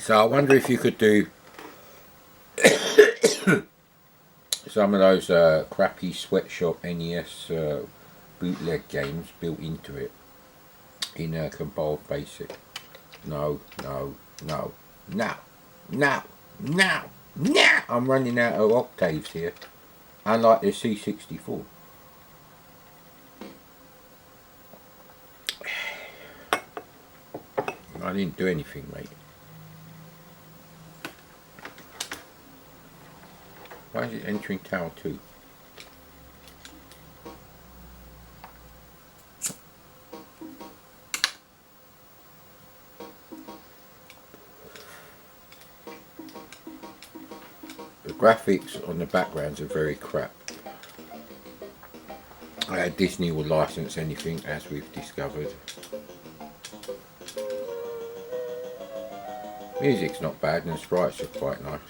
So I wonder if you could do some of those crappy sweatshop NES bootleg games built into it in Commodore Basic. No. I'm running out of octaves here. Unlike the C64. I didn't do anything, mate. Why is it entering tower 2? The graphics on the backgrounds are very crap. Disney will license anything, as we've discovered. Music's not bad and the sprites are quite nice.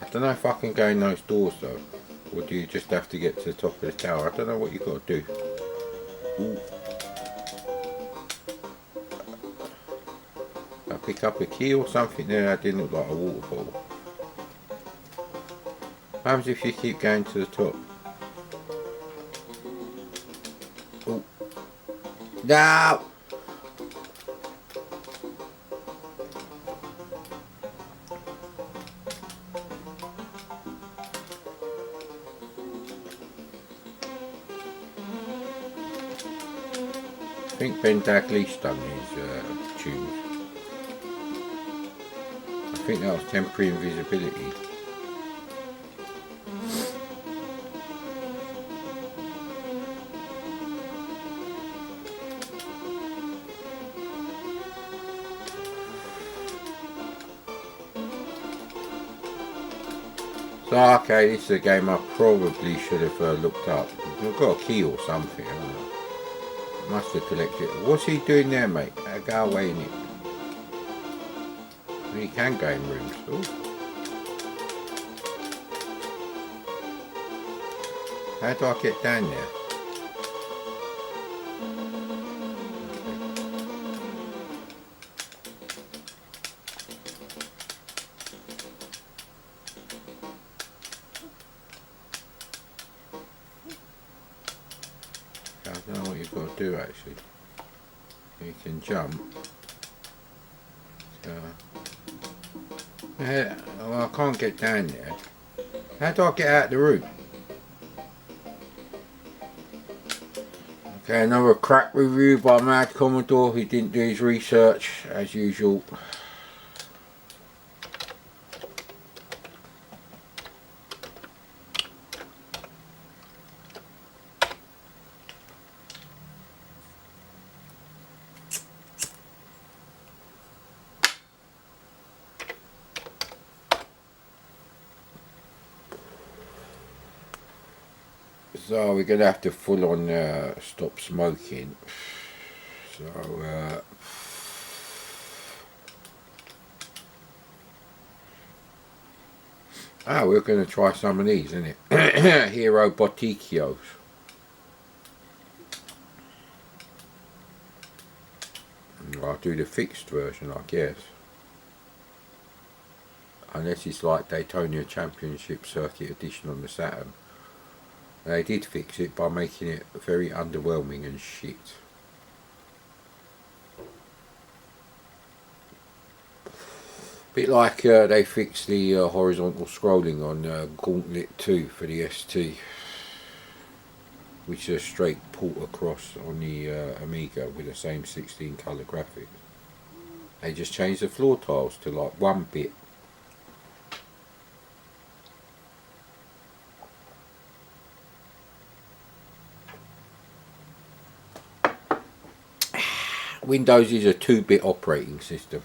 I don't know if I can go in those doors though, or do you just have to get to the top of the tower? I don't know what you've got to do. Ooh. I pick up a key or something there that didn't look like a water bottle. What happens if you keep going to the top? Ooh. No! I think Ben Daglish done his tunes. I think that was temporary invisibility. So okay, this is a game I probably should have looked up. I've got a key or something, haven't I? Must have collected. What's he doing there, mate? Go away in it. He can go in rooms. Ooh. How do I get down there? I don't know what you've got to do actually. You can jump. Well, I can't get down there. How do I get out of the room? Okay, another crap review by Mad Commodore. He didn't do his research as usual. So we're going to have to full on stop smoking. So we're going to try some of these, isn't it? Hero Boticchios. I'll do the fixed version, I guess. Unless it's like Daytona Championship Circuit Edition on the Saturn. They did fix it by making it very underwhelming and shit. Bit like they fixed the horizontal scrolling on Gauntlet 2 for the ST, which is a straight port across on the Amiga with the same 16 colour graphics. They just changed the floor tiles to like 1 bit. Windows is a 2-bit operating system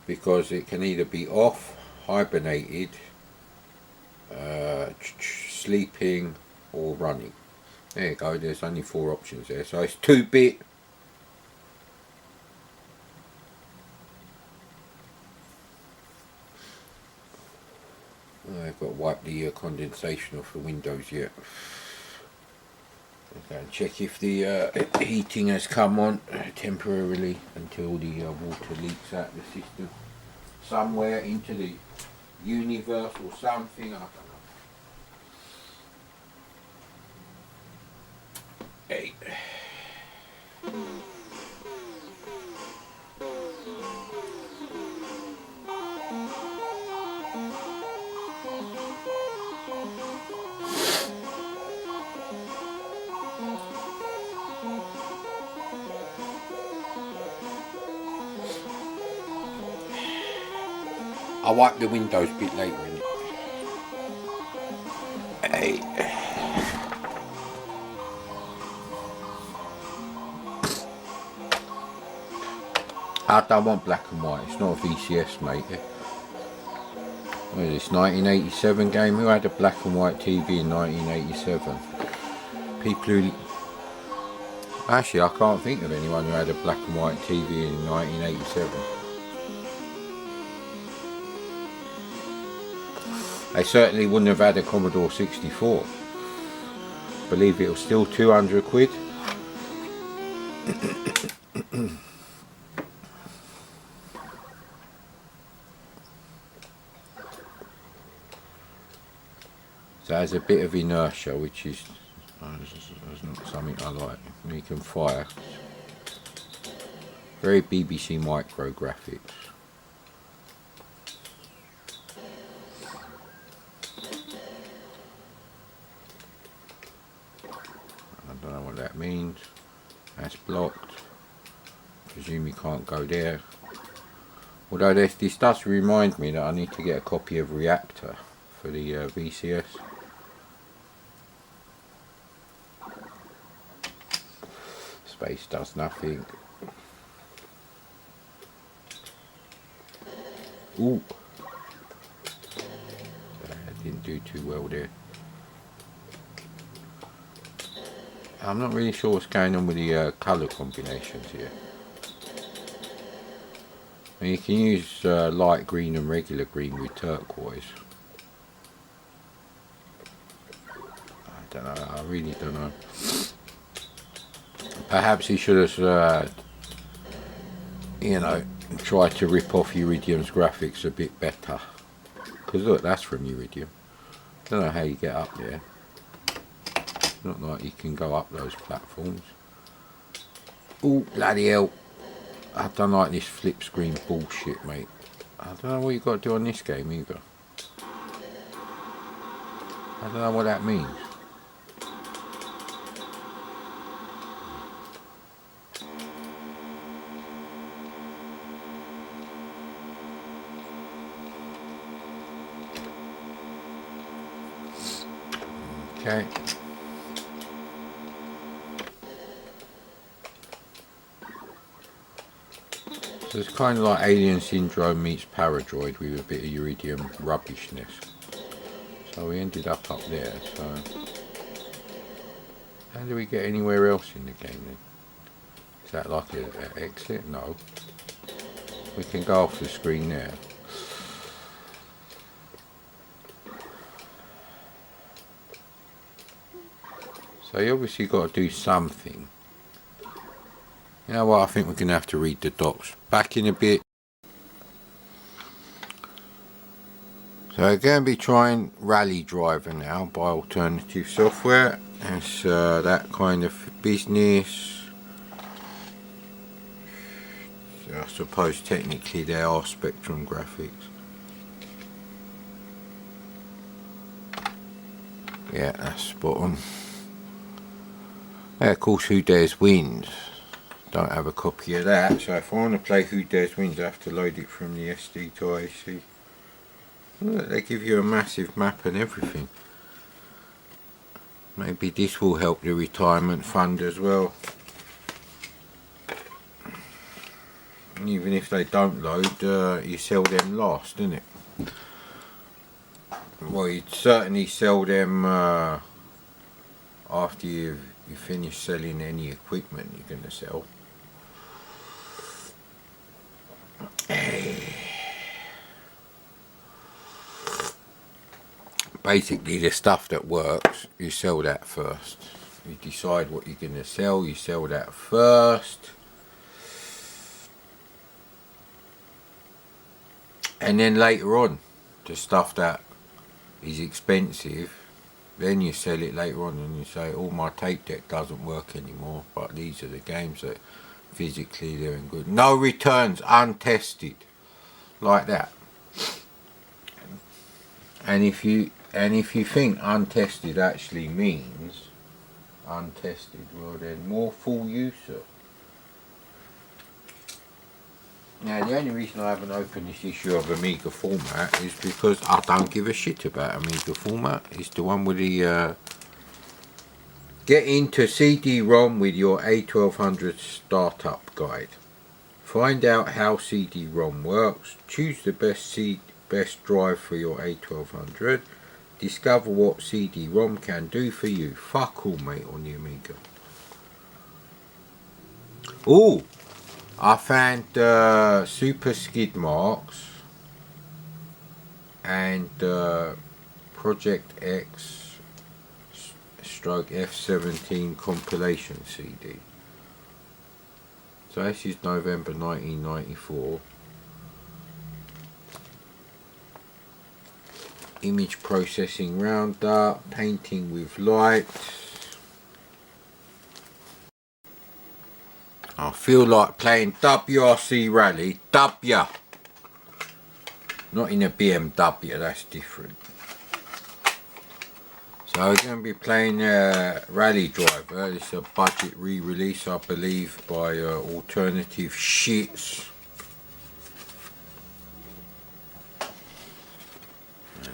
because it can either be off, hibernated, sleeping or running. There you go, there's only 4 options there, so it's 2-bit. I've got to wipe the condensation off the windows yet. Go and check if the heating has come on. temporarily until the water leaks out the system somewhere into the universe or something. I don't know. Hey. I'll wipe the windows a bit later in it. Hey. I don't want black and white, it's not a VCS, mate. What is this, 1987 game? Who had a black and white TV in 1987? People who... Actually, I can't think of anyone who had a black and white TV in 1987. They certainly wouldn't have had a Commodore 64. Believe it was still 200 quid. So it has a bit of inertia, which is not something I like. You can fire. Very BBC micro graphics. I don't know what that means. That's blocked. Presume you can't go there. Although this does remind me that I need to get a copy of Reactor for the VCS. Space does nothing. Ooh. That didn't do too well there. I'm not really sure what's going on with the colour combinations here. And you can use light green and regular green with turquoise. I don't know, I really don't know. Perhaps he should have, you know, tried to rip off Iridium's graphics a bit better. Because look, that's from Iridium. Don't know how you get up there. Not like you can go up those platforms. Oh, bloody hell. I don't like this flip screen bullshit, mate. I don't know what you got to do on this game either. I don't know what that means. Okay. So it's kind of like Alien Syndrome meets Paradroid with a bit of Iridium rubbishness. So we ended up there, so... How do we get anywhere else in the game then? Is that like an exit? No. We can go off the screen there. So you obviously got to do something. You know what, I think we're going to have to read the docs. Back in a bit. So we're going to be trying Rally Driver now by Alternative Software. It's that kind of business. So I suppose technically they are Spectrum graphics. Yeah, that's spot on. Yeah, of course, Who Dares Wins. Don't have a copy of that, so if I want to play Who Dares Wins, I have to load it from the SD to AC. Look, they give you a massive map and everything. Maybe this will help the retirement fund as well. And even if they don't load, you sell them last, isn't it? Well, you'd certainly sell them after you finish selling any equipment you're going to sell. Basically, the stuff that works, you sell that first. You decide what you're going to sell, you sell that first. And then later on, the stuff that is expensive, then you sell it later on and you say, oh, my tape deck doesn't work anymore, but these are the games that physically they're in good. No returns, untested, like that. And if you think untested actually means untested, well then more fool you, sir. Now the only reason I haven't opened this issue of Amiga Format is because I don't give a shit about Amiga Format. It's the one with the get into CD-ROM with your A1200 startup guide. Find out how CD-ROM works. Choose the best drive for your A1200. Discover what CD-ROM can do for you. Fuck all, mate, on the Amiga. Oh, I found Super Skid Marks and Project X stroke F17 compilation CD. So this is November 1994. Image processing roundup, painting with light. I feel like playing WRC Rally. W. Not in a BMW, that's different. So we're going to be playing Rally Driver. It's a budget re-release, I believe, by Alternative Shits.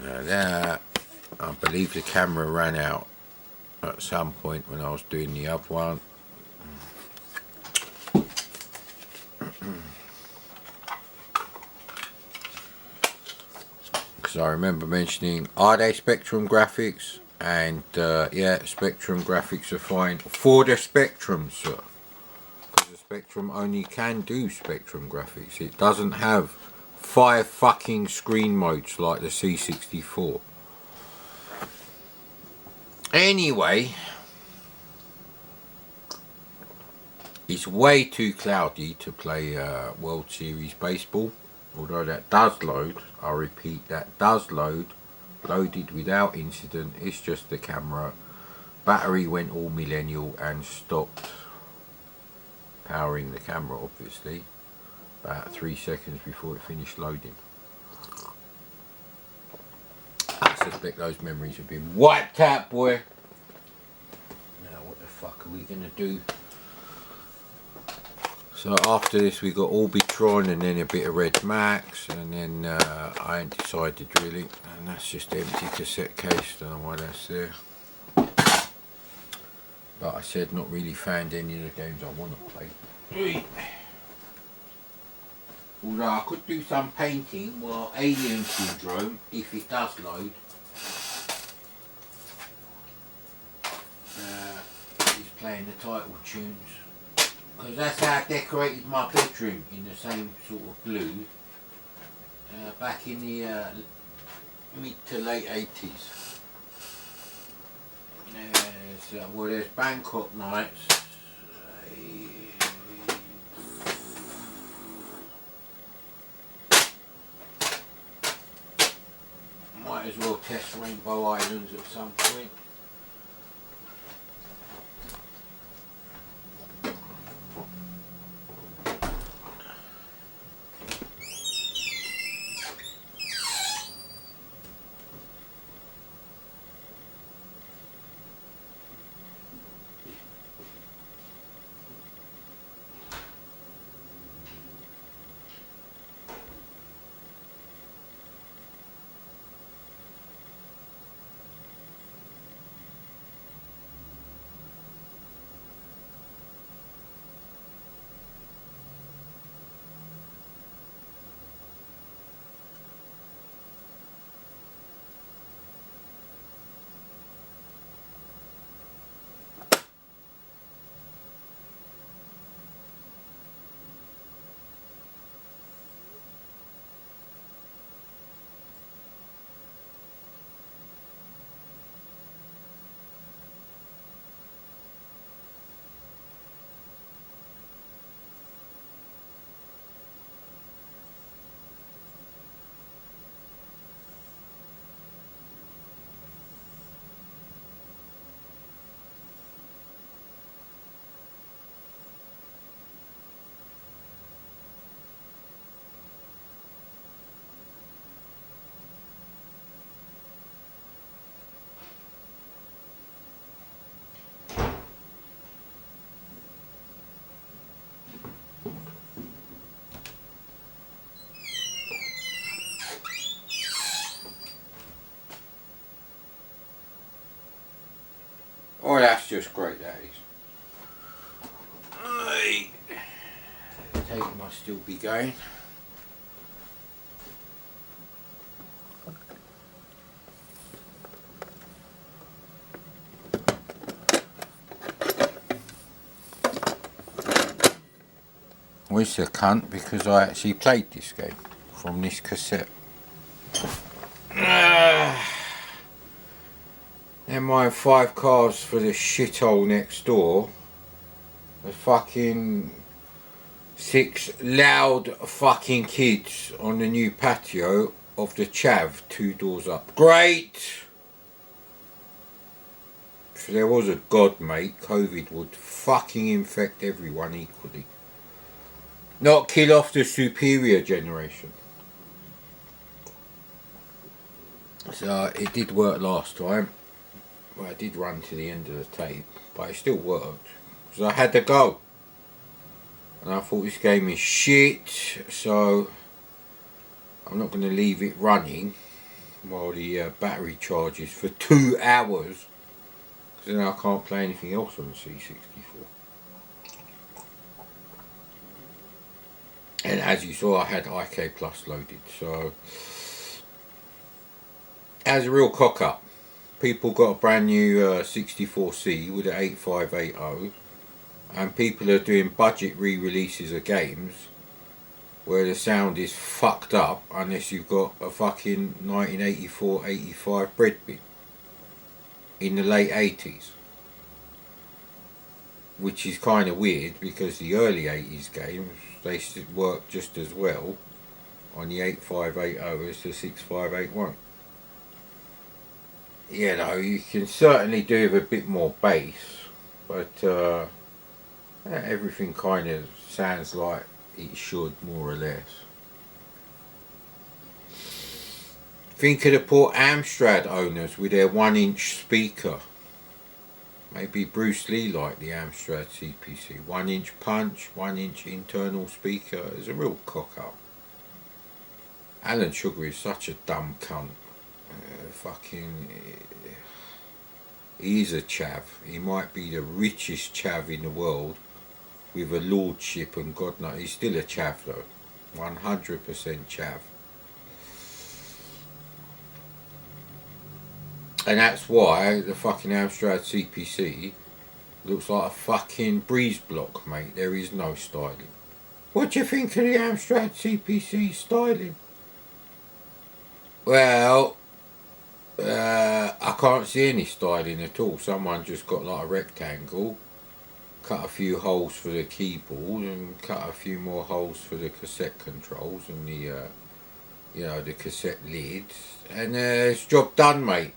And that, I believe the camera ran out at some point when I was doing the other one. Because I remember mentioning, are they Spectrum graphics? And yeah, Spectrum graphics are fine for the Spectrum, sir. Because the Spectrum only can do Spectrum graphics. It doesn't have 5 fucking screen modes like the C64. Anyway, it's way too cloudy to play World Series Baseball. Although that does load, I repeat, that does load. Loaded without incident. It's just the camera. Battery went all millennial and stopped powering the camera, obviously, about 3 seconds before it finished loading. I suspect those memories have been wiped out, boy. Now what the fuck are we gonna do? So after this we got Orbitron and then a bit of Red Max, and then I ain't decided really, and that's just empty cassette case, don't know why that's there. But I said not really found any of the games I want to play. Although I could do some painting while Alien Syndrome, if it does load. He's playing the title tunes. Because that's how I decorated my bedroom, in the same sort of blue, back in the mid to late 80s. Well, there's Bangkok Nights. Might as well test Rainbow Islands at some point. Oh, that's just great, that is. Hey. The tape must still be going. Where's the cunt? Because I actually played this game from this cassette. Never mind 5 cars for the shithole next door. The fucking 6 loud fucking kids on the new patio of the chav 2 doors up. Great! If there was a god, mate, COVID would fucking infect everyone equally. Not kill off the superior generation. So it did work last time. Well, I did run to the end of the tape, but it still worked. Because I had to go. And I thought this game is shit, so I'm not going to leave it running while the battery charges for 2 hours. Because then I can't play anything else on the C64. And as you saw, I had IK Plus loaded, so as a real cock up. People got a brand new 64C with an 8580, and people are doing budget re-releases of games where the sound is fucked up unless you've got a fucking 1984-85 bread bin in the late 80s. Which is kind of weird because the early 80s games, they work just as well on the 8580 as the 6581. You know, you can certainly do with a bit more bass, but everything kind of sounds like it should, more or less. Think of the poor Amstrad owners with their 1-inch speaker. Maybe Bruce Lee liked the Amstrad CPC. 1-inch punch, 1-inch internal speaker. It's a real cock up. Alan Sugar is such a dumb cunt. He is a chav. He might be the richest chav in the world with a lordship and God knows. He's still a chav though. 100% chav. And that's why the fucking Amstrad CPC looks like a fucking breeze block, mate. There is no styling. What do you think of the Amstrad CPC styling? Well, I can't see any styling at all. Someone just got like a rectangle, cut a few holes for the keyboard and cut a few more holes for the cassette controls and the, you know, the cassette lids. And it's job done, mate.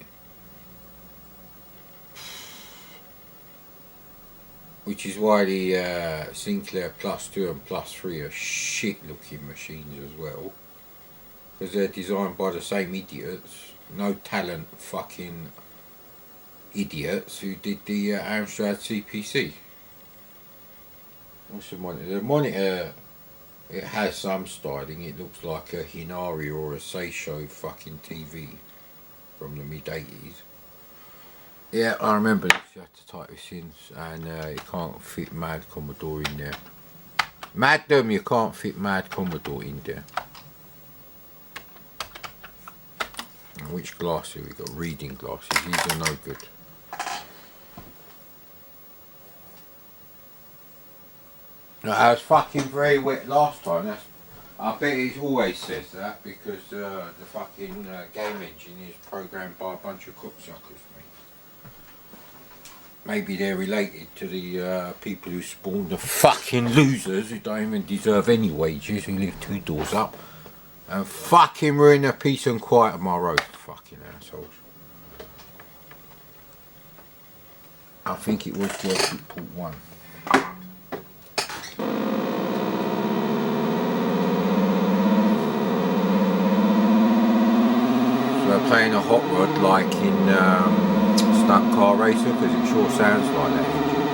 Which is why the Sinclair Plus 2 and Plus 3 are shit looking machines as well. Because they're designed by the same idiots. No talent fucking idiots who did the Amstrad CPC. What's the monitor? The monitor, it has some styling. It looks like a Hinari or a Seisho fucking TV from the mid 80s. Yeah, I remember this. You had to type this in, and you can't fit Mad Commodore in there. Madam, you can't fit Mad Commodore in there. And which glass here? We got reading glasses. These are no good. No, I was fucking very wet last time. I bet it always says that because the fucking game engine is programmed by a bunch of cocksuckers. Maybe they're related to the people who spawned the fucking losers who don't even deserve any wages, who live 2 doors up and fucking ruin the peace and quiet of my road. Fucking assholes. I think it was the exit port 1. So they're playing a hot rod like in Stunt Car Racer, because it sure sounds like that engine.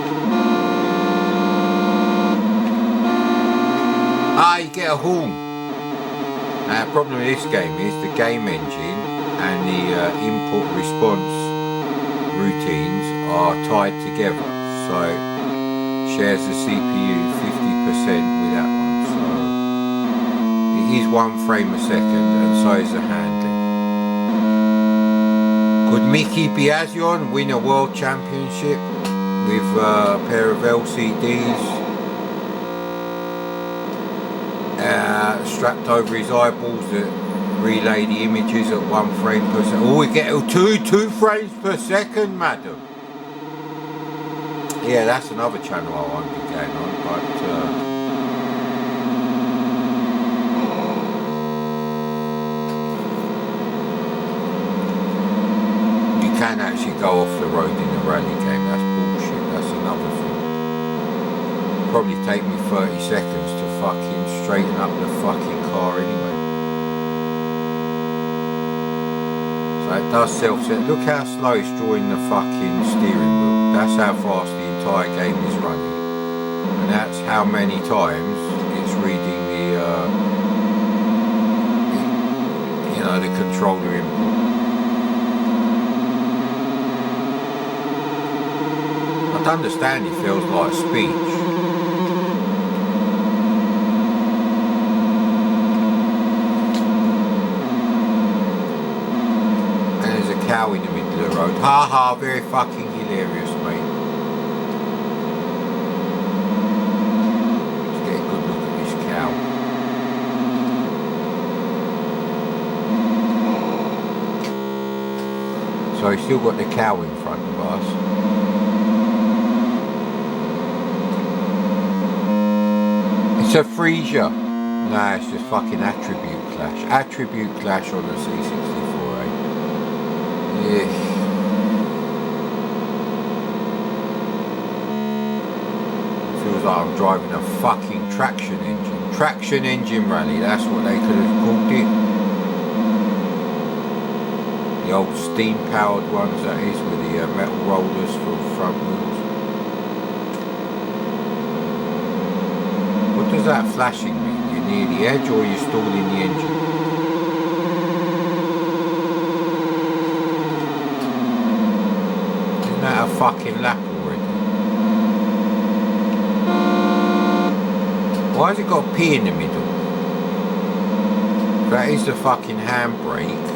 Ah, you get a horn. Now the problem with this game is the game engine and the input response routines are tied together, so shares the CPU 50% with that one, so it is 1 frame a second, and so is the handling. Could Mickey Biazion win a world championship with a pair of LCDs strapped over his eyeballs that relay the images at 1 frame per second? Oh, we get 2 frames per second, madam. Yeah, that's another channel I won't be going on, but you can actually go off the road in a rally game. That's bullshit. That's another thing. Probably take me 30 seconds to fucking straighten up the fucking car anyway. So it does self-set. Look how slow it's drawing the fucking steering wheel. That's how fast the entire game is running. And that's how many times it's reading the, you know, the controller input. I don't understand, it feels like speech. Cow in the middle of the road. Ha ha, very fucking hilarious, mate. Let's get a good look at this cow. So he's still got the cow in front of us. It's a freezer. Nah, it's just fucking attribute clash. Attribute clash on the C64. Yeah. Feels like I'm driving a fucking traction engine. Traction engine rally, that's what they could have called it. The old steam powered ones, that is, with the metal rollers for front wheels. What does that flashing mean? You're near the edge or you're stalling the engine? A fucking lap already. Why has it got a P in the middle? If that is the fucking handbrake,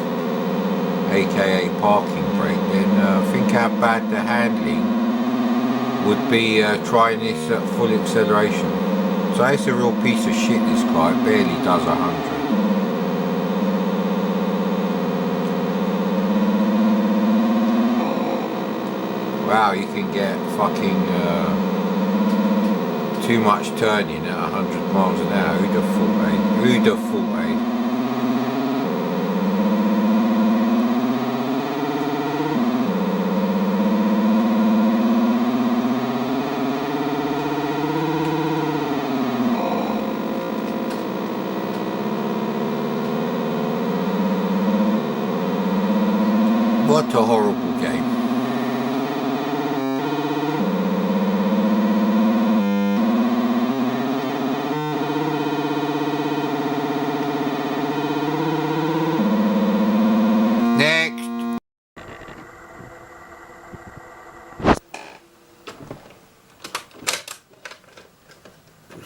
aka parking brake, then think how bad the handling would be trying this at full acceleration. So it's a real piece of shit, this car. It barely does 100. Wow, you can get fucking too much turning at 100 miles an hour. Who'd have thought, eh? Who'd have thought, eh? What a horrible game.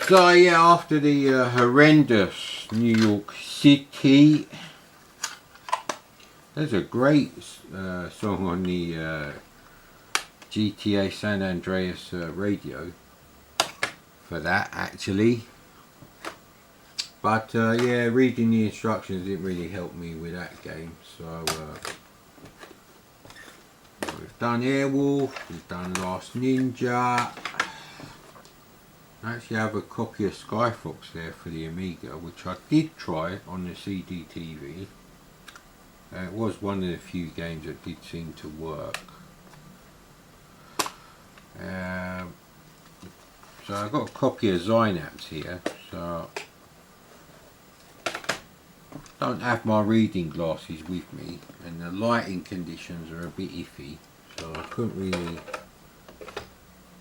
So yeah, after the horrendous New York City, there's a great song on the GTA San Andreas radio for that actually. But yeah, reading the instructions didn't really help me with that game. So we've done Airwolf, we've done Last Ninja. I actually have a copy of Skyfox there for the Amiga, which I did try on the CD-TV. It was one of the few games that did seem to work. So I've got a copy of Synapse here, so I don't have my reading glasses with me, and the lighting conditions are a bit iffy, so I couldn't really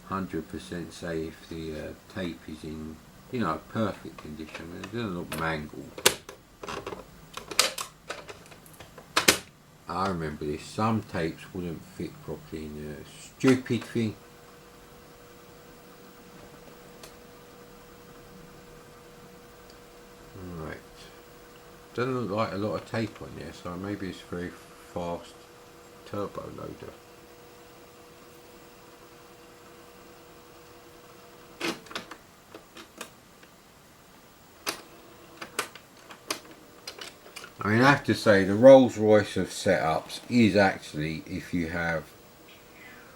100% say if the tape is in, you know, perfect condition. It doesn't look mangled. I remember this. Some tapes wouldn't fit properly in the stupid thing. Right. Doesn't look like a lot of tape on there, so maybe it's a very fast turbo loader. I mean, I have to say, the Rolls Royce of setups is actually, if you have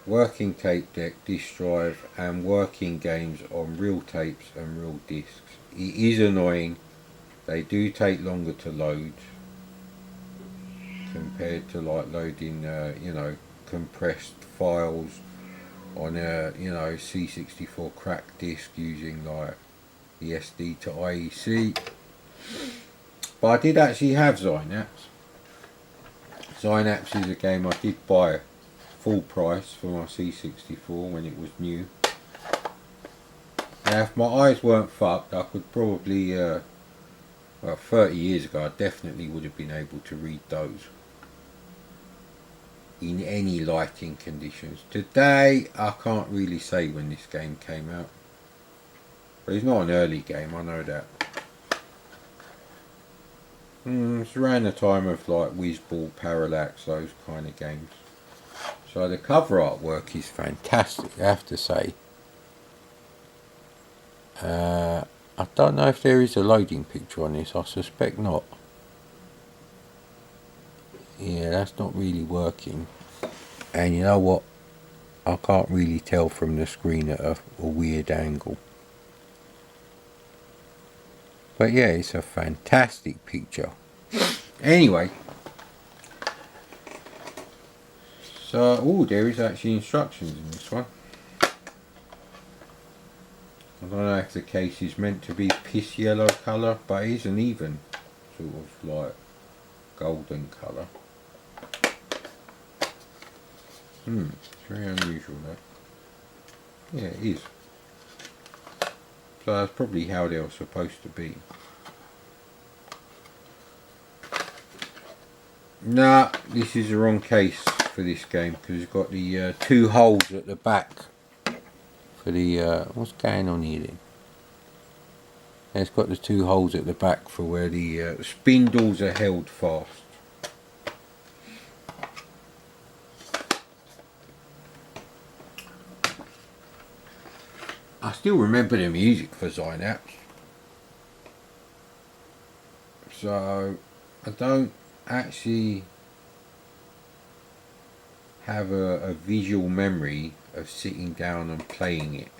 working tape deck, disk drive, and working games on real tapes and real discs. It is annoying. They do take longer to load compared to like loading, compressed files on a, C64 cracked disk using like the SD to IEC. But I did actually have Zynaps. Zynaps is a game I did buy full price for my C64 when it was new. Now if my eyes weren't fucked, I could probably, 30 years ago I definitely would have been able to read those in any lighting conditions. Today I can't really say when this game came out. But it's not an early game, I know that. It's around the time of like Whizball, Parallax, those kind of games. So the cover artwork is fantastic, I have to say. I don't know if there is a loading picture on this, I suspect not. Yeah, that's not really working. And you know what? I can't really tell from the screen at a weird angle. But yeah, it's a fantastic picture. Anyway. So, there is actually instructions in this one. I don't know if the case is meant to be piss yellow colour, but it is an even sort of like golden colour. It's very unusual though. Yeah, it is. So that's probably how they were supposed to be. Nah, this is the wrong case for this game because it's got the two holes at the back for the what's going on here then? It's got the two holes at the back for where the spindles are held fast. I still remember the music for Zynaps, so I don't actually have a visual memory of sitting down and playing it.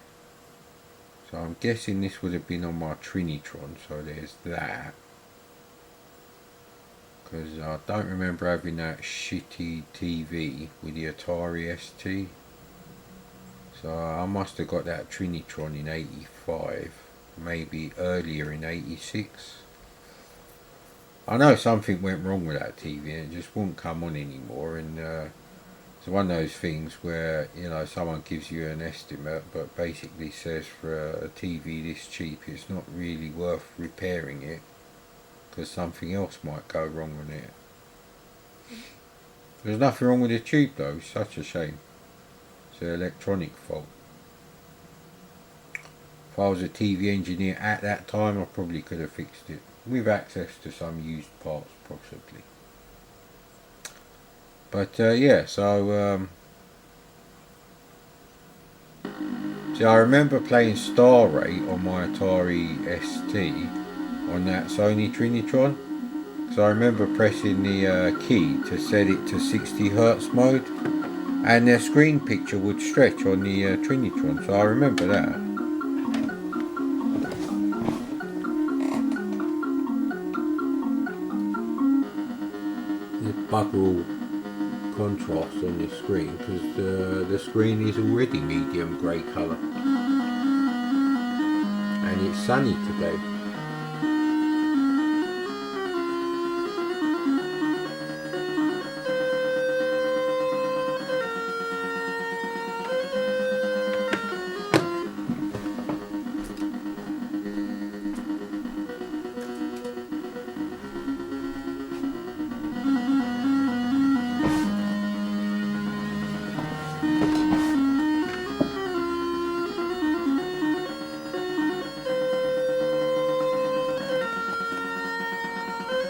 So I'm guessing this would have been on my Trinitron, so there's that. Because I don't remember having that shitty TV with the Atari ST. So I must have got that Trinitron in 85, maybe earlier in 86. I know something went wrong with that TV and it just wouldn't come on anymore, and it's one of those things where, someone gives you an estimate but basically says for a TV this cheap it's not really worth repairing it because something else might go wrong on it. There's nothing wrong with the tube though, it's such a shame. It's an electronic fault. If I was a TV engineer at that time I probably could have fixed it with access to some used parts possibly. But yeah, so see, I remember playing Star Raid on my Atari ST on that Sony Trinitron, because I remember pressing the key to set it to 60 Hz mode and the screen picture would stretch on the Trinitron, so I remember that. The bugger all contrast on this screen because the screen is already medium grey colour and it's sunny today.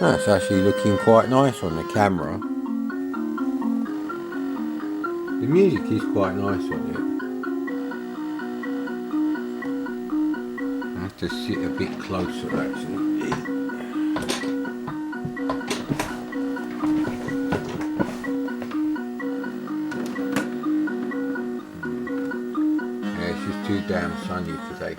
That's actually looking quite nice on the camera. The music is quite nice on it. I have to sit a bit closer actually. Yeah, it's just too damn sunny today.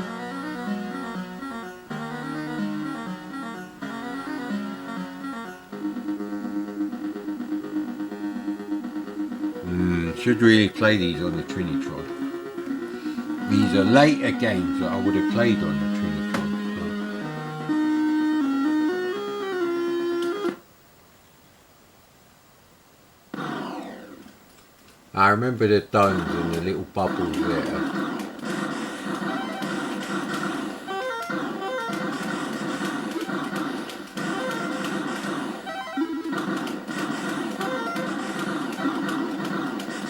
Should really play these on the Trinitron. These are later games that I would have played on the Trinitron. So. I remember the domes and the little bubbles there.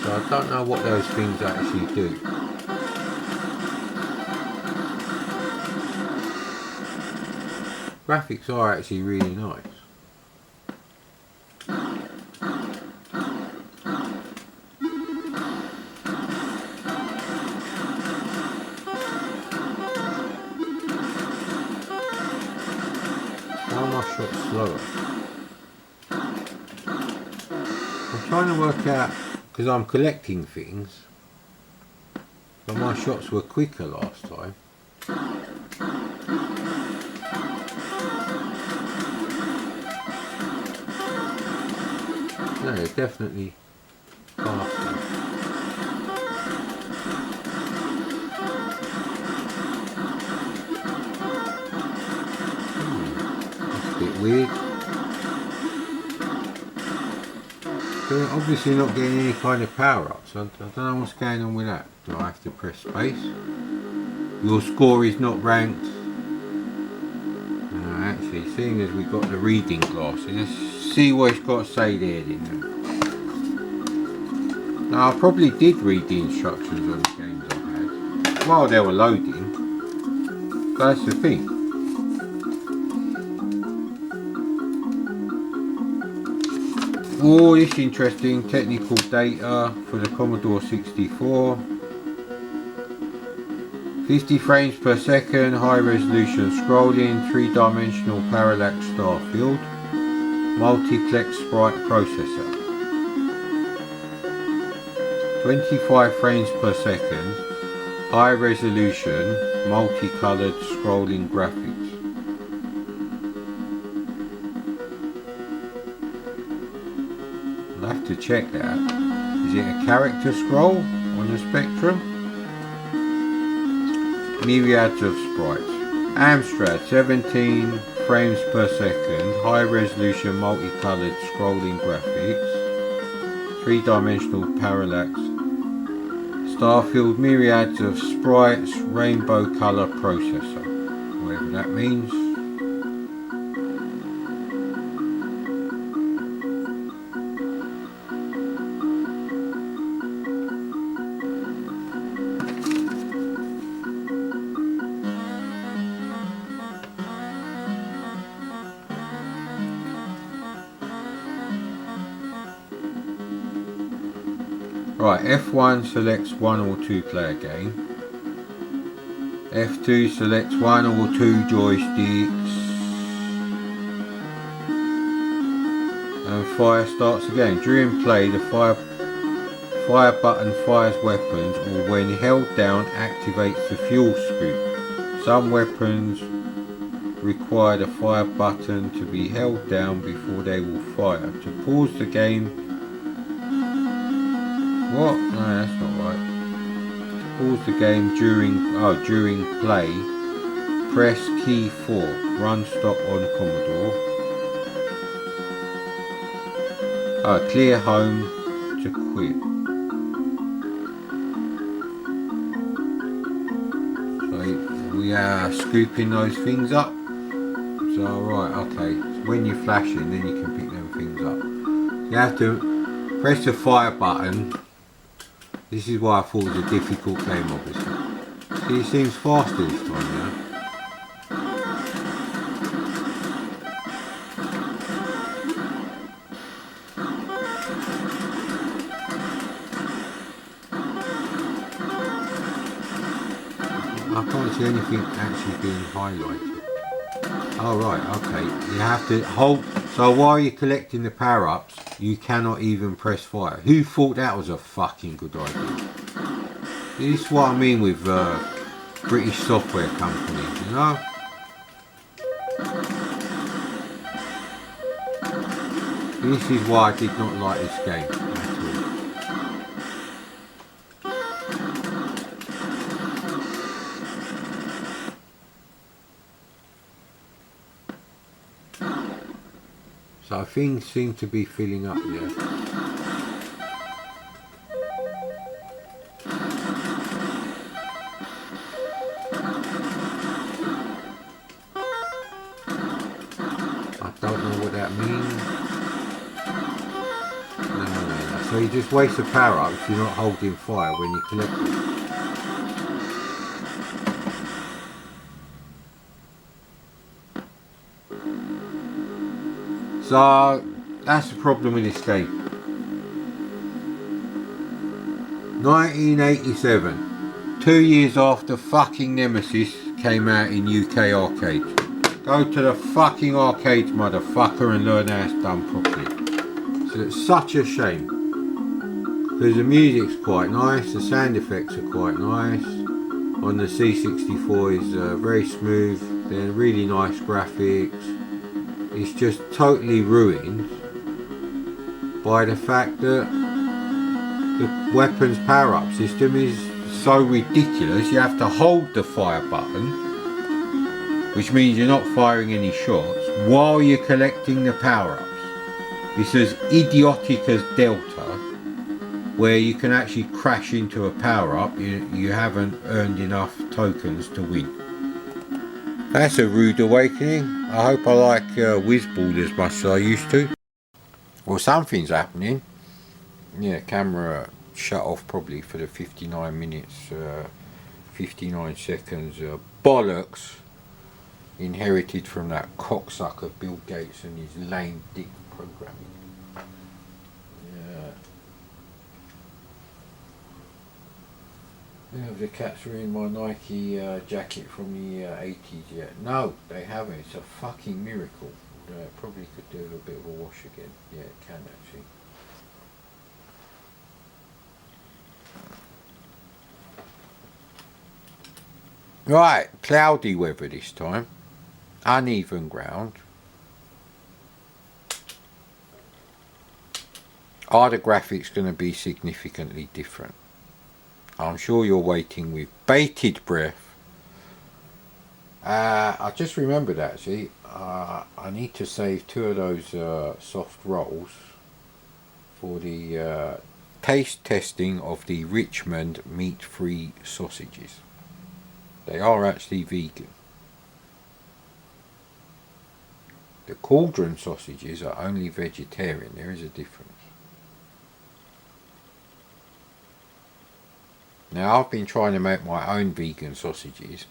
So I don't know what those things actually do. Graphics are actually really nice. Why are my shots slower? I'm trying to work out, because I'm collecting things, but my shots were quicker last time. No, they're definitely faster. That's a bit weird. So we're obviously not getting any kind of power up, so I don't know what's going on with that. Do I have to press space? Your score is not ranked. Actually, seeing as we've got the reading glasses, let's see what it's got to say there then. Now I probably did read the instructions on the games I had while they were loading. That's the thing. Oh, this is interesting. Technical data for the Commodore 64. 50 frames per second, high resolution scrolling, 3-dimensional parallax star field, multiplex sprite processor. 25 frames per second, high resolution, multicolored scrolling graphics. I'll have to check that. Is it a character scroll on the Spectrum? Myriads of sprites. Amstrad 17 frames per second, high resolution multicolored scrolling graphics, 3-dimensional parallax, Starfield myriads of sprites, rainbow color processor, whatever that means. Right, F1 selects 1 or 2 player game. F2 selects 1 or 2 joysticks. And fire starts again. During play, the fire button fires weapons, or when held down activates the fuel scoop. Some weapons require the fire button to be held down before they will fire. To pause the game, what? No, that's not right. To pause the game during play, press key 4. Run stop on Commodore. Clear home to quit. So we are scooping those things up. So right, okay. So when you're flashing, then you can pick them things up. You have to press the fire button. This is why I thought it was a difficult game, obviously. See, it seems faster this time now. can't see anything actually being highlighted. Oh right, okay. You have to hold. So while you're collecting the power-ups, you cannot even press fire. Who thought that was a fucking good idea? This is what I mean with British software companies, you know? This is why I did not like this game at all. So things seem to be filling up there. I don't know what that means. No. So you just waste a power up if you're not holding fire when you collect it. So that's the problem with this game. 1987, 2 years after fucking Nemesis came out in UK arcades. Go to the fucking arcades, motherfucker, and learn how it's done properly. So it's such a shame. Because the music's quite nice, the sound effects are quite nice. On the C64 is very smooth, they're really nice graphics. It's just totally ruined by the fact that the weapons power-up system is so ridiculous. You have to hold the fire button, which means you're not firing any shots while you're collecting the power-ups. It's as idiotic as Delta, where you can actually crash into a power-up. You haven't earned enough tokens to win. That's a rude awakening. I hope I like Whizball as much as I used to. Well, something's happening. Yeah, camera shut off probably for the 59 minutes, 59 seconds. Bollocks inherited from that cocksucker Bill Gates and his lame dick programming. Yeah, the cats were in my Nike jacket from the 80s yet. No, they haven't. It's a fucking miracle. Probably could do a bit of a wash again. Yeah, it can actually. Right, cloudy weather this time. Uneven ground. Are the graphics going to be significantly different? I'm sure you're waiting with bated breath. I just remembered actually, I need to save 2 of those soft rolls for the taste testing of the Richmond meat-free sausages. They are actually vegan. The Cauldron sausages are only vegetarian. There is a difference. Now I've been trying to make my own vegan sausages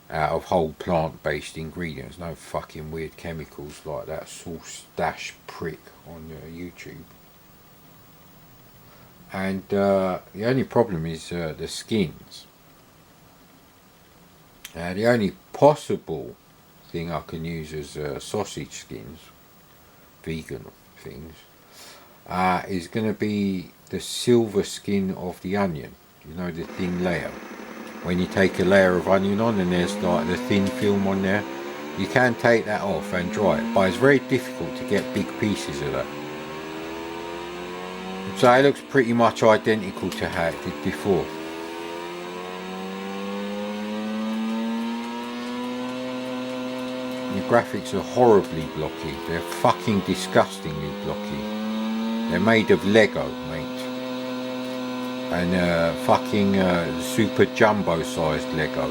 out of whole plant-based ingredients, no fucking weird chemicals like that sauce dash prick on YouTube. And the only problem is the skins. The only possible thing I can use as sausage skins, vegan things, is going to be the silver skin of the onion. You know, the thin layer. When you take a layer of onion on and there's like the thin film on there, you can take that off and dry it, but it's very difficult to get big pieces of that. So it looks pretty much identical to how it did before. The graphics are horribly blocky. They're fucking disgustingly blocky. They're made of Lego, mate. And fucking super jumbo sized Lego.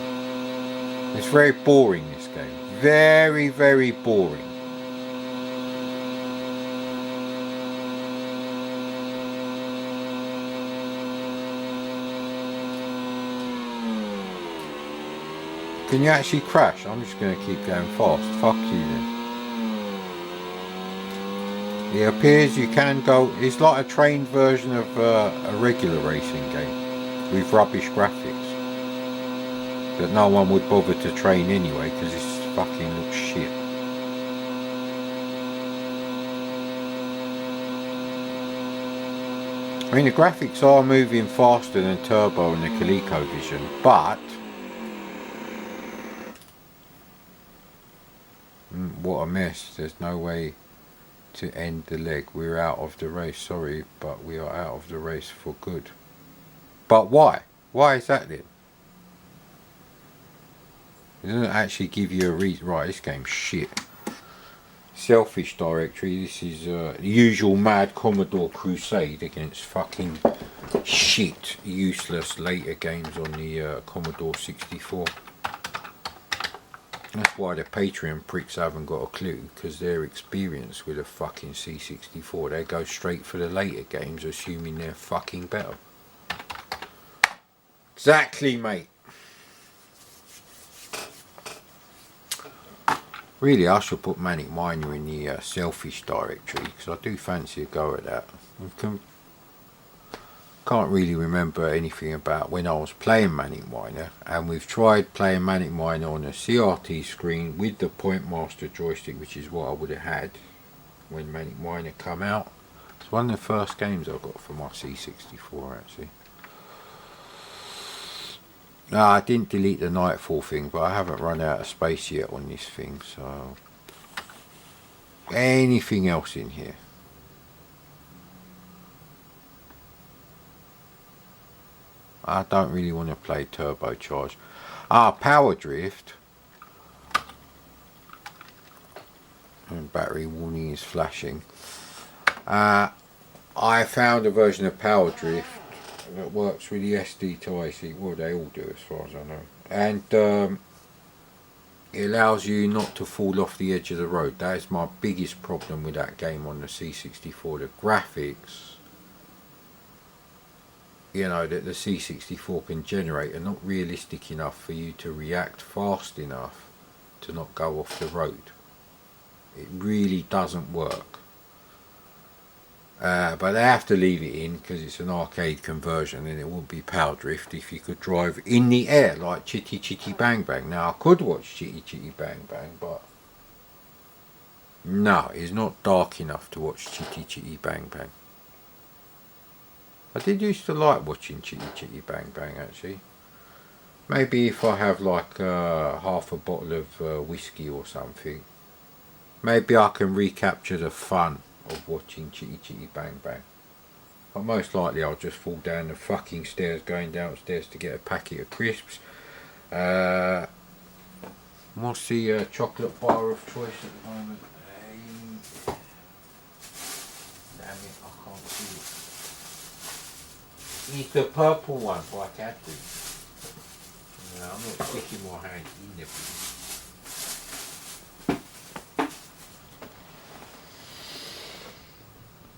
It's very boring, this game. Very, very boring. Can you actually crash? I'm just going to keep going fast. Fuck you then. It appears you can go. It's like a trained version of a regular racing game with rubbish graphics. that no one would bother to train anyway because this fucking looks shit. I mean, the graphics are moving faster than Turbo and the ColecoVision, but what a mess. There's no way to end the leg. We're out of the race. Sorry, but we are out of the race for good. But why? Why is that then? It doesn't actually give you a reason. Right, this game's shit. Selfish directory. This is the usual mad Commodore crusade against fucking shit, useless later games on the Commodore 64. That's why the Patreon pricks haven't got a clue, because they're experienced with a fucking C64. They go straight for the later games, assuming they're fucking better. Exactly, mate. Really, I should put Manic Miner in the selfish directory, because I do fancy a go at that. Can't really remember anything about when I was playing Manic Miner, and we've tried playing Manic Miner on a CRT screen with the Point Master joystick, which is what I would have had when Manic Miner come out. It's one of the first games I got for my C64 actually. No, I didn't delete the Nightfall thing, but I haven't run out of space yet on this thing, so... Anything else in here? I don't really want to play Turbocharged. Power Drift. And battery warning is flashing. I found a version of Power Drift that works with the SD to AC. Well, they all do as far as I know. And it allows you not to fall off the edge of the road. That is my biggest problem with that game on the C64. The graphics, you know, that the C64 can generate are not realistic enough for you to react fast enough to not go off the road. It really doesn't work. But they have to leave it in because it's an arcade conversion, and it wouldn't be Power Drift if you could drive in the air like Chitty Chitty Bang Bang. Now I could watch Chitty Chitty Bang Bang, but no, it's not dark enough to watch Chitty Chitty Bang Bang. I did used to like watching Chitty Chitty Bang Bang actually. Maybe if I have like half a bottle of whiskey or something, maybe I can recapture the fun of watching Chitty Chitty Bang Bang. But most likely I'll just fall down the fucking stairs going downstairs to get a packet of crisps. What's the chocolate bar of choice at the moment? Damn it, I can't see it. It's the purple one by Cadbury. No, I'm not sticking my hand in the thing.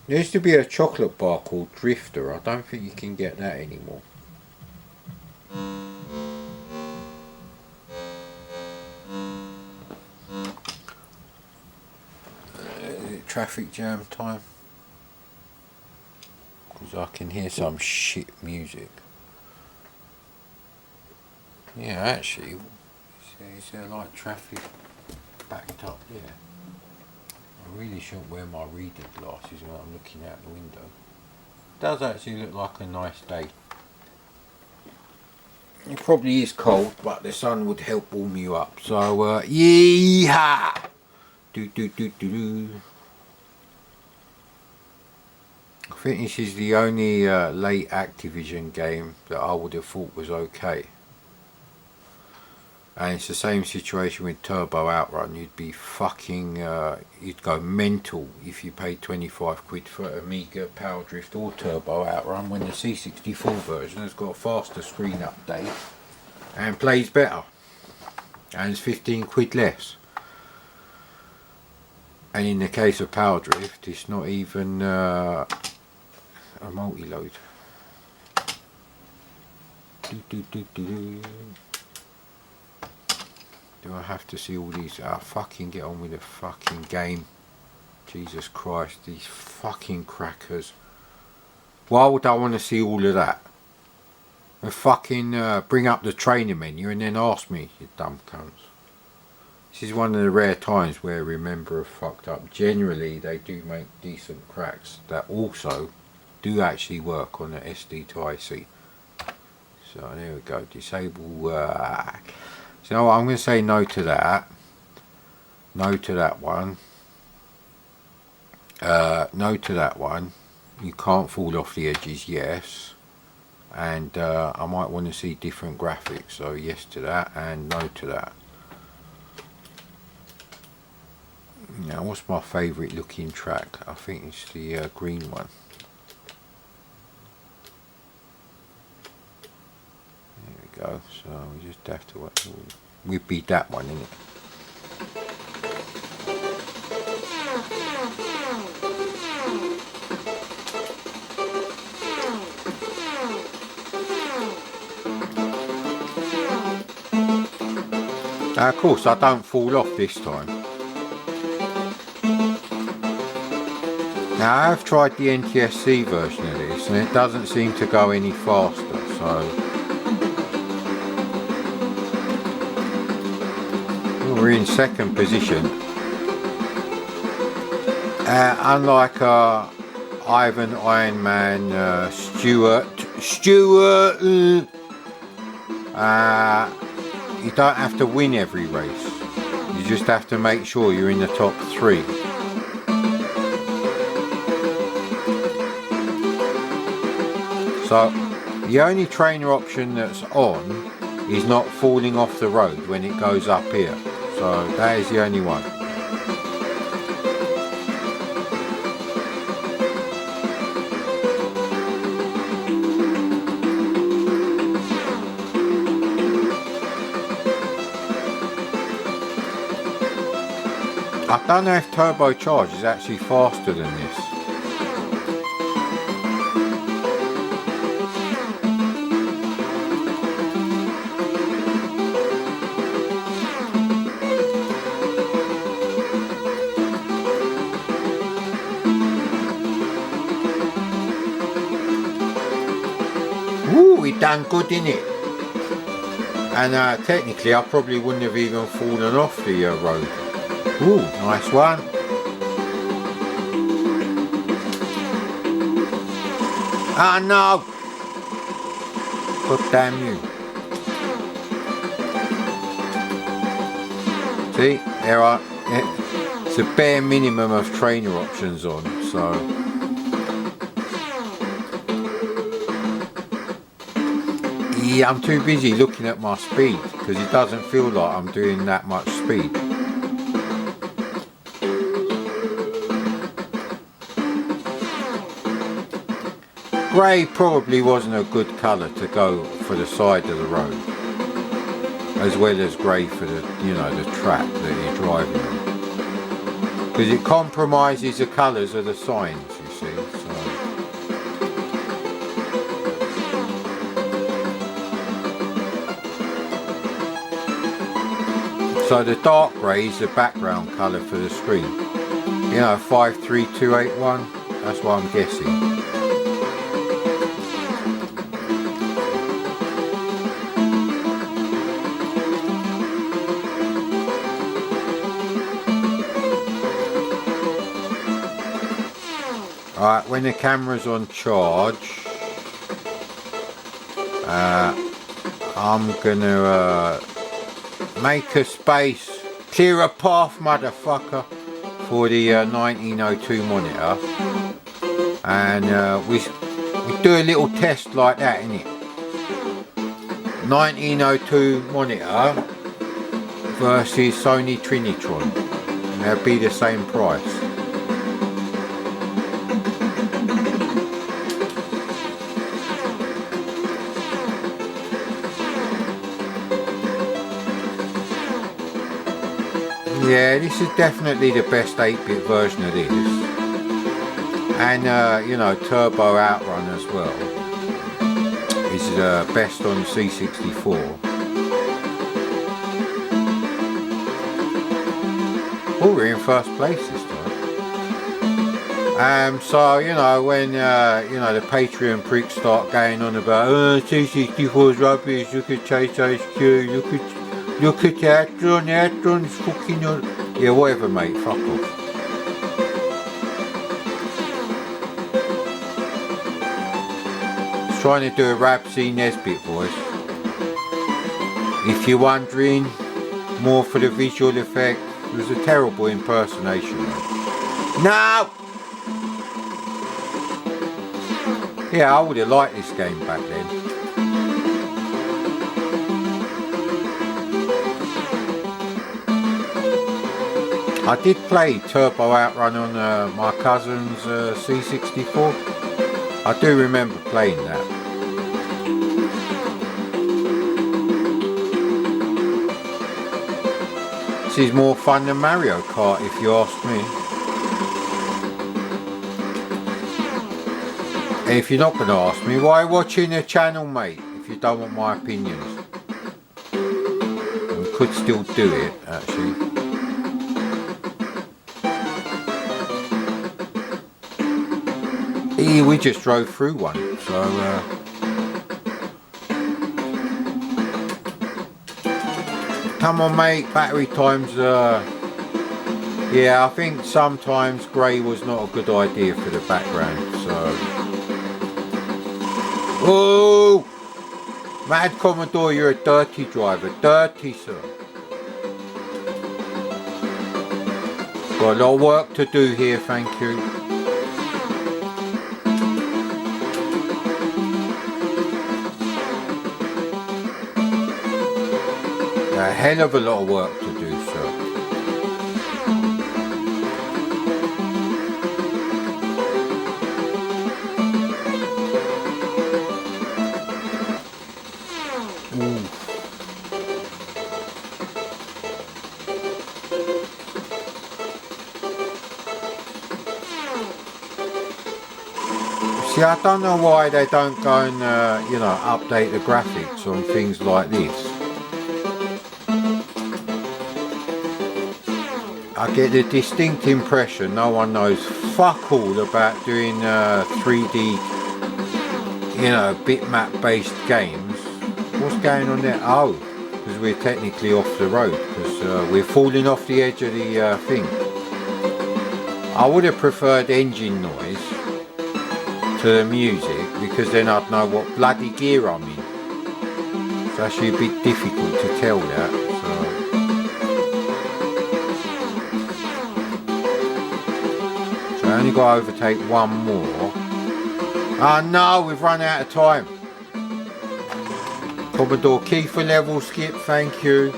There used to be a chocolate bar called Drifter. I don't think you can get that anymore. Is it traffic jam time? Because I can hear some shit music. Yeah, actually, is there like traffic backed up there? I really shouldn't wear my reading glasses when I'm looking out the window. It does actually look like a nice day. It probably is cold, but the sun would help warm you up. So, yeehaw! Do do do do do. I think this is the only late Activision game that I would have thought was okay. And it's the same situation with Turbo Outrun. You'd be fucking, you'd go mental if you paid 25 quid for Amiga Power Drift or Turbo Outrun when the C64 version has got a faster screen update and plays better. And it's 15 quid less. And in the case of Power Drift, it's not even a multi-load. Do I have to see all these? Fucking get on with the fucking game. Jesus Christ, these fucking crackers. Why would I want to see all of that? and fucking bring up the training menu and then ask me, you dumb cunts. This is one of the rare times where Remember have fucked up. Generally they do make decent cracks that also do actually work on the SD to IC. So there we go, disable. So I'm going to say no to that. No to that one. No to that one. You can't fall off the edges, yes. And I might want to see different graphics, so yes to that and no to that. Now what's my favourite looking track? I think it's the green one. There we go, so we just have to wait. We'd be that one, innit? Of course I don't fall off this time. Now I have tried the NTSC version of this and it doesn't seem to go any faster, so we're in second position. Unlike Ivan Ironman Stewart, you don't have to win every race. You just have to make sure you're in the top 3. So the only trainer option that's on is not falling off the road when it goes up here. So that is the only one. I don't know if turbocharged is actually faster than this. Ooh, we done good, innit? And technically I probably wouldn't have even fallen off the road. Ooh, nice one. Ah, no! God damn you. See, there are. It's a bare minimum of trainer options on, so. Yeah, I'm too busy looking at my speed because it doesn't feel like I'm doing that much speed. Grey probably wasn't a good colour to go for the side of the road, as well as grey for the, you know, the track that you're driving on, because it compromises the colours of the signs, you see. So the dark grey is the background colour for the screen. You know, 53281. That's what I'm guessing. Alright, when the camera's on charge, I'm gonna make a space, clear a path, motherfucker, for the 1902 monitor, and we do a little test like that, innit? 1902 monitor versus Sony Trinitron, and they'll be the same price. Yeah, this is definitely the best 8-bit version of this, and you know, Turbo Outrun as well is best on C64. Oh, we're in first place this time, So, you know, when, you know, the Patreon pricks start going on about, oh, C64's rubbish, look at Chase HQ, look at Atron's fucking, yeah, whatever, mate, fuck off. Just trying to do a Rapsy Nesbit voice. If you're wondering, more for the visual effect, it was a terrible impersonation. No! Yeah, I would have liked this game back then. I did play Turbo Outrun on my cousin's C64. I do remember playing that. This is more fun than Mario Kart, if you ask me. And if you're not going to ask me, why are you watching the channel, mate, if you don't want my opinions? We could still do it, actually. Yeah, we just drove through one, so... Come on, mate, battery time's... Yeah, I think sometimes grey was not a good idea for the background, so... Oh! Mad Commodore, you're a dirty driver. Dirty, sir. Got a lot of work to do here, thank you. A hell of a lot of work to do, sir. See, I don't know why they don't go and, you know, update the graphics on things like this. I get the distinct impression no one knows fuck all about doing 3D, you know, bitmap based games. What's going on there? Oh, because we're technically off the road, because we're falling off the edge of the thing. I would have preferred engine noise to the music, because then I'd know what bloody gear I'm in. It's actually a bit difficult to tell that. So I only got to overtake one more. Oh no, we've run out of time. Commodore key for level skip, thank you.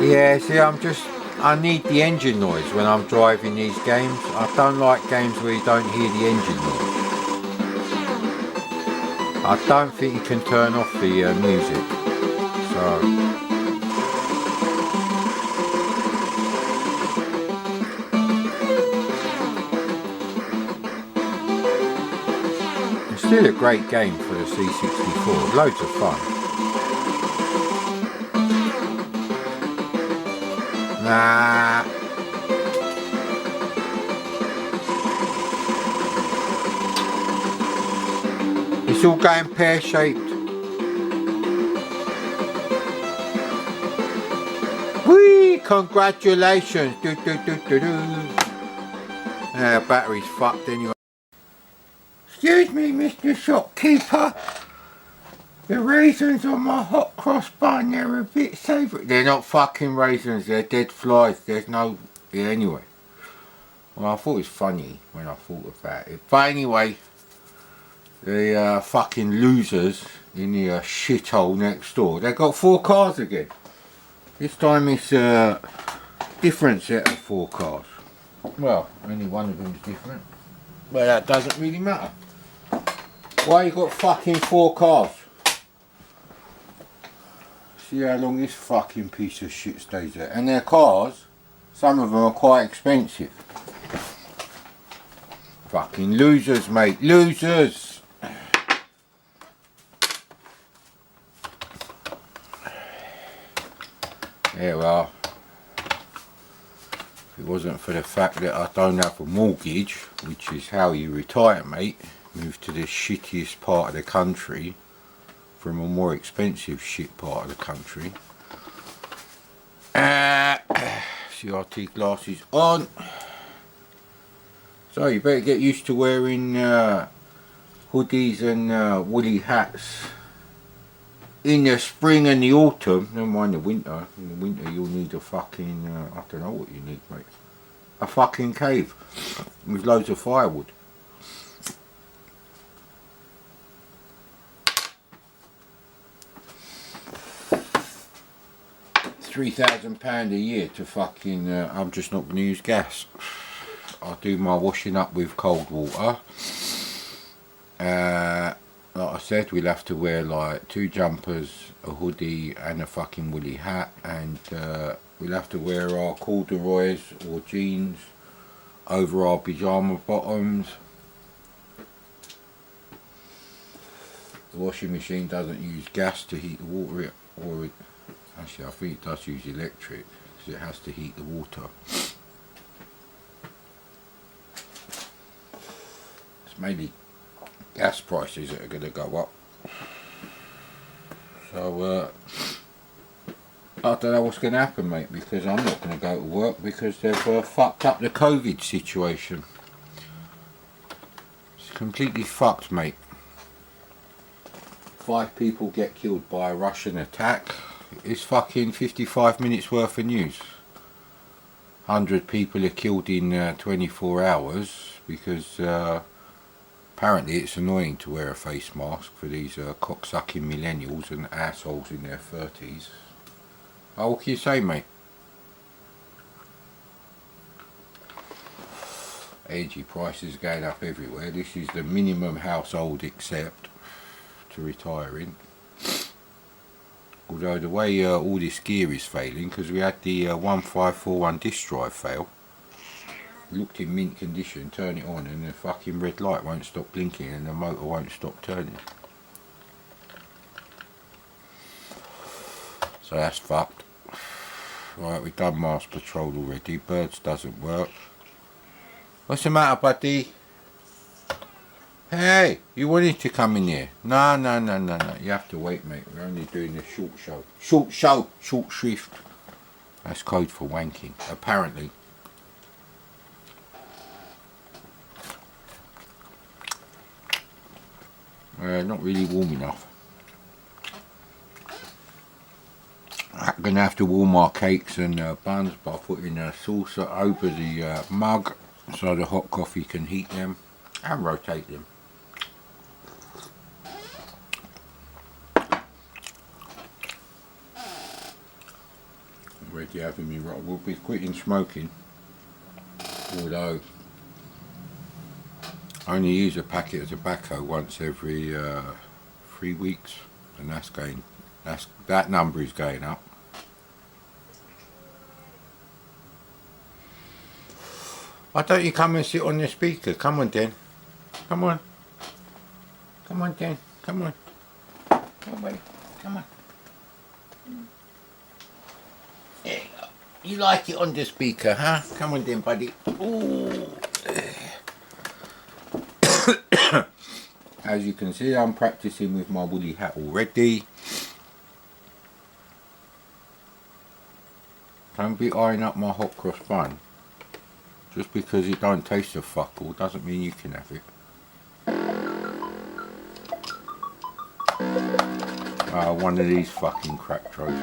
Yeah, see, I need the engine noise when I'm driving these games. I don't like games where you don't hear the engine noise. I don't think you can turn off the music. So. It's still a great game for the C64, loads of fun. Nah. It's all going pear-shaped. Whee! Congratulations! Do do do do do. Battery's fucked anyway. Excuse me, Mr. Shopkeeper. The raisins on my hot cross bun, they're a bit savoury. They're not fucking raisins, they're dead flies. There's no... Yeah, anyway. Well, I thought it was funny when I thought about it. But anyway, the fucking losers in the shithole next door, they've got 4 cars again. This time it's a different set of 4 cars. Well, only one of them is different. But that doesn't really matter. Why you got fucking 4 cars? See how long this fucking piece of shit stays there. And their cars, some of them are quite expensive. Fucking losers, mate. Losers! There we are. If it wasn't for the fact that I don't have a mortgage, which is how you retire, mate, move to the shittiest part of the country from a more expensive shit part of the country. CRT glasses on. So you better get used to wearing hoodies and woolly hats in the spring and the autumn. Never mind the winter. In the winter you'll need a fucking, I don't know what you need, mate. A fucking cave with loads of firewood. £3,000 a year to fucking, I'm just not going to use gas. I do my washing up with cold water. Like I said, we'll have to wear like 2 jumpers, a hoodie and a fucking woolly hat, and we'll have to wear our corduroys or jeans over our pyjama bottoms. The washing machine doesn't use gas to heat the water, actually I think it does use electric because it has to heat the water. It's mainly gas prices that are going to go up. So I don't know what's going to happen, mate, because I'm not going to go to work because they've fucked up the COVID situation. It's completely fucked, mate. 5 people get killed by a Russian attack. It's fucking 55 minutes worth of news. 100 people are killed in 24 hours because apparently it's annoying to wear a face mask for these cocksucking millennials and assholes in their 30s. Oh, what can you say, mate? Energy prices going up everywhere. This is the minimum household accept to retire in. Although the way all this gear is failing, because we had the 1541 disk drive fail. Looked in mint condition, turn it on and the fucking red light won't stop blinking and the motor won't stop turning. So that's fucked. Right, we've done Mars Patrol already. Birds doesn't work. What's the matter, buddy? Hey, you wanted to come in here? No. You have to wait, mate. We're only doing a short show. Short shrift. That's code for wanking, apparently. Not really warm enough. I'm going to have to warm our cakes and buns by putting a saucer over the mug so the hot coffee can heat them and rotate them. Already having me right. We'll be quitting smoking, although I only use a packet of tobacco once every 3 weeks, and that number is going up. Why don't you come and sit on the speaker? Come on, Dan. Come on. Come on, Dan. Come on. Come on, buddy. Come on. There you go. You like it on the speaker, huh? Come on, Dan, buddy. Ooh. As you can see, I'm practicing with my woolly hat already. Don't be eyeing up my hot cross bun. Just because it don't taste of fuck all doesn't mean you can have it. One of these fucking crack throats.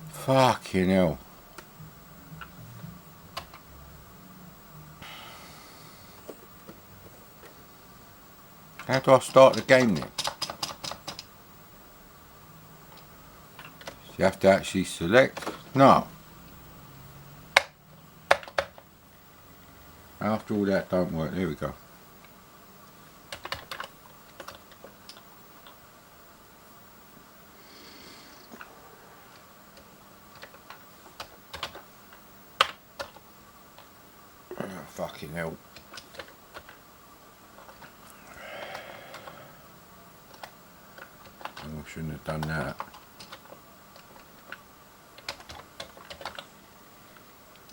Fucking hell. How do I start the game then? You have to actually select? No. After all that don't work, there we go. Fucking hell. Oh, I shouldn't have done that.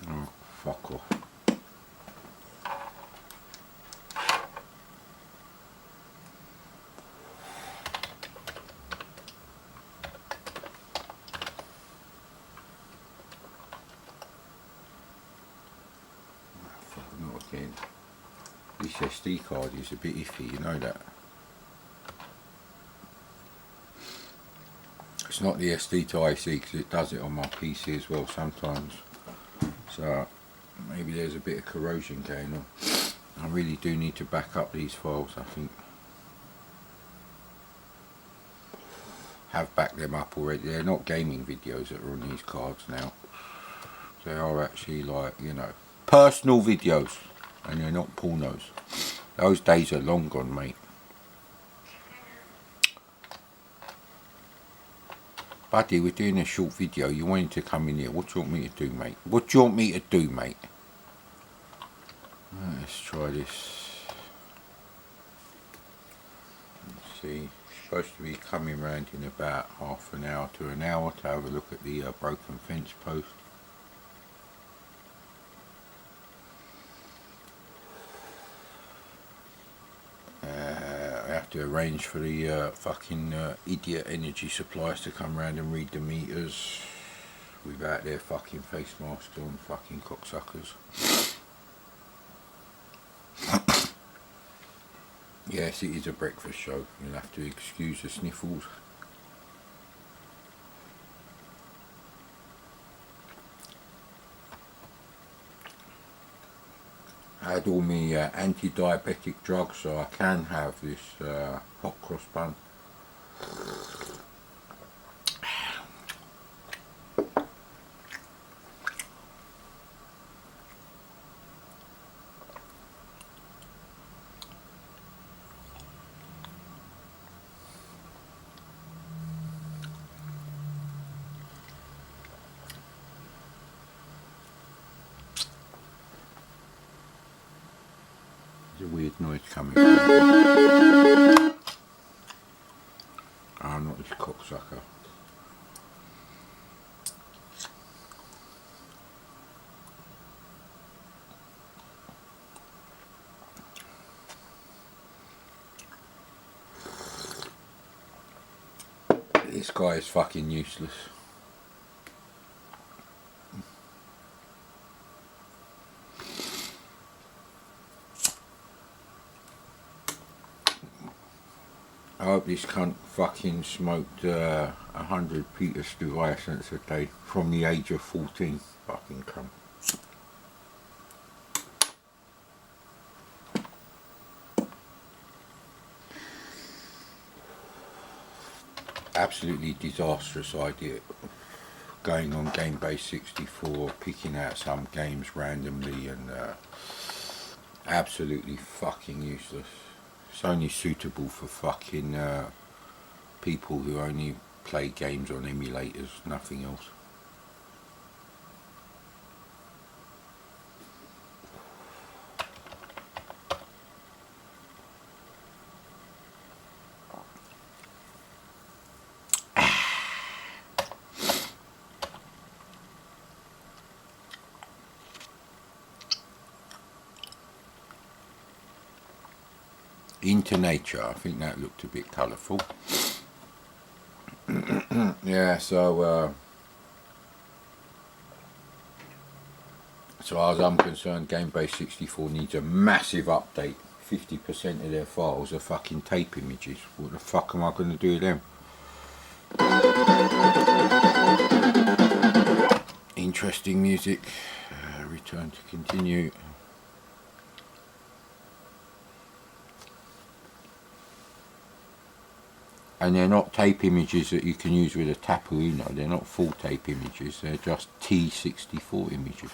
Oh, fuck off. Not again. This SD card is a bit iffy, you know that. It's not the SD to IC because it does it on my PC as well sometimes. So maybe there's a bit of corrosion going on. I really do need to back up these files, I think. Have backed them up already. They're not gaming videos that are on these cards now. They are actually, like, you know, personal videos, and they're not pornos. Those days are long gone, mate. Buddy, we're doing a short video. You wanted to come in here. What do you want me to do, mate? What do you want me to do, mate? Let's try this. Let's see. It's supposed to be coming round in about half an hour to an hour to have a look at the broken fence post. I have to arrange for the fucking idiot energy suppliers to come round and read the meters without their fucking face masks on, fucking cocksuckers. Yes, it is a breakfast show. You'll have to excuse the sniffles. I had all my anti-diabetic drugs, so I can have this hot cross bun. There's a weird noise coming from it. Oh, not this cocksucker. This guy is fucking useless. I hope this cunt fucking smoked 100 Peter Stuyvesant a day from the age of 14. Fucking cunt. Absolutely disastrous idea. Going on Gamebase 64, picking out some games randomly, and absolutely fucking useless. It's only suitable for fucking people who only play games on emulators, nothing else. Into Nature, I think that looked a bit colourful. Yeah, so as far as I'm concerned, Gamebase 64 needs a massive update. 50% of their files are fucking tape images. What the fuck am I going to do with them? Interesting music. Return to continue. And they're not tape images that you can use with a Tapu Uno. They're not full tape images. They're just T64 images.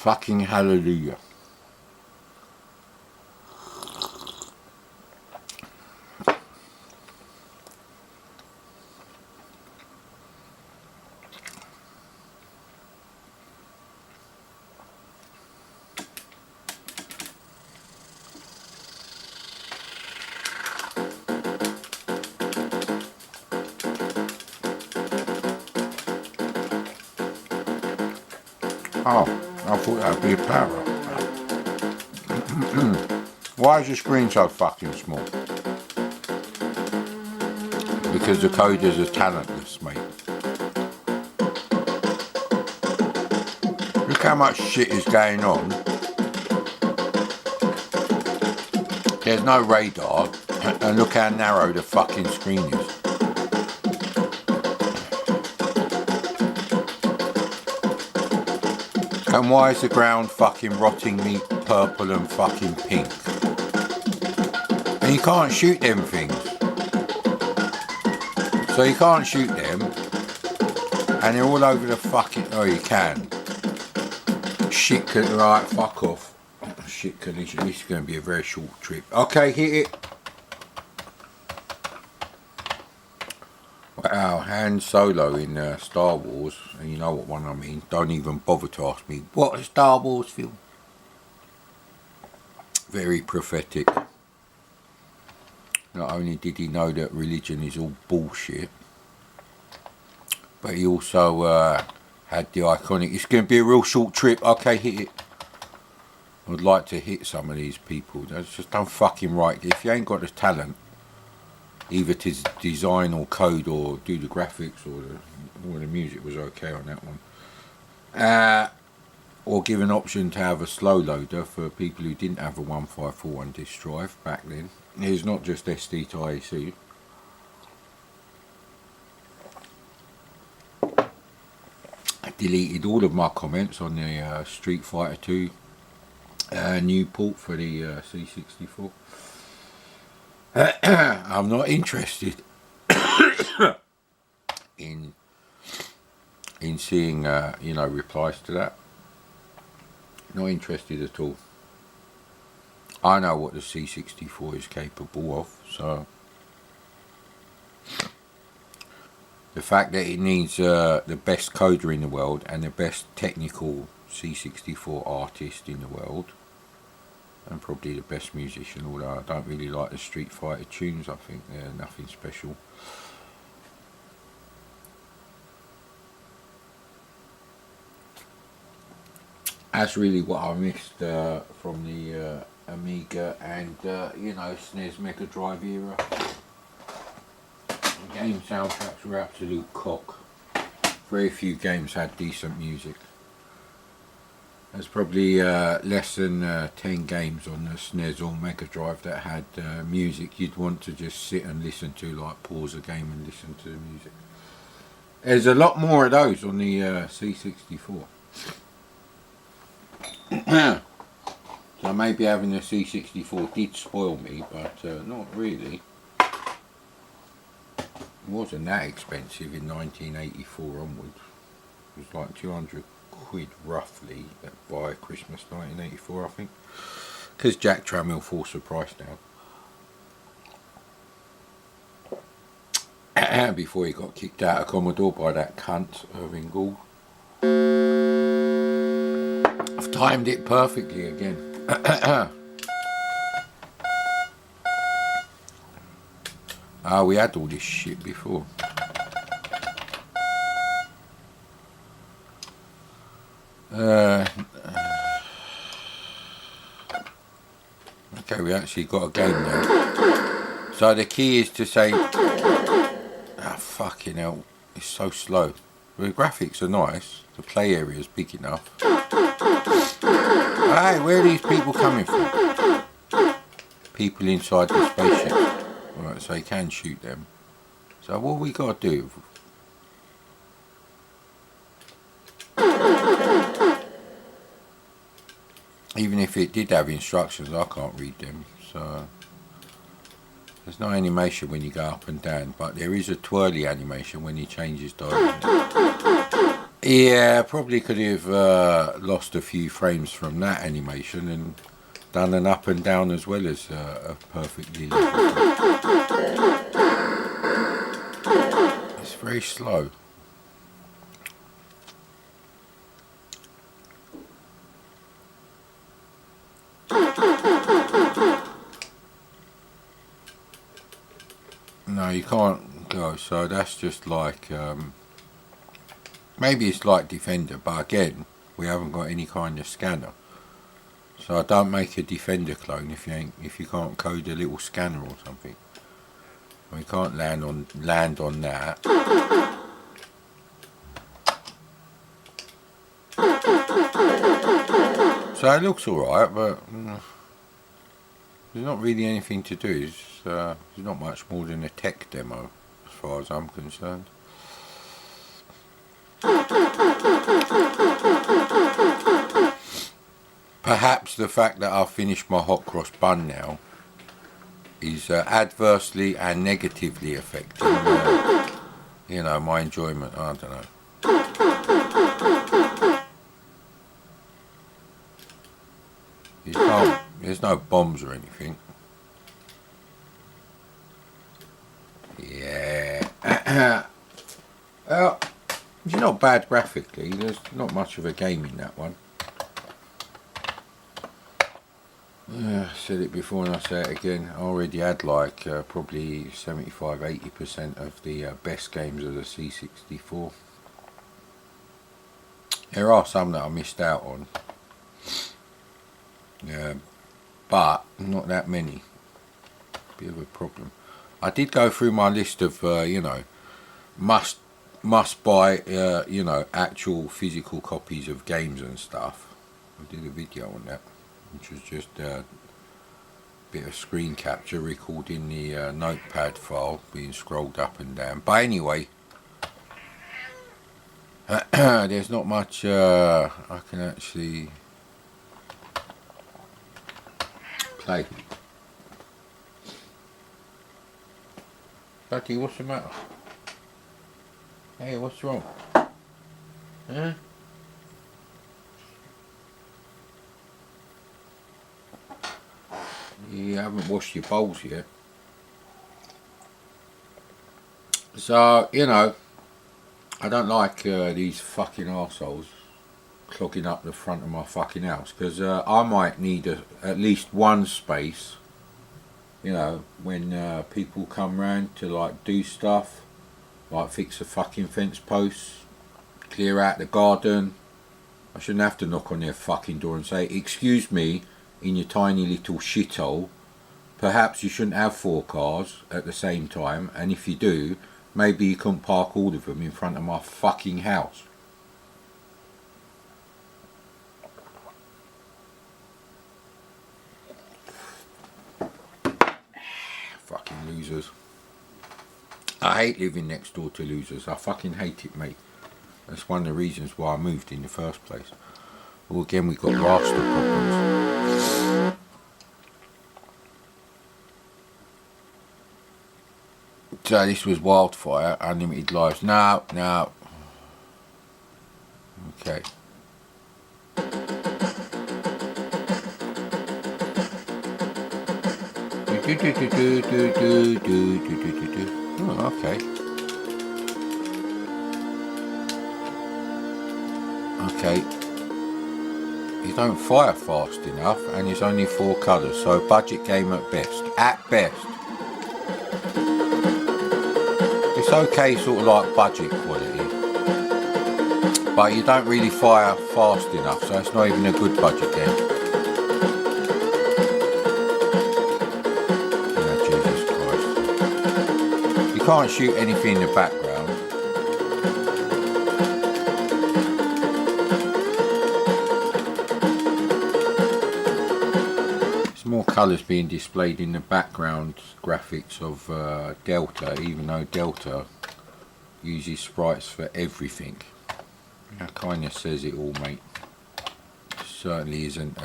Fucking hallelujah. Oh, I thought that'd be a power up. Why is the screen so fucking small? Because the coders are talentless, mate. Look how much shit is going on. There's no radar, and look how narrow the fucking screen is. And why is the ground fucking rotting meat purple and fucking pink? And you can't shoot them things. So you can't shoot them. And they're all over the fucking... Oh, you can. Shit, right, fuck off. Shit collision. This is going to be a very short trip. Okay, hit it. Wow, Han Solo in Star Wars, and you know what one I mean. Don't even bother to ask me what a Star Wars film. Very prophetic. Not only did he know that religion is all bullshit, but he also had the iconic, it's going to be a real short trip. Okay, hit it. I'd like to hit some of these people. That's just don't fucking right. If you ain't got the talent, either to design or code or do the graphics or the music was okay on that one. Or give an option to have a slow loader for people who didn't have a 1541 disk drive back then. It's not just SD to IEC. I deleted all of my comments on the Street Fighter 2 new port for the C64. I'm not interested in seeing replies to that. Not interested at all. I know what the C64 is capable of, so the fact that it needs the best coder in the world and the best technical C64 artist in the world, and probably the best musician, although I don't really like the Street Fighter tunes. I think they're nothing special. That's really what I missed from the Amiga and SNES Mega Drive era. Game soundtracks were absolute cock. Very few games had decent music. There's probably less than 10 games on the SNES or Mega Drive that had music you'd want to just sit and listen to, like pause a game and listen to the music. There's a lot more of those on the C64. So maybe having the C64 did spoil me, but not really. It wasn't that expensive in 1984 onwards. It was like 200 quid roughly by Christmas 1984, I think, because Jack Trammell forced the price down before he got kicked out of Commodore by that cunt Irving Gould. I've timed it perfectly again. We had all this shit before. Okay, we actually got a game now. So the key is to say, fucking hell, it's so slow. The graphics are nice, the play area is big enough. Hey, where are these people coming from? People inside the spaceship. Right, so you can shoot them. So what we got to do? Even if it did have instructions, I can't read them. So there's no animation when you go up and down, but there is a twirly animation when he changes direction. Yeah, probably could have lost a few frames from that animation and done an up and down as well as a perfectly level. It's very slow. No, you can't go, so that's just like maybe it's like Defender, but again we haven't got any kind of scanner, so I don't make a Defender clone if you can't code a little scanner or something. We can't land on that. So it looks alright, but there's not really anything to do. It's not much more than a tech demo as far as I'm concerned. Perhaps the fact that I've finished my hot cross bun now is adversely and negatively affecting you know, my enjoyment. I don't know. There's no bombs or anything. Yeah. Well, it's not bad graphically. There's not much of a game in that one. I said it before and I say it again. I already had like probably 75-80% of the best games of the C64. There are some that I missed out on. But not that many. Bit of a problem. I did go through my list of you know, must buy you know, actual physical copies of games and stuff. I did a video on that, which was just a bit of screen capture recording the notepad file being scrolled up and down. But anyway, there's not much I can actually play. Buddy, what's the matter? Hey, what's wrong? Huh? You haven't washed your bowls yet. So, you know, I don't like these fucking arseholes clogging up the front of my fucking house, because I might need at least one space, you know, when people come round to like do stuff, like fix the fucking fence posts, clear out the garden. I shouldn't have to knock on their fucking door and say, excuse me, in your tiny little shithole, perhaps you shouldn't have 4 cars at the same time, and if you do, maybe you couldn't park all of them in front of my fucking house. Fucking losers. I hate living next door to losers. I fucking hate it, mate. That's one of the reasons why I moved in the first place. Well, again, we got raster problems. So this was Wildfire, Unlimited Lives. No. Okay. Oh, okay. Okay. You don't fire fast enough, and it's only 4 colours, so budget game at best. At best. It's okay, sort of like budget quality, but you don't really fire fast enough, so it's not even a good budget game. Oh, Jesus Christ. You can't shoot anything in the background. More colours being displayed in the background graphics of Delta, even though Delta uses sprites for everything. That kind of says it all, mate. Certainly isn't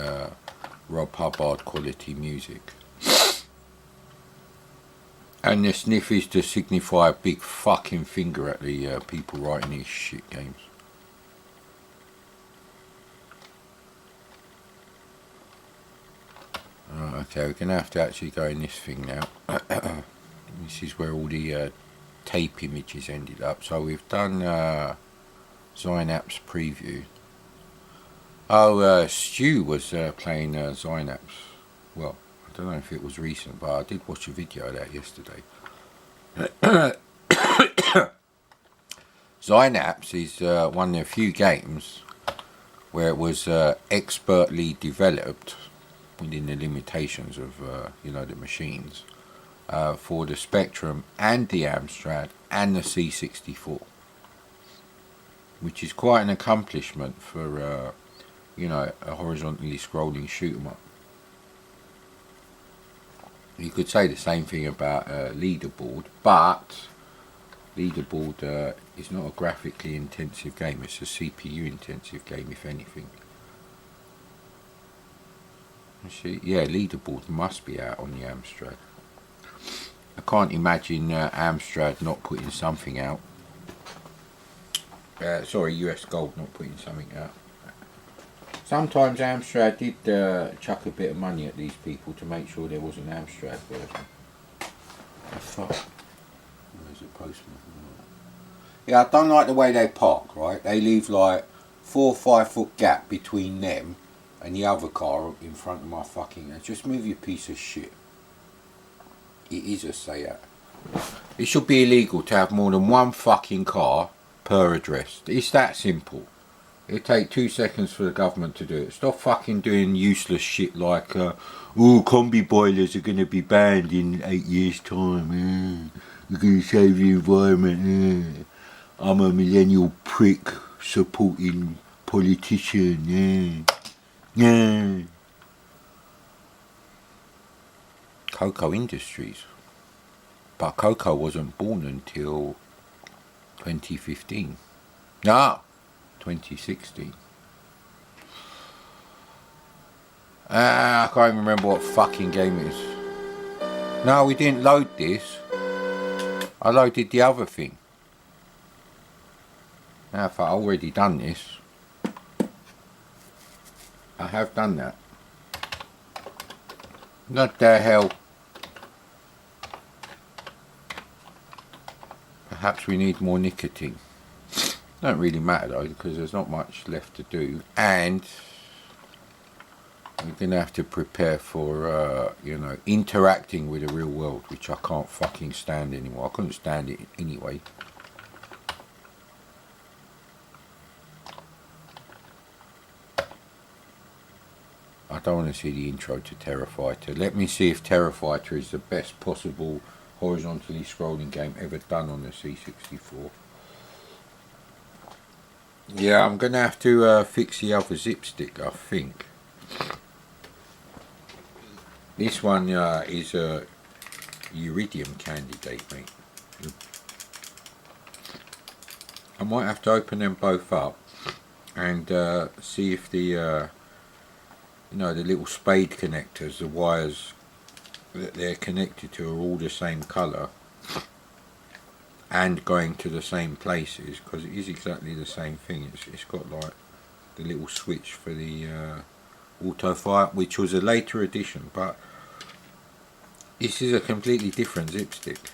Rob Hubbard quality music. And the sniff is to signify a big fucking finger at the people writing these shit games. Okay, we're going to have to actually go in this thing now. This is where all the tape images ended up. So we've done Synapse preview. Oh, Stu was playing Synapse. Well, I don't know if it was recent, but I did watch a video of that yesterday. Synapse is one of the few games where it was expertly developed within the limitations of the machines for the Spectrum and the Amstrad and the C64, which is quite an accomplishment for a horizontally scrolling shoot 'em up. You could say the same thing about Leaderboard, but Leaderboard is not a graphically intensive game, it's a CPU intensive game, if anything. See, yeah, Leaderboard must be out on the Amstrad. I can't imagine Amstrad not putting something out. Sorry, US Gold not putting something out. Sometimes Amstrad did chuck a bit of money at these people to make sure there was an Amstrad version. The fuck? Where's the postman? Yeah, I don't like the way they park, right? They leave like 4 or 5 foot gap between them and the other car in front of my fucking... Just move your piece of shit. It is a Seat. It should be illegal to have more than one fucking car per address. It's that simple. It'll take 2 seconds for the government to do it. Stop fucking doing useless shit like combi boilers are going to be banned in 8 years time. We're going to save the environment. I'm a millennial prick supporting politician. Cocoa Industries. But Cocoa wasn't born until 2015. No, 2016. I can't even remember what fucking game it is. No, we didn't load this. I loaded the other thing. Now, if I've already done this, I have done that. What the hell? Perhaps we need more nicotine. Don't really matter though, because there's not much left to do, and we're gonna have to prepare for interacting with the real world, which I can't fucking stand anymore. I couldn't stand it anyway. I don't want to see the intro to Terrafighter. Let me see if Terrafighter is the best possible horizontally scrolling game ever done on the C64. Yeah, I'm going to have to fix the other zip stick, I think. This one is a Iridium candidate, mate. I might have to open them both up and see if the the little spade connectors, the wires that they're connected to, are all the same colour and going to the same places, because it is exactly the same thing. It's got like the little switch for the auto fire, which was a later addition, but this is a completely different zip stick,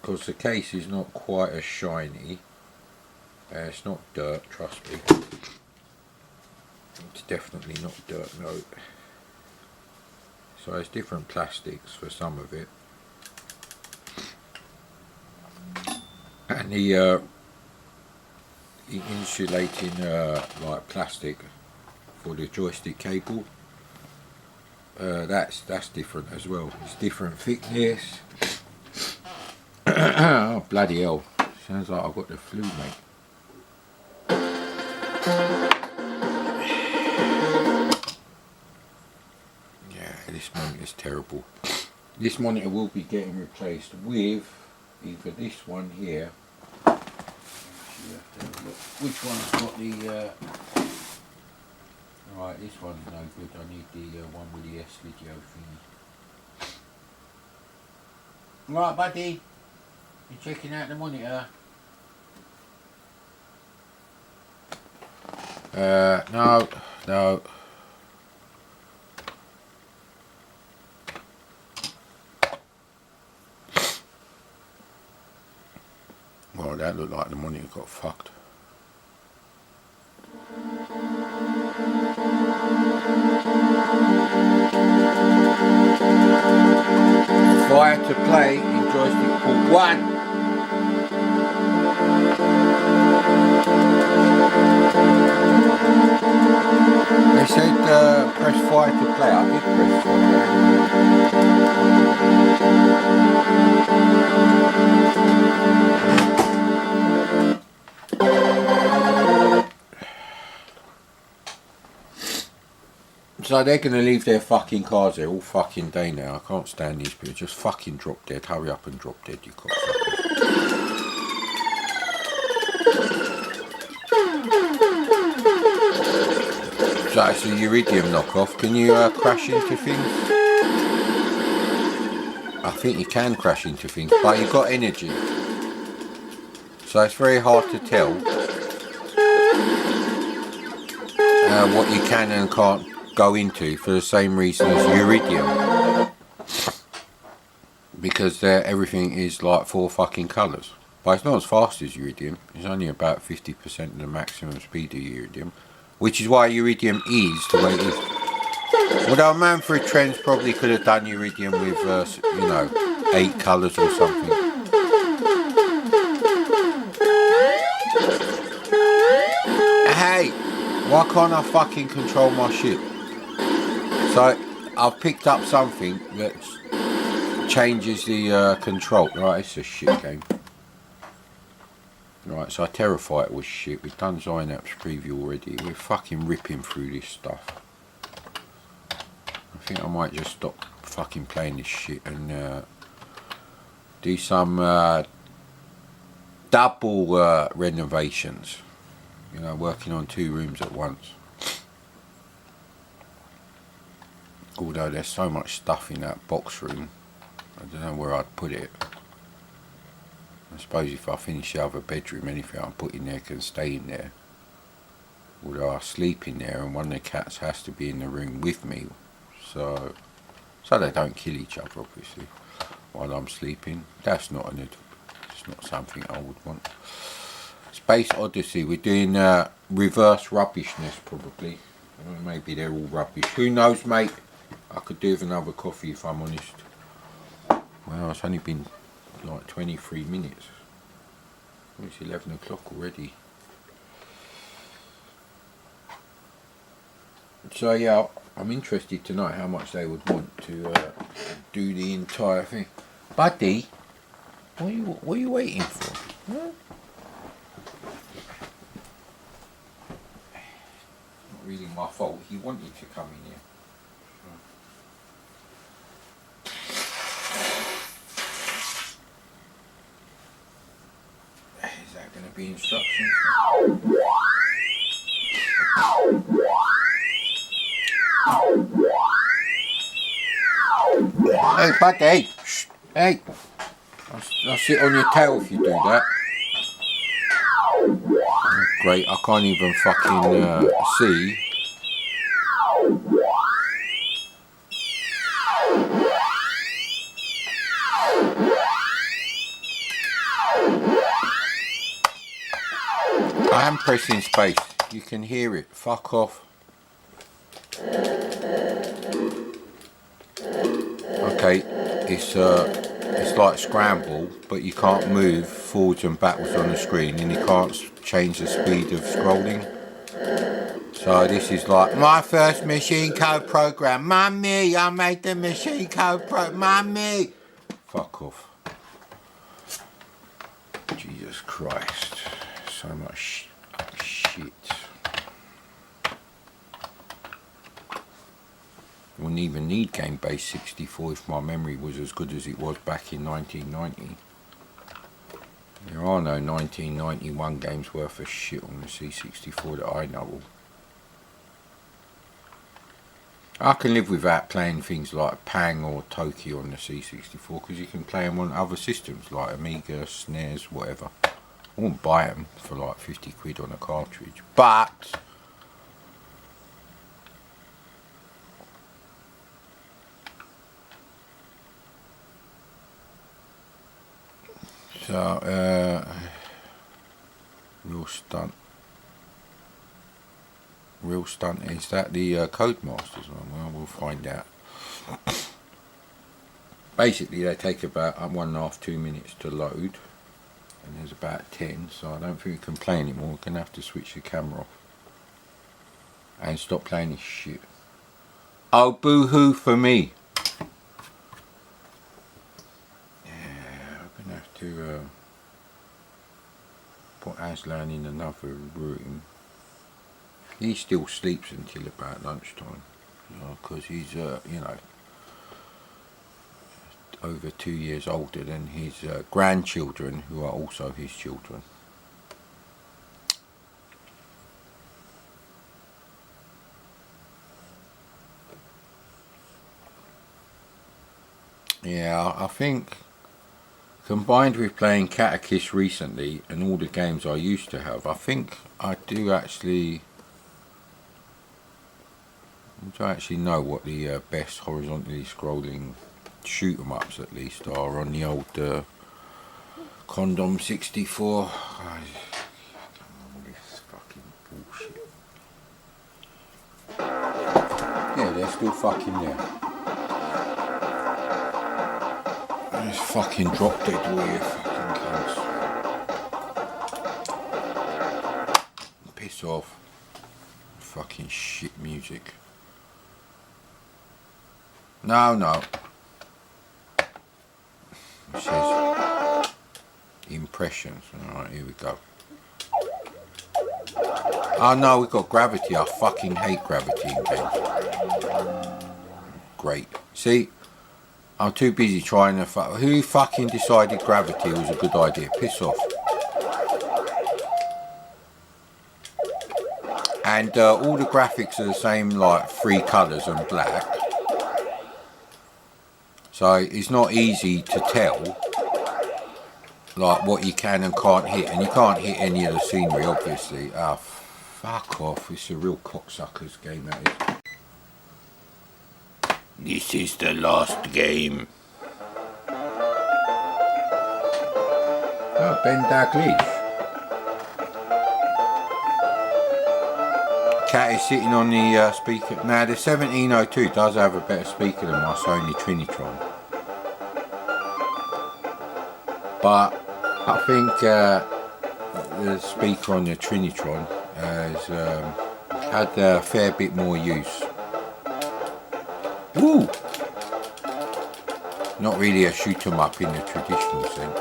because the case is not quite as shiny. It's not dirt, trust me. It's definitely not dirt, no. So it's different plastics for some of it. And the insulating like plastic for the joystick cable, that's different as well. It's different thickness. Oh bloody hell! Sounds like I've got the flu, mate. Yeah, this monitor is terrible. This monitor will be getting replaced with either this one here. Which one's got the right, this one's no good. I need the one with the S-video thingy. Right, buddy, you checking out the monitor? No. Oh, that looked like the monitor got fucked. Fire to play in joystick port 1. They said press fire to play. I did press fire. So they're going to leave their fucking cars there all fucking day now. I can't stand these people. Just fucking drop dead. Hurry up and drop dead, you cocksuckers. So it's a Iridium knockoff. Can you crash into things? I think you can crash into things, but you've got energy. So it's very hard to tell what you can and can't go into for the same reason as Iridium. Because everything is like 4 fucking colours. But it's not as fast as Iridium. It's only about 50% of the maximum speed of Iridium. Which is why Iridium is the way it is. Although Manfred Trends probably could have done Iridium with, you know, 8 colours or something. Hey! Why can't I fucking control my ship? So, I've picked up something that changes the control. Right, it's a shit game. Right, so Terrifier was shit. We've done Zynap's preview already. We're fucking ripping through this stuff. I think I might just stop fucking playing this shit and do some double renovations. You know, working on 2 rooms at once. Although there's so much stuff in that box room, I don't know where I'd put it. I suppose if I finish the other bedroom, anything I'm putting there can stay in there. Although I sleep in there and one of the cats has to be in the room with me. So they don't kill each other, obviously, while I'm sleeping. It's not something I would want. Space Odyssey, we're doing reverse rubbishness probably. Maybe they're all rubbish. Who knows, mate? I could do with another coffee if I'm honest. Well, it's only been like 23 minutes. It's 11 o'clock already. So yeah, I'm interested to know how much they would want to do the entire thing. Buddy, what are you waiting for? Huh? Not really my fault. He wanted to come in here. Is that going to be instructions? Hey, buddy! Shh. Hey! I'll sit on your tail if you do that. Oh, great, I can't even fucking see. I am pressing space. You can hear it. Fuck off. Okay, it's like Scramble, but you can't move forwards and backwards on the screen, and you can't change the speed of scrolling. So this is like my first machine code program. Mummy, I made the machine code Mummy. Fuck off. Jesus Christ. So much shit. Wouldn't even need Game Base 64 if my memory was as good as it was back in 1990. There are no 1991 games worth of shit on the C64 that I know of. I can live without playing things like Pang or Toki on the C64 because you can play them on other systems like Amiga, SNES, whatever. I wouldn't buy them for like 50 quid on a cartridge, but so Real stunt. Real stunt. Is that the Codemasters one? Well, we'll find out. Basically, they take about 1.5–2 minutes to load, and there's about 10, so I don't think we can play anymore. We're gonna have to switch the camera off and stop playing this shit. Oh, boo-hoo for me. Yeah, I'm gonna have to put Aslan in another room. He still sleeps until about lunchtime, because he's, you know, over 2 years older than his grandchildren, who are also his children. Yeah, I think combined with playing Catechist recently and all the games I used to have, I think I do actually know what the best horizontally scrolling shoot 'em ups at least are on the old Condom 64. All this fucking bullshit. Yeah, they're still fucking there. Just fucking dropped it, all you fucking cunts. Piss off. Fucking shit music. No. It says impressions. Alright, here we go. Oh no, we've got gravity. I fucking hate gravity in games. Great. See? I'm too busy trying to who fucking decided gravity was a good idea? Piss off. And all the graphics are the same, like 3 colours and black. So it's not easy to tell, like, what you can and can't hit. And you can't hit any of the scenery, obviously. Ah, fuck off. It's a real cocksucker's game, that is. This is the last game. Oh, Ben Dalglish. Cat is sitting on the speaker. Now, the 1702 does have a better speaker than my Sony Trinitron. But I think the speaker on the Trinitron has had a fair bit more use. Woo! Not really a shoot 'em up in the traditional sense.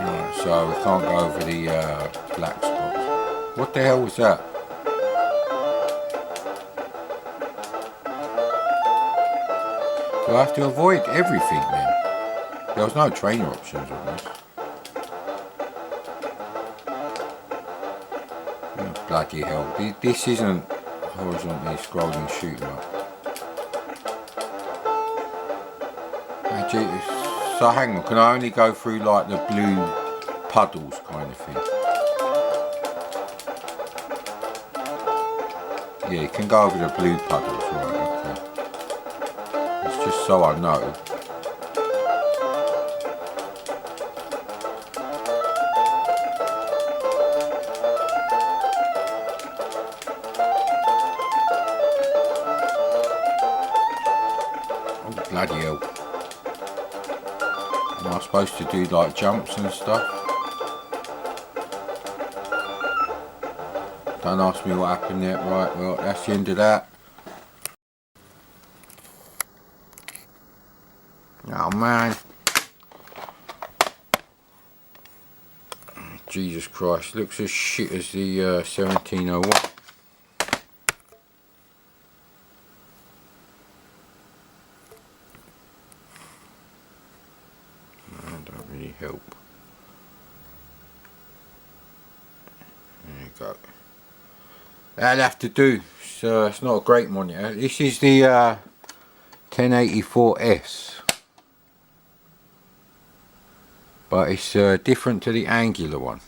Right, so we can't go over the black spots. What the hell was that? Do I have to avoid everything then? There was no trainer options on this. Oh, bloody hell. This isn't horizontally scrolling shoot 'em up. So hang on, can I only go through like the blue puddles kind of thing? Yeah, you can go over the blue puddles, right, okay. It's just so I know. Oh, bloody hell. Am I supposed to do like jumps and stuff? Don't ask me what happened yet. Right, well, that's the end of that. Oh man. Jesus Christ, looks as shit as the 1701. That don't really help. There you go. That'll have to do. So it's not a great monitor. This is the 1084S, but it's different to the angular one.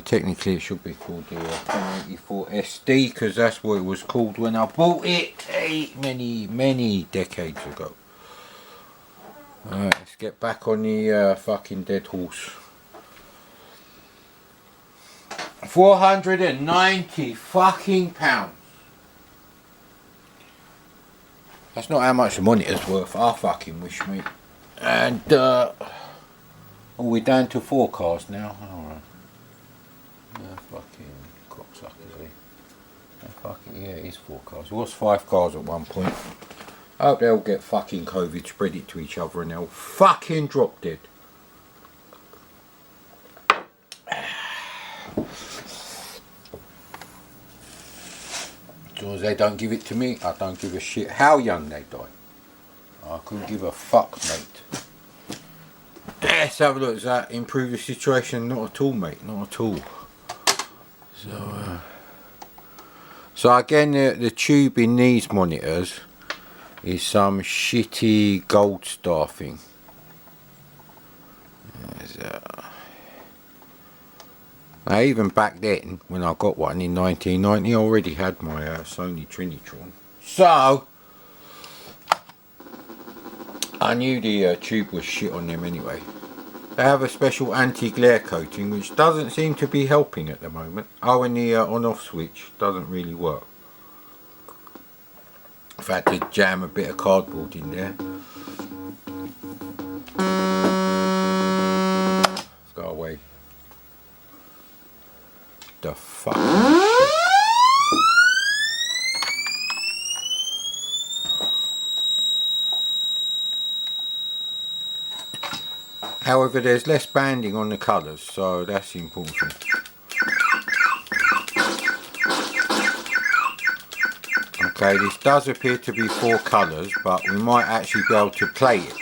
Technically it should be called the 1084 SD, because that's what it was called when I bought it many decades ago. Alright, let's get back on the fucking dead horse. 490 fucking pounds. That's not how much the monitor's worth. I fucking wish, mate. And we're down to 4 cars now. Alright. Fucking cocksuckers, eh? Fucking, yeah, it is 4 cars. It was 5 cars at one point. I hope they'll get fucking COVID, spread it to each other, and they'll fucking drop dead. As long as they don't give it to me, I don't give a shit how young they die. I couldn't give a fuck, mate. Let's have a look. Does that improve the situation? Not at all, mate. Not at all. So again, the tube in these monitors is some shitty Gold Star thing. Now, even back then, when I got one in 1990, I already had my Sony Trinitron. So I knew the tube was shit on them anyway. They have a special anti-glare coating which doesn't seem to be helping at the moment. Oh, and the on-off switch doesn't really work. I've had to jam a bit of cardboard in there. Let's go away. The fuck shit. However, there's less banding on the colours, so that's important. Okay, this does appear to be 4 colours, but we might actually be able to play it.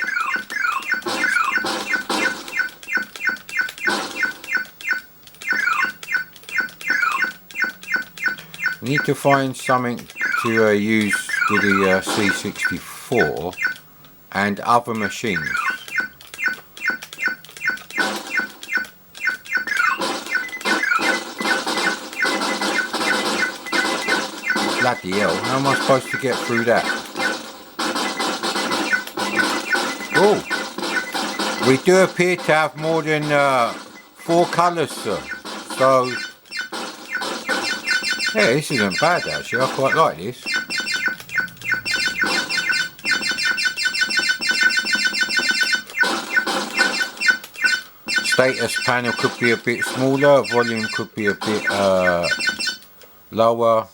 We need to find something to use with the C64 and other machines. Bloody hell, how am I supposed to get through that? Oh, we do appear to have more than 4 colours, sir. So, yeah, this isn't bad actually, I quite like this. Status panel could be a bit smaller, volume could be a bit lower.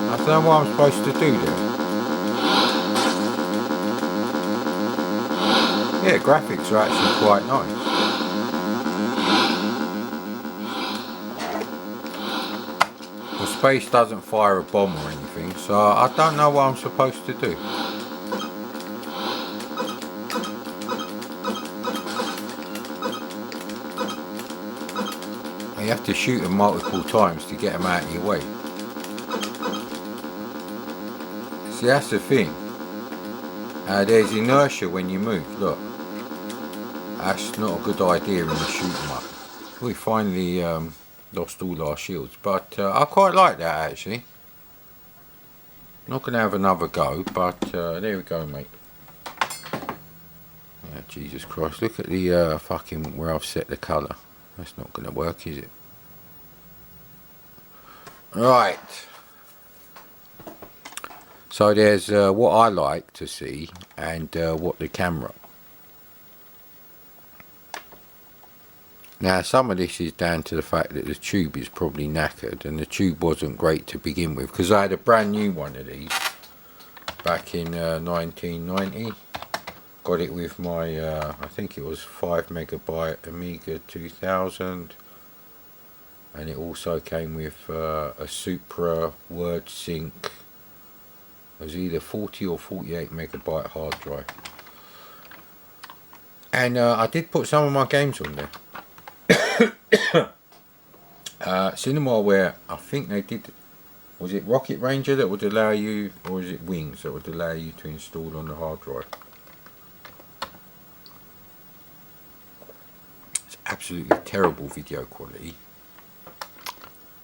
I don't know what I'm supposed to do there. Yeah, graphics are actually quite nice. The space doesn't fire a bomb or anything, so I don't know what I'm supposed to do. You have to shoot them multiple times to get them out of your way. See, that's the thing. There's inertia when you move, look. That's not a good idea in the shoot 'em up. We finally lost all our shields, but I quite like that actually. Not going to have another go, but there we go, mate. Yeah, Jesus Christ, look at the fucking where I've set the colour. That's not going to work, is it? Right. So there's what I like to see and what the camera. Now some of this is down to the fact that the tube is probably knackered, and the tube wasn't great to begin with, because I had a brand new one of these back in 1990. Got it with my I think it was 5 megabyte Amiga 2000, and it also came with a Supra Word Sync. It was either 40 or 48 megabyte hard drive. And I did put some of my games on there. Cinema, where I think they did, was it Rocket Ranger that would allow you, or is it Wings that would allow you to install on the hard drive? It's absolutely terrible video quality,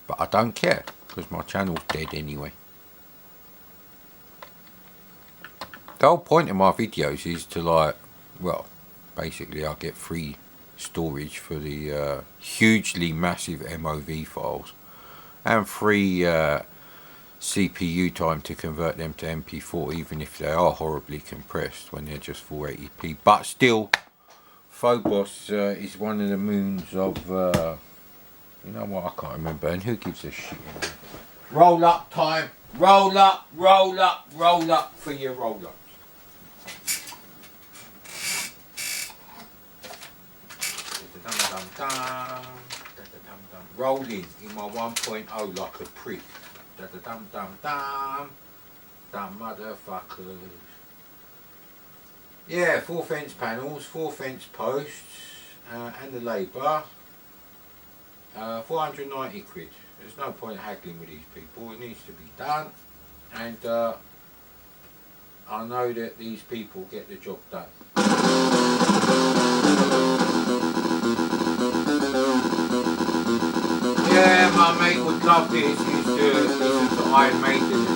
but I don't care because my channel's dead anyway. The whole point of my videos is to, like, well, basically I get free storage for the hugely massive MOV files and free CPU time to convert them to MP4, even if they are horribly compressed when they're just 480p. But still, Phobos is one of the moons of, you know what, I can't remember, and who gives a shit anymore. Roll up time, roll up, roll up, roll up for your roll ups. Rolling in my 1.0 like a prick. Dumb motherfuckers. Yeah, 4 fence panels, 4 fence posts, and the labour. 490 quid. There's no point haggling with these people. It needs to be done, and I know that these people get the job done. Yeah, my mate would love this. He used to listen to Iron Maiden.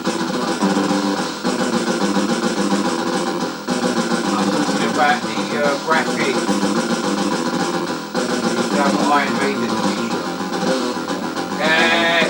I'm talking about the graphics. He used to have an Iron Maiden t-shirt. Yeah.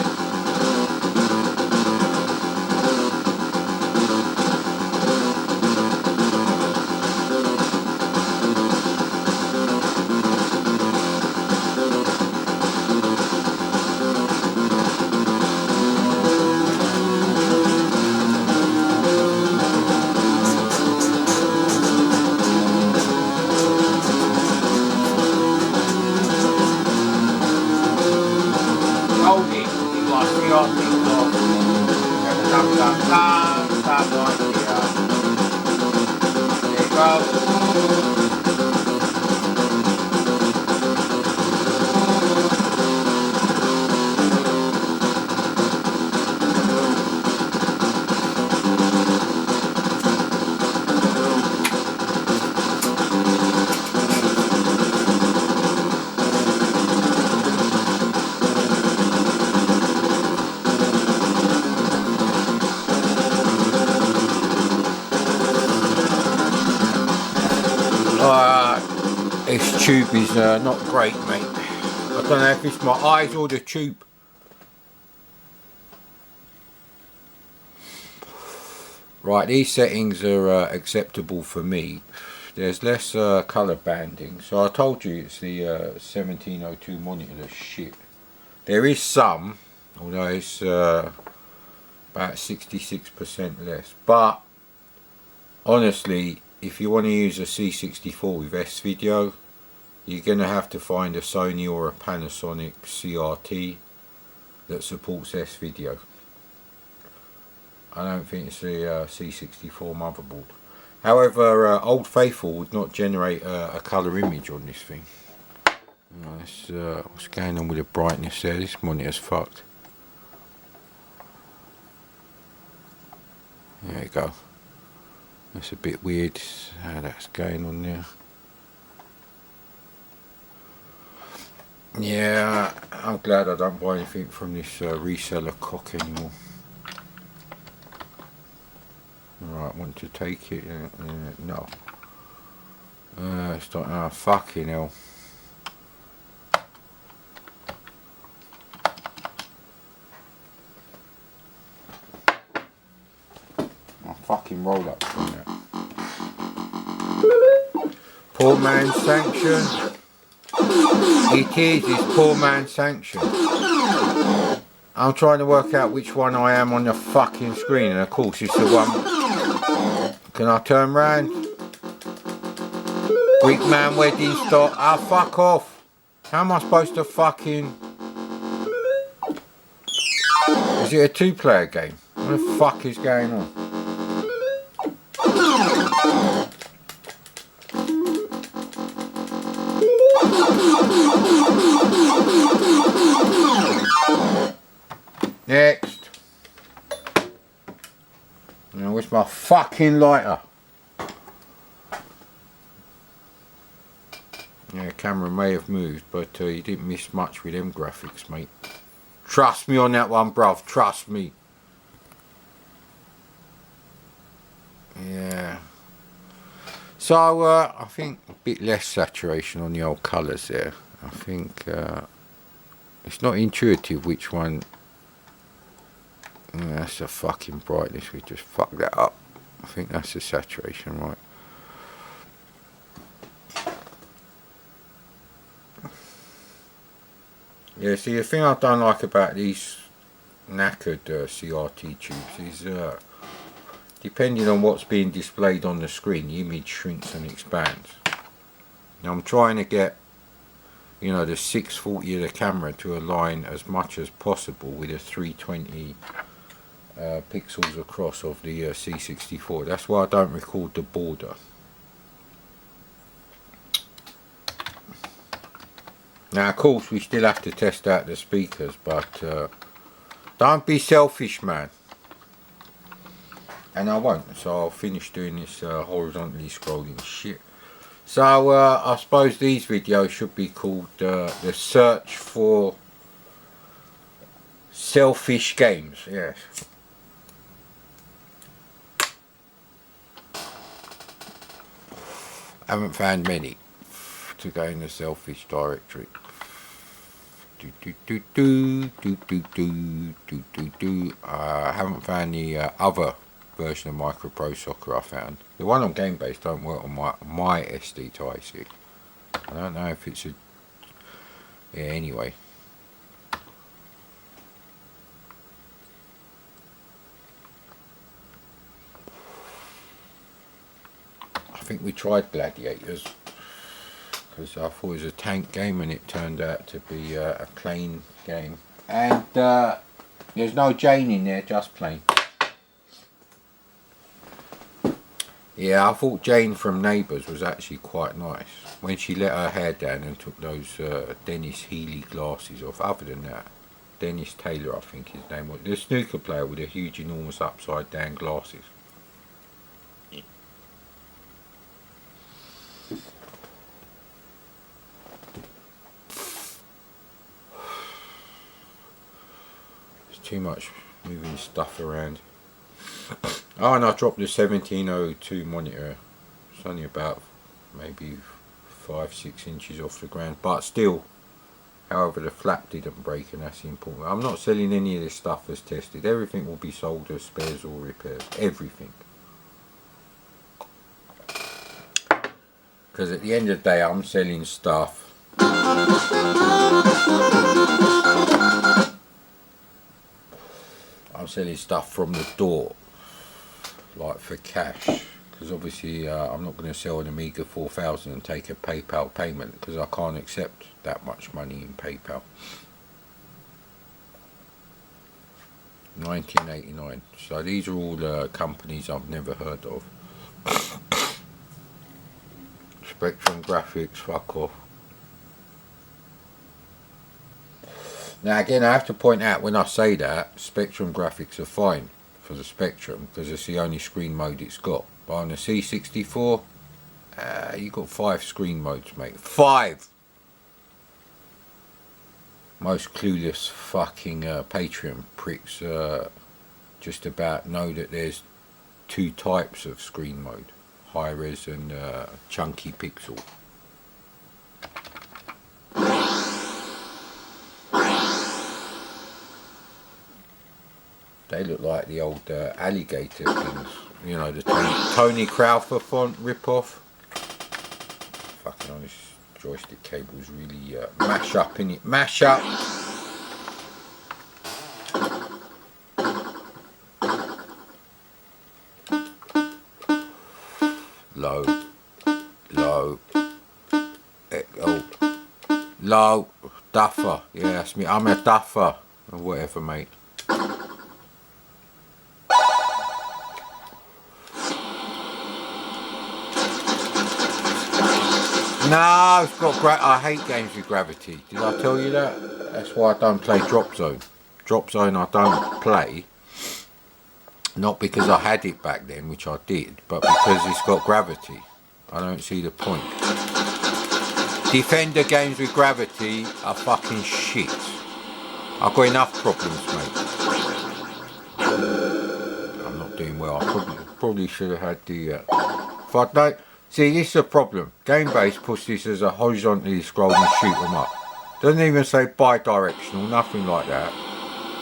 This tube is not great, mate. I don't know if it's my eyes or the tube. Right, these settings are acceptable for me. There's less colour banding. So I told you it's the 1702 monitor that's shit. There is some, although it's about 66% less. But honestly, if you want to use a C64 with S-Video, you're going to have to find a Sony or a Panasonic CRT that supports S-Video. I don't think it's a C64 motherboard. However, Old Faithful would not generate a colour image on this thing. What's going on with the brightness there? This monitor's fucked. There you go. That's a bit weird how that's going on there. Yeah, I'm glad I don't buy anything from this reseller cock anymore. Right, want to take it? No. It's not. Oh, fucking hell. My fucking roll up from that. Poor man's sanction. It's poor man's sanction. I'm trying to work out which one I am on the fucking screen, and of course it's the one. Can I turn round? Greek man wedding start. Ah, fuck off. How am I supposed to fucking... Is it a 2-player game? What the fuck is going on? Next. Now, where's my fucking lighter? Yeah, camera may have moved, but you didn't miss much with them graphics, mate. Trust me on that one, bruv. Trust me. Yeah. So, I think a bit less saturation on the old colours there. I think it's not intuitive which one. That's the fucking brightness. We just fucked that up. I think that's the saturation, right? Yeah, see, the thing I don't like about these knackered CRT tubes is depending on what's being displayed on the screen, the image shrinks and expands. Now I'm trying to get, you know, the 640 of the camera to align as much as possible with the 320 pixels across of the C64. That's why I don't record the border. Now of course we still have to test out the speakers, but don't be selfish, man. And I won't, so I'll finish doing this horizontally scrolling shit. So I suppose these videos should be called the search for selfish games. Yes. Haven't found many to go in the selfish directory. I haven't found the other version of Micro Pro Soccer I found. The one on Gamebase don't work on my SD to IC. I don't know if it's a... Yeah, anyway. I think we tried Gladiators because I thought it was a tank game and it turned out to be a plain game. And there's no Jane in there, just plain. Yeah, I thought Jane from Neighbours was actually quite nice when she let her hair down and took those Dennis Healy glasses off. Other than that, Dennis Taylor I think his name was, the snooker player with the huge enormous upside down glasses. Too much moving stuff around. Oh, and I dropped the 1702 monitor. It's only about maybe 5-6 inches off the ground, but still, however, the flap didn't break, and that's the important. I'm not selling any of this stuff as tested. Everything will be sold as spares or repairs. Everything. Because at the end of the day, I'm selling stuff from the door, like for cash, because obviously I'm not going to sell an Amiga 4000 and take a PayPal payment because I can't accept that much money in PayPal. 1989. So these are all companies I've never heard of. Spectrum Graphics, fuck off. Now again, I have to point out when I say that, Spectrum graphics are fine for the Spectrum because it's the only screen mode it's got. But on the C64, you've got 5 screen modes, mate. 5! Most clueless fucking Patreon pricks just about know that there's 2 types of screen mode. High res and chunky pixel. They look like the old alligator things, you know, the Tony Crowther font rip-off. Fucking on this joystick cable's really mash up, innit? Mash up! Low, low, echo, low, duffer. Yeah, that's me. I'm a duffer or whatever, mate. No, it's got I hate games with gravity. Did I tell you that? That's why I don't play Drop Zone. Drop Zone I don't play. Not because I had it back then, which I did, but because it's got gravity. I don't see the point. Defender games with gravity are fucking shit. I've got enough problems, mate. I'm not doing well. I probably should have had the... if I don't... See, this is a problem. GameBase puts this as a horizontally scrolling shoot 'em up. Doesn't even say bi-directional, nothing like that.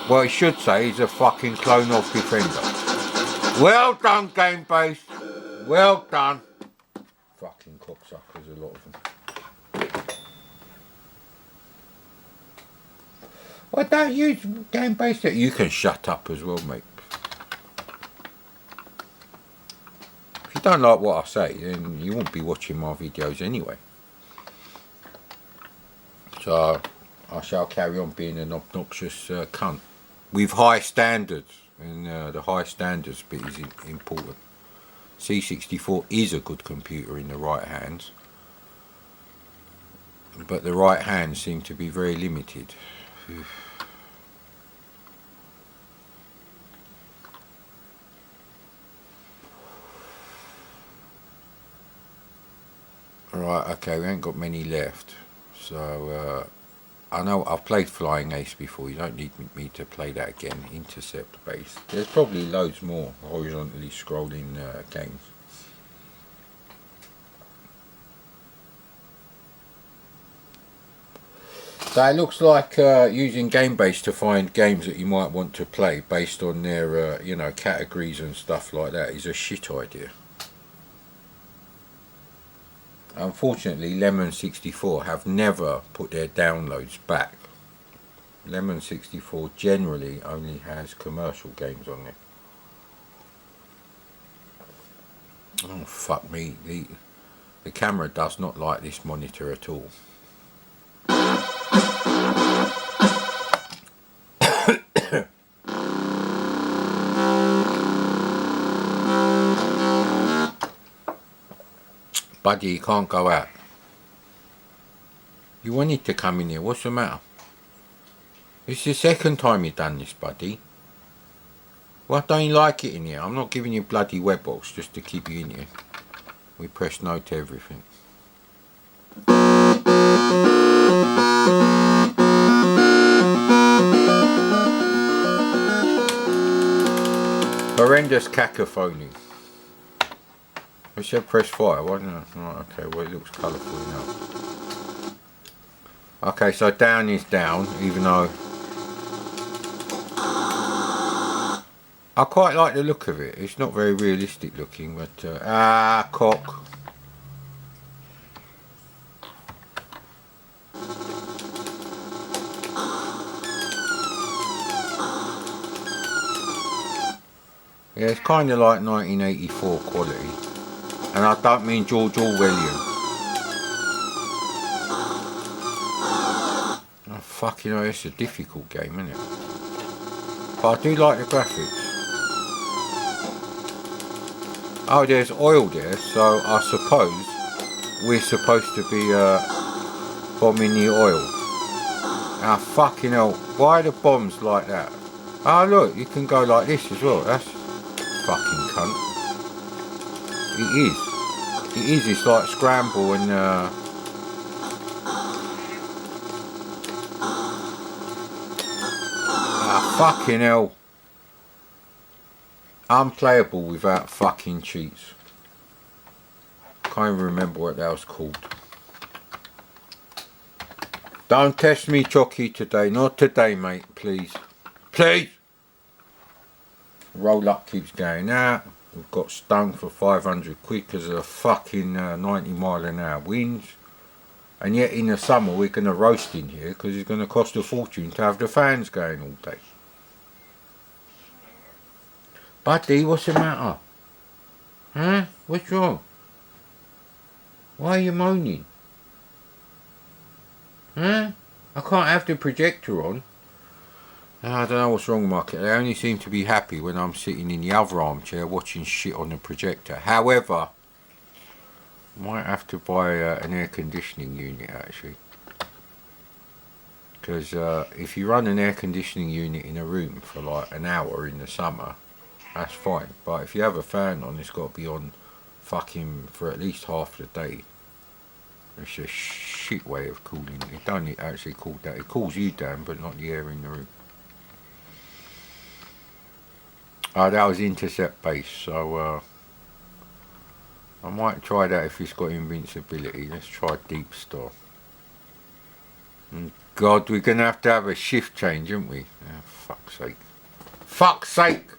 What it should say is a fucking clone of Defender. Well done, GameBase. Well done. Fucking cocksuckers, a lot of them. Well, don't use GameBase. You can shut up as well, mate. If you don't like what I say, then you won't be watching my videos anyway. So I shall carry on being an obnoxious cunt with high standards, and the high standards bit is important. C64 is a good computer in the right hands, but the right hands seem to be very limited. Right, okay, we ain't got many left. So, I know I've played Flying Ace before. You don't need me to play that again. Intercept based. There's probably loads more horizontally scrolling games. So it looks like using GameBase to find games that you might want to play based on their, you know, categories and stuff like that is a shit idea. Unfortunately, Lemon 64 have never put their downloads back. Lemon 64 generally only has commercial games on it. Oh fuck me, the camera does not like this monitor at all. Buddy, you can't go out. You wanted to come in here, what's the matter? It's the second time you've done this, buddy. Why don't you like it in here? I'm not giving you bloody webbox just to keep you in here. We press no to everything. Horrendous cacophony. I said press fire, wasn't it? Right, okay, well it looks colourful enough. Okay, so down is down, even though I quite like the look of it. It's not very realistic looking, but cock. Yeah, it's kind of like 1984 quality. And I don't mean George Orwellian. Oh fucking hell, it's a difficult game, isn't it? But I do like the graphics. Oh, there's oil there, so I suppose we're supposed to be bombing the oil. Ah, fucking hell, why are the bombs like that? Oh look, you can go like this as well, that's fucking cunt. It is, it's like scramble and fucking hell. Unplayable without fucking cheats. Can't even remember what that was called. Don't test me, Chucky, today. Not today, mate, please. Please! Roll up keeps going out. We've got stung for 500 quid because of the fucking 90 mile an hour winds. And yet in the summer we're going to roast in here because it's going to cost a fortune to have the fans going all day. Buddy, what's the matter? Huh? What's wrong? Why are you moaning? Huh? I can't have the projector on. I don't know what's wrong with my kids. They only seem to be happy when I'm sitting in the other armchair watching shit on the projector. However, Might have to buy an air conditioning unit actually. Because if you run an air conditioning unit in a room for like an hour in the summer, that's fine. But if you have a fan on, it's got to be on fucking for at least half the day. It's a shit way of cooling. It don't actually cool that. It cools you down, but not the air in the room. That was intercept base, so I might try that if it's got invincibility. Let's try deep star. God, we're gonna have to have a shift change, aren't we? Oh, fuck's sake. Fuck's sake!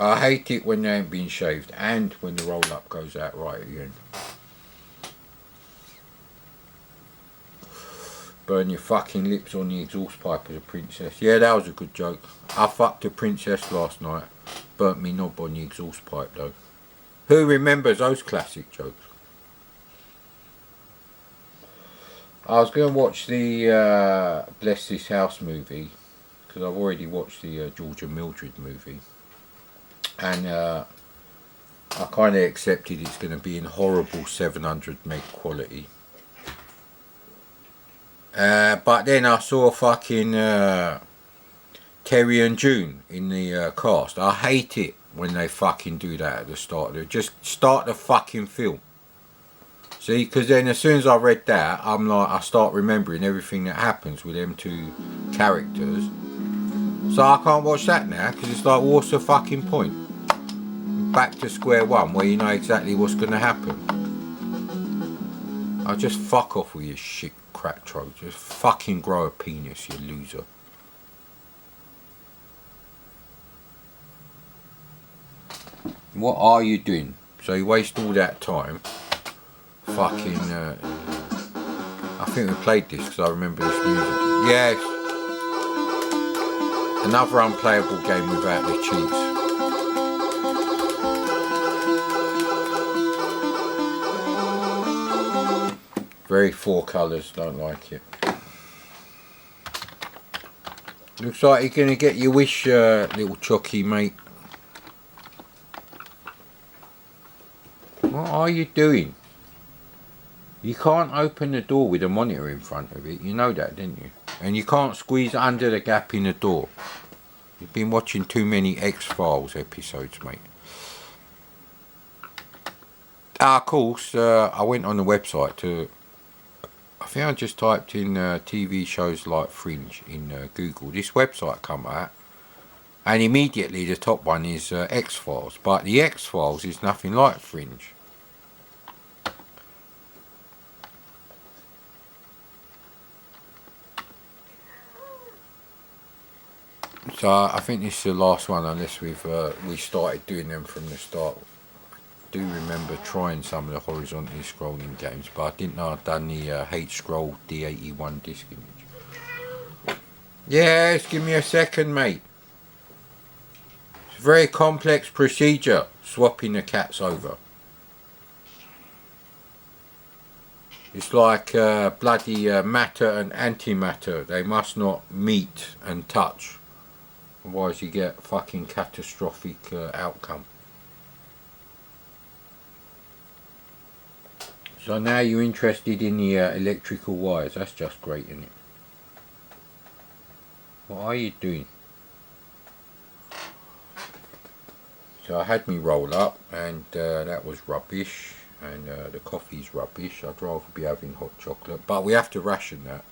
I hate it when they ain't been shaved and when the roll up goes out right at the end. Burn your fucking lips on the exhaust pipe as a princess. Yeah, that was a good joke. I fucked a princess last night. Burnt me knob on the exhaust pipe though. Who remembers those classic jokes? I was going to watch the Bless This House movie because I've already watched the Georgia Mildred movie. And I kind of accepted it's going to be in horrible 700 meg quality. But then I saw fucking Terry and June in the cast. I hate it when they fucking do that at the start. They just start the fucking film. See, because then as soon as I read that, I'm like, I start remembering everything that happens with them two characters. So I can't watch that now because it's like, what's the fucking point? Back to square one where you know exactly what's going to happen. I'll just fuck off with your shit crack troll. Just fucking grow a penis, you loser. What are you doing? So you waste all that time. Fucking. I think we played this because I remember this music. Yes. Another unplayable game without the cheats. Very four colours, don't like it. Looks like you're going to get your wish, little Chucky, mate. What are you doing? You can't open the door with a monitor in front of it. You know that, didn't you? And you can't squeeze under the gap in the door. You've been watching too many X-Files episodes, mate. Of course, I went on the website to... I think I just typed in TV shows like Fringe in Google. This website come out. And immediately the top one is X-Files. But the X-Files is nothing like Fringe. So I think this is the last one, unless we started doing them from the start. I do remember trying some of the horizontally scrolling games, but I didn't know I'd done the H-Scroll D81 disc image. Yes, give me a second, mate. It's a very complex procedure, swapping the cats over. It's like bloody matter and antimatter. They must not meet and touch. Otherwise you get fucking catastrophic outcome. So now you're interested in the electrical wires. That's just great, isn't it? What are you doing? So I had me roll up and that was rubbish. And the coffee's rubbish. I'd rather be having hot chocolate. But we have to ration that.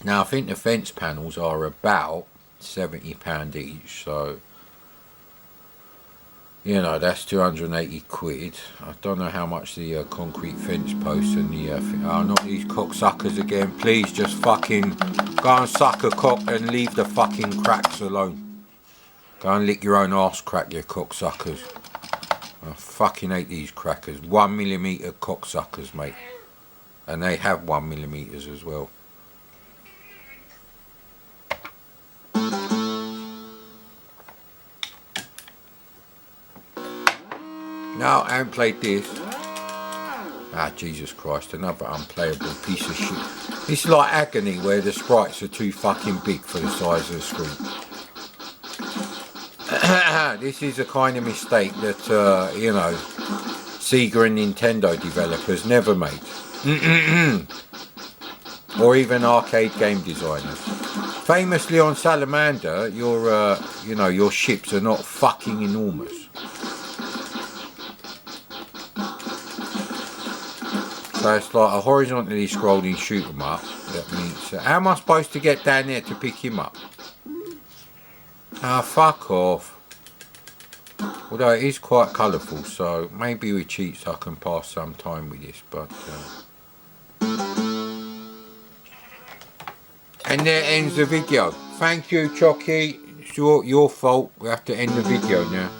Now I think the fence panels are about £70 each, so you know that's 280 quid. I don't know how much the concrete fence posts and the oh, not these cocksuckers again. Please just fucking go and suck a cock and leave the fucking cracks alone. Go and lick your own arse crack, you cocksuckers. I fucking hate these crackers. 1mm cocksuckers, mate. And they have 1mm as well. No, I haven't played this. Ah, Jesus Christ, another unplayable piece of shit. It's like Agony, where the sprites are too fucking big for the size of the screen. This is a kind of mistake that, you know, Sega and Nintendo developers never made. Or even arcade game designers. Famously on Salamander, your, you know, your ships are not fucking enormous. So it's like a horizontally scrolling shoot 'em up. That means, how am I supposed to get down there to pick him up? Ah, fuck off. Although it is quite colourful, so maybe with cheats I can pass some time with this, but... And there ends the video. Thank you, Chocky. It's your fault. We have to end the video now.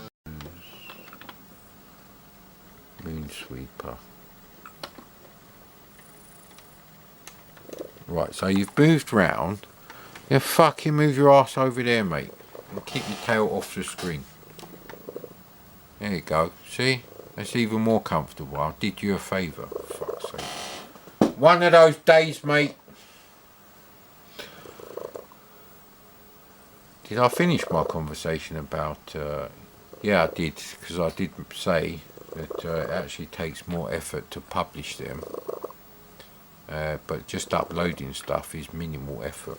Moonsweeper. Right, so you've moved round. Yeah, fucking move your ass over there, mate. And keep your tail off the screen. There you go. See? That's even more comfortable. I did you a favour. For fuck's sake. One of those days, mate. Did I finish my conversation about... yeah, I did. Because I did say that it actually takes more effort to publish them. But just uploading stuff is minimal effort.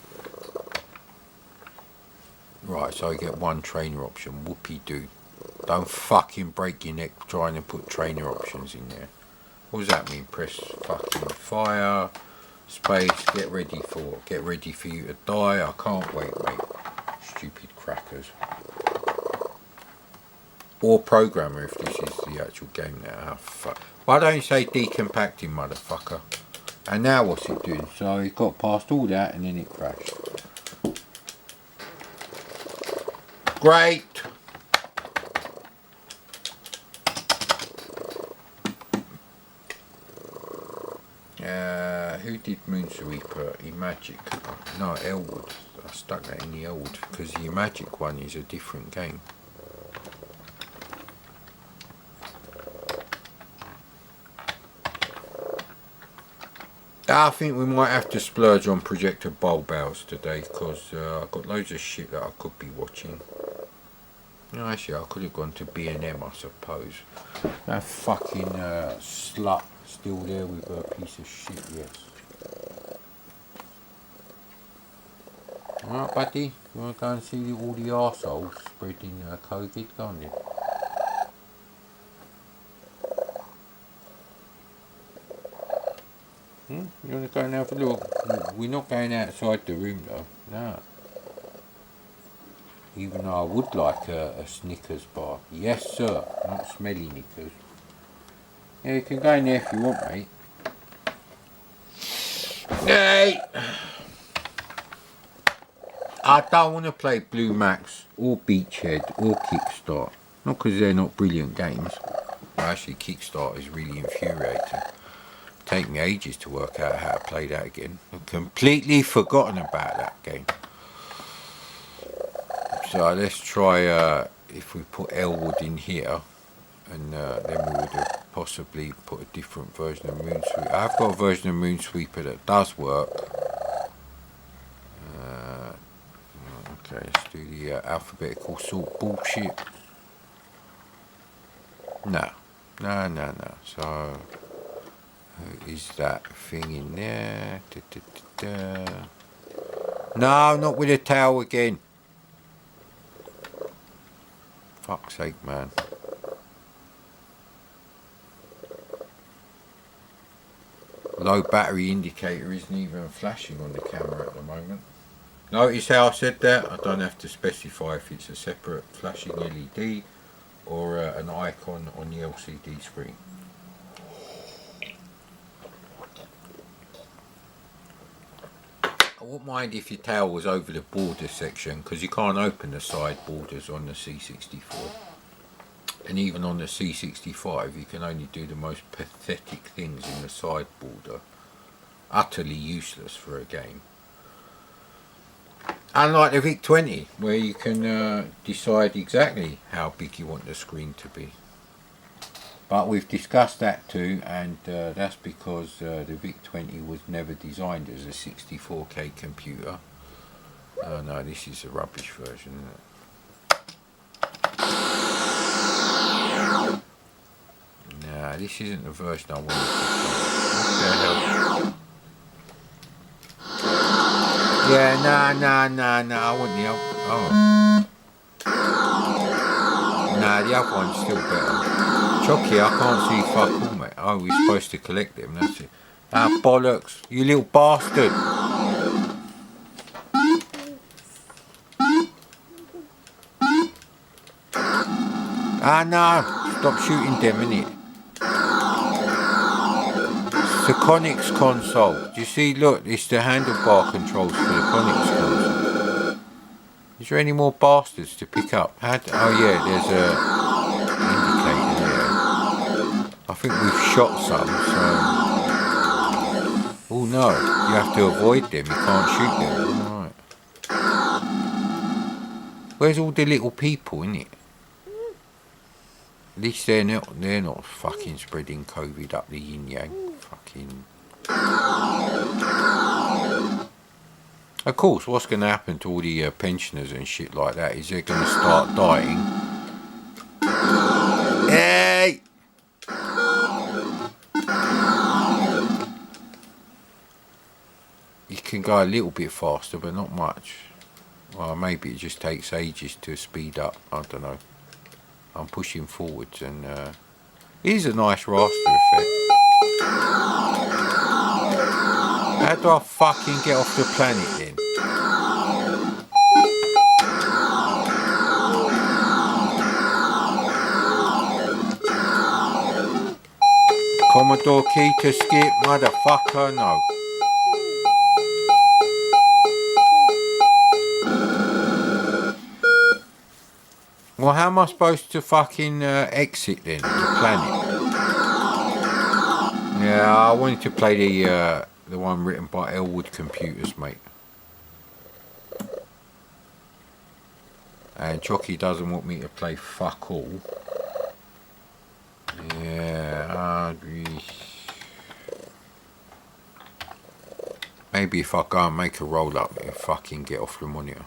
Right, so I get one trainer option. Whoopie-doo. Don't fucking break your neck trying to put trainer options in there. What does that mean? Press fucking fire, space, get ready for you to die. I can't wait, mate. Stupid crackers. Or programmer if this is the actual game now. Oh, fuck. Why don't you say decompacting, motherfucker? And now what's it doing? So it got past all that and then it crashed. Great! Who did Moonsweeper? Magic. No, Elwood. I stuck that in the Elwood because the Magic one is a different game. I think we might have to splurge on projector bulb bells today because I've got loads of shit that I could be watching. No, actually I could have gone to B&M, I suppose. That fucking slut still there with her piece of shit, yes. Alright, buddy, you want to go and see all the arseholes spreading COVID? Go on then. You want to go and have a look? We're not going outside the room though, no. Even though I would like a Snickers bar. Yes sir, not smelly Knickers. Yeah, you can go in there if you want, mate. Hey! I don't want to play Blue Max or Beachhead or Kickstart. Not because they're not brilliant games. Actually, Kickstart is really infuriating. Take me ages to work out how to play that again. I've completely forgotten about that game. So let's try if we put Elwood in here, and then we would have possibly put a different version of Moonsweeper. I've got a version of Moonsweeper that does work. Okay, let's do the alphabetical sort bullshit. No. So is that thing in there? No, not with a tail again. Fuck's sake, man. Low battery indicator isn't even flashing on the camera at the moment. Notice how I said that? I don't have to specify if it's a separate flashing LED or an icon on the LCD screen. I wouldn't mind if your tail was over the border section, because you can't open the side borders on the C64. And even on the C65 you can only do the most pathetic things in the side border. Utterly useless for a game. Unlike the VIC-20, where you can decide exactly how big you want the screen to be. But we've discussed that too, and that's because the VIC-20 was never designed as a 64K computer. Oh no, this is a rubbish version, isn't it? Nah, this isn't the version I wanted to play. What the hell? Yeah, nah, I want the other. Oh. Nah, the other one's still better. Chucky, I can't see fuck all, mate. Oh, we're supposed to collect them, that's it. Ah, bollocks, you little bastard. Ah, no, stop shooting them, innit? It's the Connix console. Do you see, look, it's the handlebar controls for the Connix console. Is there any more bastards to pick up? Oh yeah, there's a indicator there. I think we've shot some, so... Oh no, you have to avoid them, you can't shoot them. Alright. Where's all the little people, innit? At least they're not fucking spreading COVID up the yin-yang. Fucking... Of course, what's going to happen to all the pensioners and shit like that is they're going to start dying. Hey! You can go a little bit faster, but not much. Well, maybe it just takes ages to speed up. I don't know. I'm pushing forwards, and it is a nice raster effect. How do I fucking get off the planet then? Commodore key to skip, motherfucker, no. Well, how am I supposed to fucking exit then, the planet? Yeah, I wanted to play the one written by Elwood Computers, mate. And Chucky doesn't want me to play fuck all. Yeah, maybe if I go and make a roll up and fucking get off the monitor.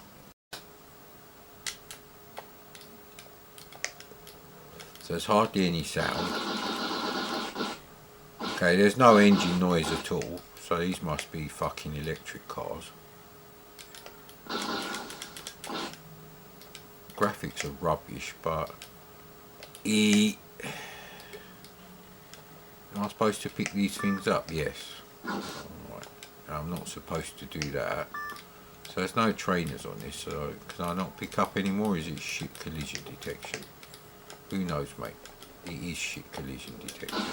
So there's hardly any sound. Okay, there's no engine noise at all, so these must be fucking electric cars. Graphics are rubbish, but am I supposed to pick these things up? Yes. Right. I'm not supposed to do that. So there's no trainers on this, so can I not pick up anymore? Is it shit collision detection? Who knows, mate? It is shit collision detection.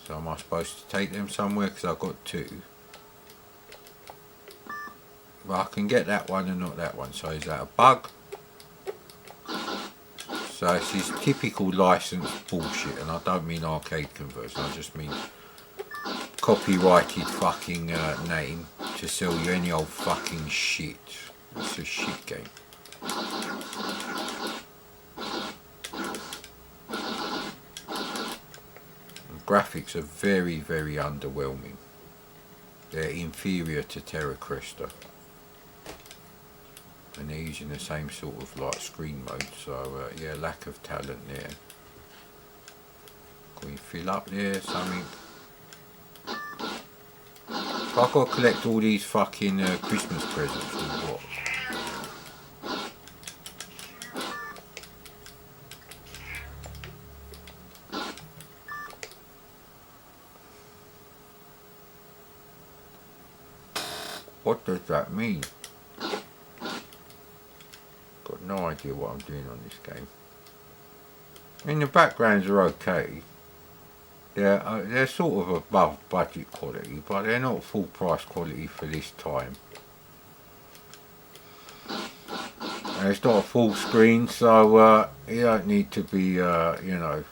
So am I supposed to take them somewhere? Because I've got two. But I can get that one and not that one. So is that a bug? So this is typical licensed bullshit, and I don't mean arcade conversion, I just mean copyrighted fucking name to sell you any old fucking shit. It's a shit game. And graphics are very, very underwhelming. They're inferior to Terra Cresta. And they're using the same sort of like screen mode, so yeah, lack of talent there. Can we fill up there something? So I've got to collect all these fucking Christmas presents or what? What does that mean? Got no idea what I'm doing on this game. I mean, the backgrounds are okay. They're sort of above budget quality, but they're not full price quality for this time. And it's not a full screen, so you don't need to be, you know,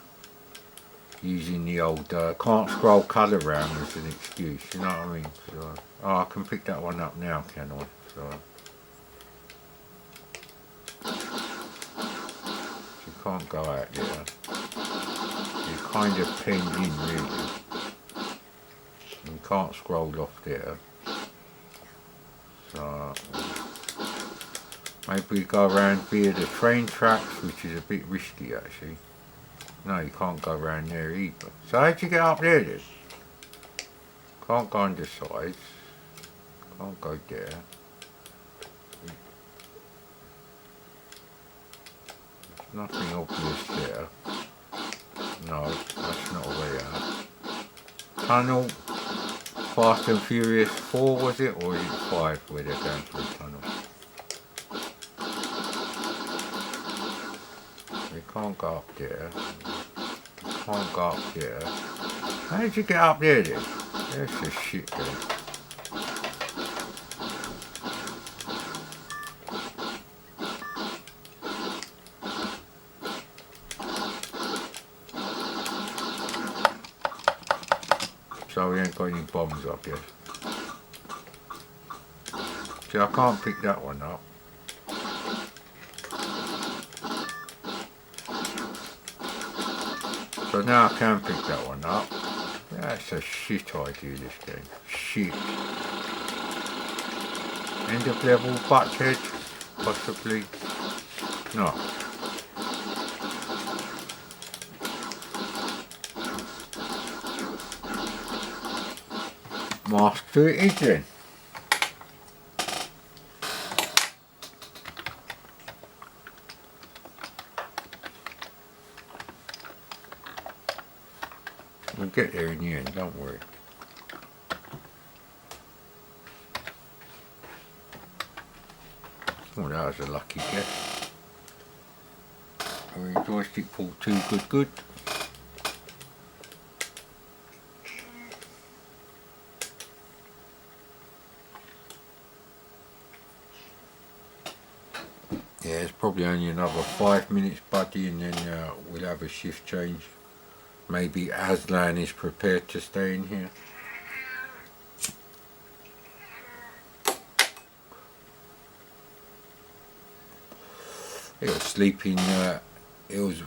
using the old can't scroll colour round as an excuse, you know what I mean? So, oh, I can pick that one up now, can I? So, you can't go out there. kind of penned in really. You can't scroll off there. So maybe we go around via the train tracks, which is a bit risky actually. No, you can't go around there either. So how'd you get up there then? Can't go on the sides. Can't go there. There's nothing obvious there. No, that's not a way out. Tunnel. Fast and Furious 4 was it? Or is it 5 where they're going through the tunnel? We can't go up there. We can't go up there. How did you get up there then? That's just shit then. So we ain't got any bombs up yet. See, I can't pick that one up. So now I can pick that one up. That's a shit idea, this game. Shit. End of level butthead? Possibly. No. Mask to it is then. We'll get there in the end, don't worry. Oh, that was a lucky guess. Joystick pulled 2, good. Yeah, it's probably only another 5 minutes, buddy, and then we'll have a shift change. Maybe Aslan is prepared to stay in here. He was sleeping. He was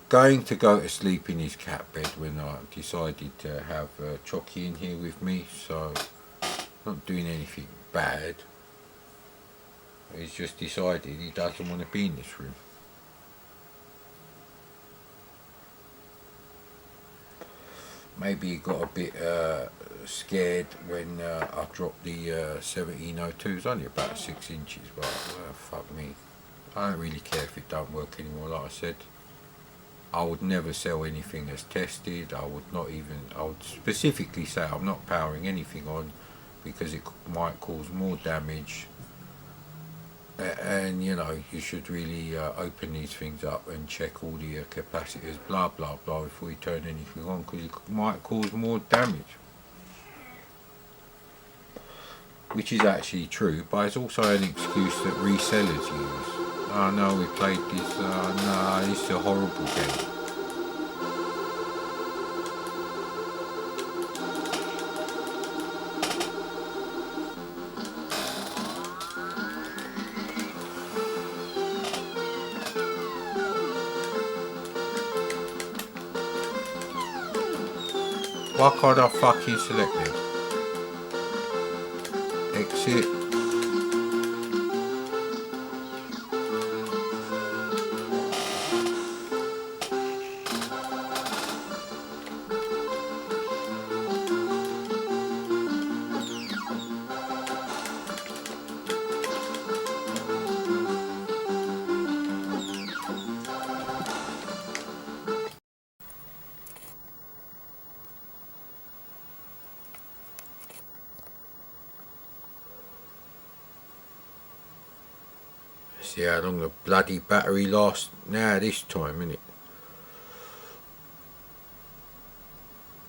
going to go to sleep in his cat bed when I decided to have Chucky in here with me. So not doing anything bad. He's just decided he doesn't want to be in this room. Maybe he got a bit scared when I dropped the 1702. It's only about 6 inches, but fuck me. I don't really care if it don't work anymore, like I said. I would never sell anything as tested. I would specifically say I'm not powering anything on because it might cause more damage. And you know, you should really open these things up and check all the capacitors, blah blah blah, before you turn anything on, because it might cause more damage. Which is actually true, but it's also an excuse that resellers use. Oh no, we played this, no, this is a horrible game. Why can't I fucking select it? Exit. See how long the bloody battery lasts now this time, innit?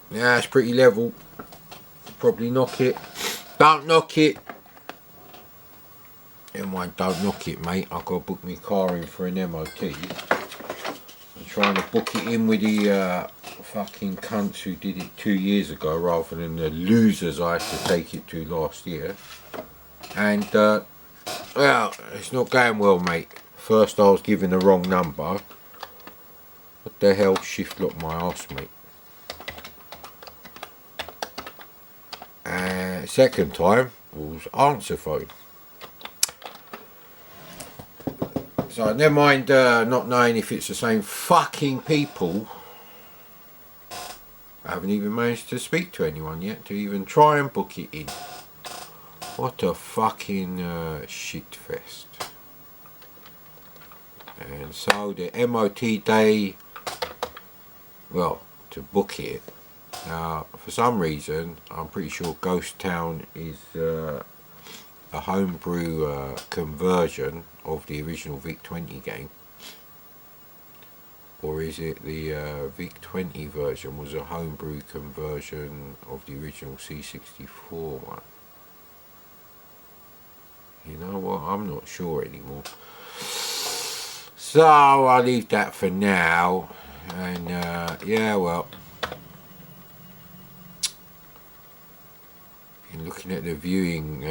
Yeah, it's pretty level. Probably knock it. Don't knock it. Never mind, don't knock it, mate. I've got to book my car in for an MOT. I'm trying to book it in with the fucking cunts who did it 2 years ago rather than the losers I had to take it to last year. And well, it's not going well, mate. First I was given the wrong number. What the hell, shift locked my arse, mate. And second time was answer phone. So never mind not knowing if it's the same fucking people. I haven't even managed to speak to anyone yet to even try and book it in. What a fucking shit fest. And so the MOT day, well, to book it, for some reason, I'm pretty sure Ghost Town is a homebrew conversion of the original VIC-20 game. Or is it the VIC-20 version was a homebrew conversion of the original C64 one? You know what, I'm not sure anymore. So I'll leave that for now. And yeah, well, in looking at the viewing,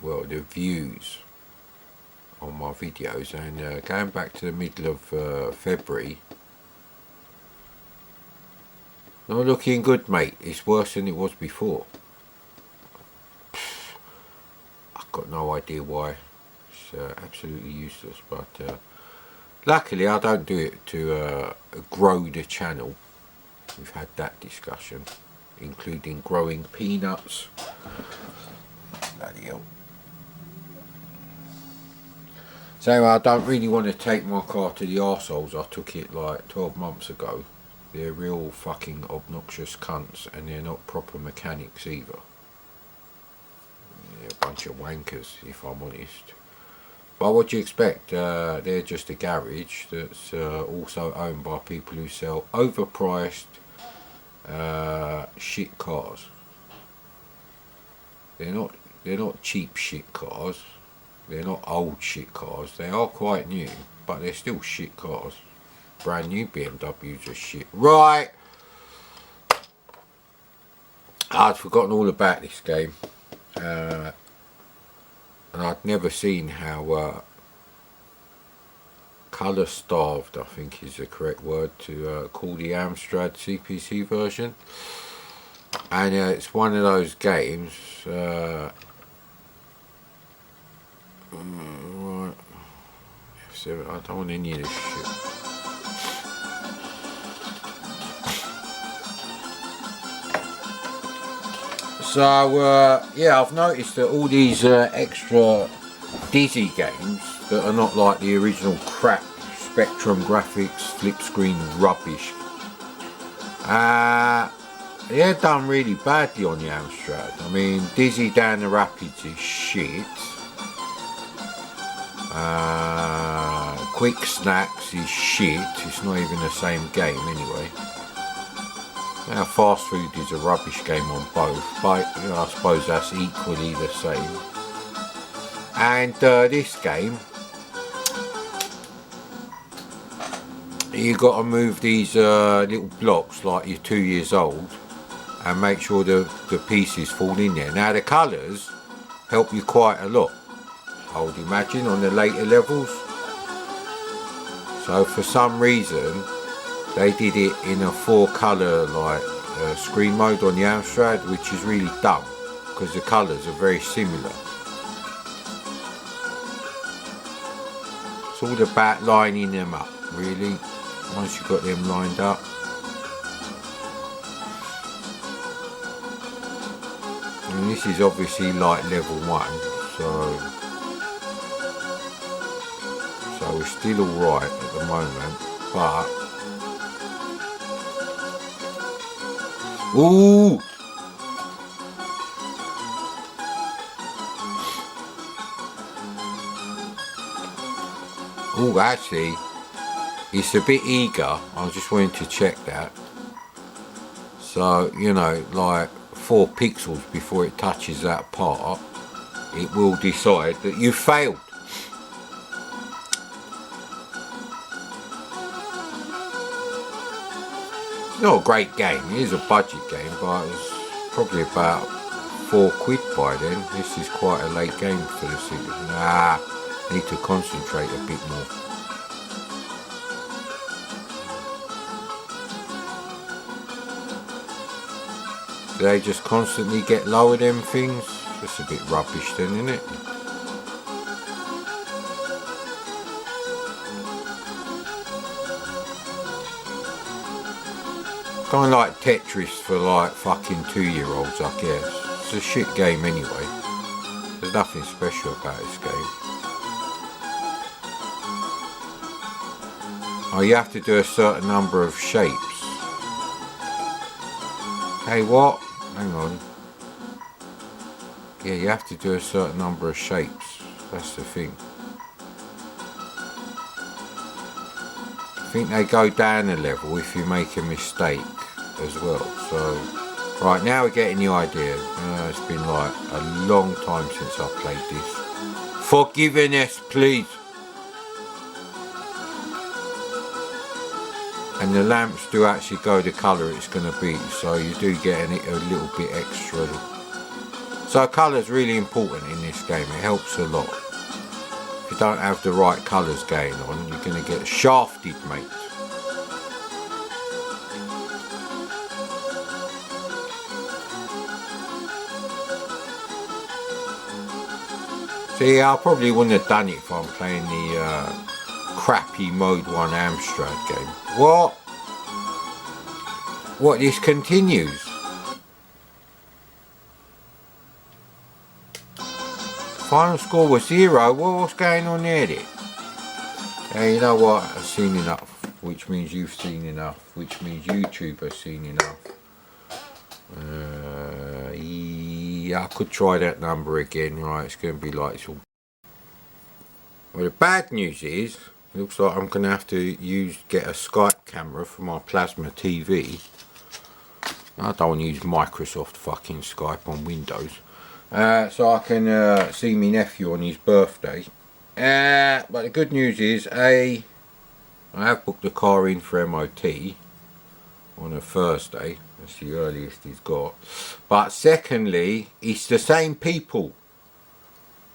well, the views on my videos, and going back to the middle of February, not looking good, mate. It's worse than it was before. I've got no idea why. It's absolutely useless, but luckily I don't do it to grow the channel. We've had that discussion, including growing peanuts. Bloody hell. So I don't really want to take my car to the arseholes. I took it like 12 months ago. They're real fucking obnoxious cunts, and they're not proper mechanics either. They're a bunch of wankers, if I'm honest. But what do you expect? They're just a garage that's also owned by people who sell overpriced shit cars. They're not cheap shit cars. They're not old shit cars. They are quite new, but they're still shit cars. Brand new BMWs are shit. Right. I'd forgotten all about this game. And I'd never seen how colour starved, I think is the correct word to call the Amstrad CPC version. And it's one of those games, right, F7, I don't want any of this shit. So yeah, I've noticed that all these extra Dizzy games that are not like the original crap Spectrum graphics, flip screen rubbish, they're done really badly on the Amstrad. I mean, Dizzy Down the Rapids is shit. Quick Snacks is shit. It's not even the same game anyway. Now, Fast Food is a rubbish game on both, but you know, I suppose that's equally the same. And this game, you got to move these little blocks like you're 2 years old, and make sure the pieces fall in there. Now the colours help you quite a lot, I would imagine, on the later levels. So for some reason they did it in a 4-colour like screen mode on the Amstrad, which is really dumb because the colours are very similar. It's all about lining them up, really. Once you've got them lined up. And this is obviously like level 1, so we're still alright at the moment, but ooh! Oh, actually, it's a bit eager. I just wanted to check that. So, you know, like 4 pixels before it touches that part, it will decide that you failed. It's not a great game. It is a budget game, but it was probably about £4 by then. This is quite a late game for the city. Nah, need to concentrate a bit more. Do they just constantly get lower, them things? That's a bit rubbish then, isn't it? Kind of like Tetris for like fucking 2-year-olds, I guess. It's a shit game anyway. There's nothing special about this game. Oh, you have to do a certain number of shapes. Hey, what? Hang on. Yeah, you have to do a certain number of shapes. That's the thing. I think they go down a level if you make a mistake as well. So, right, now we're getting the idea. It's been like a long time since I played this. Forgiveness, please. And the lamps do actually go the colour it's going to be, so you do get a little bit extra. So colour's really important in this game, it helps a lot. If you don't have the right colours going on, you're going to get shafted, mate. See, I probably wouldn't have done it if I'm playing the crappy Mode 1 Amstrad game. What? What, this continues? Final score was 0. What's going on there then? Hey, you know what? I've seen enough. Which means you've seen enough. Which means YouTube has seen enough. Yeah, I could try that number again. Right, it's going to be like... Well, the bad news is... It looks like I'm going to have to get a Skype camera for my plasma TV. I don't want to use Microsoft fucking Skype on Windows. So I can see my nephew on his birthday. But the good news is, I have booked the car in for MOT on a Thursday. That's the earliest he's got. But secondly, it's the same people.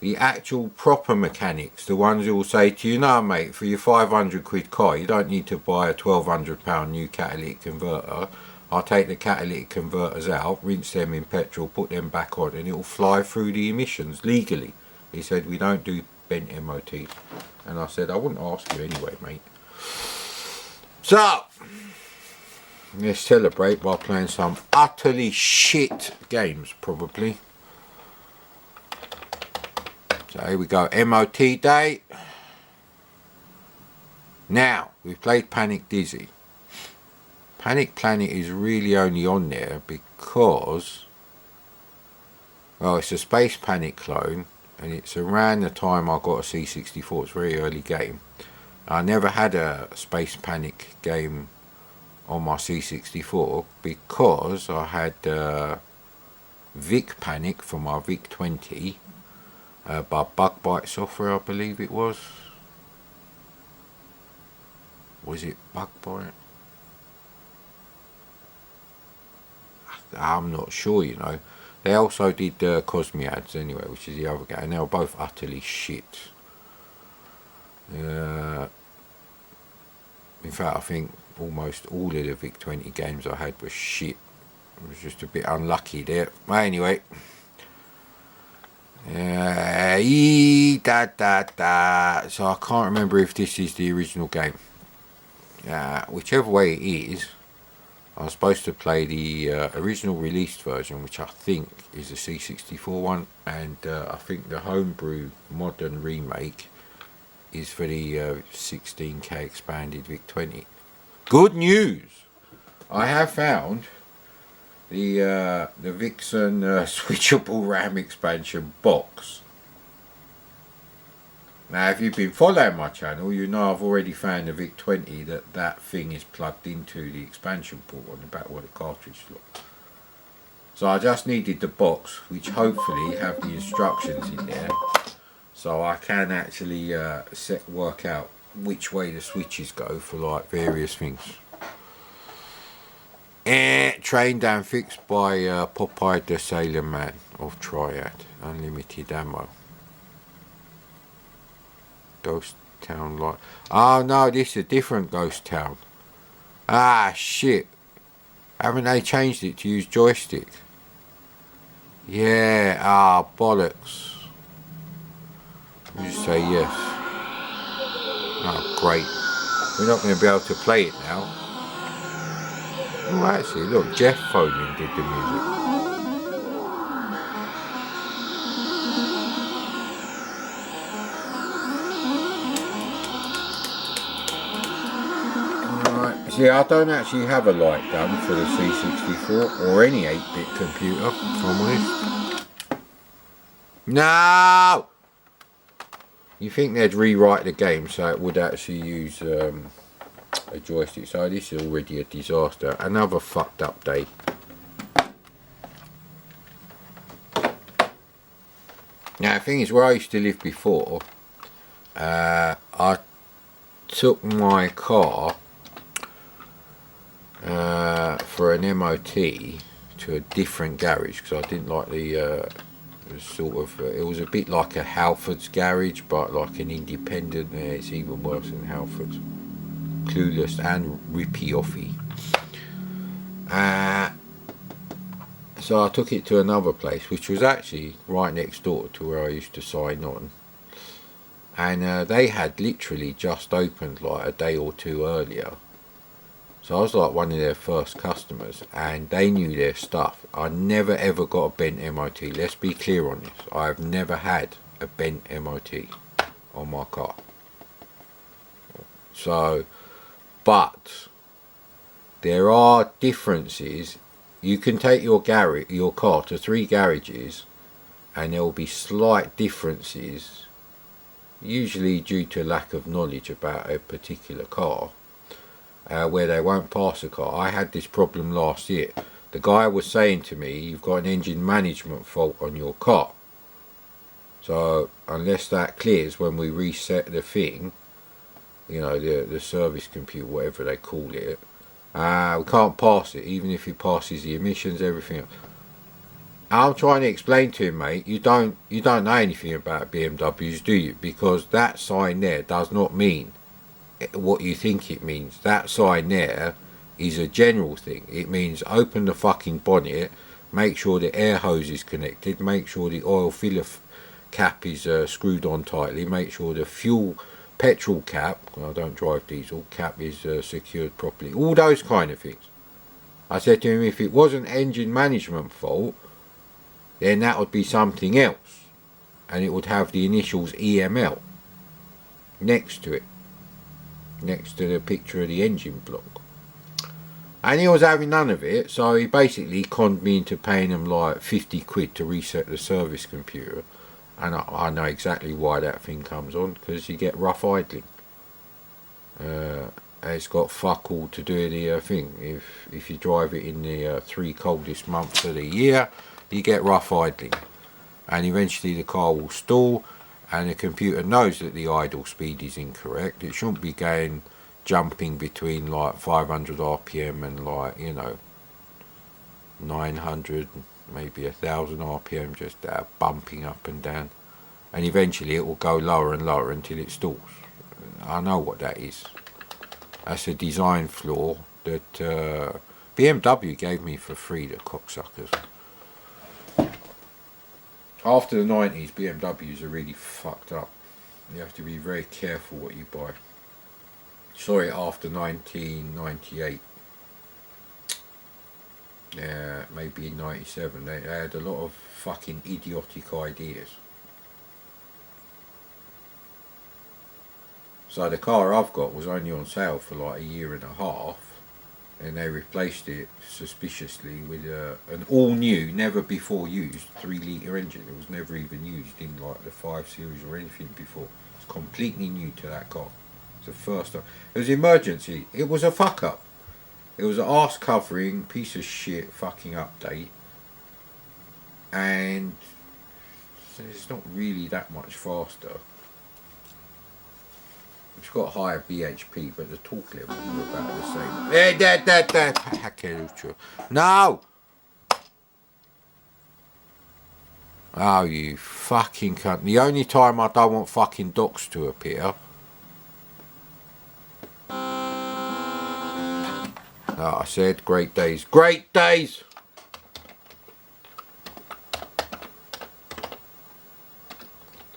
The actual proper mechanics, the ones who will say to you, no mate, for your 500 quid car, you don't need to buy a £1,200 new catalytic converter. I'll take the catalytic converters out, rinse them in petrol, put them back on, and it'll fly through the emissions legally. He said, we don't do bent MOTs. And I said, I wouldn't ask you anyway, mate. So, let's celebrate by playing some utterly shit games, probably. So here we go, MOT day. Now, we've played Panic Dizzy. Panic Planet is really only on there because, well, it's a Space Panic clone, and it's around the time I got a C64. It's a very early game. I never had a Space Panic game on my C64 because I had Vic Panic for my Vic 20 by Bug Bite Software, I believe it was. Was it Bug Bite? I'm not sure, you know. They also did Cosmiads anyway, which is the other game, and they were both utterly shit. In fact, I think almost all of the Vic 20 games I had were shit. I was just a bit unlucky there. But anyway. So I can't remember if this is the original game. Whichever way it is, I was supposed to play the original released version, which I think is the C64 one, and I think the homebrew modern remake is for the 16K expanded Vic 20. Good news! I have found the Vixen switchable RAM expansion box. Now, if you've been following my channel, you know I've already found the Vic 20 that thing is plugged into the expansion port on the back of the cartridge slot. So I just needed the box, which hopefully have the instructions in there, so I can actually work out which way the switches go for like various things. Trained and fixed by Popeye the Sailor Man of Triad. Unlimited ammo. Ghost Town Light. Oh no, this is a different Ghost Town. Ah shit. Haven't they changed it to use joystick? Yeah, ah, bollocks. You just say yes. Oh, great. We're not going to be able to play it now. Oh, actually, look, Jeff phoned and did the music. Alright, see, I don't actually have a light gun for the C64 or any 8-bit computer, if I'm honest. No! You think they'd rewrite the game so it would actually use a joystick. So this is already a disaster. Another fucked up day. Now the thing is, where I used to live before, I took my car for an MOT to a different garage because I didn't like the sort of it was a bit like a Halford's garage, but like an independent. It's even worse than Halford's. Clueless and rippy offy. So I took it to another place, which was actually right next door to where I used to sign on, and they had literally just opened like a day or two earlier. So I was like one of their first customers, and they knew their stuff. I never ever got a bent MOT. Let's be clear on this. I've never had a bent MOT on my car. So, but there are differences. You can take your car to 3 garages, and there will be slight differences, usually due to lack of knowledge about a particular car. Where they won't pass a car. I had this problem last year. The guy was saying to me, you've got an engine management fault on your car. So unless that clears when we reset the thing, you know, the service computer, whatever they call it, we can't pass it, even if it passes the emissions, everything else. I'm trying to explain to him, mate, you don't know anything about BMWs, do you? Because that sign there does not mean what you think it means. That sign there is a general thing. It means open the fucking bonnet, make sure the air hose is connected, make sure the oil filler cap is screwed on tightly, make sure the petrol cap, I don't drive diesel, cap is secured properly, all those kind of things. I said to him, if it was an engine management fault, then that would be something else, and it would have the initials EML next to it, next to the picture of the engine block. And he was having none of it, so he basically conned me into paying him like 50 quid to reset the service computer. And I know exactly why that thing comes on, because you get rough idling. It's got fuck all to do with the thing. If you drive it in the 3 coldest months of the year, you get rough idling. And eventually the car will stall, and the computer knows that the idle speed is incorrect. It shouldn't be jumping between like 500 RPM and like, you know, 900, maybe 1000 RPM, just bumping up and down. And eventually it will go lower and lower until it stalls. I know what that is. That's a design flaw that BMW gave me for free, the cocksuckers. After the 90s, BMWs are really fucked up. You have to be very careful what you buy. Sorry, after 1998. Maybe in 97. They had a lot of fucking idiotic ideas. So the car I've got was only on sale for like a year and a half. And they replaced it suspiciously with an all-new, never before used 3-litre engine. It was never even used in like the 5 Series or anything before. It's completely new to that car. It's the first time. It was emergency. It was a fuck up. It was an arse covering piece of shit fucking update. And it's not really that much faster. It's got higher BHP, but the torque levels are about the same. No! Oh, you fucking cunt. The only time I don't want fucking docs to appear. Oh, I said great days. Great days!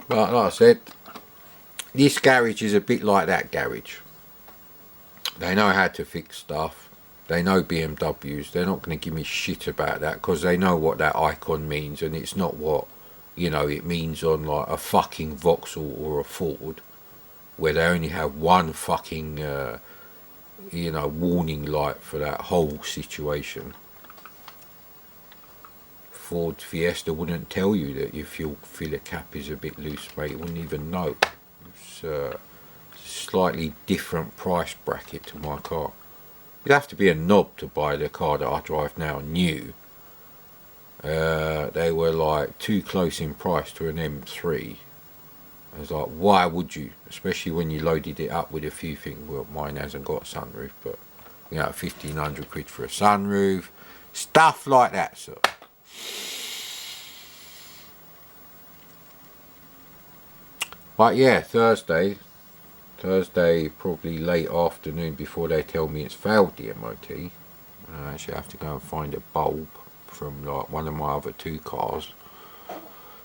But like I said, this garage is a bit like that garage. They know how to fix stuff. They know BMWs. They're not going to give me shit about that because they know what that icon means, and it's not what, you know, it means on like a fucking Vauxhall or a Ford, where they only have one fucking, you know, warning light for that whole situation. Ford Fiesta wouldn't tell you that your fuel filler cap is a bit loose, mate. You wouldn't even know. It's a slightly different price bracket to my car. You'd have to be a knob to buy the car that I drive now new. They were like too close in price to an M3. I was like, why would you? Especially when you loaded it up with a few things. Well, mine hasn't got a sunroof, but you know, 1,500 quid for a sunroof, stuff like that. So, but yeah, Thursday probably late afternoon before they tell me it's failed the MOT. I actually have to go and find a bulb from like one of my other two cars.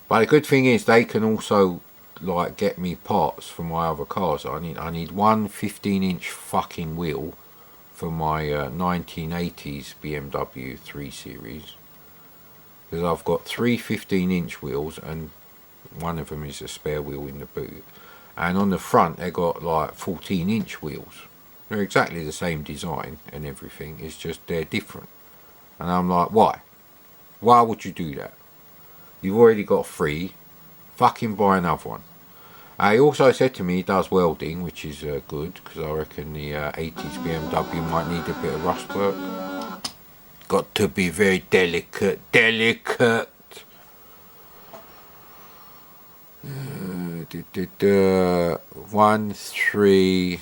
But the good thing is they can also like get me parts for my other cars. I need one 15-inch fucking wheel for my 1980s BMW 3 Series, because I've got three 15-inch wheels and one of them is a spare wheel in the boot, and on the front they got like 14-inch wheels. They're exactly the same design and everything, it's just they're different. And I'm like, why would you do that? You've already got three, fucking buy another one. He also said to me he does welding, which is good, because I reckon the 80s BMW might need a bit of rust work. Got to be very delicate. 1, 3,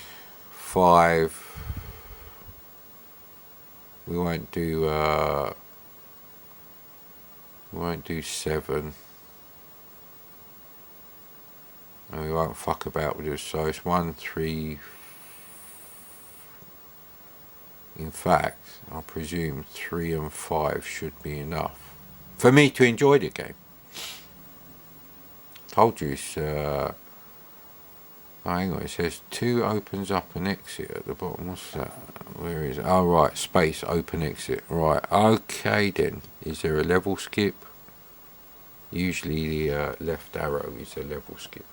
5. We won't do 7. And we won't fuck about with this. So it's 1, 3. In fact, I presume 3 and 5 should be enough for me to enjoy the game. Told you it's oh, hang on, it says 2 opens up an exit at the bottom. What's that? Where is it? Oh right, space open exit. Right, okay then. Is there a level skip? Usually the left arrow is a level skip.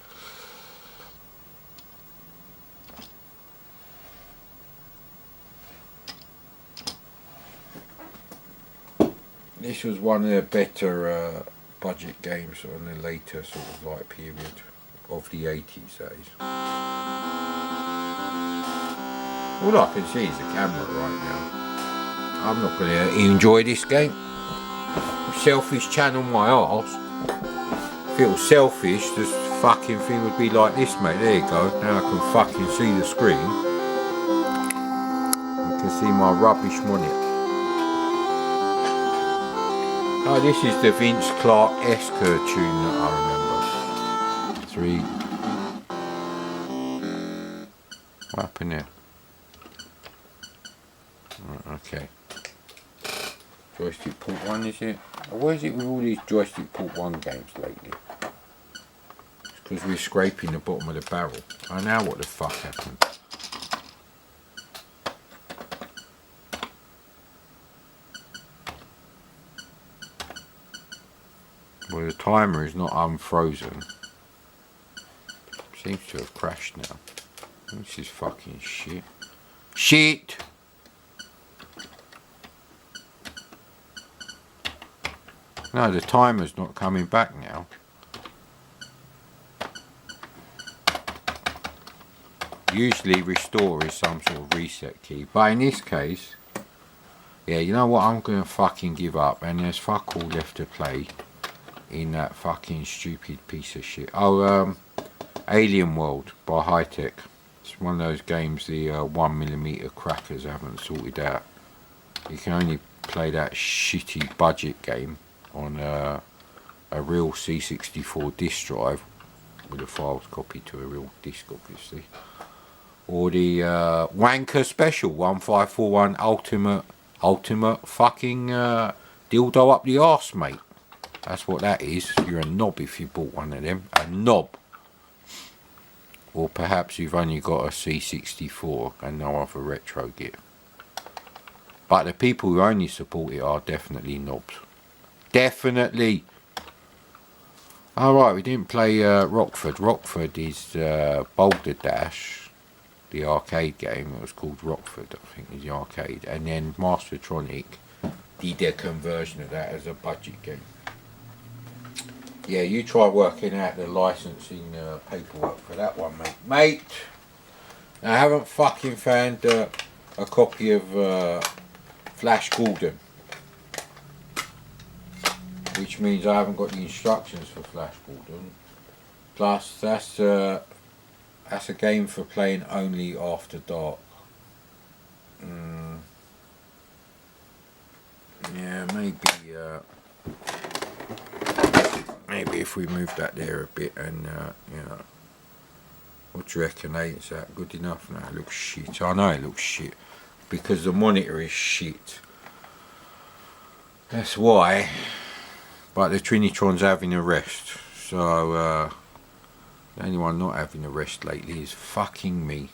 This was one of the better budget games on the later sort of like period of the 80s, that is. All I can see is the camera right now. I'm not going to enjoy this game. Selfish channel my arse. If it was selfish, this fucking thing would be like this, mate. There you go. Now I can fucking see the screen. You can see my rubbish monitor. Oh, this is the Vince Clarke Esker tune that I remember. 3. What happened there? Right, okay. Joystick port 1 is it? Where is it with all these joystick port 1 games lately? It's because we're scraping the bottom of the barrel. Oh, now what the fuck happened? Well, the timer is not unfrozen. Seems to have crashed now. This is fucking shit. Shit! No, the timer's not coming back now. Usually restore is some sort of reset key. But in this case, yeah, you know what? I'm going to fucking give up. And there's fuck all left to play in that fucking stupid piece of shit. Oh, Alien World by High-Tech. It's one of those games the 1mm crackers haven't sorted out. You can only play that shitty budget game on a real C64 disk drive with the files copied to a real disk, obviously. Or the Wanker Special 1541 Ultimate fucking dildo up the arse, mate. That's what that is. You're a knob if you bought one of them. A knob. Or perhaps you've only got a C64 and no other retro gear. But the people who only support it are definitely knobs. Definitely. Alright, we didn't play Rockford. Rockford is Boulder Dash, the arcade game. It was called Rockford, I think, is the arcade. And then Mastertronic did a conversion of that as a budget game. Yeah, you try working out the licensing paperwork for that one, mate. Mate! I haven't fucking found a copy of Flash Gordon. Which means I haven't got the instructions for Flash Gordon. Plus, that's a game for playing only after dark. Yeah, maybe if we move that there a bit and you know, what do you reckon? Is that good enough? No, it looks shit. I know it looks shit because the monitor is shit. That's why. But the Trinitron's having a rest, so the only one not having a rest lately is fucking me.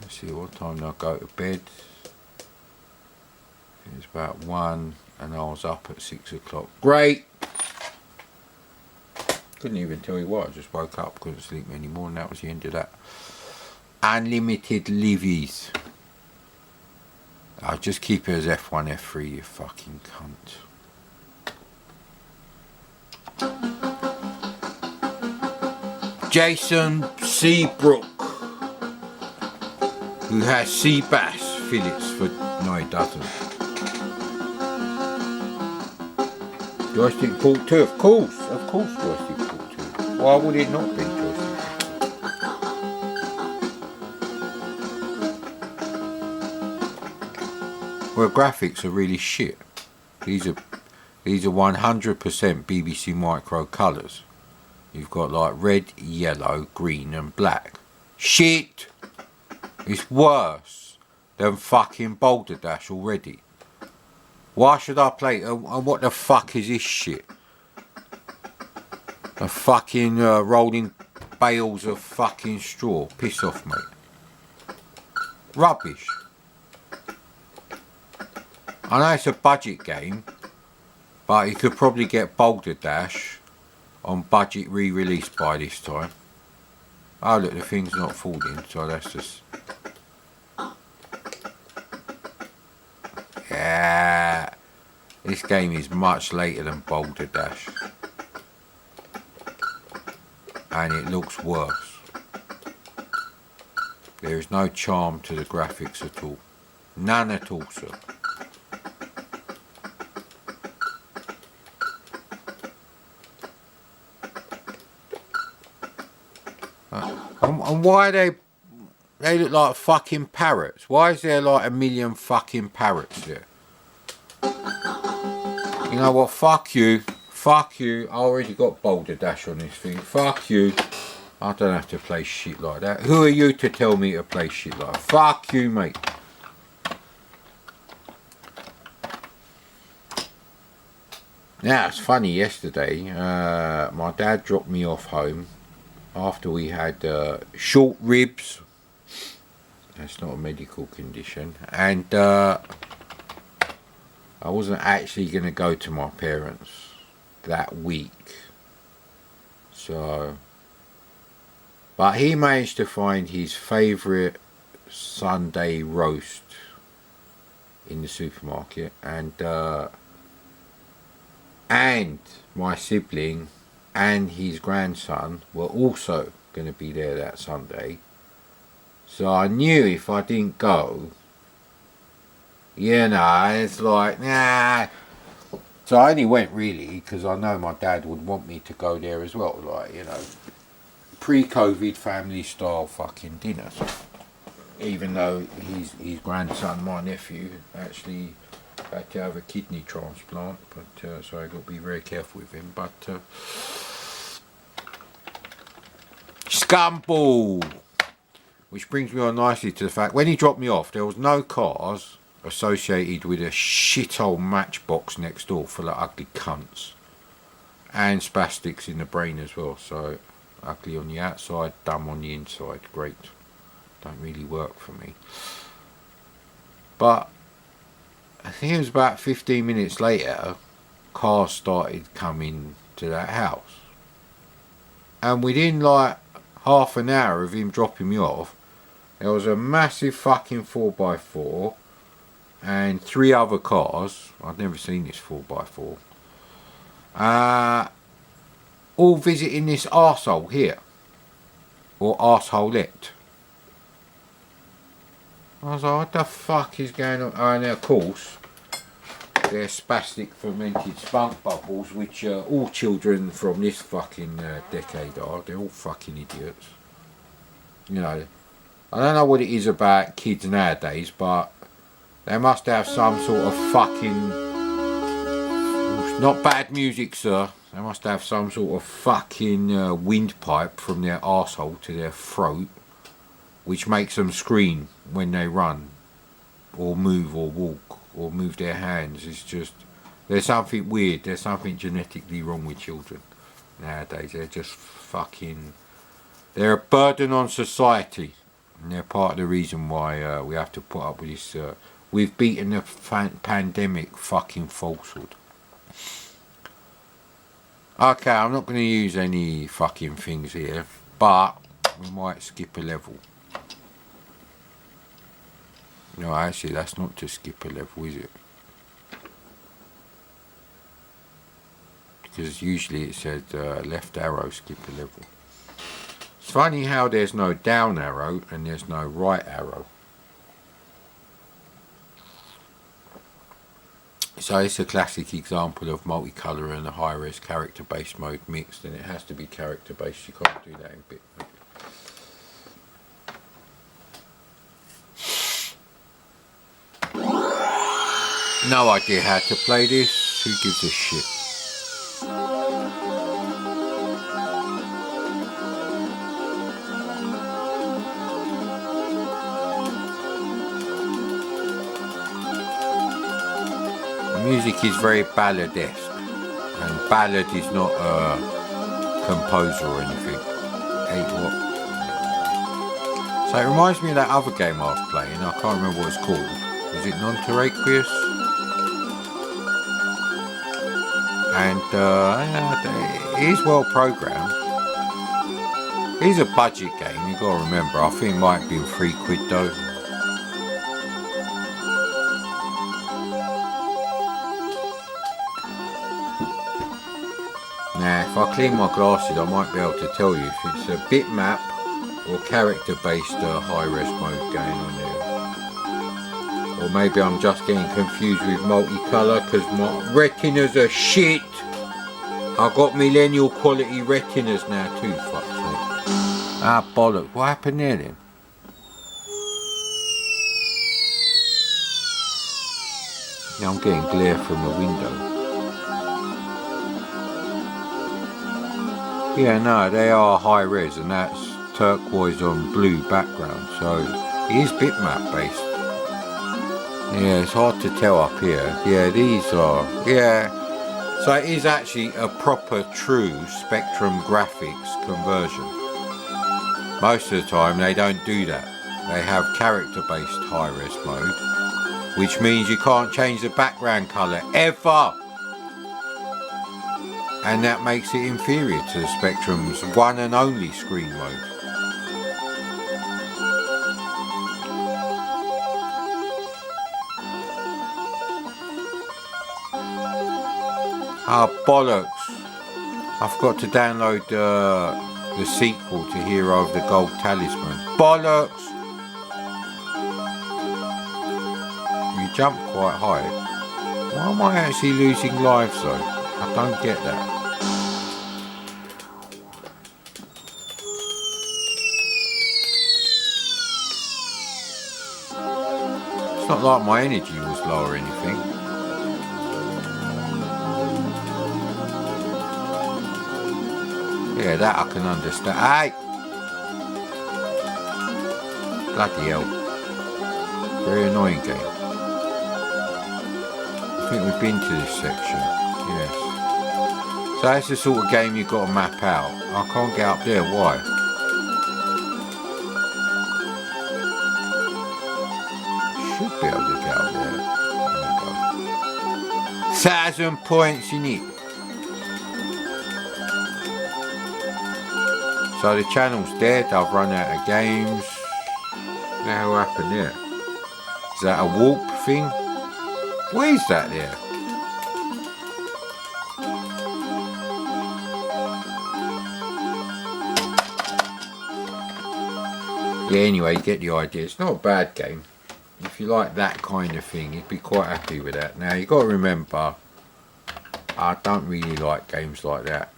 Let's see, what time do I go to bed? It's about 1 and I was up at 6 o'clock. Great! Couldn't even tell you what, I just woke up, couldn't sleep anymore, and that was the end of that. Unlimited livies. I'll just keep it as F1, F3, you fucking cunt. Jason Seabrook, who has sea bass fillets for... No, he doesn't. Joystick port 2, of course joystick port 2. Why would it not be joystick? Well, graphics are really shit. These are 100% BBC Micro colours. You've got like red, yellow, green and black. Shit! It's worse than fucking Boulder Dash already. Why should I play? And what the fuck is this shit? A fucking rolling bales of fucking straw. Piss off, mate. Rubbish. I know it's a budget game, but you could probably get Boulder Dash on budget re-release by this time. Oh look, the thing's not falling, so that's just... Yeah, this game is much later than Boulder Dash. And it looks worse. There is no charm to the graphics at all. None at all, sir. And why they look like fucking parrots? Why is there like a million fucking parrots there? You know what, fuck you. Fuck you. I already got Boulder Dash on this thing. Fuck you. I don't have to play shit like that. Who are you to tell me to play shit like that? Fuck you, mate. Now, it's funny, yesterday, my dad dropped me off home after we had short ribs. That's not a medical condition. And I wasn't actually going to go to my parents that week. So, but he managed to find his favourite Sunday roast in the supermarket. And my sibling and his grandson were also going to be there that Sunday. So I knew if I didn't go, you know, it's like, nah. So I only went really because I know my dad would want me to go there as well. Like, you know, pre-COVID family style fucking dinner. So, even though his grandson, my nephew, actually had to have a kidney transplant, but so I got to be very careful with him. But scumball, which brings me on nicely to the fact when he dropped me off, there was no cars associated with a shithole matchbox next door full of ugly cunts. And spastics in the brain as well. So ugly on the outside, dumb on the inside. Great. Don't really work for me. But I think it was about 15 minutes later, cars started coming to that house. And within like half an hour of him dropping me off, there was a massive fucking 4x4 and 3 other cars. I'd never seen this 4x4. All visiting this arsehole here. Or arseholette. I was like, what the fuck is going on? And of course, they're spastic fermented spunk bubbles, which all children from this fucking decade are. They're all fucking idiots. You know, I don't know what it is about kids nowadays, but they must have some sort of fucking... Not bad music, sir. They must have some sort of fucking windpipe from their arsehole to their throat, which makes them scream when they run, or move, or walk, or move their hands. It's just, there's something weird. There's something genetically wrong with children nowadays. They're just fucking... They're a burden on society. And they're part of the reason why we have to put up with this. We've beaten the pandemic fucking falsehood. Okay, I'm not going to use any fucking things here, but we might skip a level. No, actually, that's not to skip a level, is it? Because usually it said left arrow, skip a level. It's funny how there's no down arrow and there's no right arrow. So it's a classic example of multicolour and a high-res character-based mode mixed, and it has to be character-based. You can't do that in bitmap. No idea how to play this. Who gives a shit? The music is very balladesque, and ballad is not a composer or anything. Hey, what? So it reminds me of that other game I was playing. I can't remember what it's called. Was it Non-Terraqueous? And it is well programmed. It is a budget game, you gotta remember. I think it might have been £3 though. Now, if I clean my glasses, I might be able to tell you if it's a bitmap or character-based high-res mode going on there. Or maybe I'm just getting confused with multicolour because my retinas are shit. I've got millennial quality retinas now too, fuck's sake. Ah, bollocks. What happened there then? Yeah, I'm getting glare from the window. Yeah, no, they are high res, and that's turquoise on blue background, so it is bitmap based. Yeah, it's hard to tell up here. Yeah, these are, yeah. So it is actually a proper true Spectrum graphics conversion. Most of the time they don't do that. They have character based high res mode, which means you can't change the background colour ever. And that makes it inferior to the Spectrum's one and only screen mode. Ah, bollocks. I forgot to download the sequel to Hero of the Gold Talisman. Bollocks! You jump quite high. Why am I actually losing lives though? I don't get that. It's not like my energy was low or anything. Yeah, that I can understand. Hey! Bloody hell. Very annoying game. I think we've been to this section. Yes. So that's the sort of game you've got to map out. I can't get up there. Why? Should be able to get up there. There we go. 1,000 points in it. So the channel's dead. I've run out of games. What the hell happened there? Is that a warp thing? What is that there? Yeah, anyway, you get the idea. It's not a bad game. If you like that kind of thing, you'd be quite happy with that. Now, you've got to remember, I don't really like games like that.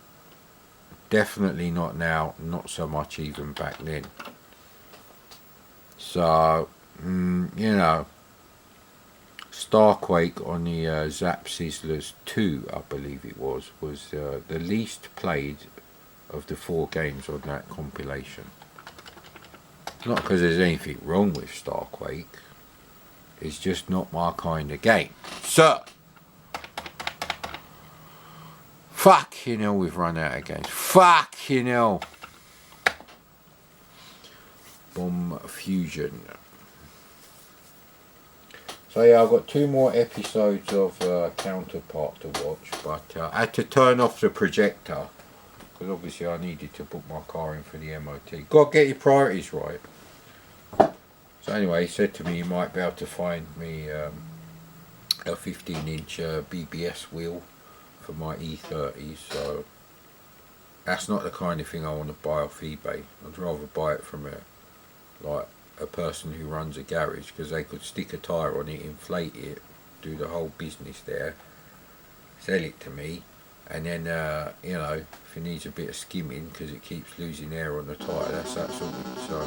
Definitely not now, not so much even back then. So, you know, Starquake on the Zap Sizzlers 2, I believe it was the least played of the 4 games on that compilation. Not because there's anything wrong with Starquake, it's just not my kind of game. So, fucking hell, we've run out of games. Fucking hell. Bomb Fusion. So yeah, I've got 2 more episodes of Counterpart to watch, but I had to turn off the projector because obviously I needed to put my car in for the MOT. Got to get your priorities right. So anyway, he said to me you might be able to find me a 15-inch BBS wheel for my E30, so that's not the kind of thing I want to buy off eBay. I'd rather buy it from a person who runs a garage, because they could stick a tyre on it, inflate it, do the whole business there, sell it to me, and then you know, if it needs a bit of skimming because it keeps losing air on the tyre, that's that sort of. So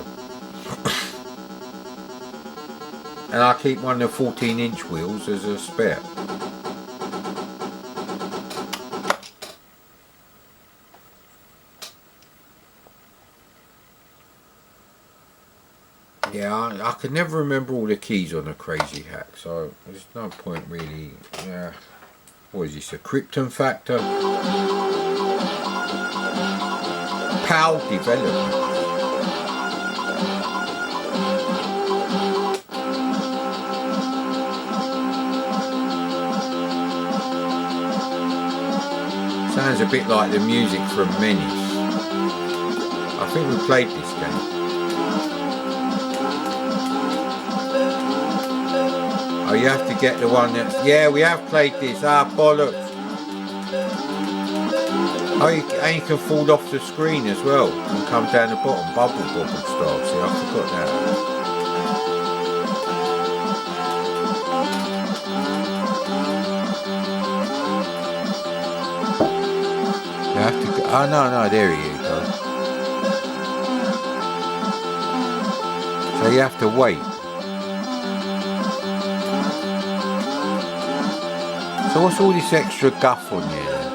and I keep one of the 14-inch wheels as a spare. Yeah, I could never remember all the keys on a Crazy Hack, so there's no point really. What is this, a Krypton Factor? PAL Development. Sounds a bit like the music from Menace. I think we played this game. Oh, you have to get the one that's... Yeah, we have played this. Ah, bollocks. Oh, and you can fall off the screen as well and come down the bottom, bubble bobble style. See, I forgot that. You have to go... Oh, no, there you go. So you have to wait. So what's all this extra guff on here then?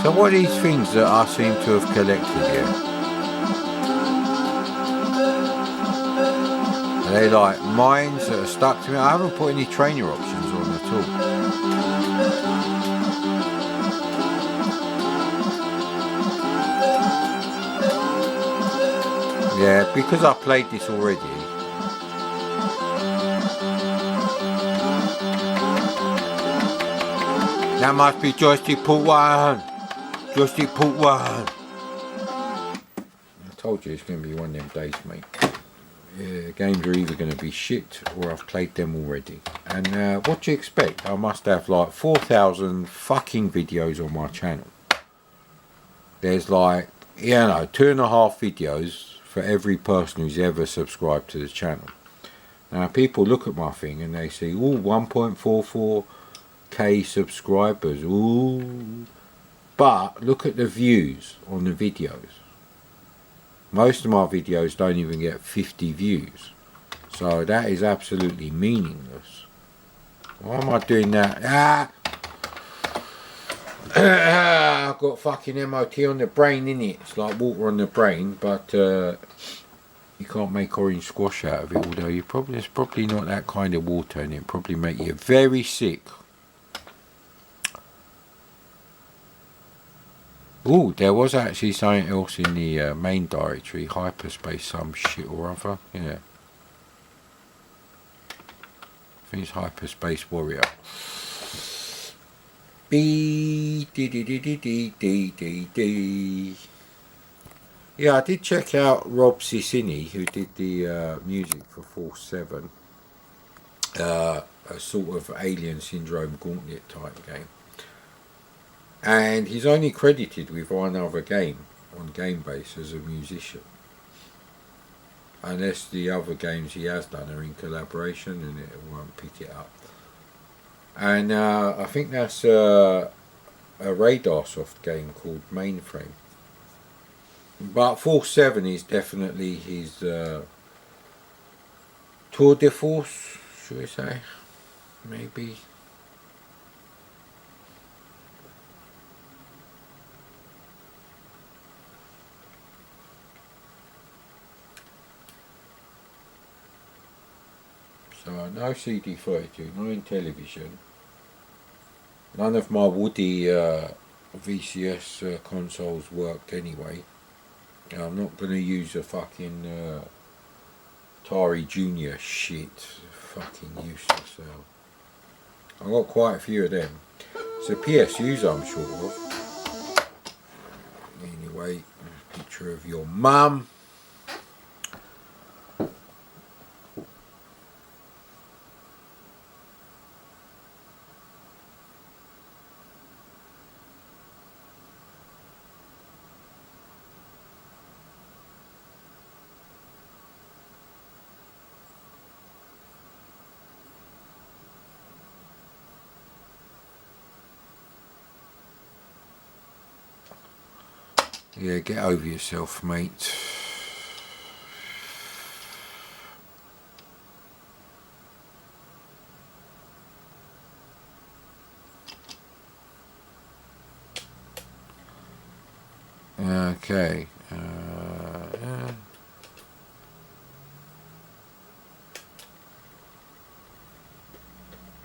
So what are these things that I seem to have collected here? Are they like mines that are stuck to me? I haven't put any trainer options on at all. Yeah, because I played this already. That must be joystick port 1. Joystick port 1. I told you it's going to be one of them days, mate. Yeah, games are either going to be shit or I've played them already. And what do you expect? I must have like 4,000 fucking videos on my channel. There's like, 2.5 videos for every person who's ever subscribed to the channel. Now people look at my thing and they see, ooh, 1.44k subscribers, ooh. But look at the views on the videos. Most of my videos don't even get 50 views. So that is absolutely meaningless. Why am I doing that? I've got fucking MOT on the brain, innit? It's like water on the brain, but you can't make orange squash out of it, although it's probably not that kind of water, and it probably make you very sick. Oh, there was actually something else in the main directory, hyperspace some shit or other, yeah. I think it's hyperspace warrior. B D D D D D D D D. Yeah, I did check out Rob Cicini, who did the music for Force 7. A sort of Alien Syndrome Gauntlet type game. And he's only credited with one other game on Gamebase as a musician. Unless the other games he has done are in collaboration and it won't pick it up. And I think that's a Radar Soft game called Mainframe. But Force 7 is definitely his tour de force, should we say? Maybe. So no CD32, no Intellivision. None of my Woody VCS consoles worked anyway. I'm not going to use a fucking Atari Junior shit. Fucking useless. I've got quite a few of them. So PSUs I'm short of. Anyway, a picture of your mum. Yeah, get over yourself, mate. Okay.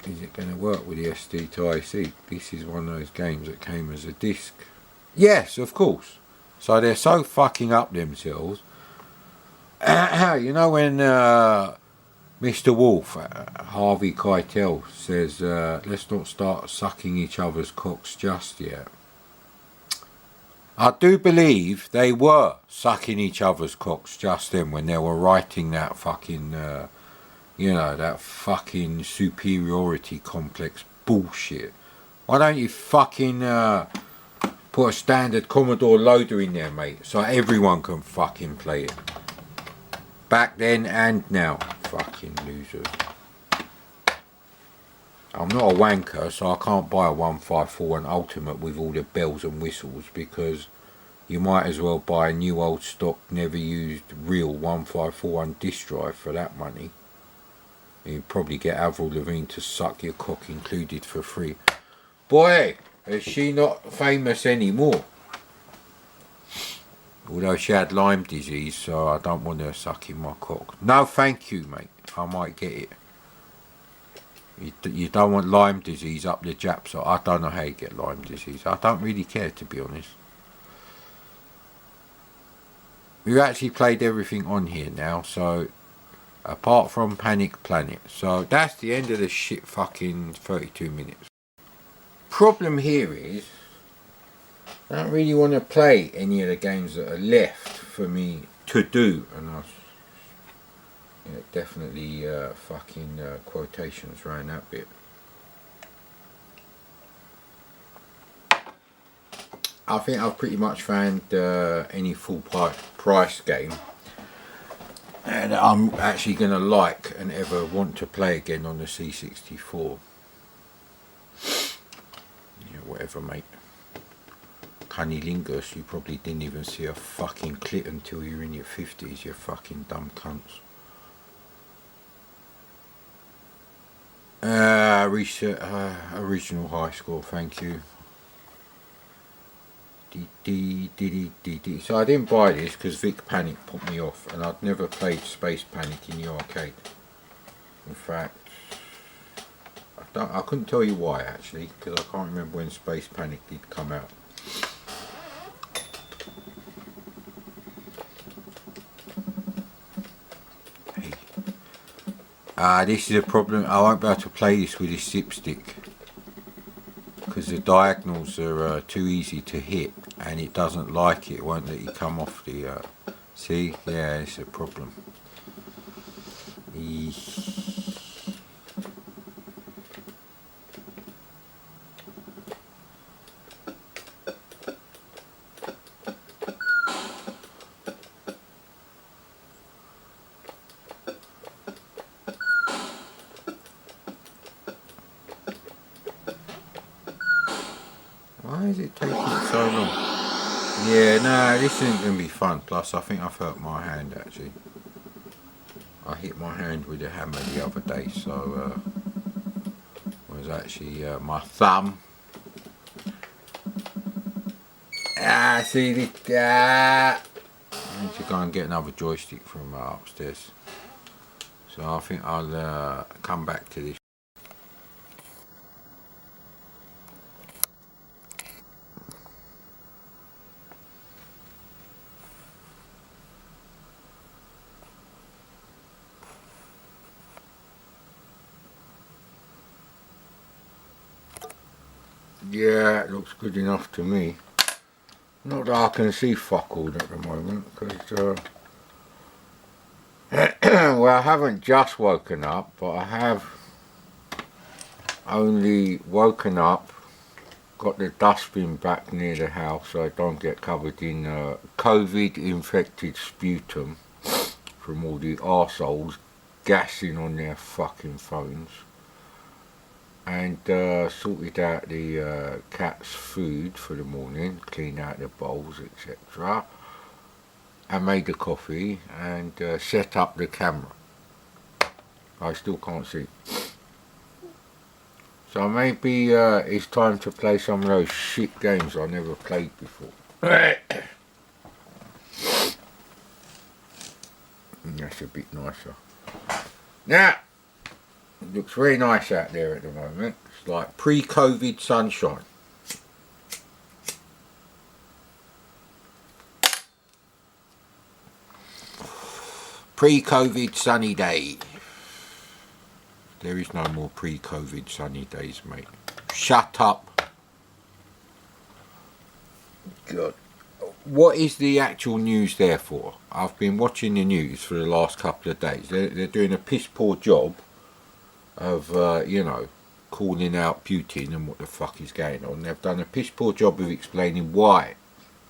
Is it going to work with the SD to IC? This is one of those games that came as a disc. Yes, of course. So they're so fucking up themselves. You know when Mr. Wolf, Harvey Keitel, says, let's not start sucking each other's cocks just yet. I do believe they were sucking each other's cocks just then when they were writing that fucking, that fucking superiority complex bullshit. Why don't you fucking put a standard Commodore loader in there, mate, so everyone can fucking play it. Back then and now. Fucking losers. I'm not a wanker, so I can't buy a 1541 Ultimate with all the bells and whistles, because you might as well buy a new old stock, never used real 1541 disc drive for that money. You'd probably get Avril Lavigne to suck your cock included for free. Boy, is she not famous anymore? Although she had Lyme disease, so I don't want her sucking my cock. No, thank you, mate. I might get it. You don't want Lyme disease up the Jap, so I don't know how you get Lyme disease. I don't really care, to be honest. We've actually played everything on here now, so apart from Panic Planet. So that's the end of the shit fucking 32 minutes. Problem here is, I don't really want to play any of the games that are left for me to do, and definitely fucking quotations around that bit. I think I've pretty much found any full price game and I'm actually going to like and ever want to play again on the C64. Yeah, whatever, mate. Cunnilingus, you probably didn't even see a fucking clit until you're in your 50s, you fucking dumb cunts. Original high score, thank you. So I didn't buy this because Vic Panic put me off, and I'd never played Space Panic in the arcade. In fact, I couldn't tell you why actually, because I can't remember when Space Panic did come out. This is a problem. I won't be able to play this with this zip stick because the diagonals are too easy to hit, and it doesn't like it. It won't let you come off the. See, yeah, it's a problem. Why is it taking so long? Yeah, no, this isn't going to be fun. Plus, I think I've hurt my hand actually. I hit my hand with a hammer the other day, so it was actually my thumb. See this? I need to go and get another joystick from upstairs. So I think I'll come back to this. Yeah, it looks good enough to me. Not that I can see fuck all at the moment, because well, I haven't just woken up, but I have only woken up, got the dustbin back near the house so I don't get covered in COVID infected sputum from all the arseholes gassing on their fucking phones, and sorted out the cat's food for the morning, cleaned out the bowls, etc., and made the coffee and set up the camera. I still can't see. So maybe it's time to play some of those shit games I never played before. That's a bit nicer. Now, it looks very nice out there at the moment. It's like pre-COVID sunshine. Pre-COVID sunny day. There is no more pre-COVID sunny days, mate. Shut up. God. What is the actual news there for? I've been watching the news for the last couple of days. They're doing a piss poor job of, calling out Putin and what the fuck is going on. They've done a piss poor job of explaining why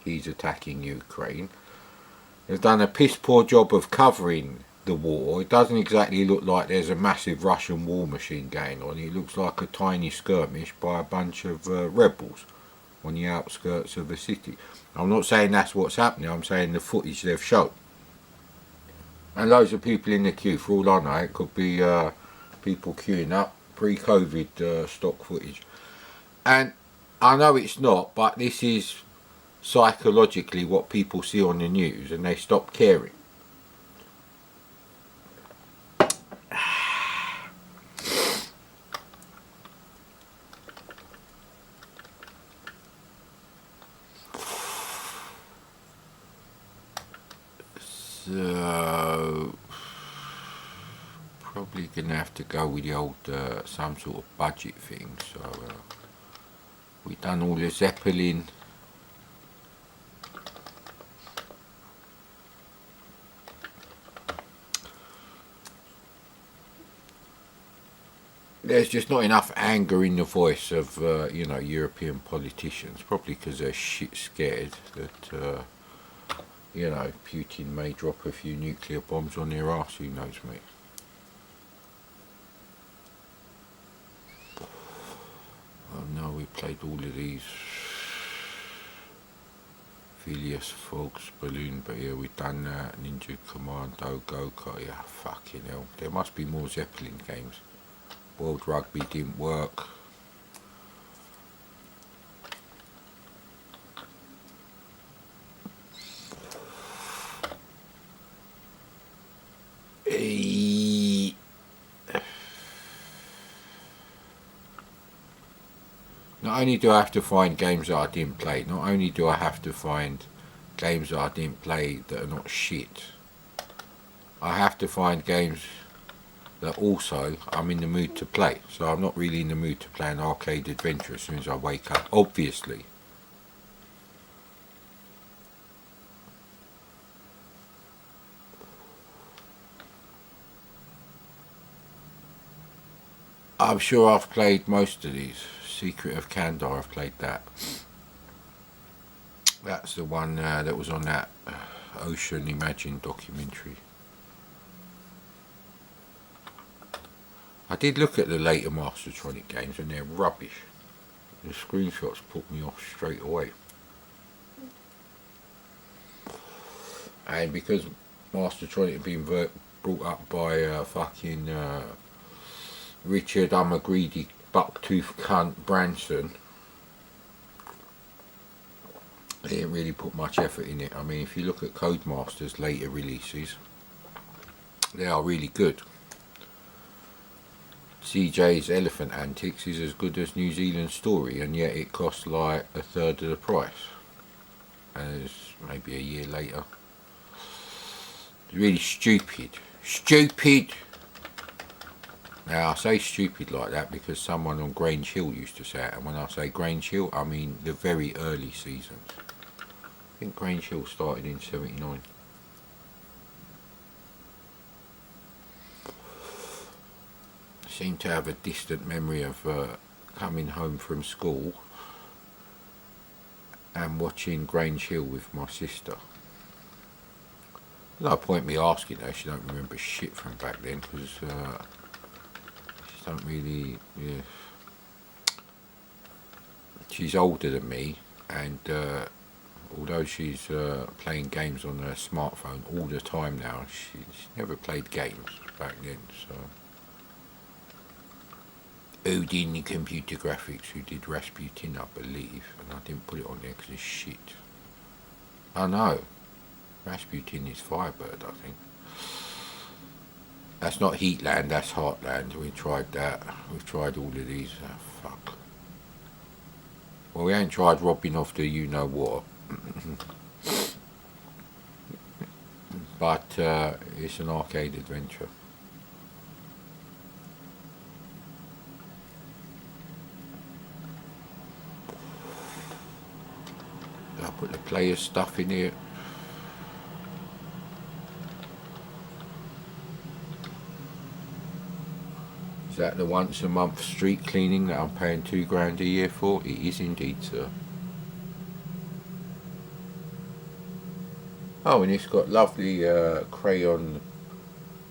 he's attacking Ukraine. They've done a piss poor job of covering the war. It doesn't exactly look like there's a massive Russian war machine going on. It looks like a tiny skirmish by a bunch of rebels on the outskirts of the city. I'm not saying that's what's happening. I'm saying the footage they've shown. And loads of people in the queue. For all I know, it could be people queuing up pre-COVID stock footage. And I know it's not, but this is psychologically what people see on the news and they stop caring. So probably gonna have to go with the old some sort of budget thing. So we've done all the Zeppelin. There's just not enough anger in the voice of European politicians, probably because they're shit scared that Putin may drop a few nuclear bombs on their arse. Who knows, mate? Oh no, we played all of these. Phileas Fogg's Balloon, but yeah, we've done that. Ninja Commando, Go-Kart, yeah, fucking hell. There must be more Zeppelin games. World Rugby didn't work. not only do I have to find games that I didn't play, not only do I have to find games that I didn't play that are not shit, I have to find games that also I'm in the mood to play. So I'm not really in the mood to play an arcade adventure as soon as I wake up, obviously. I'm sure I've played most of these. Secret of Kandar, I've played that. That's the one that was on that Ocean Imagine documentary. I did look at the later Mastertronic games and they're rubbish. The screenshots put me off straight away. And because Mastertronic had been brought up by fucking Richard, I'm a greedy bucktooth cunt Branson, they didn't really put much effort in it. I mean, if you look at Codemaster's later releases, they are really good. CJ's Elephant Antics is as good as New Zealand Story, and yet it costs like a third of the price. And it's maybe a year later. It's really stupid. Stupid! Now I say stupid like that because someone on Grange Hill used to say it, and when I say Grange Hill I mean the very early seasons. I think Grange Hill started in '79. I seem to have a distant memory of coming home from school and watching Grange Hill with my sister. No point me asking her, she don't remember shit from back then because don't really, yeah. She's older than me, and although she's playing games on her smartphone all the time now, she's never played games back then. So, who did the computer graphics? Who did Rasputin, I believe, and I didn't put it on there because it's shit. Oh no, Rasputin is Firebird, I think. That's not Heatland, that's Heartland. We tried that. We've tried all of these. Oh, fuck. Well, we ain't tried robbing off the you-know-what. But it's an arcade adventure. I'll put the player's stuff in here. Is that the once a month street cleaning that I'm paying £2 a year for? It is indeed, sir. Oh, and it's got lovely crayon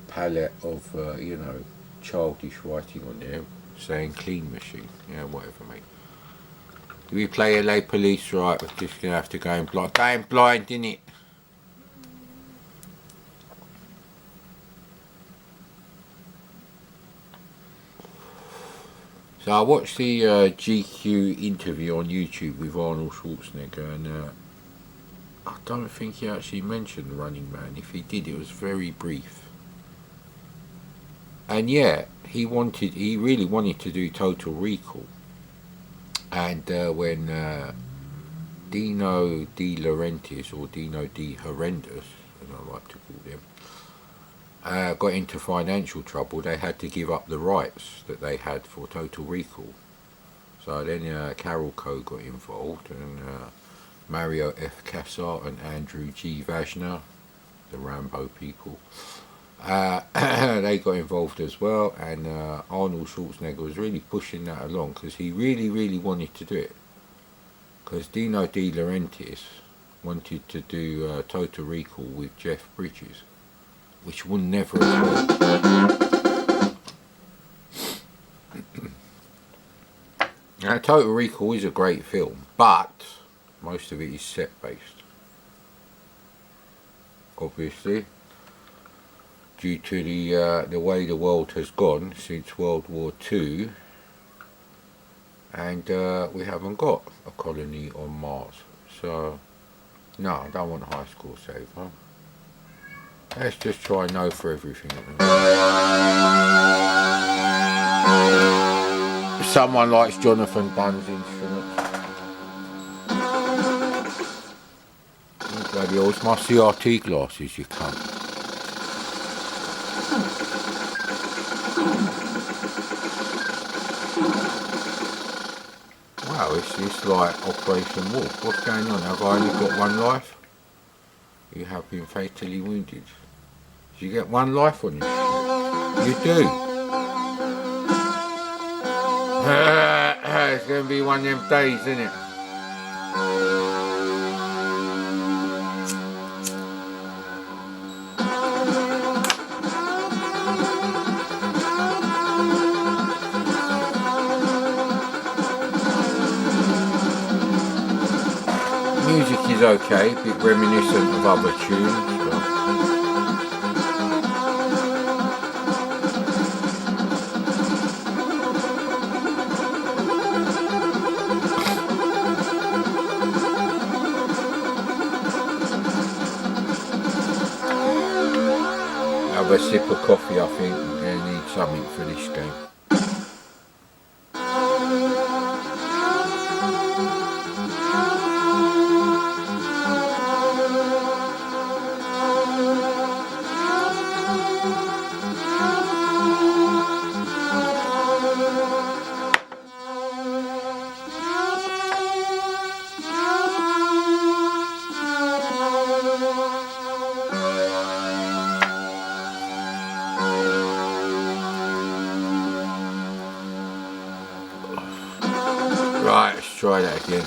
palette of, you know, childish writing on there saying clean machine. Yeah, whatever, mate. Do we play LA Police? Right, we're just going to have to go in blind. Going blind, innit? So I watched the GQ interview on YouTube with Arnold Schwarzenegger, and I don't think he actually mentioned Running Man. If he did, it was very brief. And yeah, he really wanted to do Total Recall. And when Dino De Laurentiis, or Dino De Horrendous, as I like to call them, got into financial trouble, they had to give up the rights that they had for Total Recall. So then Carol Coe got involved, and Mario F. Cassar and Andrew G. Vajna, the Rambo people, they got involved as well, and Arnold Schwarzenegger was really pushing that along because he really wanted to do it. Because Dino De Laurentiis wanted to do Total Recall with Jeff Bridges, which would never have worked. Now, Total Recall is a great film, but most of it is set based. Obviously, due to the way the world has gone since World War II, and we haven't got a colony on Mars. So, no, I don't want high school saver. Let's just try no for everything. Someone likes Jonathan Dunn's instruments. Oh, bloody hell, it's my CRT glasses, you cunt. Wow, it's like Operation Wolf. What's going on? Have I only got one life? You have been fatally wounded. Do you get one life on you? You do. It's going to be one of them days, isn't it? Music is okay, a bit reminiscent of other tunes. Have a sip of coffee, I think. I'm going to need something for this game. Right, let's try that again.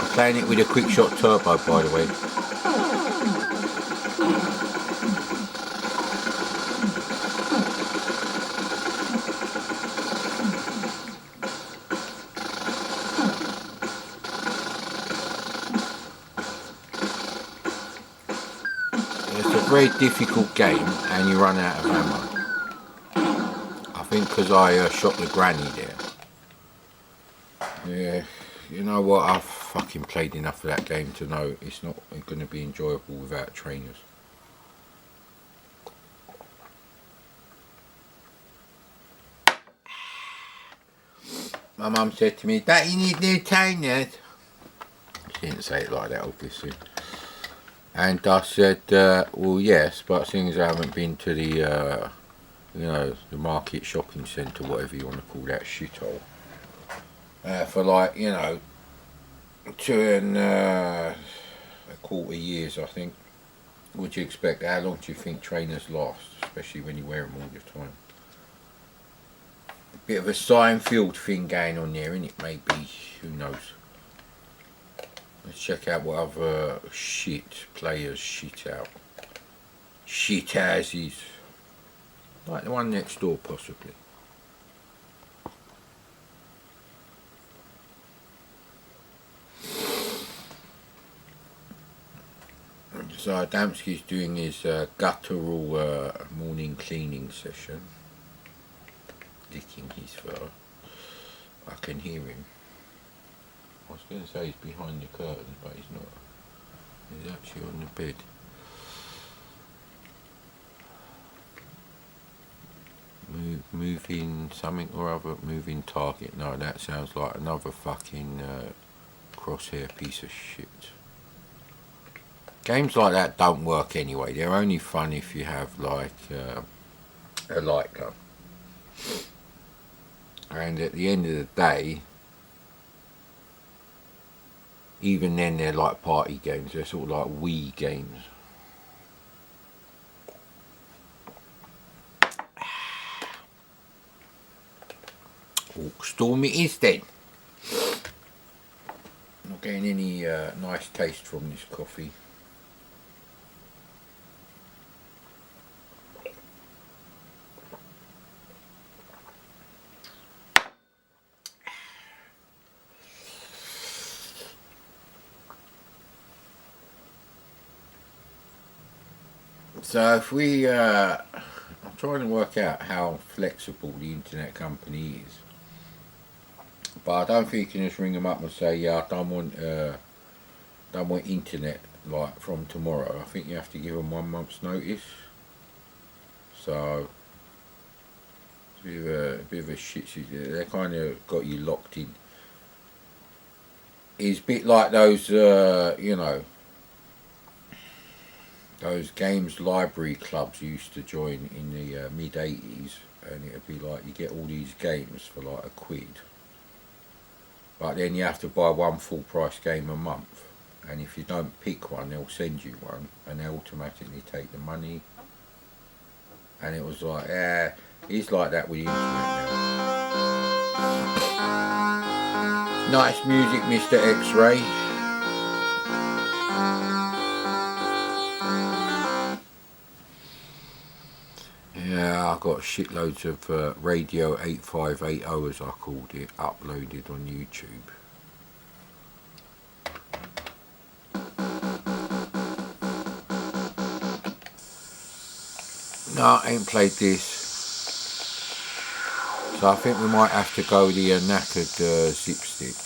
I'm playing it with a quick shot turbo, by the way. It's a very difficult game and you run out of ammo. I think because I shot the granny there. Yeah, you know what, I've fucking played enough of that game to know it's not going to be enjoyable without trainers. My mum said to me, "Dad, you need new trainers." She didn't say it like that, obviously. And I said, well, yes, but seeing as I haven't been to the, you know, the market shopping centre, whatever you want to call that shithole, for like, you know, 2.25 years, I think. What do you expect? How long do you think trainers last, especially when you wear them all the time? A bit of a Seinfeld thing going on there, innit? Maybe, who knows? Let's check out what other shit players shit out. Shit houses. Like the one next door, possibly. So Adamski's doing his guttural morning cleaning session. Licking his fur. I can hear him. I was going to say he's behind the curtains, but he's not. He's actually on the bed. Moving something or other, moving target. No, that sounds like another fucking crosshair piece of shit. Games like that don't work anyway. They're only fun if you have like a light gun. And at the end of the day, even then they're like party games. They're sort of like Wii games. Storm it is then. Not getting any nice taste from this coffee. So if we, I'm trying to work out how flexible the internet company is, but I don't think you can just ring them up and say, yeah, I don't want internet like from tomorrow. I think you have to give them 1 month's notice. So a bit of a shit. They kind of got you locked in. It's a bit like those, you know, those games library clubs you used to join in the mid-80s, and it'd be like you get all these games for like £1, but then you have to buy one full price game a month, and if you don't pick one they'll send you one and they automatically take the money. And it was like, it's like that with the internet now. Nice music, Mr. X-Ray. Yeah, I got shitloads of Radio 8580, as I called it, uploaded on YouTube. No, I ain't played this. So I think we might have to go the knackered zip stick.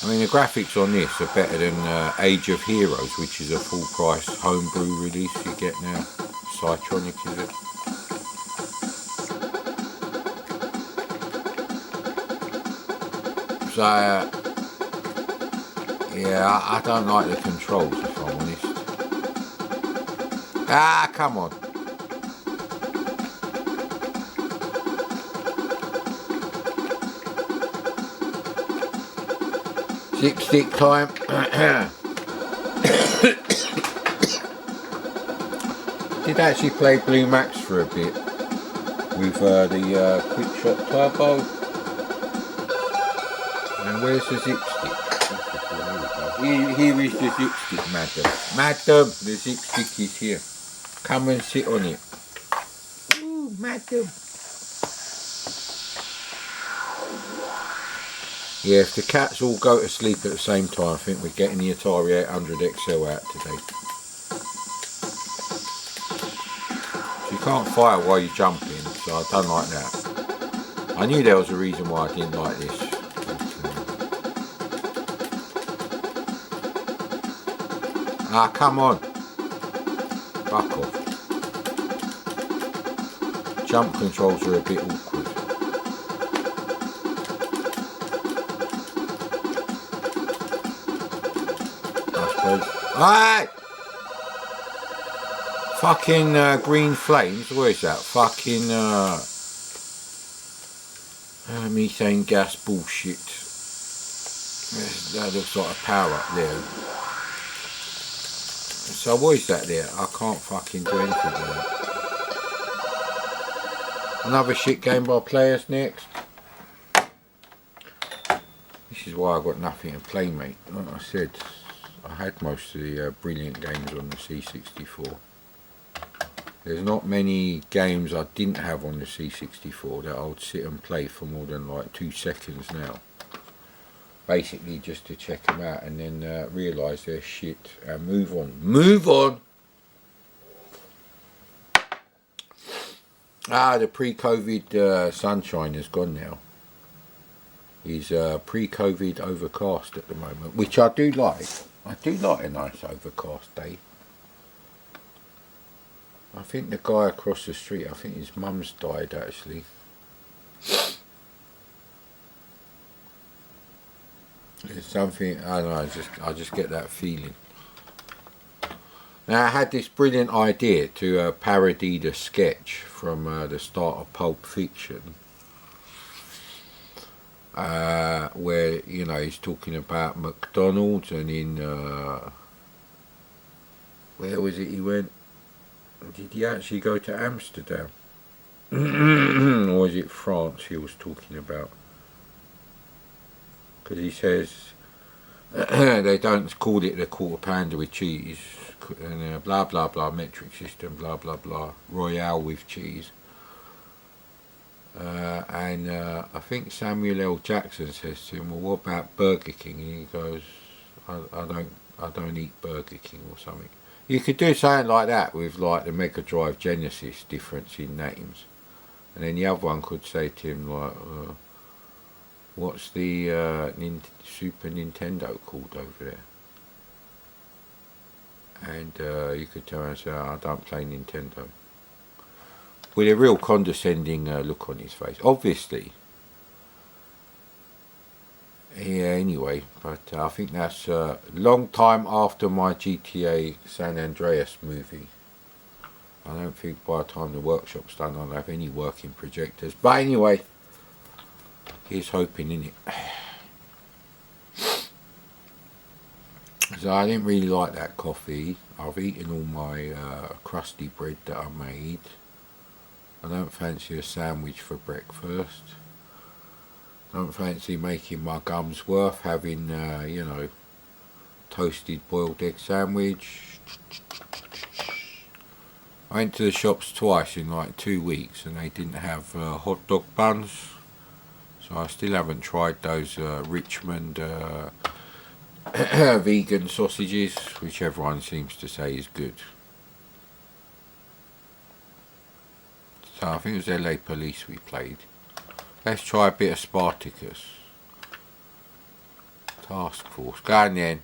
I mean, the graphics on this are better than Age of Heroes, which is a full price homebrew release you get now. Cytronic, is it? So, yeah, I don't like the controls, if I'm honest. Ah, come on. Zip stick time. Did actually play Blue Max for a bit with the Quick Shot Turbo. And where's the zip stick? Here is the zip stick, madam. Madam, the zip stick is here. Come and sit on it. Ooh, madam. Yeah, if the cats all go to sleep at the same time, I think we're getting the Atari 800 XL out today. So you can't fire while you're jumping, so I don't like that. I knew there was a reason why I didn't like this. Ah, come on. Fuck off. Jump controls are a bit awkward. Alright! Fucking green flames, what is that? Fucking methane gas bullshit. That looks like a power up there. So what is that there? I can't fucking do anything with that. Another shit Game Boy players next. This is why I got nothing to play, mate. Like I said, I had most of the brilliant games on the C64. There's not many games I didn't have on the C64 that I would sit and play for more than like 2 seconds now. Basically just to check them out and then realise they're shit and move on. Move on! Ah, the pre-COVID sunshine is gone now. He's pre-COVID overcast at the moment, which I do like. I do like a nice overcast day. I think the guy across the street, I think his mum's died actually. It's something, I don't know, I just get that feeling. Now I had this brilliant idea to parody the sketch from the start of Pulp Fiction. Where, you know, he's talking about McDonald's and in, where was it he went? Did he actually go to Amsterdam? Or was it France he was talking about? Because he says they don't call it the quarter pounder with cheese and blah blah blah metric system blah blah blah Royale with cheese. And I think Samuel L. Jackson says to him, well, what about Burger King? And he goes, I don't eat Burger King or something. You could do something like that with like the Mega Drive Genesis difference in names. And then the other one could say to him like, What's the Super Nintendo called over there? And you could tell and say, I don't play Nintendo. With a real condescending look on his face. Obviously. Yeah, anyway, but I think that's a long time after my GTA San Andreas movie. I don't think by the time the workshop's done I'll have any working projectors. But anyway, here's hoping, innit? So I didn't really like that coffee. I've eaten all my crusty bread that I made. I don't fancy a sandwich for breakfast. Don't fancy making my gums worth having, you know, toasted boiled egg sandwich. I went to the shops twice in like 2 weeks and they didn't have hot dog buns. So I still haven't tried those Richmond vegan sausages, which everyone seems to say is good. So I think it was LA Police we played. Let's try a bit of Spartacus. Task Force. Go on then.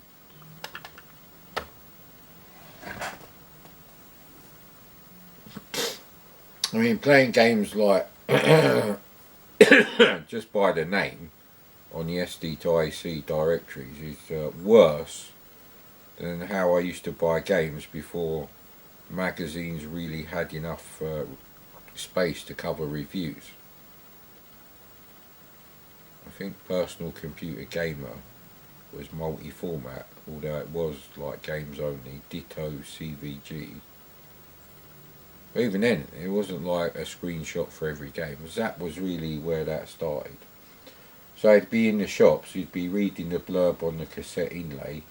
I mean, playing games like just by the name on the SD to AC directories is worse than how I used to buy games before magazines really had enough space to cover reviews. I think Personal Computer Gamer was multi-format, although it was like games only, ditto CVG. But even then, it wasn't like a screenshot for every game. That was really where that started. So I'd be in the shops, you'd be reading the blurb on the cassette inlay.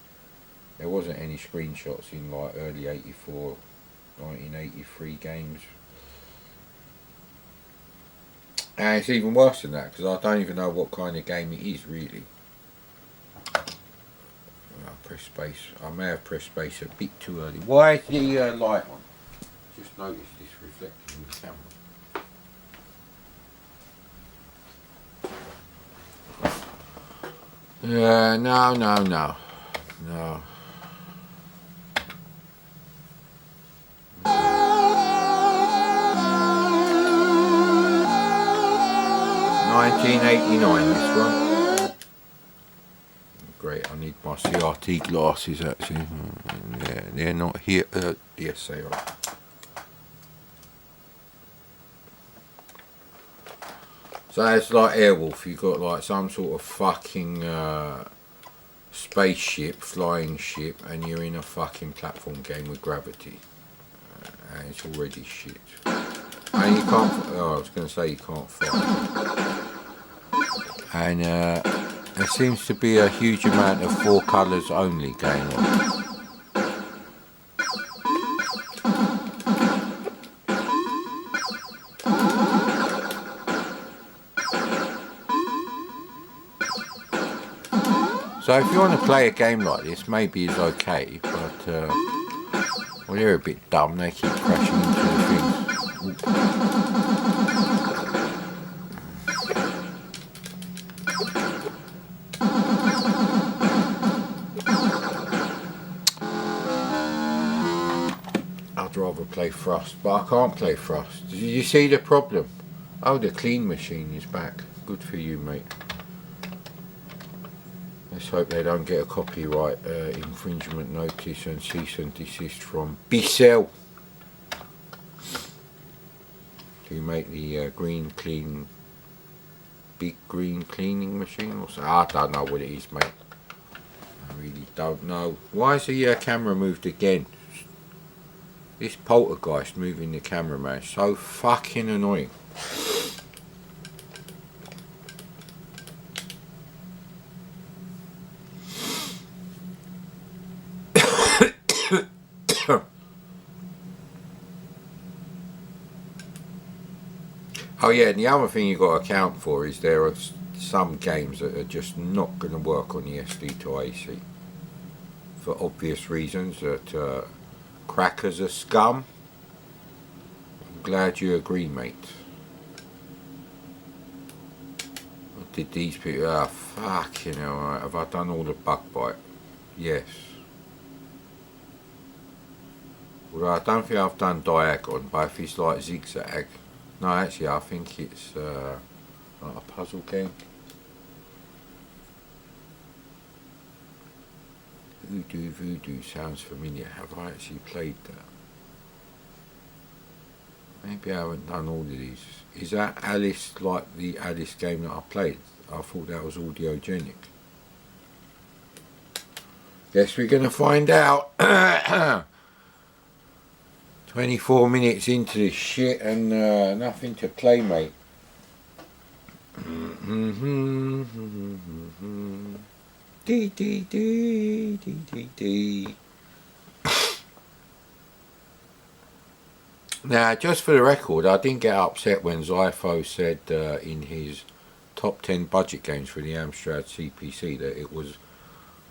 There wasn't any screenshots in like early 84, 1983 games. And it's even worse than that, because I don't even know what kind of game it is, really. I press space. I may have pressed space a bit too early. Why is the light on? Just noticed this reflecting in the camera. No. 1989, this one. Great, I need my CRT glasses actually. Yeah, they're not here. Yes, they are. So it's like Airwolf, you've got like some sort of fucking spaceship, flying ship, and you're in a fucking platform game with gravity. And it's already shit. And you can't, I was going to say you can't fly. And there seems to be a huge amount of 4 colours only going on. So if you want to play a game like this, maybe it's okay, but well, they're a bit dumb, they keep crashing into the things. I'd rather play Thrust, but I can't play Thrust. Did you see the problem? Oh, the clean machine is back. Good for you, mate. Let's hope they don't get a copyright infringement notice and cease and desist from Bissell, who make the big green cleaning machine or something. I don't know what it is, mate. I really don't know. Why is the camera moved again? This poltergeist moving the camera, man, so fucking annoying. Oh yeah, and the other thing you've got to account for is there are some games that are just not going to work on the SD to AC. For obvious reasons, that crackers are scum. I'm glad you agree, mate. Did these people... Oh, fucking hell, right. Have I done all the bug bite? Yes. Although I don't think I've done diagon, but if it's like zigzag... No, actually, I think it's like a puzzle game. Voodoo sounds familiar. Have I actually played that? Maybe I haven't done all of these. Is that Alice like the Alice game that I played? I thought that was audiogenic. Guess we're going to find out. 24 minutes into this shit and nothing to play, mate. Dee dee dee dee dee dee. Now, just for the record, I didn't get upset when Zypho said in his top 10 budget games for the Amstrad CPC that it was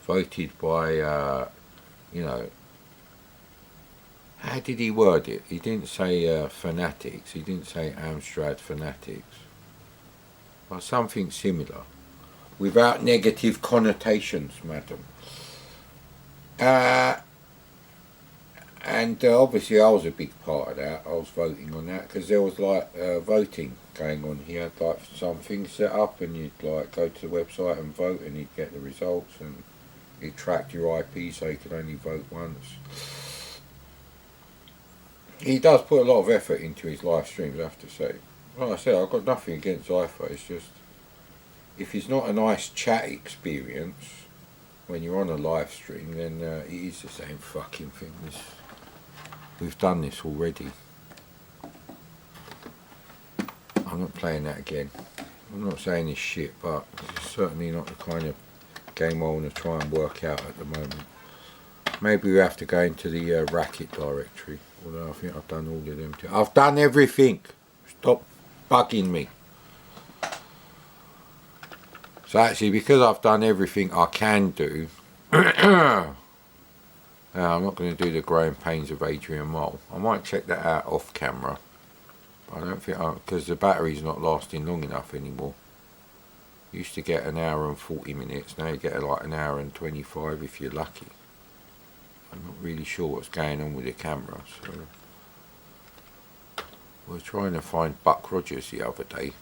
voted by, you know, how did he word it? He didn't say fanatics, he didn't say Amstrad fanatics, but something similar, without negative connotations, madam. And obviously I was a big part of that. I was voting on that because there was like voting going on. He had like some things set up and you'd like go to the website and vote and you'd get the results and it tracked your IP so you could only vote once. He does put a lot of effort into his live streams, I have to say. Like I said, I've got nothing against Zypho, it's just if it's not a nice chat experience when you're on a live stream, then it is the same fucking thing. We've done this already. I'm not playing that again. I'm not saying it's shit, but it's certainly not the kind of game I want to try and work out at the moment. Maybe we have to go into the racket directory, although I think I've done all of them too. I've done everything. Stop bugging me. So actually, because I've done everything I can do, I'm not going to do the Growing Pains of Adrian Mole. I might check that out off camera. I don't think because the battery's not lasting long enough anymore. Used to get an hour and 40 minutes, now you get like an hour and 25 if you're lucky. I'm not really sure what's going on with the camera, so we're trying to find Buck Rogers the other day.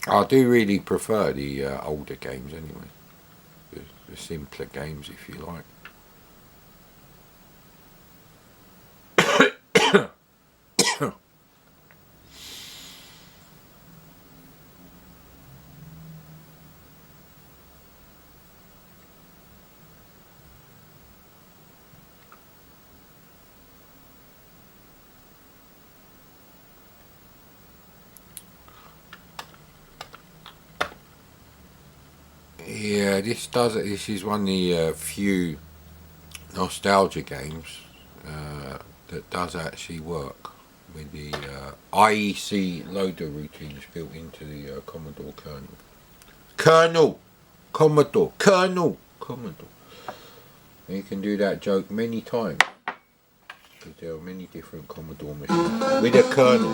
I do really prefer the older games anyway, the simpler games if you like. Yeah, this is one of the few nostalgia games that does actually work with the IEC loader routines built into the Commodore kernel. Commodore. And you can do that joke many times because there are many different Commodore machines with a kernel.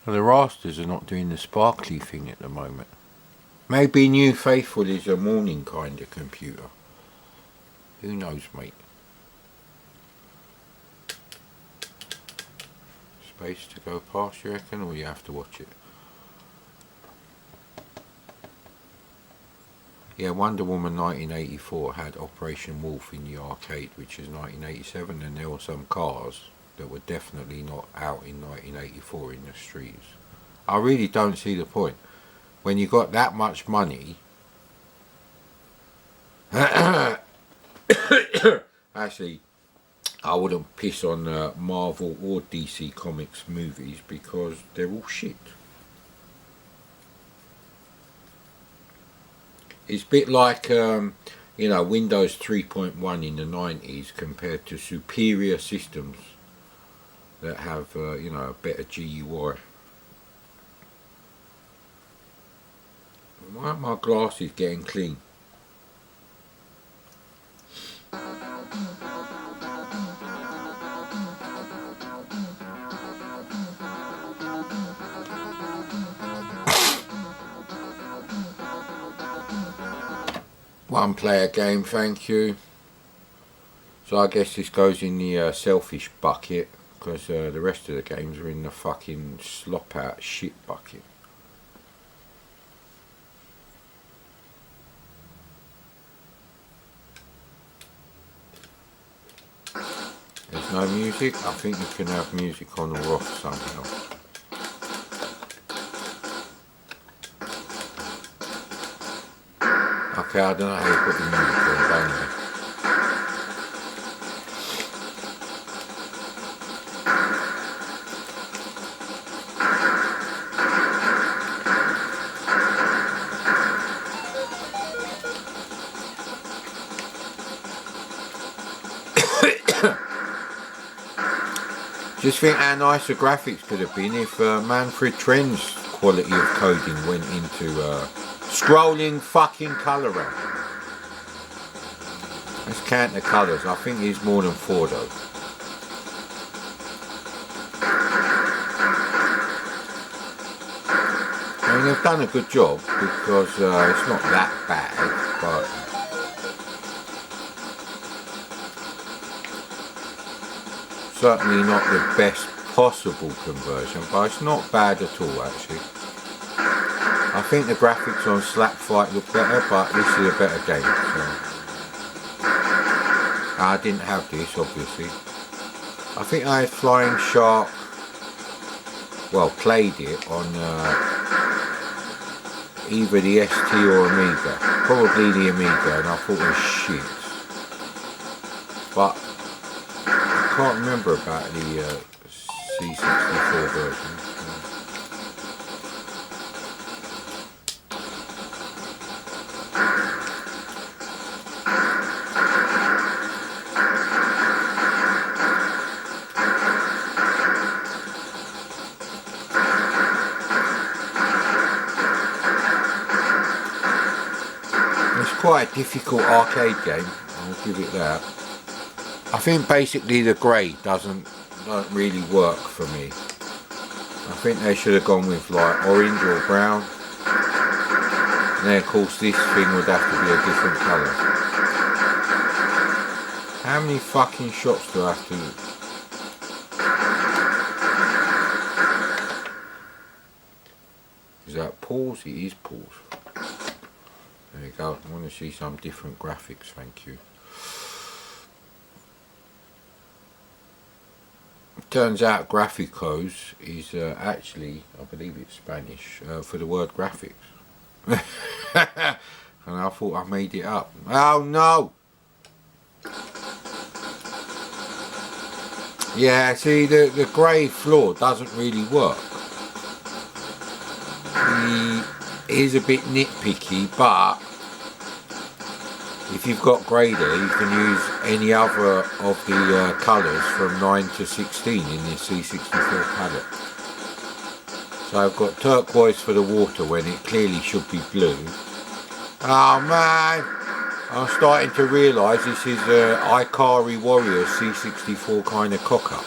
The Rasters are not doing the sparkly thing at the moment. Maybe New Faithful is a morning kind of computer. Who knows, mate? Space to go past, you reckon, or you have to watch it? Yeah, Wonder Woman 1984 had Operation Wolf in the arcade, which is 1987, and there were some cars that were definitely not out in 1984 in the streets. I really don't see the point. When you got that much money, actually, I wouldn't piss on Marvel or DC Comics movies because they're all shit. It's a bit like, you know, Windows 3.1 in the 90s compared to superior systems that have, you know, a better GUI Why aren't my glasses getting clean? One player game, thank you. So I guess this goes in the selfish bucket, because the rest of the games are in the fucking slop out shit bucket. There's no music. I think you can have music on or off somehow. Okay, I don't know how you put the music on, don't you? Just think how nice the graphics could have been if Manfred Trend's quality of coding went into scrolling fucking colour ramp. Let's count the colours. I think there's more than 4 though. I mean, they've done a good job because it's not that bad, but certainly not the best possible conversion, but it's not bad at all actually. I think the graphics on Slap Fight look better, but this is a better game. So. I didn't have this obviously. I think I had Flying Shark, well, played it on either the ST or Amiga, probably the Amiga, and I thought it was shit. But I can't remember about the C64 version. It's quite a difficult arcade game, I'll give it that. I think basically the grey don't really work for me. I think they should have gone with like orange or brown. And then of course this thing would have to be a different colour. How many fucking shots do I have to... Is that pause? It is pause. There you go. I want to see some different graphics, thank you. Turns out Graficos is actually, I believe it's Spanish, for the word graphics. And I thought I made it up. Oh no! Yeah, see, the grey floor doesn't really work. He is a bit nitpicky, but if you've got grey there, you can use any other of the colours from 9 to 16 in this C64 palette. So I've got turquoise for the water when it clearly should be blue. Oh man, I'm starting to realise this is Ikari Warriors C64 kind of cock-up.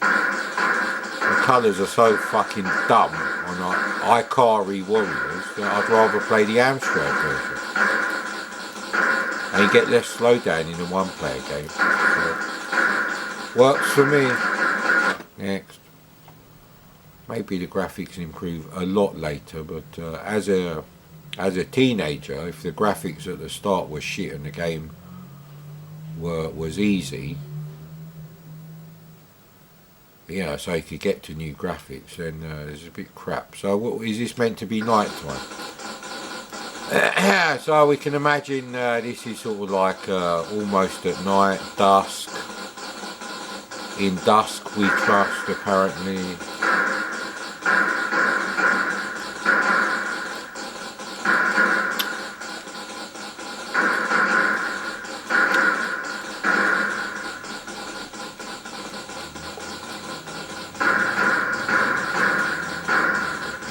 The colours are so fucking dumb on Ikari Warriors that I'd rather play the Amstrad version. And you get less slowdown in a one-player game. So, works for me. Next. Maybe the graphics improve a lot later, but as a teenager, if the graphics at the start were shit and the game was easy, you know, so you could get to new graphics, then it's a bit crap. So what is this meant to be night time? So we can imagine this is sort of like almost at night, dusk. In dusk we trust, apparently.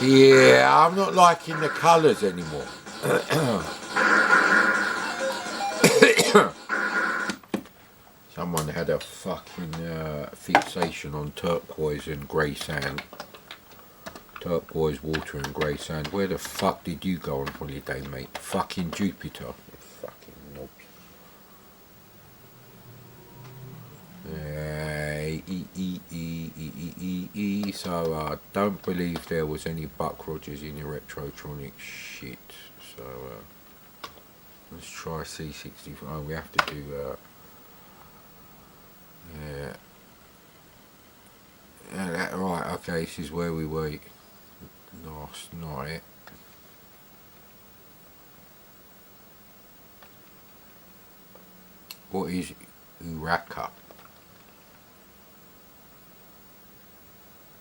Yeah, I'm not liking the colours anymore. Someone had a fucking fixation on turquoise and grey sand. Turquoise water and grey sand. Where the fuck did you go on holiday, mate? Fucking Jupiter. You fucking knob. So I don't believe there was any Buck Rogers in the Retrotronic shit. So let's try C64. Oh, we have to do yeah. Right, okay, this is where we were last night. What is Uraka?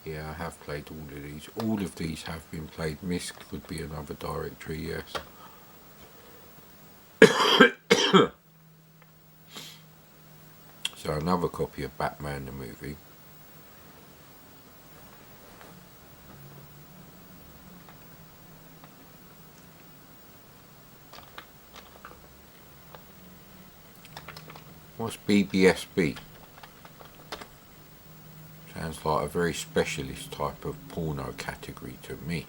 Yeah, I have played all of these. All of these have been played. Misk could be another directory, yes. So another copy of Batman the movie. What's BBSB? Sounds like a very specialist type of porno category to me.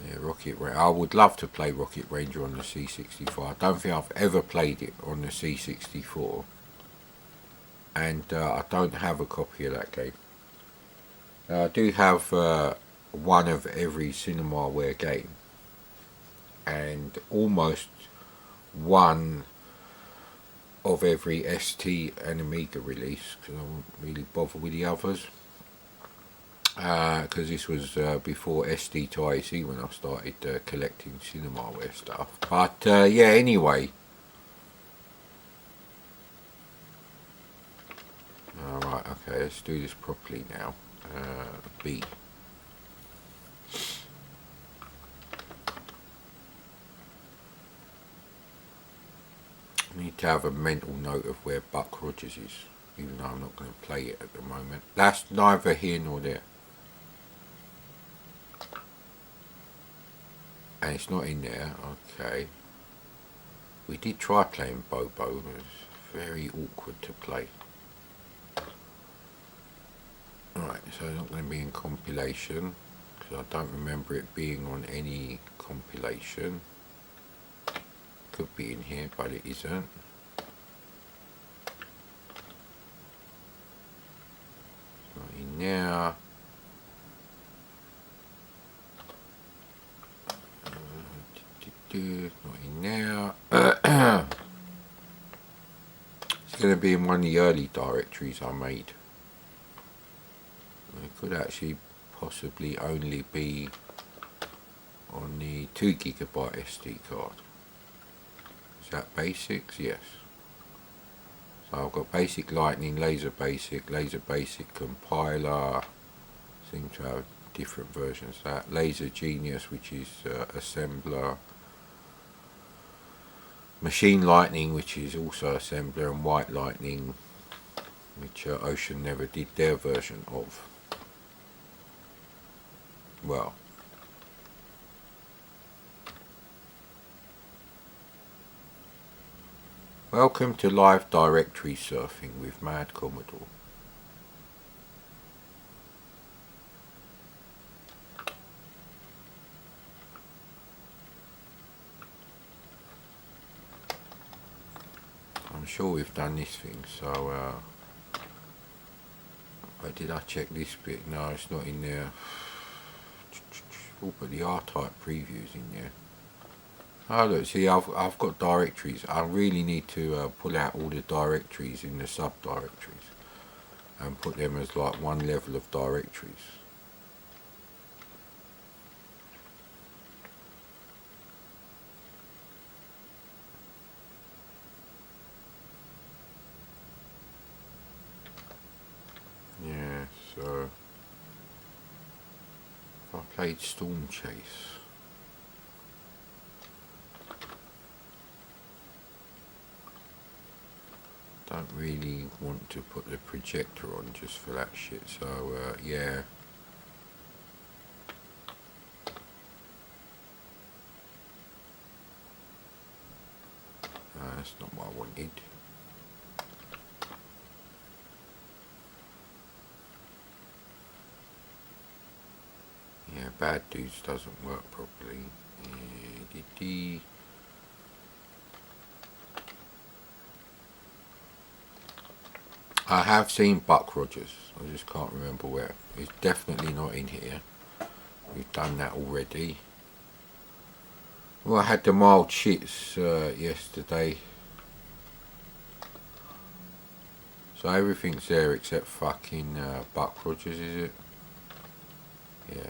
Yeah, Rocket Ranger. I would love to play Rocket Ranger on the C64. I don't think I've ever played it on the C64. And I don't have a copy of that game. I do have one of every Cinemaware game. And almost one of every ST and Amiga release, because I won't really bother with the others, because this was before SD to IC when I started collecting Cinemaware stuff. But yeah, anyway. Alright, okay, let's do this properly now. B. I need to have a mental note of where Buck Rogers is, even though I'm not going to play it at the moment. That's neither here nor there. And it's not in there, okay. We did try playing Bobo, it was very awkward to play. Right, so it's not going to be in compilation, because I don't remember it being on any compilation. Could be in here, but it isn't. It's not in there. Not in there. It's going to be in one of the early directories I made. It could actually possibly only be on the 2GB SD card. Is that basics? Yes. So I've got basic lightning, laser basic compiler. Seem to have different versions of that. Laser Genius, which is assembler. Machine Lightning, which is also assembler, and White Lightning, which Ocean never did their version of. Well, welcome to live directory surfing with Mad Commodore. I'm sure we've done this thing, so but did I check this bit? No, it's not in there. Oh, but the R-Type preview's in there. Oh look, see, I've got directories. I really need to pull out all the directories in the subdirectories and put them as like one level of directories. Yeah, so if I played Storm Chase. Don't really want to put the projector on just for that shit, so yeah. That's not what I wanted. Yeah, Bad Dudes doesn't work properly. I have seen Buck Rogers. I just can't remember where. It's definitely not in here. We've done that already. Well, I had the mild shits yesterday. So everything's there except fucking Buck Rogers, is it? Yeah.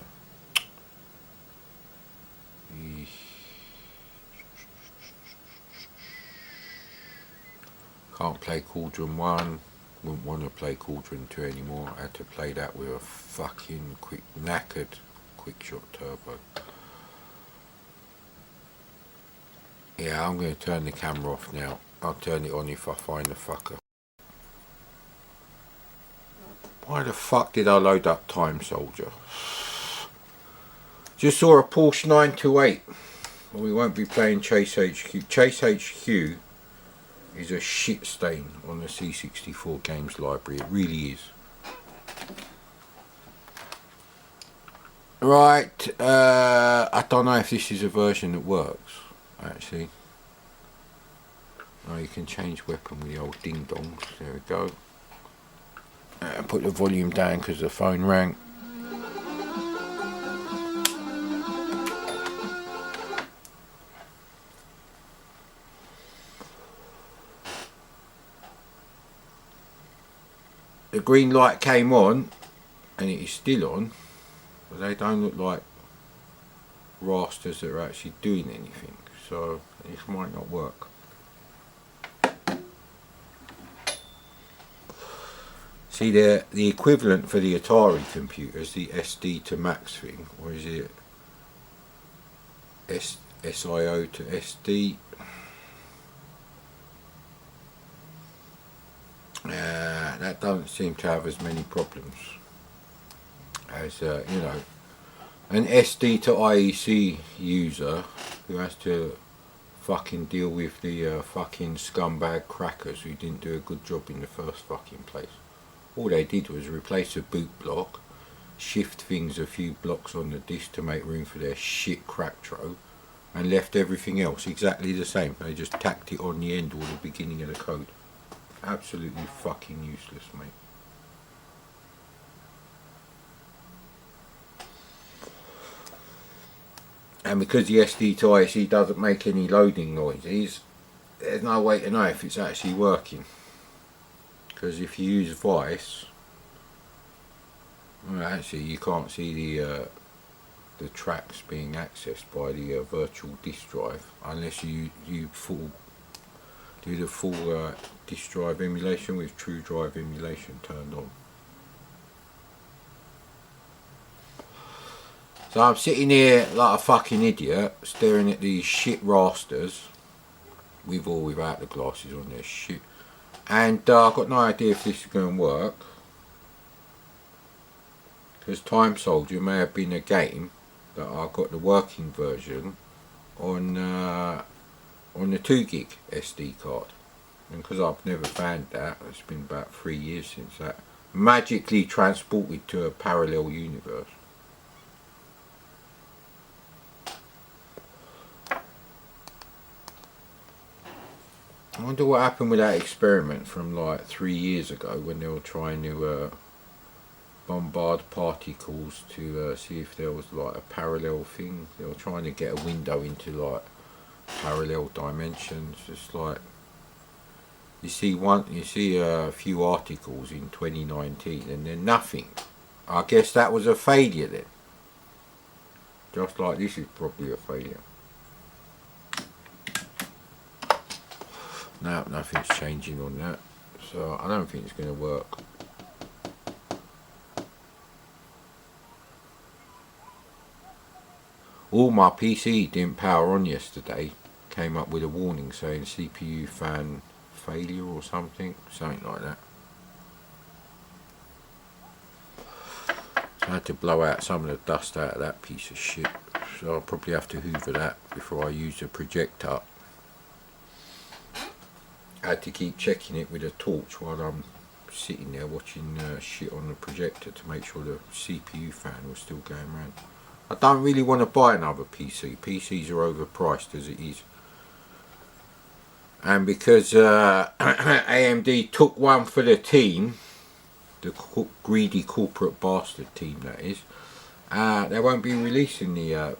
Can't play Cauldron 1. Wouldn't want to play Cauldron 2 anymore. I had to play that with a fucking knackered quick shot turbo. Yeah, I'm going to turn the camera off now. I'll turn it on if I find the fucker. Why the fuck did I load up Time Soldier? Just saw a Porsche 928. Well, we won't be playing Chase HQ. Chase HQ is a shit stain on the C64 games library. It really is. Right, I don't know if this is a version that works, actually. Oh, you can change weapon with the old ding dongs. There we go. Put the volume down because the phone rang. The green light came on, and it is still on, but they don't look like rasters that are actually doing anything, so this might not work. See, the equivalent for the Atari computer is the SD to max thing, or is it SIO to SD? That doesn't seem to have as many problems as you know, an SD to IEC user who has to fucking deal with the fucking scumbag crackers who didn't do a good job in the first fucking place. All they did was replace a boot block, shift things a few blocks on the disk to make room for their shit crack trove, and left everything else exactly the same. They just tacked it on the end or the beginning of the code. Absolutely fucking useless, mate. And because the SD to IC doesn't make any loading noises, there's no way to know if it's actually working. Because if you use Vice, well, actually you can't see the tracks being accessed by the virtual disk drive unless you do the full disk drive emulation with true drive emulation turned on. So I'm sitting here like a fucking idiot staring at these shit rasters with or without the glasses on their shit, and I've got no idea if this is going to work, because Time Soldier may have been a game that I got the working version on the 2 gig SD card, and because I've never found that, it's been about 3 years since that, magically transported to a parallel universe. I wonder what happened with that experiment from like 3 years ago when they were trying to bombard particles to see if there was like a parallel thing. They were trying to get a window into like parallel dimensions. Just like you see a few articles in 2019 and then nothing. I guess that was a failure then. Just like this is probably a failure. No, nothing's changing on that, so I don't think it's going to work. All my PC didn't power on yesterday. Came up with a warning saying CPU fan failure or something like that. So I had to blow out some of the dust out of that piece of shit, so I'll probably have to hoover that before I use the projector. had to keep checking it with a torch while I'm sitting there watching shit on the projector to make sure the CPU fan was still going round. I don't really want to buy another PC. PCs are overpriced as it is. And because AMD took one for the team, the greedy corporate bastard team that is, they won't be releasing the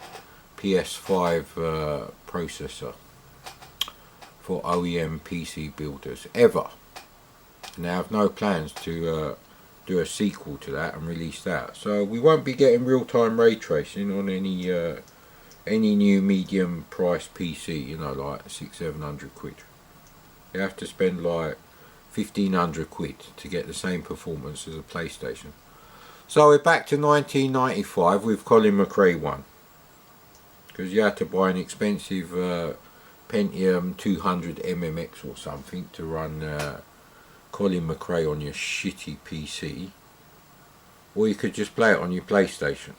PS5 processor for OEM PC builders ever. And they have no plans to do a sequel to that and release that. So we won't be getting real-time ray tracing on any new medium price PC, you know, like 600-700 quid. You have to spend like 1,500 quid to get the same performance as a PlayStation. So we're back to 1995 with Colin McRae one, because you had to buy an expensive Pentium 200 MMX or something to run Colin McRae on your shitty PC, or you could just play it on your PlayStation.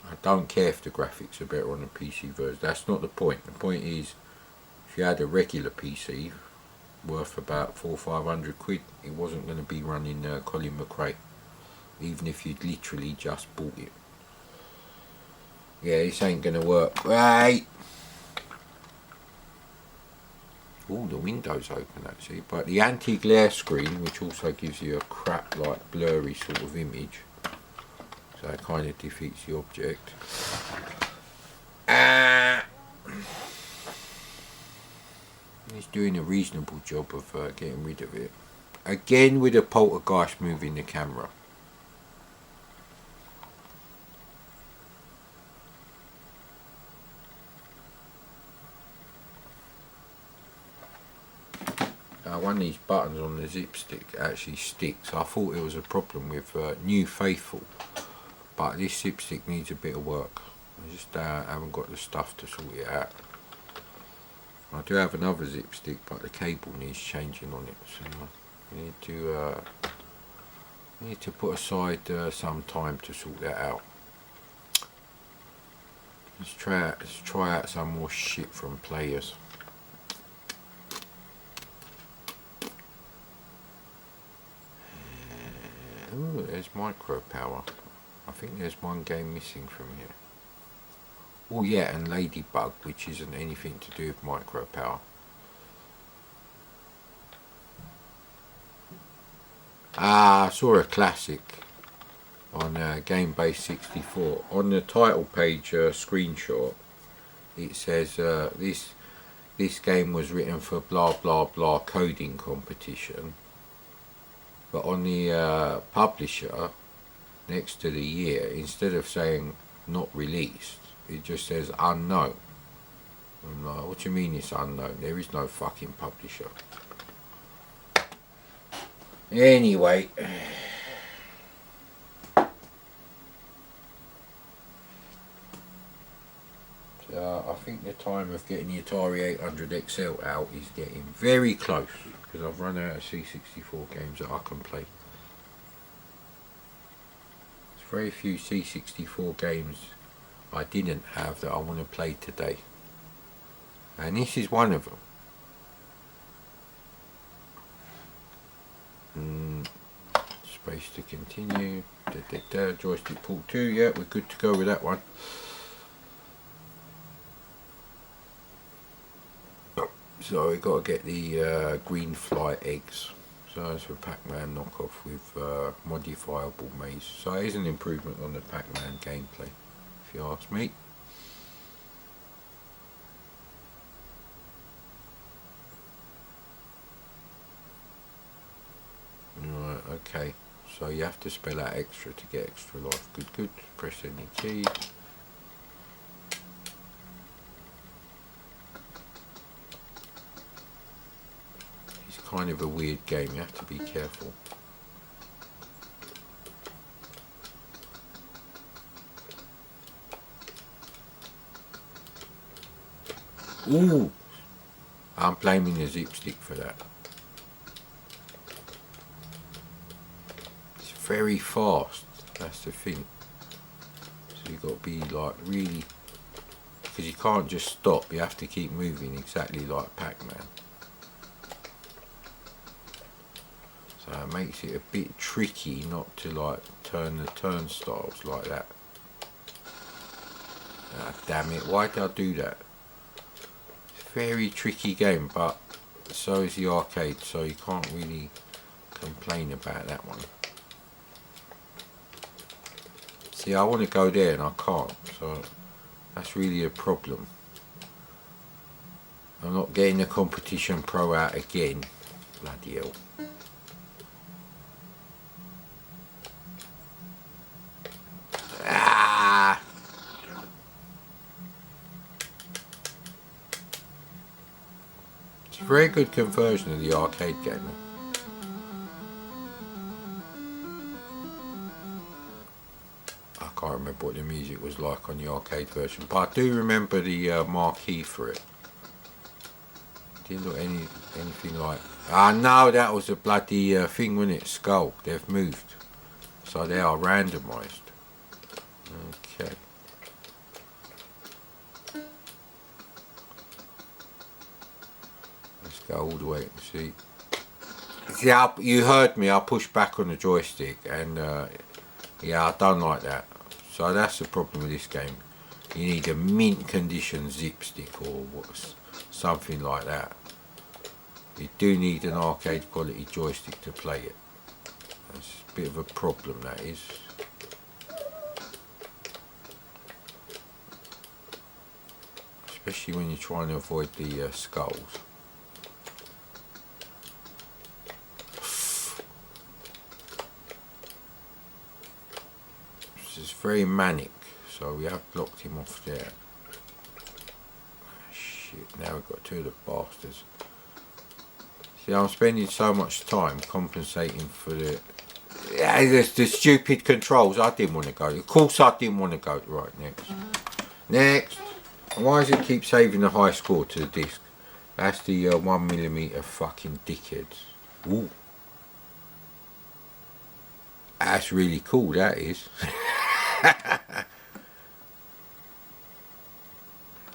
I don't care if the graphics are better on the PC version. That's not the point. The point is, if you had a regular PC worth about 400 or 500 quid, it wasn't going to be running Colin McRae, even if you'd literally just bought it. Yeah, this ain't going to work. Right. Oh, the window's open actually, but the anti-glare screen, which also gives you a crap like blurry sort of image, so it kind of defeats the object. He's doing a reasonable job of getting rid of it. Again with a poltergeist moving the camera. One of these buttons on the zip stick actually sticks. I thought it was a problem with New Faithful, but this zip stick needs a bit of work. I just haven't got the stuff to sort it out. I do have another zip stick, but the cable needs changing on it, so I need to put aside some time to sort that out. Let's try out some more shit from players. Ooh, there's micro power. I think there's one game missing from here. Oh yeah, and Ladybug, which isn't anything to do with micro power. I saw a classic on GameBase 64. On the title page screenshot, it says this game was written for blah blah blah coding competition. But on the publisher, next to the year, instead of saying not released, it just says unknown. I'm like, what do you mean it's unknown? There is no fucking publisher. Anyway. I think the time of getting the Atari 800 XL out is getting very close, because I've run out of C64 games that I can play. There's very few C64 games I didn't have that I want to play today, and this is one of them. Space to continue. Joystick pull 2, yeah, we're good to go with that one. So we got to get the green fly eggs. So it's a Pac-Man knockoff with modifiable maze. So it is an improvement on the Pac-Man gameplay, if you ask me. Right, okay. So you have to spell out extra to get extra life. Good, good. Press any key. Kind of a weird game, you have to be careful. Ooh! I'm blaming the zip stick for that. It's very fast, that's the thing. So you've got to be like really because you can't just stop, you have to keep moving exactly like Pac-Man. So it makes it a bit tricky not to like turn the turnstiles like that. Ah, damn it, why did I do that? It's a very tricky game, but so is the arcade, so you can't really complain about that one. See, I want to go there and I can't, so that's really a problem. I'm not getting the Competition Pro out again. Bloody hell. Ah! It's a very good conversion of the arcade game. I can't remember what the music was like on the arcade version, but I do remember the marquee for it. Didn't look anything like... Ah no, that was a bloody thing, wasn't it? Skull. They've moved. So they are randomised. Okay. Let's go all the way and see. See, you heard me, I pushed back on the joystick and yeah, I don't like that. So that's the problem with this game. You need a mint condition zip stick or something like that. You do need an arcade quality joystick to play it. That's a bit of a problem, that is. Especially when you're trying to avoid the skulls. This is very manic, so we have blocked him off there. Oh, shit, now we've got two of the bastards. See, I'm spending so much time compensating for the stupid controls. I didn't want to go. Of course I didn't want to go. Right, next. Next. Why does it keep saving the high score to the disc? That's the 1mm fucking dickheads. Ooh. That's really cool, that is.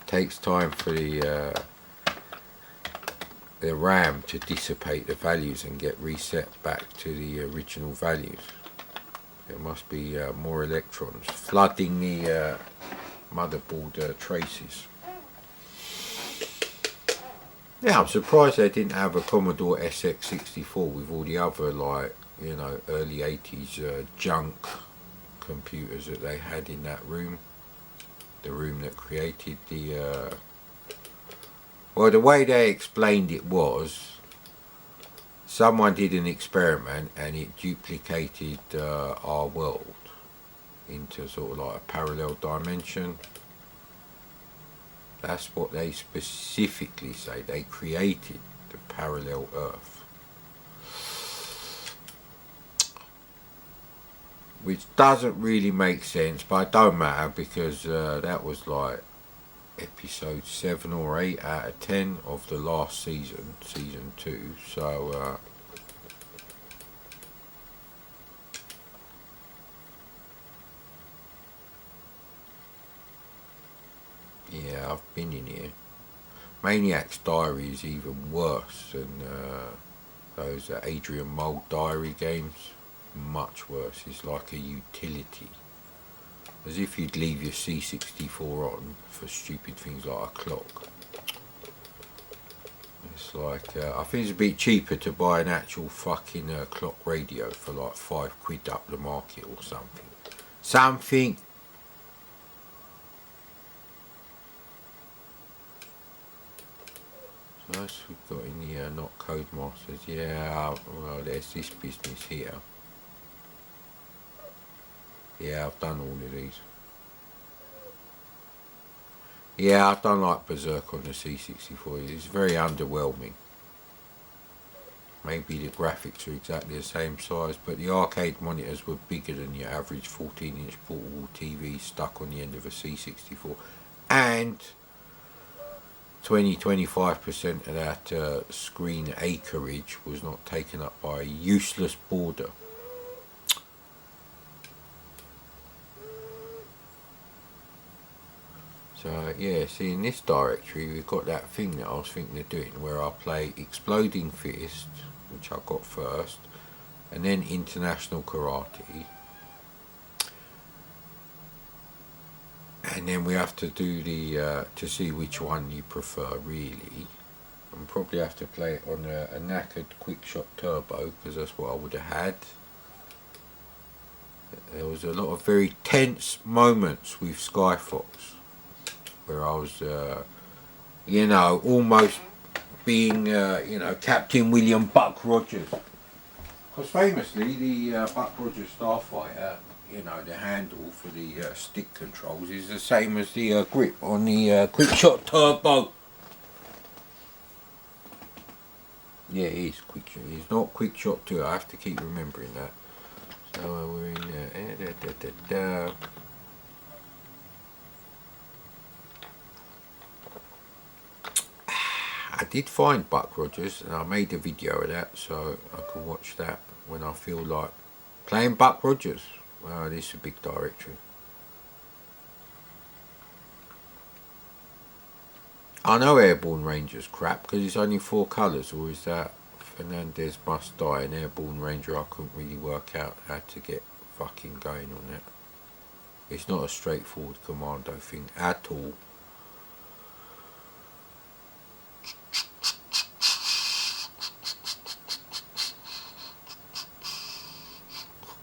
Takes time for the RAM to dissipate the values and get reset back to the original values. There must be more electrons flooding the motherboard traces. Yeah, I'm surprised they didn't have a Commodore SX64 with all the other, like, you know, early 80s junk computers that they had in that room. The room that created the well, the way they explained it was someone did an experiment and it duplicated our world into sort of like a parallel dimension. That's what they specifically say. They created the parallel Earth. Which doesn't really make sense, but it don't matter because that was like episode 7 or 8 out of 10 of the last season, season 2. So yeah, I've been in here. Maniac's Diary is even worse than those Adrian Mole Diary games. Much worse. It's like a utility. As if you'd leave your C64 on for stupid things like a clock. It's like, I think it's a bit cheaper to buy an actual fucking clock radio for like £5 up the market or something. Something. So that's what we've got in the not Codemasters. Yeah, well, there's this business here. Yeah, I've done all of these. Yeah, I don't like Berserk on the C64. It's very underwhelming. Maybe the graphics are exactly the same size, but the arcade monitors were bigger than your average 14-inch portable TV stuck on the end of a C64. And 20-25% of that screen acreage was not taken up by a useless border. So yeah, see in this directory we've got that thing that I was thinking of doing where I play Exploding Fist, which I got first, and then International Karate, and then we have to do the to see which one you prefer really, and probably have to play it on a knackered Quick Shot Turbo because that's what I would have had. There was a lot of very tense moments with Skyfox where I was, you know, almost being, you know, Captain William Buck Rogers. Because famously, the Buck Rogers Starfighter, you know, the handle for the stick controls is the same as the grip on the Quick Shot Turbo. Yeah, it is Quick Shot. It's not Quick Shot 2. I have to keep remembering that. So we're in I did find Buck Rogers and I made a video of that, so I can watch that when I feel like playing Buck Rogers. Wow, this is a big directory. I know Airborne Ranger's crap because it's only 4 colours, or is that Fernandez Must Die, an Airborne Ranger? I couldn't really work out how to get fucking going on that. It's not a straightforward commando thing at all.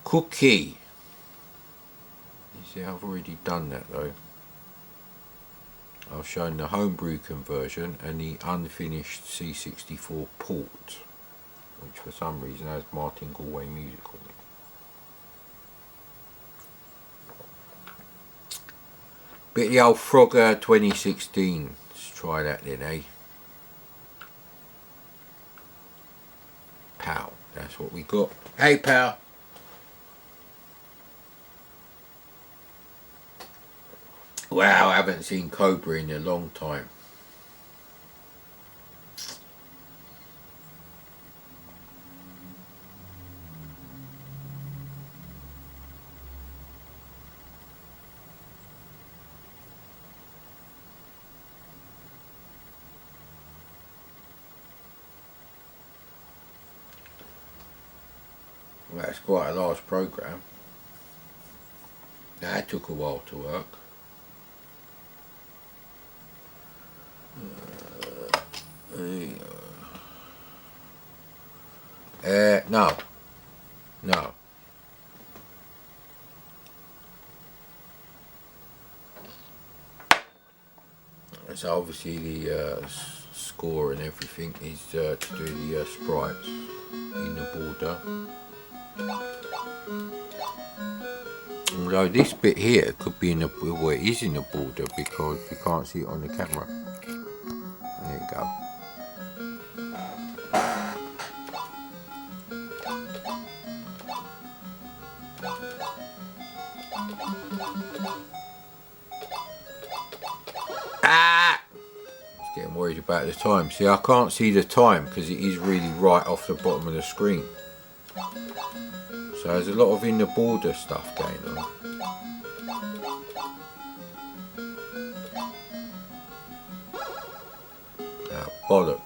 Cookie. You see, I've already done that though. I've shown the homebrew conversion and the unfinished C64 port, which for some reason has Martin Galway music on it. Bit of the old Frogger 2016. Let's try that then, eh? Pow. That's what we got. Hey, pal. Wow, I haven't seen Cobra in a long time. Well, that's quite a large program. That took a while to work. No. No. So obviously the score and everything is to do the sprites in the border. Although this bit here could be in the, well, it is in the border because you can't see it on the camera. There you go. Ah! I was getting worried about the time. See, I can't see the time because it is really right off the bottom of the screen. So there's a lot of in the border stuff going on. Ah, bollocks.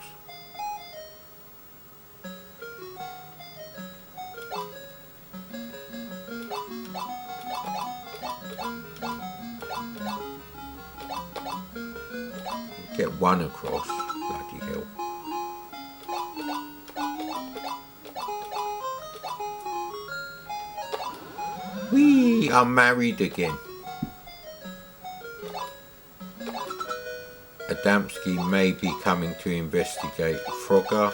Get one across, bloody hell. Whee! I'm married again. Adamski may be coming to investigate Frogger.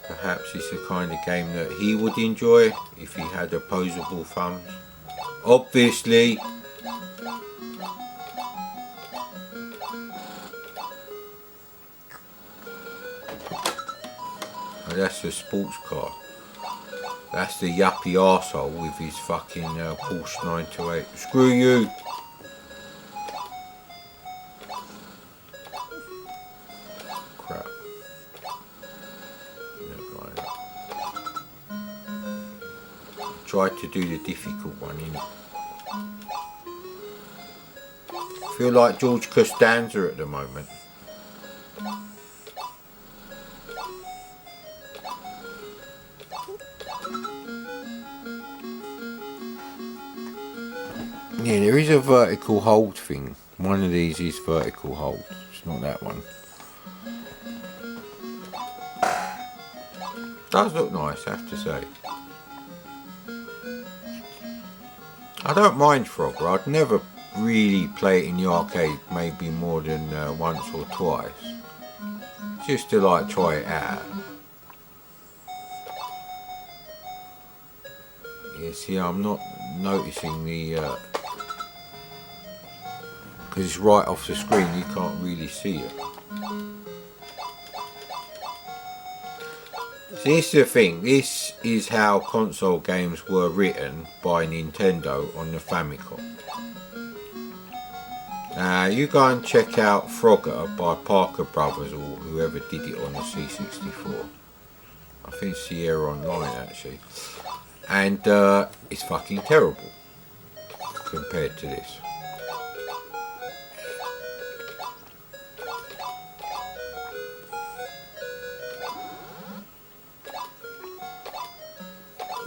Perhaps it's the kind of game that he would enjoy if he had opposable thumbs. Obviously. Oh, that's the sports car. That's the yuppie arsehole with his fucking Porsche 928. Screw you! Crap. Tried to do the difficult one, innit? feel like George Costanza at the moment. Yeah, there is a vertical hold thing. One of these is vertical hold. It's not that one. Does look nice, I have to say. I don't mind Frogger. I'd never really play it in the arcade, maybe more than once or twice, just to like try it out. Yeah, see, I'm not noticing the because it's right off the screen, you can't really see it. See, this is the thing, this is how console games were written by Nintendo on the Famicom. Now you go and check out Frogger by Parker Brothers or whoever did it on the C64. I think Sierra Online actually. And it's fucking terrible compared to this.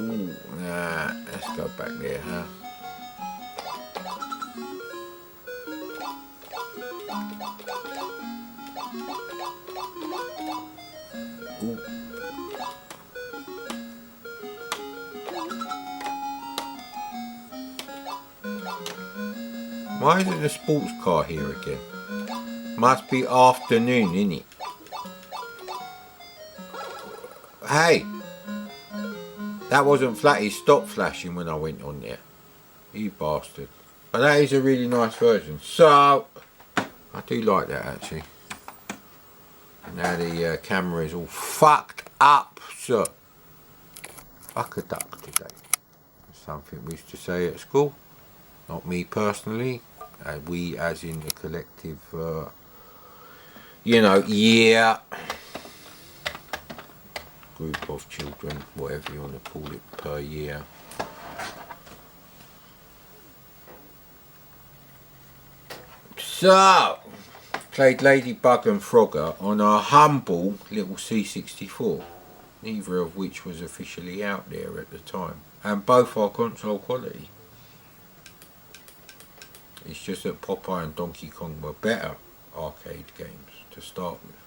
Ooh, nah, let's go back there, huh? Ooh. Why isn't the sports car here again? Must be afternoon, innit? Hey! That wasn't flat, he stopped flashing when I went on there. You bastard. But that is a really nice version. So, I do like that actually. And now the camera is all fucked up, so. Fuck a duck today. Something we used to say at school. Not me personally. We as in the collective, you know, yeah. Group of children, whatever you want to call it, per year. So, played Ladybug and Frogger on a humble little C64, neither of which was officially out there at the time, and both are console quality. It's just that Popeye and Donkey Kong were better arcade games to start with.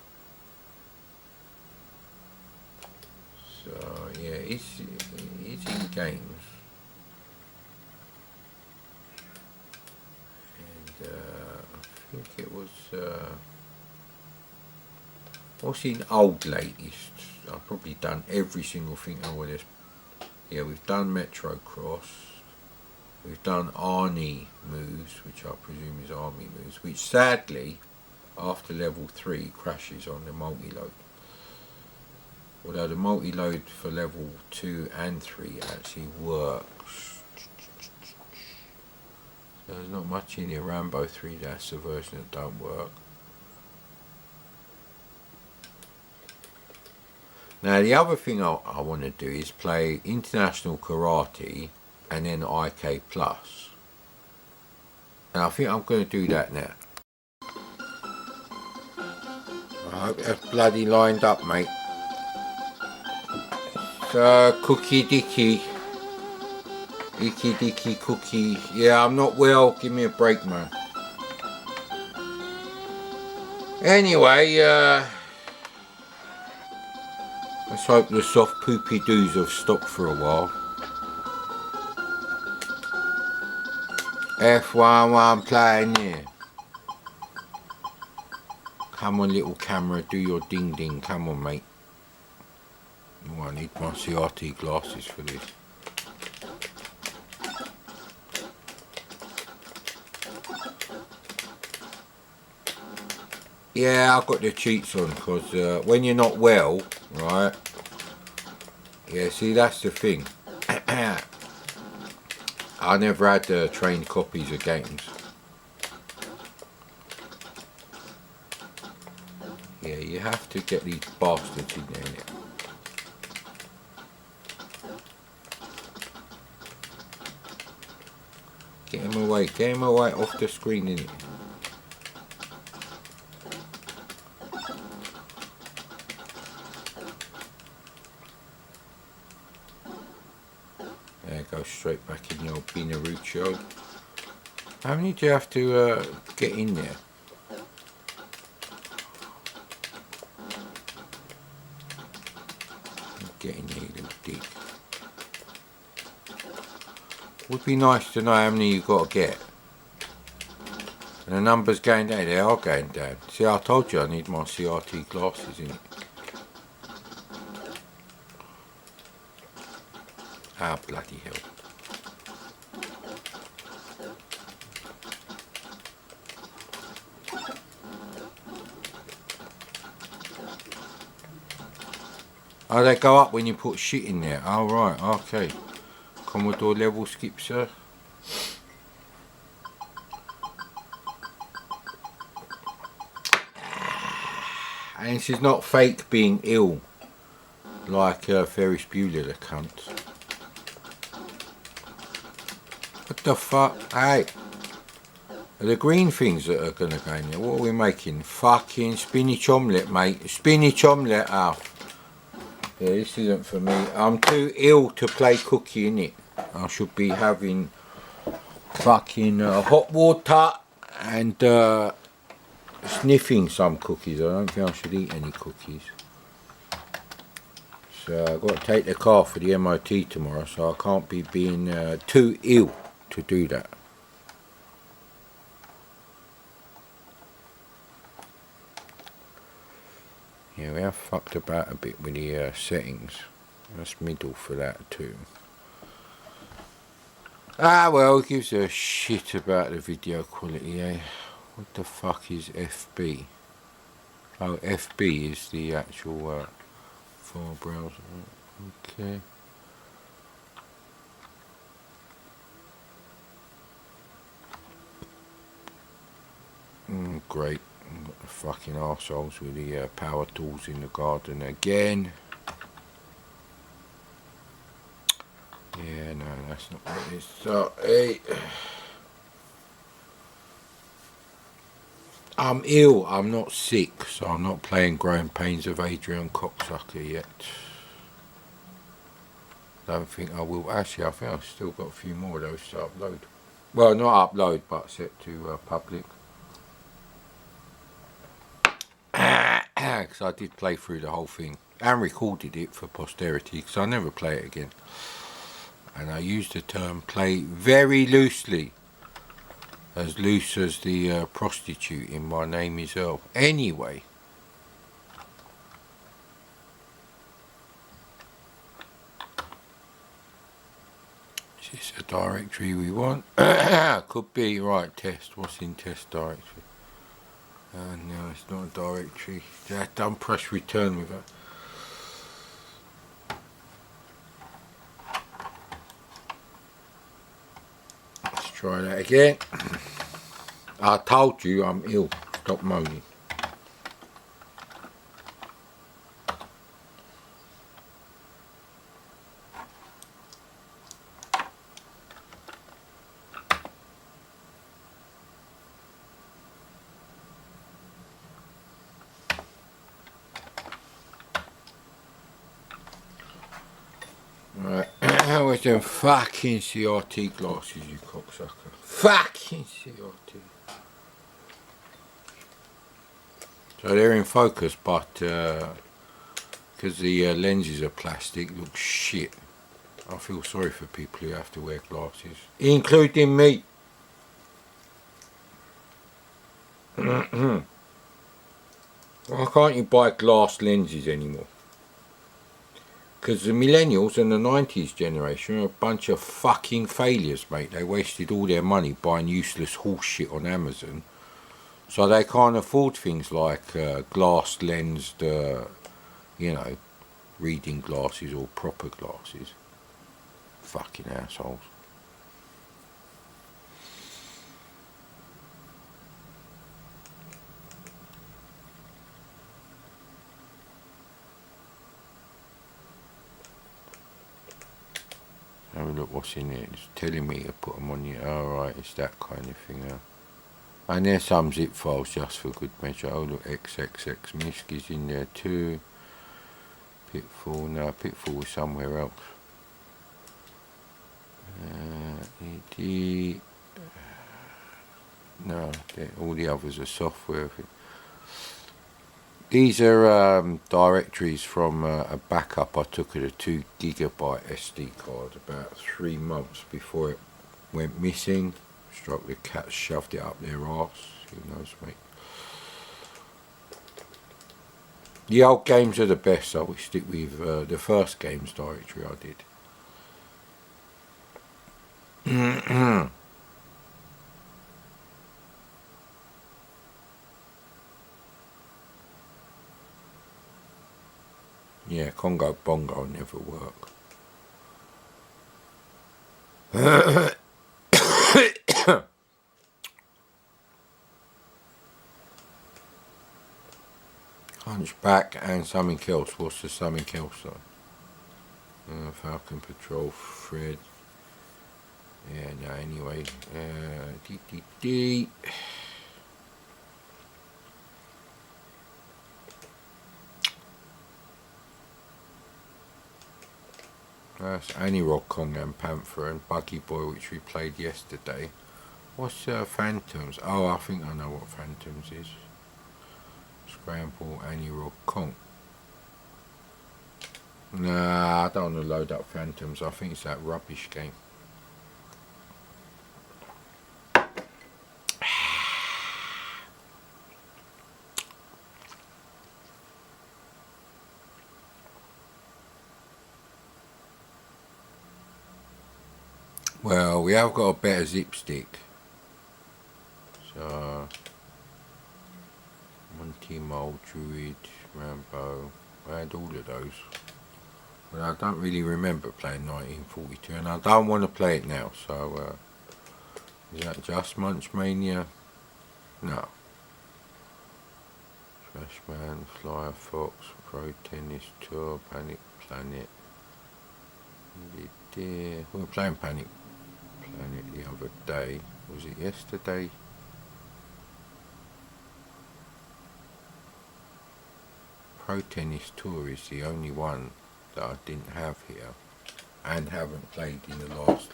So yeah, it's in games, and I think it was what's in old latest. I've probably done every single thing I would have. Yeah, we've done Metro Cross, we've done Arnie moves, which I presume is army moves, which sadly after level 3 crashes on the multi-load. Although the multi-load for level 2 and 3 actually works. So there's not much in here. Rambo 3, that's the version that don't work. Now the other thing I want to do is play International Karate and then IK Plus. And I think I'm going to do that now. I hope that's bloody lined up, mate. Cookie Dicky. Icky Dicky Cookie. Yeah, I'm not well. Give me a break, man. Anyway, let's hope the soft poopy doos have stopped for a while. F11 playing here. Come on, little camera, do your ding ding. Come on, mate. Oh, I need my CRT glasses for this. Yeah, I've got the cheats on because when you're not well, right? Yeah, see, that's the thing. I never had trained copies of games. Yeah, you have to get these bastards in there, innit? Get him away off the screen, innit? go straight back in your Binaruccio. How many do you have to get in there? Get in there, you little dick. Would be nice to know how many you got to get. And the numbers going down, they are going down. See, I told you I need my CRT glasses in it. Ah, bloody hell. Oh, they go up when you put shit in there. Oh, right, okay. Commodore level skip, sir. And this is not fake being ill, like Ferris Bueller, the cunt. What the fuck? Hey, the green things that are gonna go in there. What are we making? Fucking spinach omelette, mate. Spinach omelette. Ah, yeah, this isn't for me. I'm too ill to play cookie, innit? I should be having fucking hot water and sniffing some cookies. I don't think I should eat any cookies. So I've got to take the car for the MOT tomorrow, so I can't be being too ill to do that. Yeah, we have fucked about a bit with the settings. That's middle for that too. Ah well, gives a shit about the video quality, eh? What the fuck is FB? Oh, FB is the actual file browser. Okay. Great. Got the fucking arseholes with the power tools in the garden again. Yeah, no, that's not what it is. So, hey. I'm ill, I'm not sick, so I'm not playing Growing Pains of Adrian Cocksucker yet. Don't think I will. Actually, I think I've still got a few more of those to upload. Well, not upload, but set to public. Because I did play through the whole thing and recorded it for posterity, because I never play it again. And I use the term play very loosely. As loose as the prostitute in My Name is Earl. Anyway. Is this a directory we want? Could be. Right, test. What's in test directory? No, it's not a directory. Don't press return with it. Let's try that again. I told you I'm ill. Stop moaning. Right, where's them fucking CRT glasses, you cocksucker? Fucking CRT. So they're in focus, but because the lenses are plastic, looks shit. I feel sorry for people who have to wear glasses, including me. Why can't you buy glass lenses anymore? Because the millennials and the 90s generation are a bunch of fucking failures, mate. They wasted all their money buying useless horse shit on Amazon. So they can't afford things like glass lensed, you know, reading glasses or proper glasses. Fucking assholes. Have a look what's in it. It's telling me to put them on here. Alright, it's that kind of thing. And there's some zip files just for good measure. Oh look, XXX Misk is in there too. Pitfall, no, Pitfall is somewhere else. ED. No, all the others are software. These are directories from a backup I took at a 2 gigabyte SD card about 3 months before it went missing. Struck the cat, shoved it up their arse. Who knows, mate. The old games are the best, so we stick with the first games directory I did. Yeah, Congo Bongo never work. Hunchback and something else. What's the something else though? Falcon Patrol, Fred. Yeah, no, anyway. That's Annie Rock Kong and Panther and Buggy Boy, which we played yesterday. What's Phantoms? Oh, I think I know what Phantoms is. Scramble, Annie Rock Kong. Nah, I don't want to load up Phantoms. I think it's that rubbish game. Well, we have got a better zipstick. So, Monty Mole, Druid, Rambo. I had all of those. But I don't really remember playing 1942, and I don't want to play it now. So, is that just Munchmania? No. Trashman, Flyer Fox, Pro Tennis Tour, Panic Planet. We were playing Panic Planet the other day. Was it yesterday? Pro Tennis Tour is the only one that I didn't have here and haven't played in the last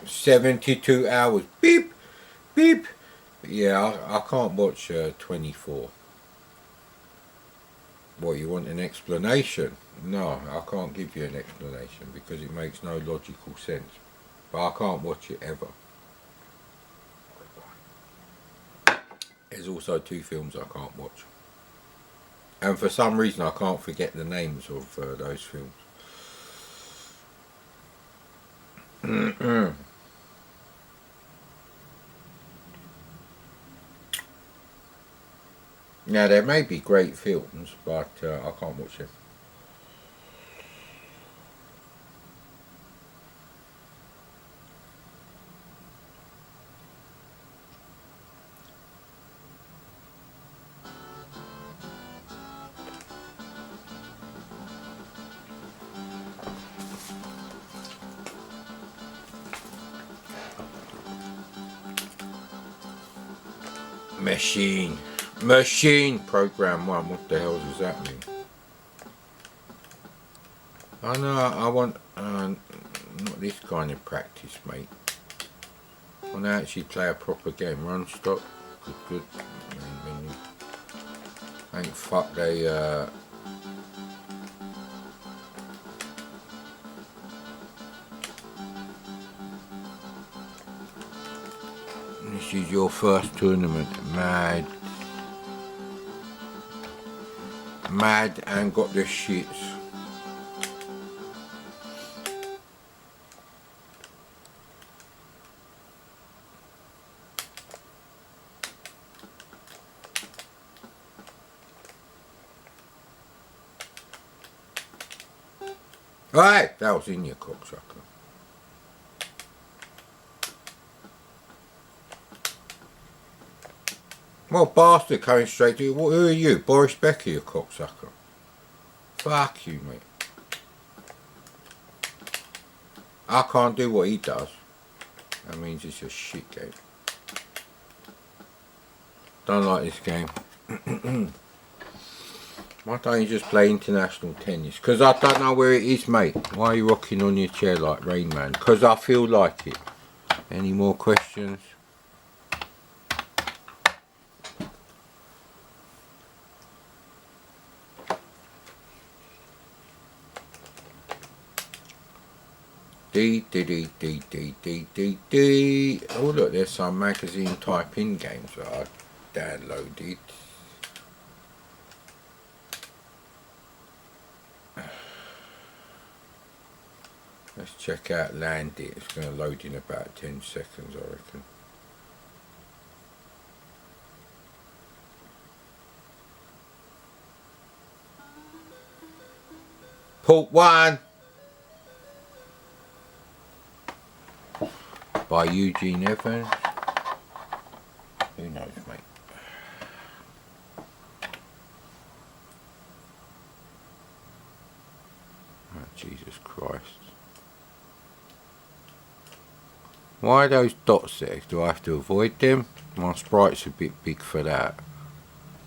72 hours. Beep, beep. But yeah, I can't watch 24. What, you want an explanation? No, I can't give you an explanation because it makes no logical sense. But I can't watch it ever. There's also 2 films I can't watch. And for some reason I can't forget the names of those films. Now there may be great films, but I can't watch them. Machine Program 1, what the hell does that mean? Oh no, I want not this kind of practice, mate. I want to actually play a proper game. Run, stop, good. Thank fuck they this is your first tournament. Mad and got the shits. Right, that was in your cocksucker. Well, bastard coming straight to you. Who are you? Boris Becker, you cocksucker. Fuck you, mate. I can't do what he does. That means it's a shit game. Don't like this game. Why don't you just play international tennis? Because I don't know where it is, mate. Why are you rocking on your chair like Rain Man? Because I feel like it. Any more questions? D. Oh look, there's some magazine type-in games that I downloaded. Let's check out Land It. It's going to load in about 10 seconds, I reckon. Port 1 by Eugene Evans. Who knows, mate? Oh, Jesus Christ. Why are those dots there? Do I have to avoid them? My sprite's a bit big for that.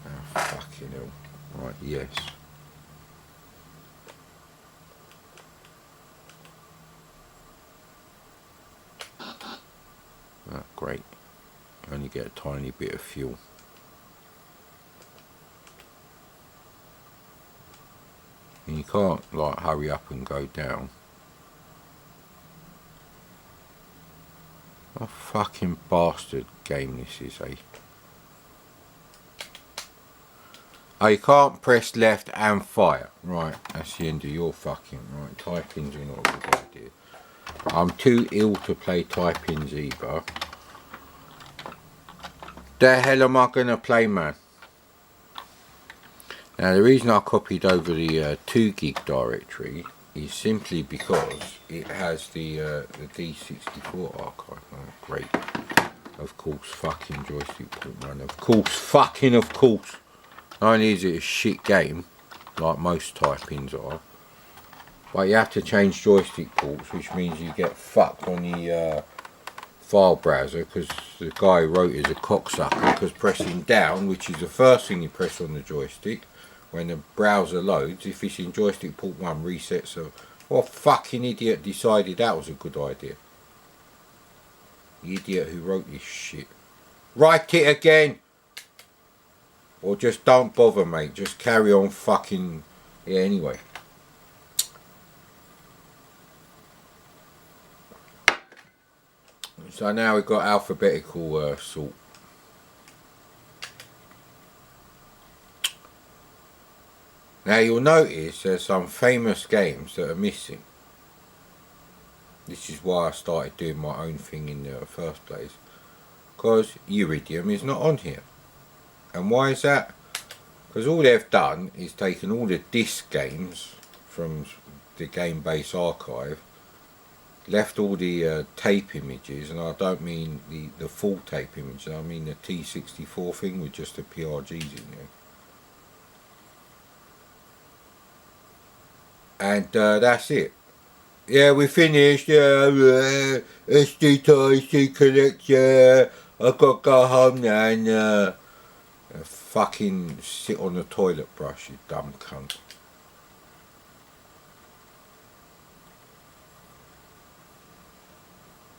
Oh, fucking hell. Right, yes. Oh, great. Only get a tiny bit of fuel. And you can't, like, hurry up and go down. What a fucking bastard game this is, eh? Oh, you can't press left and fire. Right, that's the end of your fucking... Right, type-ins are not a good idea. I'm too ill to play type-ins either. The hell am I going to play, man? Now, the reason I copied over the 2 gig directory is simply because it has the D64 archive. Oh, great. Of course, fucking joystick port 1. Of course. Not only is it a shit game, like most type-ins are, but you have to change joystick ports, which means you get fucked on the file browser, because the guy who wrote it is a cocksucker, because pressing down, which is the first thing you press on the joystick, when the browser loads, if it's in joystick port 1, resets. So what fucking idiot decided that was a good idea? The idiot who wrote this shit. Write it again! Or just don't bother, mate. Just carry on fucking... Yeah, anyway. So now we've got alphabetical sort. Now you'll notice there's some famous games that are missing. This is why I started doing my own thing in the first place. Because Iridium is not on here. And why is that? Because all they've done is taken all the disc games from the game base archive, left all the tape images, and I don't mean the full tape image, I mean the T64 thing with just the PRGs in there. And that's it. Yeah, we finished. Yeah, SD to IC connect. Yeah, I got to go home now and fucking sit on the toilet brush, you dumb cunt.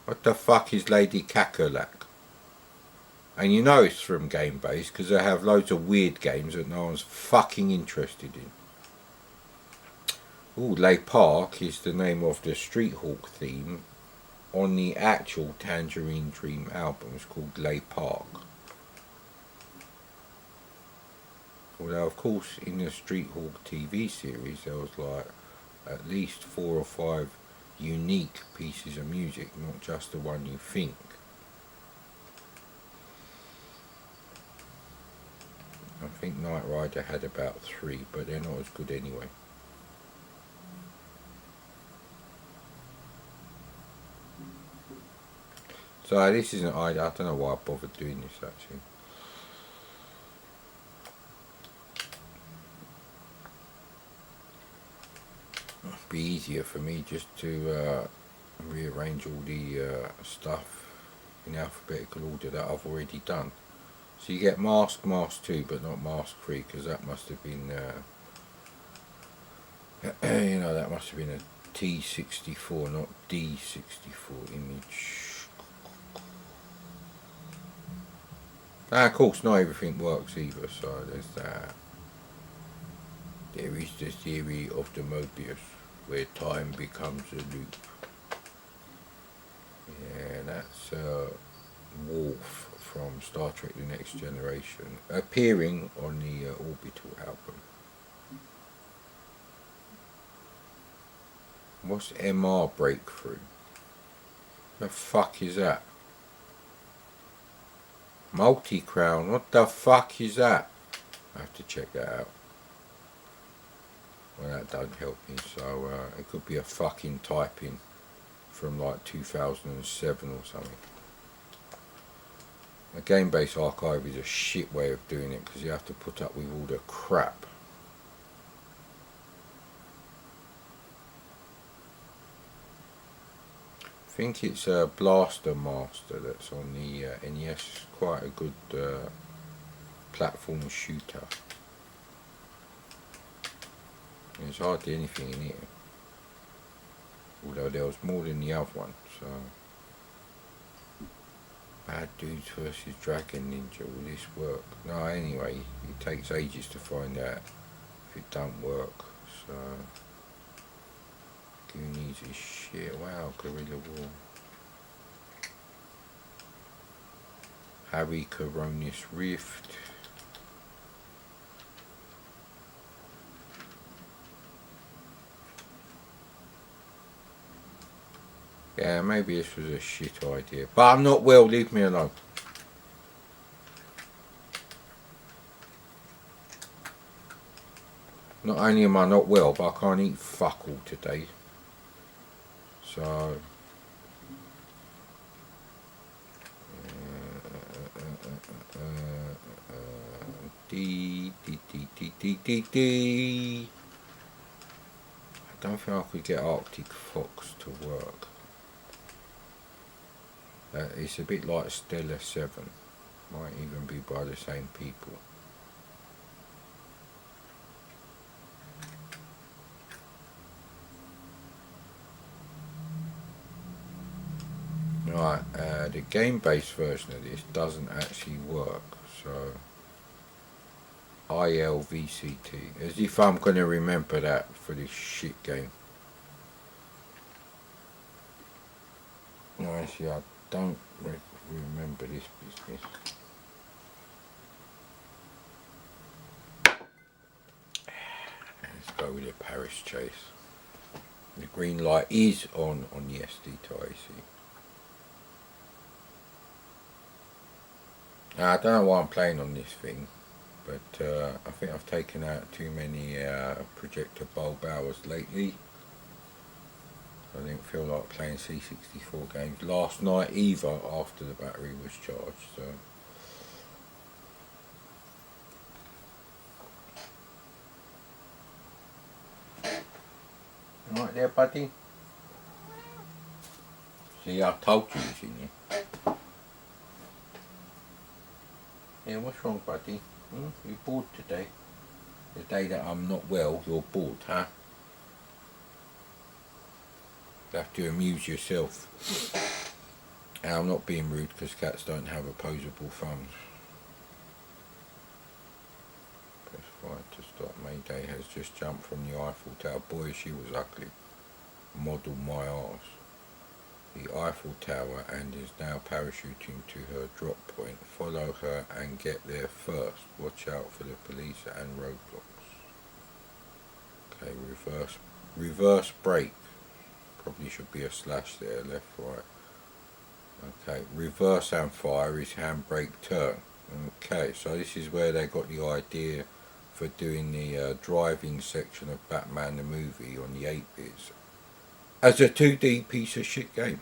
What the fuck is Lady Kakerlak? And you know it's from GameBase because they have loads of weird games that no one's fucking interested in. Ooh, Lay Park is the name of the Street Hawk theme on the actual Tangerine Dream album. It's called Lay Park. Although of course in the Street Hawk TV series there was like at least 4 or 5 unique pieces of music, not just the one you think. I think Knight Rider had about 3, but they're not as good anyway. So this isn't, I don't know why I bothered doing this actually. It'd be easier for me just to rearrange all the stuff in alphabetical order that I've already done. So you get Mask 2 but not Mask 3 because that must have been You know, that must have been a T64, not D64 image. Of course, not everything works either, so there's that. There is the theory of the Mobius, where time becomes a loop. Yeah, that's Worf from Star Trek The Next Generation, appearing on the Orbital album. What's MR Breakthrough? The fuck is that? Multi-Crown, what the fuck is that? I have to check that out. Well, that don't help me, so it could be a fucking typing from like 2007 or something. A game-based archive is a shit way of doing it because you have to put up with all the crap. I think it's a Blaster Master that's on the NES, quite a good platform shooter. There's hardly anything in it, although there was more than the other one, so... Bad Dudes versus Dragon Ninja, will this work? No, anyway, it takes ages to find out if it don't work, so... Goonies is shit, wow, Guerrilla War. Harry Coronis Rift. Yeah, maybe this was a shit idea. But I'm not well, leave me alone. Not only am I not well, but I can't eat fuck all today. So... D. I don't think I could get Arctic Fox to work. It's a bit like Stellar 7. Might even be by the same people. Right, the game-based version of this doesn't actually work, so... ILVCT, as if I'm going to remember that for this shit game. No, actually I don't remember this business. Let's go with the Paris Chase. The green light is on the SD to AC. Now, I don't know why I'm playing on this thing, but I think I've taken out too many projector bulb hours lately. I didn't feel like playing C64 games last night either after the battery was charged, so... Right there, buddy? See, I told you it's in here. Yeah, what's wrong, buddy? You bored today? The day that I'm not well, you're bored, huh? You have to amuse yourself. And I'm not being rude because cats don't have opposable thumbs. Press 5 to stop. Mayday has just jumped from the Eiffel Tower. Boy, she was ugly. Model my arse. The Eiffel Tower and is now parachuting to her drop point. Follow her and get there first. Watch out for the police and roadblocks. Okay, reverse brake. Probably should be a slash there, left, right. Okay, reverse and fire is handbrake turn. Okay, so this is where they got the idea for doing the driving section of Batman the movie on the 8-bits as a 2D piece of shit game.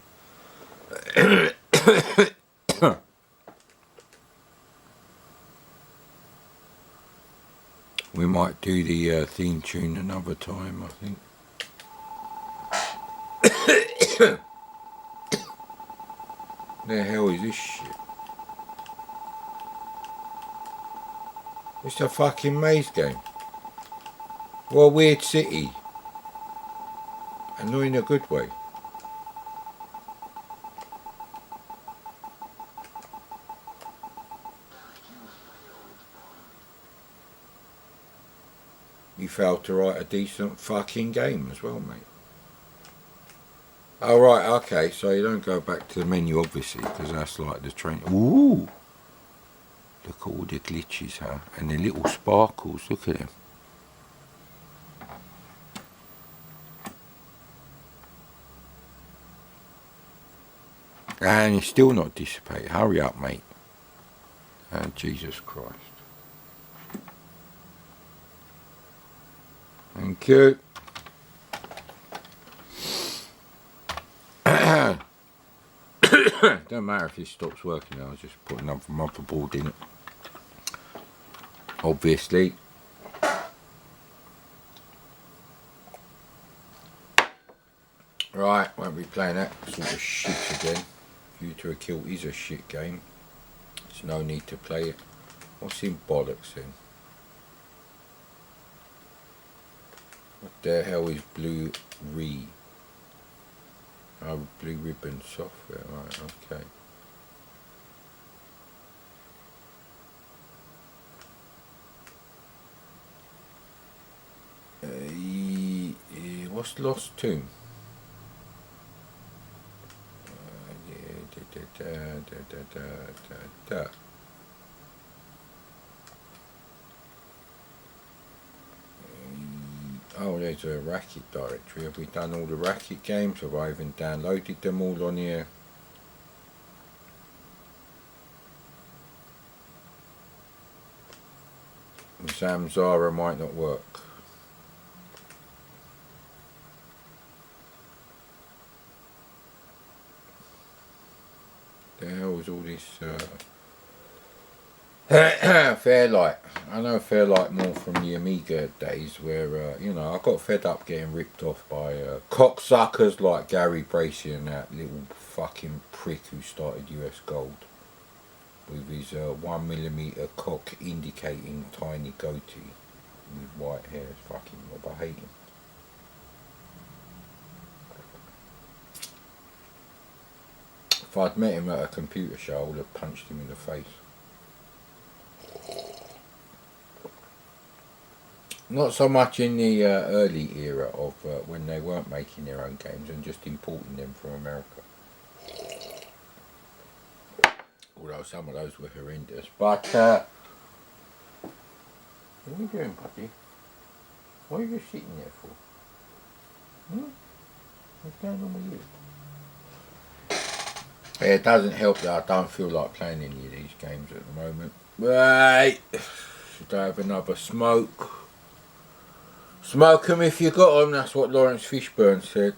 We might do the theme tune another time, I think. The hell is this shit? It's a fucking maze game. What a weird city. And not in a good way. You failed to write a decent fucking game as well, mate. Oh, right, okay, so you don't go back to the menu, obviously, because that's like the train. Ooh! Look at all the glitches, huh? And the little sparkles, look at them. And it's still not dissipated. Hurry up, mate. Oh, Jesus Christ. Thank you. Don't matter if it stops working, I'll just put another motherboard in it. Obviously. Right, won't be playing that sort of shit again. View to a Kill is a shit game. There's no need to play it. What's in bollocks then? What the hell is Blue Re? Oh, Blue Ribbon software, right, okay. What's Lost Tomb? Oh, there's a racket directory. Have we done all the racket games? Have I even downloaded them all on here? Zamzara might not work. The hell is all this Fairlight? I know Fairlight more from the Amiga days where, you know, I got fed up getting ripped off by cocksuckers like Gary Bracey and that little fucking prick who started US Gold with his 1mm cock indicating tiny goatee with white hair. It's fucking mob. I hate him. If I'd met him at a computer show, I would have punched him in the face. Not so much in the early era of when they weren't making their own games and just importing them from America. Although some of those were horrendous. But, what are you doing, buddy? What are you sitting there for? What's going on with you? It doesn't help that I don't feel like playing any of these games at the moment. Right. Should I have another smoke? Smoke 'em if you got 'em, that's what Lawrence Fishburne said.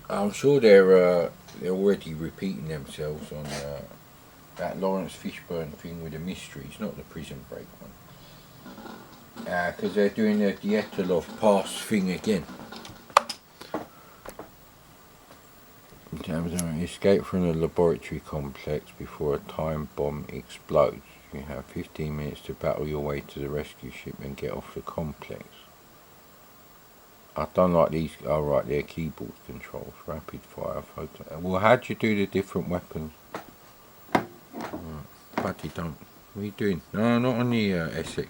I'm sure they're already repeating themselves on that Lawrence Fishburne thing with the mysteries, not the Prison Break one. Because they're doing the Dietlov Pass thing again. Escape from the laboratory complex before a time bomb explodes. You have 15 minutes to battle your way to the rescue ship and get off the complex. I don't like these. Oh, right, they're keyboard controls. Rapid fire, photo. Well, how'd you do the different weapons? Buddy, don't. What are you doing? No, not on the SX.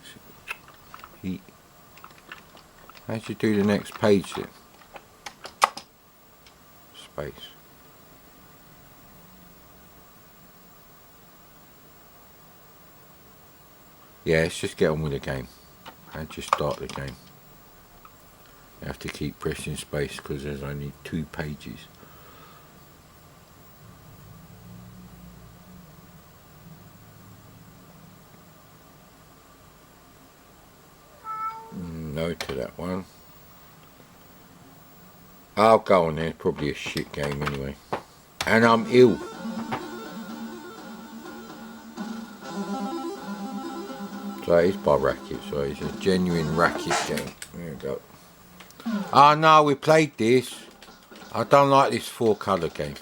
How'd you do the next page then? Space. Yeah, let's just get on with the game. And just start the game. You have to keep pressing space because there's only 2 pages. No to that one. I'll go on there. It's probably a shit game anyway. And I'm ill. So it is by Racket, so it's a genuine Racket game. There you go. Oh no, we played this. I don't like this 4-colour game.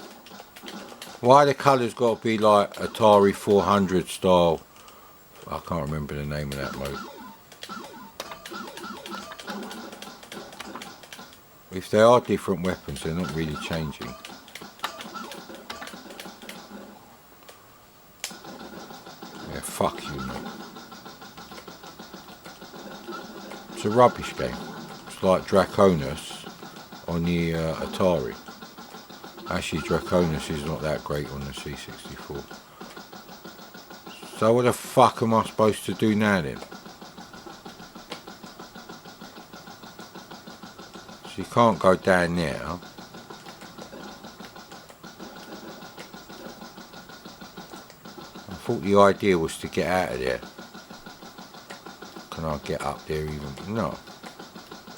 Why the colours got to be like Atari 400 style? I can't remember the name of that mode. If they are different weapons, they're not really changing. Yeah, fuck you, mate. It's a rubbish game. It's like Draconis on the Atari. Actually, Draconis is not that great on the C64. So what the fuck am I supposed to do now then? So you can't go down there. I thought the idea was to get out of there. Can I get up there even? No.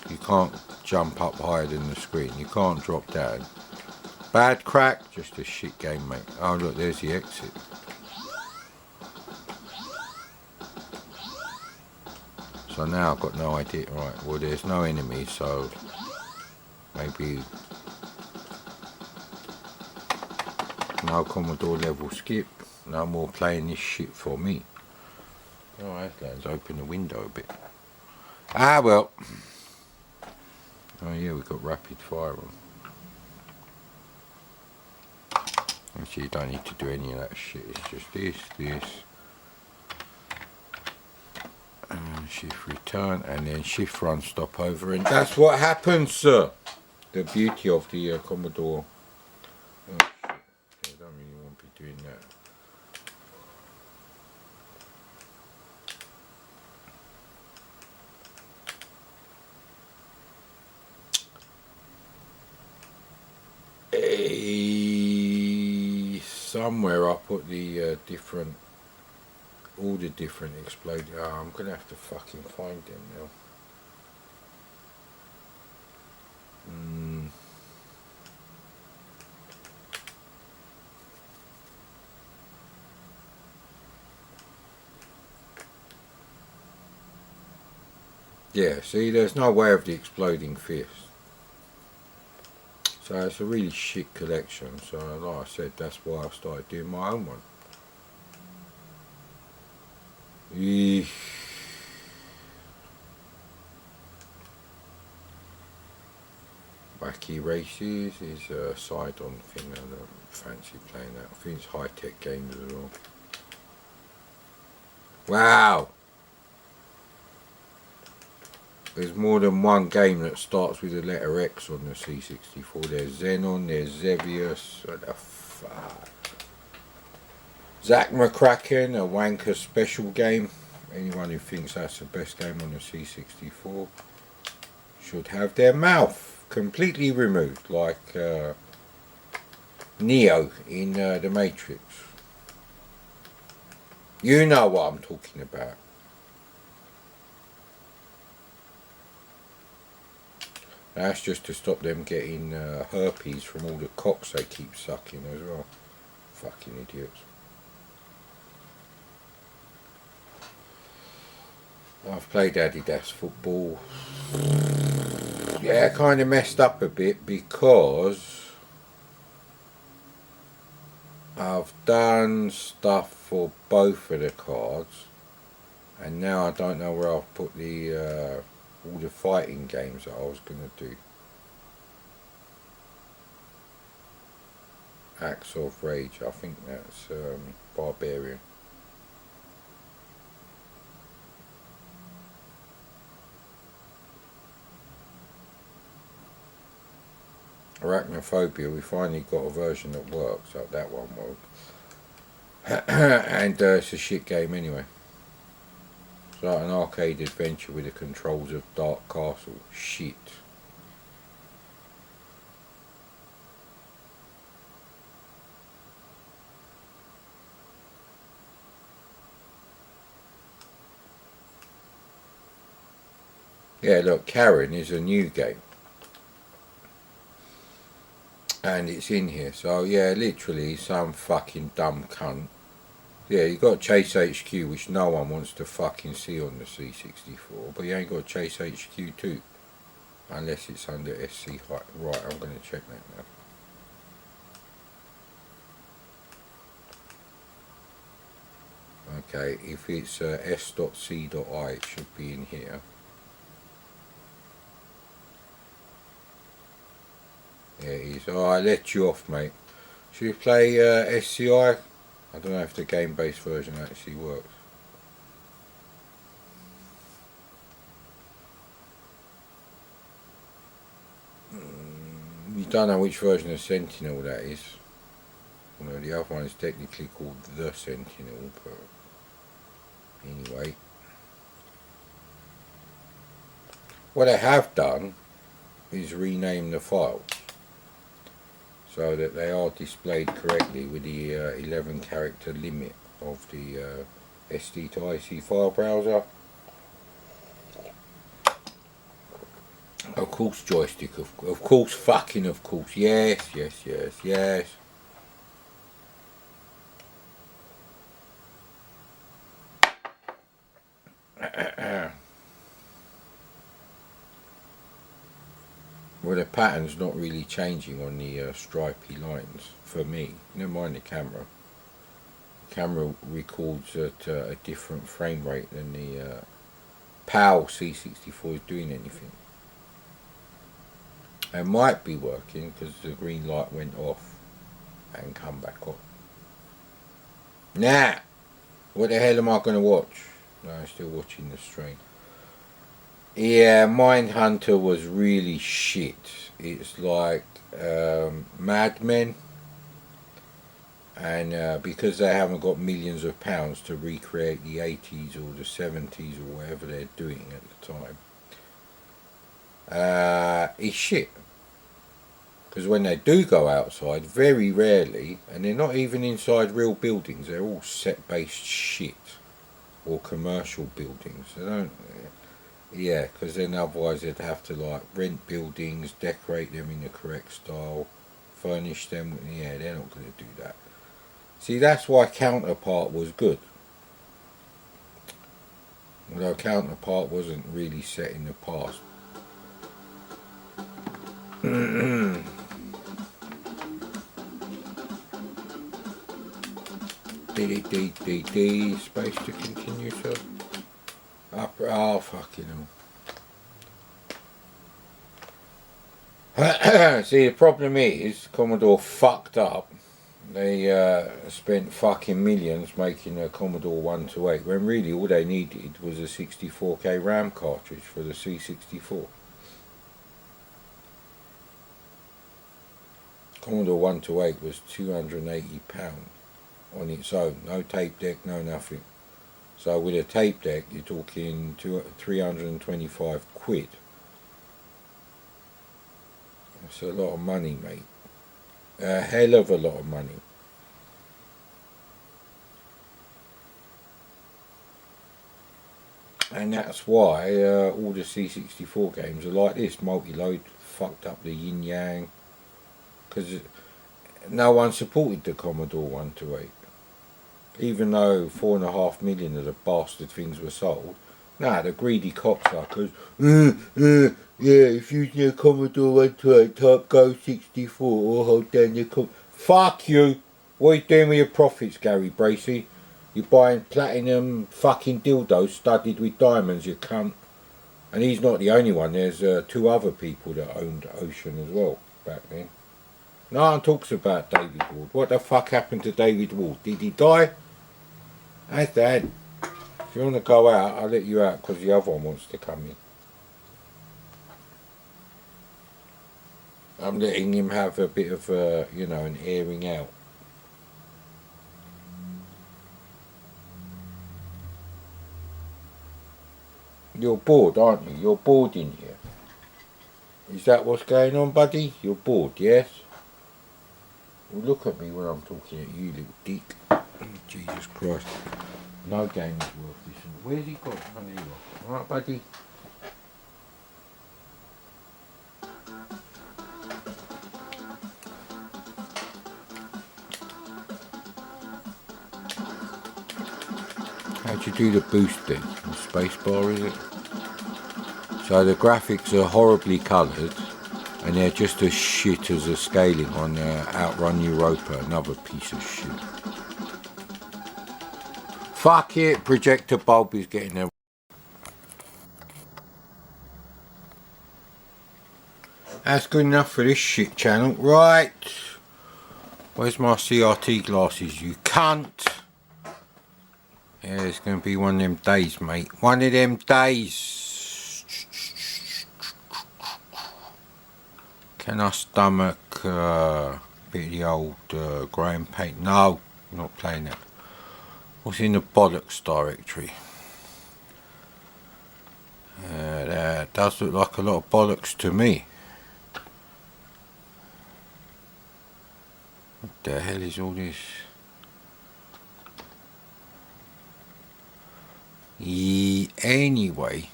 You can't jump up higher than the screen. You can't drop down. Bad crack, just a shit game, mate. Oh look, there's the exit. So now I've got no idea. Right, well there's no enemy, so maybe no Commodore level skip. No more playing this shit for me. Oh, let's open the window a bit. Ah well. Oh yeah, we've got rapid fire on. Actually, you don't need to do any of that shit. It's just this. Shift return and then shift run stop over, and that's what happens, sir. The beauty of the Commodore. Oh shit, I don't really want to be doing that. Somewhere I put the all the different explode. Oh, I'm gonna have to fucking find them now. Yeah, see, there's no way of the exploding fist. So it's a really shit collection. So like I said, that's why I started doing my own one. Eesh. Wacky Races is a side-on thing. I don't fancy playing that. I think it's high-tech games as well. Wow! There's more than one game that starts with the letter X on the C64. There's Xenon, there's Xevious, what the fuck? Zack McCracken, a wanker special game. Anyone who thinks that's the best game on the C64 should have their mouth completely removed, like Neo in The Matrix. You know what I'm talking about. That's just to stop them getting herpes from all the cocks they keep sucking as well. Fucking idiots. I've played Adidas football. Yeah, kind of messed up a bit because I've done stuff for both of the cards, and now I don't know where I've put the all the fighting games that I was going to do. Acts of Rage, I think that's Barbarian. Arachnophobia, we finally got a version that works, like that one will. And it's a shit game anyway. It's like an arcade adventure with the controls of Dark Castle. Shit. Yeah, look, Karen is a new game. And it's in here, so yeah, literally some fucking dumb cunt. Yeah, you got Chase HQ, which no one wants to fucking see on the C64, but you ain't got Chase HQ too, unless it's under SC height. Right, I'm going to check that now. Okay, if it's s.c.i, it should be in here. Yeah, it is. Oh, I let you off, mate. Should we play SCI? I don't know if the game-based version actually works. You don't know which version of Sentinel that is. Well, the other one is technically called the Sentinel, but anyway. What I have done is rename the files so that they are displayed correctly with the 11 character limit of the SD to IC file browser. Of course, joystick, of course, fucking of course, yes, yes, yes, yes. Well, the pattern's not really changing on the stripy lines for me. Never mind the camera. The camera records at a different frame rate than the PAL C64 is doing anything. It might be working because the green light went off and come back on. Nah! What the hell am I going to watch? No, I'm still watching the stream. Yeah, Mindhunter was really shit. It's like Mad Men, and because they haven't got millions of pounds to recreate the 80s or the 70s or whatever they're doing at the time, it's shit. Because when they do go outside, very rarely, and they're not even inside real buildings, they're all set-based shit, or commercial buildings. They don't. Yeah, because then otherwise they'd have to like rent buildings, decorate them in the correct style, furnish them. Yeah, they're not going to do that. See, that's why Counterpart was good. Although Counterpart wasn't really set in the past. D space to continue, sir. Up, oh, fucking hell. See, the problem is, Commodore fucked up. They spent fucking millions making a Commodore 128, when really all they needed was a 64K RAM cartridge for the C64. Commodore 128 was £280 on its own. No tape deck, no nothing. So with a tape deck, you're talking 325 quid. That's a lot of money, mate. A hell of a lot of money. And that's why all the C64 games are like this. Multi-load fucked up the yin-yang. Because no one supported the Commodore 128. Even though 4.5 million of the bastard things were sold. Nah, the greedy cocksuckers. Yeah, if using a Commodore 128, type Go 64 or hold down your Fuck you! What are you doing with your profits, Gary Bracey? You're buying platinum fucking dildos studded with diamonds, you cunt. And he's not the only one. There's 2 other people that owned Ocean as well back then. No one talks about David Ward. What the fuck happened to David Ward? Did he die? Hey, Dad. If you want to go out, I'll let you out because the other one wants to come in. I'm letting him have a bit of, an airing out. You're bored, aren't you? You're bored in here. Is that what's going on, buddy? You're bored, yes? Well, look at me when I'm talking at you, little dick. Jesus Christ. No game is worth this. Where's he got money off? Alright, buddy? How'd you do the boost then? The space bar, is it? So the graphics are horribly coloured and they're just as shit as the scaling on Outrun Europa, another piece of shit. Fuck it, projector bulb is getting there. That's good enough for this shit channel. Right. Where's my CRT glasses, you cunt? Yeah, it's going to be one of them days, mate. One of them days. Can I stomach a bit of the old graham paint? No, I'm not playing that. What's in the bollocks directory? That does look like a lot of bollocks to me. What the hell is all this? Anyway.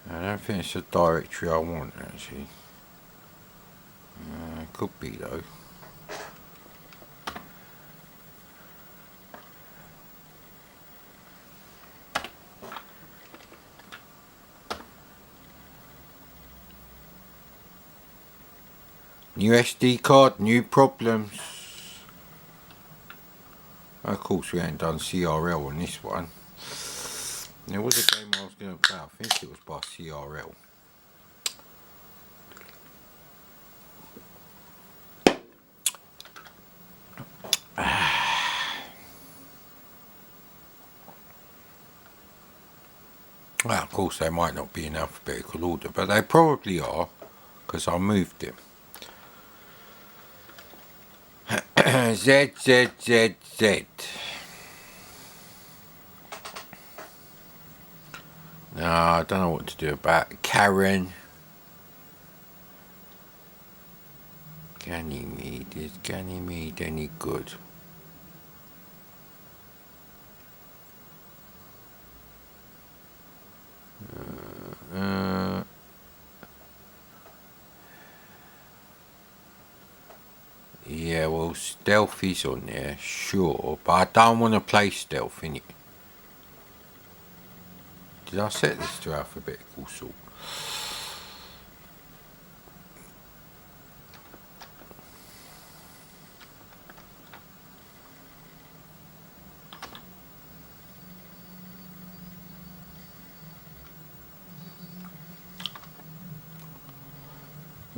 I don't think it's the directory I want, actually. Could be, though. New SD card, new problems. Of course, we ain't done CRL on this one. There was a game I was going to play, I think it was by CRL. Well, of course, they might not be in alphabetical order, but they probably are, because I moved them. Z, Z, Z, Z. No, I don't know what to do about it. Karen. Ganymede. Is Ganymede any good? Yeah, well, stealth is on there, sure, but I don't want to play stealth in it. Did I set this to alphabetical sort?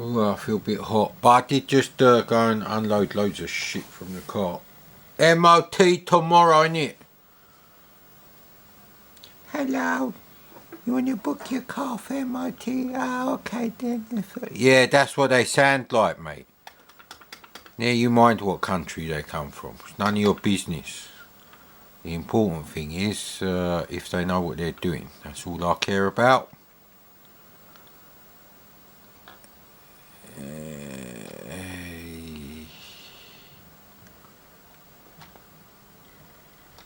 Oh, I feel a bit hot, but I did just go and unload loads of shit from the car. MOT tomorrow, innit? Hello. You want to book your car for MOT? Oh, okay then. Yeah, that's what they sound like, mate. Now you mind what country they come from. It's none of your business. The important thing is if they know what they're doing. That's all I care about.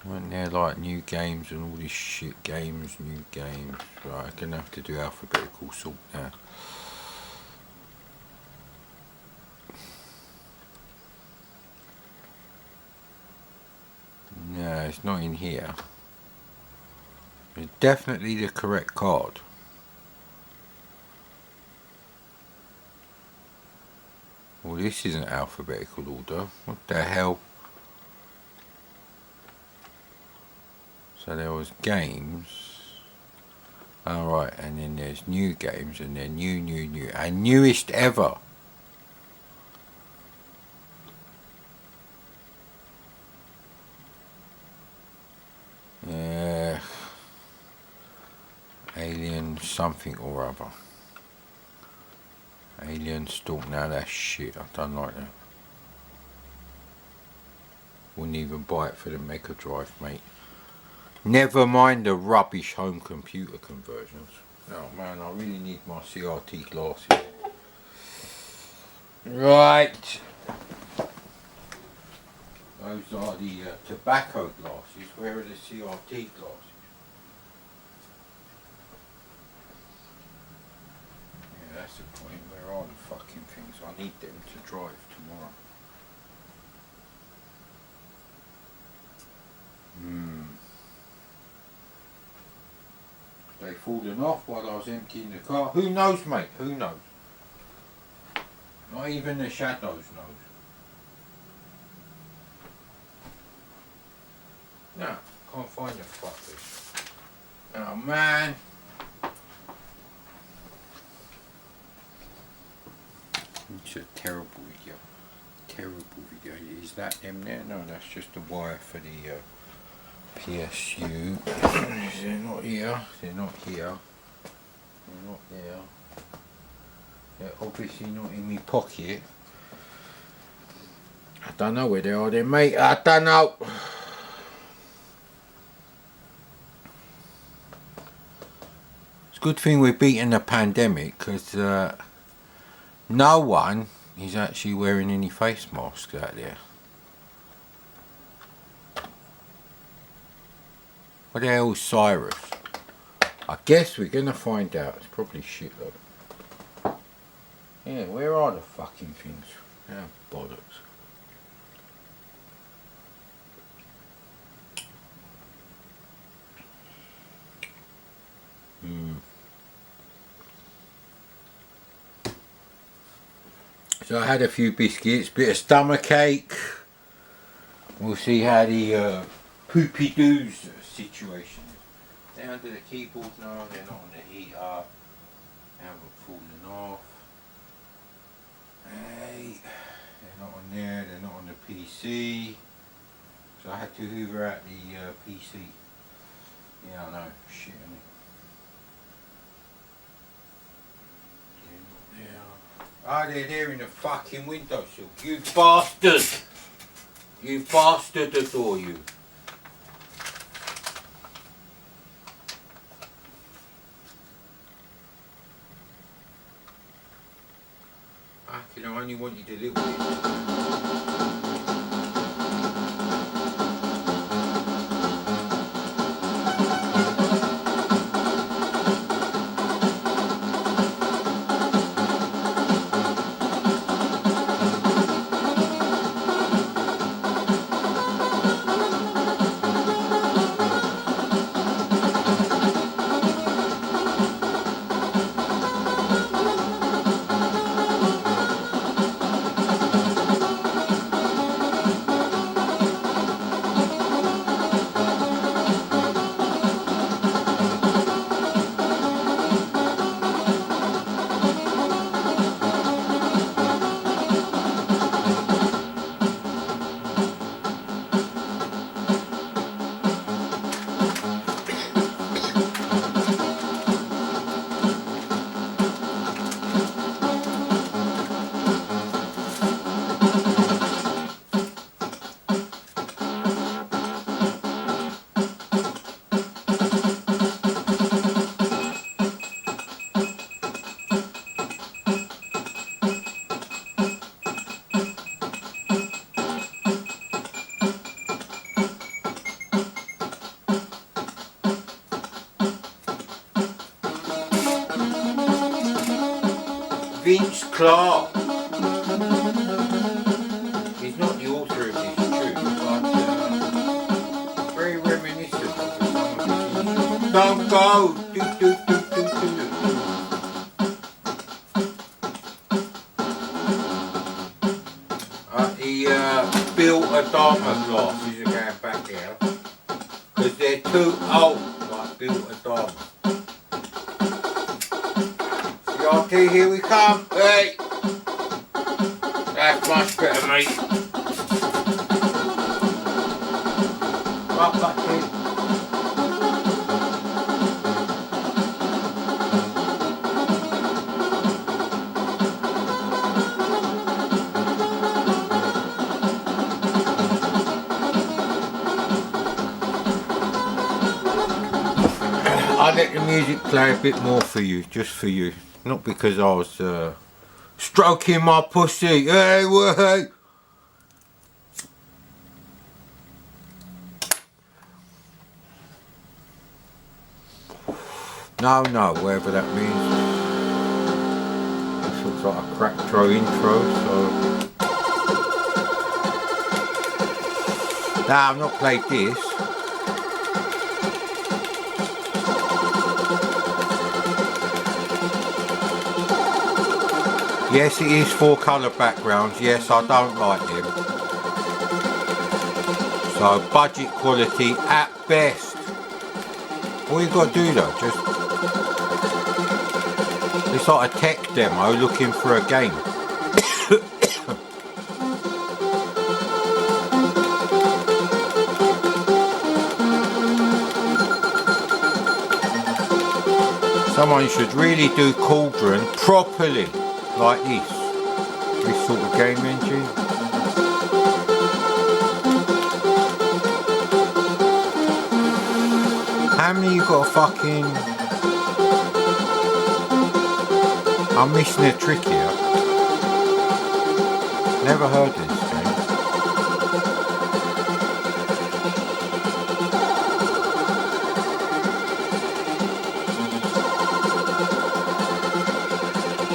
Weren't there like new games and all this shit? Games, new games. Right, I'm gonna have to do alphabetical sort now. No, it's not in here. It's definitely the correct card. Well, this isn't alphabetical order. What the hell? So there was games. Alright, and then there's new games, and then new, and newest ever. Alien something or other. Alien Stalk, now that's shit, I don't like that. Wouldn't even buy it for the Mega Drive, mate. Never mind the rubbish home computer conversions. Oh man, I really need my CRT glasses. Right. Those are the tobacco glasses. Where are the CRT glasses? Yeah, that's the point. Where are the fucking things? I need them to drive tomorrow. They fallen off while I was emptying the car. Who knows, mate? Who knows? Not even the shadows knows. No, can't find the fuckers. man. It's a terrible video. Terrible video. Is that them there? No, that's just the wire for the PSU. They're not here. They're not here. They're not there. They're obviously not in my pocket. I don't know where they are then, mate. I don't know. It's a good thing we're beating the pandemic, because no one is actually wearing any face masks out there. What the hell's Cyrus? I guess we're gonna find out. It's probably shit though. Yeah, where are the fucking things? Yeah, bollocks. So I had a few biscuits, bit of stomach ache. We'll see how the poopy doos situation is. They're under the keyboard now, they're not on the heater. They haven't fallen off. Hey, they're not on there, they're not on the PC. So I had to hoover out the PC. Yeah, I know, shit, innit? Ah, they're there in the fucking windowsill. You bastard! You bastard, adore you. Fucking, I only want you to live with it. Vince Clarke. He's not the author of this tune, but very reminiscent of some of his. Don't go! Do, do, do, do, do. He built a Dharma glasses are going back there, because they're too old, like built a Dharma. Okay, here we come. Hey! That's much better, mate. Right back in. I'll let the music play a bit more for you, just for you. Not because I was stroking my pussy. Hey, hey. No, whatever that means. This looks like a crack throw intro, so. Nah, I've not played this. Yes, it is 4-colour backgrounds. Yes, I don't like them. So budget quality at best. All you got to do though, just it's like a tech demo looking for a game. Someone should really do Cauldron properly, like this sort of game engine. How many you got fucking... I'm missing a trick here. Never heard of this game.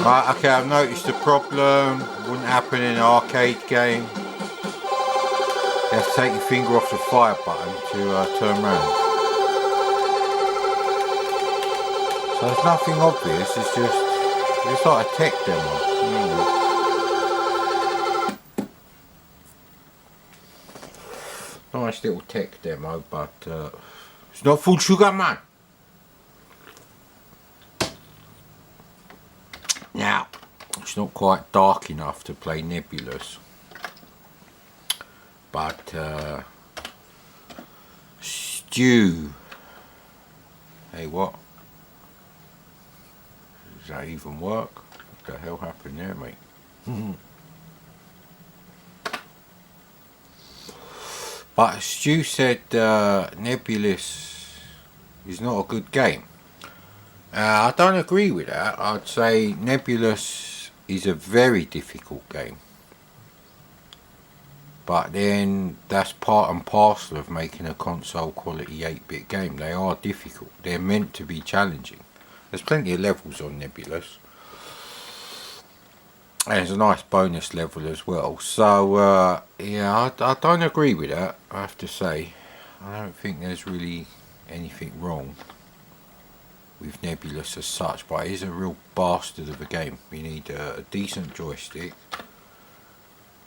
Right, okay, I've noticed the problem. Wouldn't happen in an arcade game. You have to take your finger off the fire button to turn around. So there's nothing obvious, it's like a tech demo. Nice little tech demo, but it's not full sugar, man. Now, it's not quite dark enough to play Nebulous, but Stew, hey, what? Does that even work? What the hell happened there, mate? But Stu said Nebulous is not a good game. I don't agree with that. I'd say Nebulous is a very difficult game. But then that's part and parcel of making a console quality 8-bit game. They are difficult. They're meant to be challenging. There's plenty of levels on Nebulous. And there's a nice bonus level as well. So, yeah, I don't agree with that, I have to say. I don't think there's really anything wrong with Nebulous as such, but it is a real bastard of a game. You need a decent joystick,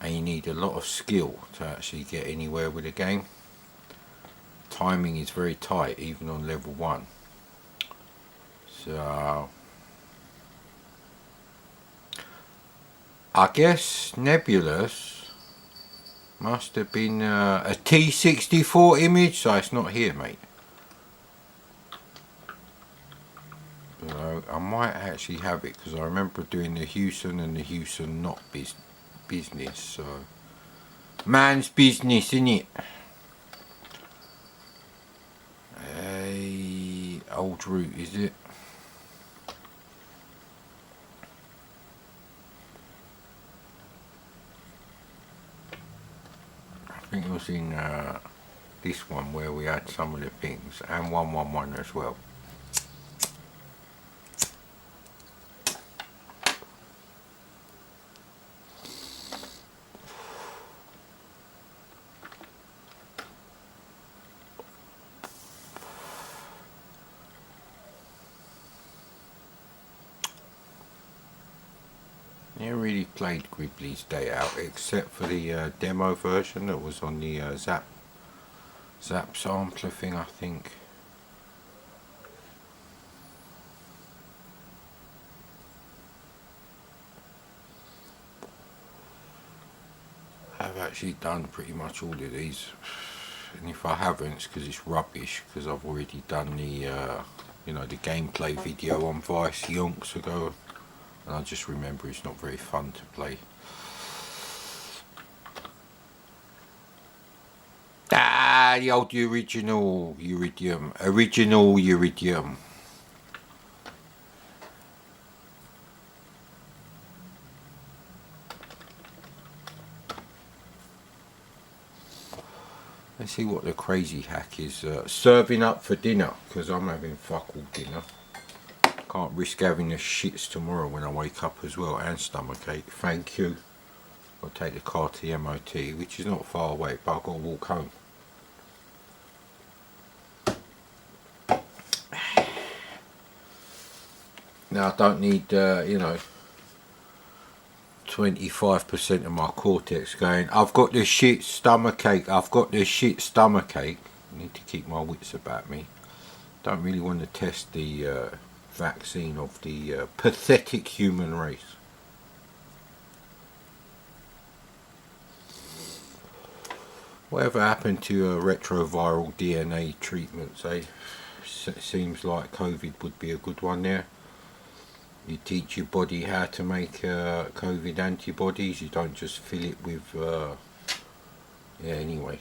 and you need a lot of skill to actually get anywhere with the game. Timing is very tight, even on level 1. So I guess Nebulous must have been a T64 image, so it's not here, mate. So I might actually have it, because I remember doing the Hewson and the Hewson not business, so man's business, innit? Old route, is it? I think it was in this one where we had some of the things, and 111 as well. Never really played Gribbly's Day Out, except for the demo version that was on the Zap sampler thing, I think. I've actually done pretty much all of these, and if I haven't, it's because it's rubbish, because I've already done the you know, the gameplay video on Vice yonks ago. And I just remember it's not very fun to play. Ah, the old original Iridium. Original Iridium. Let's see what the crazy hack is. Serving up for dinner, because I'm having fuck all dinner. Can't risk having the shits tomorrow when I wake up as well, and stomachache. Thank you. I'll take the car to the MOT, which is not far away, but I've got to walk home. Now I don't need, you know, 25% of my cortex going, I've got this shit stomachache, I've got this shit stomachache. I need to keep my wits about me. Don't really want to test the vaccine of the pathetic human race. Whatever happened to retroviral DNA treatments, eh? Seems like COVID would be a good one there. You teach your body how to make COVID antibodies. You don't just fill it with... yeah, anyway.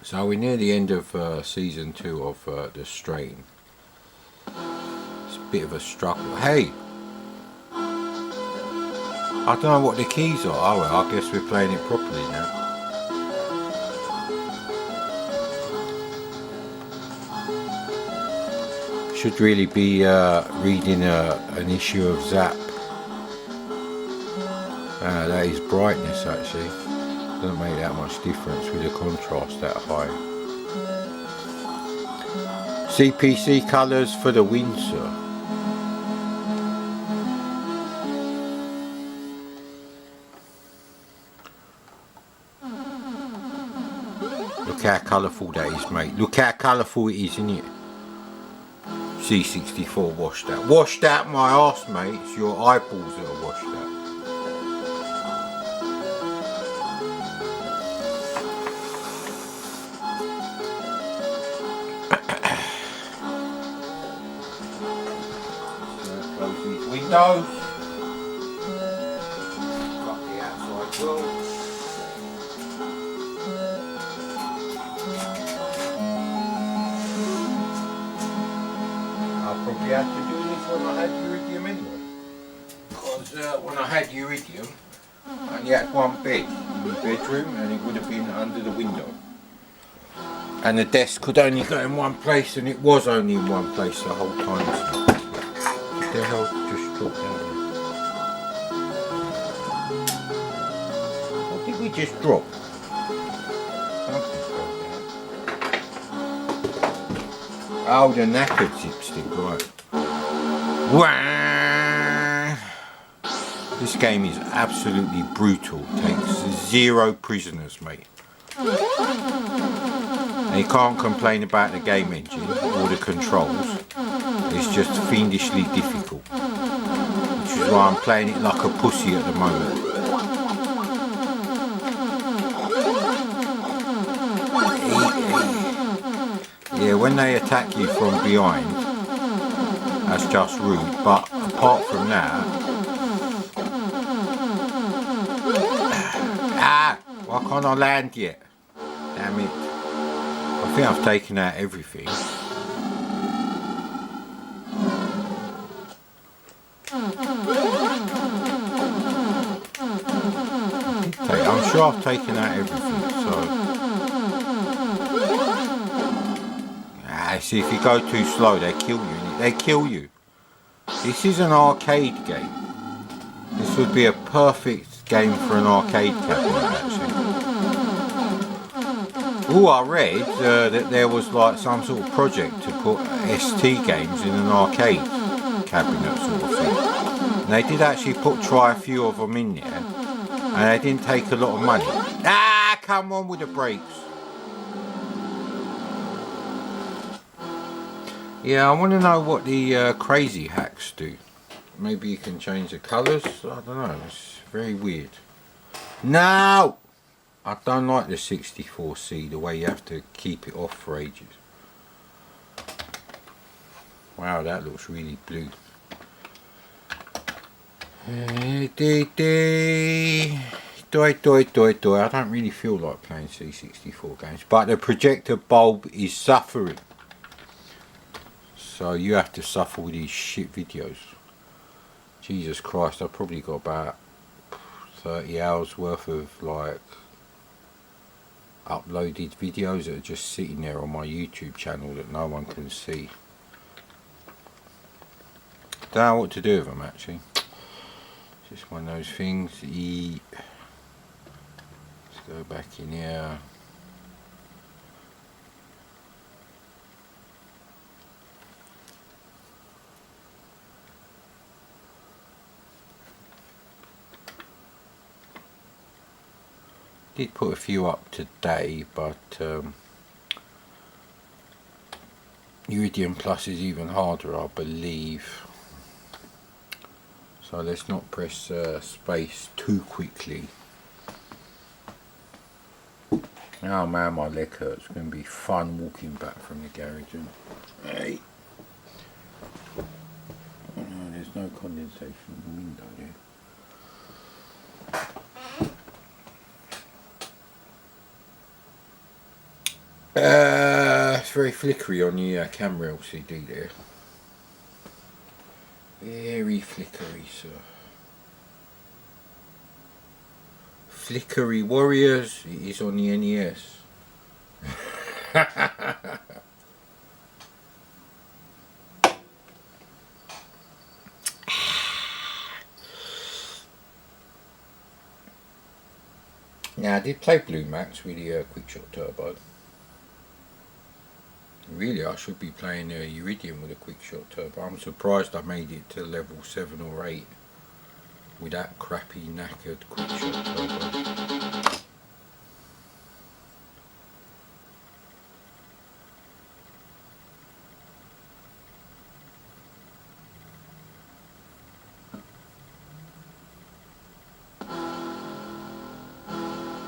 So we're near the end of season 2 of The Strain. It's a bit of a struggle. Hey! I don't know what the keys are. Oh well, I guess we're playing it properly now. Should really be reading an issue of Zap. That is brightness actually. Doesn't make that much difference with the contrast that high. CPC colours for the Windsor. Look how colourful that is, mate. Look how colourful it is, isn't it? C64 washed out. Washed out my arse, mate. It's your eyeballs that are washed out. Close these windows. Fuck the outside world. Probably had to do this when I had iridium anyway. Because when I had iridium, I only had one bed in my bedroom and it would have been under the window. And the desk could only go in one place and it was only in one place the whole time. So what the hell just dropped down here? What did we just drop? Oh, the knackered zipstick, right. Wah! This game is absolutely brutal. Takes 0 prisoners, mate. And you can't complain about the game engine or the controls. It's just fiendishly difficult. Which is why I'm playing it like a pussy at the moment. Yeah, when they attack you from behind, that's just rude, but apart from that... Why can't I land yet? Damn it. I think I've taken out everything. I'm sure I've taken out everything, so... See, if you go too slow, they kill you. They kill you. This is an arcade game. This would be a perfect game for an arcade cabinet, actually. Oh, I read that there was like some sort of project to put ST games in an arcade cabinet sort of thing. And they did actually try a few of them in there, and they didn't take a lot of money. Ah, come on with the brakes. Yeah, I want to know what the crazy hacks do. Maybe you can change the colours. I don't know. It's very weird. No! I don't like the 64C, the way you have to keep it off for ages. Wow, that looks really blue. I don't really feel like playing C64 games, but the projector bulb is suffering. So you have to suffer with these shit videos. Jesus Christ, I've probably got about 30 hours worth of like uploaded videos that are just sitting there on my YouTube channel that no one can see. Don't know what to do with them actually. It's just one of those things. Let's go back in here. did put a few up today, but Iridium Plus is even harder, I believe. So let's not press space too quickly. Oh man, my leg hurts. It's going to be fun walking back from the garage. Hey. Oh, no, there's no condensation in the window there. It's very flickery on the camera LCD there. Very flickery, sir. Flickery Warriors, it is on the NES. Now I did play Blue Max with the Quickshot Turbo. Really, I should be playing Iridium with a Quickshot Turbo. I'm surprised I made it to level 7 or 8 with that crappy knackered Quickshot Turbo.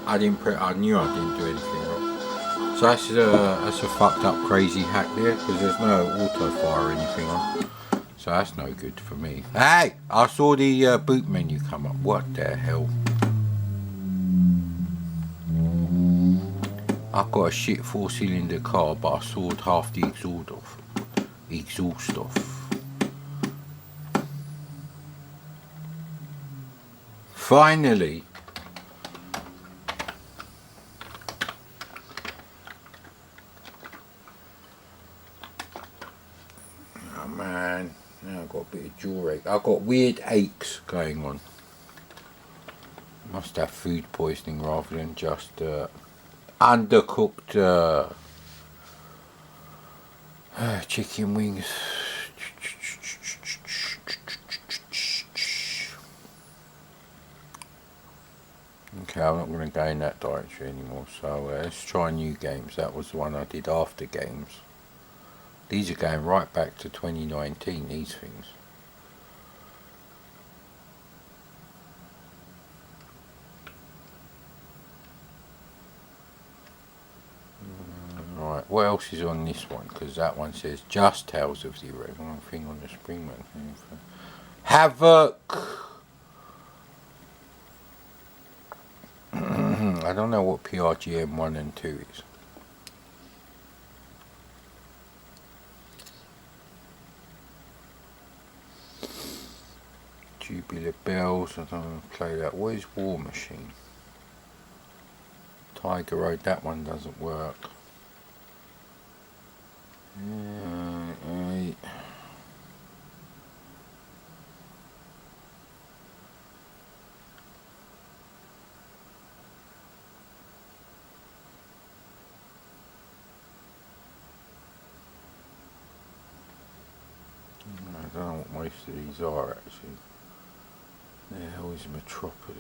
I knew I didn't do anything wrong. So that's a fucked up crazy hack there, because there's no auto fire or anything on. So that's no good for me. Hey! I saw the boot menu come up. What the hell? I've got a shit 4-cylinder car, but I sawed half the exhaust off. Finally! Oh man, now I've got a bit of jaw ache. I've got weird aches going on. Must have food poisoning rather than just undercooked chicken wings. Okay, I'm not going to go in that direction anymore, so let's try new games. That was the one I did after games. These are going right back to 2019, these things. Right, what else is on this one? Because that one says just Tales of the Irregular thing on the Springman. Havoc! I don't know what PRGM 1 and 2 is. Tubular Bells, I don't want to play that. What is War Machine? Tiger Road, that one doesn't work. I don't know what most of these are actually. The hell is Metropolis?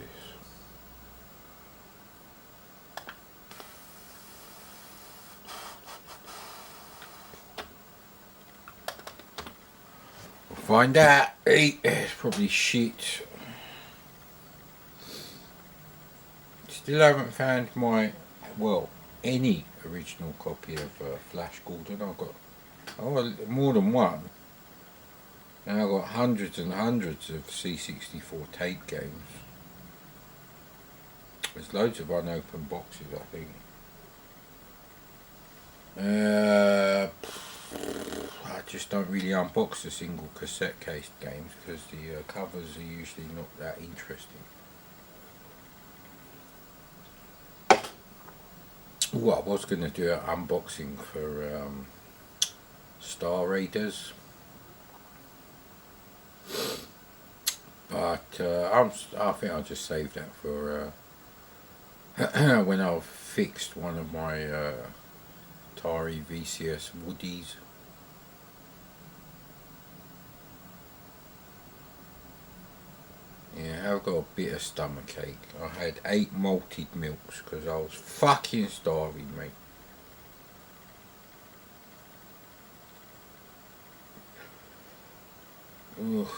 We'll find out. It's probably shit. Still haven't found my, any original copy of Flash Gordon. I've got more than one. And I've got hundreds and hundreds of C64 tape games. There's loads of unopened boxes, I think. I just don't really unbox the single cassette case games because the covers are usually not that interesting. Well, I was going to do an unboxing for Star Raiders, but I think I'll just save that for when I've fixed one of my Atari VCS Woodies. Yeah, I've got a bit of stomachache. I had 8 malted milks because I was fucking starving, mate. Ugh.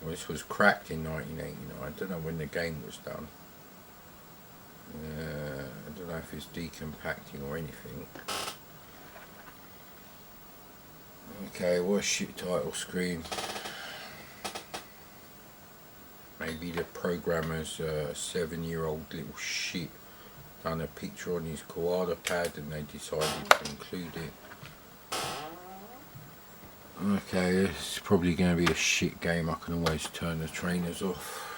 Well, this was cracked in 1989. I don't know when the game was done. I don't know if it's decompacting or anything. Okay, what's shit title screen? Maybe the programmer's 7-year-old little shit done a picture on his koala pad and they decided to include it. Okay, it's probably going to be a shit game. I can always turn the trainers off.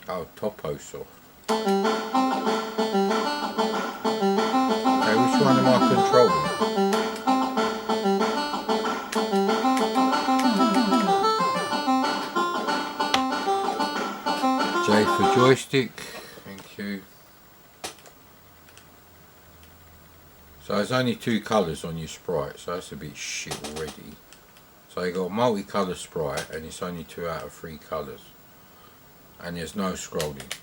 Oh, Topo Soft. Okay, which one am I controlling? J for joystick. Thank you. So there's only 2 colours on your sprite, so that's a bit shit already. So you got a multicolour sprite and it's only 2 out of 3 colours. And there's no scrolling.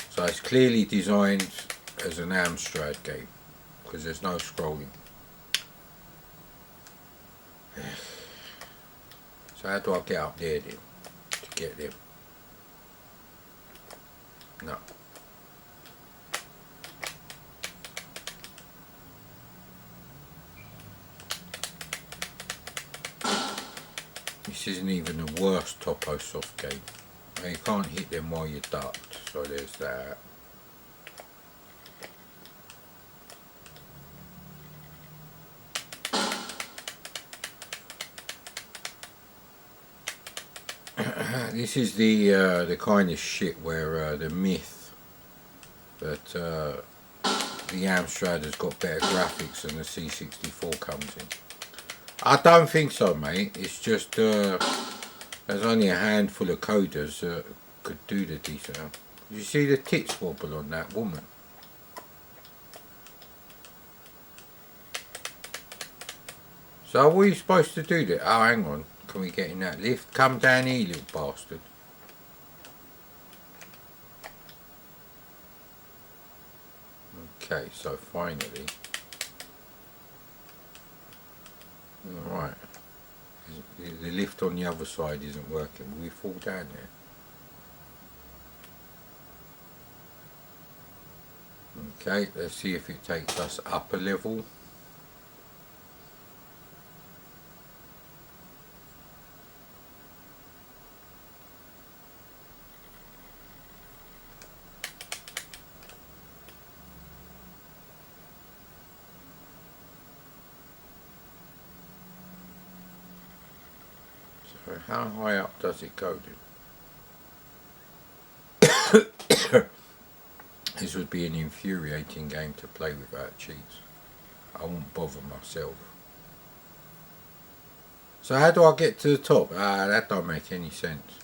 So it's clearly designed as an Amstrad game because there's no scrolling. So how do I get up there then to get them? No. This isn't even the worst Topo Soft game. Now you can't hit them while you're ducked, so there's that. This is the kind of shit where the myth that the Amstrad has got better graphics than the C64 comes in. I don't think so, mate. It's just there's only a handful of coders that could do the detail. Did you see the tits wobble on that woman? So what are you supposed to do there? Oh, hang on. Can we get in that lift? Come down here, little bastard. Okay, so finally. Alright. The lift on the other side isn't working. Will we fall down there? Okay, let's see if it takes us up a level. So how high up does it go then? This would be an infuriating game to play without cheats. I won't bother myself. So how do I get to the top? Ah, that don't make any sense.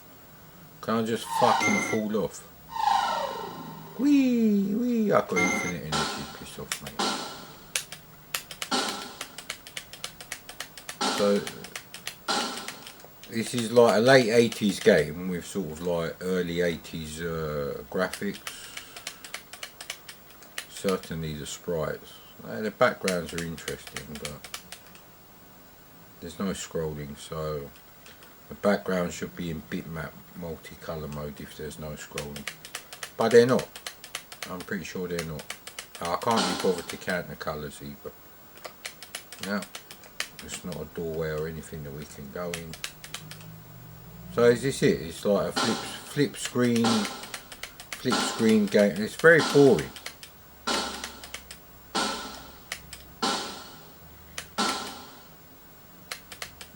Can I just fucking fall off? Whee, whee, I've got infinite energy, piss off, mate. So, this is like a late 80s game with sort of like early 80s graphics. Certainly the sprites. The backgrounds are interesting, but there's no scrolling, so the background should be in bitmap multicolour mode if there's no scrolling. But they're not. I'm pretty sure they're not. I can't be bothered to count the colours either. No, it's not a doorway or anything that we can go in. So is this it? It's like a flip screen game. It's very boring.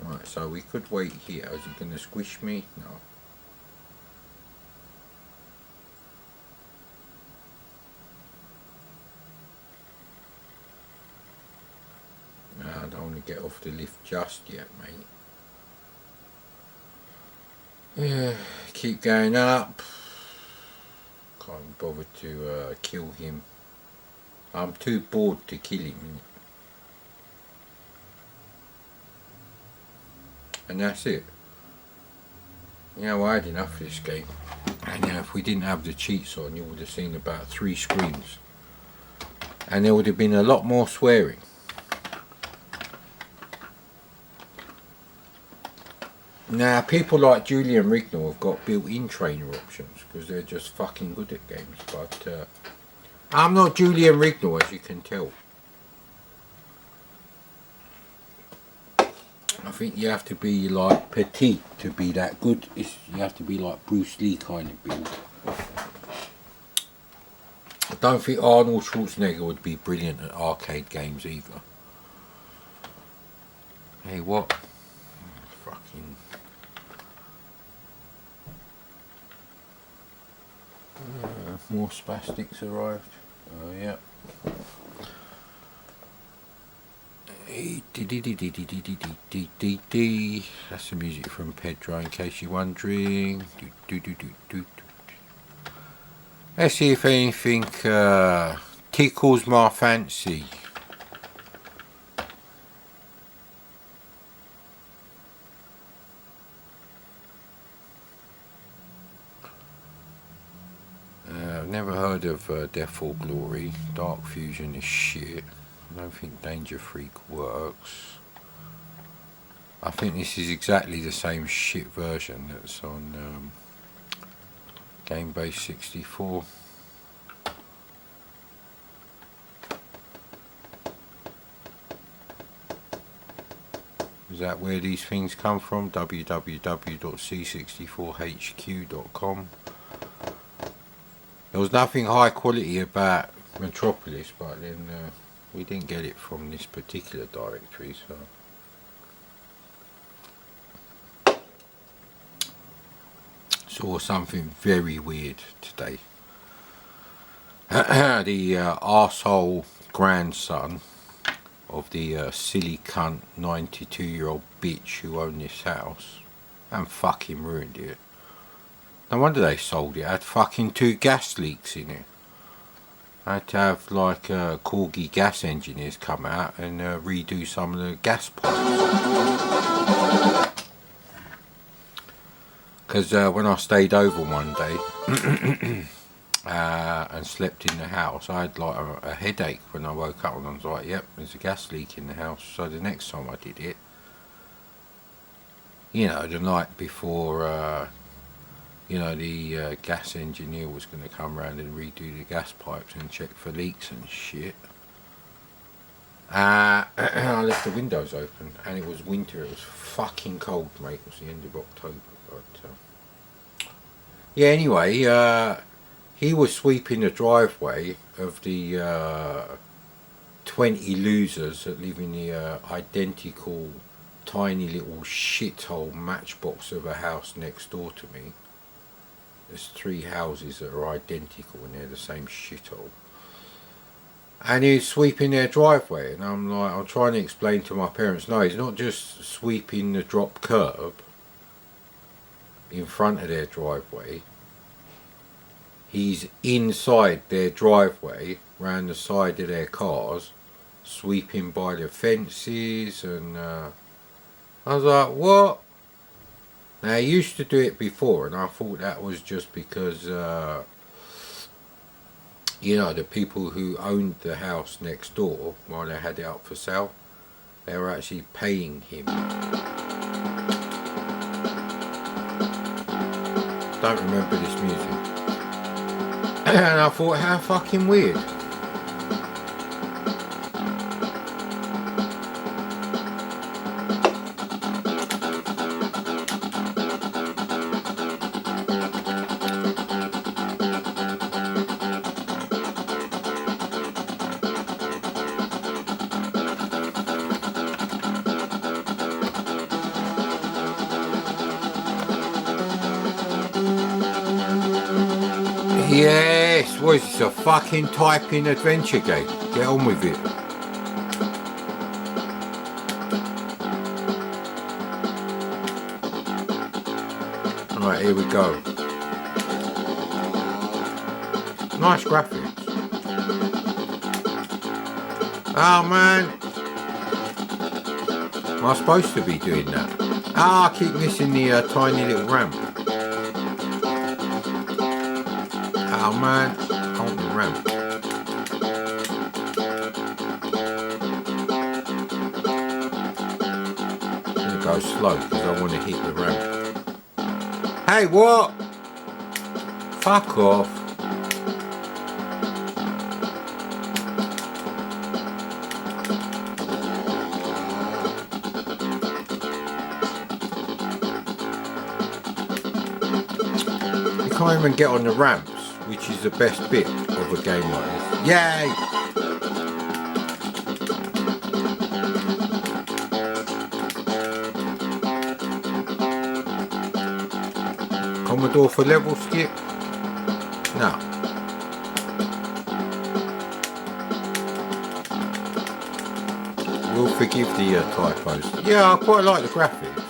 Right, so we could wait here. Is he going to squish me? No. I don't want to get off the lift just yet, mate. Keep going up. Can't bother to kill him. I'm too bored to kill him. And that's it. You know, I had enough of this game. And if we didn't have the cheats on, you would have seen about 3 screens. And there would have been a lot more swearing. Now, people like Julian Rignall have got built-in trainer options because they're just fucking good at games. But I'm not Julian Rignall, as you can tell. I think you have to be like petite to be that good. You have to be like Bruce Lee kind of build. I don't think Arnold Schwarzenegger would be brilliant at arcade games either. Hey, what? Fucking... more spastics arrived. Oh, yeah. That's the music from Pedro, in case you're wondering. Let's see if anything tickles my fancy. I've never heard of Death or Glory. Dark Fusion is shit. I don't think Danger Freak works. I think this is exactly the same shit version that's on Game Base 64. Is that where these things come from? www.c64hq.com. There was nothing high quality about Metropolis, but then we didn't get it from this particular directory, so... Saw something very weird today. The arsehole grandson of the silly cunt 92-year-old bitch who owned this house and fucking ruined it. No wonder they sold it. It had fucking 2 gas leaks in it. I had to have like Corgi gas engineers come out and redo some of the gas pipes. Because when I stayed over one day and slept in the house, I had like a headache when I woke up, and I was like, yep, there's a gas leak in the house. So the next time I did it, you know, the night before, you know, the gas engineer was going to come around and redo the gas pipes and check for leaks and shit. I left the windows open, and it was winter. It was fucking cold, mate. It was the end of October. But yeah, anyway, he was sweeping the driveway of the 20 losers that live in the identical tiny little shithole matchbox of a house next door to me. There's 3 houses that are identical and they're the same shithole. And he's sweeping their driveway, and I'm trying to explain to my parents, no, he's not just sweeping the drop curb in front of their driveway. He's inside their driveway, round the side of their cars, sweeping by the fences, and I was like, what? Now, he used to do it before, and I thought that was just because, you know, the people who owned the house next door, while they had it up for sale, they were actually paying him. Don't remember this music. And I thought, how fucking weird. Yes, what is this, a fucking typing adventure game? Get on with it. Right, here we go. Nice graphics. Oh man, am I supposed to be doing that? Ah, I keep missing the tiny little ramp. Oh man, I want the ramp. I'm gonna go slow because I want to hit the ramp. Hey, what? Fuck off. Can't even get on the ramps, which is the best bit of a game like this. Yay! Commodore for level skip? No. We'll forgive the typos. Yeah, I quite like the graphics.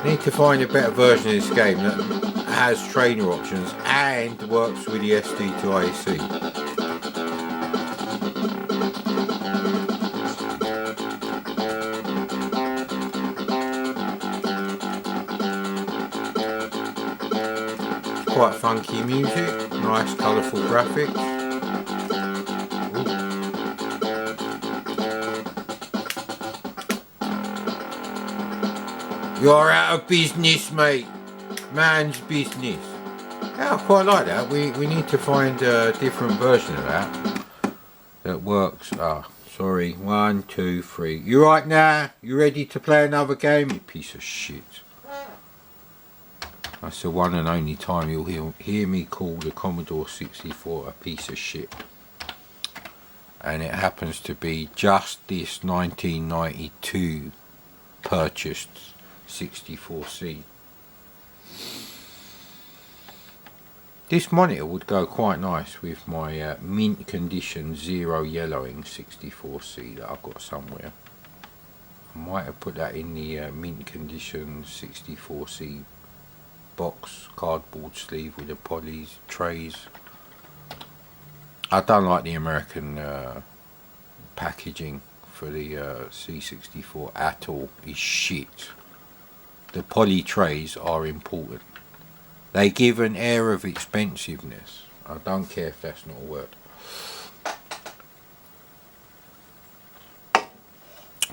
Need to find a better version of this game that has trainer options and works with the SD to AAC. Quite funky music, nice colourful graphics. Ooh. You're out of business, mate. Man's business. Yeah, I quite like that. We need to find a different version of that works. Ah, sorry. 1, 2, 3. You right now? You ready to play another game? You piece of shit. That's the one and only time you'll hear me call the Commodore 64 a piece of shit. And it happens to be just this 1992 purchased 64C. This monitor would go quite nice with my mint condition zero yellowing 64C that I've got somewhere. I might have put that in the mint condition 64C box, cardboard sleeve with the polys, trays. I don't like the American packaging for the C64 at all. It's shit. The poly trays are important. They give an air of expensiveness. I don't care if that's not a word.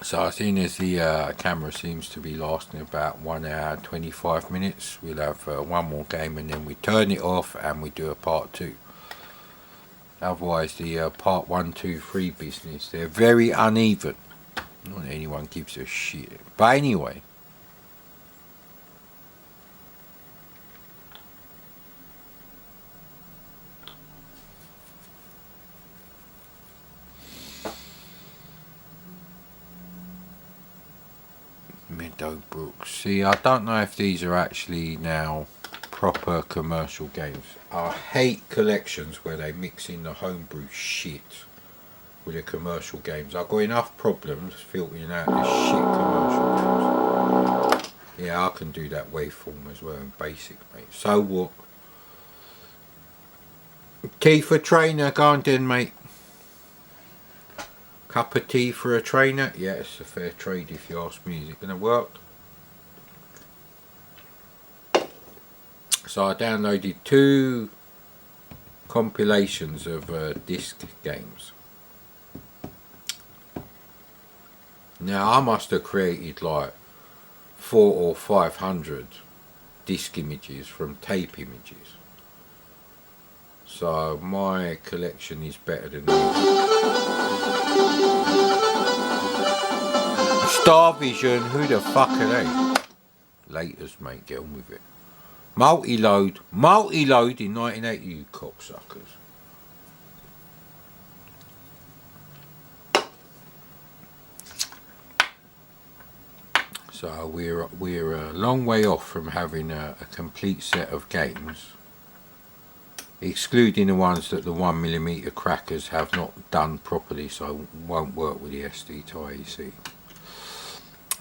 So as soon as the camera seems to be lasting about 1 hour 25 minutes, we'll have one more game and then we turn it off and we do a part 2. Otherwise the part 1, 2, 3 business, they're very uneven. Not that anyone gives a shit. But anyway. Meadowbrook. See, I don't know if these are actually now proper commercial games. I hate collections where they mix in the homebrew shit with the commercial games. I've got enough problems filtering out the shit commercial games. Yeah, I can do that waveform as well in basic, mate. So what? Key for trainer, go on then, mate. Cup of tea for a trainer? Yeah, it's a fair trade if you ask me. Is it going to work? So I downloaded 2 compilations of disc games. Now I must have created like 400 or 500 disc images from tape images. So my collection is better than this. Starvision, who the fuck are they? Laters, mate, get on with it. Multi-load in 1980, you cocksuckers. So we're a long way off from having a complete set of games, excluding the ones that the 1mm crackers have not done properly, so won't work with the SD to AEC.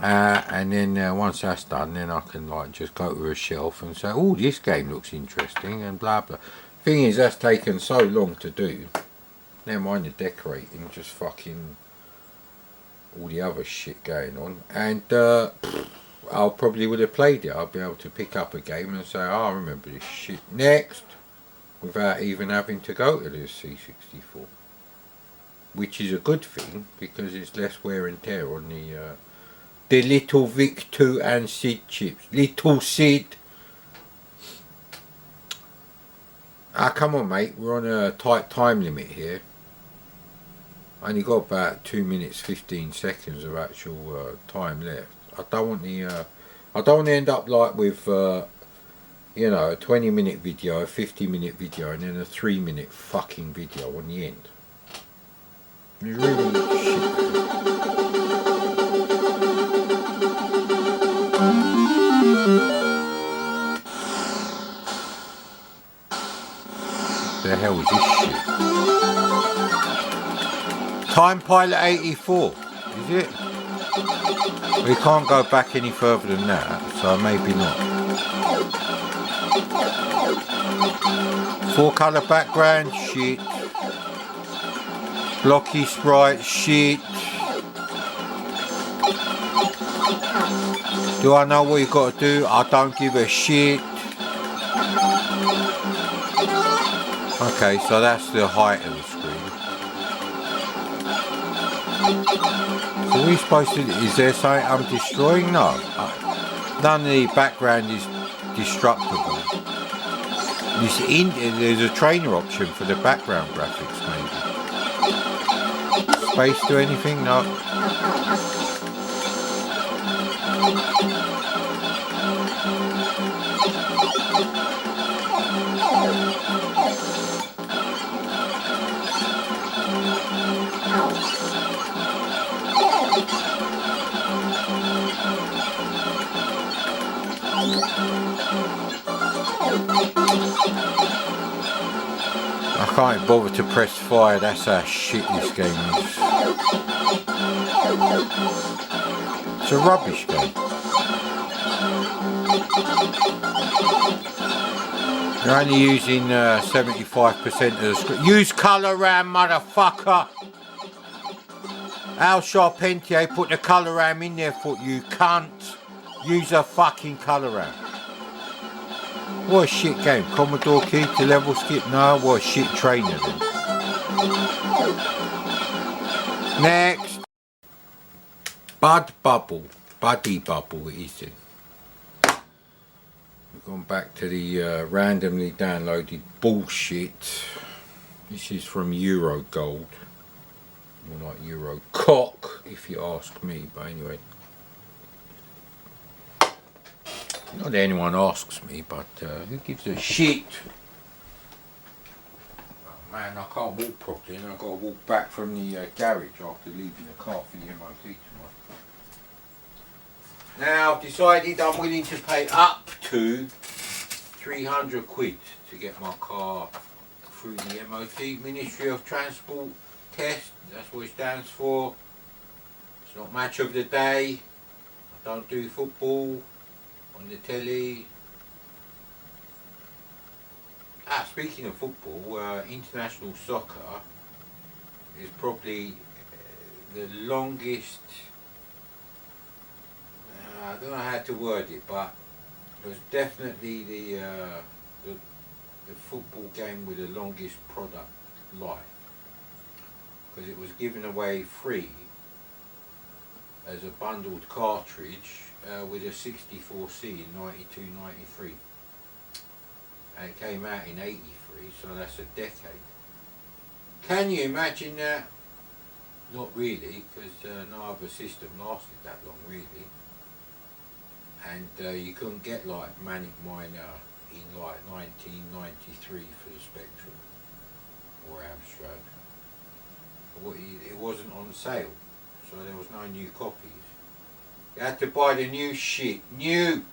And then once that's done, then I can like just go to a shelf and say, oh, this game looks interesting and blah blah. Thing is, that's taken so long to do. Never mind the decorating, just fucking all the other shit going on. And I probably would have played it. I'll be able to pick up a game and say, oh, I remember this shit. Next, without even having to go to the C64. Which is a good thing, because it's less wear and tear on the little Vic 2 and Sid chips. Little Sid. Ah, come on, mate. We're on a tight time limit here. I only got about 2 minutes 15 seconds of actual time left. I don't want to end up like with you know, a 20-minute video, a 50-minute video, and then a 3-minute fucking video on the end. It's really shit. The hell is this shit? Time Pilot 84, is it? We can't go back any further than that, so maybe not. 4-colour background, shit. Blocky sprite, shit. Do I know what you got to do? I don't give a shit. Okay, so that's the height of the screen. So what are you supposed to do? Is there something I'm destroying? No. None of the background is destructible. There's a trainer option for the background graphics, maybe. Space do anything? No. I can't bother to press fire, that's how shit this game is. It's a rubbish game. You're only using 75% of the screen. Use colour RAM, motherfucker! Al Charpentier put the colour RAM in there for you, cunt. Use a fucking colour RAM. What a shit game. Commodore key to level skip? No, what a shit trainer then. Next. Buddy Bubble it is then. We've gone back to the randomly downloaded bullshit. This is from Eurogold. More like Euro cock, if you ask me, but anyway. Not that anyone asks me, but who gives a shit? Oh man, I can't walk properly and I've got to walk back from the garage after leaving the car for the MOT tomorrow. Now I've decided I'm willing to pay up to 300 quid to get my car through the MOT, Ministry of Transport test, that's what it stands for. It's not match of the day, I don't do football on the telly. Speaking of football, international soccer is probably the longest, I don't know how to word it, but it was definitely the football game with the longest product life, because it was given away free as a bundled cartridge with a 64C in 92-93, and it came out in 83, so that's a decade. Can you imagine that? Not really, because no other system lasted that long really, and you couldn't get like Manic Miner in like 1993 for the Spectrum or Amstrad. It wasn't on sale, so there was no new copies. You had to buy the new shit. New!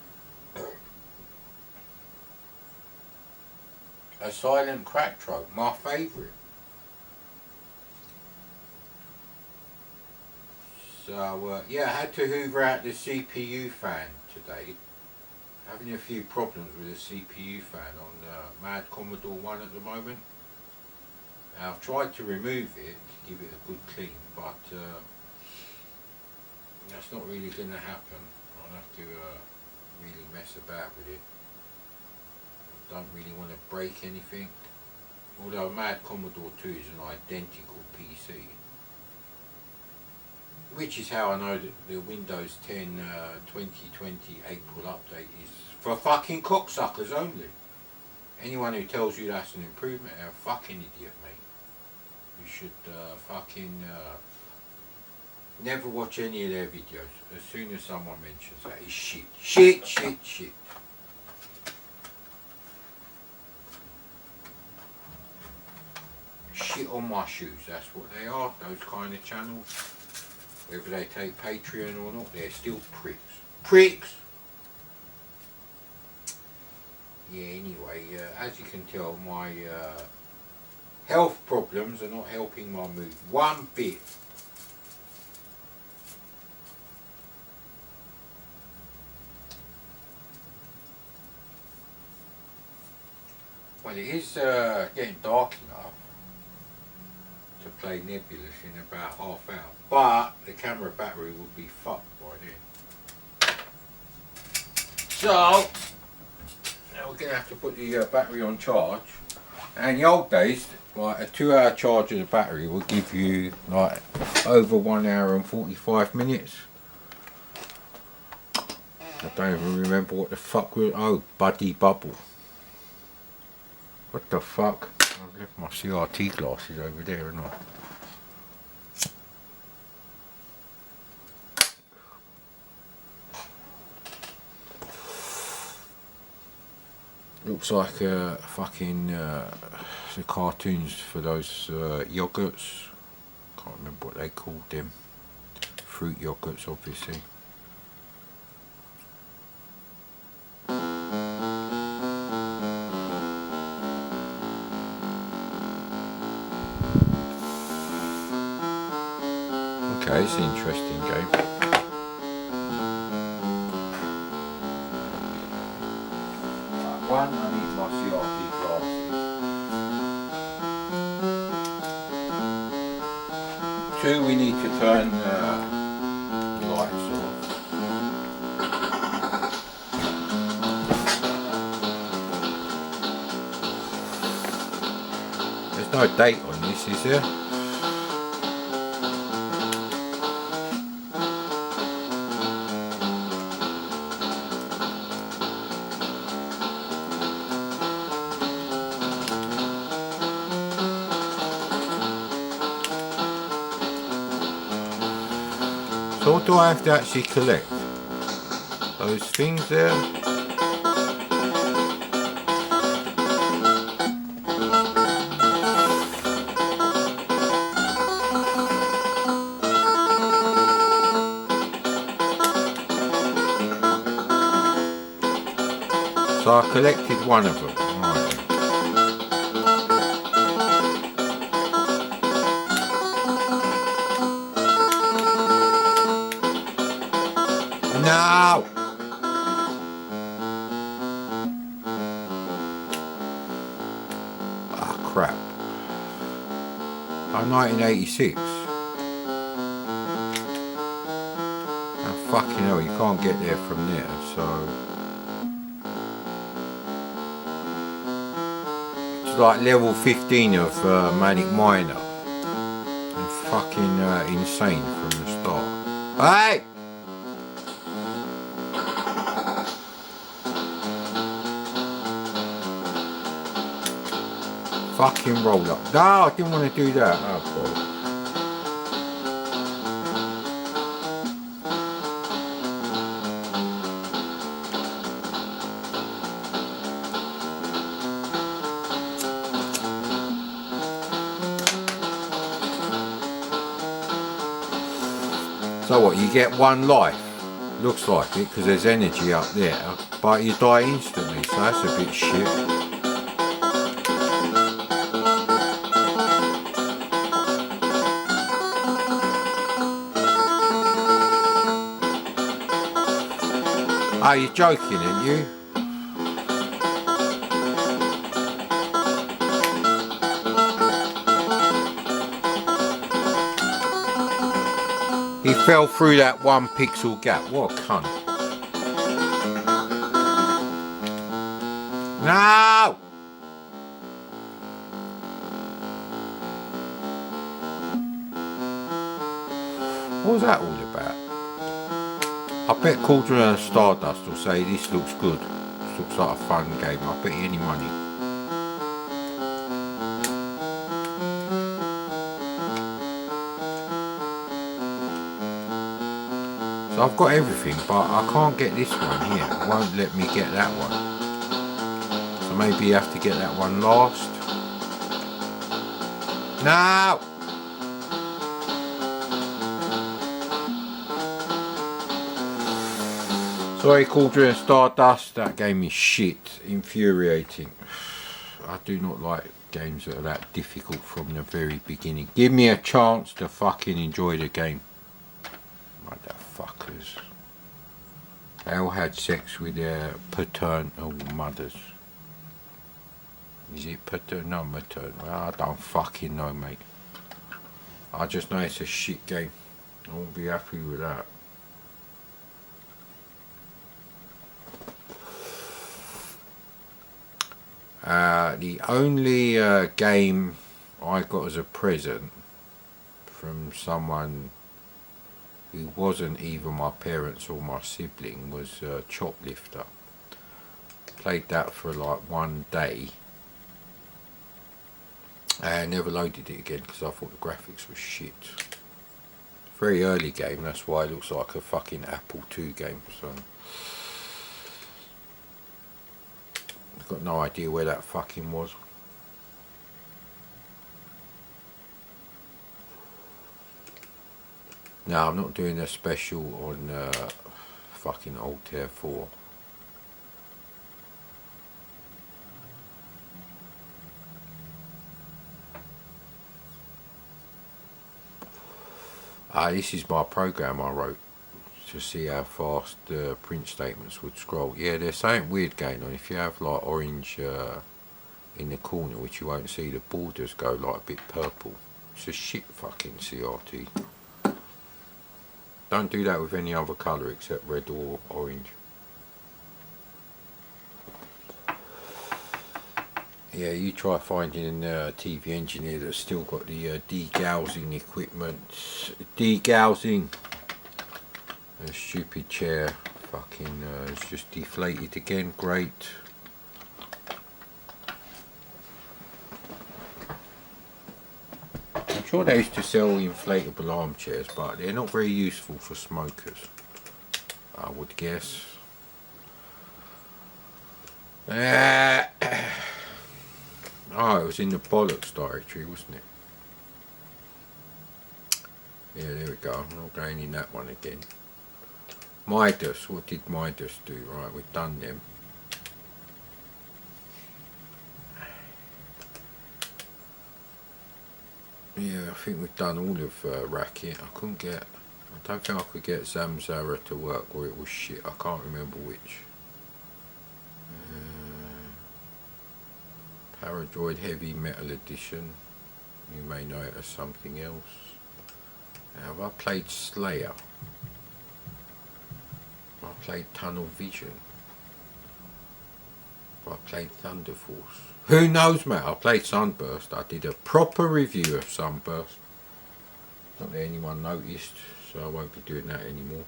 A Silent Crack Trope, my favourite. So yeah, I had to hoover out the CPU fan today. Having a few problems with the CPU fan on Mad Commodore 1 at the moment. Now, I've tried to remove it, to give it a good clean, but that's not really going to happen. I'll have to really mess about with it. I don't really want to break anything. Although Mad Commodore 2 is an identical PC. Which is how I know that the Windows 10 2020 April update is for fucking cocksuckers only. Anyone who tells you that's an improvement, they're a fucking idiot, mate. You should fucking never watch any of their videos. As soon as someone mentions that, it's shit. Shit, shit, shit. Shit on my shoes, that's what they are, those kind of channels. Whether they take Patreon or not, they're still pricks. Pricks! Yeah, anyway, as you can tell, my health problems are not helping my mood one bit. Well, it is getting dark enough to play Nebulous in about half hour, but the camera battery will be fucked by then. So now we're going to have to put the battery on charge. And the old days, like a 2-hour charge of the battery will give you like over 1 hour and 45 minutes. I don't even remember what the fuck was. Oh, Buddy Bubble. What the fuck? I've left my CRT glasses over there, haven't I? Looks like fucking the cartoons for those yogurts. Can't remember what they called them. Fruit yogurts, obviously. Okay, it's an interesting game. One, I need my CRT glasses. Two, we need to turn lights off. There's no date on this, is there? So what do I have to actually collect? Those things there? So I collected one of them. Right. No! Ah, crap. Oh, 1986. Oh, fucking hell, you can't get there from there, so... It's like level 15 of Manic Miner. And fucking insane from the start. Hey! Fucking roll up. No, I didn't want to do that. Oh, God. So what, you get one life? Looks like it, because there's energy up there, but you die instantly, so that's a bit shit. Oh, you're joking, aren't you? He fell through that 1 pixel gap. What a cunt. No! What was that all about? I bet Commodore and Stardust will say this looks good. This looks like a fun game. I'll bet you any money. So I've got everything, but I can't get this one here. It won't let me get that one. So maybe you have to get that one last. No! Sorry, Commodore Stardust, that game is shit, infuriating. I do not like games that are that difficult from the very beginning. Give me a chance to fucking enjoy the game. Motherfuckers. They all had sex with their paternal mothers. Is it paternal? No, maternal. Well, I don't fucking know, mate. I just know it's a shit game. I won't be happy with that. The only game I got as a present from someone who wasn't either my parents or my sibling was Choplifter. Played that for like 1 day and never loaded it again because I thought the graphics were shit. Very early game, that's why it looks like a fucking Apple II game. So I've got no idea where that fucking was. No, I'm not doing a special on fucking Altair 4. This is my program I wrote to see how fast the print statements would scroll. Yeah, there's something weird going on. If you have like orange in the corner, which you won't see, the borders go like a bit purple. It's a shit fucking CRT. Don't do that with any other colour except red or orange. Yeah, you try finding a TV engineer that's still got the degaussing equipment. Degaussing. A stupid chair. Fucking it's just deflated again. Great. I'm sure they used to sell inflatable armchairs, but they're not very useful for smokers, I would guess. Oh, it was in the bollocks directory, wasn't it? Yeah, there we go. I'm not going in that one again. Midas, what did Midas do? Right, we've done them. Yeah, I think we've done all of Racket. I couldn't get, I don't think I could get Zamzara to work, or it was shit. I can't remember which. Paradroid Heavy Metal Edition. You may know it as something else. Now, have I played Slayer? I played Tunnel Vision. I played Thunder Force. Who knows, mate? I played Sunburst. I did a proper review of Sunburst. Not that anyone noticed, so I won't be doing that anymore.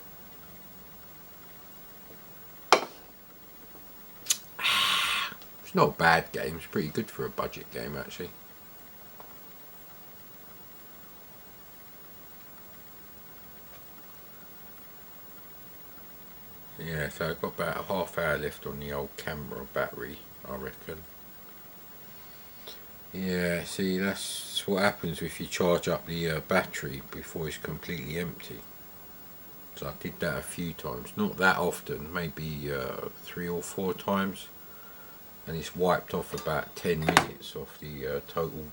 It's not a bad game. It's pretty good for a budget game, actually. Yeah, so I've got about a half hour left on the old camera battery, I reckon. Yeah, see, that's what happens if you charge up the battery before it's completely empty. So I did that a few times, not that often, maybe 3 or 4 times, and it's wiped off about 10 minutes off the total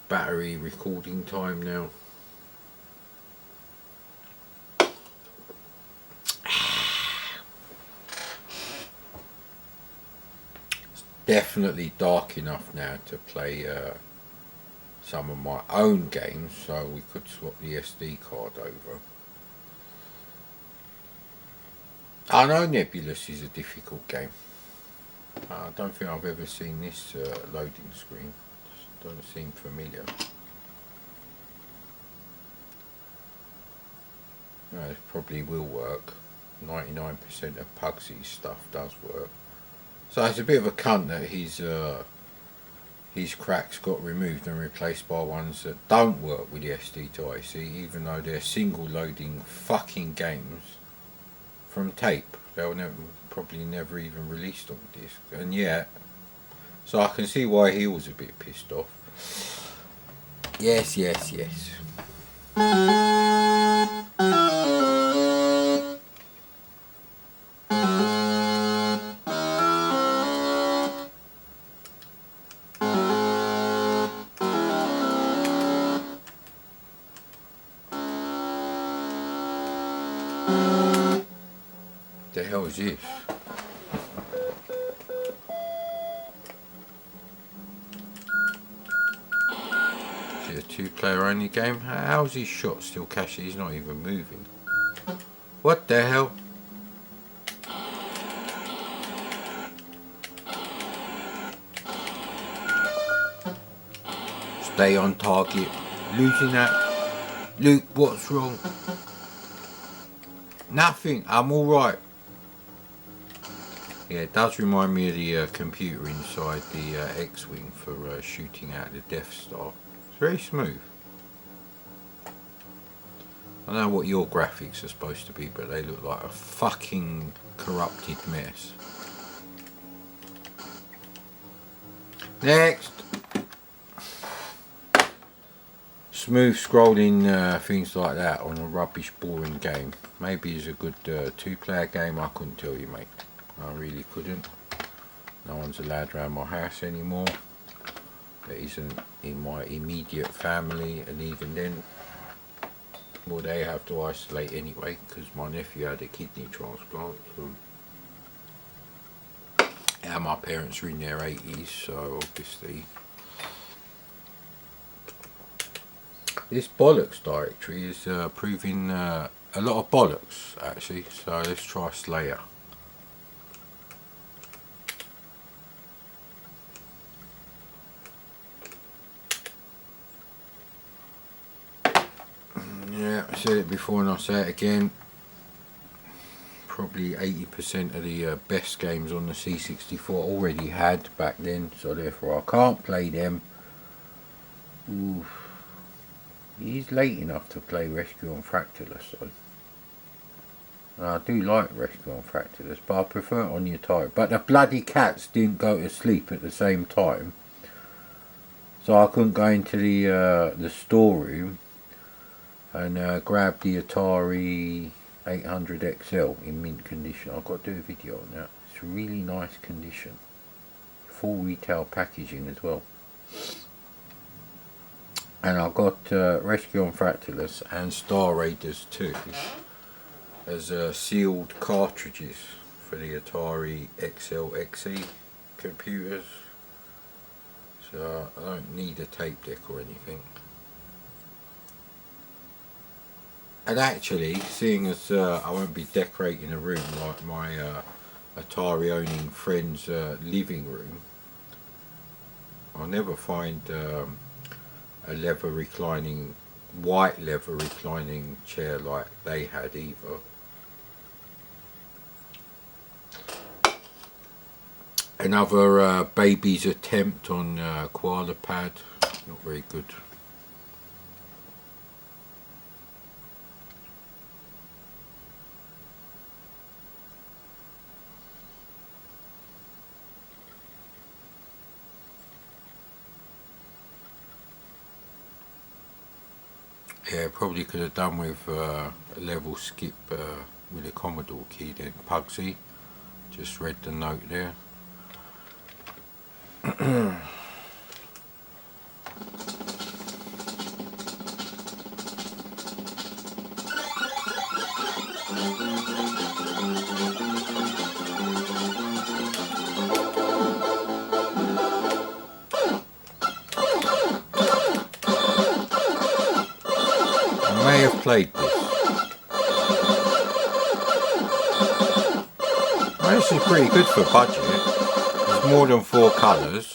battery recording time now. definitely dark enough now to play some of my own games, so we could swap the SD card over. I know Nebulous is a difficult game. I don't think I've ever seen this loading screen. Just don't seem familiar. No, it probably will work. 99% of Pugsy's stuff does work. So it's a bit of a cunt that his cracks got removed and replaced by ones that don't work with the SD to IC, even though they're single loading fucking games from tape. They'll probably never even released on disc. And yet, so I can see why he was a bit pissed off. Yes, yes, yes. The hell is this? Is it a 2-player only game? How's his shot still cashing? He's not even moving. What the hell? Stay on target. Losing that. Luke, what's wrong? Nothing. I'm alright. Yeah, it does remind me of the computer inside the X-Wing for shooting out the Death Star. It's very smooth. I don't know what your graphics are supposed to be, but they look like a fucking corrupted mess. Next! Smooth scrolling things like that on a rubbish boring game. Maybe it's a good 2-player game, I couldn't tell you, mate. I really couldn't. No one's allowed around my house anymore. That isn't in my immediate family, and even then, well, they have to isolate anyway because my nephew had a kidney transplant. So. And my parents are in their 80s, so obviously. This bollocks directory is proving a lot of bollocks actually, so let's try Slayer. Yeah, I said it before and I'll say it again. Probably 80% of the best games on the C64 already had back then, so therefore I can't play them. Ooh. He's late enough to play Rescue on Fractalus though. And I do like Rescue on Fractalus, but I prefer it on your type. But the bloody cats didn't go to sleep at the same time, so I couldn't go into the storeroom and grab the Atari 800 XL in mint condition. I've got to do a video on that. It's really nice condition. Full retail packaging as well. And I've got Rescue on Fractalus and Star Raiders 2 as sealed cartridges for the Atari XL XE computers. So I don't need a tape deck or anything. And actually, seeing as I won't be decorating a room like my Atari owning friend's living room, I'll never find a white leather reclining chair like they had either. Another baby's attempt on koala pad, not very good. Yeah, probably could have done with a level skip with a Commodore key then. Pugsy, just read the note there. may have played this. Well, this is pretty good for budget. There's more than 4 colours.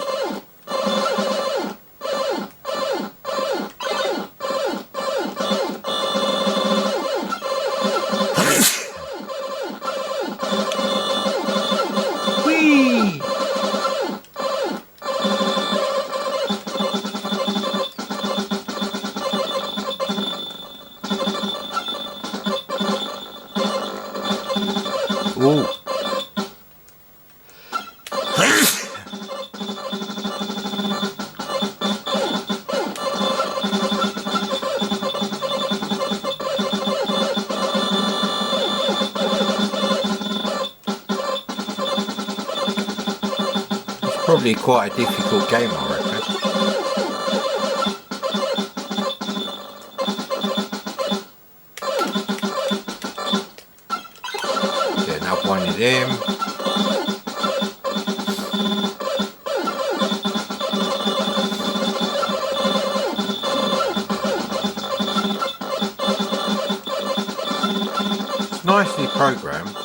Whee! Ooh. It's probably quite a difficult game, I reckon. Get another one of them. It's nicely programmed.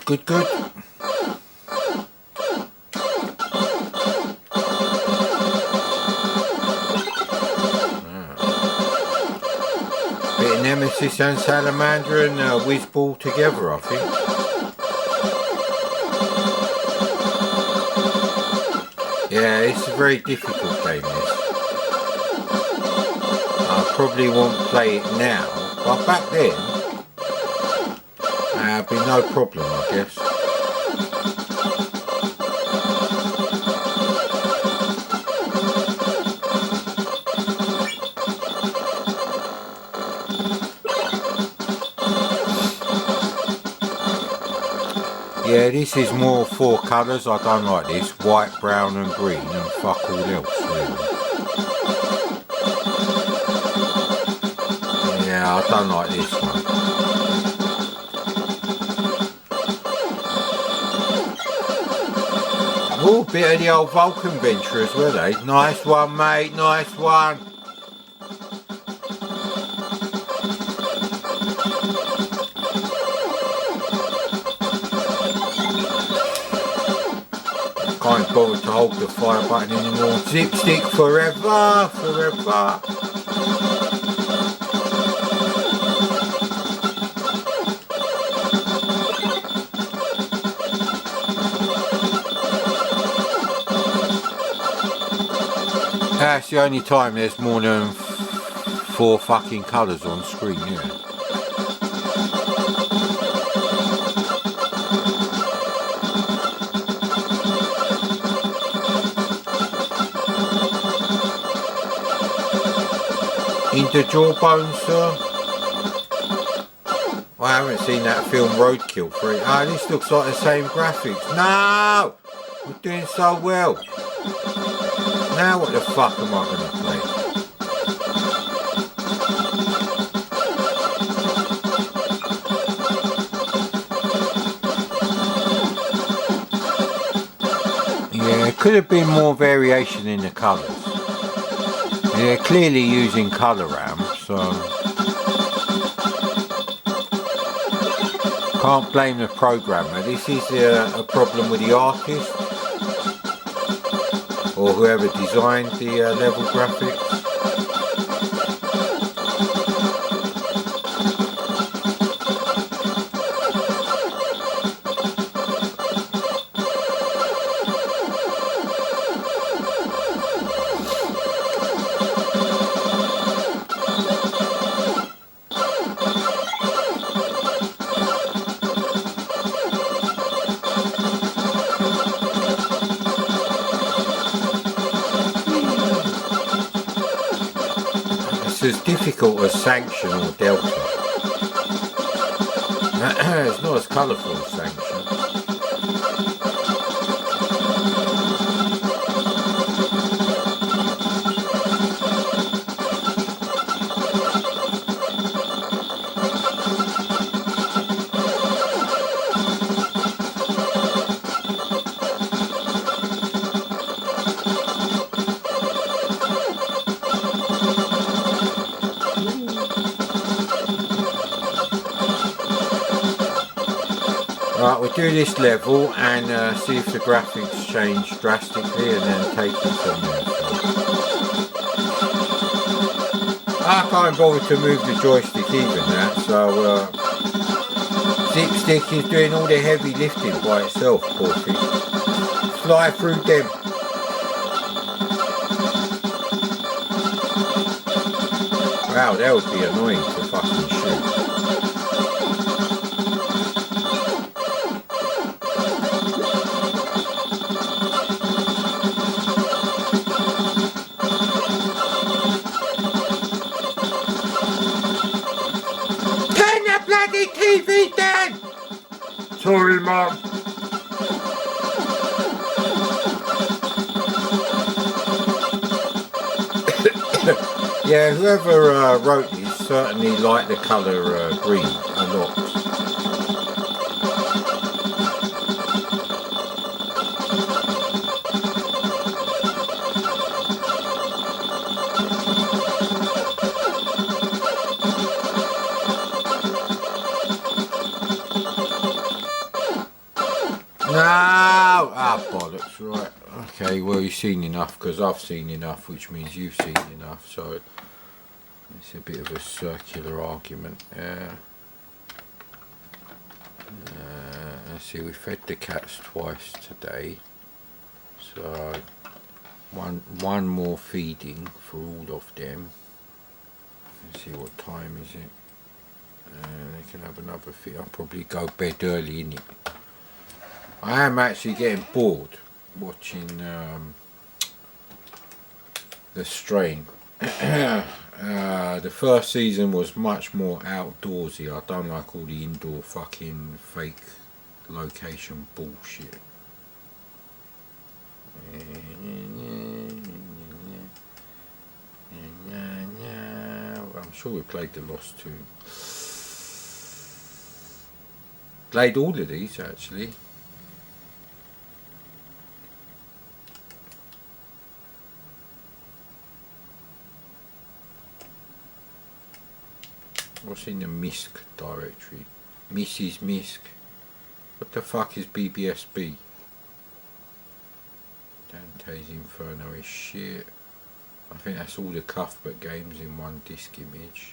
Good, good. Bit of Nemesis and Salamander and Whizball together, I think. Yeah, it's a very difficult game, this. I probably won't play it now, but back then, it'd be no problem, I guess. Yeah, this is more 4 colours. I don't like this. White, brown and green and fuck all else, really. Yeah, I don't like this one. Oh, bit of the old Vulcan Venturers, were they? Nice one, mate, nice one. Can't bother to hold the fire button anymore. Zip stick forever, forever. That's the only time there's more than 4 fucking colours on screen, yeah. Into Jawbone, sir? Well, I haven't seen that film Roadkill 3. Ah, this looks like the same graphics. No! We're doing so well. Now what the fuck am I going to play? Yeah, it could have been more variation in the colours. Yeah, clearly using colour ramp, so can't blame the programmer. This is a problem with the artist or whoever designed the level graphics. it's as difficult as Sanction or Delta. It's not as colourful as Sanction. Right, we'll do this level and see if the graphics change drastically and then take it from there. I can't bother to move the joystick even now, so Zipstick is doing all the heavy lifting by itself, poor thing. Fly through them. Wow, that would be annoying to fucking shoot. TV down! Sorry, Mum. Yeah, whoever wrote this certainly liked the colour green a lot. No! Ah, bollocks, right. Okay, well, you've seen enough, because I've seen enough, which means you've seen enough, so it's a bit of a circular argument. Let's see, we fed the cats twice today, so one more feeding for all of them. Let's see, what time is it? They can have another feed. I'll probably go bed early, innit? I am actually getting bored watching The Strain. The first season was much more outdoorsy. I don't like all the indoor fucking fake location bullshit. I'm sure we played the Lost too. Played all of these actually. What's in the MISC directory? Mrs. MISC. What the fuck is BBSB? Dante's Inferno is shit. I think that's all the Cuthbert games in one disc image.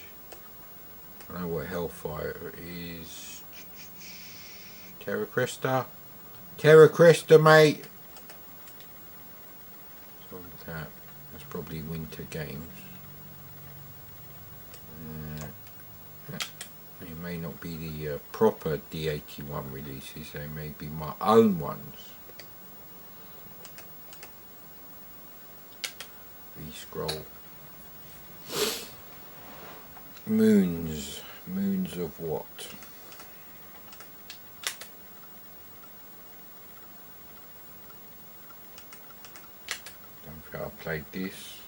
I know what Hellfire is. Terra Cresta? Terra Cresta, mate! So that's probably Winter Games. They may not be the proper D81 releases, they may be my own ones. Re-scroll. Moons. Moons of what? Don't think I played this.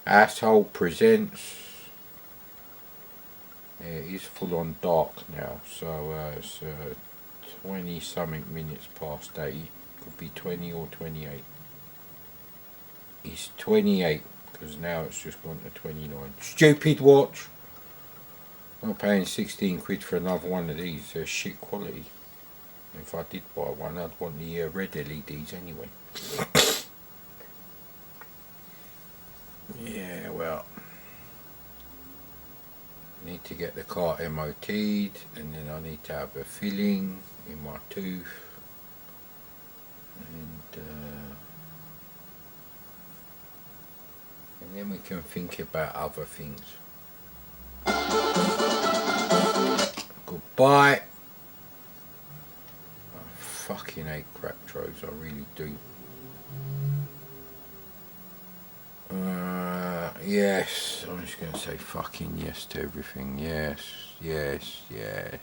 Asshole Presents. Yeah, it is full on dark now, so it's 20 something minutes past 8. Could be 20 or 28. It's 28 because now it's just gone to 29. Stupid watch! I'm not paying 16 quid for another one of these. They're shit quality. If I did buy one, I'd want the red LEDs anyway. Yeah, well. I need to get the car MOT'd, and then I need to have a filling in my tooth, and then we can think about other things. Goodbye. I fucking hate crap troves, I really do. Yes, I'm just going to say fucking yes to everything. Yes, yes, yes,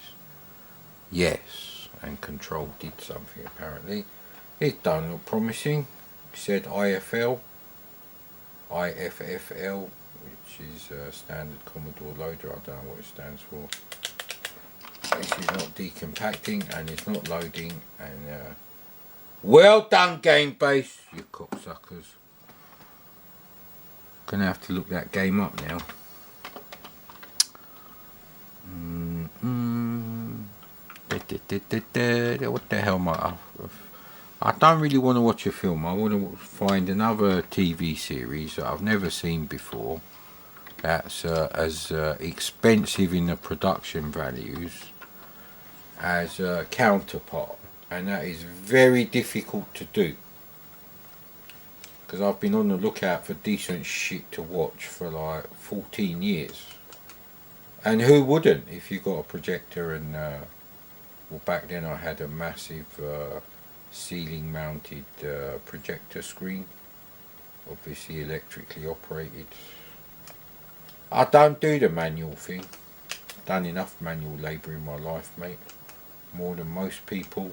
yes. And Control did something apparently. It don't look promising. It said IFL, IFFL, which is standard Commodore loader. I don't know what it stands for. This is not decompacting and it's not loading. And well done, game base, you cocksuckers. Gonna have to look that game up now. What the hell am I don't really want to watch a film. I want to find another TV series that I've never seen before, that's as expensive in the production values as a counterpart, and that is very difficult to do because I've been on the lookout for decent shit to watch for like 14 years. And who wouldn't if you got a projector and well, back then I had a massive ceiling mounted projector screen, obviously electrically operated. I don't do the manual thing. Done enough manual labour in my life, mate. More than most people.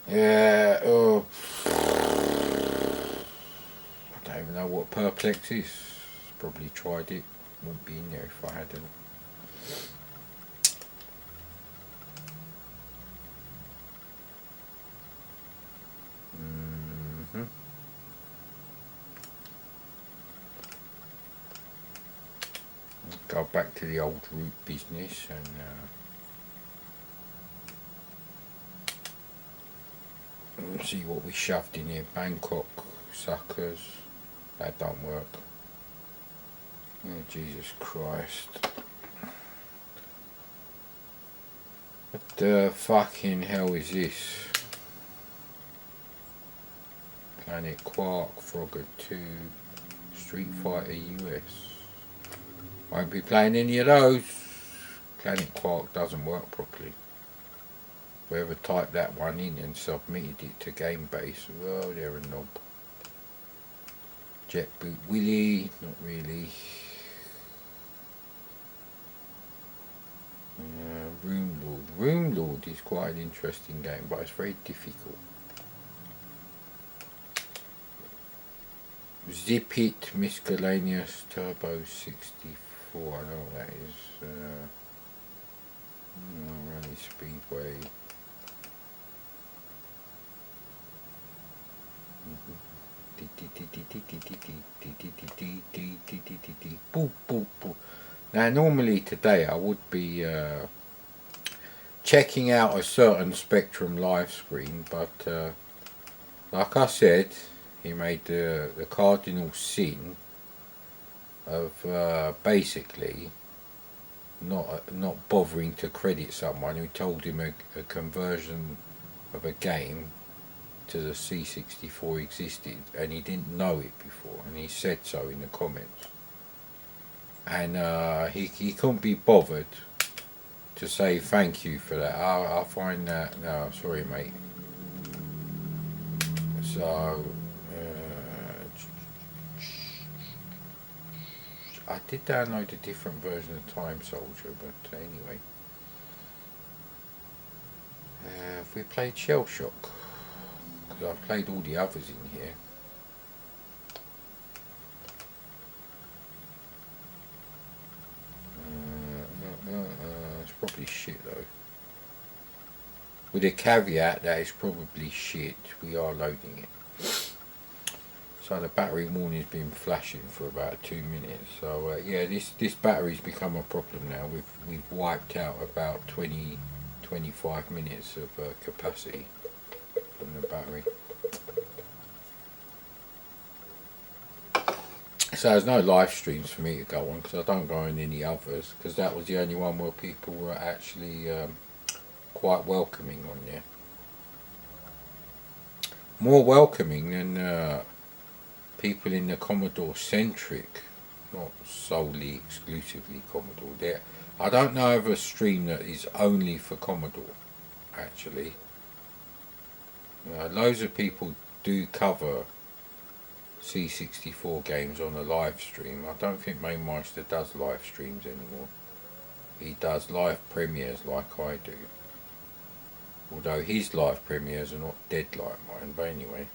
Yeah, I don't even know what Perplex is. Probably tried it. Wouldn't be in there if I hadn't. Go back to the old root business and see what we shoved in here. Bangkok suckers. That don't work. Oh, Jesus Christ. What the fucking hell is this? Planet Quark, Frogger 2, Street Fighter US. Won't be playing any of those. Planet Quark doesn't work properly. Whoever typed that one in and submitted it to Gamebase, well, they're a knob. Jet Boot Willy, not really. Room Lord. Room Lord is quite an interesting game, but it's very difficult. Zip It Miscellaneous Turbo 64. I know what that is. Rally Speedway. Now normally today I would be checking out a certain Spectrum live screen, but like I said, he made the cardinal sin of basically not bothering to credit someone who told him a conversion of a game to the C64 existed, and he didn't know it before, and he said so in the comments. And he couldn't be bothered to say thank you for that. I find that, no, sorry mate. So I did download a different version of Time Soldier, but anyway. Have we played Shell Shock? Because I've played all the others in here. It's probably shit though. With a caveat that it's probably shit, we are loading it. So the battery warning's been flashing for about 2 minutes. So yeah, this battery's become a problem now. We've wiped out about 20-25 minutes of capacity from the battery. So there's no live streams for me to go on because I don't go on any others, because that was the only one where people were actually quite welcoming on there. More welcoming than people in the Commodore centric, not solely exclusively Commodore. There, I don't know of a stream that is only for Commodore, actually. Loads of people do cover C64 games on a live stream. I don't think Mainmeister does live streams anymore. He does live premieres like I do. Although his live premieres are not dead like mine, but anyway.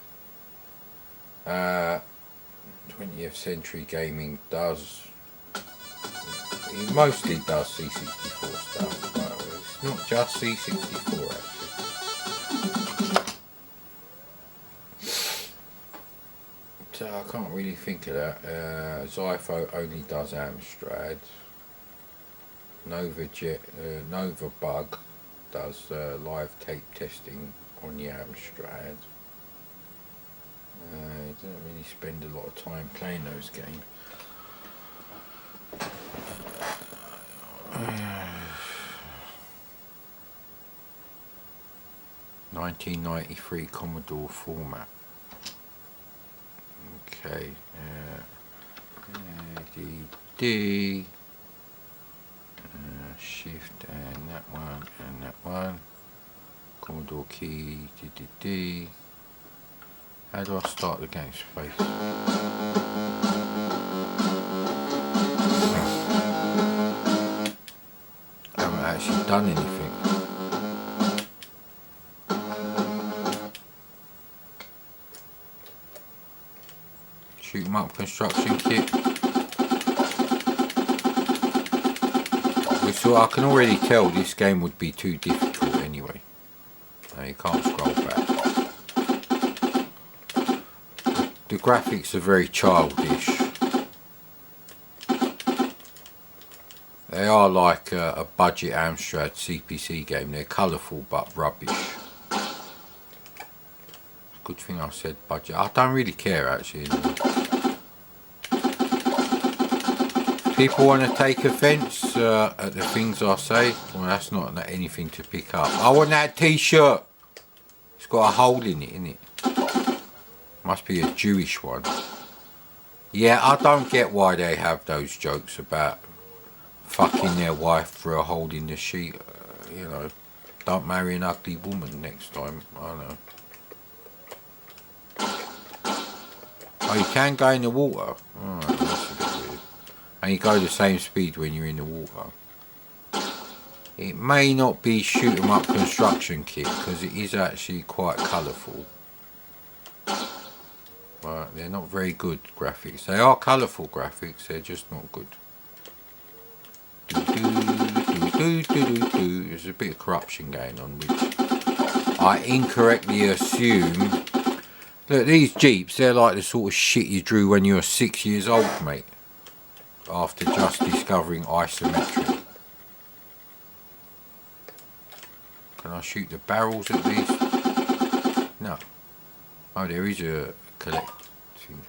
20th Century Gaming does... He mostly does C64 stuff, but it's not just C64 actually. So I can't really think of that. Zypho only does Amstrad. Nova Bug does live tape testing on the Amstrad. He doesn't really spend a lot of time playing those games. 1993 Commodore format. Okay. D. Shift and that one. Commodore key. D. How do I start the game? Space. I haven't actually done anything. Shoot 'em up construction kit. So I can already tell this game would be too difficult anyway. No, you can't scroll back. The graphics are very childish. They are like a budget Amstrad CPC game. They're colourful but rubbish. Good thing I said budget. I don't really care actually. People want to take offence at the things I say. Well, that's not anything to pick up. I want that t-shirt. It's got a hole in it, innit? Must be a Jewish one. Yeah, I don't get why they have those jokes about fucking their wife through a hole in the sheet. You know, don't marry an ugly woman next time. I don't know. Oh, you can go in the water. Alright, that's a bit weird. And you go the same speed when you're in the water. It may not be shoot 'em up construction kit because it is actually quite colourful. But they're not very good graphics. They are colourful graphics, they're just not good. There's a bit of corruption going on, which I incorrectly assume. Look, these Jeeps, they're like the sort of shit you drew when you were 6 years old, mate. After just discovering isometric. Can I shoot the barrels at these? No. Oh, there is a collect thing.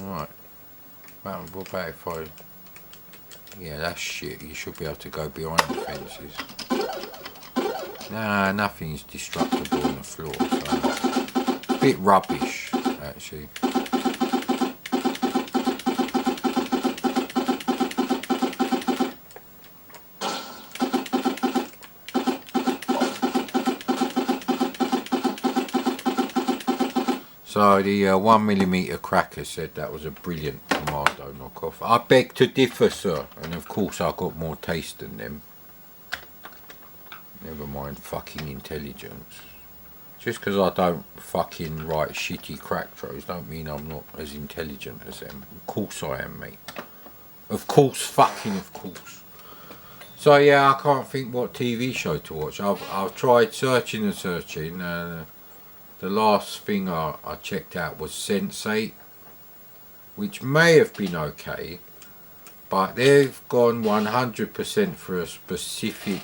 Alright. What about if I... Yeah, that's shit. You should be able to go behind the fences. Nah, nothing's destructible on the floor. So it's a bit rubbish, actually. So the 1mm cracker said that was a brilliant Commodore knockoff. I beg to differ, sir. And of course I got more taste than them. Never mind fucking intelligence. Just because I don't fucking write shitty crack throws don't mean I'm not as intelligent as them. Of course I am, mate. Of course, fucking of course. So yeah, I can't think what TV show to watch. I've tried searching and searching. The last thing I checked out was Sense8, which may have been okay, but they've gone 100% for a specific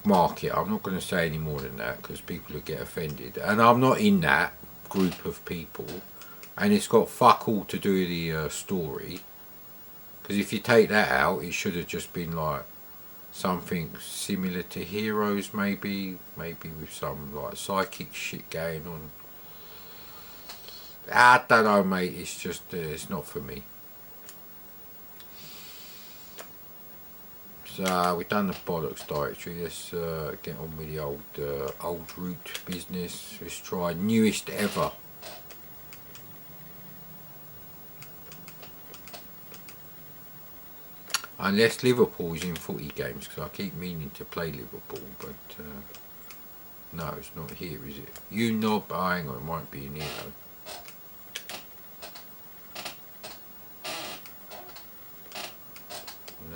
market. I'm not going to say any more than that because people will get offended, and I'm not in that group of people, and it's got fuck all to do with the story, because if you take that out it should have just been like something similar to Heroes, maybe with some like psychic shit going on. I don't know, mate. It's just it's not for me. So we've done the bollocks directory. Let's get on with the old root business. Let's try newest ever. Unless Liverpool's in footy games, because I keep meaning to play Liverpool, but no, it's not here, is it? You knob, oh, hang on, it might be in here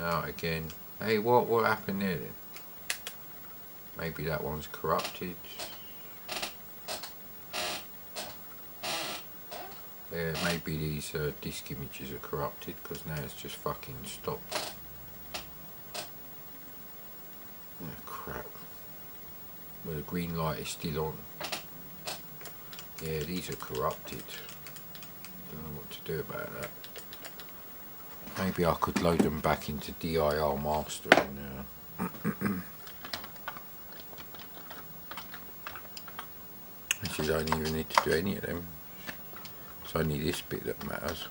though. No, again. Hey, what happened there then? Maybe that one's corrupted. Yeah, maybe these disk images are corrupted, because now it's just fucking stopped. Oh, crap. Well, the green light is still on. Yeah, these are corrupted. Don't know what to do about that. Maybe I could load them back into DIR master and actually don't even need to do any of them. It's only this bit that matters.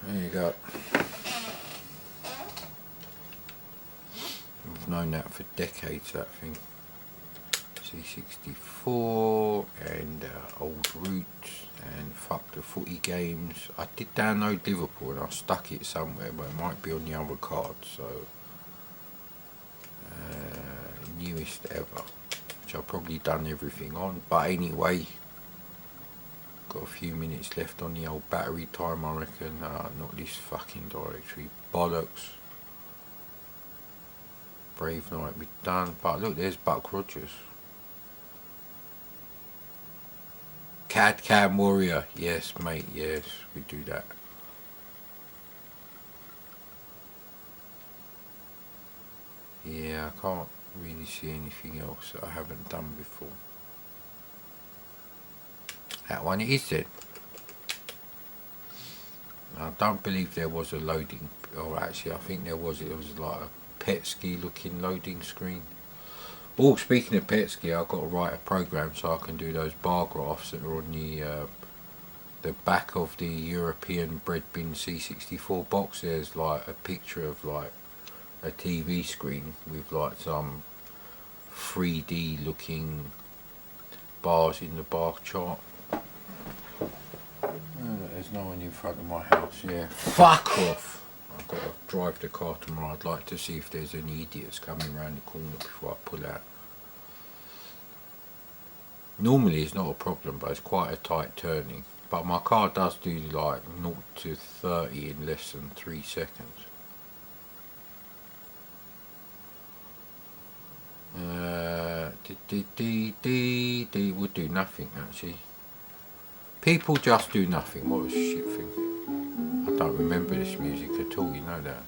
There you go. We've known that for decades, that thing. C64 and old roots and fuck the footy games. I did download Liverpool and I stuck it somewhere, but it might be on the other card. So newest ever, which I've probably done everything on. But anyway, got a few minutes left on the old battery time, I reckon. Not this fucking directory, bollocks. Brave Knight we done, but look, there's Buck Rogers. Cad Cam Warrior, yes mate, yes, we do that. Yeah, I can't really see anything else that I haven't done before. That one it is then. I don't believe there was a loading, or actually I think there was. It was like a Petsky looking loading screen. Oh, speaking of Petsky, I've got to write a program so I can do those bar graphs that are on the back of the European bread bin C64 box. There's like a picture of like a TV screen with like some 3D looking bars in the bar chart. Oh, there's no one in front of my house. Yeah, fuck off. I've got to drive the car tomorrow. I'd like to see if there's any idiots coming around the corner before I pull out. Normally it's not a problem, but it's quite a tight turning. But my car does do like 0 to 30 in less than 3 seconds. Would do nothing actually. People just do nothing. What a shit thing. I don't remember this music at all, you know that.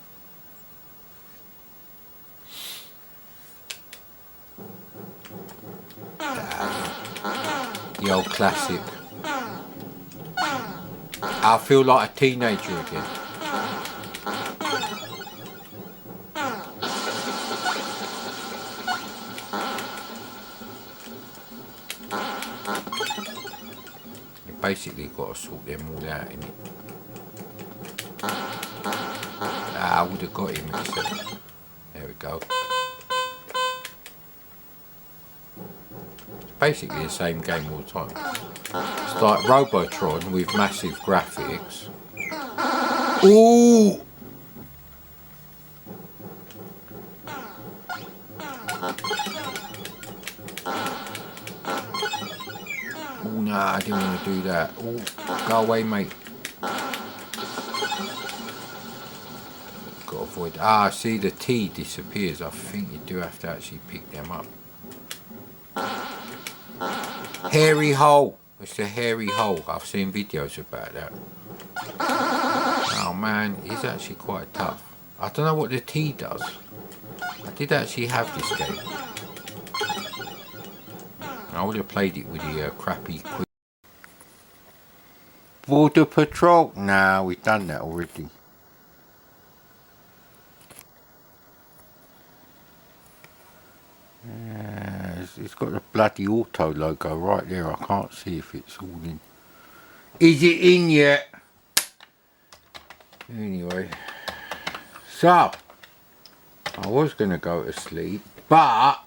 The old classic. I feel like a teenager again. You basically got to sort them all out, innit? I would have got him except. There we go. It's basically the same game all the time. It's like Robotron with massive graphics. Ooh! Oh no, I didn't want to do that. Oh, go away, mate. Got to avoid. Ah, see, the T disappears. I think you do have to actually pick them up. Hairy hole. It's a hairy hole. I've seen videos about that. Oh man, it's actually quite tough. I don't know what the T does. I did actually have this game. I would have played it with the crappy quick. Border Patrol? Nah, we've done that already. It's got the bloody auto logo right there. I can't see if it's all in. Is it in yet? Anyway, so I was going to go to sleep, but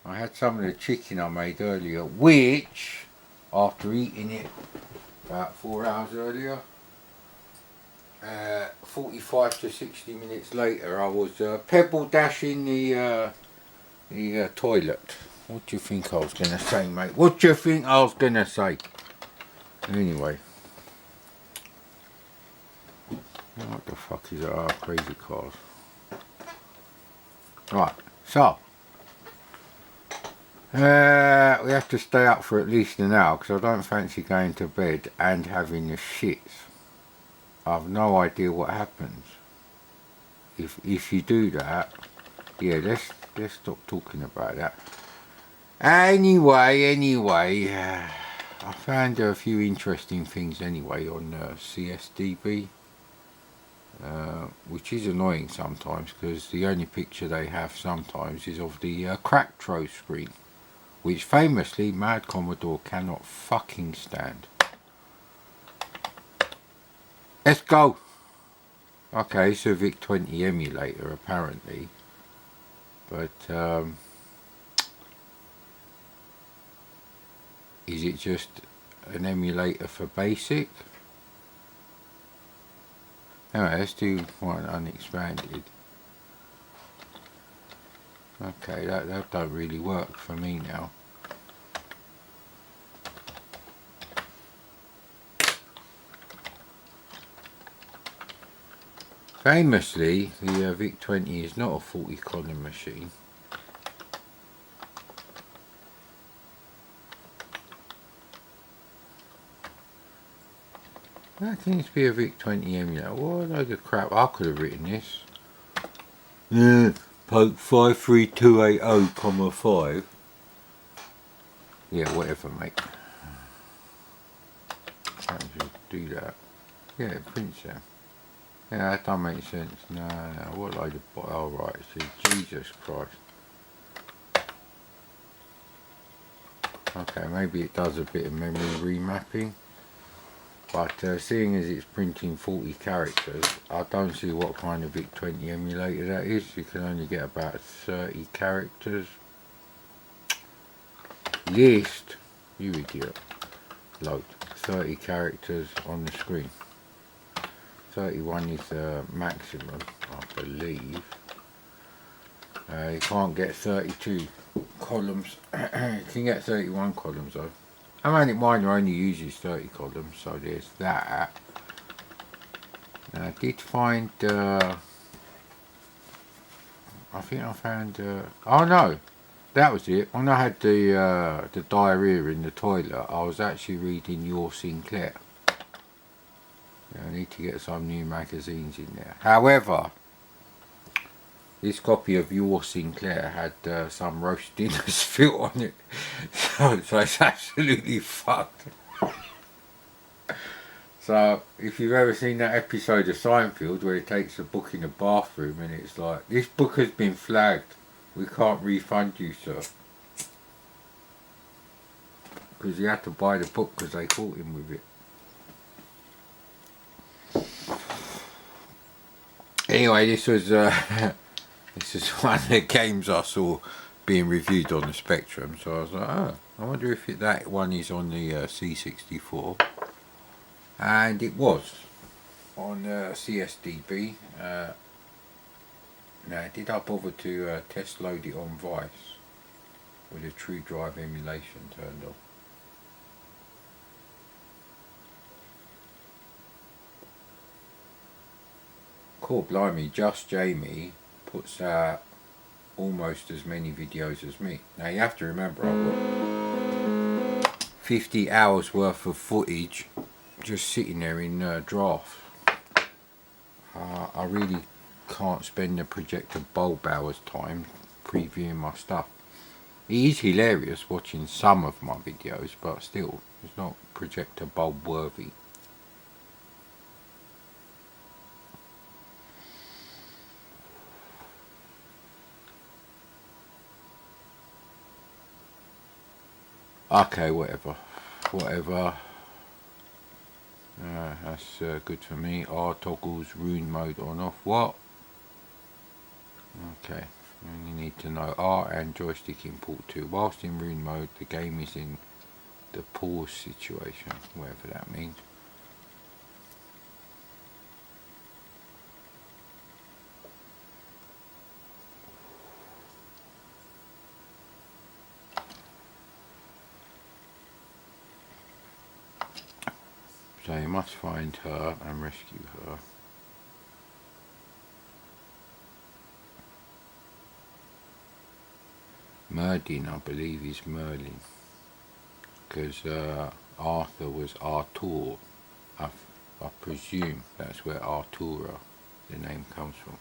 I had some of the chicken I made earlier, which, after eating it about 4 hours earlier, 45 to 60 minutes later, I was pebble dashing the toilet. What do you think I was going to say, mate? What do you think I was going to say? Anyway. What the fuck is that? Oh, crazy cars. Right, so. We have to stay up for at least an hour because I don't fancy going to bed and having the shits. I've no idea what happens. If you do that, yeah, let's stop talking about that. Anyway, I found a few interesting things anyway on CSDB, which is annoying sometimes because the only picture they have sometimes is of the Cracktro screen, which famously Mad Commodore cannot fucking stand. Let's go. Okay, it's a VIC-20 emulator apparently, but is it just an emulator for BASIC? Anyway, let's do one unexpanded. Okay, that don't really work for me now. Famously, the VIC-20 is not a 40 column machine. That seems to be a VIC-20 emulator. What a load of crap. I could have written this. Yeah, Poke 53280,5. Yeah, whatever, mate. How do you do that? Yeah, it prints there. Yeah, that don't make sense. No, what load of... Oh, right, see, Jesus Christ. Okay, maybe it does a bit of memory remapping. But seeing as it's printing 40 characters, I don't see what kind of VIC-20 emulator that is. You can only get about 30 characters. List, you idiot. Load, 30 characters on the screen. 31 is the maximum, I believe. You can't get 32 columns. You can get 31 columns though. I mean, mine only uses 30 columns, so there's that. I did find, I think I found, oh no, that was it. When I had the diarrhea in the toilet, I was actually reading Your Sinclair. I need to get some new magazines in there. However, this copy of Your Sinclair had some roast dinner's filth on it, so it's absolutely fucked. So, if you've ever seen that episode of Seinfeld where he takes a book in the bathroom and it's like, this book has been flagged, we can't refund you, sir. Because he had to buy the book because they caught him with it. Anyway, this was this is one of the games I saw being reviewed on the Spectrum, so I was like, oh, I wonder if that one is on the C64. And it was on CSDB. Now, did I bother to test load it on Vice with the True Drive emulation turned on? Cool, blimey, Just Jamie puts out almost as many videos as me. Now you have to remember, I've got 50 hours worth of footage just sitting there in draft. I really can't spend the projector bulb hours time previewing my stuff. It is hilarious watching some of my videos, but still, it's not projector bulb worthy. Okay, whatever. That's good for me. R toggles rune mode on off. What? Okay. You only need to know R and joystick import 2. Whilst in rune mode, the game is in the pause situation, whatever that means. So you must find her and rescue her. Merdin, I believe, is Merlin, because Arthur was Artur. I presume that's where Artura, the name, comes from.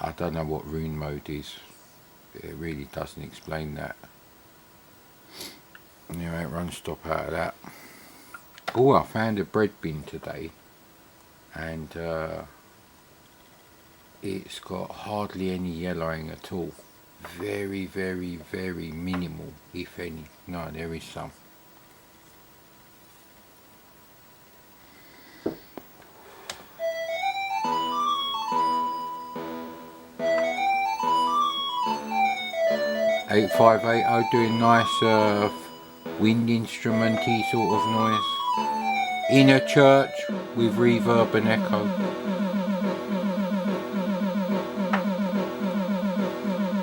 I don't know what rune mode is. It really doesn't explain that. Anyway, run stop out of that. Oh, I found a bread bin today, and it's got hardly any yellowing at all. Very, very, very minimal, if any. No, there is some. $8580 doing nice wind instrumenty sort of noise. In a church with reverb and echo.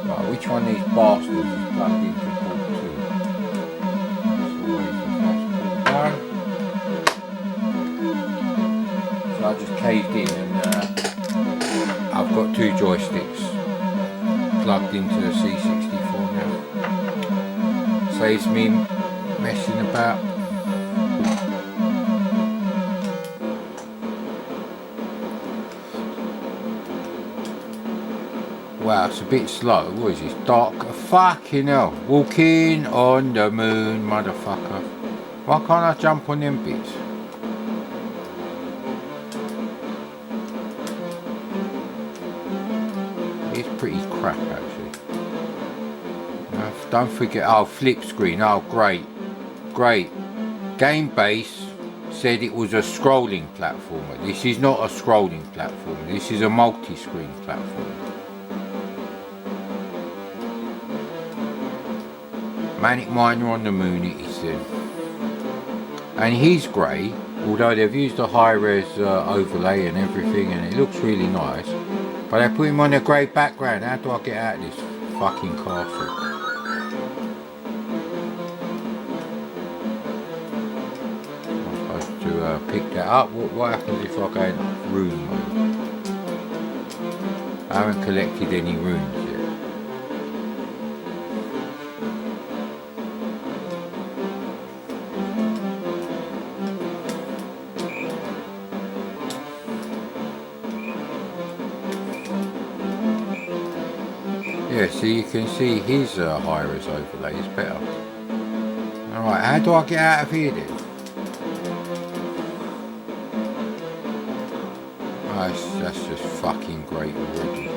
Right, which one of these bastards is plugged into port 2? That's always the first port 1. So I just caved in and I've got 2 joysticks plugged into the C64 now. Saves me messing about. Wow, it's a bit slow. What is this? Dark? Fucking hell. Walking on the moon, motherfucker. Why can't I jump on them bits? It's pretty crap, actually. Don't forget, oh, flip screen. Oh, great. Great. GameBase said it was a scrolling platformer. This is not a scrolling platform. This is a multi-screen platform. Manic Miner on the moon, it is then. And he's grey, although they've used a high-res overlay and everything, and it looks really nice. But they put him on a grey background. How do I get out of this fucking castle? I'm supposed to pick that up. What happens if I go in rune mode? I haven't collected any runes yet. Yeah, so you can see his high-res overlay is better. Alright, how do I get out of here then? Oh, that's just fucking great already.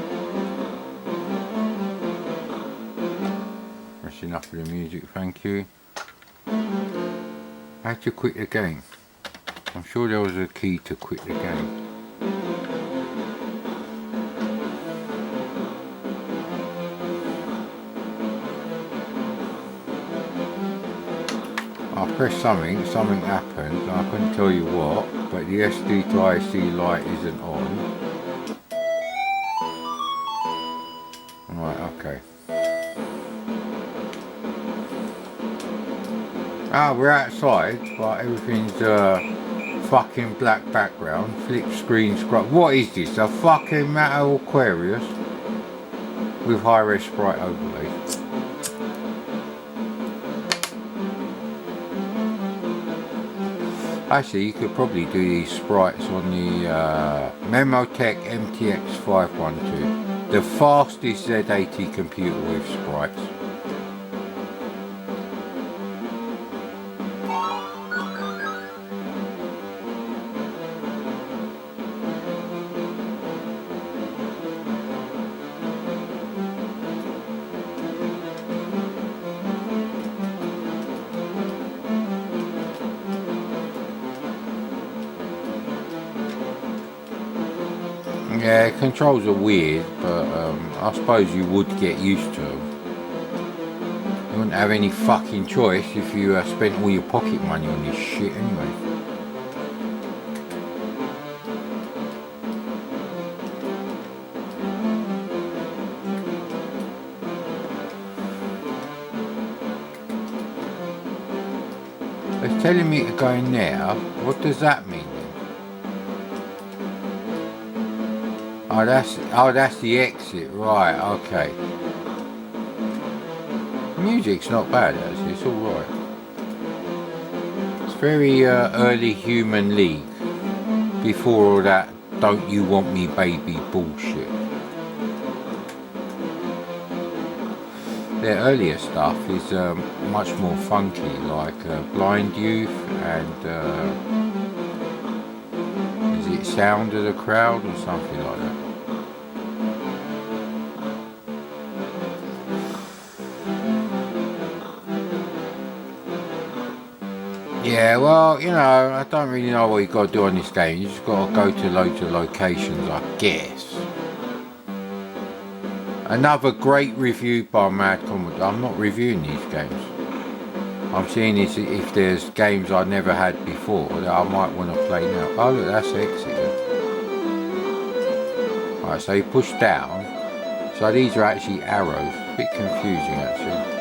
That's enough of the music, thank you. How to quit the game? I'm sure there was a key to quit the game. I pressed something happened, I couldn't tell you what, but the SD to IC light isn't on. Right, okay. Ah, we're outside, but everything's fucking black background, flip screen scrub. What is this, a fucking Metal Aquarius with high-res sprite overlay? Actually, you could probably do these sprites on the Memotech MTX 512, the fastest Z80 computer with sprites. Yeah, controls are weird, but I suppose you would get used to them. You wouldn't have any fucking choice if you spent all your pocket money on this shit anyway. It's telling me to go in there. What does that mean then? Oh, that's the exit, right? Okay. Music's not bad actually. It's all right. It's very early Human League. Before all that, "Don't you want me, baby" bullshit. Their earlier stuff is much more funky, like Blind Youth and is it Sound of the Crowd or something like that. Yeah, well, you know, I don't really know what you got to do on this game. You just got to go to loads of locations, I guess. Another great review by Mad Commodore. I'm not reviewing these games. I'm seeing if there's games I never had before that I might want to play now. Oh look, that's exit. Right, so you push down. So these are actually arrows. A bit confusing actually.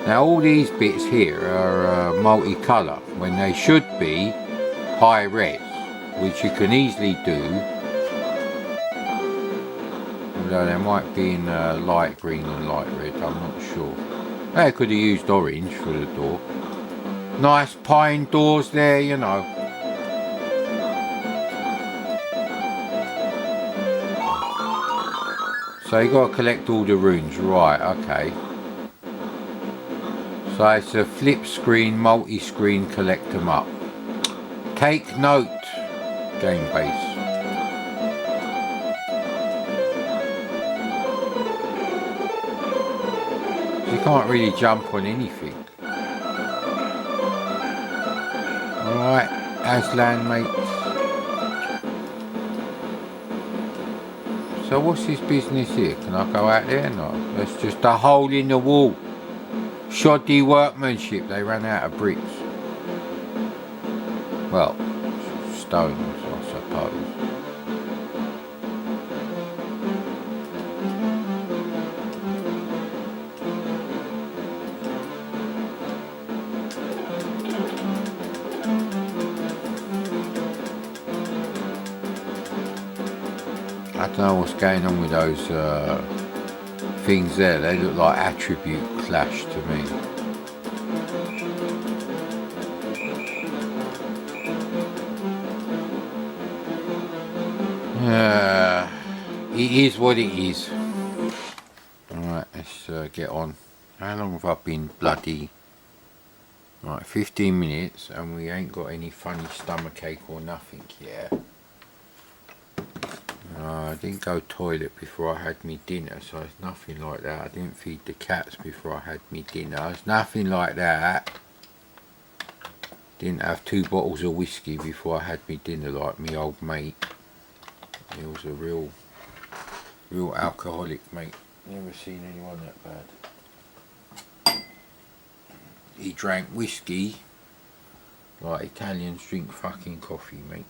Now all these bits here are multicolour when they should be high res, which you can easily do. Although they might be in light green and light red, I'm not sure. They could have used orange for the door. Nice pine doors there, you know. So you got to collect all the runes, right? Okay. So it's a flip screen, multi-screen, collect them up. Take note, game base. You can't really jump on anything. Alright, Aslan mates. So what's this business here? Can I go out there? No, that's just a hole in the wall. Shoddy workmanship, they ran out of bricks. Well, stones, I suppose. I don't know what's going on with those things there. They look like attribute clash to me. It is what it is. Alright, let's get on. How long have I been bloody? Right, 15 minutes and we ain't got any funny stomachache or nothing yet. I didn't go toilet before I had me dinner, so it's nothing like that. I didn't feed the cats before I had me dinner. It's nothing like that. Didn't have 2 bottles of whiskey before I had me dinner like me old mate. He was a real alcoholic, mate. Never seen anyone that bad. He drank whiskey like Italians drink fucking coffee, mate.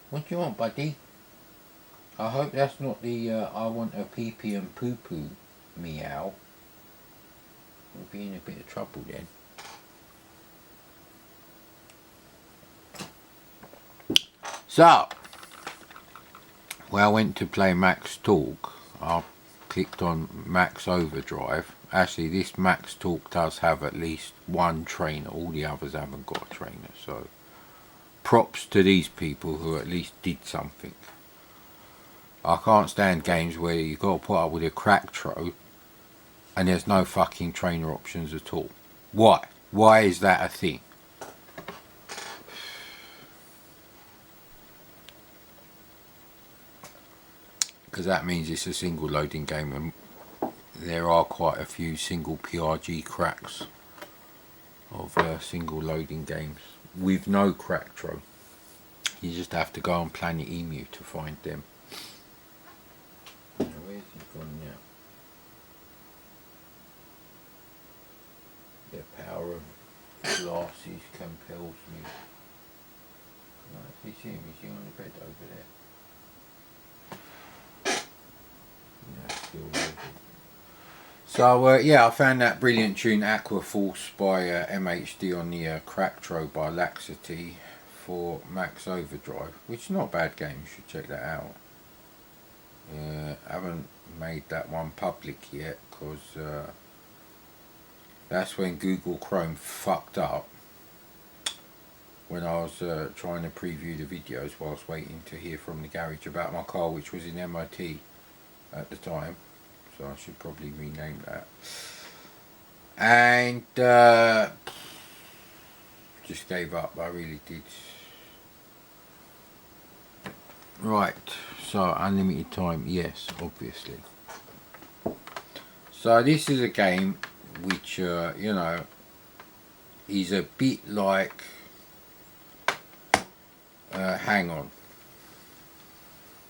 What do you want, buddy? I hope that's not the I want a pee-pee and poo-poo meow. We'll be in a bit of trouble then. So, when I went to play Max Talk, I clicked on Max Overdrive. Actually, this Max Talk does have at least one trainer. All the others haven't got a trainer, so props to these people who at least did something. I can't stand games where you've got to put up with a crack throw and there's no fucking trainer options at all. Why? Why is that a thing? Because that means it's a single loading game and there are quite a few single PRG cracks of single loading games with no crack throw. You just have to go on Planet Emu to find them. Now, where's he gone now? The power of glasses compels me. Can I actually see him? Is he on the bed over there? No, still moving. So yeah, I found that brilliant tune Aqua Force by MHD on the Cracktro by Laxity for Max Overdrive, which is not a bad game. You should check that out. I haven't made that one public yet because that's when Google Chrome fucked up when I was trying to preview the videos whilst waiting to hear from the garage about my car, which was in MOT at the time. So I should probably rename that. And just gave up. I really did. Right, so unlimited time, yes, obviously. So this is a game which you know, is a bit like Hang On.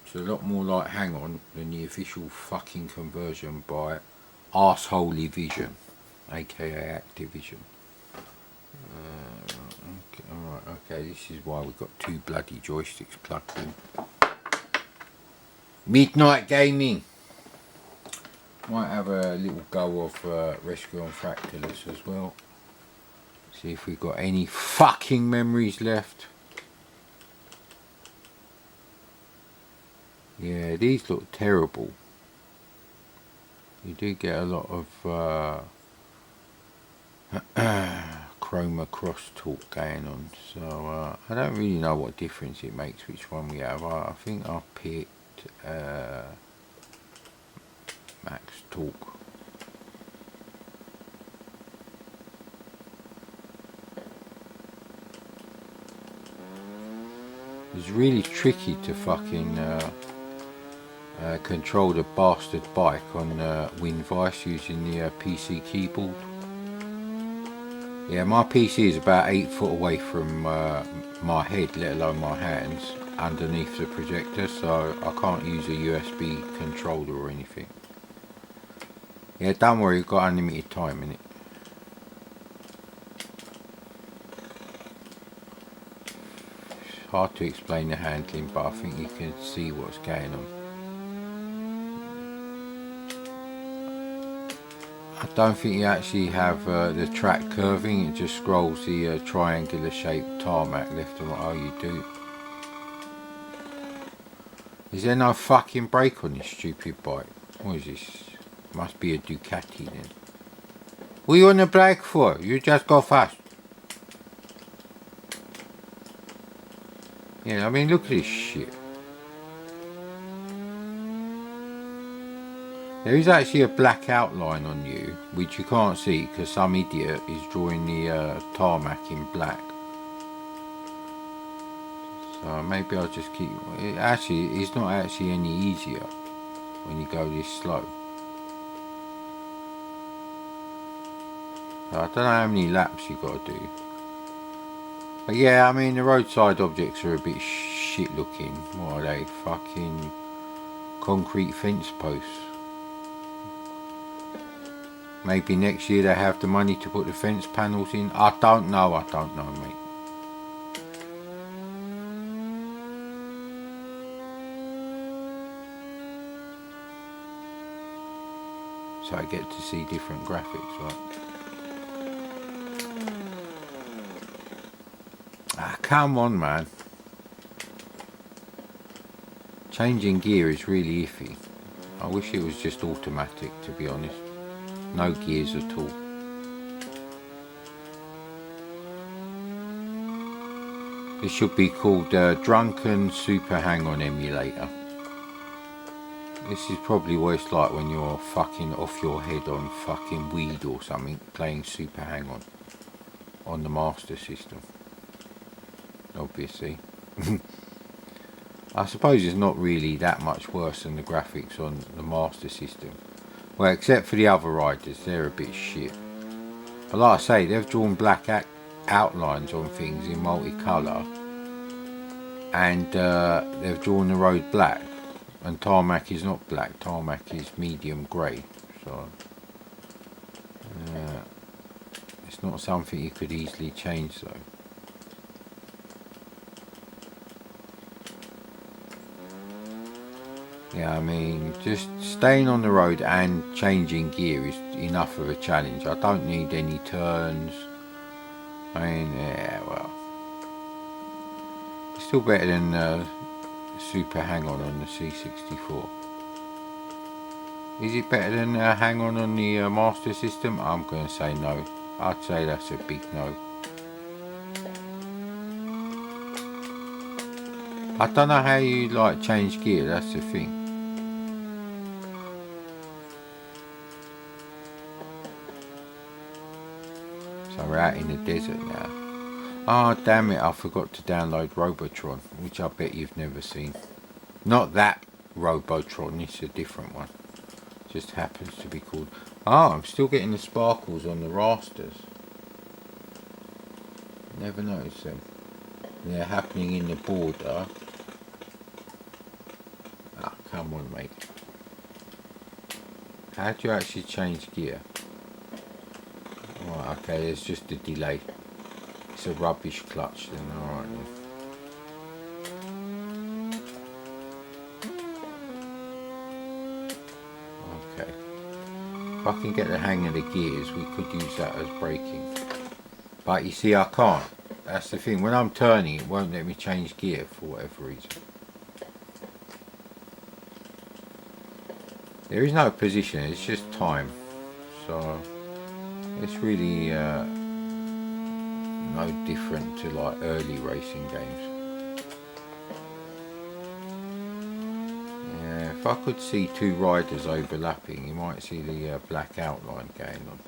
It's a lot more like Hang On than the official fucking conversion by Arseholey Vision, aka Activision. Okay, alright, okay, this is why we've got two bloody joysticks plugged in. Midnight Gaming. Might have a little go of Rescue on Fractalus as well. See if we've got any fucking memories left. Yeah, these look terrible. You do get a lot of chroma crosstalk going on. So I don't really know what difference it makes which one we have. I think I picked Max Talk. It's really tricky to fucking control the bastard bike on WinVice using the PC keyboard. Yeah, my PC is about 8 foot away from my head, let alone my hands, underneath the projector, so I can't use a USB controller or anything. Yeah, don't worry, you've got unlimited time in it. It's hard to explain the handling, but I think you can see what's going on. I don't think you actually have the track curving, it just scrolls the triangular shaped tarmac left and right. Oh, you do. Is there no fucking brake on this stupid bike? What is this? Must be a Ducati then. What are you on the brake for? You just go fast. Yeah, I mean, look at this shit. There is actually a black outline on you, which you can't see because some idiot is drawing the tarmac in black. So maybe I'll just keep... it's not actually any easier when you go this slow. So I don't know how many laps you got to do. But yeah, I mean, the roadside objects are a bit shit looking. What are they? Fucking concrete fence posts. Maybe next year they have the money to put the fence panels in. I don't know, mate. So I get to see different graphics, right? Ah, come on, man. Changing gear is really iffy. I wish it was just automatic, to be honest. No gears at all. This should be called Drunken Super Hang-On Emulator. This is probably what it's like when you're fucking off your head on fucking weed or something, playing Super Hang-On on the Master System. Obviously. I suppose it's not really that much worse than the graphics on the Master System. Well, except for the other riders, they're a bit shit. But like I say, they've drawn black outlines on things in multicolour, and they've drawn the road black. And tarmac is not black, tarmac is medium grey. So it's not something you could easily change though. Yeah, I mean, just staying on the road and changing gear is enough of a challenge. I don't need any turns. I mean, yeah, well, it's still better than Super Hang-On the C64. Is it better than Hang-On the Master System? I'm going to say no. I'd say that's a big no. I don't know how you like change gear, that's the thing. So we're out in the desert now. Oh damn it, I forgot to download Robotron, which I bet you've never seen. Not that Robotron, it's a different one. Just happens to be called... Oh, I'm still getting the sparkles on the rasters. Never noticed them. They're happening in the border. Ah, come on mate. How do you actually change gear? Right, okay, there's just a delay. It's a rubbish clutch then, alright then. Okay. If I can get the hang of the gears, we could use that as braking. But you see, I can't. That's the thing. When I'm turning, it won't let me change gear for whatever reason. There is no position, it's just time. So, it's really no different to like early racing games. Yeah, if I could see two riders overlapping, you might see the black outline going on.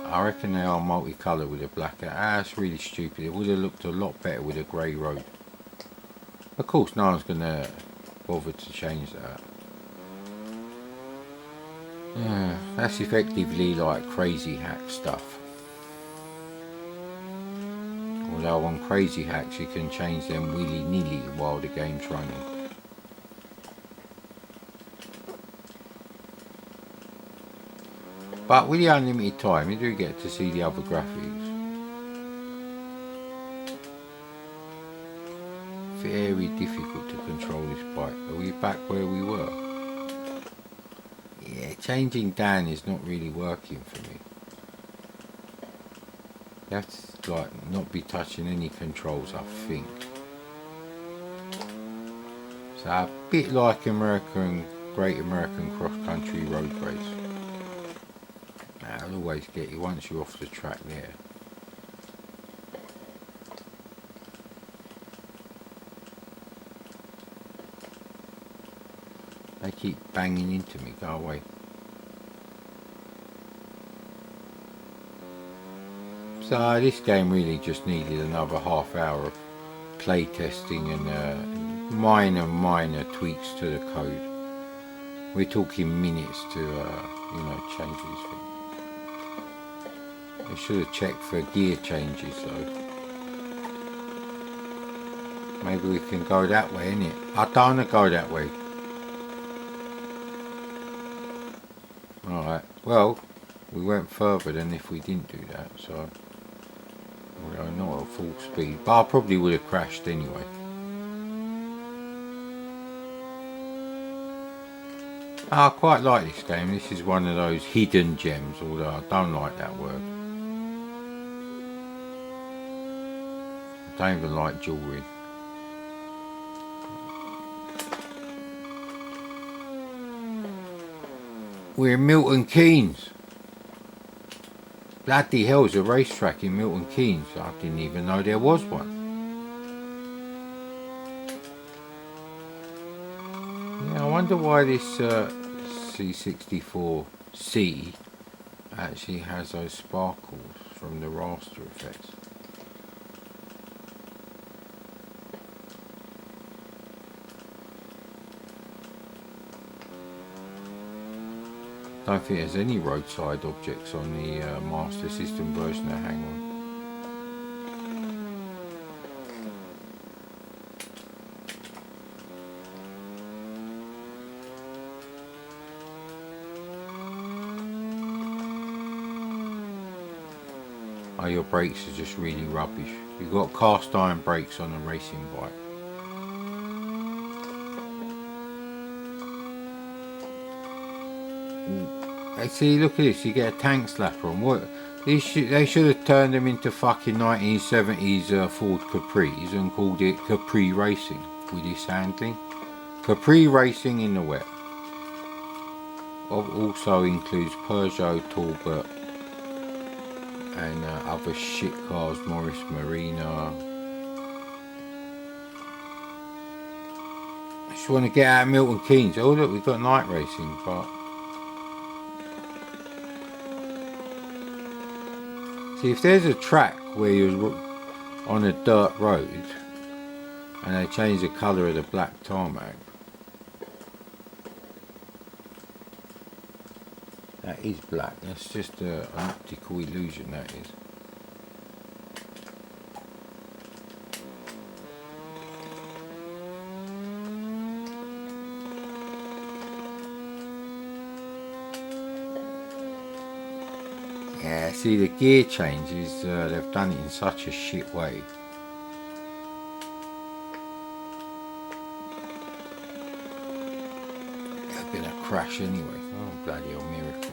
I reckon they are multicolored with a black. That's really stupid. It would have looked a lot better with a grey road. Of course, no one's gonna bother to change that. Yeah, that's effectively like Crazy Hack stuff. Although on Crazy Hacks you can change them willy-nilly while the game's running. But with the unlimited time, you do get to see the other graphics. Very difficult to control this bike. Are we back where we were? Yeah, changing down is not really working for me. You have to like not be touching any controls, I think. So a bit like Great American Cross Country Road Race. I'll always get you once you're off the track there. They keep banging into me, go away. So this game really just needed another half hour of play testing and minor tweaks to the code. We're talking minutes to change these things. I should have checked for gear changes though. Maybe we can go that way, innit? I don't want to go that way. Alright, well, we went further than if we didn't do that, so... Although not at full speed, but I probably would have crashed anyway. I quite like this game. This is one of those hidden gems, although I don't like that word. I don't even like jewellery. We're in Milton Keynes. Bloody hell, there's a racetrack in Milton Keynes. I didn't even know there was one. wonder why this C64C actually has those sparkles from the raster effects. Don't think there's any roadside objects on the Master System version of Hang On. Oh, your brakes are just really rubbish. You've got cast iron brakes on a racing bike. See, look at this. You get a tank slapper on. What? They should have turned them into fucking 1970s Ford Capris and called it Capri Racing with this handling. Capri Racing in the wet. Also includes Peugeot, Talbot, and other shit cars, Morris Marina. I just want to get out of Milton Keynes. Oh look, we've got night racing, but see, if there's a track where you're on a dirt road and they change the colour of the black tarmac, that is black. That's just an optical illusion, that is. Yeah, see the gear changes, they've done it in such a shit way. There's been a crash anyway. Oh, bloody hell, miracle.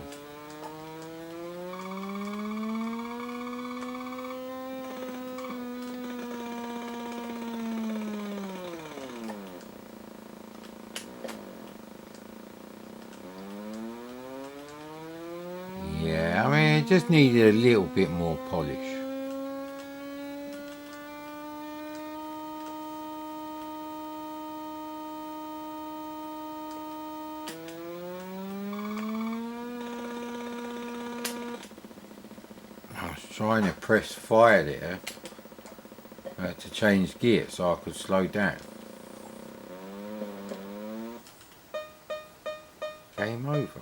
Yeah, I mean, it just needed a little bit more polish. I was trying to press fire there to change gear so I could slow down. Game over.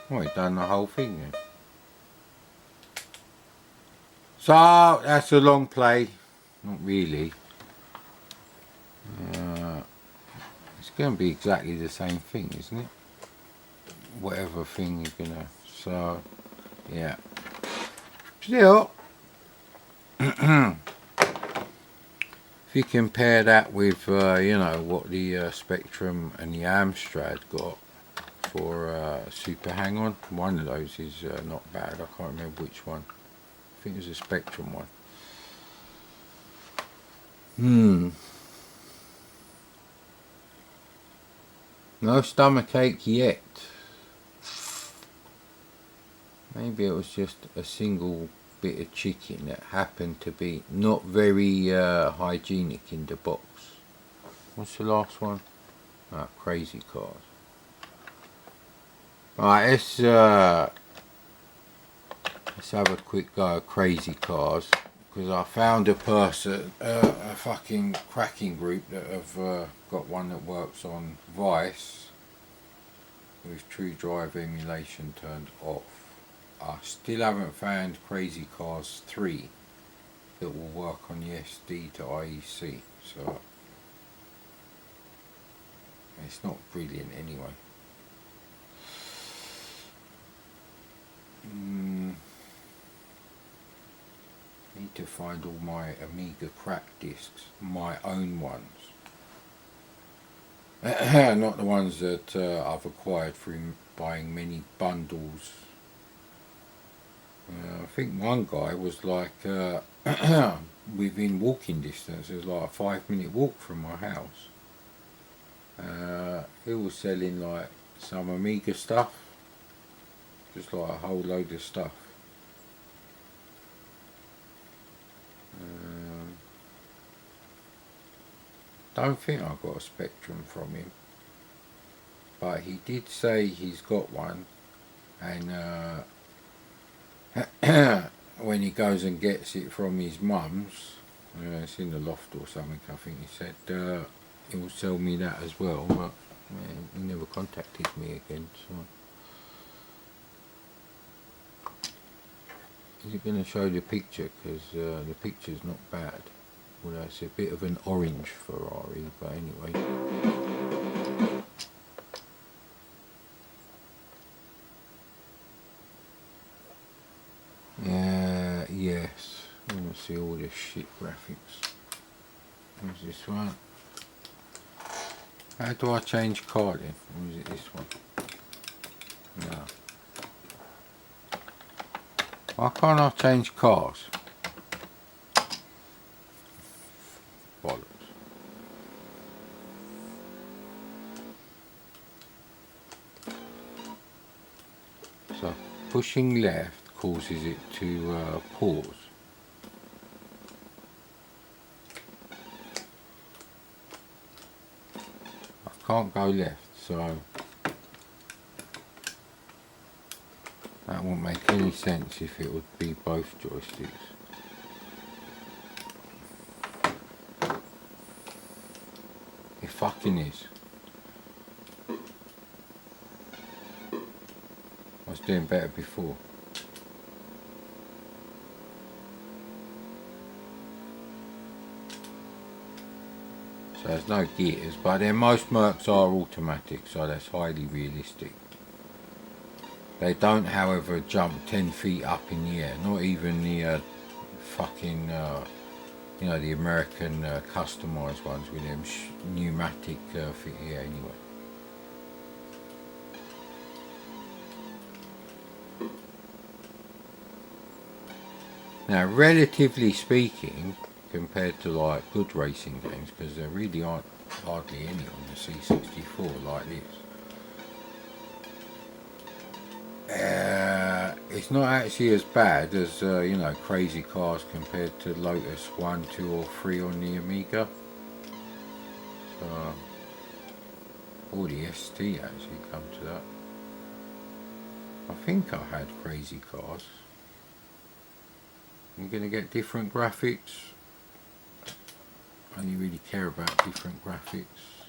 Well, we've done the whole thing then. So, that's a long play. Not really. It's going to be exactly the same thing, isn't it? Whatever thing you're going to... So, yeah. Still, if you compare that with, you know, what the Spectrum and the Amstrad got for Super Hang On, one of those is not bad. I can't remember which one. I think it was a Spectrum one. No stomachache yet. Maybe it was just a single bit of chicken that happened to be not very hygienic in the box. What's the last one? Ah, Crazy Cars. Right, let's have a quick go at Crazy Cars, because I found a person, a fucking cracking group that have got one that works on Vice with True Drive emulation turned off. I still haven't found Crazy Cars 3 that will work on the SD to IEC, so it's not brilliant anyway. Need to find all my Amiga crack discs, my own ones. Not the ones that I've acquired through buying many bundles. I think one guy was like within walking distance. It was like a 5-minute walk from my house. He was selling like some Amiga stuff, just like a whole load of stuff. Don't think I got a Spectrum from him, but he did say he's got one, and when he goes and gets it from his mum's, it's in the loft or something, I think he said, he will sell me that as well, but he never contacted me again, so. Is it going to show the picture? Because the picture's not bad. Although it's a bit of an orange Ferrari, but anyway. Yes. I want to see all this shit graphics. Where's this one? How do I change car then? Or is it this one? No. Why can't I change cars? Bollocks. So pushing left causes it to pause. I can't go left, so that won't make any sense if it would be both joysticks. It fucking is. I was doing better before. So there's no gears, but then most Mercs are automatic, so that's highly realistic. They don't, however, jump 10 feet up in the air, not even the fucking, you know, the American customised ones with them pneumatic fit here anyway. Now, relatively speaking, compared to like good racing games, because there really aren't hardly any on the C64 like this. It's not actually as bad as you know, crazy cars compared to Lotus 1, 2 or 3 on the Amiga. So, or the ST actually, come to that. I think I had crazy cars. I'm going to get different graphics. I only really care about different graphics.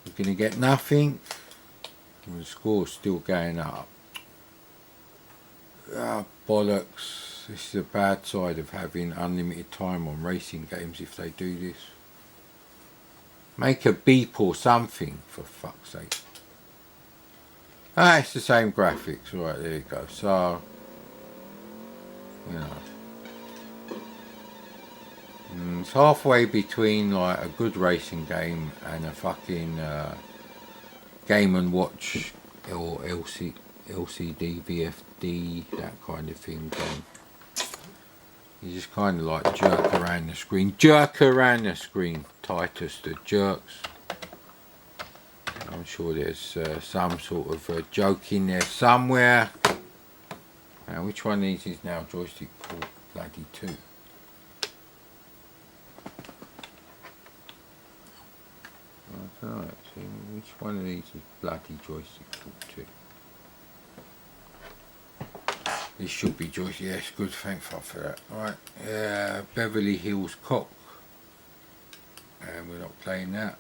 You're going to get nothing. And the score's still going up. Ah, bollocks. This is the bad side of having unlimited time on racing games if they do this. Make a beep or something, for fuck's sake. Ah, it's the same graphics. Right, there you go. So, you know. It's halfway between like a good racing game and a fucking Game & Watch or LCD, VFD, that kind of thing game. You just kind of like jerk around the screen. Jerk around the screen, Titus the jerks. I'm sure there's some sort of joke in there somewhere. Now, which one of these is now joystick 4? Bloody 2. I don't know actually, which one of these is bloody joystick 2? This should be joystick, yes, good, thankful for that. Right, Beverly Hills Cop. And we're not playing that.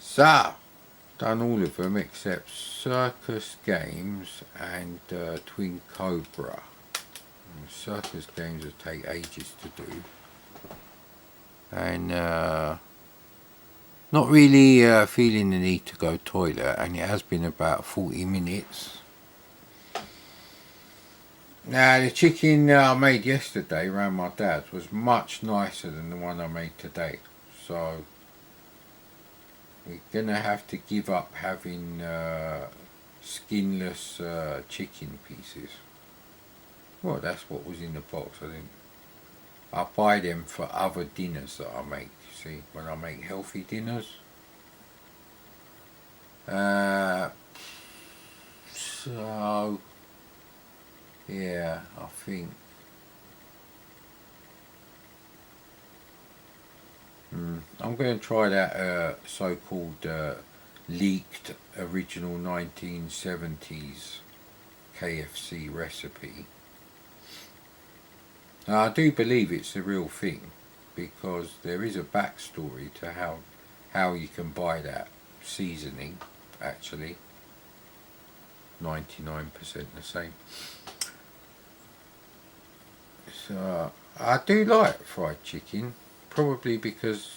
So, done all of them except Circus Games and Twin Cobra. And Circus Games will take ages to do. And not really feeling the need to go toilet, and it has been about 40 minutes. Now, the chicken I made yesterday around my dad's was much nicer than the one I made today. So, we're going to have to give up having skinless chicken pieces. Well, that's what was in the box. I buy them for other dinners that I make. See, when I make healthy dinners. So, yeah, I think I'm going to try that so-called leaked original 1970s KFC recipe. Now, I do believe it's the real thing, because there is a backstory to how you can buy that seasoning. Actually, 99% the same. So I do like fried chicken, probably because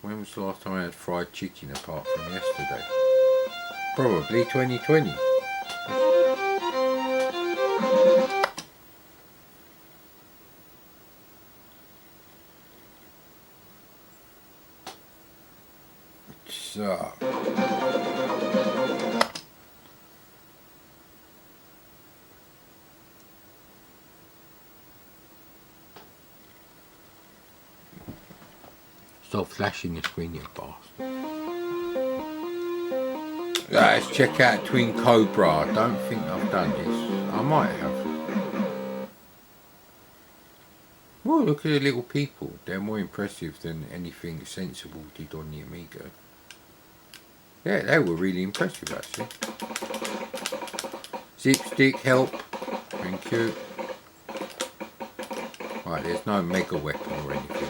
when was the last time I had fried chicken apart from yesterday? Probably 2020. So stop flashing the screen, you bastard. Let's check out Twin Cobra. I don't think I've done this. I might have. Oh, look at the little people. They're more impressive than anything Sensible did on the Amiga. Yeah, they were really impressive actually. Zipstick, help. Thank you. Right, there's no mega weapon or anything.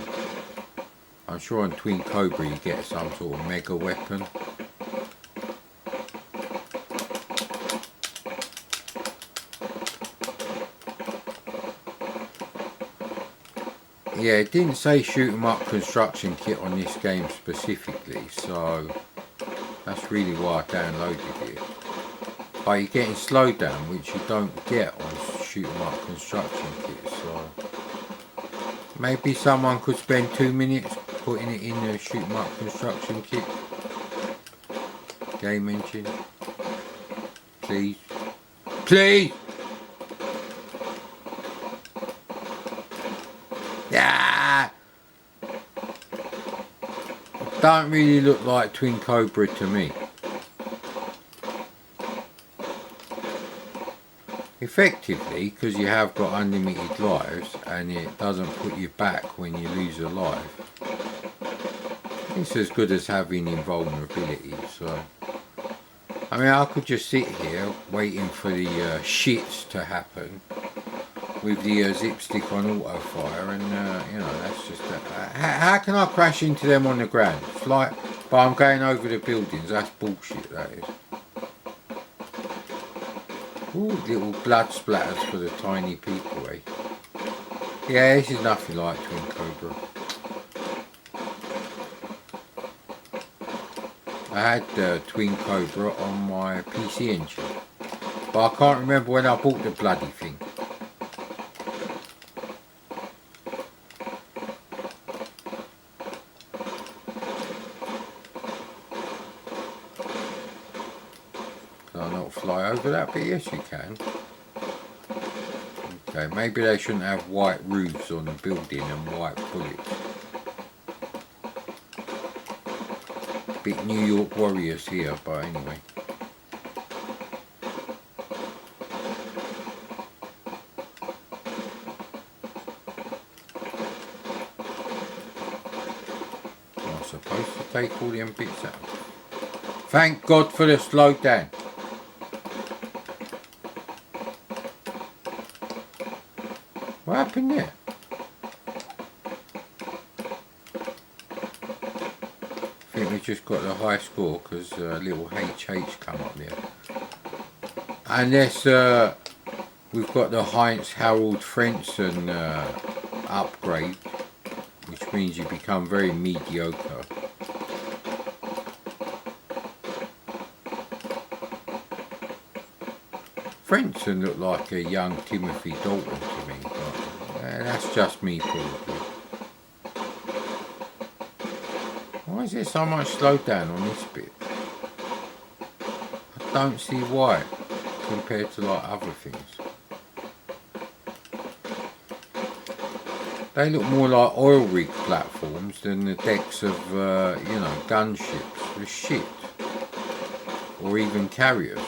I'm sure on Twin Cobra you get some sort of mega weapon. Yeah, it didn't say shoot 'em up construction kit on this game specifically, so that's really why I downloaded it. But you're getting slowdown, which you don't get on shoot 'em up construction kit, so maybe someone could spend 2 minutes putting it in the shoot 'em up construction kit. Game engine. Please. Please! Yeah. Don't really look like Twin Cobra to me. Effectively, because you have got unlimited lives and it doesn't put you back when you lose a life, it's as good as having invulnerability. So I mean, I could just sit here waiting for the shits to happen with the zipstick on auto fire, and you know, that's just how can I crash into them on the ground? It's like, but I'm going over the buildings. That's bullshit, that is. Ooh, little blood splatters for the tiny people, eh? Yeah, this is nothing like Twin Cobra. I had Twin Cobra on my PC Engine, but I can't remember when I bought the bloody thing. Can I not fly over that? But yes, you can. Okay, maybe they shouldn't have white roofs on the building and white bullets. Bit New York Warriors here, but anyway. Am I supposed to take all them bits out? Thank God for the slowdown. What happened there? I think we just got the high score because little HH come up there. Unless we've got the Heinz Harold Frentzen upgrade, which means you become very mediocre. Frentzen looked like a young Timothy Dalton to me, but that's just me probably. Why is there so much slowdown on this bit? I don't see why, compared to like other things. They look more like oil rig platforms than the decks of, you know, gunships with shit. Or even carriers.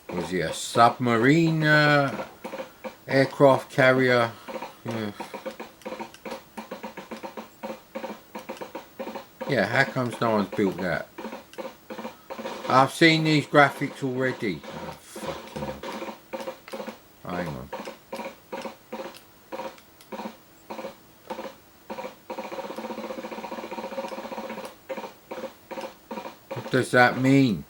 Was it a submarine aircraft carrier Yeah. Yeah, how comes no one's built that? I've seen these graphics already. Oh, fucking hell. Hang on. What does that mean?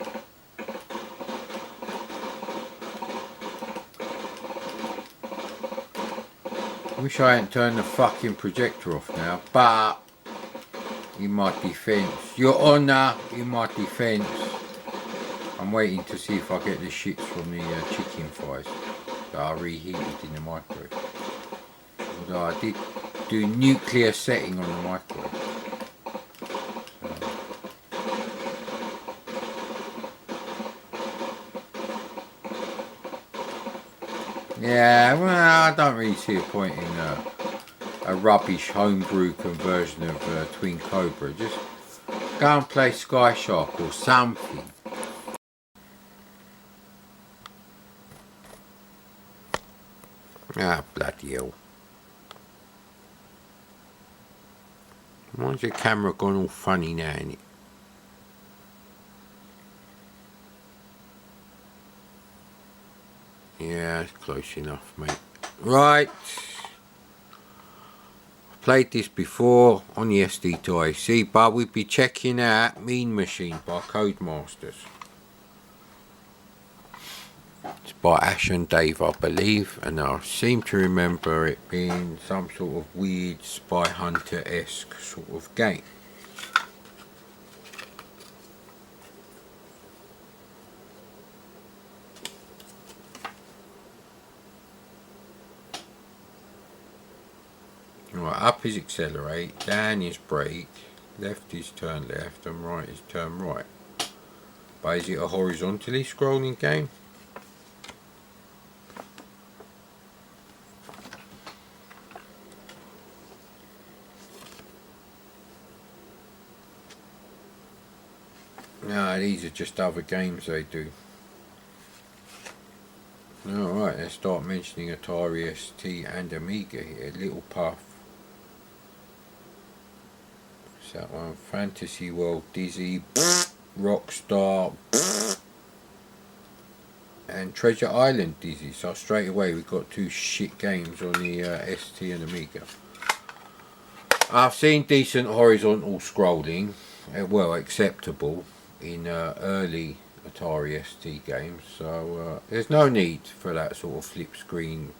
Wish I hadn't turned the fucking projector off now, but in my defence, Your Honour, in my defence, I'm waiting to see if I get the shits from the chicken fries that I reheated in the microwave. Although I did do nuclear setting on the microwave. Yeah, well, I don't really see a point in a rubbish homebrew conversion of Twin Cobra. Just go and play Sky Shark or something. Ah, bloody hell. Why's your camera gone all funny now, innit? Yeah, it's close enough, mate. Right. I've played this before on the SD2AC, but we'd be checking out Mean Machine by Codemasters. It's by Ash and Dave, I believe, and I seem to remember it being some sort of weird Spy Hunter-esque sort of game. Right, up is accelerate, down is brake, left is turn left, and right is turn right. But is it a horizontally scrolling game? No, these are just other games they do. Alright, let's start mentioning Atari ST and Amiga here. Little Puff. What's that one? Fantasy World, Dizzy, Rockstar, and Treasure Island Dizzy. So straight away we've got two shit games on the ST and Amiga. I've seen decent horizontal scrolling, well, acceptable in early Atari ST games, so there's no need for that sort of flip screen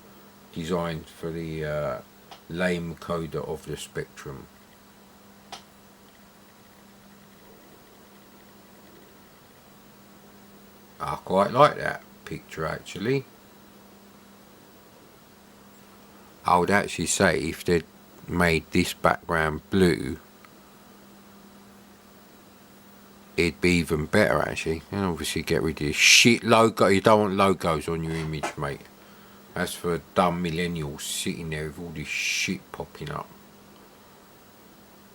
designed for the lame coder of the Spectrum. I quite like that picture actually. I would actually say if they'd made this background blue, it'd be even better actually. And obviously get rid of this shit logo. You don't want logos on your image, mate. That's for dumb millennials sitting there with all this shit popping up.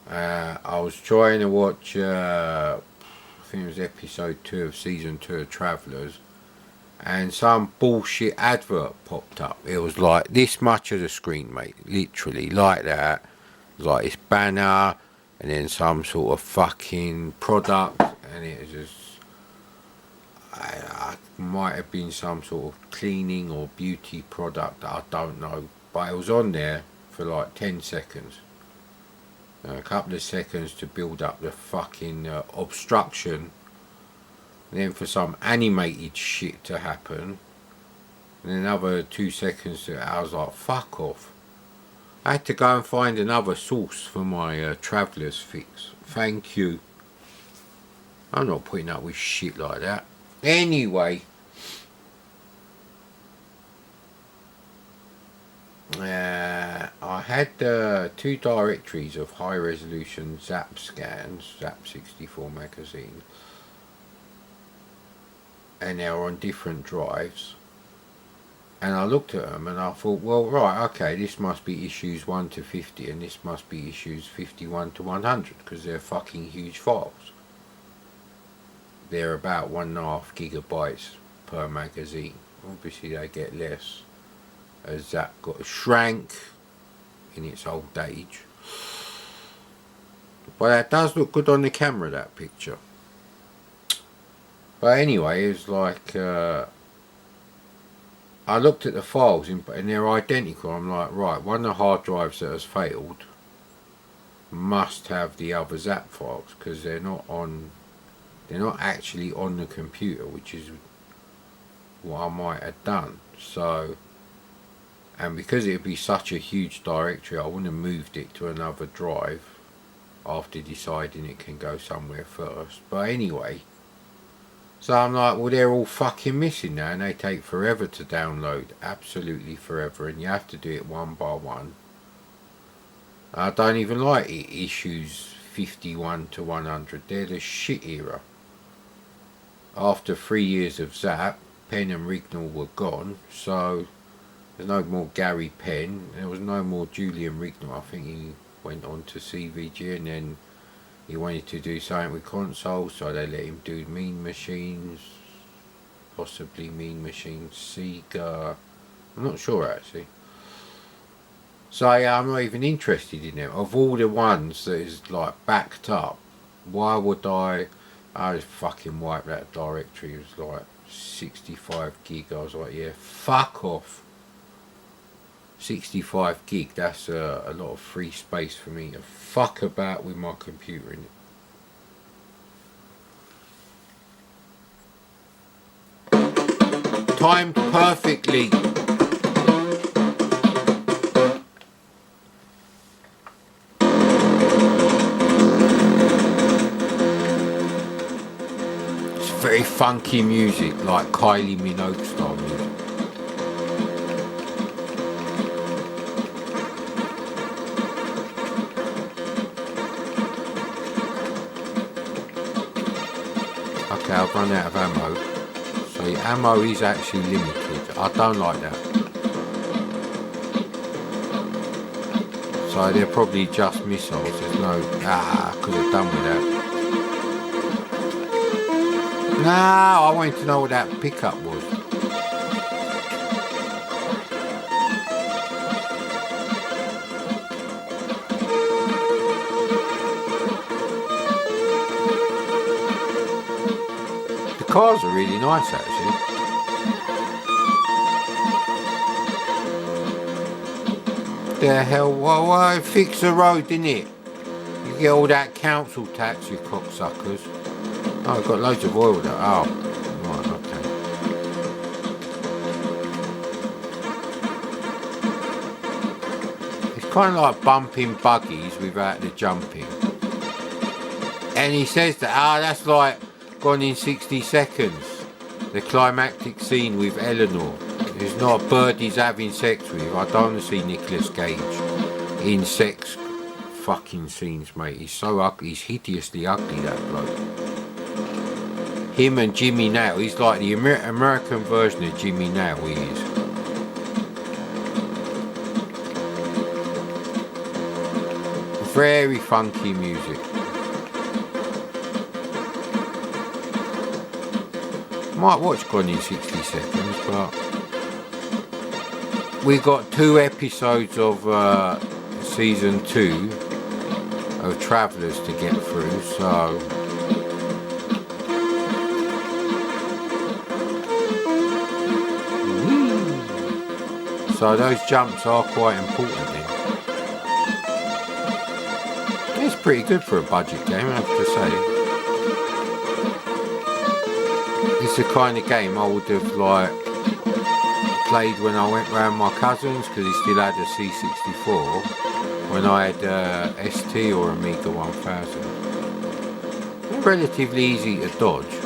I was trying to watch, I think it was episode 2 of season 2 of Travellers, and some bullshit advert popped up. It was like this much of the screen, mate, literally like that. It was like this banner and then some sort of fucking product, and it was just, I might have been some sort of cleaning or beauty product, I don't know, but it was on there for like 10 seconds. A couple of seconds to build up the fucking obstruction, and then for some animated shit to happen, and another 2 seconds to, I was like, fuck off. I had to go and find another source for my Travellers fix. Thank you. I'm not putting up with shit like that. Anyway, I had 2 directories of high resolution Zap scans, Zap 64 magazine, and they were on different drives. And I looked at them and I thought, well, right, okay, this must be issues 1 to 50 and this must be issues 51 to 100 because they're fucking huge files. They're about 1.5 gigabytes per magazine. Obviously they get less as Zap got shrank in its old age. But that does look good on the camera, that picture. But anyway, it's like I looked at the files and they're identical. I'm like, right, one of the hard drives that has failed must have the other ZAP files, because they're not actually on the computer, which is what I might have done. So, and because it would be such a huge directory, I wouldn't have moved it to another drive after deciding it can go somewhere first. But anyway, so I'm like, well, they're all fucking missing now, and they take forever to download, absolutely forever, and you have to do it one by one. I don't even like issues 51 to 100. They're the shit era. After 3 years of ZAP, Penn and Rignall were gone, so there's no more Gary Penn. There was no more Julian Rignall. I think he went on to CVG, and then he wanted to do something with consoles, so they let him do Mean Machines, possibly Mean Machines, Sega. I'm not sure actually. So yeah, I'm not even interested in them. Of all the ones that is like backed up, why would I just fucking wipe that directory? It was like 65 gig. I was like, yeah, fuck off. 65 gig, that's a lot of free space for me to fuck about with my computer in it. Timed perfectly. Very funky music, like Kylie Minogue style music. Okay, I've run out of ammo. So the ammo is actually limited. I don't like that. So they're probably just missiles. There's no... I could have done with that. No, I wanted to know what that pickup was. The cars are really nice actually. The hell, why fix the road, didn't it? You get all that council tax, you cocksuckers. Oh, I've got loads of oil there. Oh, right, okay. It's kind of like bumping buggies without the jumping. And he says that, that's like Gone in 60 Seconds. The climactic scene with Eleanor. It's not a bird he's having sex with. I don't want to see Nicolas Cage in sex fucking scenes, mate. He's so ugly. He's hideously ugly, that bloke. Him and Jimmy Nail, he's like the American version of Jimmy Nail, he is. Very funky music. Might watch Gone in 60 Seconds, but we got 2 episodes of season 2 of Travellers to get through, so... So those jumps are quite important then. It's pretty good for a budget game, I have to say. It's the kind of game I would have like played when I went round my cousin's, because he still had a C64 when I had ST or Amiga 1000. They're relatively easy to dodge.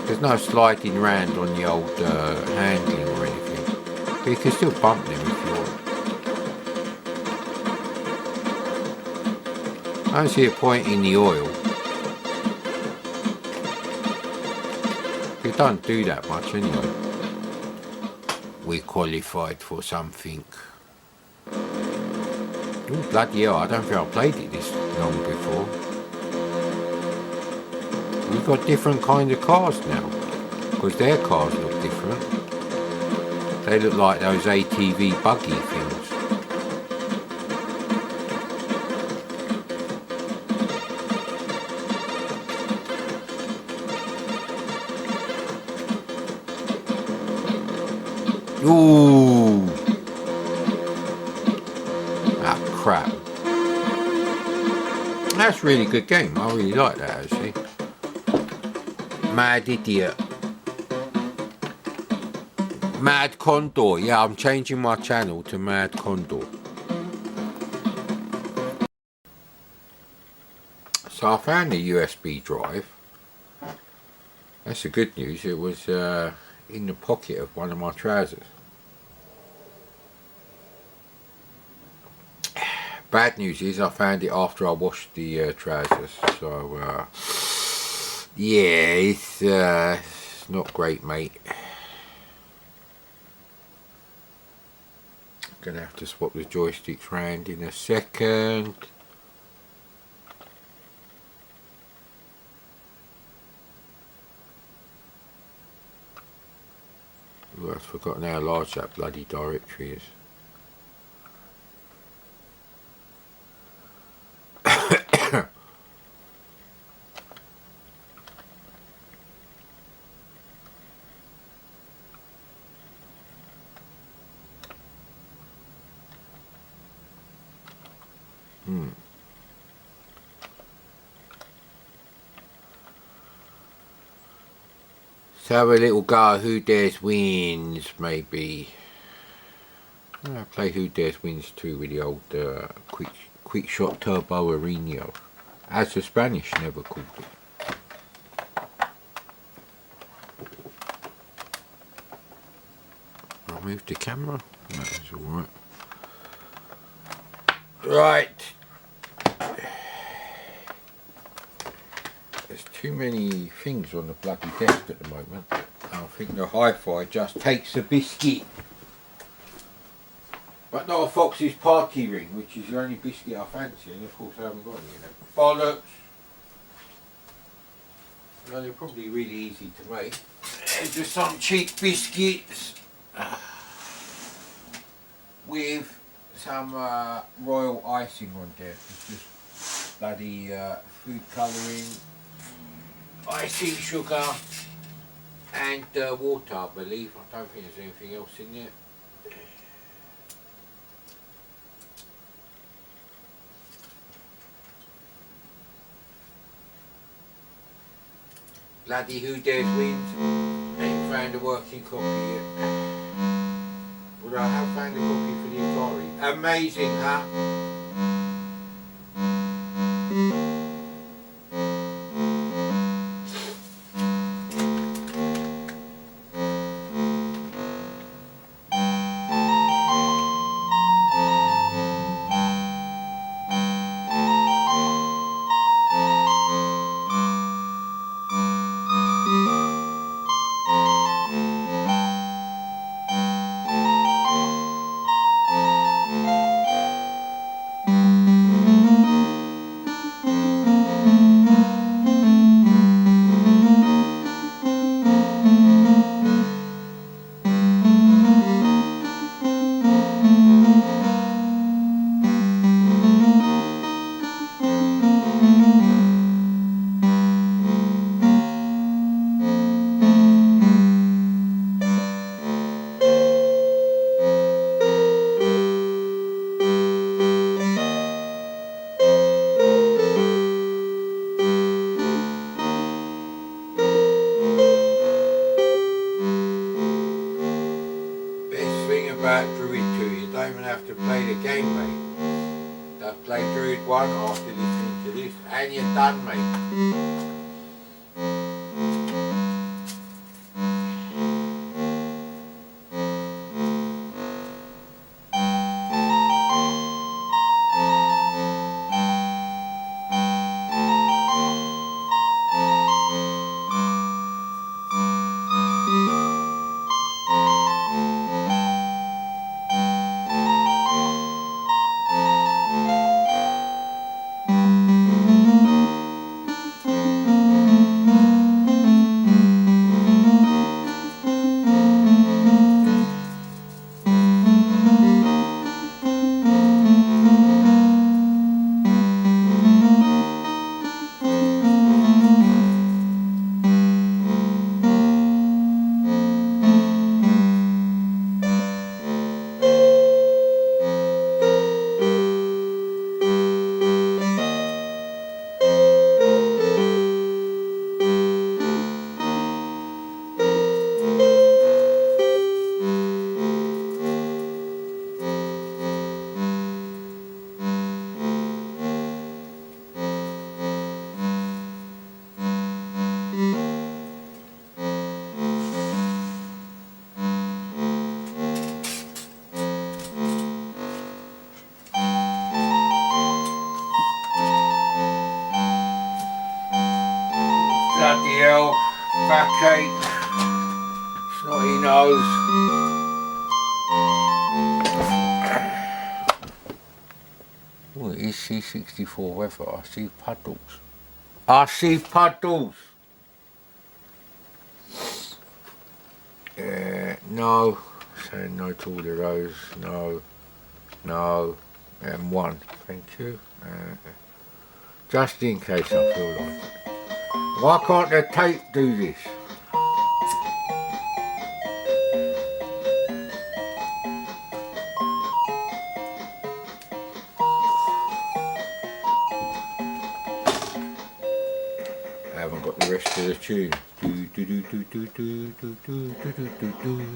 There's no sliding round on the old handling or anything, but you can still bump them if you want. I don't see a point in the oil. We don't do that much anyway. We qualified for something. Oh, bloody hell, I don't think I've played it this long before. We've got different kind of cars now, because their cars look different. They look like those ATV buggy things. Ooh, ah crap. That's a really good game. I really like that actually. Mad Idiot. Mad Condor. Yeah, I'm changing my channel to Mad Condor. So I found the USB drive. That's the good news. It was in the pocket of one of my trousers. Bad news is I found it after I washed the trousers. So yeah, it's not great, mate. Gonna have to swap the joysticks round in a second. Ooh, I've forgotten how large that bloody directory is. Let's have a little go. Who Dares Wins, maybe. I play Who Dares Wins 2 with the old quick shot turbo arena, as the Spanish never called it. I'll move the camera. That's alright. Right. There's too many things on the bloody desk at the moment. I think the hi-fi just takes the biscuit. But not a Fox's Party Ring, which is the only biscuit I fancy, and of course I haven't got any of them. Bollocks! Well, they're probably really easy to make. There's just some cheap biscuits with some royal icing on there. It's just bloody food colouring, icing sugar, and water, I believe. I don't think there's anything else in there. Bloody Who Dares Wins. Ain't found a working copy yet. But I have found a copy for the Atari. Amazing, huh? About Druid 2, you don't even have to play the game, mate. Just play Druid 1 after listening to this, and you're done, mate. Snotty nose. Oh, it is C64 weather. I see puddles. I see puddles. No. Saying no to all of those. No. No. And one. Thank you. Just in case I feel like it. Why can't the tape do this? I haven't got the rest of the tune. Do do do do do do do do do do do.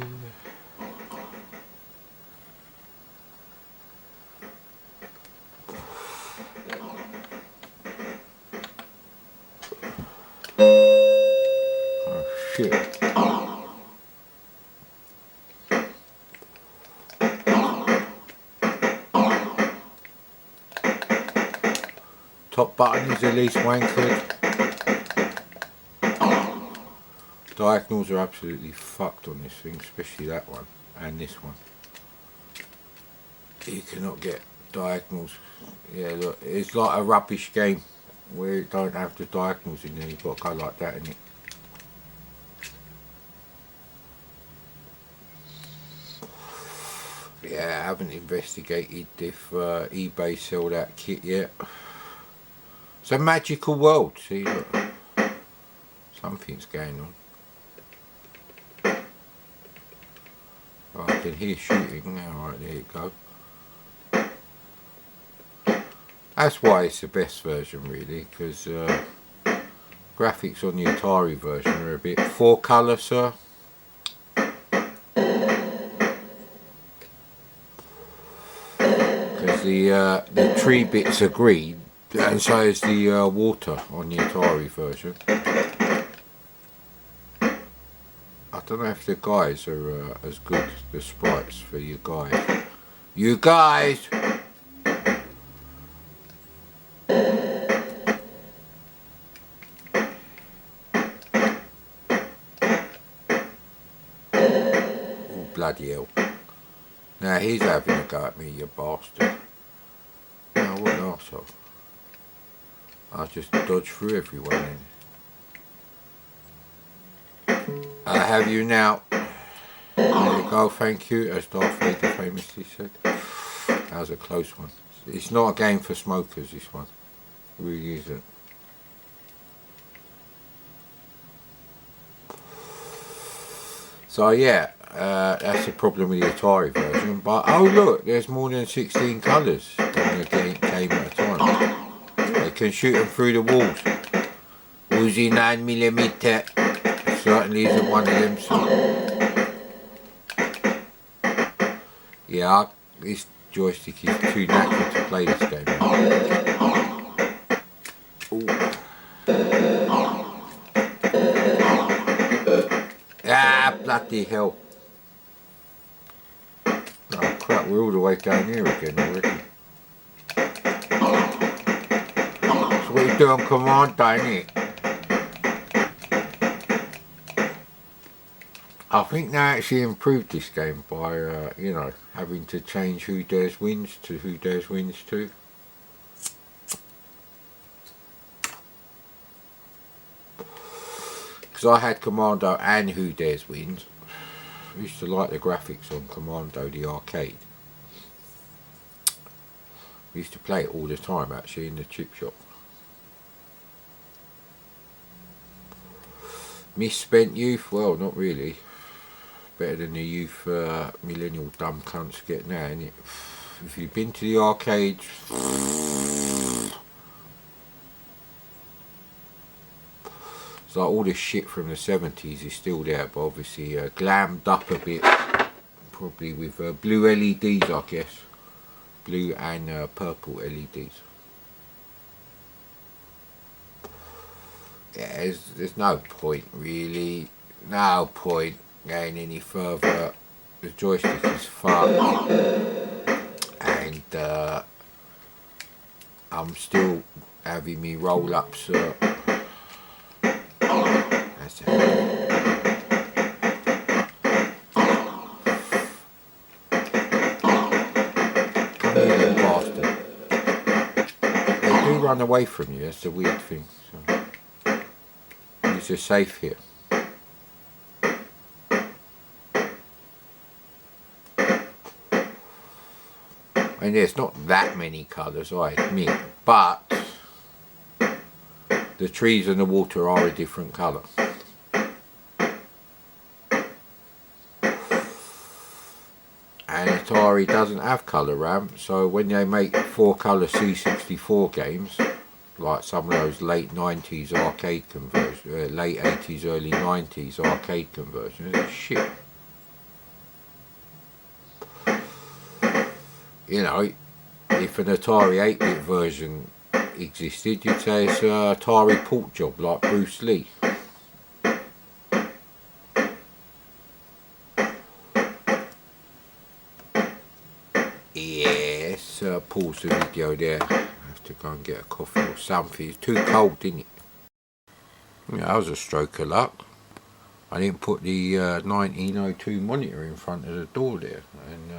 Oh shit. Top button is the least wankered. Diagonals are absolutely fucked on this thing, especially that one and this one. You cannot get diagonals. Yeah, look, it's like a rubbish game where you don't have the diagonals in there. You've got to go like that, innit? Yeah, I haven't investigated if eBay sell that kit yet. It's a magical world. See, look, something's going on. Oh, I can hear shooting now. Right, there you go. That's why it's the best version, really, because graphics on the Atari version are a bit 4-color, sir. Because the tree bits are green, and so is the water on the Atari version. I don't know if the guys are as good, the sprites for you guys. You guys! Oh, bloody hell. Now he's having a go at me, you bastard. Now what an arsehole. I'll just dodge through everyone then. I have you now. There you go, thank you, as Darth Vader famously said. That was a close one. It's not a game for smokers, this one. It really isn't. So yeah, that's the problem with the Atari version. But oh look, there's more than 16 colours on the game at a time. They can shoot them through the walls. Uzi 9mm certainly isn't one of them. So. Yeah, this joystick is too knackered to play this game. Ah, bloody hell. Oh crap, we're all the way down here again already. So what you do on Commodore, innit? I think they actually improved this game by, you know, having to change who dares wins to who dares wins to. Because I had Commando and Who Dares Wins. I used to like the graphics on Commando, the arcade. We used to play it all the time actually in the chip shop. Misspent youth? Well, not really. Better than the youth millennial dumb cunts get now, innit? If you've been to the arcades, it's like all this shit from the 70s is still there, but obviously glammed up a bit, probably with blue LEDs, I guess. Blue and purple LEDs. Yeah, there's no point really, no point going any further. The joystick is fucked, and I'm still having me roll ups. That's it. run away from you. That's the weird thing. So, you're safe here. And there's not that many colours, I admit, but the trees and the water are a different colour. And Atari doesn't have colour ramp, so when they make 4-colour C64 games, like some of those late 90s arcade conversions, late 80s, early 90s arcade conversions, it's shit. You know, if an Atari 8-bit version existed, you'd say it's an Atari port job like Bruce Lee. Yes, pause the video there. I have to go and get a coffee or something. It's too cold, isn't it? Yeah, that was a stroke of luck. I didn't put the 1902 monitor in front of the door there, and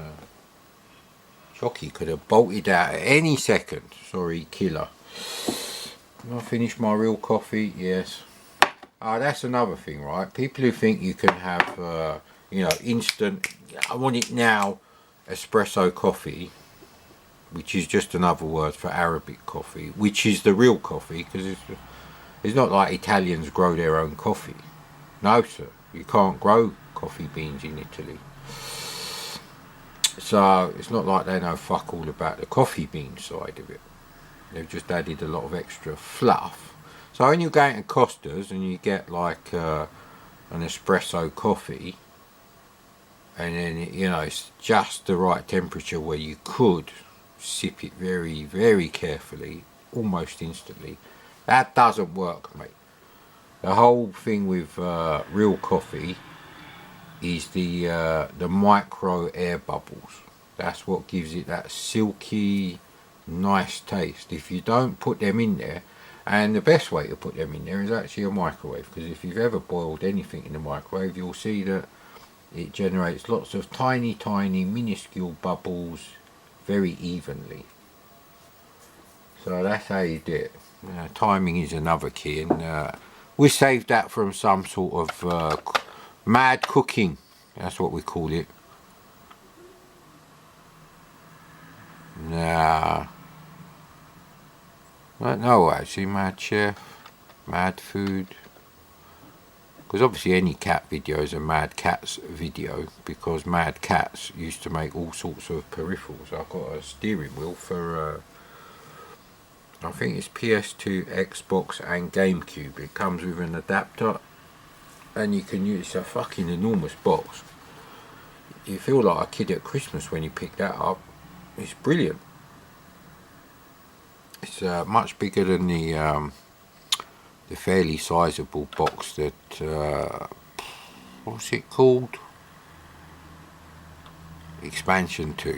Jockey could have bolted out at any second. Sorry, killer. I finished my real coffee, yes. That's another thing, right? People who think you can have, you know, instant, I want it now, espresso coffee, which is just another word for Arabic coffee, which is the real coffee, because it's not like Italians grow their own coffee. No, sir. You can't grow coffee beans in Italy. So it's not like they know fuck all about the coffee bean side of it. They've just added a lot of extra fluff. So when you go into Costa's and you get like an espresso coffee, and then you know it's just the right temperature where you could sip it very, very carefully, almost instantly. That doesn't work, mate. The whole thing with real coffee is the micro air bubbles. That's what gives it that silky, nice taste. If you don't put them in there, and the best way to put them in there is actually a microwave, because if you've ever boiled anything in the microwave, you'll see that it generates lots of tiny, tiny, minuscule bubbles very evenly. So that's how you do it. Timing is another key, and we saved that from some sort of mad cooking. That's what we call it. Nah. No, actually, Mad Chef, Mad Food. Because obviously any cat video is a Mad Cats video, because Mad Cats used to make all sorts of peripherals. I've got a steering wheel for, I think it's PS2, Xbox and GameCube. It comes with an adapter, and you can use, it's a fucking enormous box. You feel like a kid at Christmas when you pick that up. It's brilliant. It's much bigger than the fairly sizable box that what's it called? Expansion 2,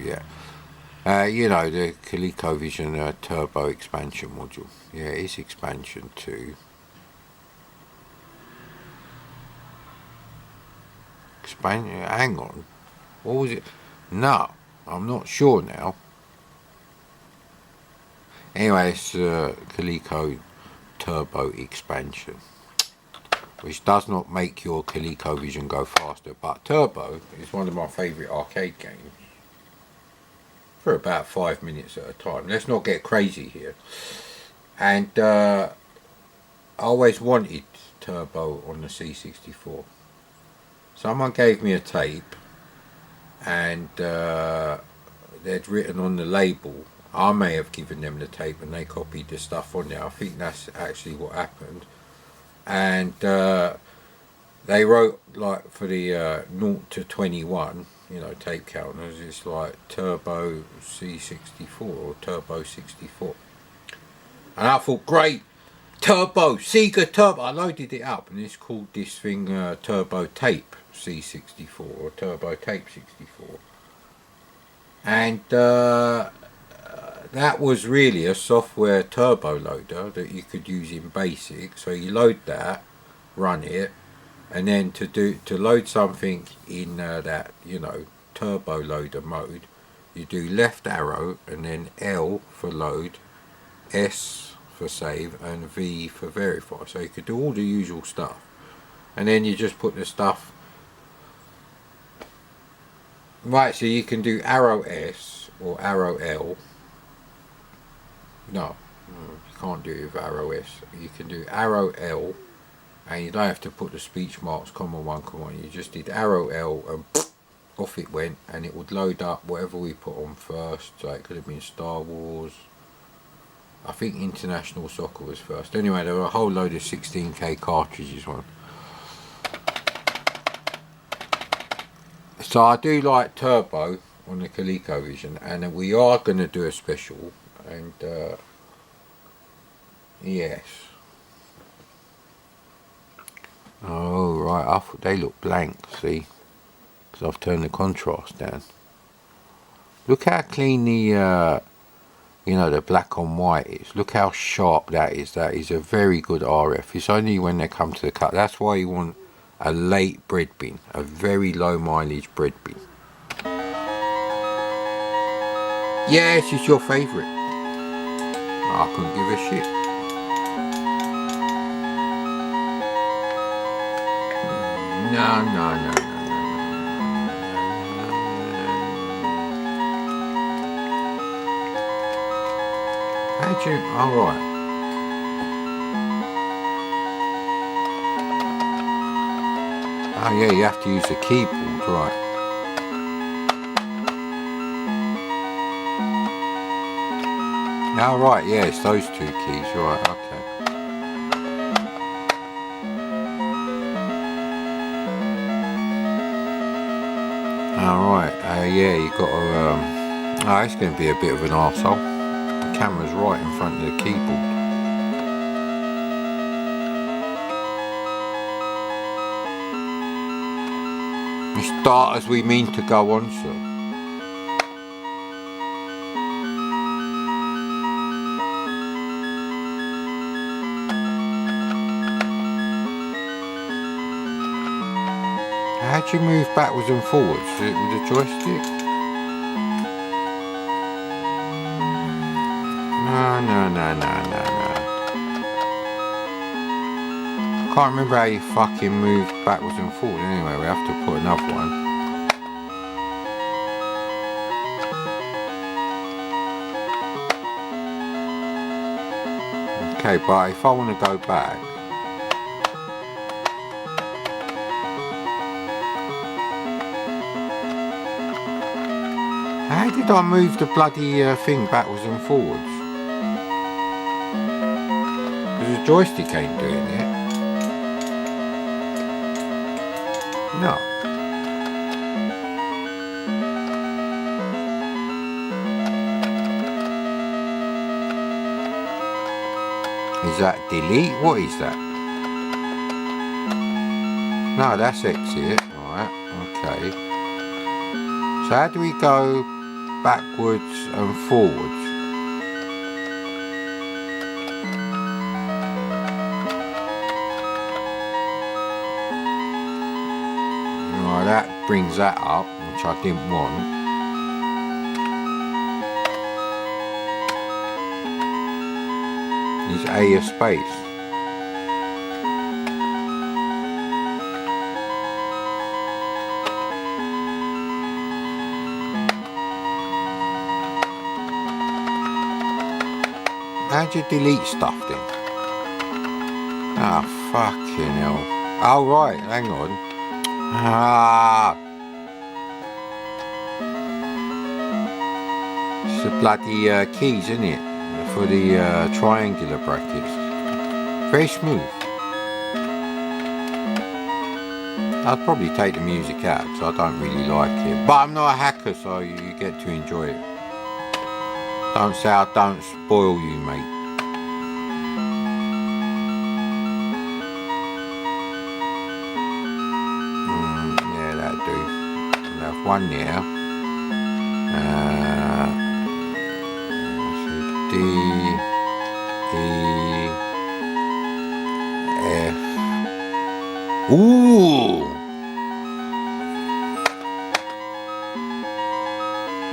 yeah. You know, the ColecoVision Turbo expansion module. Yeah, it's expansion 2. Hang on. What was it? No, I'm not sure now. Anyway, it's Coleco Turbo expansion, which does not make your ColecoVision go faster, but Turbo is one of my favourite arcade games for about 5 minutes at a time. Let's not get crazy here. And I always wanted Turbo on the C64. Someone gave me a tape, and they'd written on the label, I may have given them the tape and they copied the stuff on there. I think that's actually what happened. And they wrote, like, for the 0 to 21, you know, tape counters, it's like Turbo C64 or Turbo 64. And I thought, great, Turbo, Sega Turbo. I loaded it up, and it's called this thing Turbo Tape C64 or Turbo Tape 64. And that was really a software turbo loader that you could use in BASIC. So you load that, run it, and then to load something in that, you know, turbo loader mode, you do left arrow and then L for load, S for save and V for verify. So you could do all the usual stuff, and then you just put the stuff. Right, so you can do arrow S or arrow L. No, you can't do it with arrow S. You can do arrow L, and you don't have to put the speech marks, comma 1, comma 1. You just did arrow L and off it went, and it would load up whatever we put on first. So it could have been Star Wars. I think International Soccer was first. Anyway, there were a whole load of 16K cartridges on. So I do like Turbo on the ColecoVision, and we are going to do a special, and yes. Oh right, I thought they look blank, see, because I've turned the contrast down. Look how clean the you know, the black on white is. Look how sharp that is. That is a very good RF. It's only when they come to the cut. That's why you want a late bread bin, a very low mileage bread bin. Yes, it's your favourite. I couldn't give a shit. No. How'd you? Alright. Oh yeah, you have to use the keyboard, right. Oh right, yeah, it's those two keys, right, okay. Alright, yeah, you got to, oh, it's going to be a bit of an arsehole. The camera's right in front of the keyboard. We start as we mean to go on, sir. How'd you move backwards and forwards? With the joystick? No. I can't remember how you fucking move backwards and forwards. Anyway, we have to put another one. Okay, but if I want to go back, how did I move the bloody thing backwards and forwards? Because the joystick ain't doing it. No. Is that delete? What is that? No, that's exit. Alright, okay. So how do we go backwards and forwards? Right, that brings that up, which I didn't want. Is A space? How'd you delete stuff then? Ah, fucking hell. Oh right, hang on. Ah. It's the bloody keys, isn't it? For the triangular brackets. Very smooth. I'd probably take the music out because I don't really like it. But I'm not a hacker, so you get to enjoy it. Don't say I don't spoil you, mate. Yeah, that'll do. I'll have one there. D, E, F. Ooh!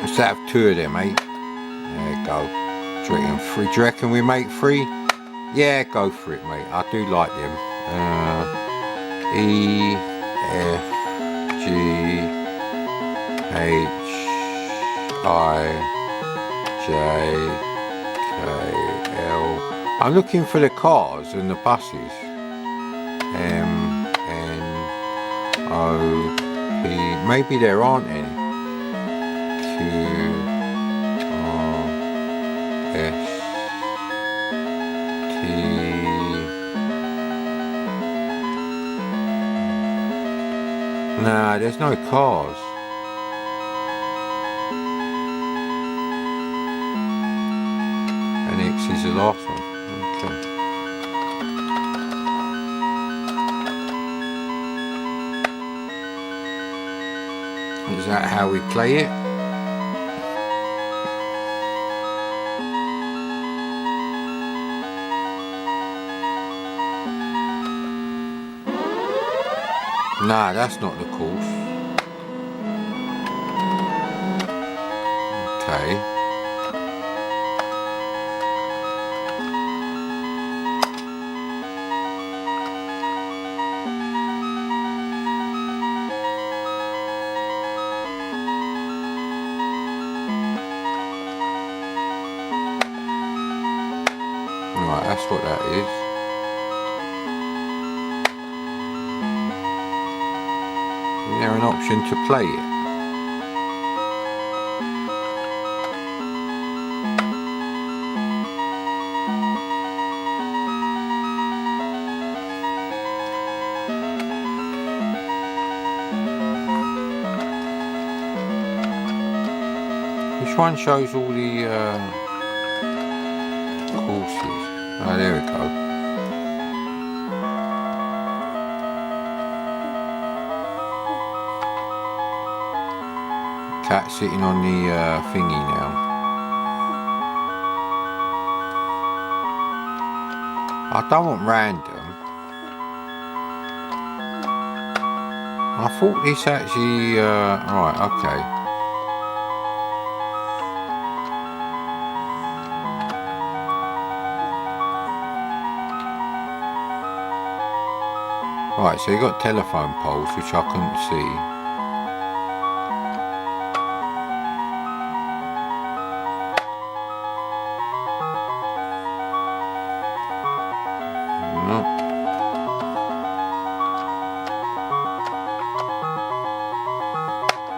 Let's have two of them, mate. There you go. Do you reckon we make three? Yeah, go for it, mate. I do like them. E, F, G, H, I, J, K, L. I'm looking for the cars and the buses. M, N, O, P. Maybe there aren't any. Q, R, S, T. Nah, there's no cars. And X is the last one. Okay. Is that how we play it? Nah, that's not the course. Okay. Right, that's what that is. Is there an option to play it? Which one shows all the courses? Oh, there we go. Cat sitting on the thingy now. I don't want random. I thought this actually, right, okay. Right, so you got telephone poles, which I couldn't see. No.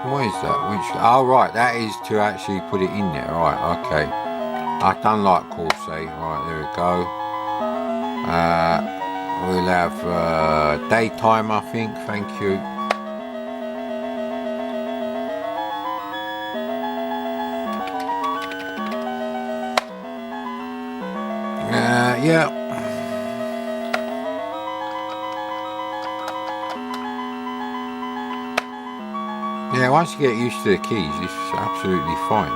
What is that? Which? Oh, right, that is to actually put it in there. Right, okay. I done like Corsair. Right, there we go. We'll have daytime, I think. Thank you. Yeah. Yeah, once you get used to the keys, it's absolutely fine.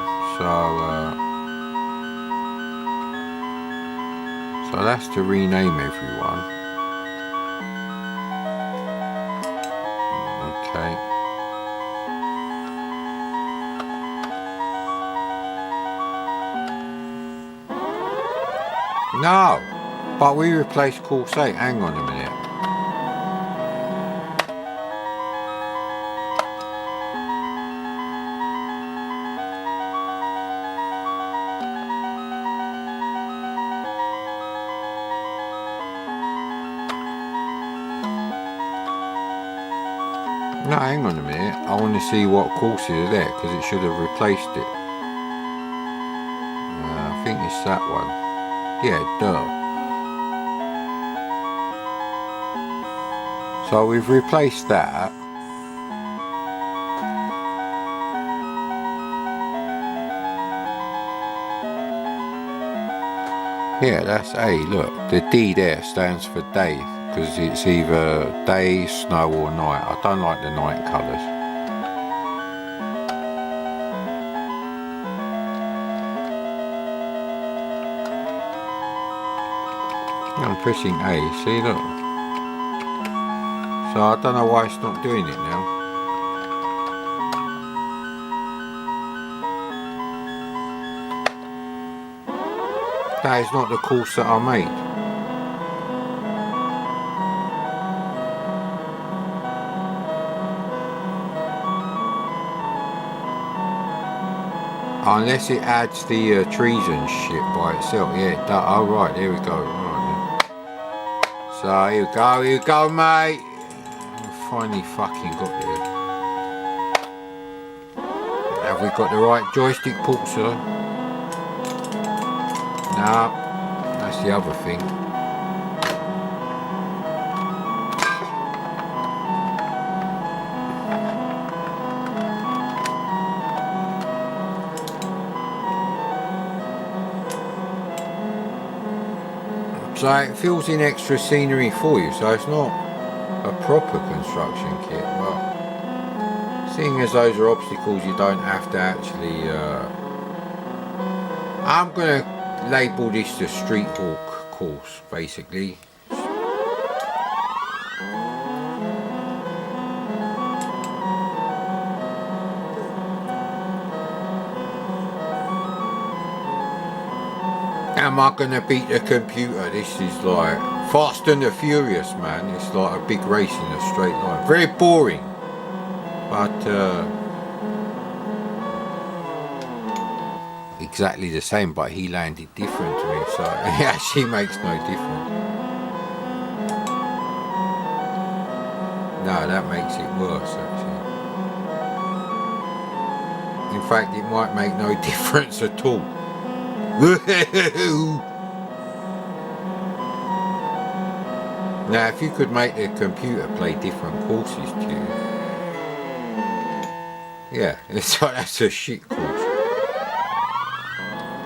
So that's to rename everyone. Okay. No, but we replaced Corsair. Hang on a minute. No, hang on a minute. I want to see what courses are there because it should have replaced it. I think it's that one. Yeah, duh. So we've replaced that. Yeah, that's A. Look, the D there stands for day because it's either day, snow or night. I don't like the night colours. I'm pressing A, see, look. So I don't know why it's not doing it now. That is not the course that I made. Unless it adds the trees and shit by itself. Yeah, oh right, there we go. Right, then. So here we go, mate. I finally fucking got there. Have we got the right joystick port, sir? No, that's the other thing. So it fills in extra scenery for you, so it's not a proper construction kit, but seeing as those are obstacles you don't have to actually I'm going to label this the street walk course basically. Am I gonna beat the computer? This is like Fast and the Furious, man. It's like a big race in a straight line. Very boring, but exactly the same. But he landed different to me, so it actually makes no difference. No, that makes it worse actually. In fact, it might make no difference at all. Now if you could make the computer play different courses to you, yeah, it's like that's a shit course.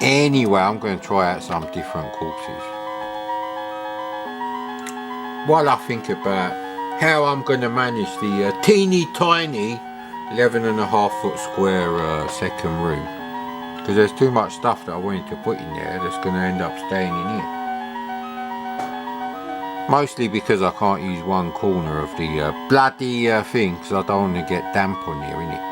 Anyway, I'm going to try out some different courses while I think about how I'm going to manage the teeny tiny 11.5 foot square second room. Because there's too much stuff that I wanted to put in there that's going to end up staying in here. Mostly because I can't use one corner of the bloody thing, because I don't want to get damp on here, innit?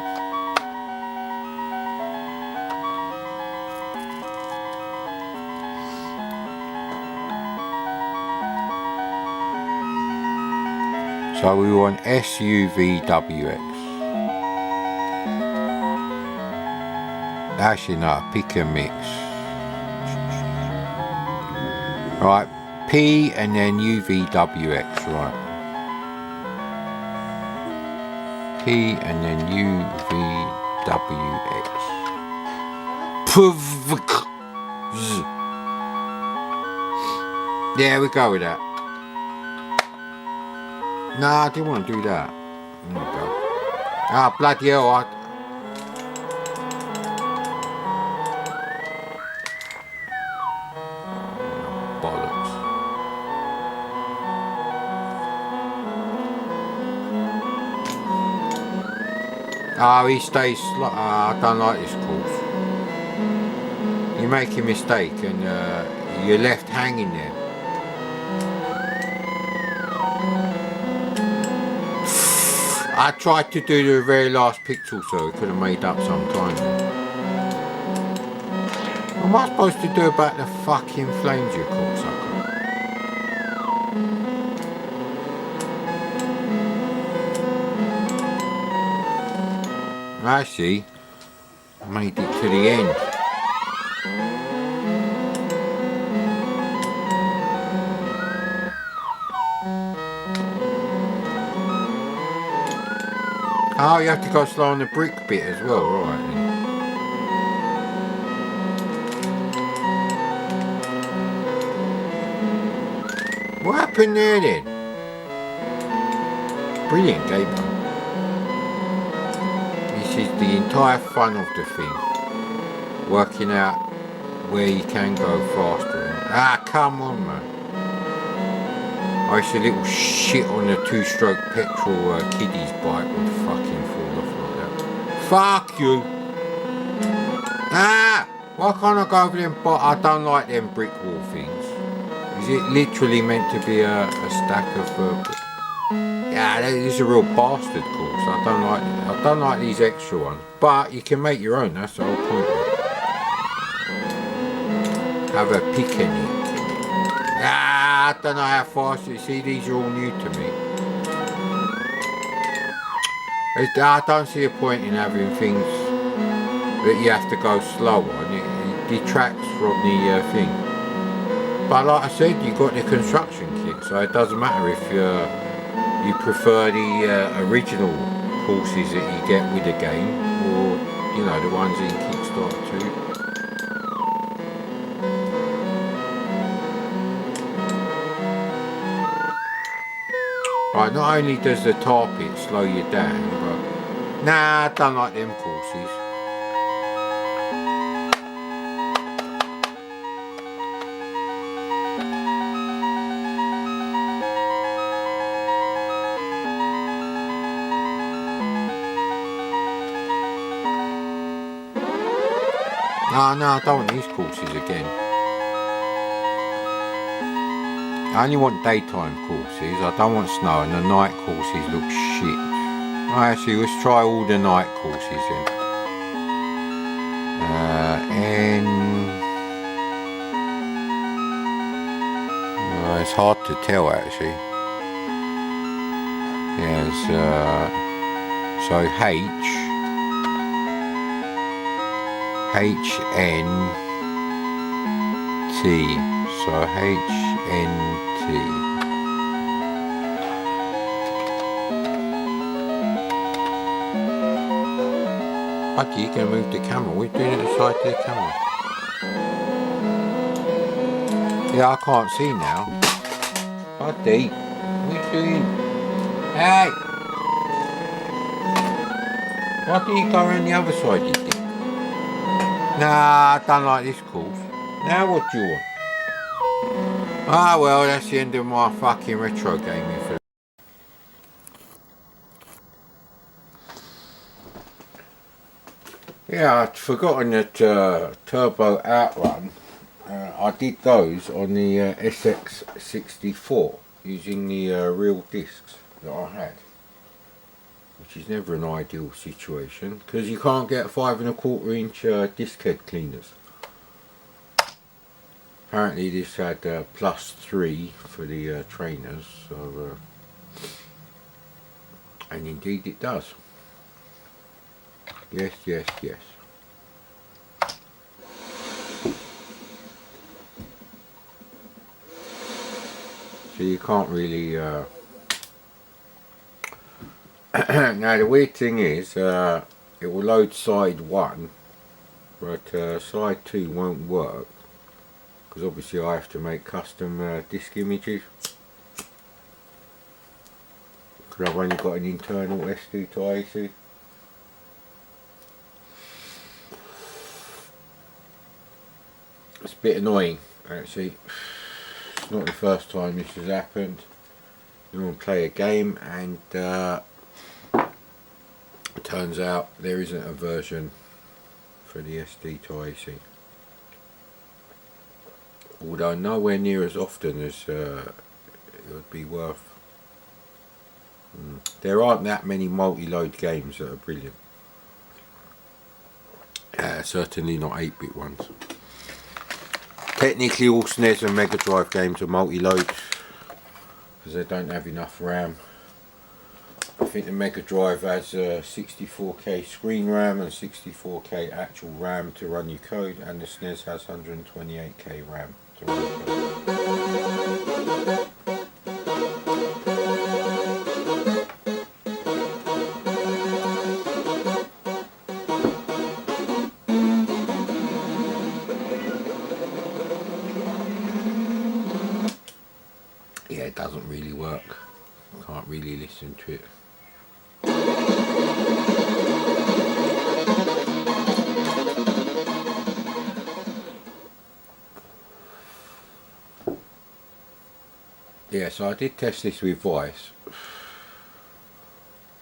So we want SUVWX. Actually no, pick a mix. Right, P and then UVWX, right. P and then UVWX. Yeah, we go with that. Nah, I didn't want to do that. There we go. Ah, bloody hell, oh, he stays. I don't like this course. You make a mistake and you're left hanging there. I tried to do the very last pixel, so we could have made up some time. What am I supposed to do about the fucking flames, you cocksucker? I see. Made it to the end. Oh, you have to go slow on the brick bit as well, right then. What happened there then? Brilliant game. This is the entire fun of the thing. Working out where you can go faster. Ah, come on, man. I used a little shit on the 2-stroke petrol kiddie's bike would fucking fall off like that. Fuck you! Ah! Why can't I go over them? But I don't like them brick wall things. Is it literally meant to be a stack of? Yeah, that is a real bastard course. I don't like these extra ones. But you can make your own. That's the whole point. Have a picnic. Ah, I don't know how fast you see. These are all new to me. I don't see a point in having things that you have to go slower and it detracts from the thing. But like I said, you got the construction kit, so it doesn't matter if you prefer the original courses that you get with the game, or you know, the ones in Kickstarter too. Right, not only does the tar pit slow you down, but nah, I don't like them courses. No, I don't want these courses again. I only want daytime courses. I don't want snow, and the night courses look shit. Actually, let's try all the night courses then. It's hard to tell actually. Yes, so HNT. So HNT. Buddy, you can move the camera. We're doing it aside to the camera. Yeah, I can't see now. Buddy, what are you doing? Hey! Why do you go around the other side, you dick? Nah, I don't like this course. Now what do you want? Ah well, that's the end of my fucking retro gaming for yeah, I'd forgotten that Turbo Outrun, I did those on the SX64 using the real discs that I had, which is never an ideal situation because you can't get 5 1/4 inch disc head cleaners. Apparently this had +3 for the trainers, so and indeed it does. Yes. So you can't really now the weird thing is it will load side 1, but side 2 won't work because obviously I have to make custom disk images because I've only got an internal SD to AC. It's a bit annoying actually. It's not the first time this has happened. You want to play a game and it turns out there isn't a version for the SD to AC. Although nowhere near as often as it would be worth. There aren't that many multi-load games that are brilliant. Certainly not 8-bit ones. Technically all SNES and Mega Drive games are multi-load because they don't have enough RAM. I think the Mega Drive has 64K screen RAM and 64K actual RAM to run your code, and the SNES has 128K RAM to run your code. Yeah, it doesn't really work. Can't really listen to it. Yeah, so I did test this with Vice.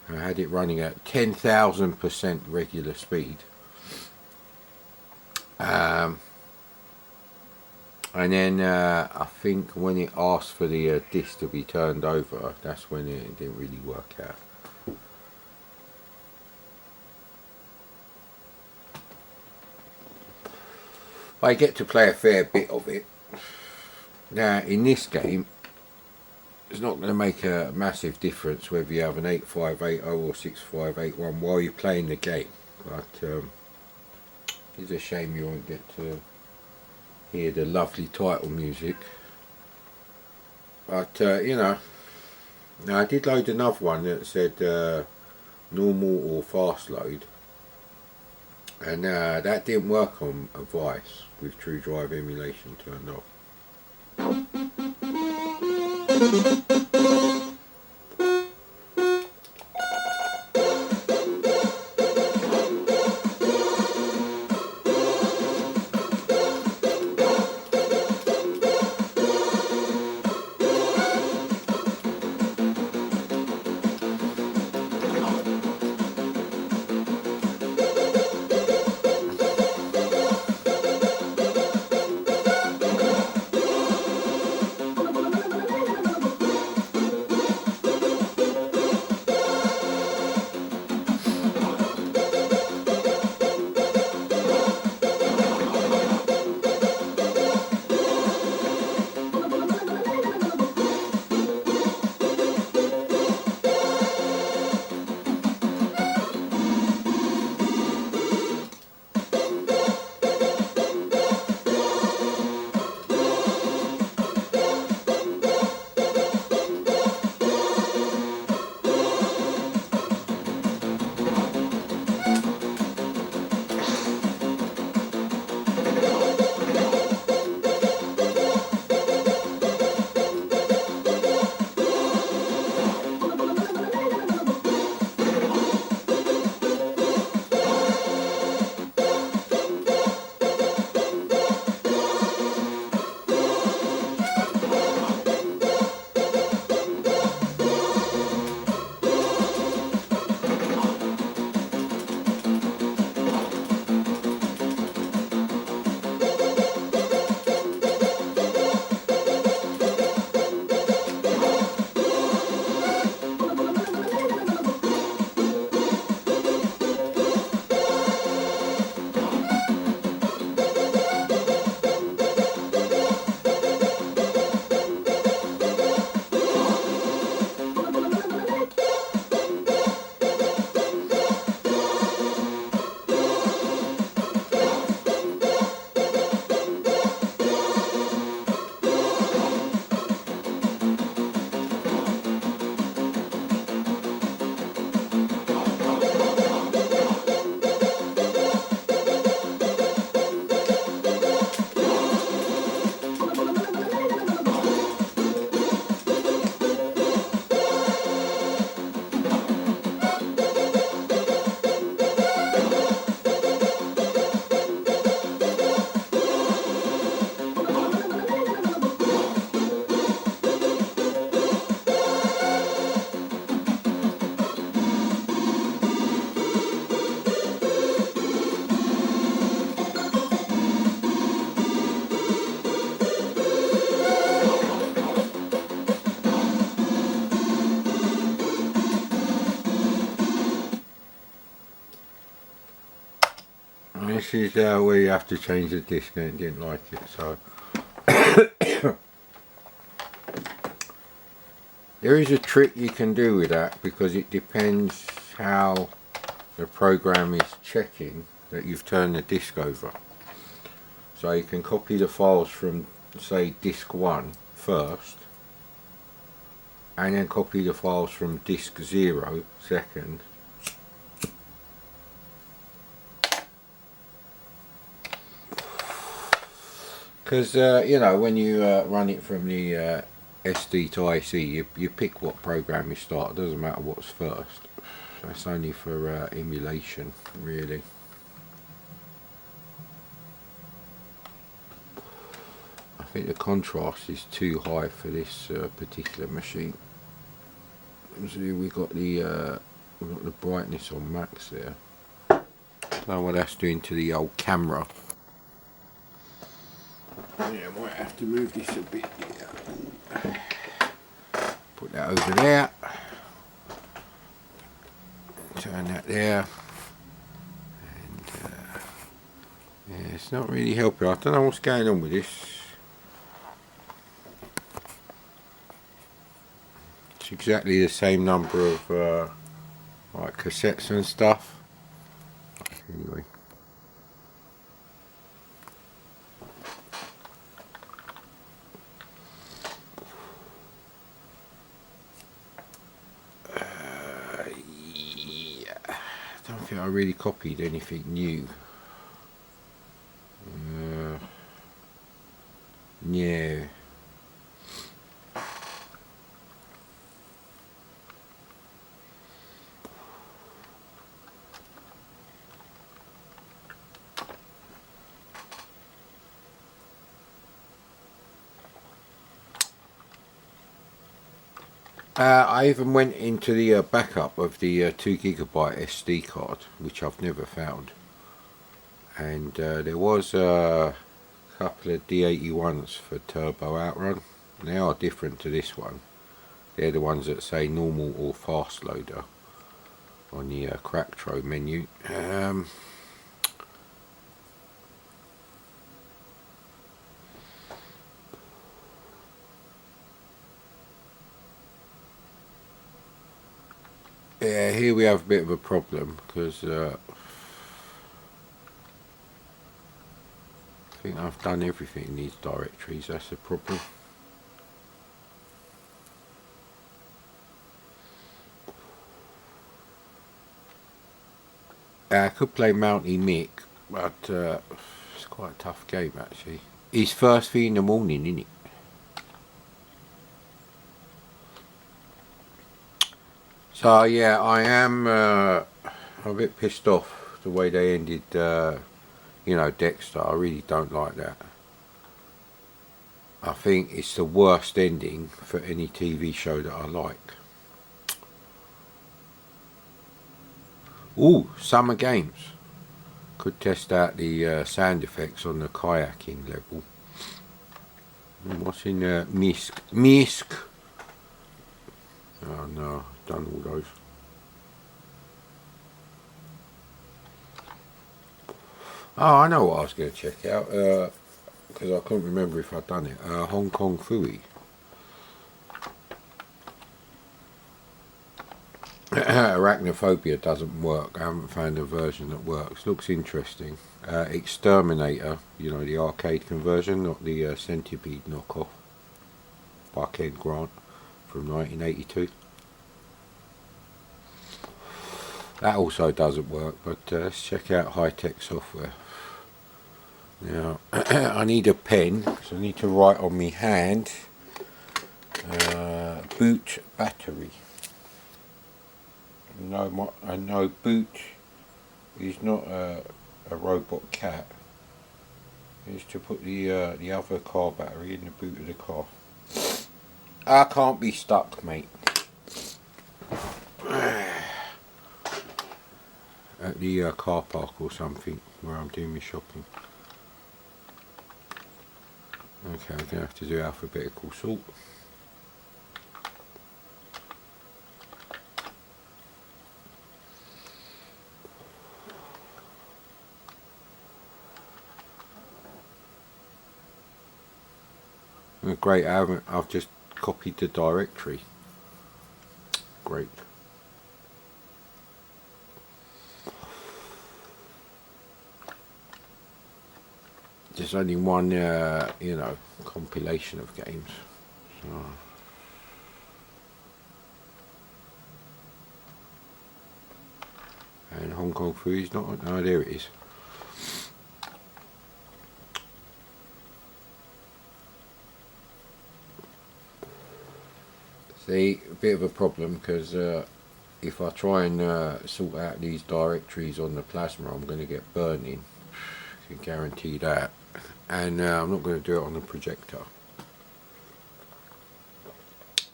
I had it running at 10,000% regular speed. And then I think when it asked for the disc to be turned over, that's when it didn't really work out. I get to play a fair bit of it. Now in this game, it's not going to make a massive difference whether you have an 8580 or 6581 while you're playing the game, but It's a shame you won't get to hear the lovely title music. But you know, now I did load another one that said normal or fast load, and that didn't work on a Vice with True Drive emulation turned off. This is where you have to change the disc, and it didn't like it, so there is a trick you can do with that, because it depends how the program is checking that you've turned the disc over. So you can copy the files from, say, disk 1 first, and then copy the files from disk 0 second, because you know, when you run it from the SD to IC, you pick what program you start. It doesn't matter what's first. That's only for emulation, really. I think the contrast is too high for this particular machine. So we got the brightness on max there. Know what that's doing to the old camera. Yeah, I might have to move this a bit. Yeah. Put that over there. Turn that there. And yeah, it's not really helping. I don't know what's going on with this. It's exactly the same number of like cassettes and stuff. Anyway. I don't think I really copied anything new. Yeah. I even went into the backup of the 2GB SD card, which I've never found. And there was a couple of D81s for Turbo Outrun. They are different to this one. They're the ones that say normal or fast loader on the Cracktro menu. Yeah, here we have a bit of a problem because I think I've done everything in these directories. That's the problem. I could play Mounty Mick, but it's quite a tough game actually. It's first thing in the morning, isn't it? So yeah, I am a bit pissed off the way they ended, Dexter. I really don't like that. I think it's the worst ending for any TV show that I like. Ooh, Summer Games. Could test out the sound effects on the kayaking level. What's in Misk? Misk! Oh no, I've done all those. Oh, I know what I was going to check out, because I couldn't remember if I'd done it. Hong Kong Phooey. Arachnophobia doesn't work. I haven't found a version that works. Looks interesting. Exterminator, the arcade conversion, not the Centipede knockoff, by Ken Grant from 1982. That also doesn't work, but let's check out high-tech software. Now, I need a pen, so I need to write on my hand. Boot battery. No, boot is not a robot cat. It's to put the other car battery in the boot of the car. I can't be stuck, mate. At the car park or something where I'm doing my shopping. Okay, I'm going to have to do alphabetical sort. Great, I've just copied the directory. Great. There's only one, compilation of games. So. And Hong Kong Phooey's not. Oh, there it is. See, a bit of a problem because if I try and sort out these directories on the plasma, I'm going to get burning. I can guarantee that. And I'm not going to do it on the projector.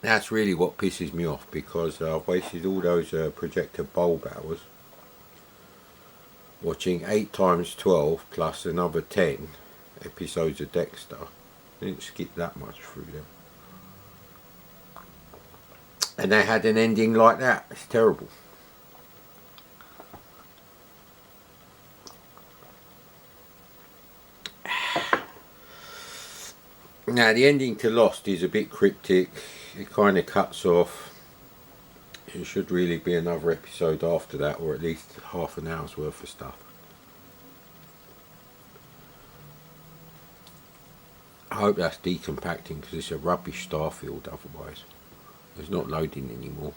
That's really what pisses me off, because I've wasted all those projector bulb hours watching 8 times 12 plus another 10 episodes of Dexter. I didn't skip that much through them. And they had an ending like that. It's terrible. Now the ending to Lost is a bit cryptic. It kind of cuts off. It should really be another episode after that, or at least half an hour's worth of stuff. I hope that's decompacting, because it's a rubbish starfield otherwise. It's not loading anymore.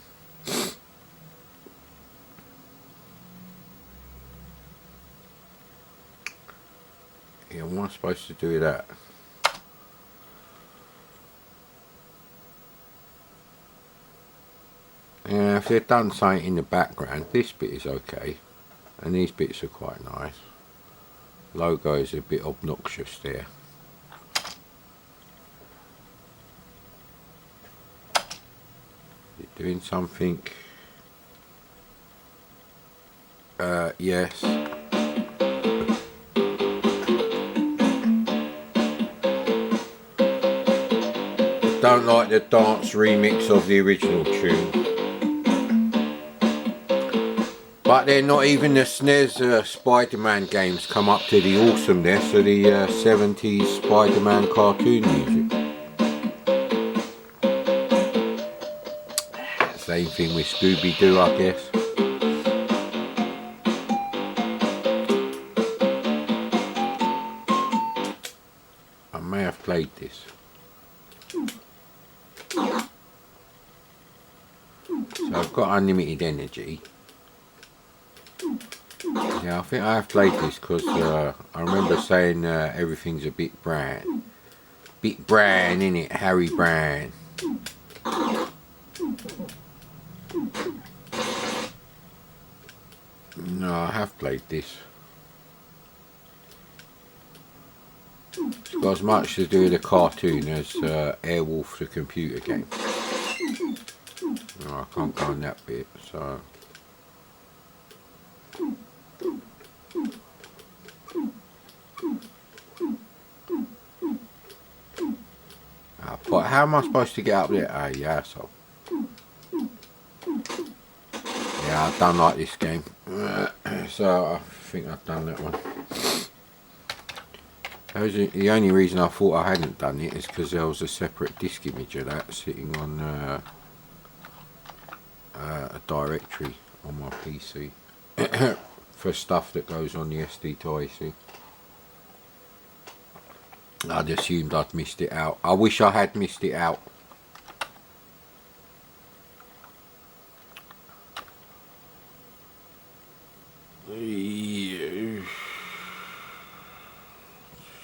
Yeah, what am I supposed to do with that? Yeah, if they've done something in the background, this bit is okay. And these bits are quite nice. Logo is a bit obnoxious there. Is it doing something? Yes. Don't like the dance remix of the original tune. But they're not even the SNES Spider-Man games come up to the awesomeness of the 70s Spider-Man cartoon music. Same thing with Scooby-Doo, I guess. I may have played this. So I've got unlimited energy. Yeah, I think I have played this because I remember saying everything's a bit brown. Bit brown, innit? Harry Brown. No, I have played this. It's got as much to do with the cartoon as Airwolf the computer game. No, I can't go on that bit, so... But how am I supposed to get up there? Ah, yeah, so... Yeah, I don't like this game. So, I think I've done that one. The only reason I thought I hadn't done it is because there was a separate disk image of that sitting on a directory on my PC for stuff that goes on the SD to AC. I'd assumed I'd missed it out. I wish I had missed it out.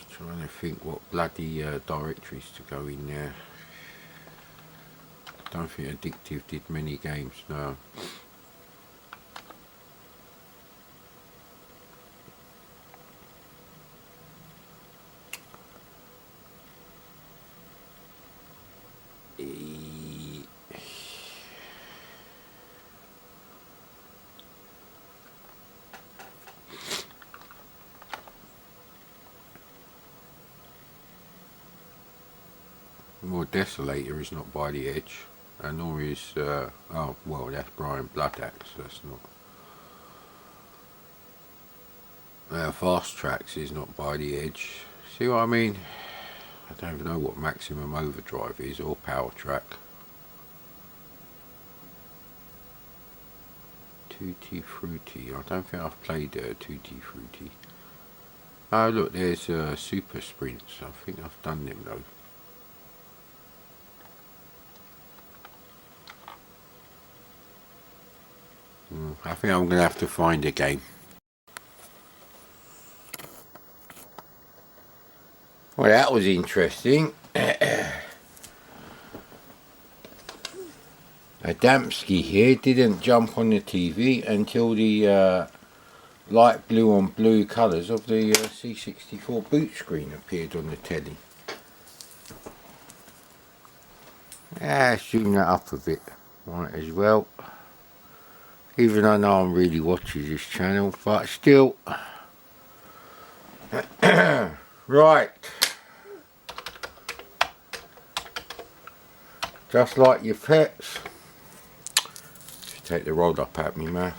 Trying to think what bloody directories to go in there. Don't think Addictive did many games, no. Well, Desolator is not by the edge, and nor is, oh, well, that's Brian Bloodaxe, that's not. Fast Tracks is not by the edge. See what I mean? I don't even know what Maximum Overdrive is, or Power Track. Tutti Frutti, I don't think I've played Tutti Frutti. Oh look, there's Super Sprints, I think I've done them though. I think I'm going to have to find a game. Well, that was interesting. Adamski here didn't jump on the TV until the light blue on blue colours of the C64 boot screen appeared on the telly. Zoom that up a bit, right, as well. Even though I know I'm really watching this channel, but still. Right. Just like your pets. Just take the rod up out my mouth.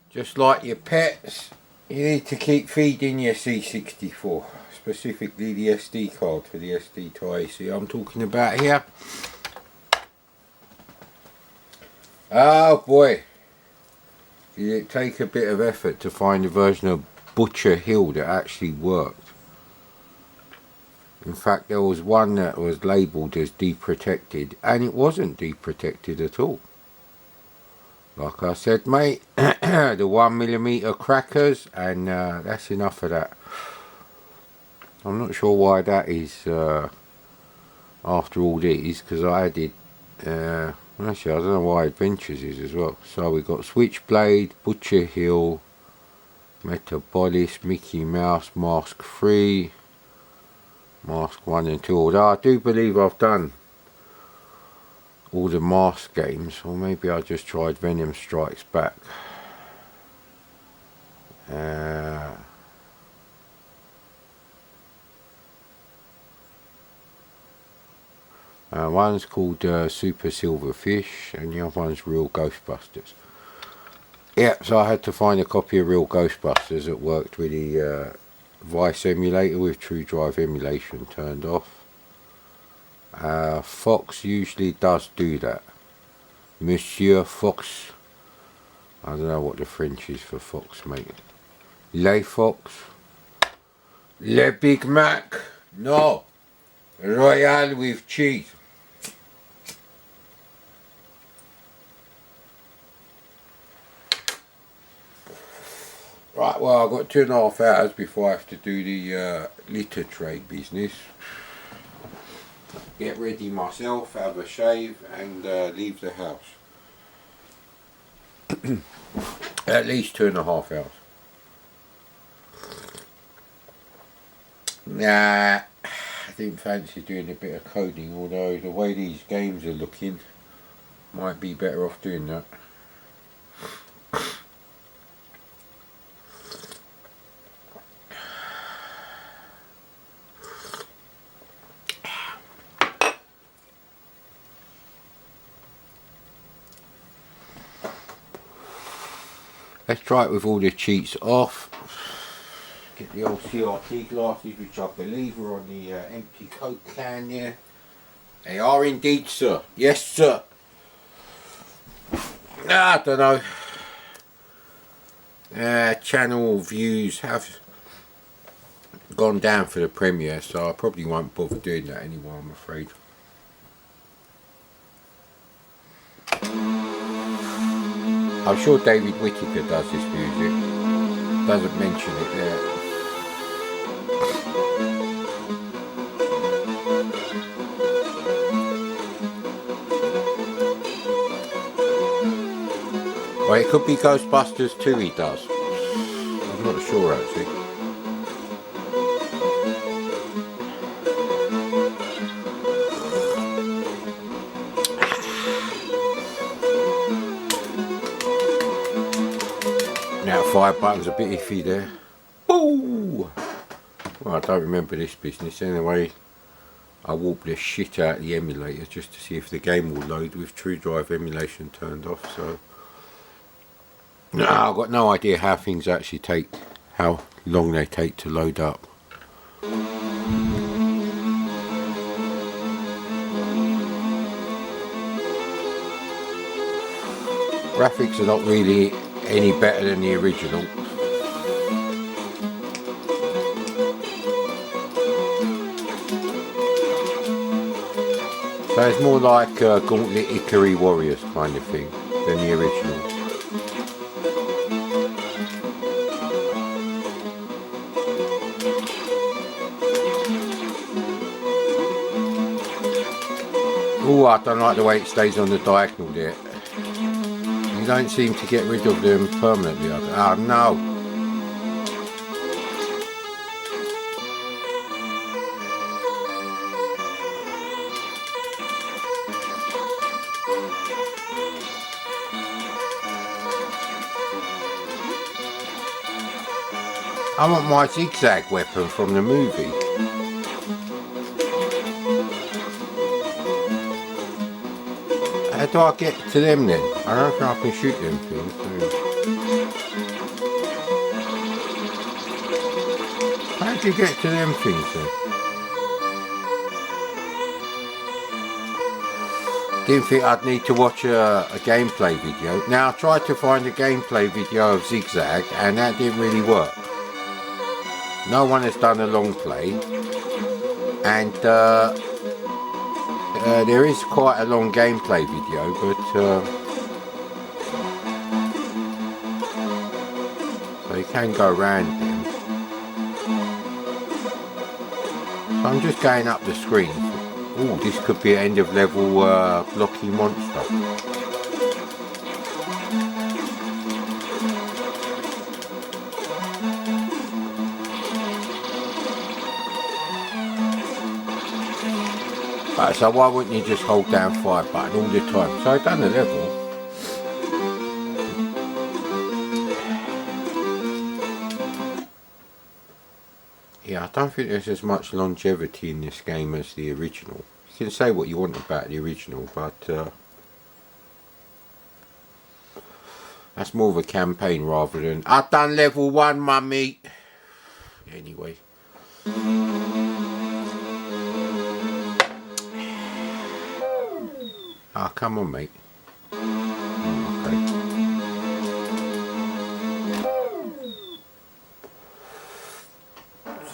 Just like your pets, you need to keep feeding your C64. Specifically the SD card for the SD to AC I'm talking about here. Oh boy. Did it take a bit of effort to find a version of Butcher Hill that actually worked. In fact, there was one that was labelled as deprotected, and it wasn't deprotected at all. Like I said, mate, the 1mm crackers, and that's enough of that. I'm not sure why that is after all these, because I added actually I don't know why Adventures is as well. So we got Switchblade, Butcher Hill, Metabolis, Mickey Mouse, Mask 3, Mask 1 and 2. Although I do believe I've done all the Mask games, or maybe I just tried Venom Strikes Back. One's called Super Silverfish and the other one's Real Ghostbusters. Yeah, so I had to find a copy of Real Ghostbusters that worked with the Vice emulator with True Drive emulation turned off. Fox usually does do that. Monsieur Fox. I don't know what the French is for Fox, mate. Le Fox. Le Big Mac. No. Royale with cheese. Right, well, I've got 2.5 hours before I have to do the litter tray business. Get ready myself, have a shave and leave the house. At least 2.5 hours. Nah, I didn't fancy doing a bit of coding, although the way these games are looking, might be better off doing that. Let's try it with all the cheats off. Get the old CRT glasses, which I believe are on the empty Coke can there. They are indeed, sir. Yes, sir. I don't know. Channel views have gone down for the premiere, so I probably won't bother doing that anymore, I'm afraid. I'm sure David Whittaker does this music. Doesn't mention it there. Well, it could be Ghostbusters 2 he does. I'm not sure actually. Now fire button's a bit iffy there. Boo! Well, I don't remember this business anyway. I warped the shit out of the emulator just to see if the game will load with True Drive emulation turned off, so no, I've got no idea how things actually take, how long they take to load up. Graphics are not really any better than the original. So it's more like Gauntlet Ikari Warriors kind of thing than the original. Oh, I don't like the way it stays on the diagonal there. You don't seem to get rid of them permanently. Oh no! I want my zigzag weapon from the movie. How do I get to them then? I don't think I can shoot them things. How do you get to them things then? Didn't think I'd need to watch a gameplay video. Now I tried to find a gameplay video of Zigzag and that didn't really work. No one has done a long play, and there is quite a long gameplay video, but so you can go around them. So I'm just going up the screen. Oh, this could be an end of level blocky monster. Right, so why wouldn't you just hold down fire button all the time? So I've done the level. Yeah, I don't think there's as much longevity in this game as the original. You can say what you want about the original, but that's more of a campaign rather than I've done level 1, mummy. Anyway. Ah, come on, mate. Okay.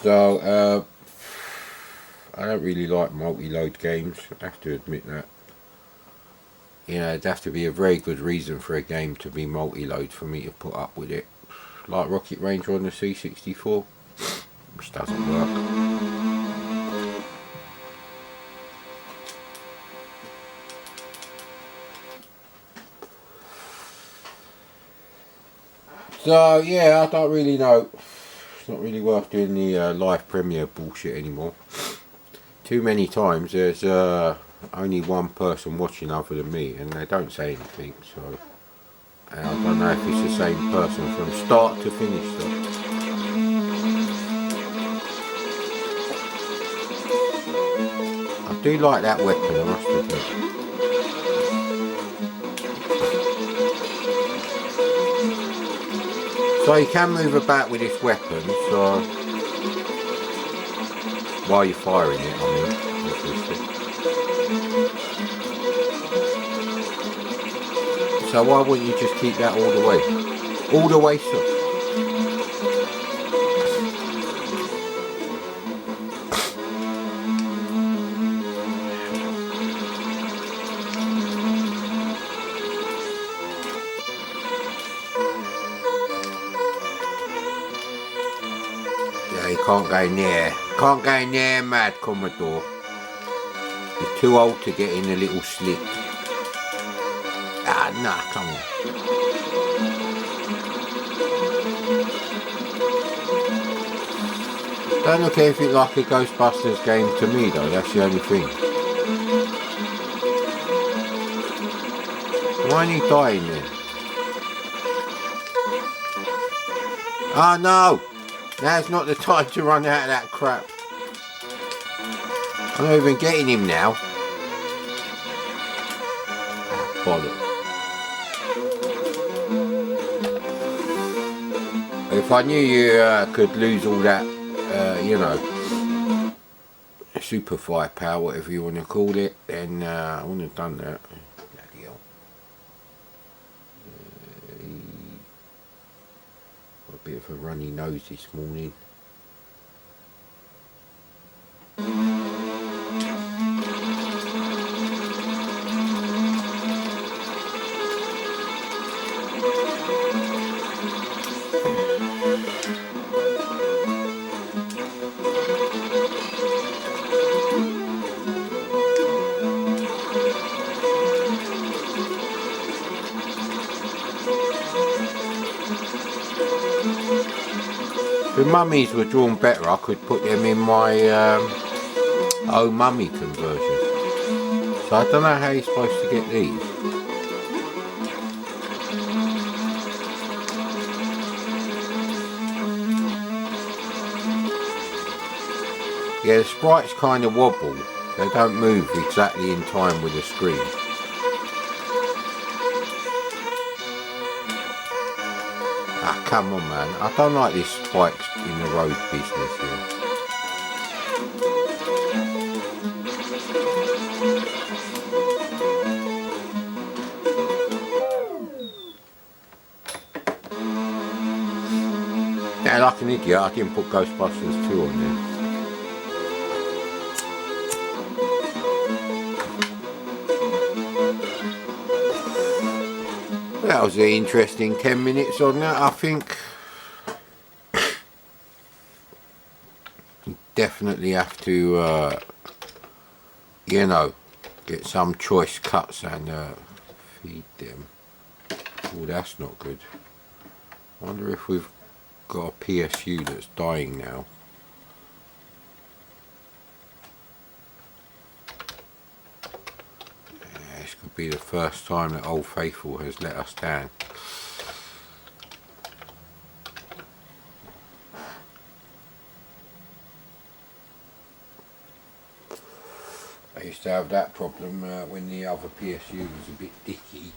So, I don't really like multi-load games, I have to admit that. You know, it'd have to be a very good reason for a game to be multi-load for me to put up with it. Like Rocket Ranger on the C64, which doesn't work. So yeah, I don't really know. It's not really worth doing the live premiere bullshit anymore. Too many times there's only one person watching other than me and they don't say anything, so I don't know if it's the same person from start to finish though. I do like that weapon, I must admit. So you can move about with this weapon, so while you're firing it, I mean, obviously. So why wouldn't you just keep that all the way? All the way, sir. You can't go in there. Can't go in there, mad Commodore. You're too old to get in the little slit. Ah, nah, come on. Don't look anything like a Ghostbusters game to me, though. That's the only thing. Why are you dying then? Oh no! Now's not the time to run out of that crap. I'm not even getting him now. Bollocks. If I knew you could lose all that, you know, super firepower, whatever you want to call it, then I wouldn't have done that. Bloody hell. Got a bit of a runny nose this morning. If the mummies were drawn better, I could put them in my own mummy conversion. So I don't know how you're supposed to get these. Yeah, the sprites kind of wobble. They don't move exactly in time with the screen. Ah, come on, man. I don't like this spikes in the road business here. Yeah, like an idiot, I didn't put Ghostbusters 2 on there. That was an interesting 10 minutes on that, I think. definitely have to, you know, get some choice cuts and feed them. Oh, that's not good. Wonder if we've got a PSU that's dying now. Yeah, this could be the first time that Old Faithful has let us down. I used to have that problem when the other PSU was a bit dicky.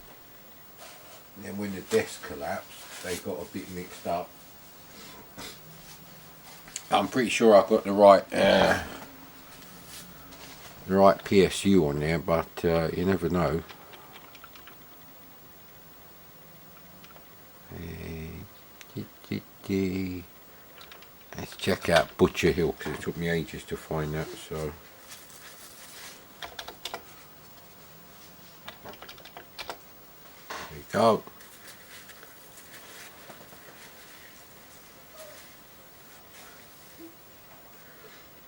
And then when the desk collapsed, they got a bit mixed up. I'm pretty sure I've got the right PSU on there, but you never know. Let's check out Butcher Hill, because it took me ages to find that. So there we go.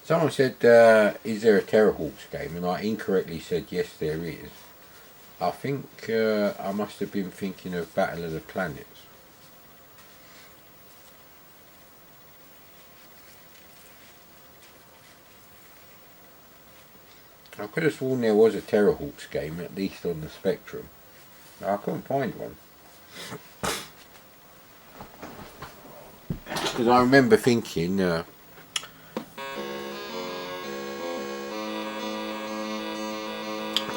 Someone said, is there a Terrahawks game? And I incorrectly said, yes there is. I think I must have been thinking of Battle of the Planets. I could have sworn there was a Terrahawks game, at least on the Spectrum. I couldn't find one. Because I remember thinking,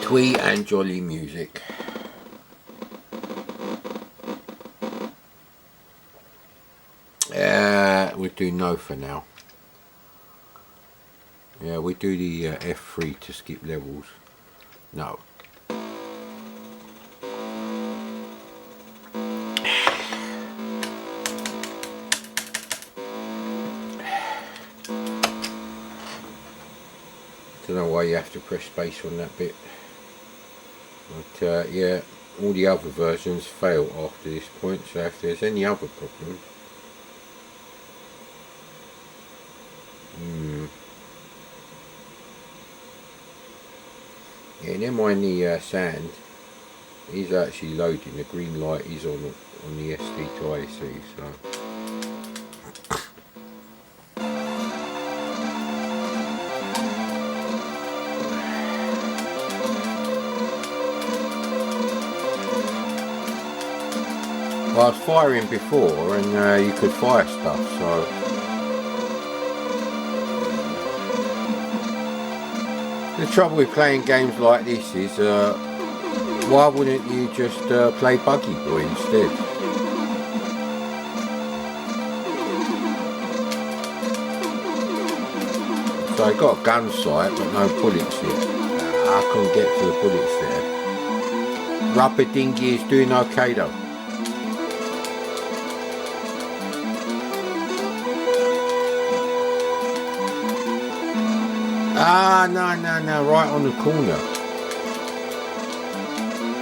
Twee and Jolly Music. We'll do no for now. Yeah, we do the F3 to skip levels. No. Don't know why you have to press space on that bit. But yeah, all the other versions fail after this point, so if there's any other problem, yeah, never mind the sand. He's actually loading. The green light is on the SD to AC. So well, I was firing before, and you could fire stuff. So the trouble with playing games like this is, why wouldn't you just play Buggy Boy instead? So I got a gun sight, but no bullets yet. I couldn't get to the bullets there. Rubber Dinghy is doing okay though. Ah, no, right on the corner.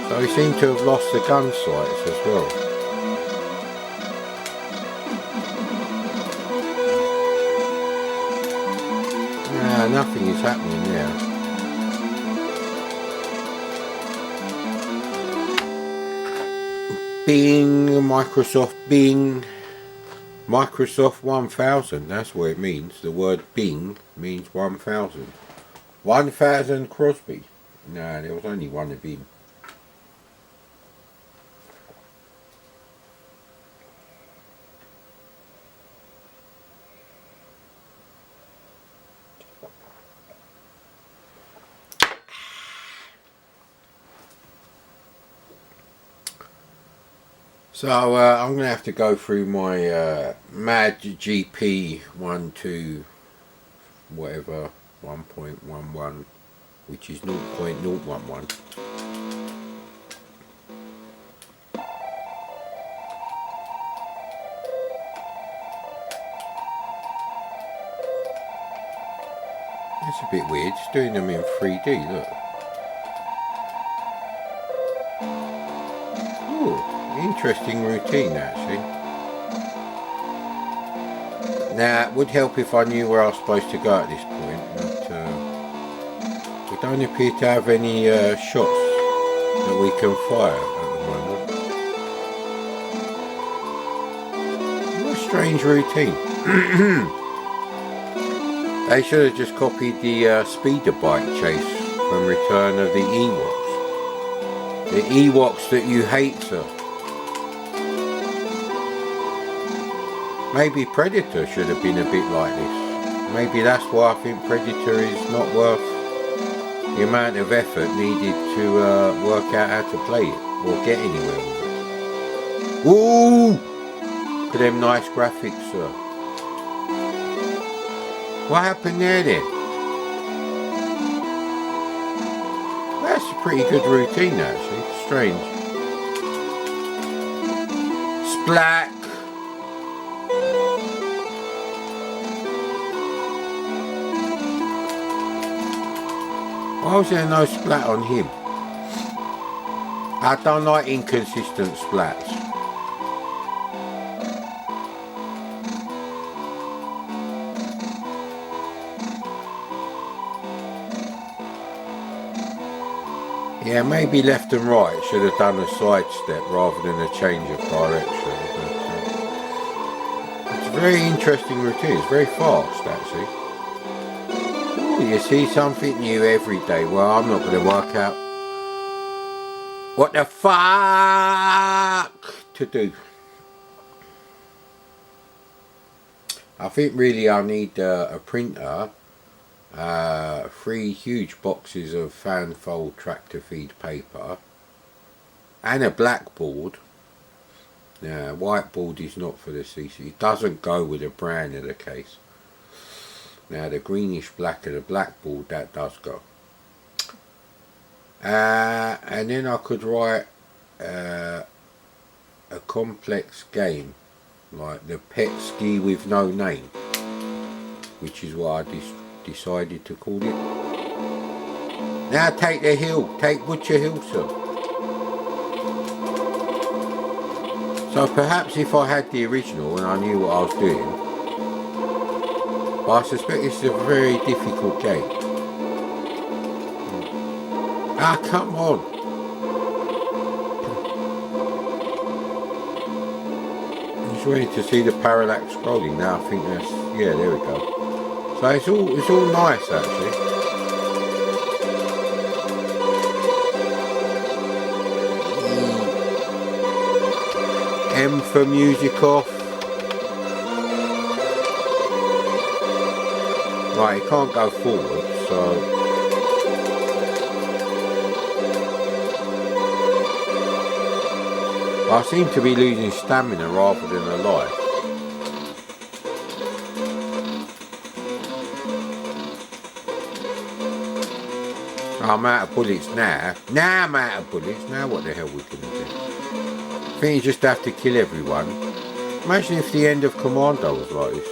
So he seemed to have lost the gun sights as well. Nah, nothing is happening there. Bing, Microsoft Bing. Microsoft 1000, that's what it means. The word Bing means 1000. 1000 Crosby. No, there was only one of him. So I'm going to have to go through my Mad GP 1 to whatever 1.11, which is 0.011. It's a bit weird, it's doing them in 3D, look. Ooh, interesting routine actually. Now, it would help if I knew where I was supposed to go at this point, but we don't appear to have any shots that we can fire at the moment. What a strange routine. They should have just copied the speeder bike chase from Return of the Ewoks. The Ewoks that you hate, sir. Maybe Predator should have been a bit like this. Maybe that's why I think Predator is not worth the amount of effort needed to work out how to play it or get anywhere with it. Ooh! Look at them nice graphics, sir. What happened there then? That's a pretty good routine actually. Strange. Splat! Why was there no splat on him? I don't like inconsistent splats. Yeah, maybe left and right should have done a side step rather than a change of direction. But, it's a very interesting routine. It's very fast actually. You see something new every day. Well, I'm not going to work out what the fuck to do. I think really I need a printer, 3 huge boxes of fan fold tractor feed paper, and a blackboard. Now, whiteboard is not for the CC. It doesn't go with the brand of the case. Now the greenish black of the blackboard, that does go. And then I could write a complex game like the Pet Ski with No Name, which is what I decided to call it. Now take the hill, take Butcher Hill, sir. So perhaps if I had the original and I knew what I was doing, but I suspect this is a very difficult game. Ah, come on! I'm just waiting to see the parallax scrolling. Now I think that's, yeah, there we go. So it's all nice actually. M for music off. Right, it can't go forward, so I seem to be losing stamina rather than a life. I'm out of bullets now. Now I'm out of bullets. Now what the hell we can do? I think you just have to kill everyone. Imagine if the end of Commodore was like this.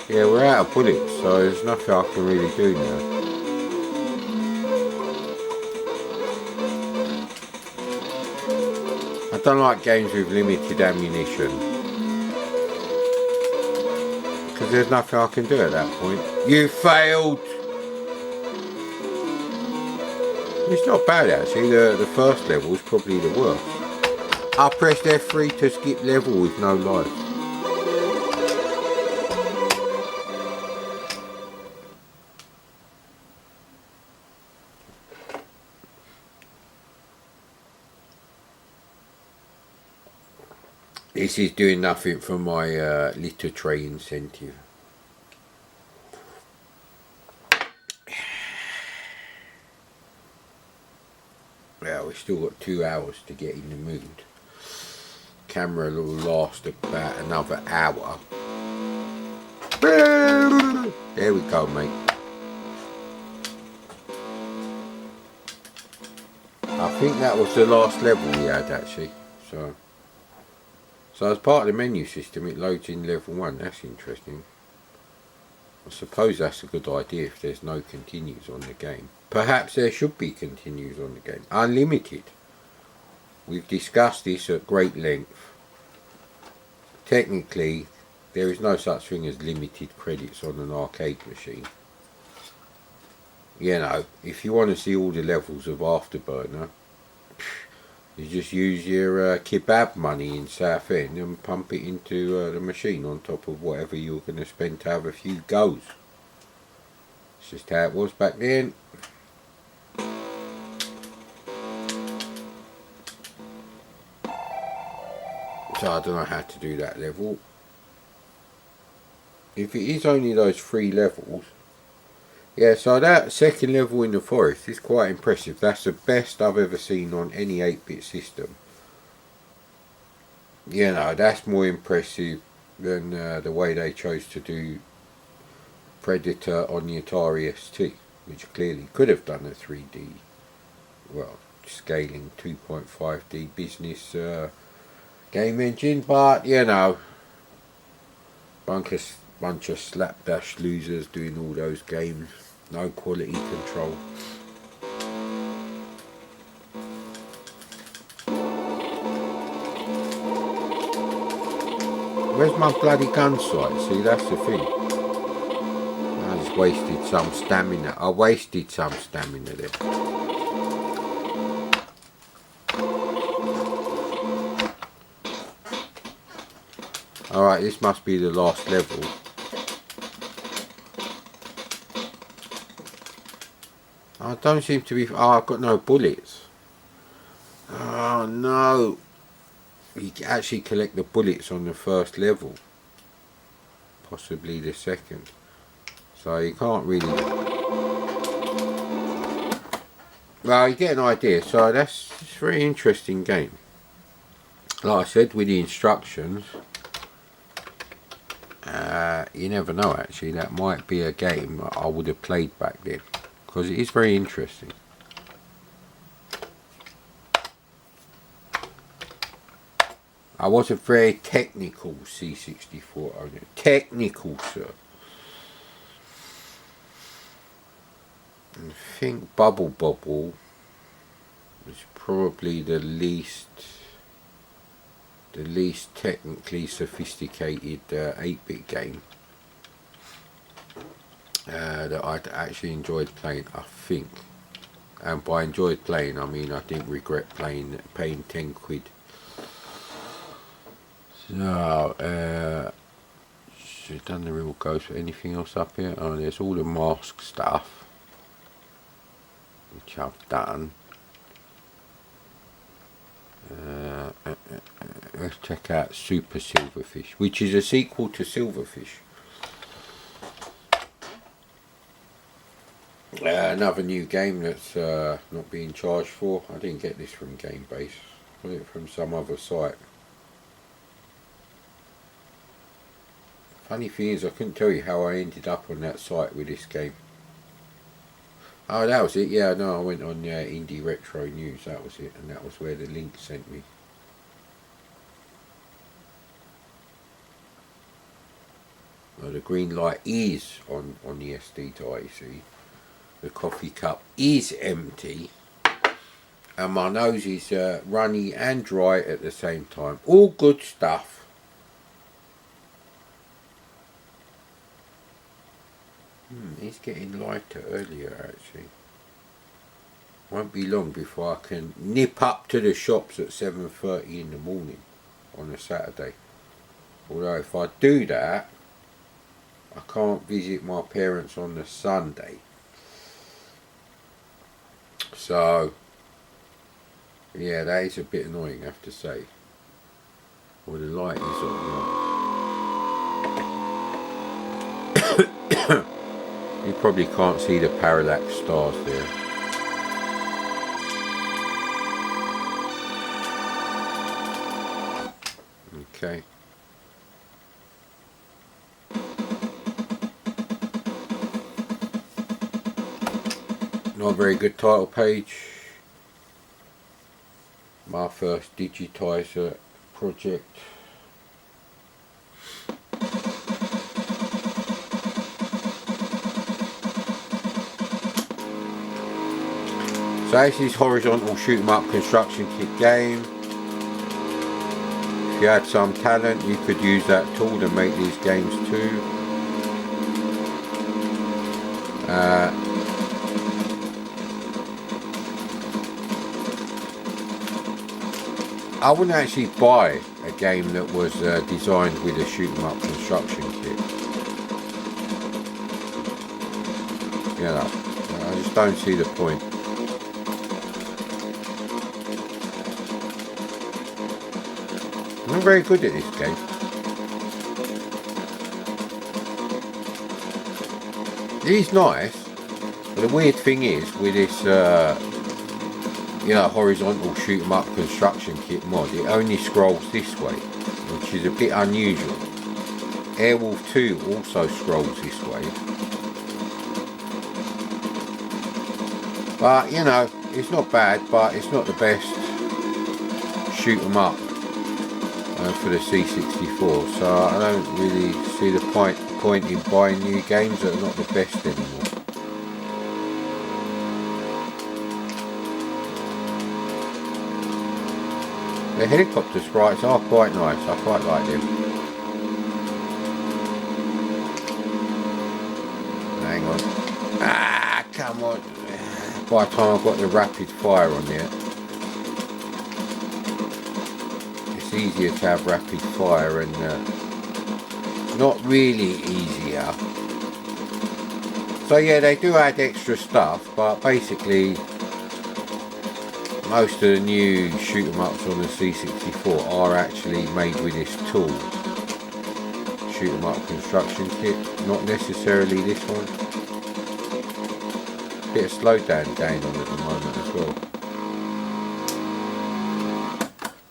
Yeah, we're out of bullets, so there's nothing I can really do now. I don't like games with limited ammunition, because there's nothing I can do at that point. You failed! It's not bad actually, the first level is probably the worst. I pressed F3 to skip level with no life. This is doing nothing for my litter tray incentive. Well, we've still got 2 hours to get in the mood. Camera will last about another hour. There we go, mate. I think that was the last level we had actually. So as part of the menu system it loads in level 1, that's interesting. I suppose that's a good idea if there's no continues on the game. Perhaps there should be continues on the game. Unlimited. We've discussed this at great length. Technically There is no such thing as limited credits on an arcade machine. You know, if you want to see all the levels of Afterburner, you just use your kebab money in Southend and pump it into the machine on top of whatever you're going to spend to have a few goes. It's just how it was back then. So I don't know how to do that level. If it is only those 3 levels, yeah, so that second level in the forest is quite impressive. That's the best I've ever seen on any 8-bit system. You know, that's more impressive than the way they chose to do Predator on the Atari ST, which clearly could have done a 3D, well, scaling 2.5D business game engine, but you know, bunch of slapdash losers doing all those games, no quality control. Where's my bloody gun sight? See, that's the thing. I just wasted some stamina. I wasted some stamina there. Alright, this must be the last level. I don't seem to be... Oh, I've got no bullets. Oh, no. You can actually collect the bullets on the first level. Possibly the second. So you can't really... Well, you get an idea. So it's a very interesting game. Like I said, with the instructions... you never know, actually. That might be a game that I would have played back then, because it is very interesting. I was a very technical C64 owner. Technical, sir. And I think Bubble Bobble was probably the least technically sophisticated 8-bit game that I'd actually enjoyed playing, I think. And by enjoyed playing, I mean I didn't regret paying 10 quid. So, should have done the real ghost. Anything else up here? Oh, there's all the mask stuff, which I've done. Let's check out Super Silverfish, which is a sequel to Silverfish. Another new game that's not being charged for. I didn't get this from GameBase. I got it from some other site. Funny thing is, I couldn't tell you how I ended up on that site with this game. Oh, that was it. Yeah, no, I went on Indie Retro News. That was it, and that was where the link sent me. Well, the green light is on the SD to IC. The coffee cup is empty, and my nose is runny and dry at the same time. All good stuff. It's getting lighter earlier, actually. Won't be long before I can nip up to the shops at 7:30 in the morning on a Saturday. Although if I do that, I can't visit my parents on the Sunday. So, yeah, that is a bit annoying, I have to say. Well, the light is on. You probably can't see the parallax stars there. Okay. Not a very good title page. My first digitizer project. So this is horizontal shoot 'em up construction kit game. you had some talent, you could use that tool to make these games too. I wouldn't actually buy a game that was designed with a shoot 'em up construction kit. You know, I just don't see the point. I'm not very good at this game. It is nice, but the weird thing is with this you know, horizontal shoot 'em up construction kit mod, it only scrolls this way, which is a bit unusual. Airwolf 2 also scrolls this way, but you know, it's not bad, but it's not the best shoot 'em up for the C64, so I don't really see the point in buying new games that are not the best anymore. The helicopter sprites are quite nice, I quite like them. Hang on. Ah, come on. By the time I've got the rapid fire on there, it's easier to have rapid fire and not really easier. So yeah, they do add extra stuff, but basically most of the new shoot 'em ups on the C64 are actually made with this tool, shoot 'em up construction kit, not necessarily this one. Bit of slowdown going on at the moment as well.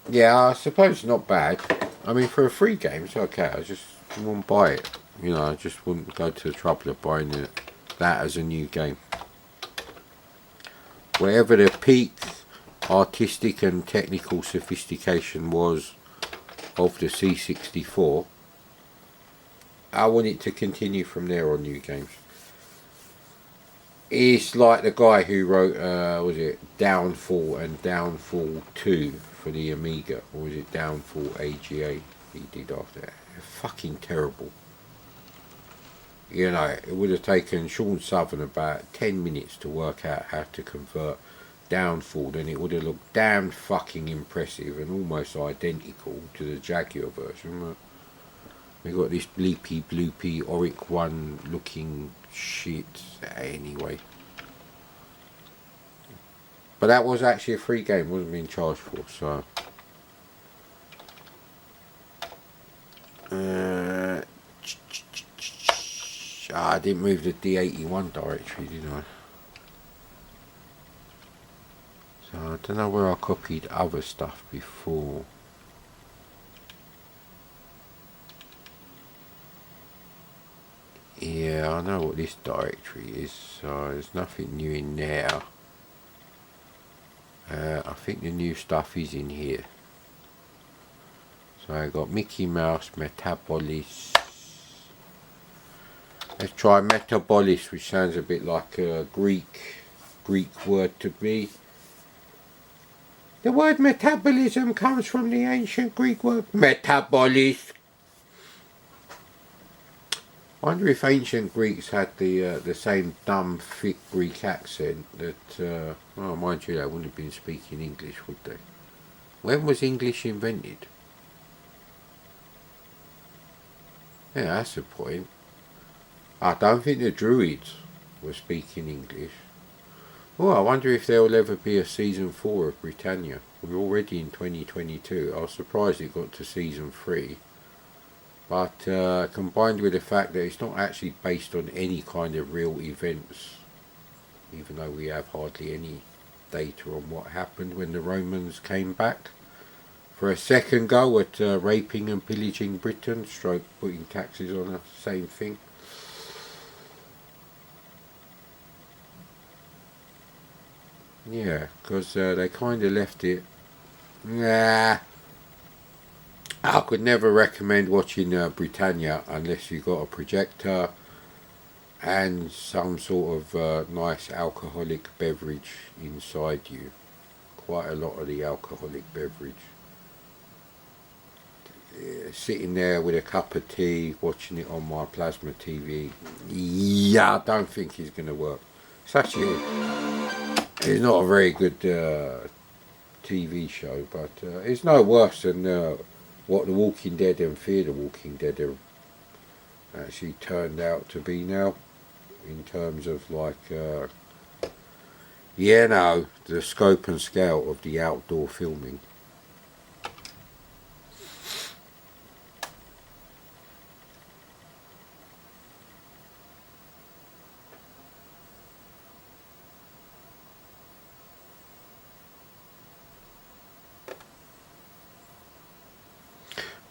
Yeah, I suppose not bad. I mean, for a free game it's okay, I just wouldn't buy it. You know, I just wouldn't go to the trouble of buying that as a new game. Wherever the peak artistic and technical sophistication was of the C64, I want it to continue from there on new games. It's like the guy who wrote, was it Downfall and Downfall 2 for the Amiga, or was it Downfall AGA he did after that? Fucking terrible. You know, it would have taken Sean Southern about 10 minutes to work out how to convert Downfall, and it would have looked damn fucking impressive and almost identical to the Jaguar version. We got this bleepy bloopy Oric 1 looking shit anyway. But that was actually a free game, wasn't being charged for, so I didn't move the D81 directory, did I? So I don't know where I copied other stuff before. Yeah, I know what this directory is, so there's nothing new in there. I think the new stuff is in here. So I got Mickey Mouse, Metabolis. Let's try Metabolis, which sounds a bit like a Greek word to me. The word metabolism comes from the ancient Greek word Metabolis. I wonder if ancient Greeks had the same dumb, thick Greek accent that, well, mind you, they wouldn't have been speaking English, would they? When was English invented? Yeah, that's the point. I don't think the Druids were speaking English. Oh, I wonder if there will ever be a season 4 of Britannia. We're already in 2022. I was surprised it got to season 3. But combined with the fact that it's not actually based on any kind of real events, even though we have hardly any data on what happened when the Romans came back for a second go at raping and pillaging Britain, stroke putting taxes on us, same thing. Yeah, because they kind of left it. Nah, I could never recommend watching Britannia unless you got a projector and some sort of nice alcoholic beverage inside you. Quite a lot of the alcoholic beverage. sitting there with a cup of tea, watching it on my plasma TV. Yeah, I don't think it's going to work. It's actually, it's not a very good TV show, but it's no worse than what The Walking Dead and Fear the Walking Dead have actually turned out to be now, in terms of like, yeah, no, the scope and scale of the outdoor filming.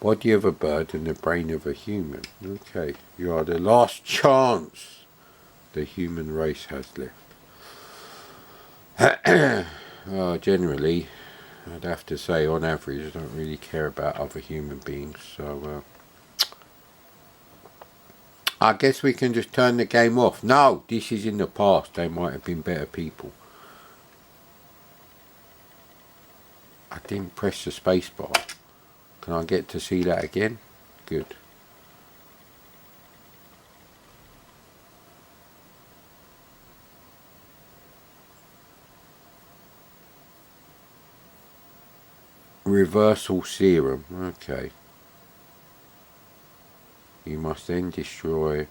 Body of a bird and the brain of a human. Okay, you are the last chance the human race has left. Generally, I'd have to say on average I don't really care about other human beings, so I guess we can just turn the game off. No, this is in the past, they might have been better people. I didn't press the space bar. Can I get to see that again? Good. Reversal serum. Okay. You must then destroy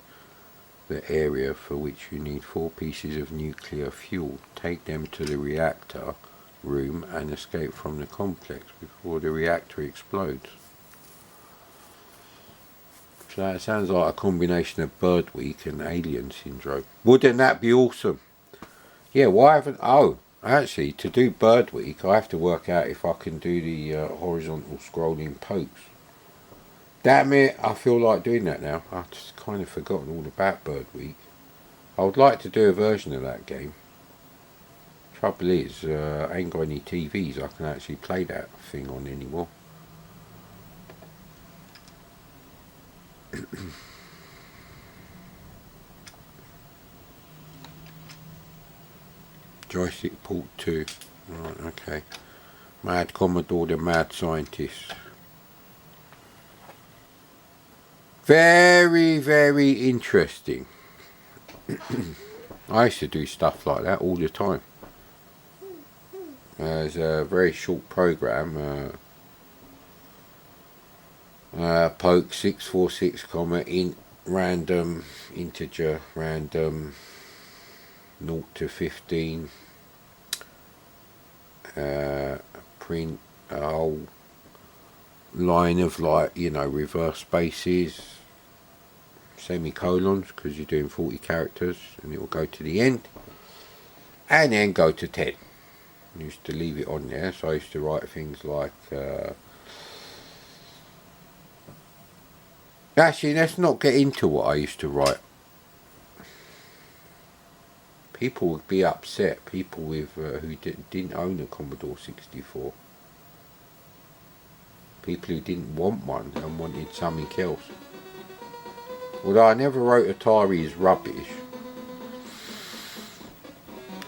the area for which you need 4 pieces of nuclear fuel. Take them to the reactor room and escape from the complex before the reactor explodes. So that sounds like a combination of Bird Week and Alien Syndrome. Wouldn't that be awesome? Yeah, why haven't... Oh, actually, to do Bird Week, I have to work out if I can do the horizontal scrolling pokes. Damn it, I feel like doing that now. I've just kind of forgotten all about Bird Week. I would like to do a version of that game. Trouble is, I ain't got any TVs I can actually play that thing on anymore. Joystick port 2. Right, okay. Mad Commodore the Mad Scientist. Very, very interesting. I used to do stuff like that all the time. There's a very short program, poke 646, int random integer random 0 to 15, print a whole line of, like, you know, reverse spaces, semicolons, because you're doing 40 characters, and it will go to the end and then go to 10. I used to leave it on there, so I used to write things like actually, let's not get into what I used to write. People would be upset, people with who didn't own a Commodore 64, people who didn't want one and wanted something else. Although I never wrote Atari is rubbish.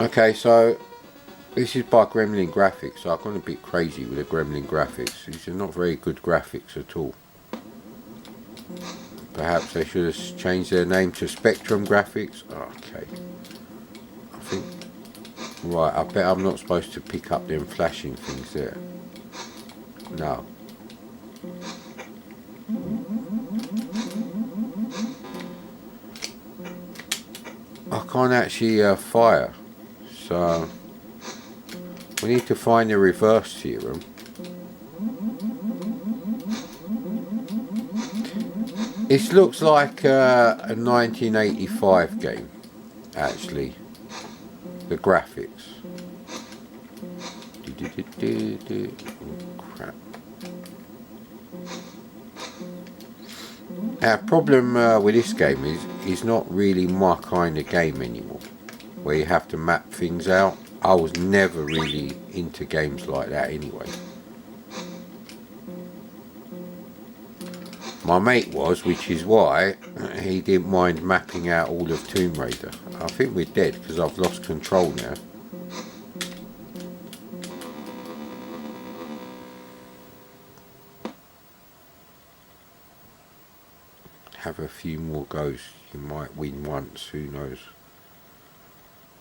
Okay, so this is by Gremlin Graphics. I've gone a bit crazy with the Gremlin Graphics. These are not very good graphics at all. Perhaps they should have changed their name to Spectrum Graphics. Okay. I think... Right, I bet I'm not supposed to pick up them flashing things there. No. I can't actually fire. So... we need to find the reverse serum. This looks like a 1985 game, actually. The graphics. Oh, crap. Our problem with this game is it's not really my kind of game anymore, where you have to map things out. I was never really into games like that anyway. My mate was, which is why he didn't mind mapping out all of Tomb Raider. I think we're dead because I've lost control now. have a few more goes. You might win once, who knows.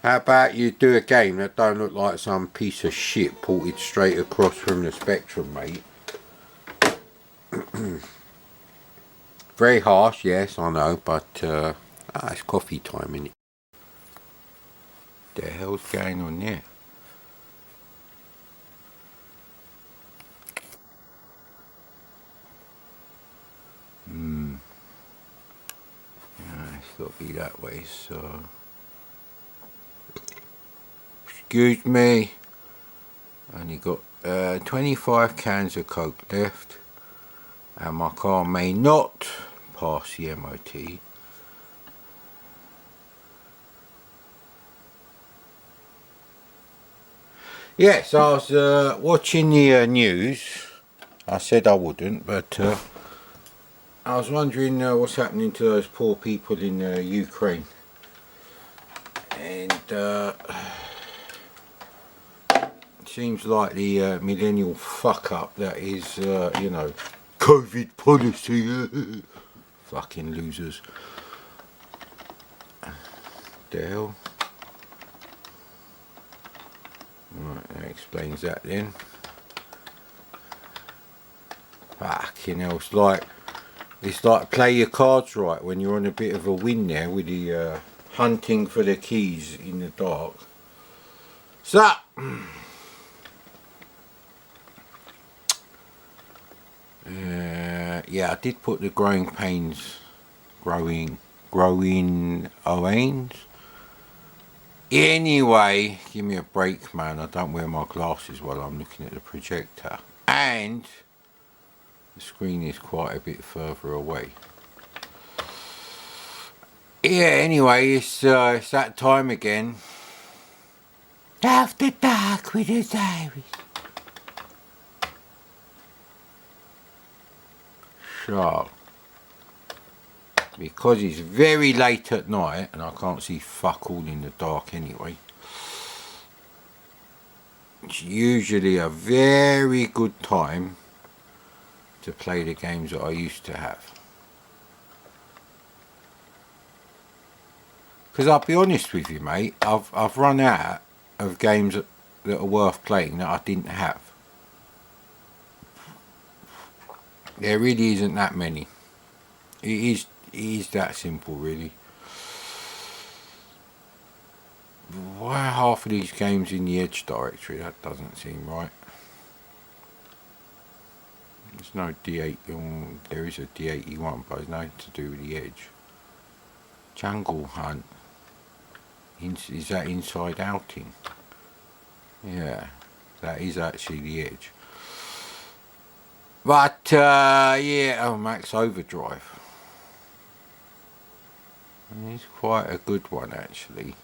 How about you do a game that don't look like some piece of shit ported straight across from the Spectrum, mate? Very harsh, yes, I know, but it's coffee time, innit? The hell's going on there? Yeah, it's got to be that way, so... Excuse me. Only got 25 cans of Coke left. And my car may not pass the MOT. Yes, I was watching the news. I said I wouldn't, but I was wondering what's happening to those poor people in Ukraine. And it seems like the millennial fuck up that is, you know, COVID policy. Fucking losers. The hell? Right, that explains that then. Fucking hell, it's like play your cards right when you're on a bit of a win there with the hunting for the keys in the dark. So, yeah, I did put the growing pains, growing Owens. Anyway, give me a break, man. I don't wear my glasses while I'm looking at the projector. And the screen is quite a bit further away. Yeah, anyway, it's that time again. After dark with the diaries. So, because it's very late at night and I can't see fuck all in the dark anyway, it's usually a very good time to play the games that I used to have. Because I'll be honest with you, mate, I've run out of games that are worth playing that I didn't have. There really isn't that many. It is that simple, really. Why are half of these games in the Edge directory? That doesn't seem right. There's no D8, there is a D81, but it's nothing to do with the Edge. Jungle Hunt. Is that Inside Outing? Yeah, that is actually the Edge. But, yeah, Max Overdrive. It's quite a good one, actually.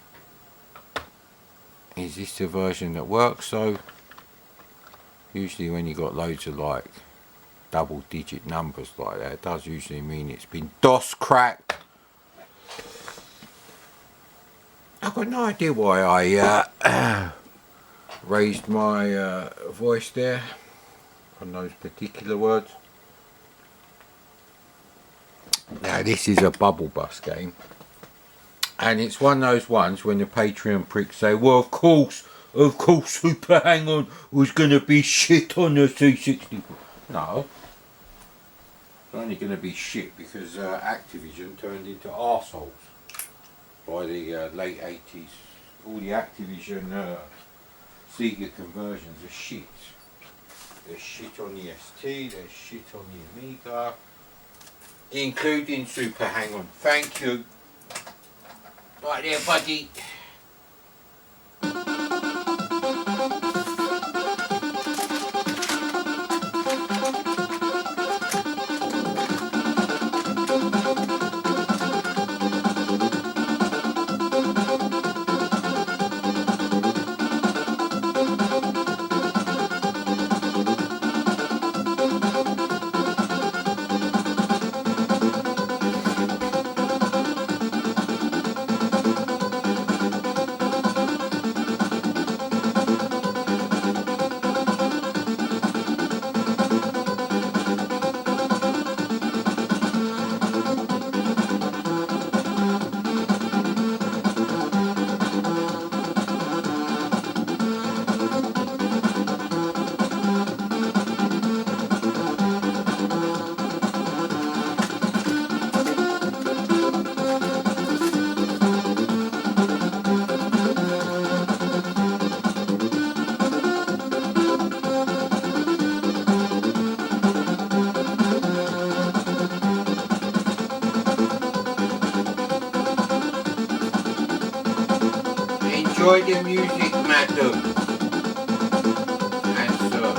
Is this the version that works, though? Usually when you got loads of, like, double-digit numbers like that, it does usually mean it's been DOS cracked. I've got no idea why I raised my voice there on those particular words. Now this is a bubble bus game, and it's one of those ones when the Patreon pricks say, well, of course Super Hang-On was going to be shit on the C64. No, it's only going to be shit because Activision turned into arseholes by the late 80s. All the Activision Sega conversions are shit. There's shit on the ST, there's shit on the Amiga, including Super Hang-On. Thank you. Right there, buddy. Enjoy the music, madam. And sir.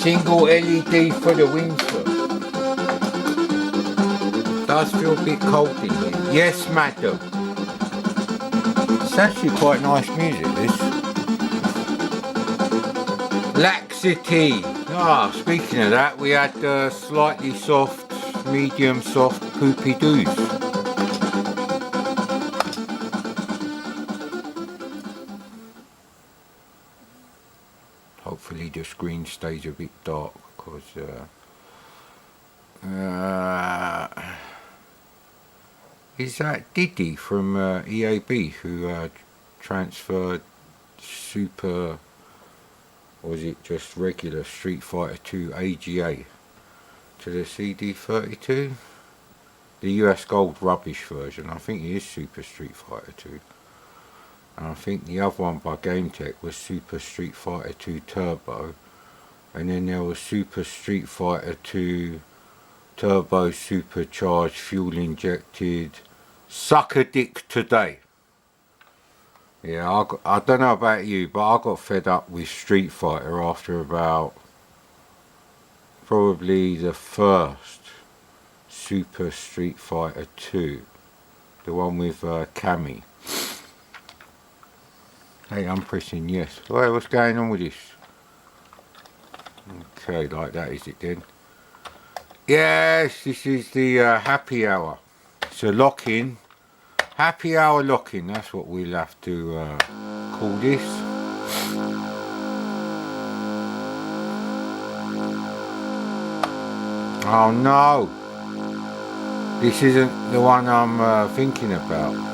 Single LED for the windscreen. Does feel a bit cold in here. Yes, madam. It's actually quite nice music, this. Laxity. Ah, speaking of that, we had slightly soft, medium soft poopy doos. Hopefully the screen stays a bit dark because is that Diddy from EAB who transferred Super, or was it just regular Street Fighter 2 AGA to the CD32? The US Gold rubbish version. I think it is Super Street Fighter 2. And I think the other one by GameTech was Super Street Fighter 2 Turbo. And then there was Super Street Fighter 2 Turbo Supercharged Fuel Injected Sucker Dick Today. Yeah, I don't know about you, but I got fed up with Street Fighter after about probably the first Super Street Fighter 2. The one with Cammy. Hey, I'm pressing yes. Wait, what's going on with this? Okay, like that is it then. Yes, this is the happy hour. It's a lock-in. Happy hour lock-in, that's what we'll have to call this. Oh no! This isn't the one I'm thinking about.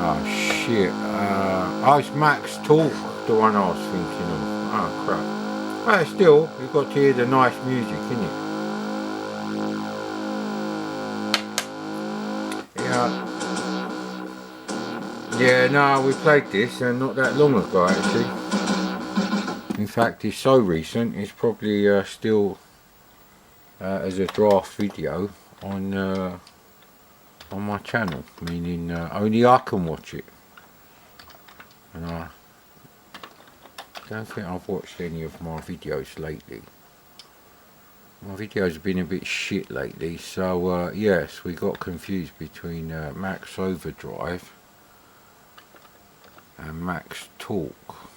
Oh shit, it's Max Talk, the one I was thinking of. Oh crap. Well, still, you've got to hear the nice music, innit? Yeah, no, we played this not that long ago actually. In fact, it's so recent, it's probably still as a draft video on my channel, meaning only I can watch it, and I don't think I've watched any of my videos lately. My videos have been a bit shit lately, so yes, we got confused between Max Overdrive and Max Talk.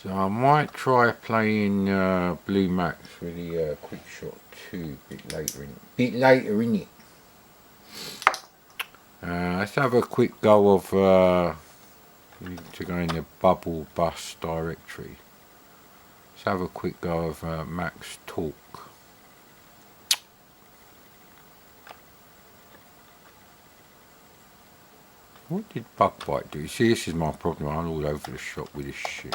So I might try playing Blue Max with the Quick Shot 2 a bit later in it. Let's have a quick go of to go in the Bubble Bus directory. Let's have a quick go of Max Talk. What did Bugbite do? See, this is my problem. I'm all over the shop with this shit.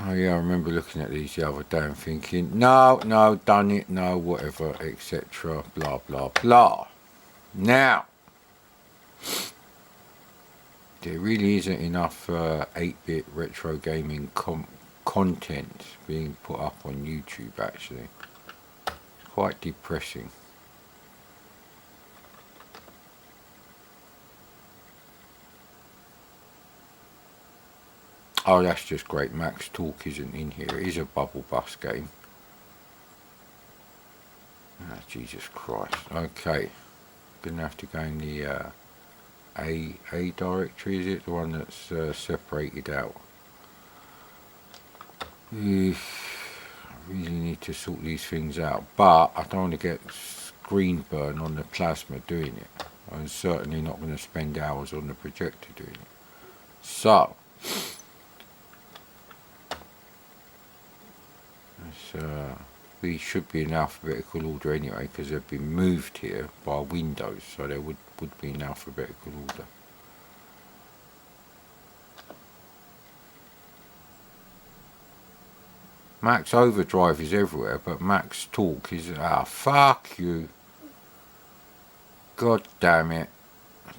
Oh yeah, I remember looking at these the other day and thinking, no, done it, no, whatever, etc. Blah, blah, blah. Now, there really isn't enough 8-bit retro gaming content being put up on YouTube, actually. It's quite depressing. Oh, that's just great. Max Talk isn't in here. It is a Bubble Bus game. Oh, Jesus Christ. Okay. Gonna have to go in the A directory, is it? The one that's separated out. I really need to sort these things out. But I don't want to get screen burn on the plasma doing it. I'm certainly not going to spend hours on the projector doing it. So, these should be in alphabetical order anyway, because they've been moved here by Windows, so they would be in alphabetical order. Max Overdrive is everywhere, but Max Talk is fuck you. God damn it.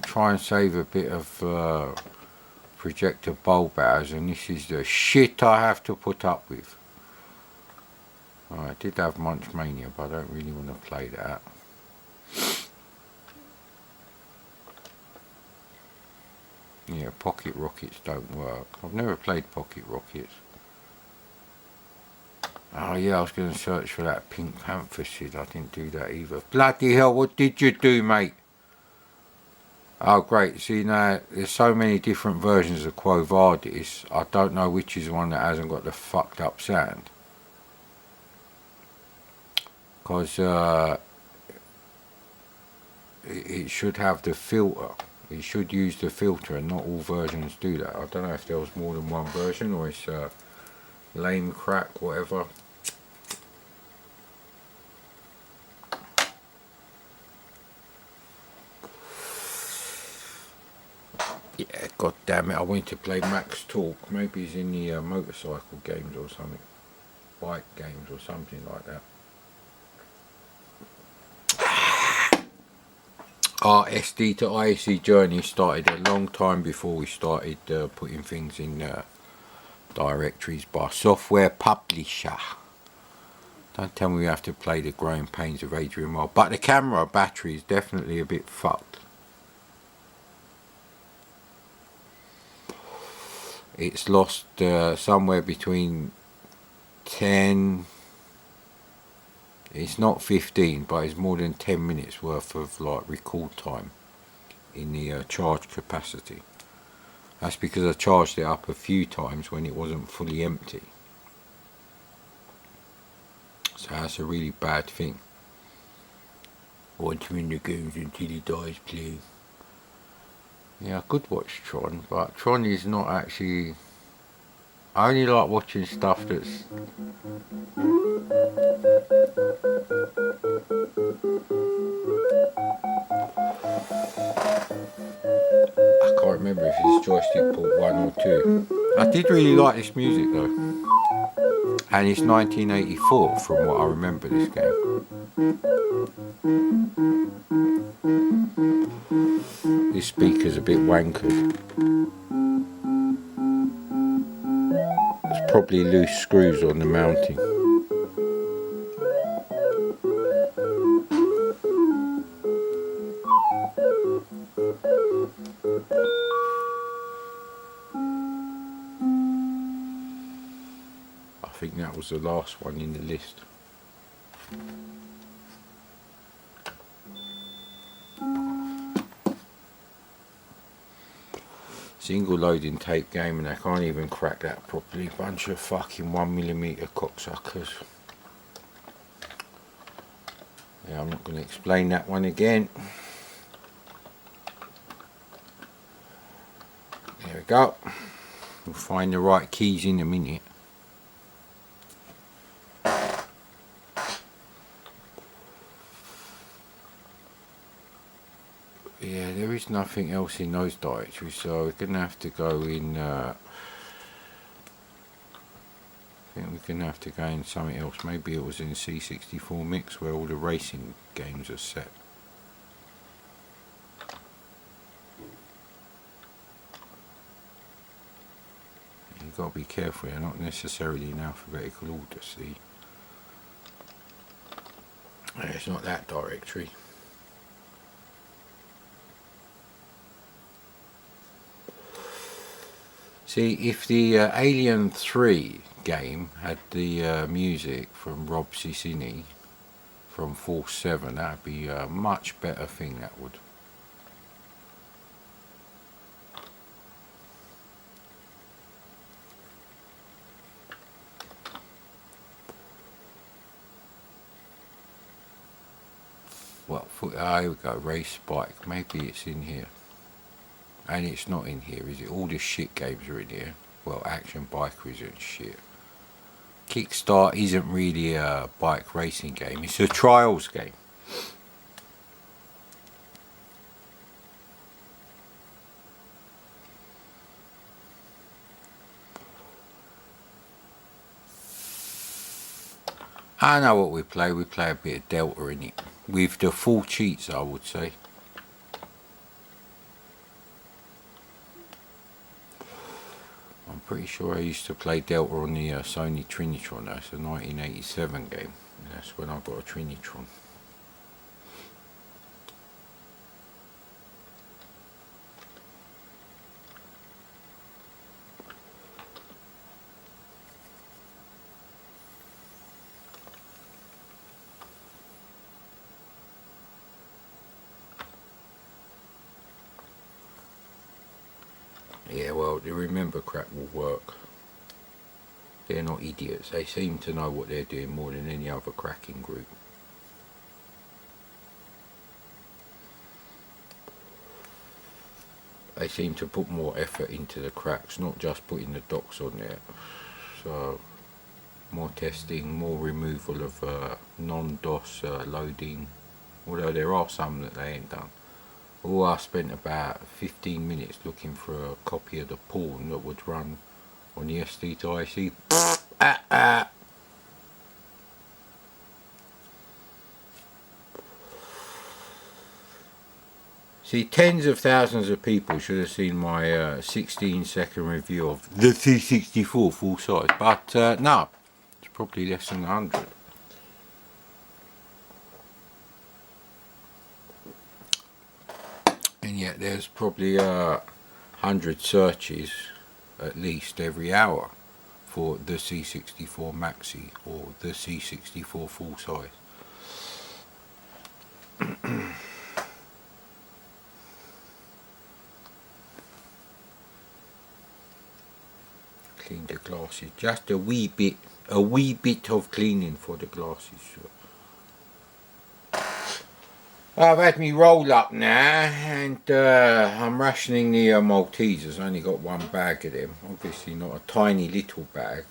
Try and save a bit of projector bulb hours, and this is the shit I have to put up with. I did have Munch Mania, but I don't really want to play that. Yeah, Pocket Rockets don't work. I've never played Pocket Rockets. Oh yeah, I was going to search for that Pink Panther shit. I didn't do that either. Bloody hell, what did you do, mate? Oh great, see now, there's so many different versions of Quo Vadis, I don't know which is the one that hasn't got the fucked up sound. Because it should have the filter. It should use the filter, and not all versions do that. I don't know if there was more than one version, or it's lame crack, whatever. Yeah, god damn it, I wanted to play Max Talk. Maybe he's in the motorcycle games or something. Bike games or something like that. Our SD to ISE journey started a long time before we started putting things in directories by software publisher. Don't tell me we have to play the growing pains of Adrian Mole. But the camera battery is definitely a bit fucked. It's lost somewhere between 10... It's not 15, but it's more than 10 minutes worth of like record time in the charge capacity. That's because I charged it up a few times when it wasn't fully empty. So that's a really bad thing. Want him in the games until he dies, please. Yeah, I could watch Tron, but Tron is not actually... I only like watching stuff that's... I can't remember if it's joystick port 1 or 2. I did really like this music though. And it's 1984 from what I remember this game. This speaker's a bit wankered. There's probably loose screws on the mounting. I think that was the last one in the list. Single loading tape game, and I can't even crack that properly. Bunch of fucking 1mm cocksuckers. Yeah, I'm not going to explain that one again. There we go. We'll find the right keys in a minute. Yeah, there is nothing else in those directories, so we're going to have to go in, I think we're going to have to go in something else. Maybe it was in C64 mix where all the racing games are set. You've got to be careful, they're not necessarily in alphabetical order, see. It's not that directory. See, if the Alien 3 game had the music from Rob Cicini from Force 7, that'd be a much better thing, that would. Well, here we go, race bike, maybe it's in here. And it's not in here, is it? All the shit games are in here. Well, Action Biker isn't shit. Kickstart isn't really a bike racing game, it's a trials game. I know what we play a bit of Delta in it. With the full cheats, I would say. I'm pretty sure I used to play Delta on the Sony Trinitron. That's a 1987 game. That's when I got a Trinitron. Yeah, well, the remember crap will work. They're not idiots. They seem to know what they're doing more than any other cracking group. They seem to put more effort into the cracks, not just putting the docks on there. So, more testing, more removal of non-DOS loading. Although there are some that they ain't done. Oh, I spent about 15 minutes looking for a copy of the porn that would run on the SD to IC. See, tens of thousands of people should have seen my 16-second review of the C64 full size, but no, it's probably less than 100. And yet there's probably 100 searches at least every hour for the C64 Maxi or the C64 full size. Clean the glasses, just a wee bit of cleaning for the glasses. I've had me roll up now, and I'm rationing the Maltesers. I only got one bag of them, obviously not a tiny little bag.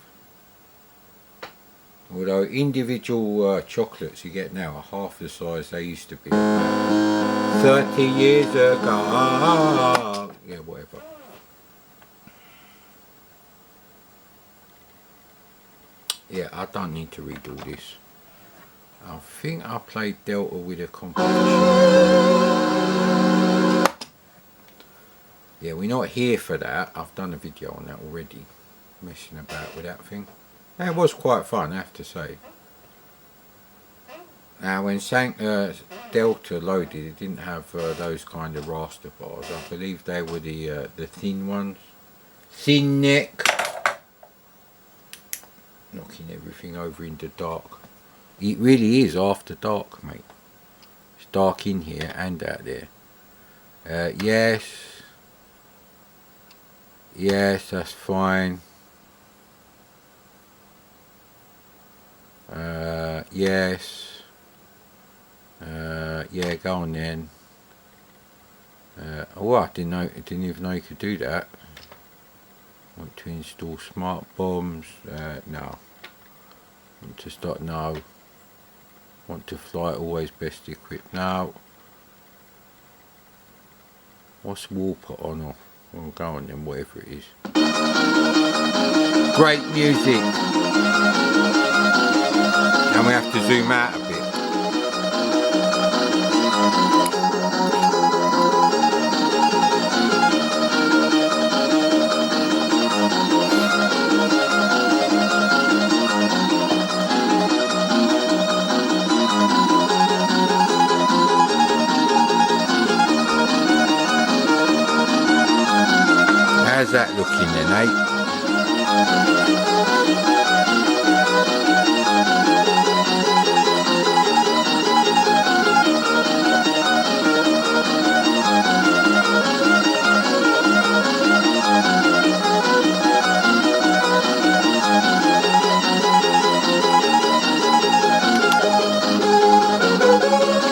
Although individual chocolates you get now are half the size they used to be 30 years ago. Yeah, whatever. Yeah, I don't need to read all this. I think I played Delta with a competition. Yeah, we're not here for that. I've done a video on that already. Messing about with that thing. And it was quite fun, I have to say. Now, when Delta loaded, it didn't have those kind of raster bars. I believe they were the thin ones. Thin neck. Knocking everything over in the dark. It really is after dark, mate. It's dark in here and out there. Yes. Yes, that's fine. Yes. Yeah, go on then. Oh, I didn't even know you could do that. Want to install smart bombs? No. Want to start? No. Want to fly? Always best equipped? No. What's Warpot on off? Well, go on then, whatever it is. Great music. And we have to zoom out a bit. How's that looking then, eh?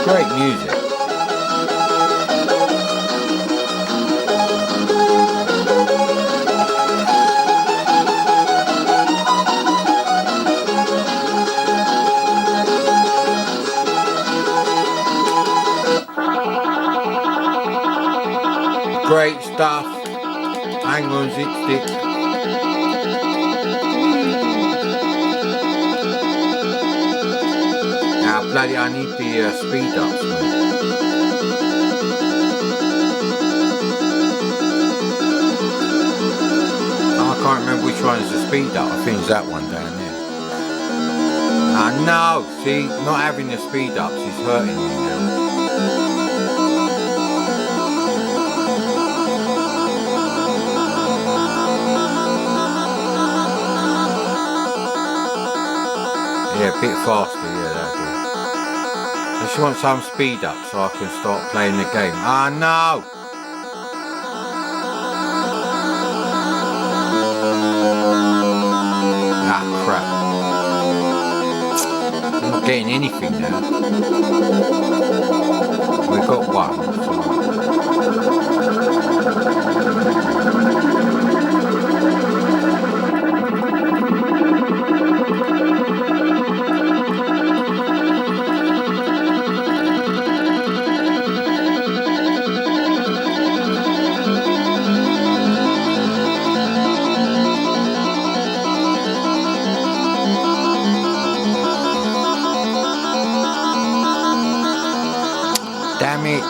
Great music. Great stuff. Hang on, zip stick. Now, bloody, I need the speed ups, mate. I can't remember which one is the speed up. I think it's that one down there. No, see, not having the speed ups is hurting me now. Yeah, a bit faster, yeah, that'll do. So she wants some speed up so I can start playing the game. No! Crap. I'm not getting anything now. We've got one. Damn it.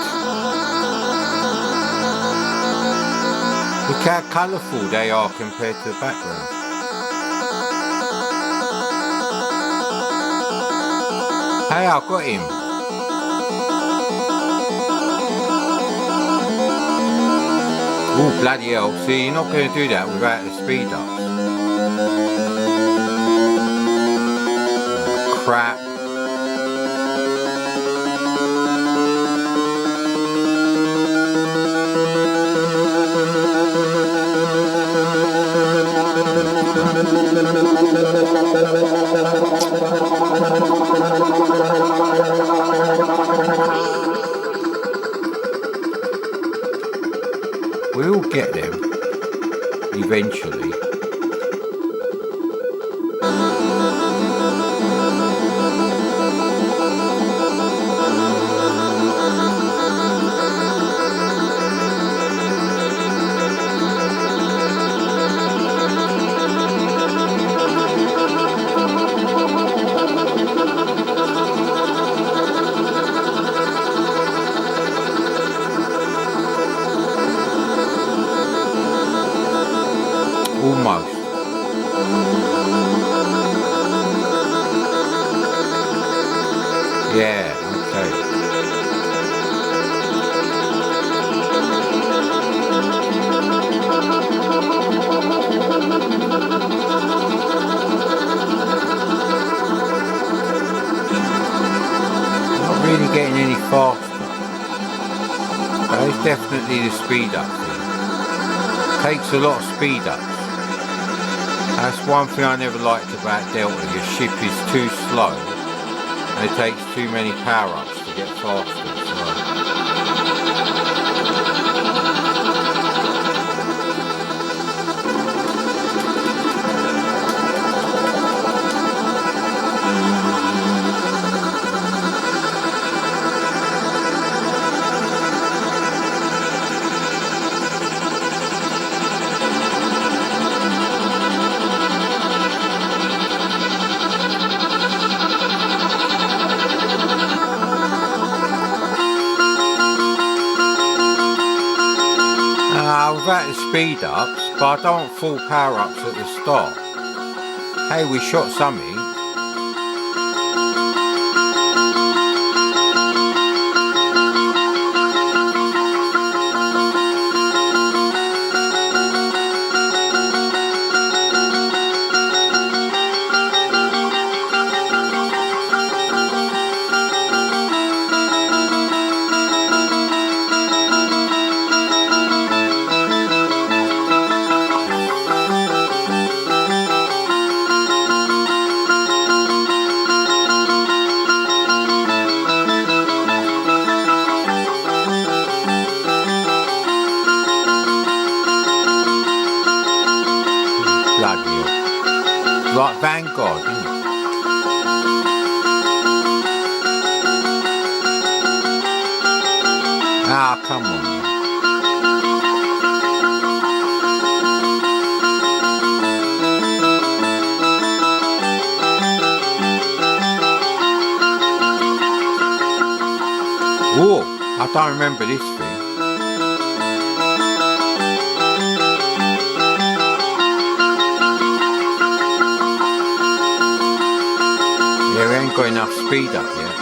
Look how colourful they are compared to the background. Hey, I've got him. Oh, bloody hell. See, you're not going to do that without the speed ups. Oh, crap. We'll get them eventually. Almost. Yeah, okay. Not really getting any faster. That is definitely the speed up thing. Takes a lot of speed up. That's one thing I never liked about Delta. Your ship is too slow. And it takes too many power-ups to get faster. Without the speed ups, but I don't want full power ups at the start. Hey, we shot something. Like Vanguard, isn't it? Ah, come on. Oh, I don't remember this thing. Yeah, we ain't got enough speed up yet.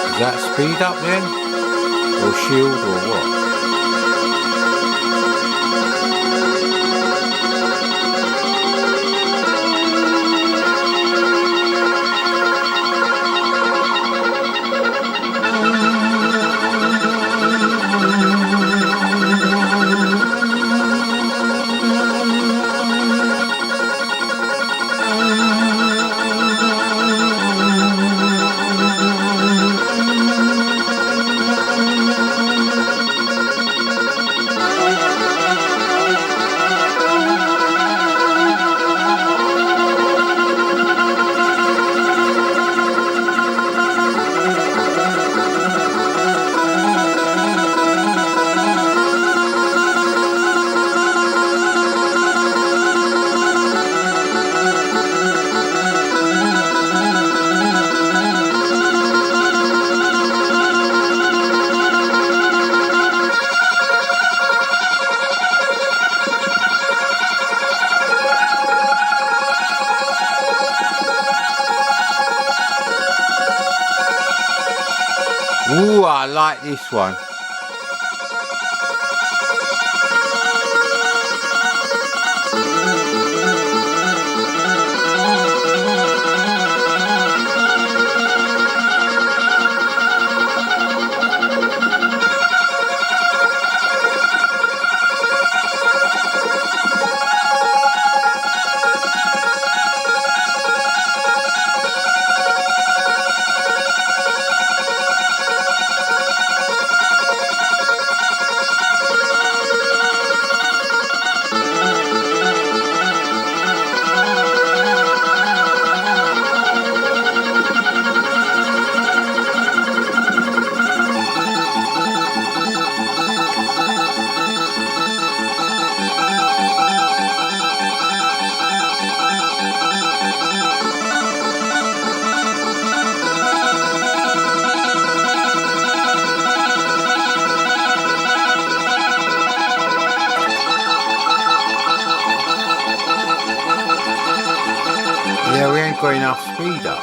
Is that speed up then? Or shield or what? Ooh, I like this one. Yeah, we ain't got enough speed up.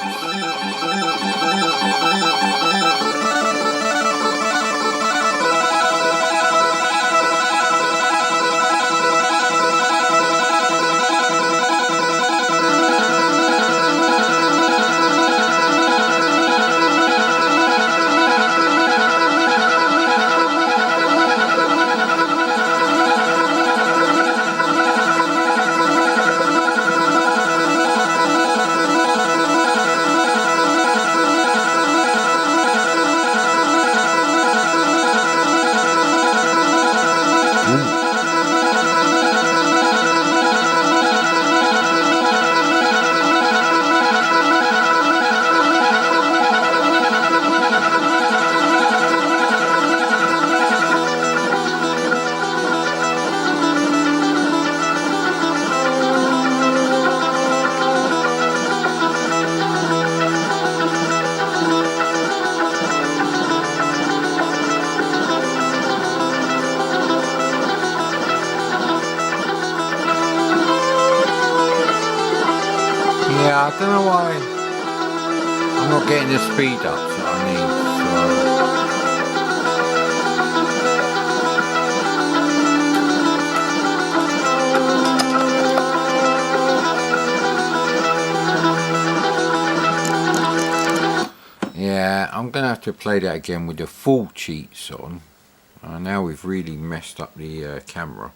I don't know why I'm not getting the speed up that I need. Yeah, I'm going to have to play that again with the full cheats on. Now we've really messed up the camera.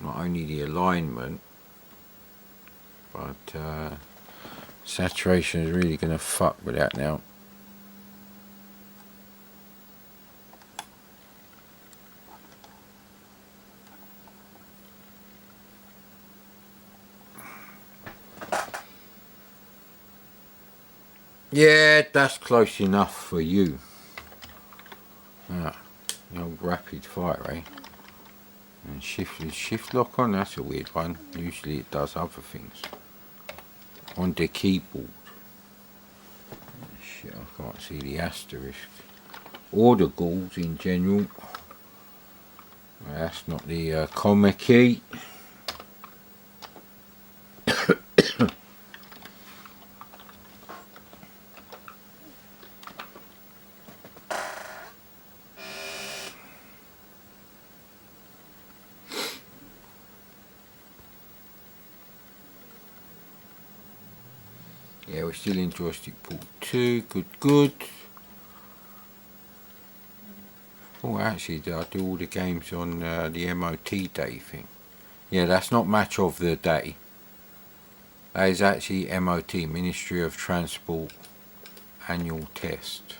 Not only the alignment, but saturation is really going to fuck with that now. Yeah, that's close enough for you. The old rapid fire, eh? And shift lock on, that's a weird one. Usually it does other things. On the keyboard. Shit, I can't see the asterisk. Or the gauls in general. That's not the comma key. Yeah, we're still in joystick port 2, good. Oh, actually, I do all the games on the MOT day thing. Yeah, that's not match of the day. That is actually MOT, Ministry of Transport annual test.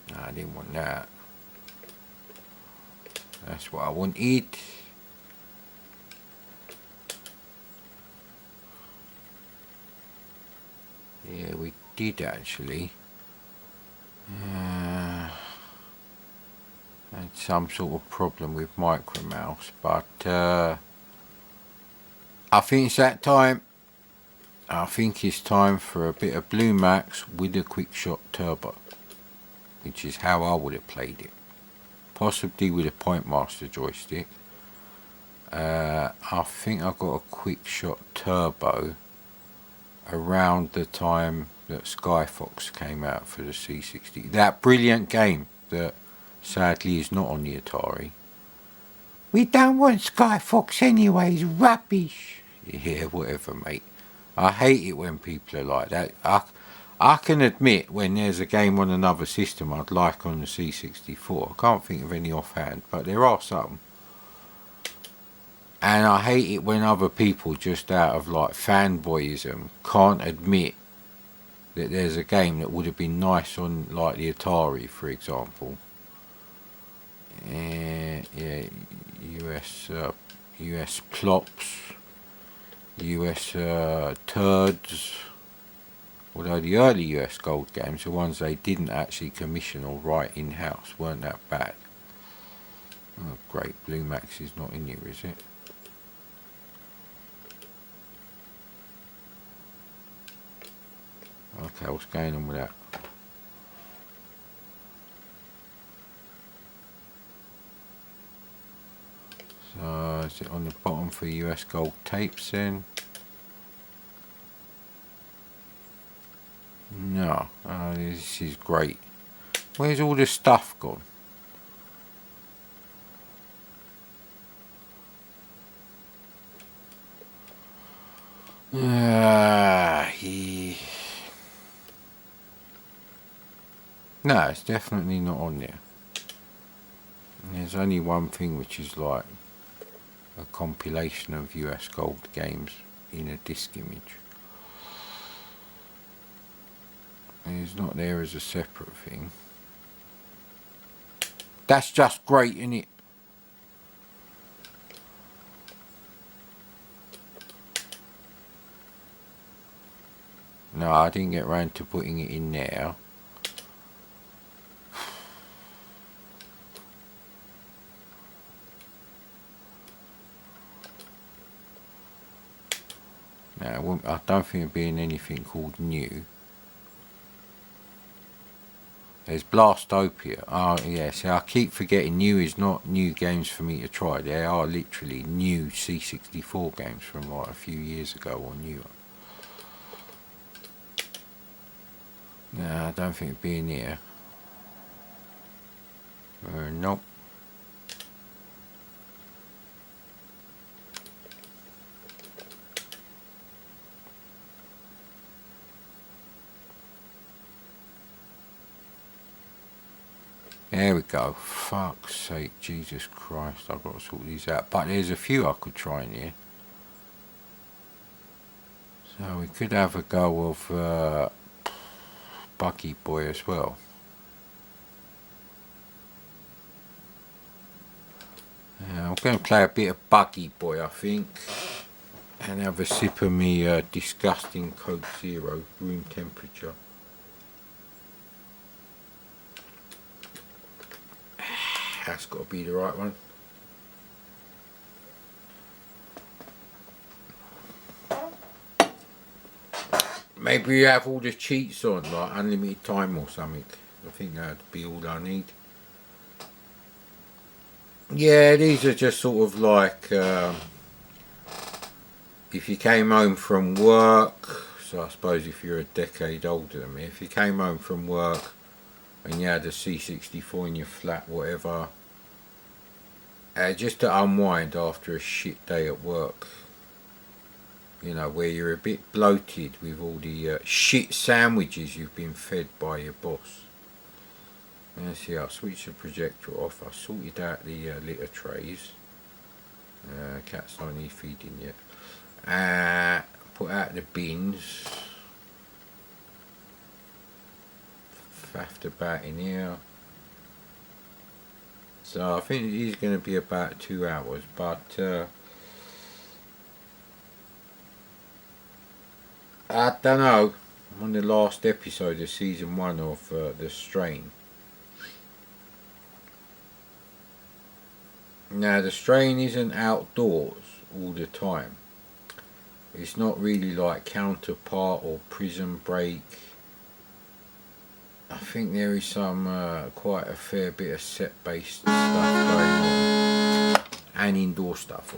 No, I didn't want that. That's what I wanted. Yeah, we did actually. Had some sort of problem with micro mouse, but I think it's that time. I think it's time for a bit of Blue Max with a quick shot turbo, which is how I would have played it, possibly with a Point Master joystick. I think I got a quick shot turbo around the time that Sky Fox came out for the C60. That brilliant game that sadly is not on the Atari. We don't want Sky Fox anyways, rubbish. Yeah, whatever, mate. I hate it when people are like that. I can admit when there's a game on another system I'd like on the C64. I can't think of any offhand, but there are some. And I hate it when other people, just out of like fanboyism, can't admit that there's a game that would have been nice on like the Atari, for example. Yeah, US plops, US turds. Although the early US Gold games, the ones they didn't actually commission or write in-house, weren't that bad. Oh great, Blue Max is not in here, is it? Okay, what's going on with that? So, is it on the bottom for US Gold tapes then? No. Oh, this is great. Where's all the stuff gone? No, it's definitely not on there. There's only one thing, which is like a compilation of US Gold games in a disc image. It's not there as a separate thing. That's just great, isn't it? No, I didn't get round to putting it in there. No, I don't think it'd be in anything called new. There's Blastopia. Oh yeah, see, I keep forgetting new is not new games for me to try. They are literally new C64 games from like a few years ago or newer. No, I don't think it'd be in here. Nope. There we go. Fuck's sake, Jesus Christ, I've got to sort these out. But there's a few I could try in here. So we could have a go of Buggy Boy as well. I'm going to play a bit of Buggy Boy, I think. And have a sip of me disgusting Coke Zero, room temperature. That's got to be the right one. Maybe you have all the cheats on, like unlimited time or something. I think that'd be all I need. Yeah, these are just sort of like if you came home from work, so I suppose if you're a decade older than me, if you came home from work and you had a C64 in your flat, whatever, just to unwind after a shit day at work, you know, where you're a bit bloated with all the shit sandwiches you've been fed by your boss. Let's see, I'll switch the projector off. I sorted out the litter trays. Cat's not need feeding yet. Put out the bins. Faffed about in here. So I think it is going to be about 2 hours, but I don't know. I'm on the last episode of season 1 of The Strain. Now the Strain isn't outdoors all the time. It's not really like Counterpart or Prison Break. I think there is some quite a fair bit of set-based stuff going on, and indoor stuff,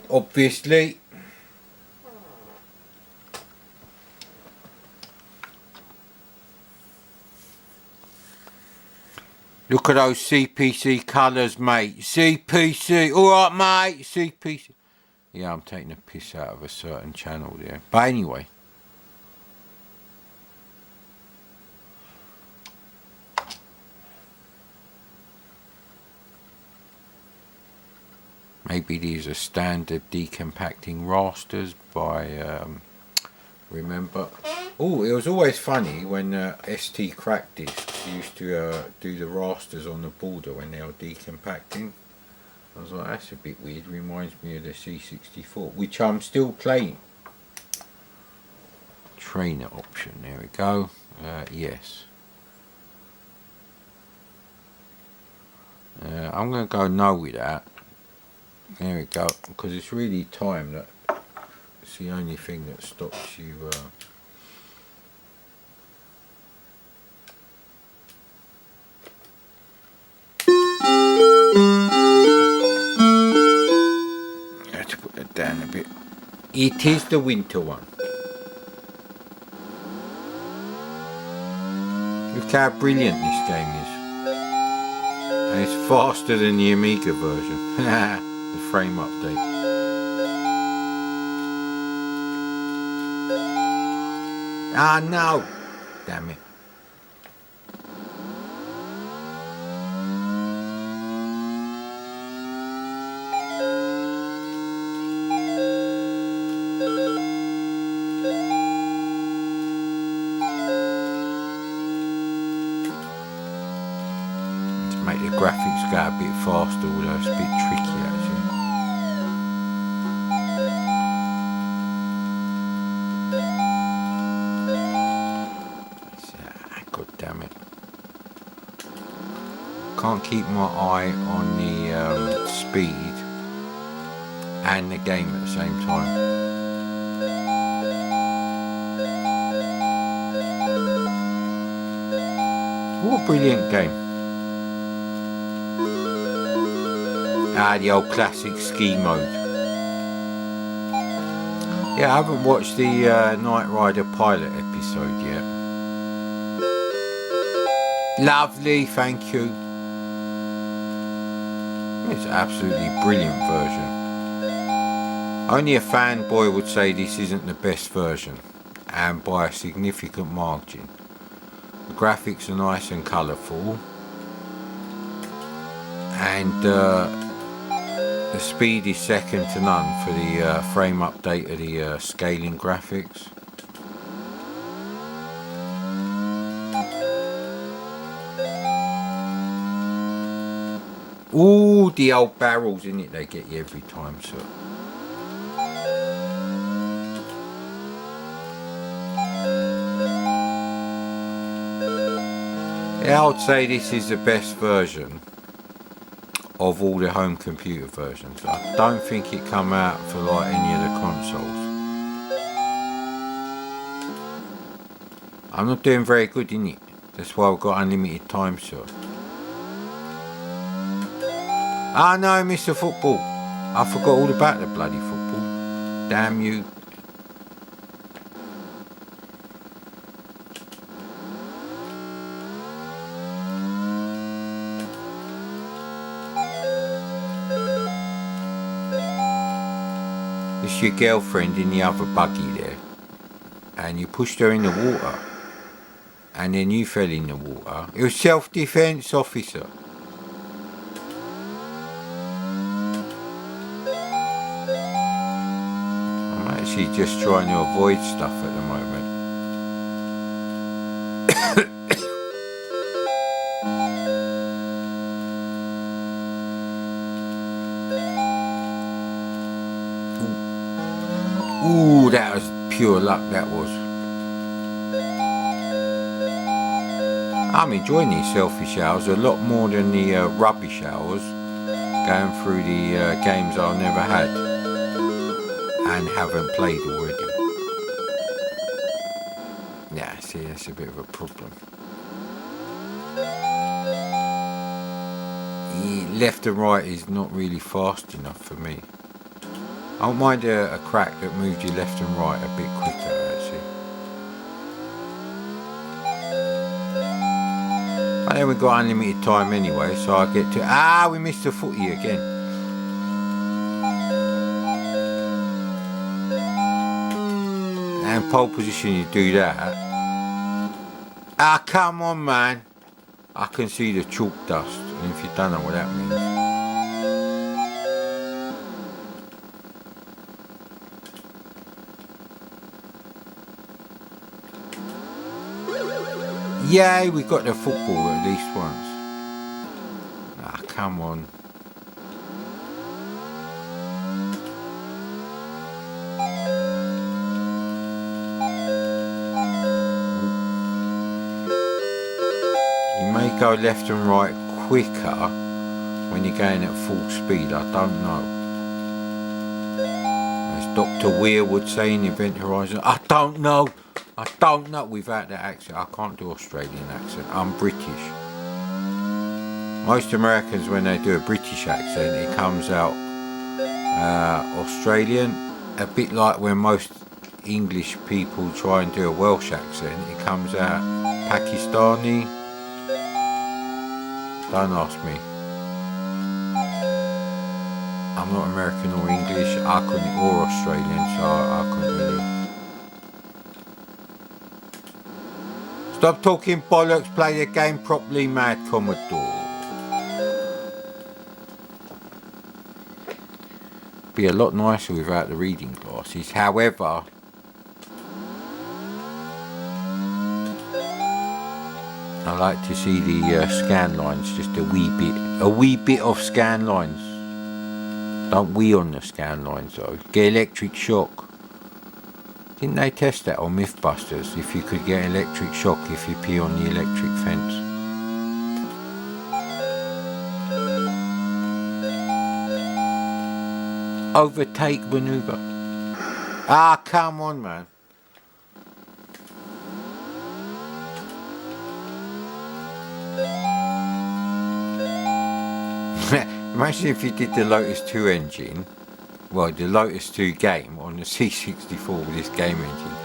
obviously. Look at those CPC colours, mate. CPC, alright mate, CPC. Yeah, I'm taking a piss out of a certain channel there. But anyway. Maybe these are standard decompacting rasters by Remember. Oh, it was always funny when ST cracked discs used to do the rasters on the border when they were decompacting. I was like, that's a bit weird. Reminds me of the C64, which I'm still playing. Trainer option. There we go. Yes. I'm going to go no with that. There we go. Because it's really time that. It's the only thing that stops you. I have to put that down a bit. It is the winter one. Look how brilliant this game is. And it's faster than the Amiga version. The frame update. Ah, no! Damn it. To make the graphics go a bit faster, although it's a bit tricky actually. God damn it. Can't keep my eye on the speed and the game at the same time. What a brilliant game. Ah, the old classic ski mode. Yeah, I haven't watched the Knight Rider pilot episode yet. Lovely, thank you. It's an absolutely brilliant version. Only a fanboy would say this isn't the best version, and by a significant margin. The graphics are nice and colourful, and the speed is second to none for the frame update of the scaling graphics. Ooh, the old barrels in it, they get you every time, so. Yeah, I would say this is the best version of all the home computer versions. I don't think it come out for like any of the consoles. I'm not doing very good in it. That's why I've got unlimited time, so. Ah no, Mr. Football. I forgot all about the bloody football. Damn you. It's your girlfriend in the other buggy there. And you pushed her in the water. And then you fell in the water. It was self-defense, officer. She's just trying to avoid stuff at the moment. Ooh, that was pure luck, that was. I'm enjoying these selfie showers a lot more than the rubbish showers, going through the games I've never had and haven't played already. Yeah, see, that's a bit of a problem. Left and right is not really fast enough for me. I don't mind a crack that moves you left and right a bit quicker, actually. But then we've got unlimited time anyway, so I get to... Ah, we missed the footy again. And pole position, you do that. Ah, come on, man. I can see the chalk dust, and if you don't know what that means. Yay, we got the football at least once. Ah, come on. Go left and right quicker when you're going at full speed, I don't know. As Dr. Weir would say in Event Horizon, I don't know without that accent. I can't do Australian accent, I'm British. Most Americans, when they do a British accent, it comes out Australian, a bit like when most English people try and do a Welsh accent, it comes out Pakistani. Don't ask me. I'm not American or English, I couldn't, or Australian, so I couldn't really. Stop talking bollocks, play the game properly, mad Commodore. Be a lot nicer without the reading glasses, however. I like to see the scan lines, just a wee bit of scan lines. Don't wee on the scan lines though. Get electric shock. Didn't they test that on Mythbusters? If you could get electric shock if you pee on the electric fence. Overtake maneuver. Ah, come on, man. Imagine if you did the Lotus 2 engine, well, the Lotus 2 game on the C64 with this game engine.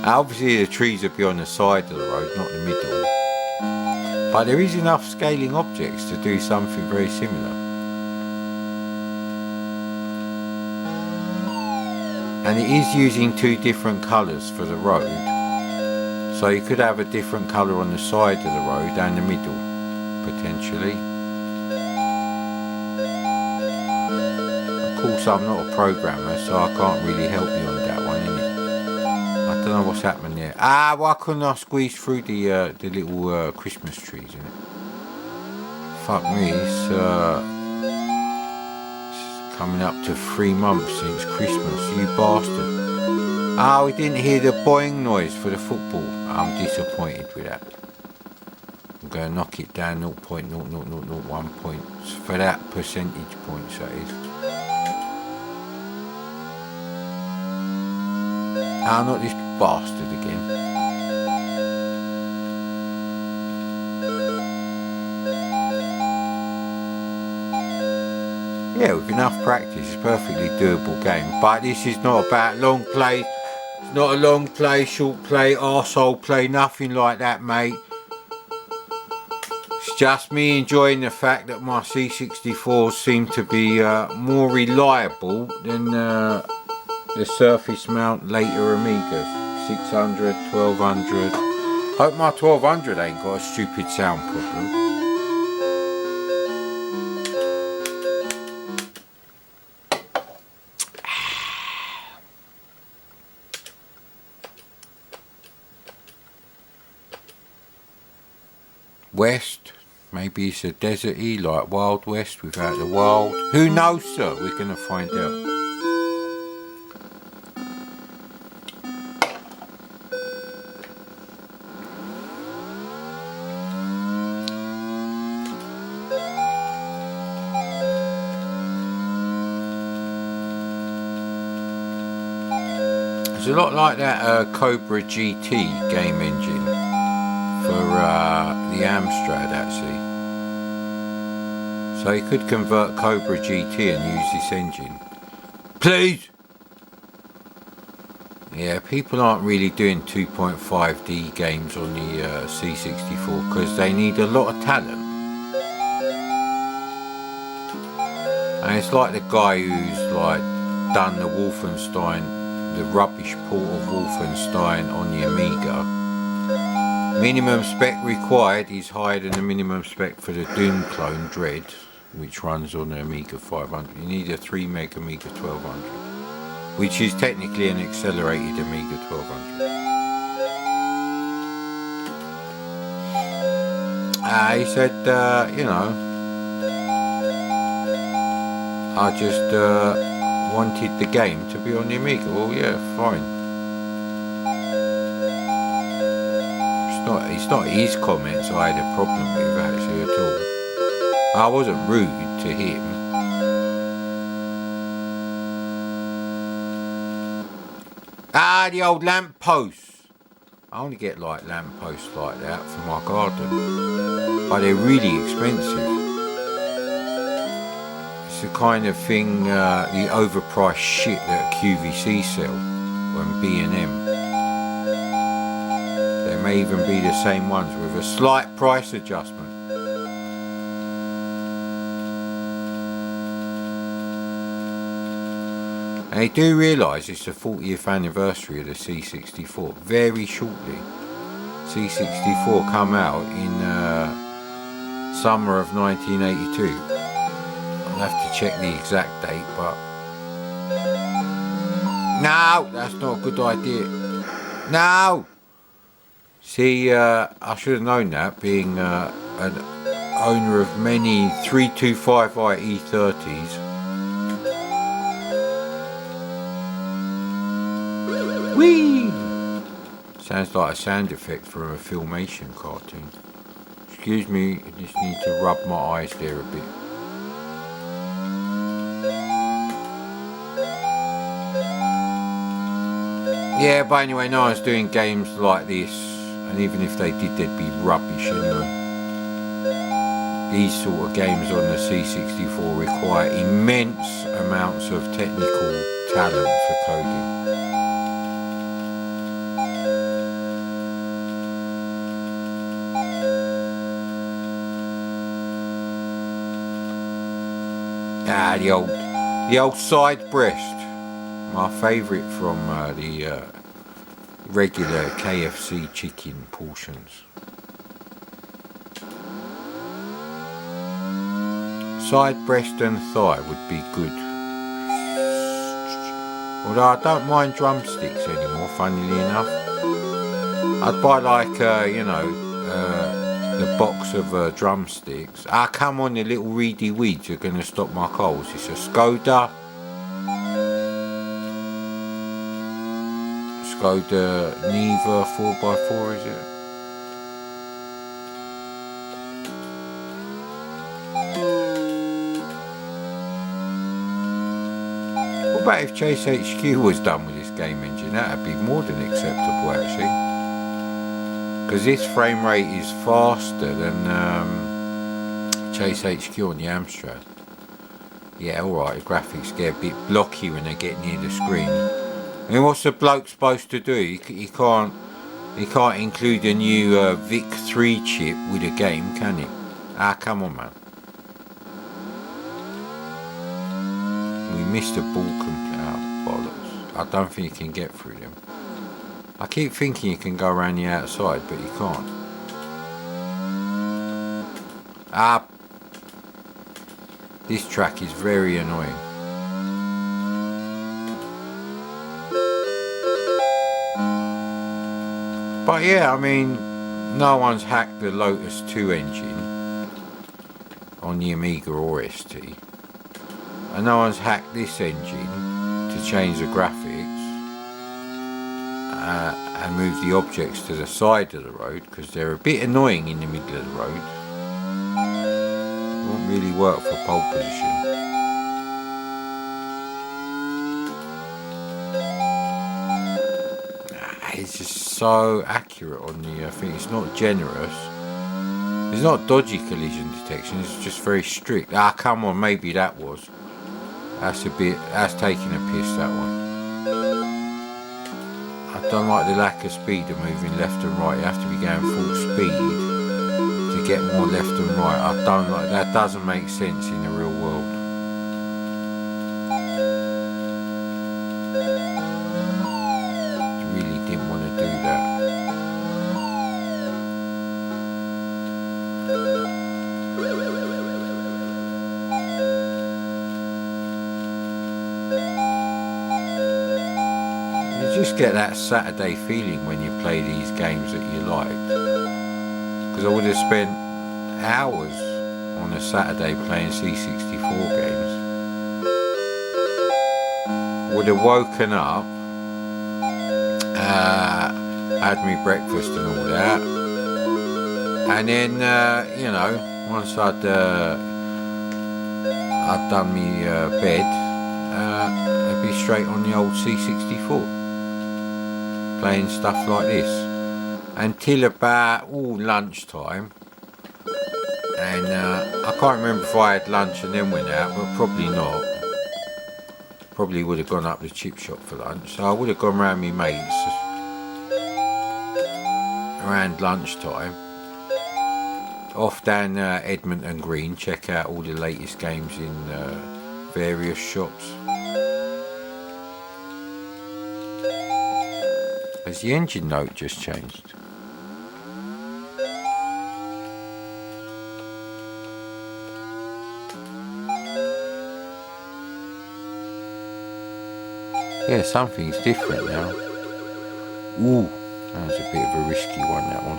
Obviously the trees would be on the side of the road, not the middle. But there is enough scaling objects to do something very similar. And it is using two different colours for the road. So you could have a different colour on the side of the road and the middle, potentially. Of course, I'm not a programmer, so I can't really help you on that one, innit? I don't know what's happening there. Ah, why couldn't I squeeze through the little Christmas trees, innit? Fuck me, it's coming up to 3 months since Christmas, you bastard. Ah, we didn't hear the boing noise for the football. I'm disappointed with that. I'm going to knock it down 0.00001 points for that percentage points, that is. Ah, not this bastard again. Yeah, with enough practice, it's a perfectly doable game. But this is not about long play. It's not a long play, short play, arsehole play, nothing like that, mate. It's just me enjoying the fact that my C64s seem to be more reliable than the surface mount later Amigas. 600, 1200. Hope my 1200 ain't got a stupid sound problem. West, maybe it's a deserty like Wild West without the wild. Who knows, sir? We're gonna find out. It's a lot like that Cobra GT game engine for the Amstrad, actually. So you could convert Cobra GT and use this engine. Please! Yeah, people aren't really doing 2.5D games on the C64 because they need a lot of talent. And it's like the guy who's like done the Wolfenstein, the rubbish port of Wolfenstein on the Amiga. Minimum spec required is higher than the minimum spec for the Doom clone Dread, which runs on the Amiga 500. You need a 3 meg Amiga 1200, which is technically an accelerated Amiga 1200. He said, you know, I just wanted the game to be on the Amiga. Well, yeah, fine. It's not his comments I had a problem with, actually, at all. I wasn't rude to him. Ah, the old lamp posts. I only get like lamp posts like that for my garden, but they're really expensive. It's the kind of thing, the overpriced shit that QVC sell and B&M. They may even be the same ones with a slight price adjustment. And they do realise it's the 40th anniversary of the C64 very shortly. C64 come out in summer of 1982. I'll have to check the exact date, but no, that's not a good idea. No! See, I should have known that, being an owner of many 325i E30s. Whee! Sounds like a sound effect from a Filmation cartoon. Excuse me, I just need to rub my eyes there a bit. Yeah, but anyway, no one's doing games like this, and even if they did, they'd be rubbish anyway. These sort of games on the C64 require immense amounts of technical talent for coding. The old side breast, my favourite from the regular KFC chicken portions. Side breast and thigh would be good. Although I don't mind drumsticks anymore, funnily enough. I'd buy like, the box of drumsticks. Come on, the little reedy weeds are going to stop my coals. It's a Skoda. Skoda Niva 4x4, is it? What about if Chase HQ was done with this game engine? That'd be more than acceptable, actually. Because this frame rate is faster than Chase HQ on the Amstrad. Yeah, alright, the graphics get a bit blocky when they get near the screen. I mean, what's the bloke supposed to do? He can't include a new VIC 3 chip with a game, can he? Come on, man. We missed a ball bollocks. I don't think you can get through them. I keep thinking you can go around the outside, but you can't. This track is very annoying. But yeah, I mean, no one's hacked the Lotus 2 engine on the Amiga or ST. And no one's hacked this engine to change the graphics and move the objects to the side of the road, because they're a bit annoying in the middle of the road. It won't really work for pole position. It's just so accurate on the thing. It's not generous. It's not dodgy collision detection. It's just very strict. Come on, maybe that was. That's taking a piss, that one. I don't like the lack of speed of moving left and right. You have to be going full speed to get more left and right. I don't like that. Doesn't make sense in the real world. Really didn't want to do that. You just get that Saturday feeling when you play these games that you liked. Because I would have spent hours on a Saturday playing C64 games. Would have woken up, had me breakfast and all that, and then once I'd done me bed, I'd be straight on the old C64 playing stuff like this until about lunchtime. And I can't remember if I had lunch and then went out, but probably not. Probably would have gone up to the chip shop for lunch. So I would have gone round my mates around lunchtime. Off down Edmonton Green, check out all the latest games in various shops. Has the engine note just changed? Yeah, something's different now. Ooh, that was a bit of a risky one, that one.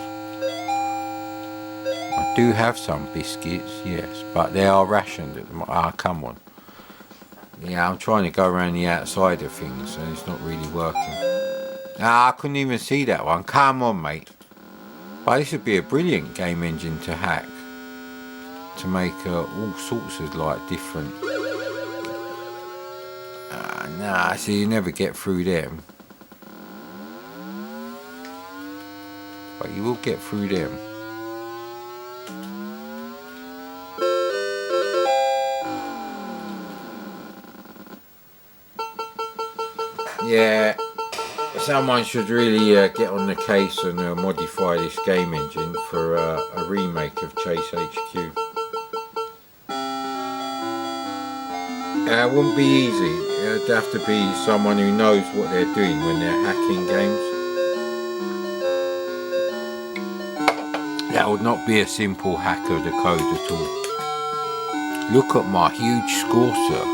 I do have some biscuits, yes, but they are rationed at the moment. Come on. Yeah, I'm trying to go around the outside of things and it's not really working. I couldn't even see that one. Come on, mate. But this would be a brilliant game engine to hack. To make all sorts of different... Nah, so you never get through them. But you will get through them. Yeah, someone should really get on the case and modify this game engine for a remake of Chase HQ. It wouldn't be easy. It'd have to be someone who knows what they're doing when they're hacking games. That would not be a simple hack of the code at all. Look at my huge score, sir.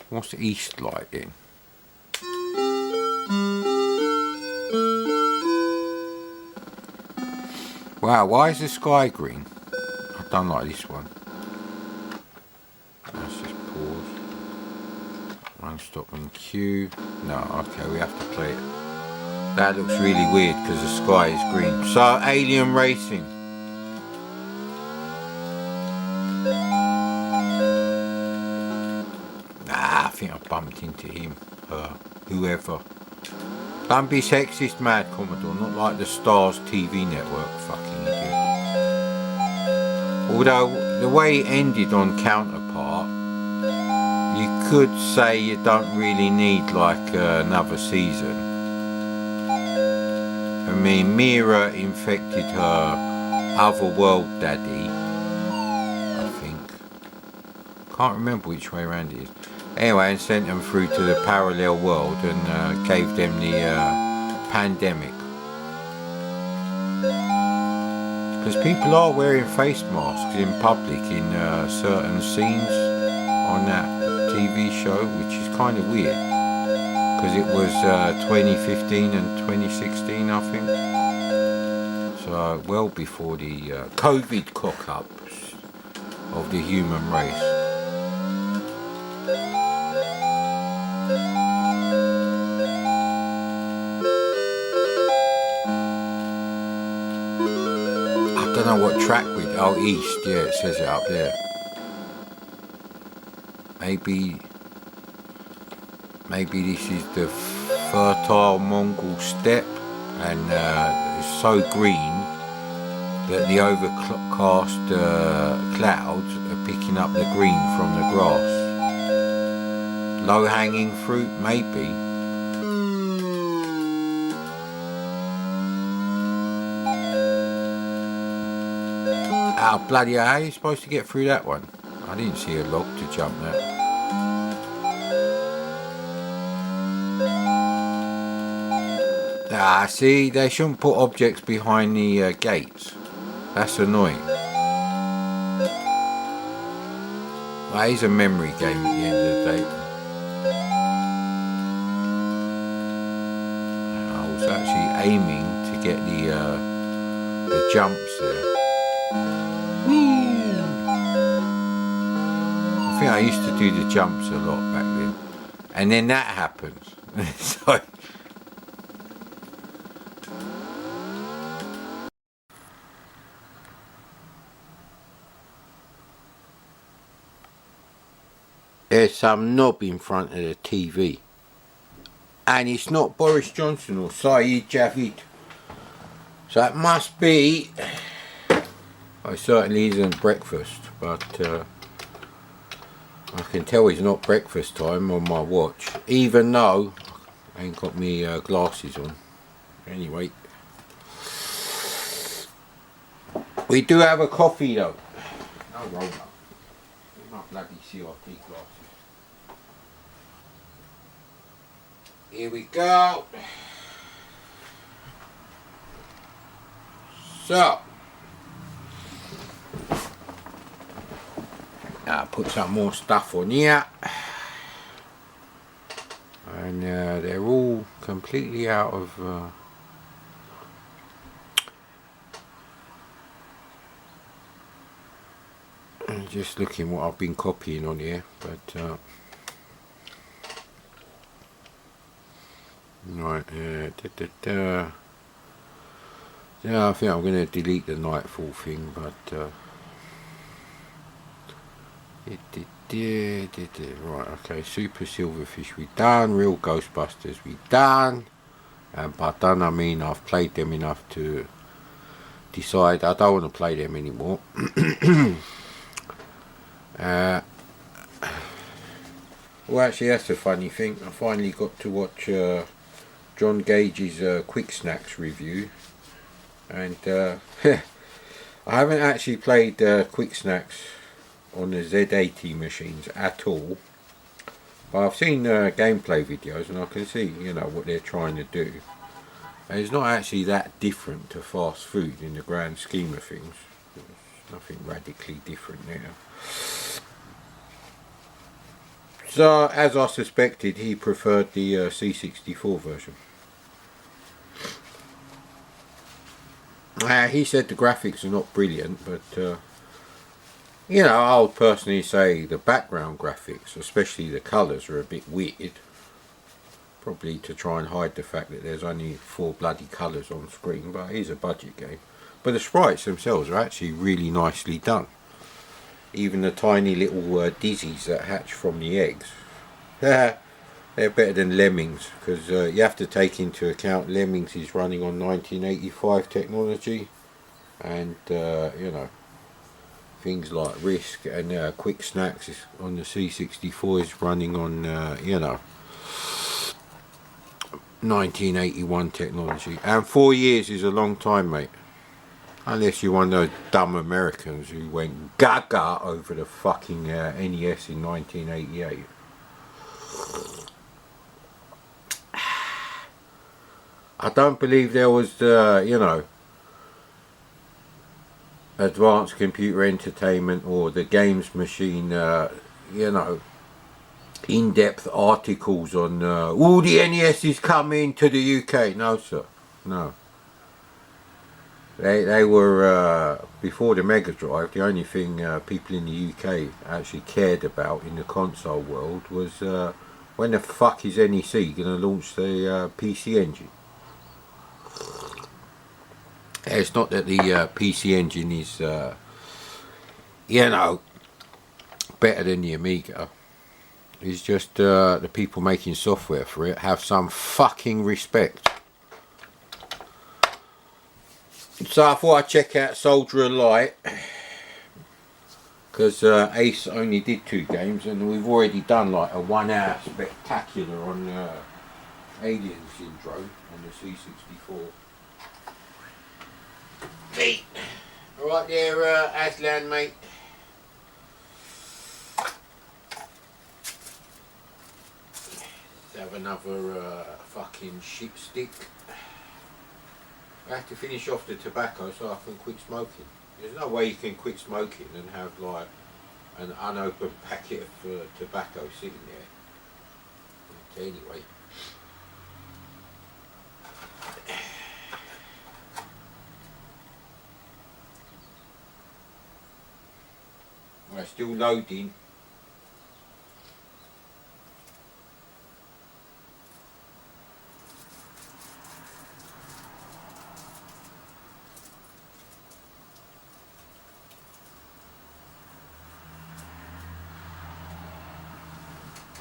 What's the east like then? Wow, why is the sky green? I don't like this one. Let's just pause. Run, stop and queue. No, okay, we have to play it. That looks really weird because the sky is green. So, alien racing. I think I bumped into him, whoever. Don't be sexist, mad Commodore, not like the Stars TV network, fucking idiot. Although, the way it ended on Counterpart, you could say you don't really need like another season. I mean, Mira infected her otherworld daddy, I think. Can't remember which way around it is. Anyway, and sent them through to the parallel world and gave them the pandemic. Because people are wearing face masks in public in certain scenes on that TV show, which is kind of weird. Because it was 2015 and 2016, I think. So, well before the COVID cock-ups of the human race. I don't know what track with. Oh, east. Yeah, it says it up there. Maybe this is the fertile Mongol steppe, and it's so green that the overcast clouds are picking up the green from the grass. Low-hanging fruit, maybe. Oh, bloody hell, how are you supposed to get through that one? I didn't see a log to jump that. Ah, see, they shouldn't put objects behind the gates. That's annoying. That is a memory game at the end of the day. I was actually aiming to get the jumps there. I think I used to do the jumps a lot back then. And then that happens. So... There's some knob in front of the TV. And it's not Boris Johnson or Saeed Javid. So it must be... Well, it certainly isn't breakfast, but I can tell it's not breakfast time on my watch, even though I ain't got me glasses on. Anyway, we do have a coffee though. No roll up. My bloody CRT glasses. Here we go. So, I'll put some more stuff on here. And they're all completely out of... I'm just looking what I've been copying on here, but... Right, yeah, I think I'm going to delete the Nightfall thing, but right, okay, Super Silverfish we done, Real Ghostbusters we done, and by done I mean I've played them enough to decide I don't want to play them anymore. Well, actually that's a funny thing, I finally got to watch John Gage's Quick Snacks review, and I haven't actually played Quick Snacks on the Z80 machines at all, but I've seen gameplay videos and I can see, you know, what they're trying to do, and it's not actually that different to fast food in the grand scheme of things. There's nothing radically different there. So, as I suspected, he preferred the C64 version. He said the graphics are not brilliant, but you know, I'll personally say the background graphics, especially the colours, are a bit weird. Probably to try and hide the fact that there's only 4 bloody colours on screen, but it is a budget game. But the sprites themselves are actually really nicely done. Even the tiny little dizzies that hatch from the eggs, they're better than Lemmings, because you have to take into account Lemmings is running on 1985 technology, and you know, things like Risk and Quick Snacks on the C64 is running on you know, 1981 technology, and 4 years is a long time, mate. Unless you're one of those dumb Americans who went gaga over the fucking NES in 1988. I don't believe there was, you know, advanced computer entertainment or the games machine, you know, in-depth articles on, all the NES is coming to the UK. No, sir. No. They were, before the Mega Drive, the only thing people in the UK actually cared about in the console world was when the fuck is NEC going to launch the PC Engine? It's not that the PC Engine is, you know, better than the Amiga. It's just the people making software for it have some fucking respect. So I thought I'd check out Soldier of Light, because Ace only did 2 games, and we've already done like a 1-hour spectacular on Alien Syndrome on the C64. Mate, alright there, Aslan, mate. Let's have another fucking shit stick. I have to finish off the tobacco so I can quit smoking. There's no way you can quit smoking and have like an unopened packet of tobacco sitting there. But anyway. Well, it's still loading.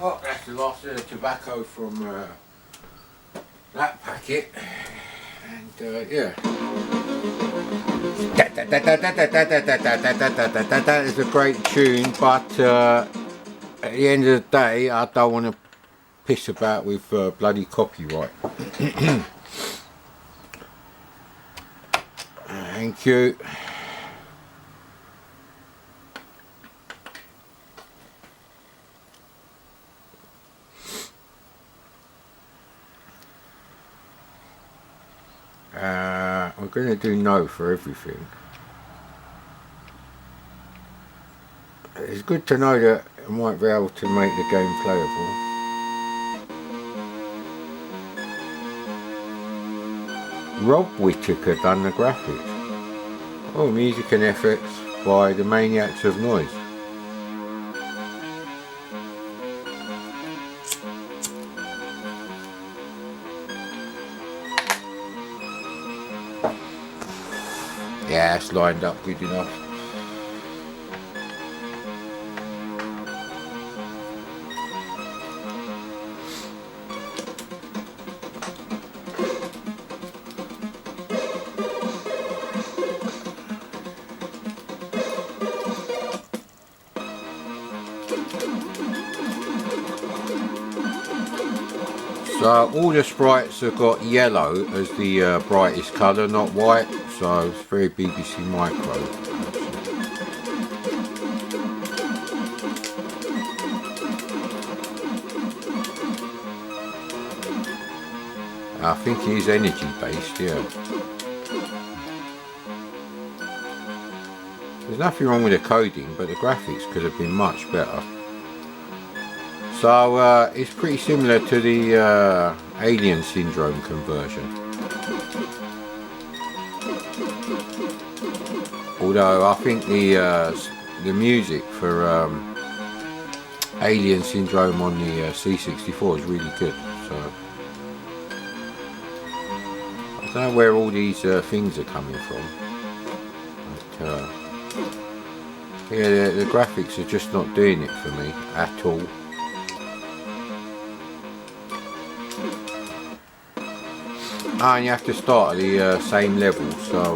Oh, that's the last tobacco from that packet, and yeah. That is a great tune, but at the end of the day, I don't want to piss about with bloody copyright. Thank you. I'm going to do no for everything. It's good to know that I might be able to make the game playable. Rob Whittaker done the graphics. Oh, music and effects by the Maniacs of Noise. Yeah, it's lined up good enough. So all the sprites have got yellow as the brightest colour, not white, so it's very BBC Micro. I think it is energy based, yeah. There's nothing wrong with the coding, but the graphics could have been much better. So it's pretty similar to the Alien Syndrome conversion. Although I think the music for Alien Syndrome on the C64 is really good. So I don't know where all these things are coming from. But, yeah, the graphics are just not doing it for me at all. And you have to start at the same level, so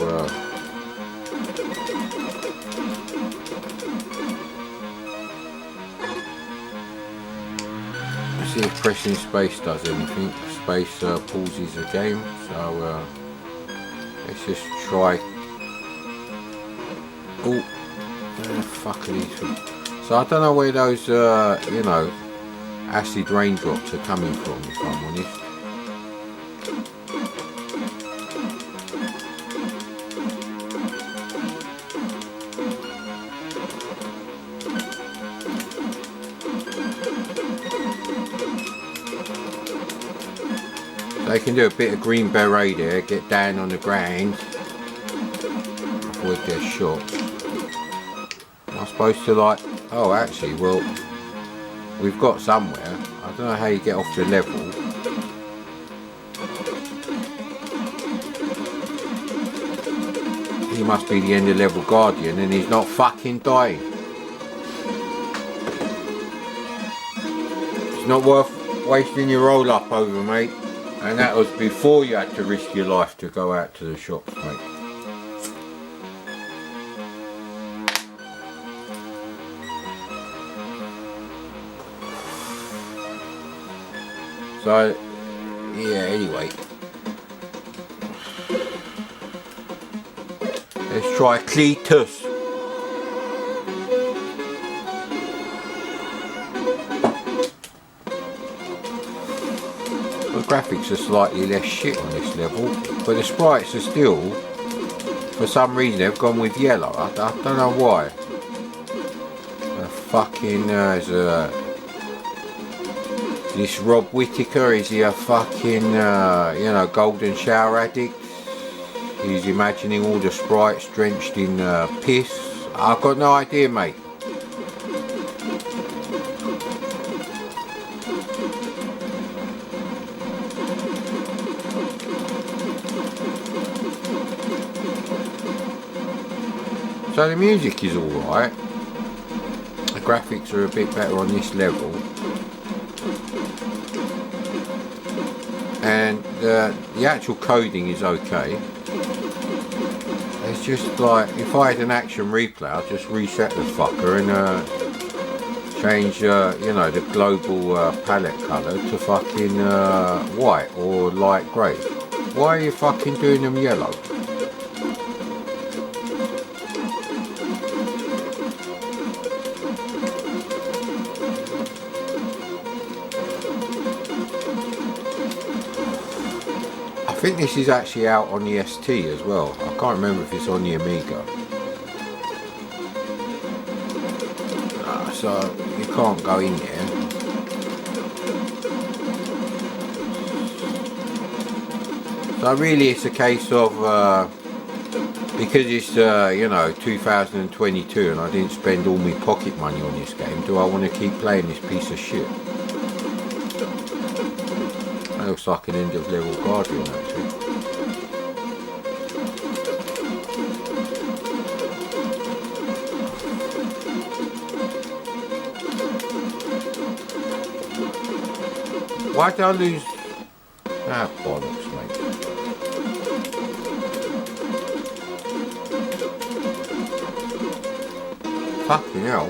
let's see if pressing space does anything. Space pauses the game, so let's just try. Oh, where the fuck are these things? So I don't know where those you know, acid raindrops are coming from, if I'm honest. They can do a bit of green beret there, get down on the ground, avoid their shots. Am I supposed to like, oh actually, well, we've got somewhere. I don't know how you get off the level. He must be the end of level guardian and he's not fucking dying. It's not worth wasting your roll up over, mate. And that was before you had to risk your life to go out to the shops, mate. So, yeah, anyway. Let's try Cletus. The graphics are slightly less shit on this level, but the sprites are still, for some reason, they've gone with yellow. I don't know why. Fucking, this Rob Whittaker, is he a fucking, you know, golden shower addict? He's imagining all the sprites drenched in piss. I've got no idea, mate. So the music is alright, the graphics are a bit better on this level, and the actual coding is okay. It's just like, if I had an action replay, I'd just reset the fucker and change, you know, the global palette colour to fucking white or light grey. Why are you fucking doing them yellow? I think this is actually out on the ST as well. I can't remember if it's on the Amiga. So you can't go in there. So really it's a case of, because it's you know, 2022 and I didn't spend all my pocket money on this game, do I want to keep playing this piece of shit? That looks like an end of level guardian actually. Why did I lose? Ah, bollocks, mate. Fucking hell.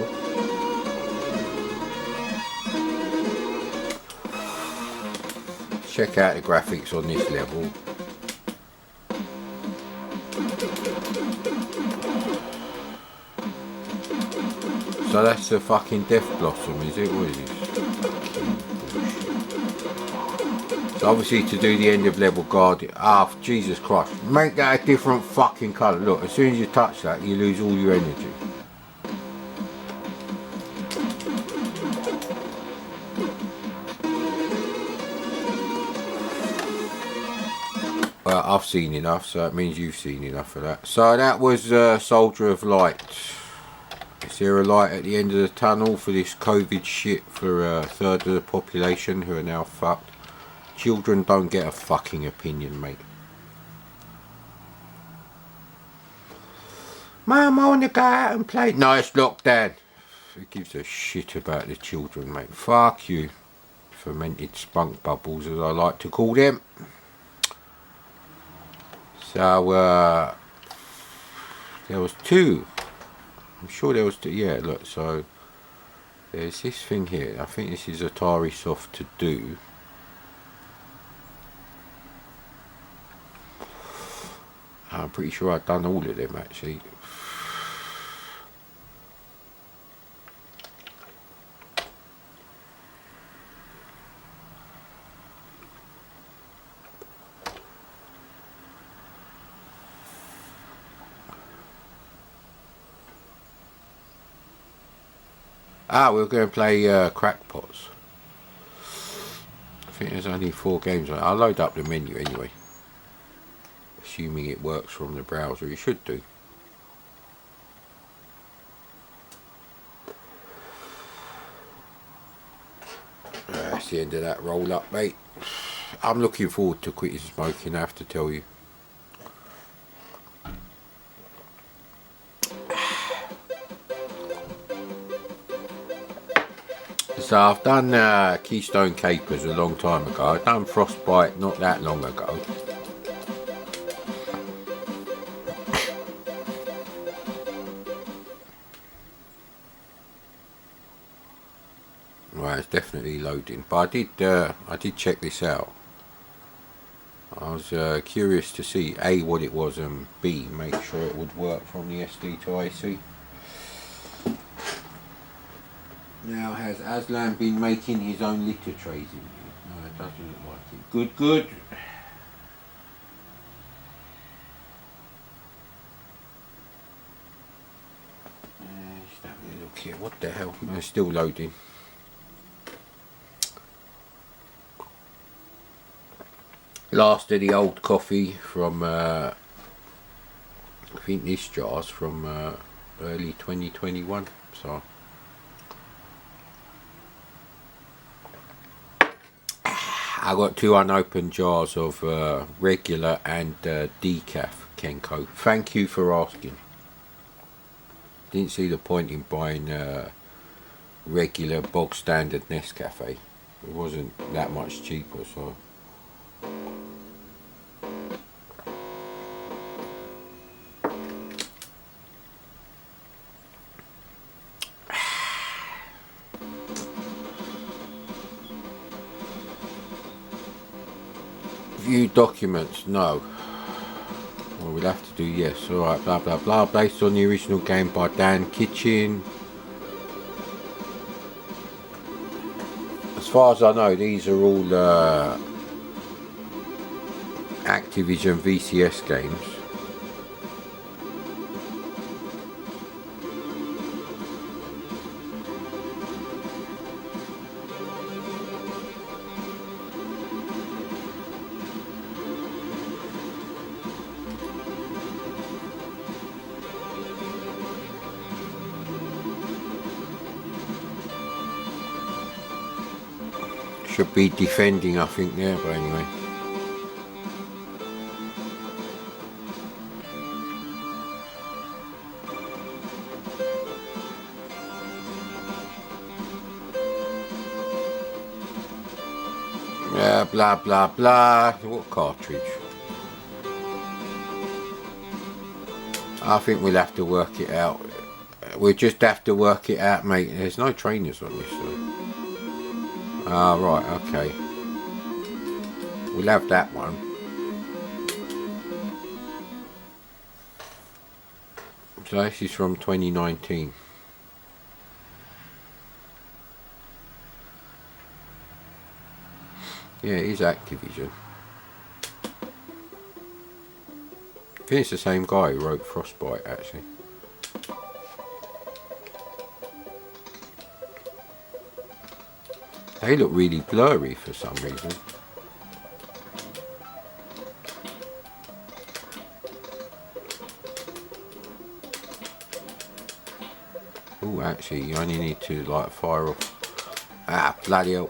check out the graphics on this level. So that's the fucking Death Blossom, is it? What is it? So obviously to do the end of level guard, Jesus Christ, make that a different fucking colour. Look, as soon as you touch that, you lose all your energy. Well, I've seen enough, so it means you've seen enough of that. So that was Soldier of Light. Is there a light at the end of the tunnel for this COVID shit for a third of the population who are now fucked? Children don't get a fucking opinion, mate. Mum, I want to go out and play. No, it's locked down. Who gives a shit about the children, mate? Fuck you. Fermented spunk bubbles, as I like to call them. So, there was two. I'm sure there was two. Yeah, look, so there's this thing here. I think this is Atari Soft to do. I'm pretty sure I've done all of them actually. We're going to play Crackpots. I think there's only 4 games on it. I'll load up the menu anyway. Assuming it works from the browser, it should do. That's the end of that roll up, mate. I'm looking forward to quitting smoking, I have to tell you. So I've done Keystone Capers a long time ago. I've done Frostbite not that long ago. Well, it's definitely loading, but I did check this out. I was curious to see A, what it was, and B, make sure it would work from the SD to AC. Now, has Aslan been making his own litter trays in here? No, it doesn't look like it. Good, good. Just having a look here. What the hell? It's still loading. Last of the old coffee from, I think this jar's from early 2021. So. I got 2 unopened jars of regular and decaf Kenko. Thank you for asking. Didn't see the point in buying regular bog standard Nescafe. It wasn't that much cheaper, so. View documents, no. Well, we'll have to do yes. Alright, blah blah blah. Based on the original game by Dan Kitchen. As far as I know, these are all Activision VCS games. Should be defending, I think, there, but anyway. Yeah, blah blah blah. What cartridge? I think we'll have to work it out. We'll just have to work it out, mate. There's no trainers on this, so. Ah, right, okay. We'll have that one. So this is from 2019. Yeah, it is Activision. I think it's the same guy who wrote Frostbite, actually. They look really blurry for some reason. Oh, actually, you only need to like fire off. Ah, bloody hell.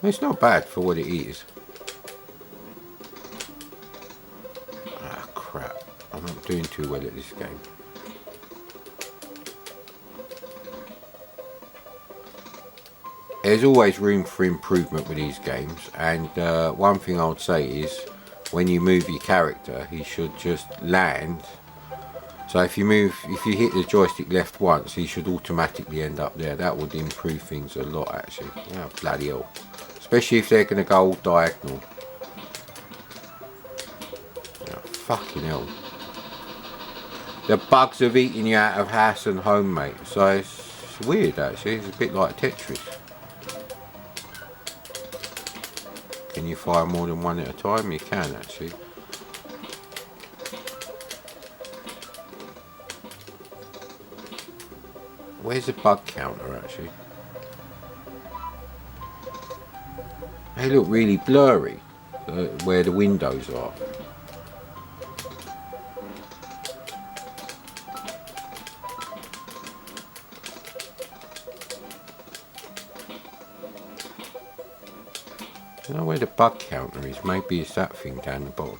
It's not bad for what it is. Ah, crap. I'm not doing too well at this game. There's always room for improvement with these games, and one thing I would say is when you move your character, he should just land. So if you hit the joystick left once, he should automatically end up there. That would improve things a lot, actually. Oh, bloody hell. Especially if they're going to go all diagonal. Oh, fucking hell. The bugs have eaten you out of house and home, mate. So it's weird, actually. It's a bit like Tetris. Can you fire more than one at a time? You can, actually. Where's the bug counter, actually? They look really blurry, where the windows are. I don't know where the bug counter is. Maybe it's that thing down the bottom.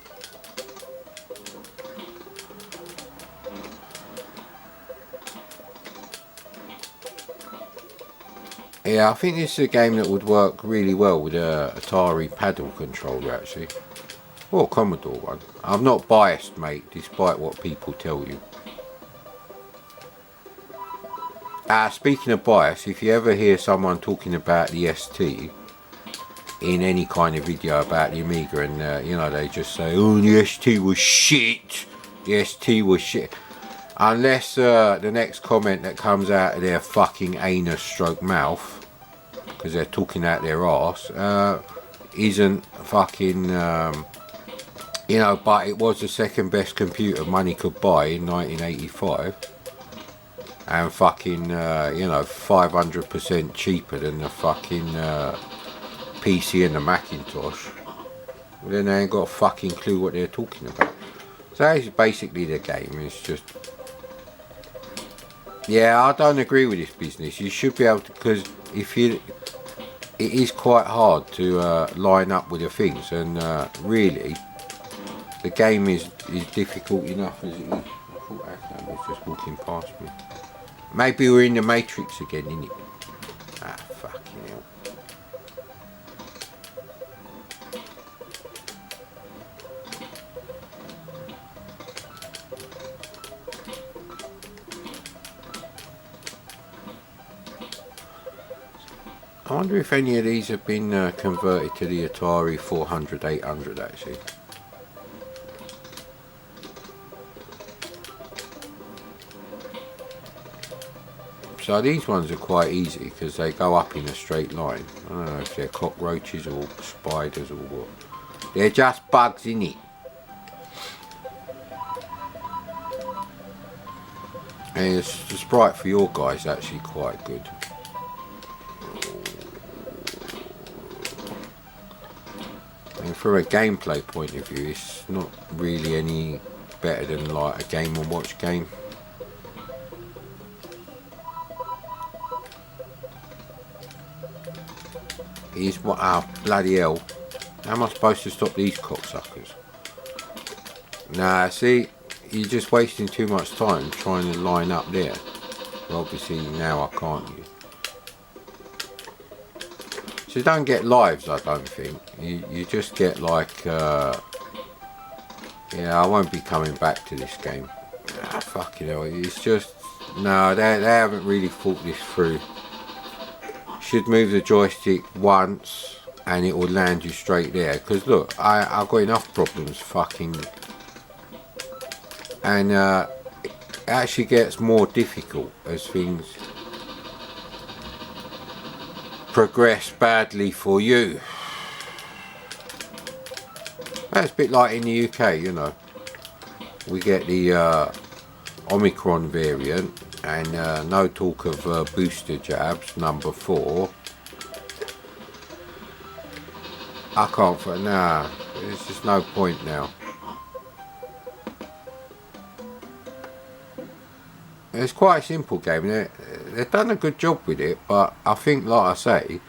Yeah, I think this is a game that would work really well with a Atari paddle controller, actually. Or a Commodore one. I'm not biased, mate, despite what people tell you. Speaking of bias, if you ever hear someone talking about the ST in any kind of video about the Amiga, and you know, they just say, oh, the ST was shit, the ST was shit, unless the next comment that comes out of their fucking anus stroke mouth, because they're talking out their arse, isn't fucking you know, but it was the second best computer money could buy in 1985, and fucking you know, 500% cheaper than the fucking PC and the Macintosh. Well, then they ain't got a fucking clue what they're talking about. So that is basically the game. It's just, yeah, I don't agree with this business. You should be able to, because if you, it is quite hard to line up with the things, and really the game is difficult enough as it is. I thought that was just walking past me. Maybe we're in the Matrix again, innit? Ah, fucking hell. I wonder if any of these have been converted to the Atari 400, 800, actually. So these ones are quite easy because they go up in a straight line. I don't know if they're cockroaches or spiders or what. They're just bugs, innit? And the sprite for your guys is actually quite good. And from a gameplay point of view, it's not really any better than like a Game & Watch game. Is what? Ah, bloody hell! How am I supposed to stop these cocksuckers? Nah, see, you're just wasting too much time trying to line up there. Well, obviously now I can't use. So you don't get lives, I don't think. You just get like, yeah, I won't be coming back to this game. Ah, fucking hell, it's just, no, they haven't really thought this through. should move the joystick once and it will land you straight there. Because look, I've got enough problems fucking, and it actually gets more difficult as things progress badly for you. That's a bit like in the UK, you know. We get the Omicron variant, and no talk of booster jabs, number 4. I can't, nah, there's just no point now. It's quite a simple game. They've done a good job with it, but I think, like I say,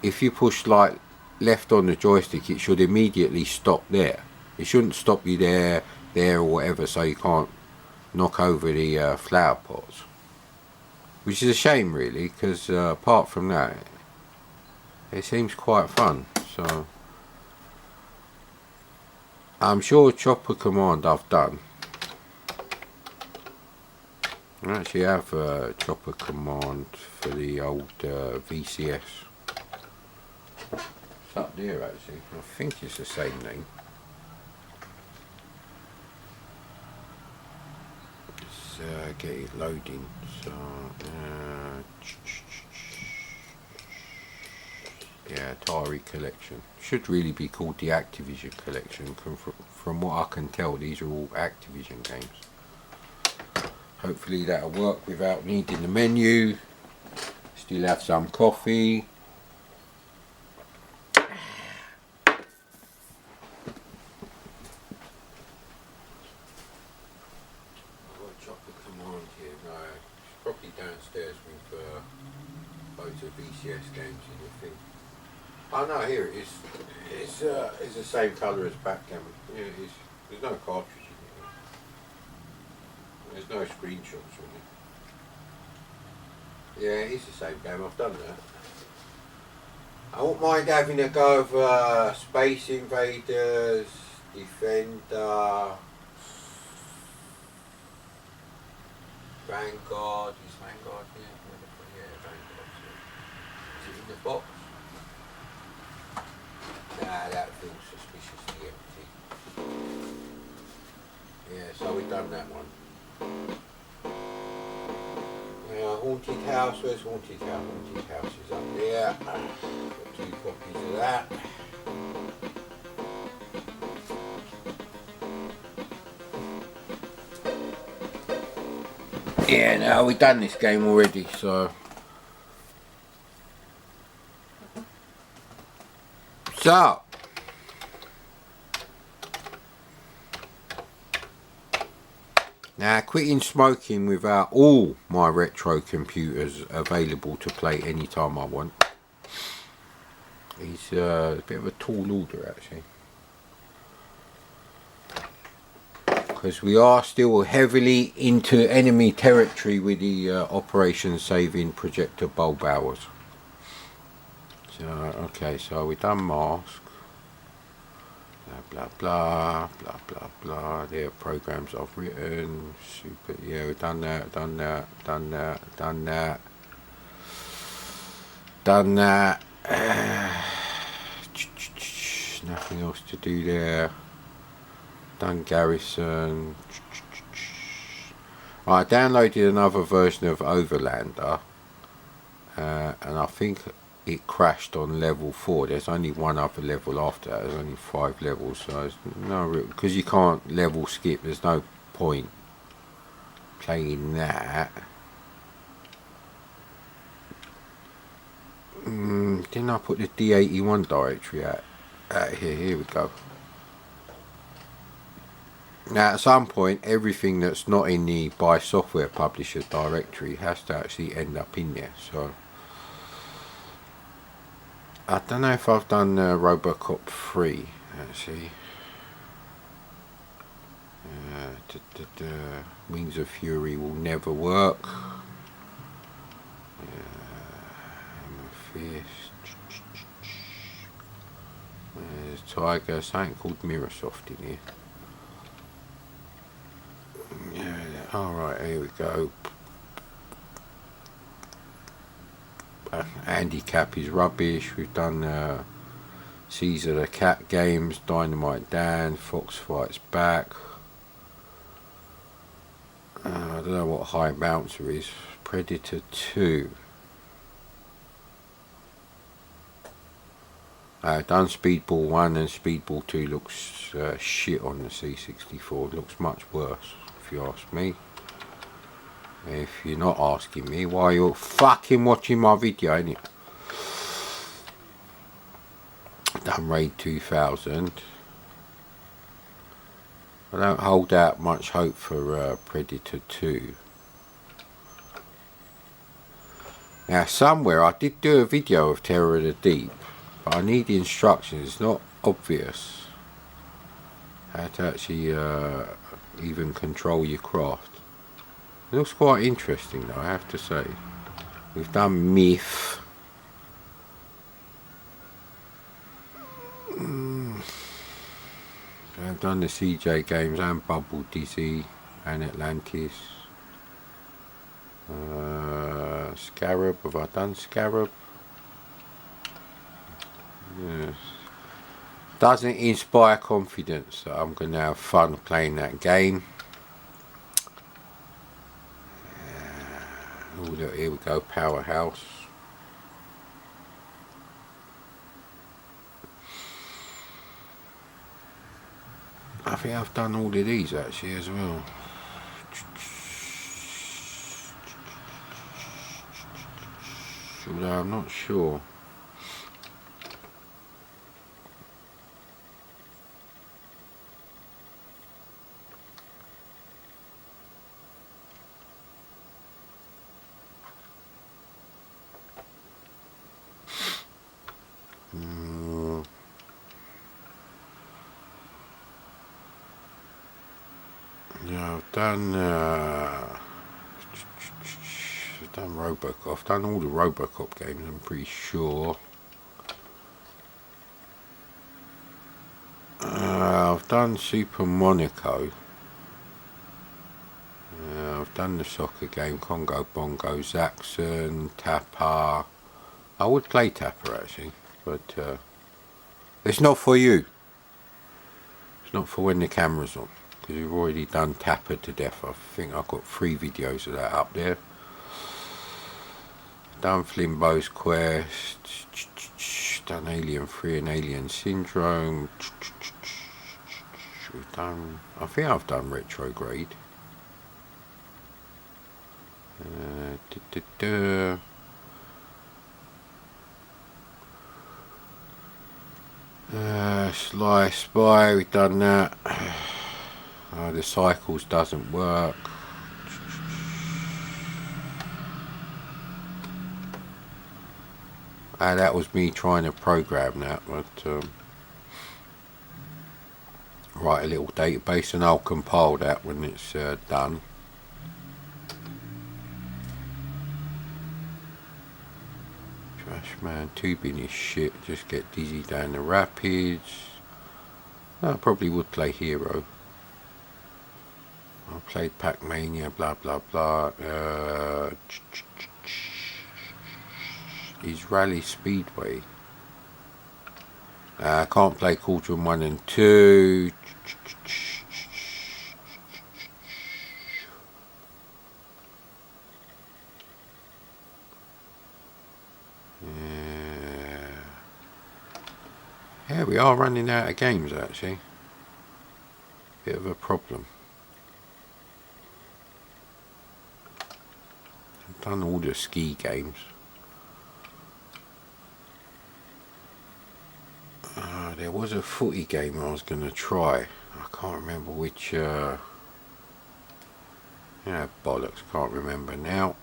if you push like left on the joystick, it should immediately stop there. It shouldn't stop you there or whatever, so you can't knock over the flower pots. Which is a shame, really, because apart from that, it seems quite fun. So I'm sure Chopper Command I've done. I actually have Chopper Command for the old VCS. It's up there actually. I think it's the same name. Let's get it loading. So yeah, Atari Collection. Should really be called the Activision Collection. From what I can tell, these are all Activision games. Hopefully that'll work without needing the menu. Still have some coffee. Probably downstairs with loads of VCS games in the thing. Oh no, here it is. It's the same colour as backgammon. Yeah, it is. There's no cartridge in it. There's no screenshots on it. Yeah, it is the same game. I've done that. I won't mind having a go of Space Invaders, Defender, Vanguard. Is Vanguard here? Yeah, Vanguard. Is it in the box? Nah, that feels suspiciously empty. Yeah, so we've done that one. Haunted House. Where's Haunted House? Haunted House is up there. Got 2 copies of that. Yeah, no, we've done this game already, so. Now, quitting smoking without all my retro computers available to play anytime I want is a bit of a tall order, actually. Because we are still heavily into enemy territory with the operation saving projector bulb hours. So, okay, so we've done mask. Blah blah blah blah blah. There are programs I've written. Super. Yeah, we've done that. Done that. Done that. Done that. Done that. Nothing else to do there. Done Garrison. I downloaded another version of Overlander, and I think it crashed on level 4. There's only one other level after that. There's only 5 levels, so there's no real, because you can't level skip. There's no point playing that. Didn't I put the D81 directory out here? Here we go. Now, at some point, everything that's not in the Buy Software Publisher directory has to actually end up in there. So I don't know if I've done Robocop 3 actually. Wings of Fury will never work. There's Tiger, something called Mirrorsoft in here. Alright, here we go. Handicap is rubbish. We've done Caesar the Cat games, Dynamite Dan, Fox Fights Back. I don't know what High Bouncer is. Predator 2. Done Speedball 1 and Speedball 2 looks shit on the C64. It looks much worse, if you ask me. If you're not asking me, why you're fucking watching my video, ain't it? Done Raid 2000. I don't hold out much hope for Predator 2. Now somewhere I did do a video of Terror of the Deep, but I need the instructions. It's not obvious how to actually even control your craft. It looks quite interesting though, I have to say. We've done Myth. I've done the CJ games and Bubble Dizzy and Atlantis. Scarab, have I done Scarab? Yes. Doesn't inspire confidence that I'm going to have fun playing that game. Oh look, here we go, Powerhouse. I think I've done all of these actually as well. Although I'm not sure. Yeah, I've done Robocop. I've done all the Robocop games, I'm pretty sure. I've done Super Monaco. I've done the soccer game, Congo Bongo, Zaxxon, Tapper. I would play Tapper actually, but it's not for you. It's not for when the camera's on, because we've already done Tapper to death. I think I've got 3 videos of that up there. Done Flimbo's Quest, done Alien 3 and Alien Syndrome. We've done, I think I've done Retrograde. Sly Spy, we've done that. The Cycles doesn't work. That was me trying to program that, but write a little database and I'll compile that when it's done. Trashman, tubing is shit, just get dizzy down the rapids. I probably would play Hero. I played Pac-Mania, blah blah blah. Is Rally Speedway. I can't play Cauldron 1 and 2. Yeah, we are running out of games actually. Bit of a problem. I've done all the ski games. There was a footy game I was going to try. I can't remember which. Yeah, bollocks, can't remember now.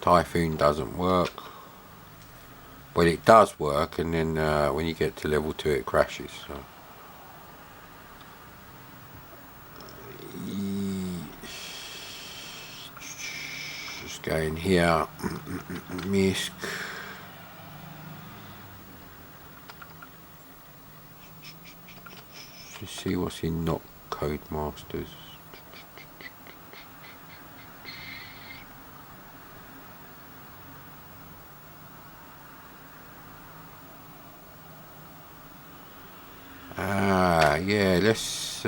Typhoon doesn't work. Well, it does work, and then when you get to level 2 it crashes. So. Just go in here. Misk. Just see what's in Not Code Masters. Yeah, let's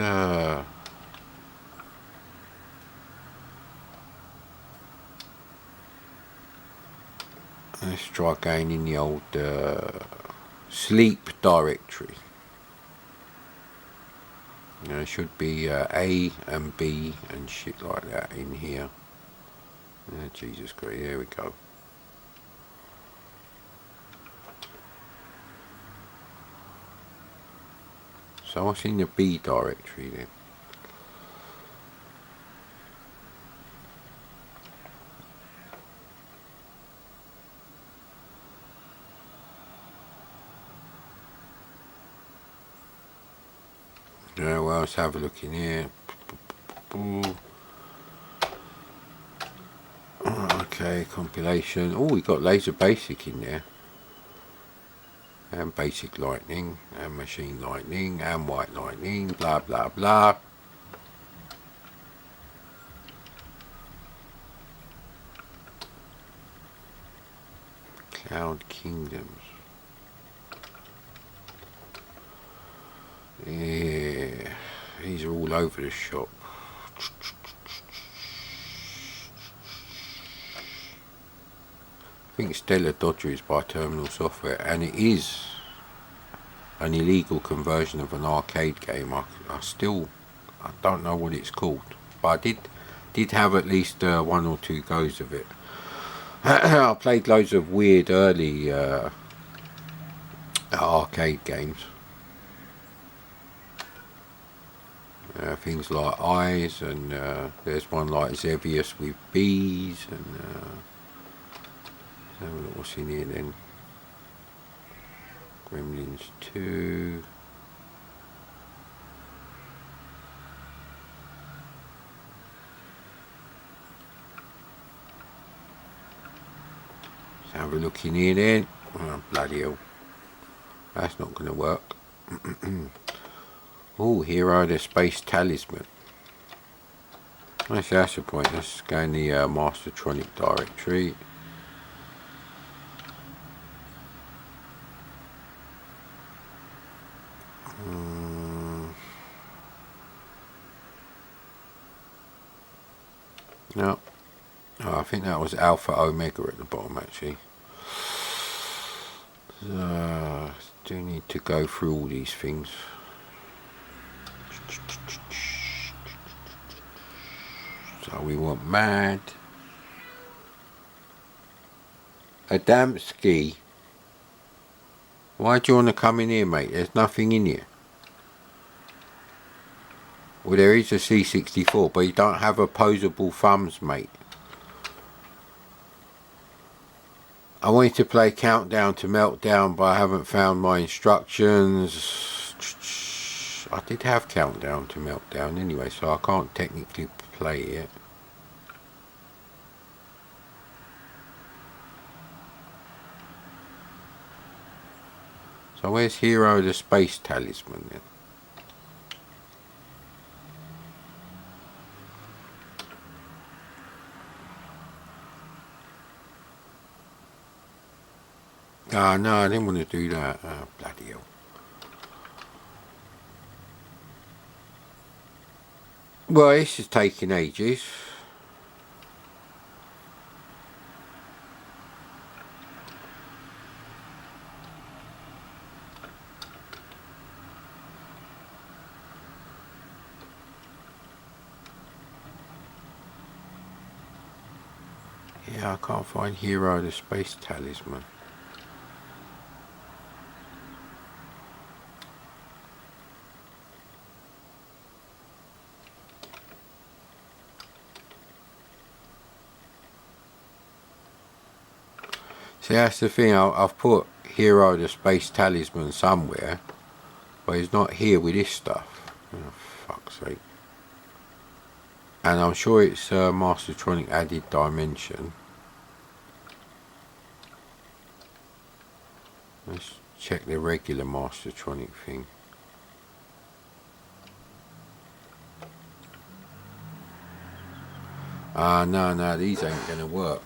try going in the old sleep directory. There should be A and B and shit like that in here. Jesus Christ, there we go. So what's in the B directory then? Yeah, well, let's have a look in here. Okay, compilation. Oh, we got laser basic in there. And basic lightning, and machine lightning, and white lightning, blah blah blah. Cloud Kingdoms. Yeah, these are all over the shop. I think Stellar Dodger is by Terminal Software, and it is an illegal conversion of an arcade game. I don't know what it's called, but I did have at least 1 or 2 goes of it. I played loads of weird early arcade games. Things like eyes, and there's one like Xevious with bees, and what's in here then? Gremlins 2. Let's have a look in here then. Oh, bloody hell. That's not going to work. Oh, Hero the Space Talisman. Actually, that's the point. Let's go in the Mastertronic directory. No. Oh, I think that was Alpha Omega at the bottom, actually. Do need to go through all these things. So we want Mad. Adamski. Why do you want to come in here, mate? There's nothing in here. Well, there is a C64, but you don't have opposable thumbs, mate. I wanted to play Countdown to Meltdown, but I haven't found my instructions. I did have Countdown to Meltdown anyway, so I can't technically play it. So where's Hero the Space Talisman then? Oh, no, I didn't want to do that. Oh, bloody hell. Well, this is taking ages. Yeah, I can't find Hero the Space Talisman. See, that's the thing, I've put Hero the Space Talisman somewhere, but it's not here with this stuff. Oh, fuck's sake. And I'm sure it's Mastertronic Added Dimension. Let's check the regular Mastertronic thing. No, these ain't gonna work.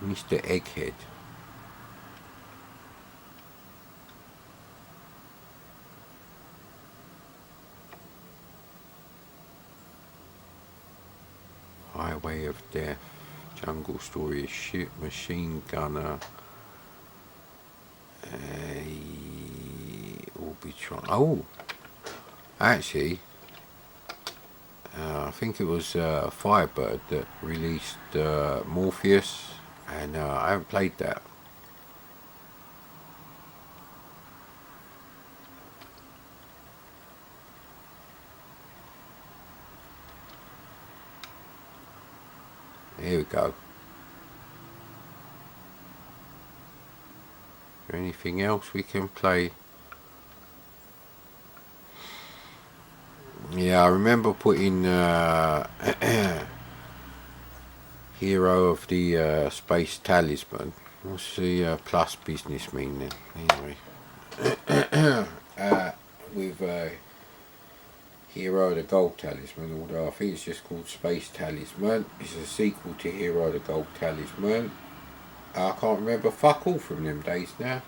Mr. Egghead. Highway of Death, Jungle Story, Shit, Machine Gunner, Orbitron. Oh, actually, I think it was Firebird that released Morpheus, and I haven't played that. Here we go. Is there anything else we can play? Yeah, I remember putting Hero of the Space Talisman. What's the plus business mean then? Anyway, with Hero of the Gold Talisman, although I think it's just called Space Talisman. It's a sequel to Hero of the Gold Talisman. I can't remember fuck all from them days now.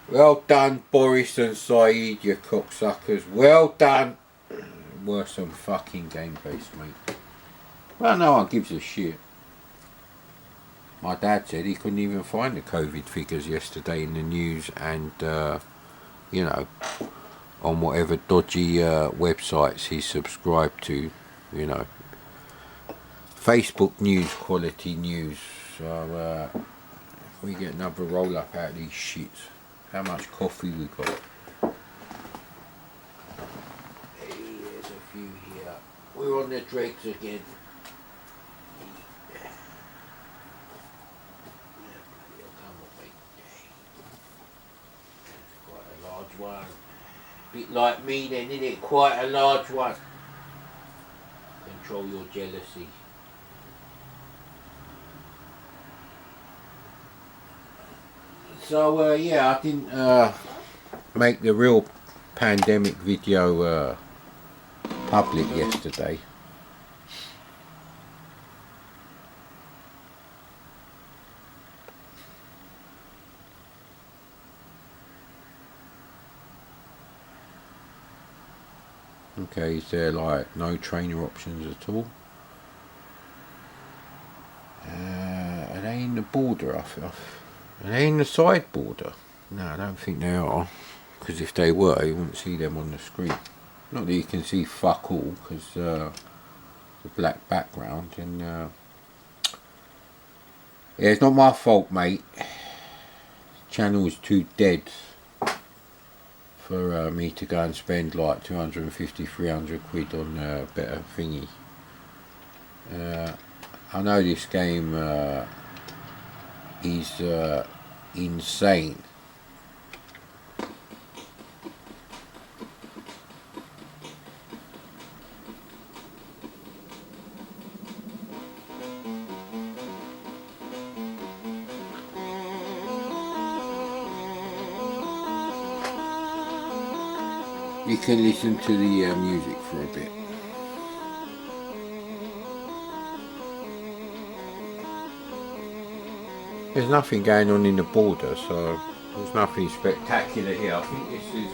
Well done, Boris and Saeed, you cocksuckers. Well done. Worse than fucking Game Face, mate. Well, no one gives a shit. My dad said he couldn't even find the COVID figures yesterday in the news, and, you know, on whatever dodgy websites he's subscribed to, you know. Facebook news, quality news. So, if we get another roll up out of these shits. How much coffee we got? Hey, there's a few here. We're on the dregs again. Quite a large one. Bit like me then, isn't it? Quite a large one. Control your jealousy. So yeah, I didn't make the real pandemic video public yesterday. Okay, is there like no trainer options at all? Are they in the border? Are they in the side border? No, I don't think they are. Because if they were, you wouldn't see them on the screen. Not that you can see fuck all, because the black background. And yeah, it's not my fault, mate. Channel is too dead for me to go and spend like 250, 300 quid on a better thingy. I know this game is insane. You can listen to the music for a bit. There's nothing going on in the border, so there's nothing spectacular here. I think this is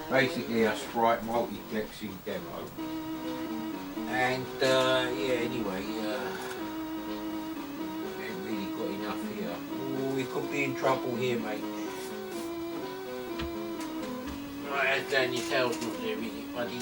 basically a sprite multiplexing demo. And yeah, anyway, we ain't really got enough here. Oh, we could be in trouble here, mate. Right, as Daniel Tail's not there, is it, buddy?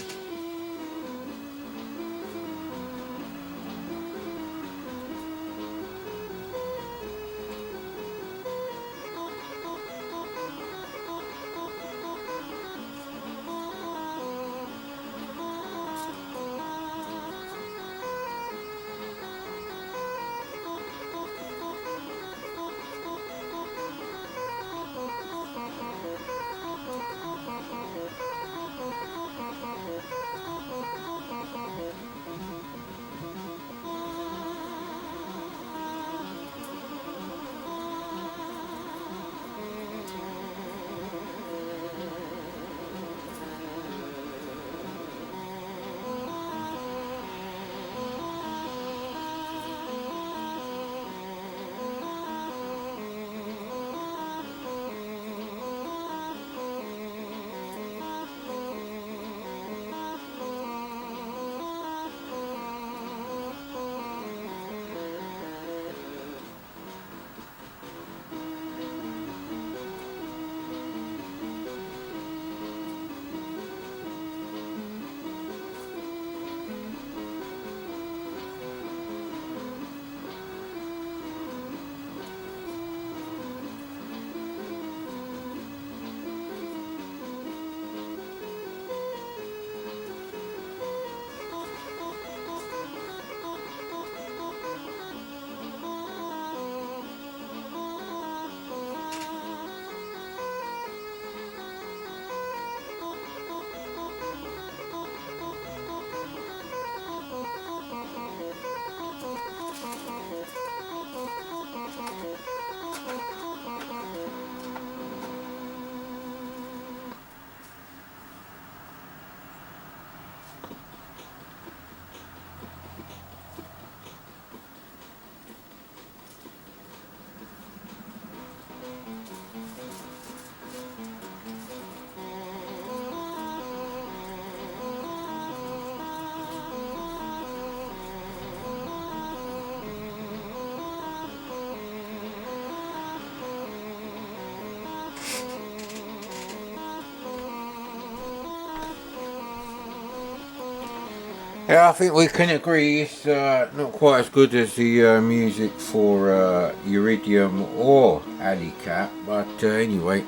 Yeah, I think we can agree it's not quite as good as the music for Iridium or Alley Cat, but anyway.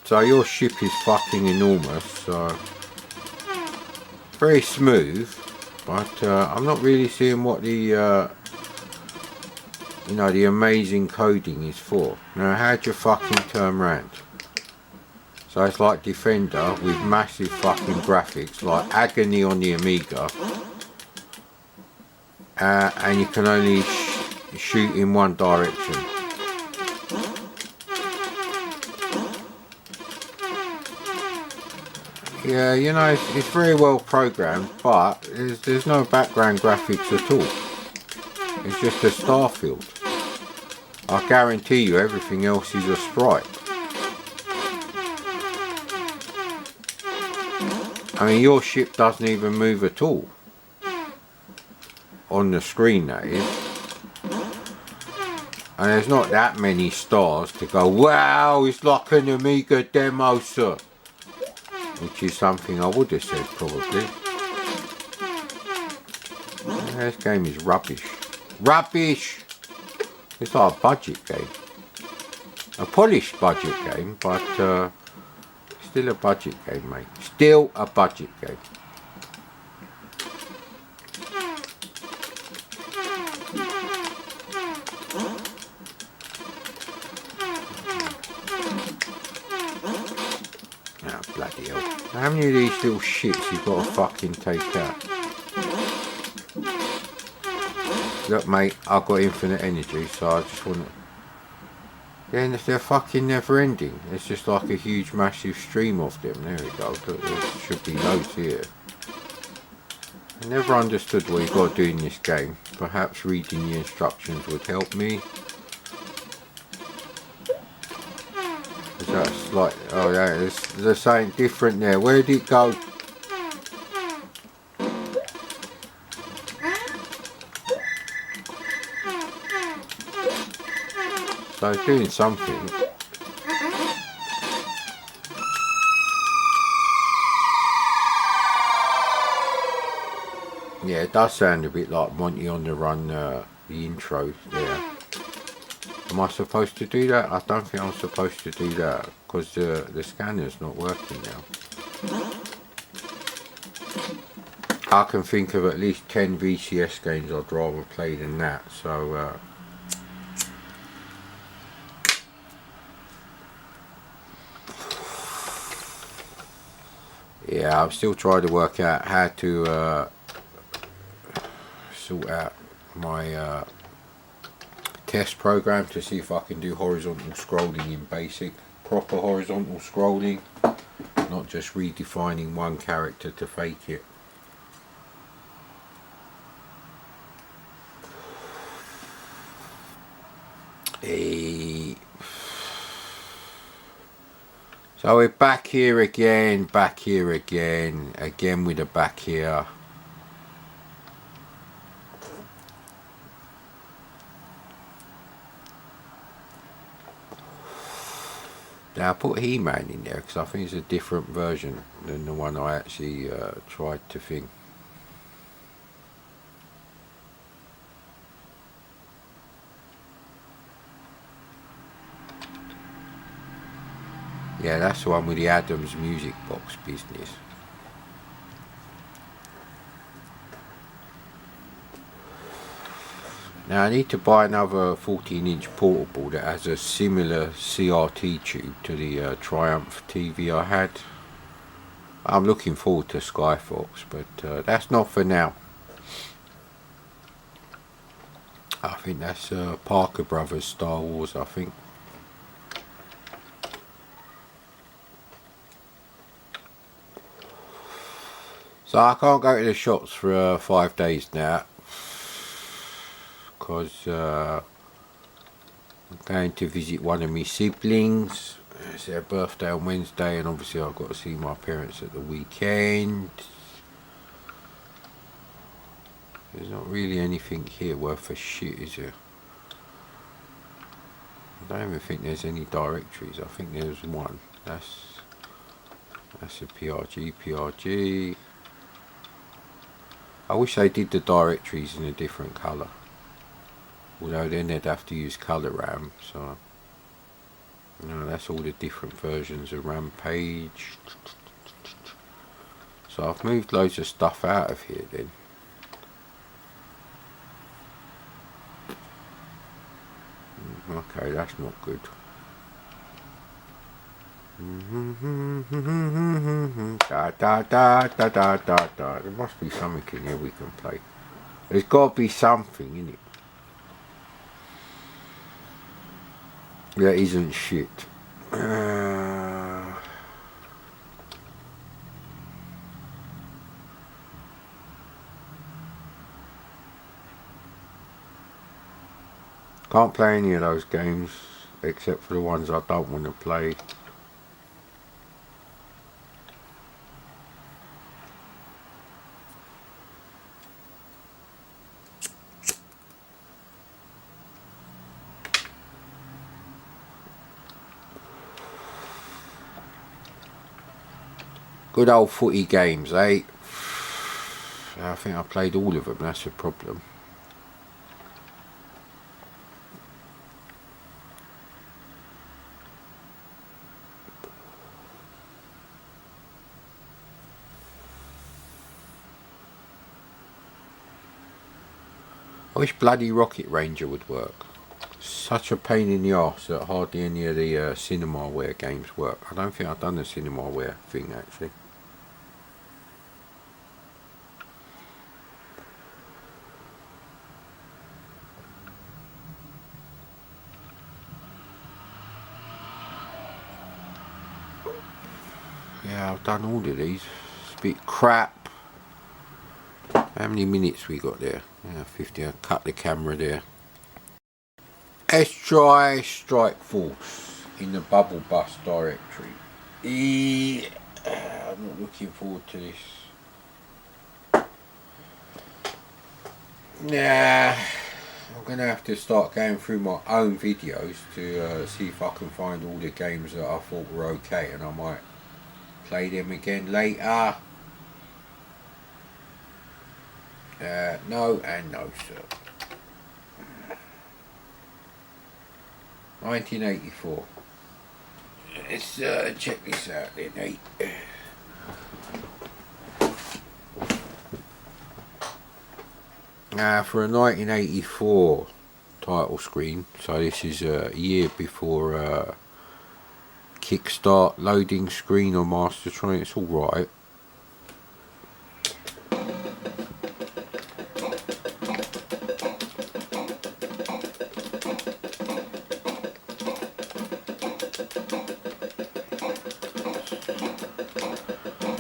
So your ship is fucking enormous, so very smooth, but I'm not really seeing what the you know, the amazing coding is for. Now how'd you fucking turn round? So it's like Defender with massive fucking graphics, like Agony on the Amiga, and you can only shoot in one direction. Yeah, you know, it's very well programmed, but there's no background graphics at all. It's just a star field. I guarantee you everything else is a sprite. I mean, your ship doesn't even move at all. On the screen, that is. And there's not that many stars to go, wow, it's like an Amiga demo, sir. Which is something I would have said, probably. Yeah, this game is rubbish. Rubbish! It's like a budget game. A polished budget game, but still a budget game, mate. Still a budget game. Oh, bloody hell. How many of these little shits you've got to fucking take out? Look, mate, I've got infinite energy, so I just want to... Then they're fucking never ending. It's just like a huge massive stream of them. There we go. Look, there should be loads here. I never understood what you've got to do in this game. Perhaps reading the instructions would help me. Is that like... Oh yeah, there's something different there. Where did it go? So it's doing something. Yeah, it does sound a bit like Monty on the Run, the intro there. Am I supposed to do that? I don't think I'm supposed to do that because the scanner's not working now. I can think of at least 10 VCS games I'd rather play than that, so yeah, I'm still trying to work out how to sort out my test program to see if I can do horizontal scrolling in BASIC, proper horizontal scrolling, not just redefining one character to fake it. So we're back here again with a back here. Now I put He-Man in there because I think it's a different version than the one I actually tried to think. Yeah, that's the one with the Adams music box business. Now I need to buy another 14-inch portable that has a similar CRT tube to the Triumph TV I had. I'm looking forward to Skyfox, but that's not for now. I think that's Parker Brothers Star Wars, I think. So I can't go to the shops for 5 days now because I'm going to visit one of my siblings It's their birthday on Wednesday, and obviously I've got to see my parents at the weekend. There's not really anything here worth a shit, is there? I don't even think there's any directories. I think there's one. That's a PRG. I wish they did the directories in a different colour. Although then they'd have to use colour RAM, so... No, that's all the different versions of Rampage. So I've moved loads of stuff out of here then. Okay, that's not good. Da da da da da da da. There must be something in here we can play. There's got to be something in it. That isn't shit. Can't play any of those games except for the ones I don't want to play. Good old footy games, eh? I think I played all of them, that's the problem. I wish bloody Rocket Ranger would work. Such a pain in the arse that hardly any of the Cinemaware games work. I don't think I've done the Cinemaware thing actually. Yeah, I've done all of these. It's a bit crap. How many minutes we got there? Yeah, 50. I'll cut the camera there. Let's try Strike Force in the Bubble Bus directory. I'm not looking forward to this. Nah, I'm going to have to start going through my own videos to see if I can find all the games that I thought were okay, and I might play them again later. No and no, sir. 1984. Let's check this out then, eh? For a 1984 title screen, so this is a year before Kickstart loading screen or Mastertrain, it's alright.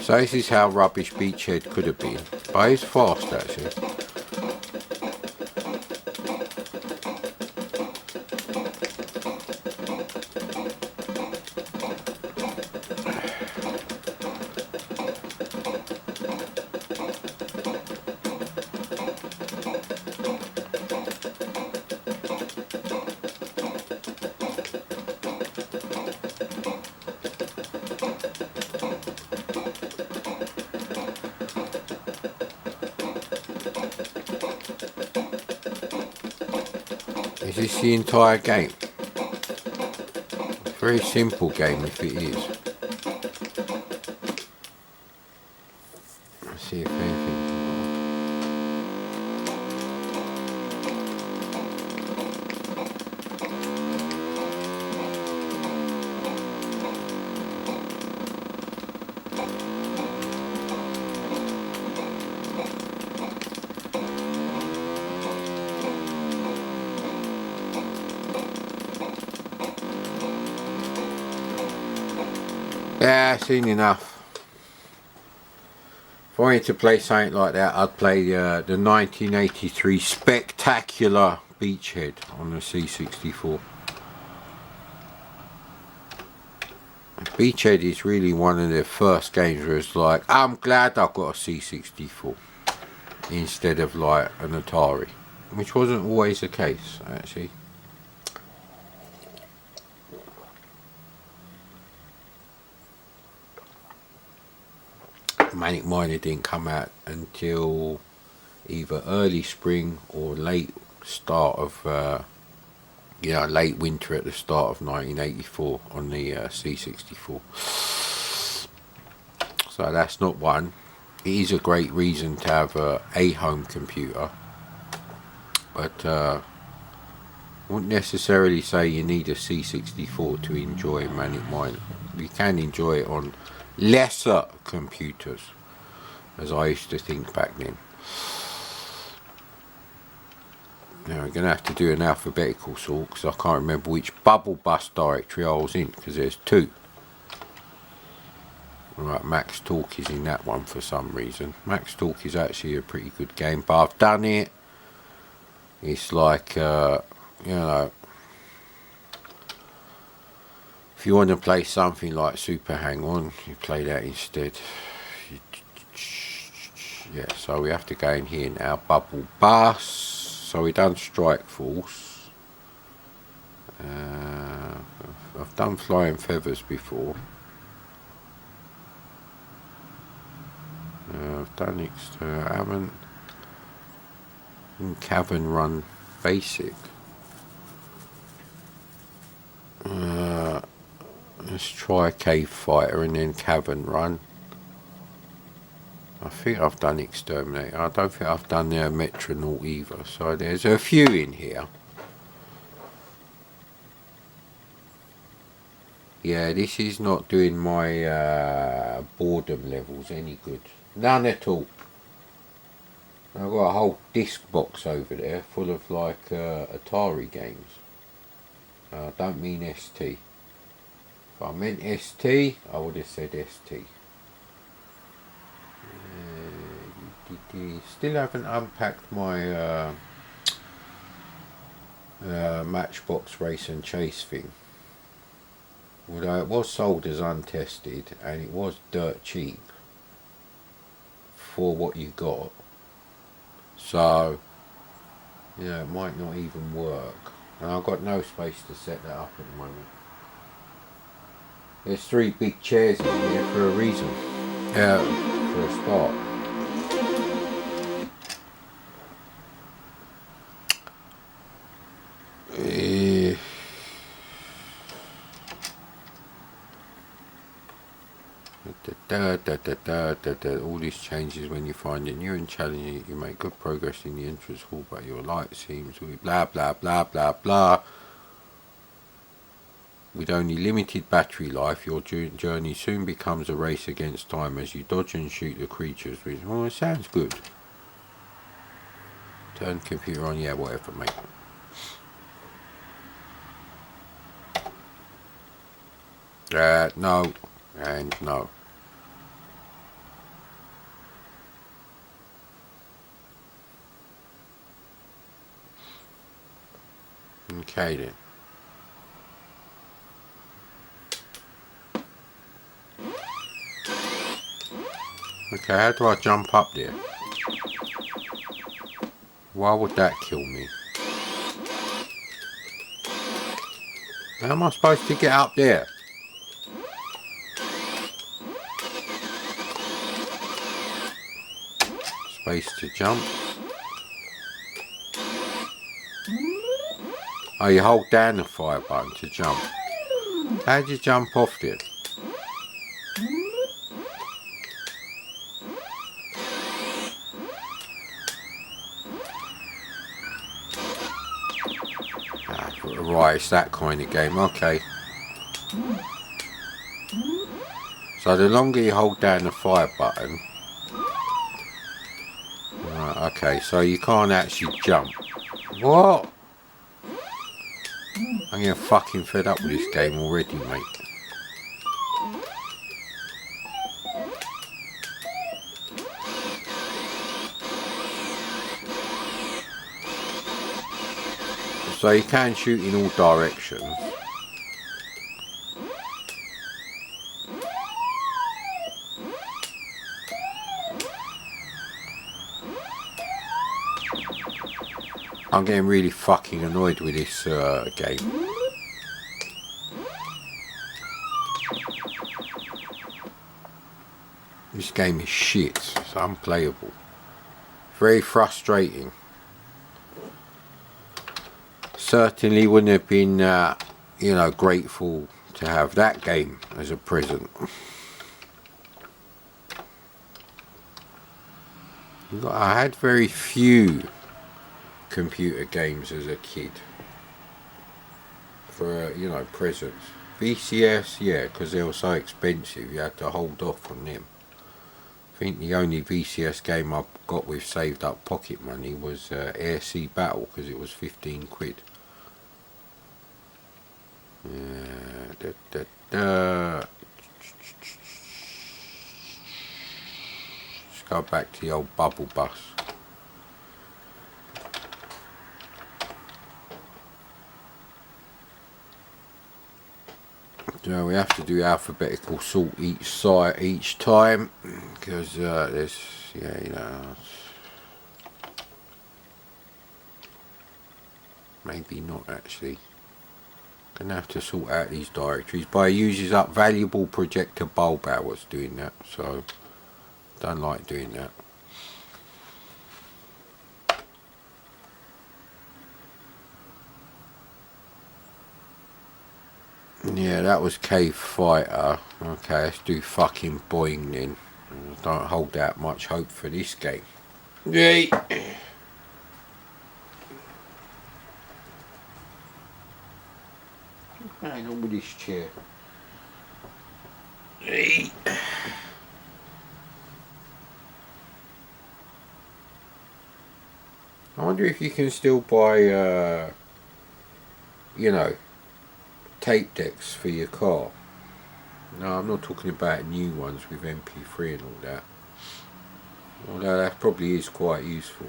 So this is how rubbish Beachhead could have been, but it's fast actually. Is this the entire game? Very simple game if it is. Let's see if anything. Yeah, seen enough. If I wanted to play something like that, I'd play the 1983 Spectacular. Beachhead on the C64. Beachhead is really one of the first games where it's like, I'm glad I've got a C64 instead of like an Atari, which wasn't always the case actually. Manic Miner didn't come out until either early spring or late start of late winter at the start of 1984 on the C64. So that's not one. It is a great reason to have a home computer, but I wouldn't necessarily say you need a C64 to enjoy Manic Miner. You can enjoy it on lesser computers, as I used to think back then. Now we're going to have to do an alphabetical sort because I can't remember which bubble bus directory I was in, because there's two. Right, Max Talk is in that one for some reason. Max Talk is actually a pretty good game, but I've done it. It's like, you know, if you want to play something like Super Hang-On, you play that instead. Yeah, so we have to go in here now. Bubble Bus. So we done Strike Force. I've done Flying Feathers before. I've done I haven't Cavern Run Basic. Let's try Cave Fighter and then Cavern Run. I think I've done Exterminator. I don't think I've done Metronaut either. So there's a few in here. Yeah, this is not doing my boredom levels any good. None at all. I've got a whole disc box over there full of like Atari games. I don't mean ST. If I meant ST, I would have said ST. Still haven't unpacked my Matchbox Race and Chase thing. Although it was sold as untested and it was dirt cheap for what you got. So, you know, it might not even work. And I've got no space to set that up at the moment. There's 3 big chairs in here for a reason. For a start. All these changes when you find it new and challenging, you make good progress in the entrance hall, but your light seems blah blah blah blah blah. With only limited battery life, your journey soon becomes a race against time as you dodge and shoot the creatures. Oh, it sounds good. Turn computer on, yeah, whatever, mate. No, and no. Okay then. Okay, how do I jump up there? Why would that kill me? How am I supposed to get up there? Space to jump. Oh, you hold down the fire button to jump. How do you jump off there? Right, it's that kind of game, okay. So the longer you hold down the fire button... Right, okay, so you can't actually jump. What? I'm getting fucking fed up with this game already, mate. So you can shoot in all directions. I'm getting really fucking annoyed with this game. This game is shit. It's unplayable. Very frustrating. Certainly wouldn't have been, you know, grateful to have that game as a present. I had very few computer games as a kid for, you know, presents. VCS, yeah, because they were so expensive, you had to hold off on them. I think the only VCS game I got with saved up pocket money was Air Sea Battle, because it was 15 quid. Let's go back to the old bubble bus. So we have to do alphabetical sort each time, because there's, yeah, you know, maybe not actually. Gonna have to sort out these directories, but it uses up valuable projector bulb hours doing that, so don't like doing that. Yeah, that was Cave Fighter. Okay, let's do fucking Boing then. Don't hold out much hope for this game. Yay! Hang on with this chair. Yay! I wonder if you can still buy, you know, tape decks for your car. No, I'm not talking about new ones with MP3 and all that. Although that probably is quite useful.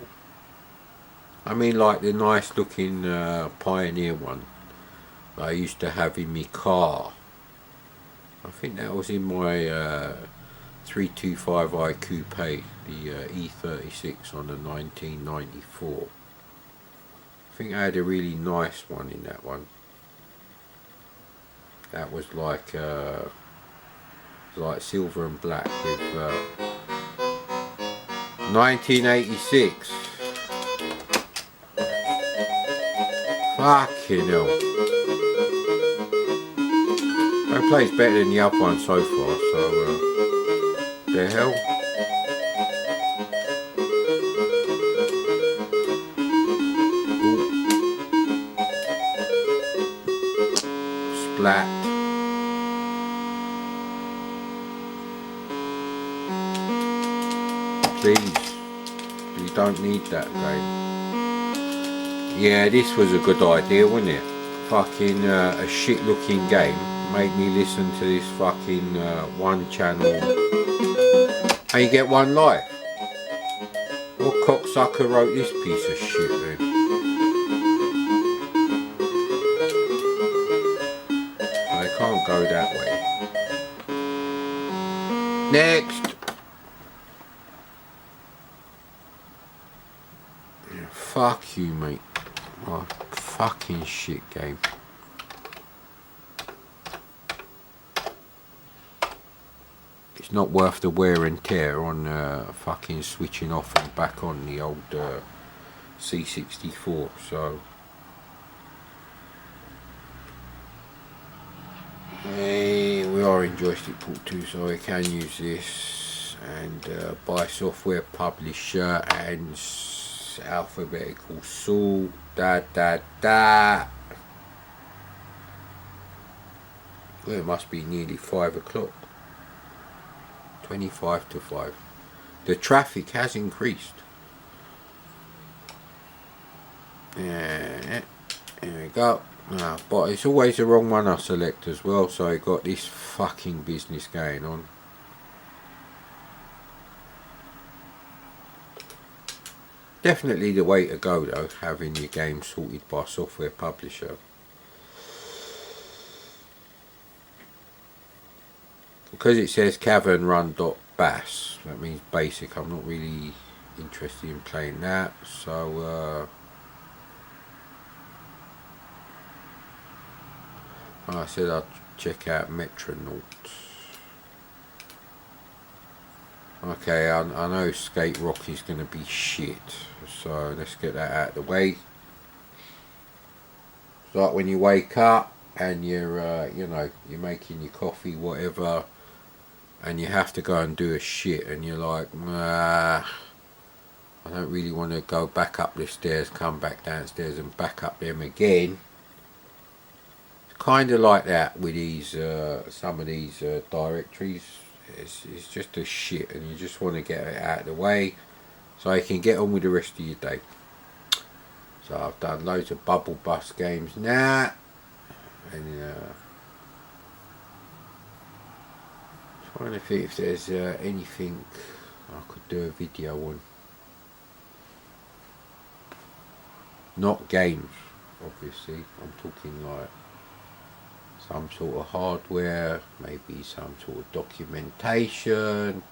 I mean, like the nice looking Pioneer one that I used to have in my car. I think that was in my 325i Coupe, the E36 on the 1994. I think I had a really nice one in that one. That was like silver and black with 1986. Fucking hell. That plays better than the other one so far, so the hell. Ooh. Splat. Please, you don't need that game. Yeah, this was a good idea, wasn't it? Fucking a shit looking game made me listen to this fucking one channel and you get one life. What cocksucker wrote this piece of shit then? So they can't go that way. Next! Fuck you, mate. Oh, fucking shit game. It's not worth the wear and tear on fucking switching off and back on the old C64, so hey, we are in Joystick Port 2, so we can use this and buy software publisher and alphabetical sort, Well, it must be nearly 5 o'clock. 25 to 5. The traffic has increased. There we go. But it's always the wrong one I select as well, so I got this fucking business going on. Definitely the way to go though, having your game sorted by software publisher. Because it says cavernrun.bas, that means basic. I'm not really interested in playing that, so I said I'd check out Metronauts. Okay, I know Skate Rock is going to be shit, so let's get that out of the way. It's like when you wake up and you're, you know, you're making your coffee, whatever, and you have to go and do a shit, and you're like, nah, I don't really want to go back up the stairs, come back downstairs and back up them again. It's kind of like that with these, some of these directories. It's just a shit, and you just want to get it out of the way so you can get on with the rest of your day. So I've done loads of Bubble Bus games now, and trying to think if there's anything I could do a video on. Not games, obviously. I'm talking like some sort of hardware, maybe some sort of documentation.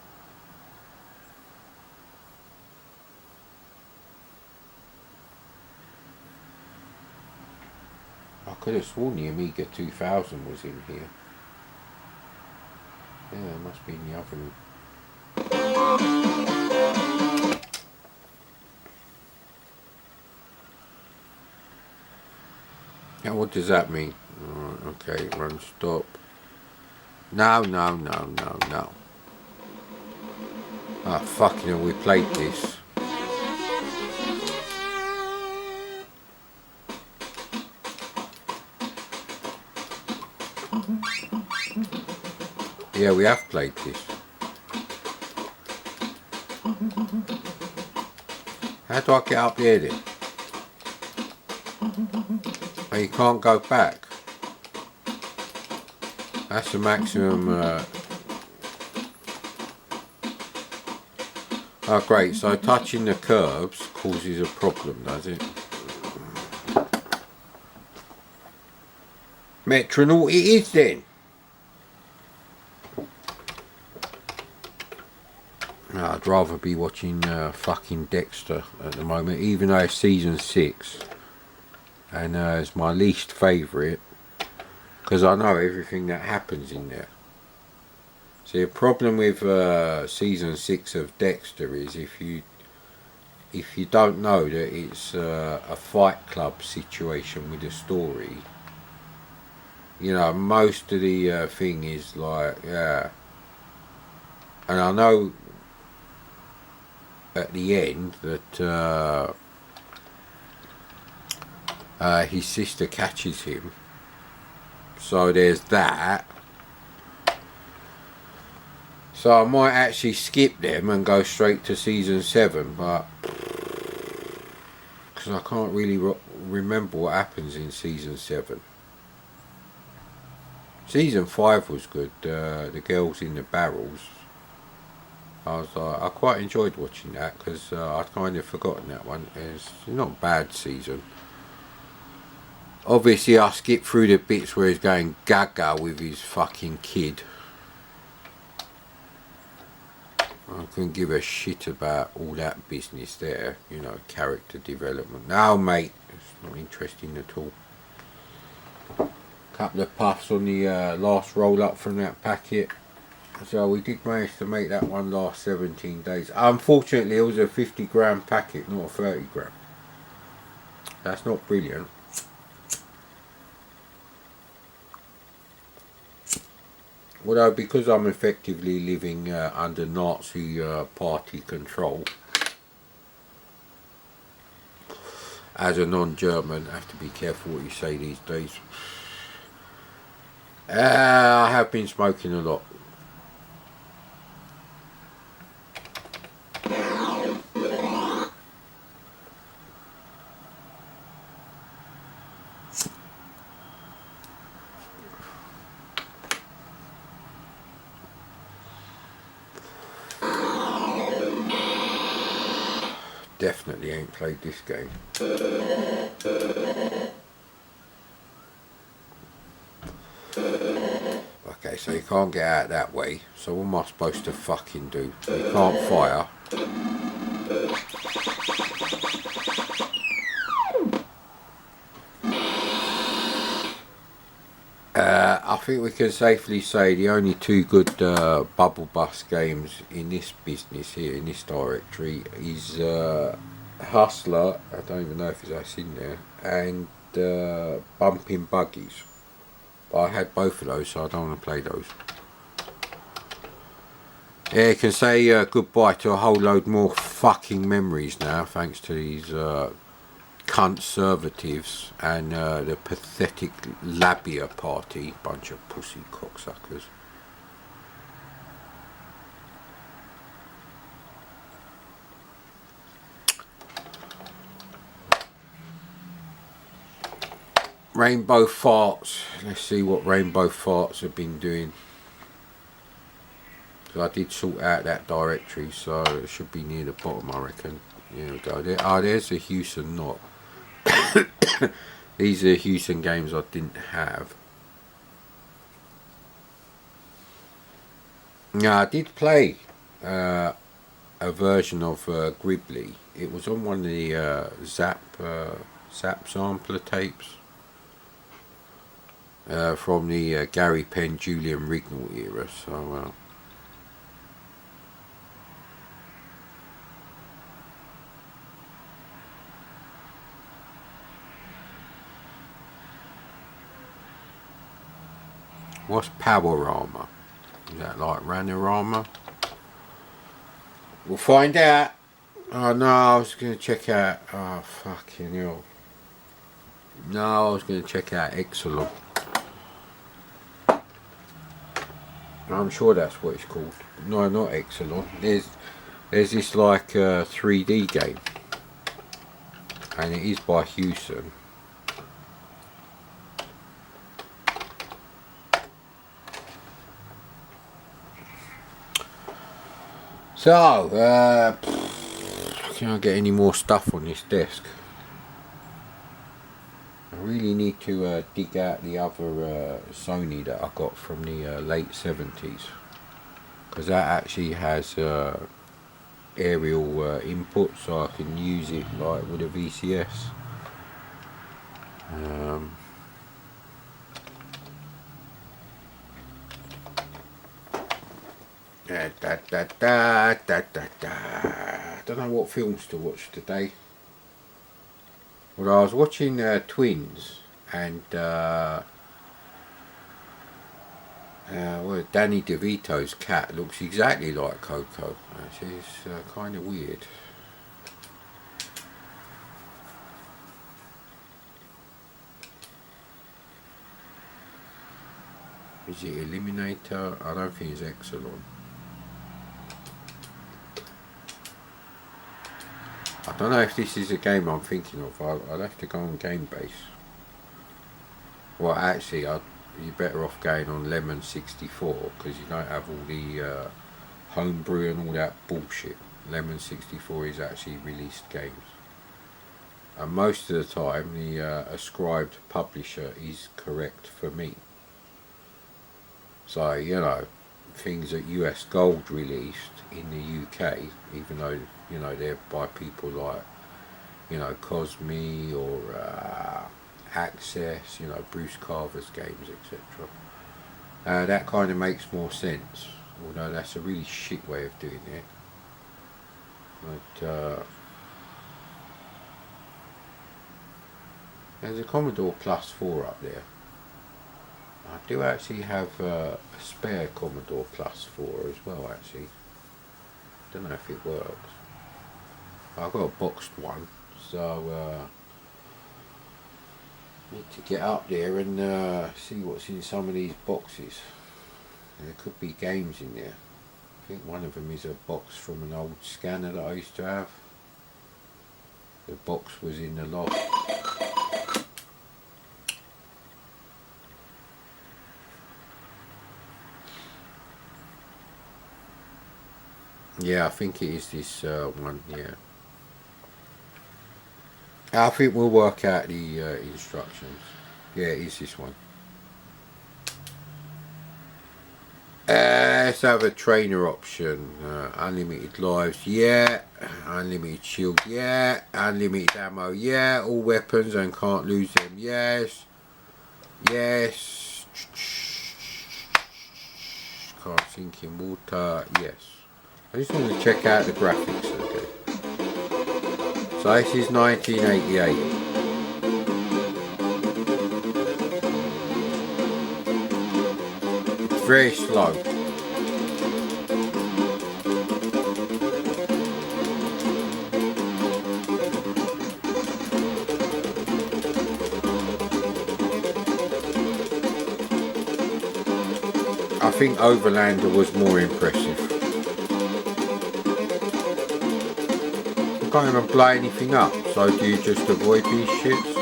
I could have sworn the Amiga 2000 was in here. Yeah, it must be in the other room. Now what does that mean? Okay, run stop. No. Ah, fucking hell, we played this. Yeah, we have played this. How do I get up there then? Oh, you can't go back. That's the maximum. Oh great, so touching the curbs causes a problem, does it? Metronaut it is then. I'd rather be watching fucking Dexter at the moment, even though it's season 6. And it's my least favourite, because I know everything that happens in there. See, the problem with season 6 of Dexter is if you don't know that it's a fight club situation with a story, you know, most of the thing is like, yeah. And I know at the end that his sister catches him, so there's that. So I might actually skip them and go straight to season 7, but because I can't really remember what happens in season 7. Season 5 was good, the girls in the barrels. I quite enjoyed watching that, because I'd kind of forgotten that one. It's not a bad season. Obviously I skipped through the bits where he's going gaga with his fucking kid. I couldn't give a shit about all that business there, you know, character development. No mate, it's not interesting at all. Couple of puffs on the last roll up from that packet. So we did manage to make that one last 17 days. Unfortunately it was a 50 gram packet, not a 30 gram. That's not brilliant. Although because I'm effectively living under Nazi party control, as a non-German, I have to be careful what you say these days. I have been smoking a lot. Definitely ain't played this game. Okay, so you can't get out that way. So what am I supposed to fucking do? You can't fire. think we can safely say the only two good bubble bust games in this business here, in this directory, is Hustler, I don't even know if that's in there, and Bumping Buggies. But I had both of those, so I don't want to play those. Yeah, you can say goodbye to a whole load more fucking memories now, thanks to these conservatives and the pathetic Labia party, bunch of pussy cocksuckers. Rainbow Farts. Let's see what Rainbow Farts have been doing. So I did sort out that directory, so it should be near the bottom, I reckon. Here we go. There's a Houston knot. These are Houston games I didn't have. Now I did play a version of Gribbly. It was on one of the Zap sampler tapes from the Gary Penn, Julian Rignall era. So what's Powerama? Is that like Ranorama? We'll find out. Oh no, I was going to check out. Oh fucking hell. No, I was going to check out Exelon. I'm sure that's what it's called. No, not Exelon. There's this like 3D game, and it is by Houston. So, can I get any more stuff on this desk? I really need to dig out the other Sony that I got from the late 70s, because that actually has aerial input, so I can use it like with a VCS. I don't know what films to watch today. Well, I was watching Twins, and well, Danny DeVito's cat looks exactly like Coco. Actually, it's kind of weird. Is it Eliminator? I don't think it's Exelon. I don't know if this is a game I'm thinking of. I'll have to go on Gamebase. Well, actually, you're better off going on Lemon 64, because you don't have all the homebrew and all that bullshit. Lemon 64 is actually released games, and most of the time the ascribed publisher is correct for me. So, you know, things that US Gold released in the UK, even though, you know, they're by people like, you know, Cosme or Access, you know, Bruce Carver's games, etc. That kind of makes more sense, although that's a really shit way of doing it. But there's a Commodore Plus 4 up there. I do actually have a spare Commodore Plus 4 as well, actually. Don't know if it works. I've got a boxed one, so need to get up there and see what's in some of these boxes. There could be games in there. I think one of them is a box from an old scanner that I used to have. The box was in the loft. Yeah, I think it is this one, yeah. I think we'll work out the instructions. Yeah, it is this one. Let's have a trainer option. Unlimited lives, yeah. Unlimited shield, yeah. Unlimited ammo, yeah. All weapons and can't lose them, yes. Yes. Can't sink in water, yes. I just want to check out the graphics, okay. So this is 1988. It's very slow. I think Overlander was more impressive. You can't even blow anything up, so do you just avoid these shits?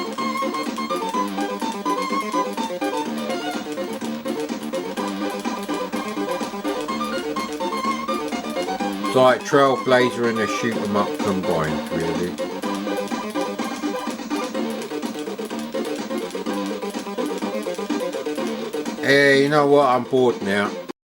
It's like Trailblazer and a shoot 'em up combined, really. Hey, you know what? I'm bored now.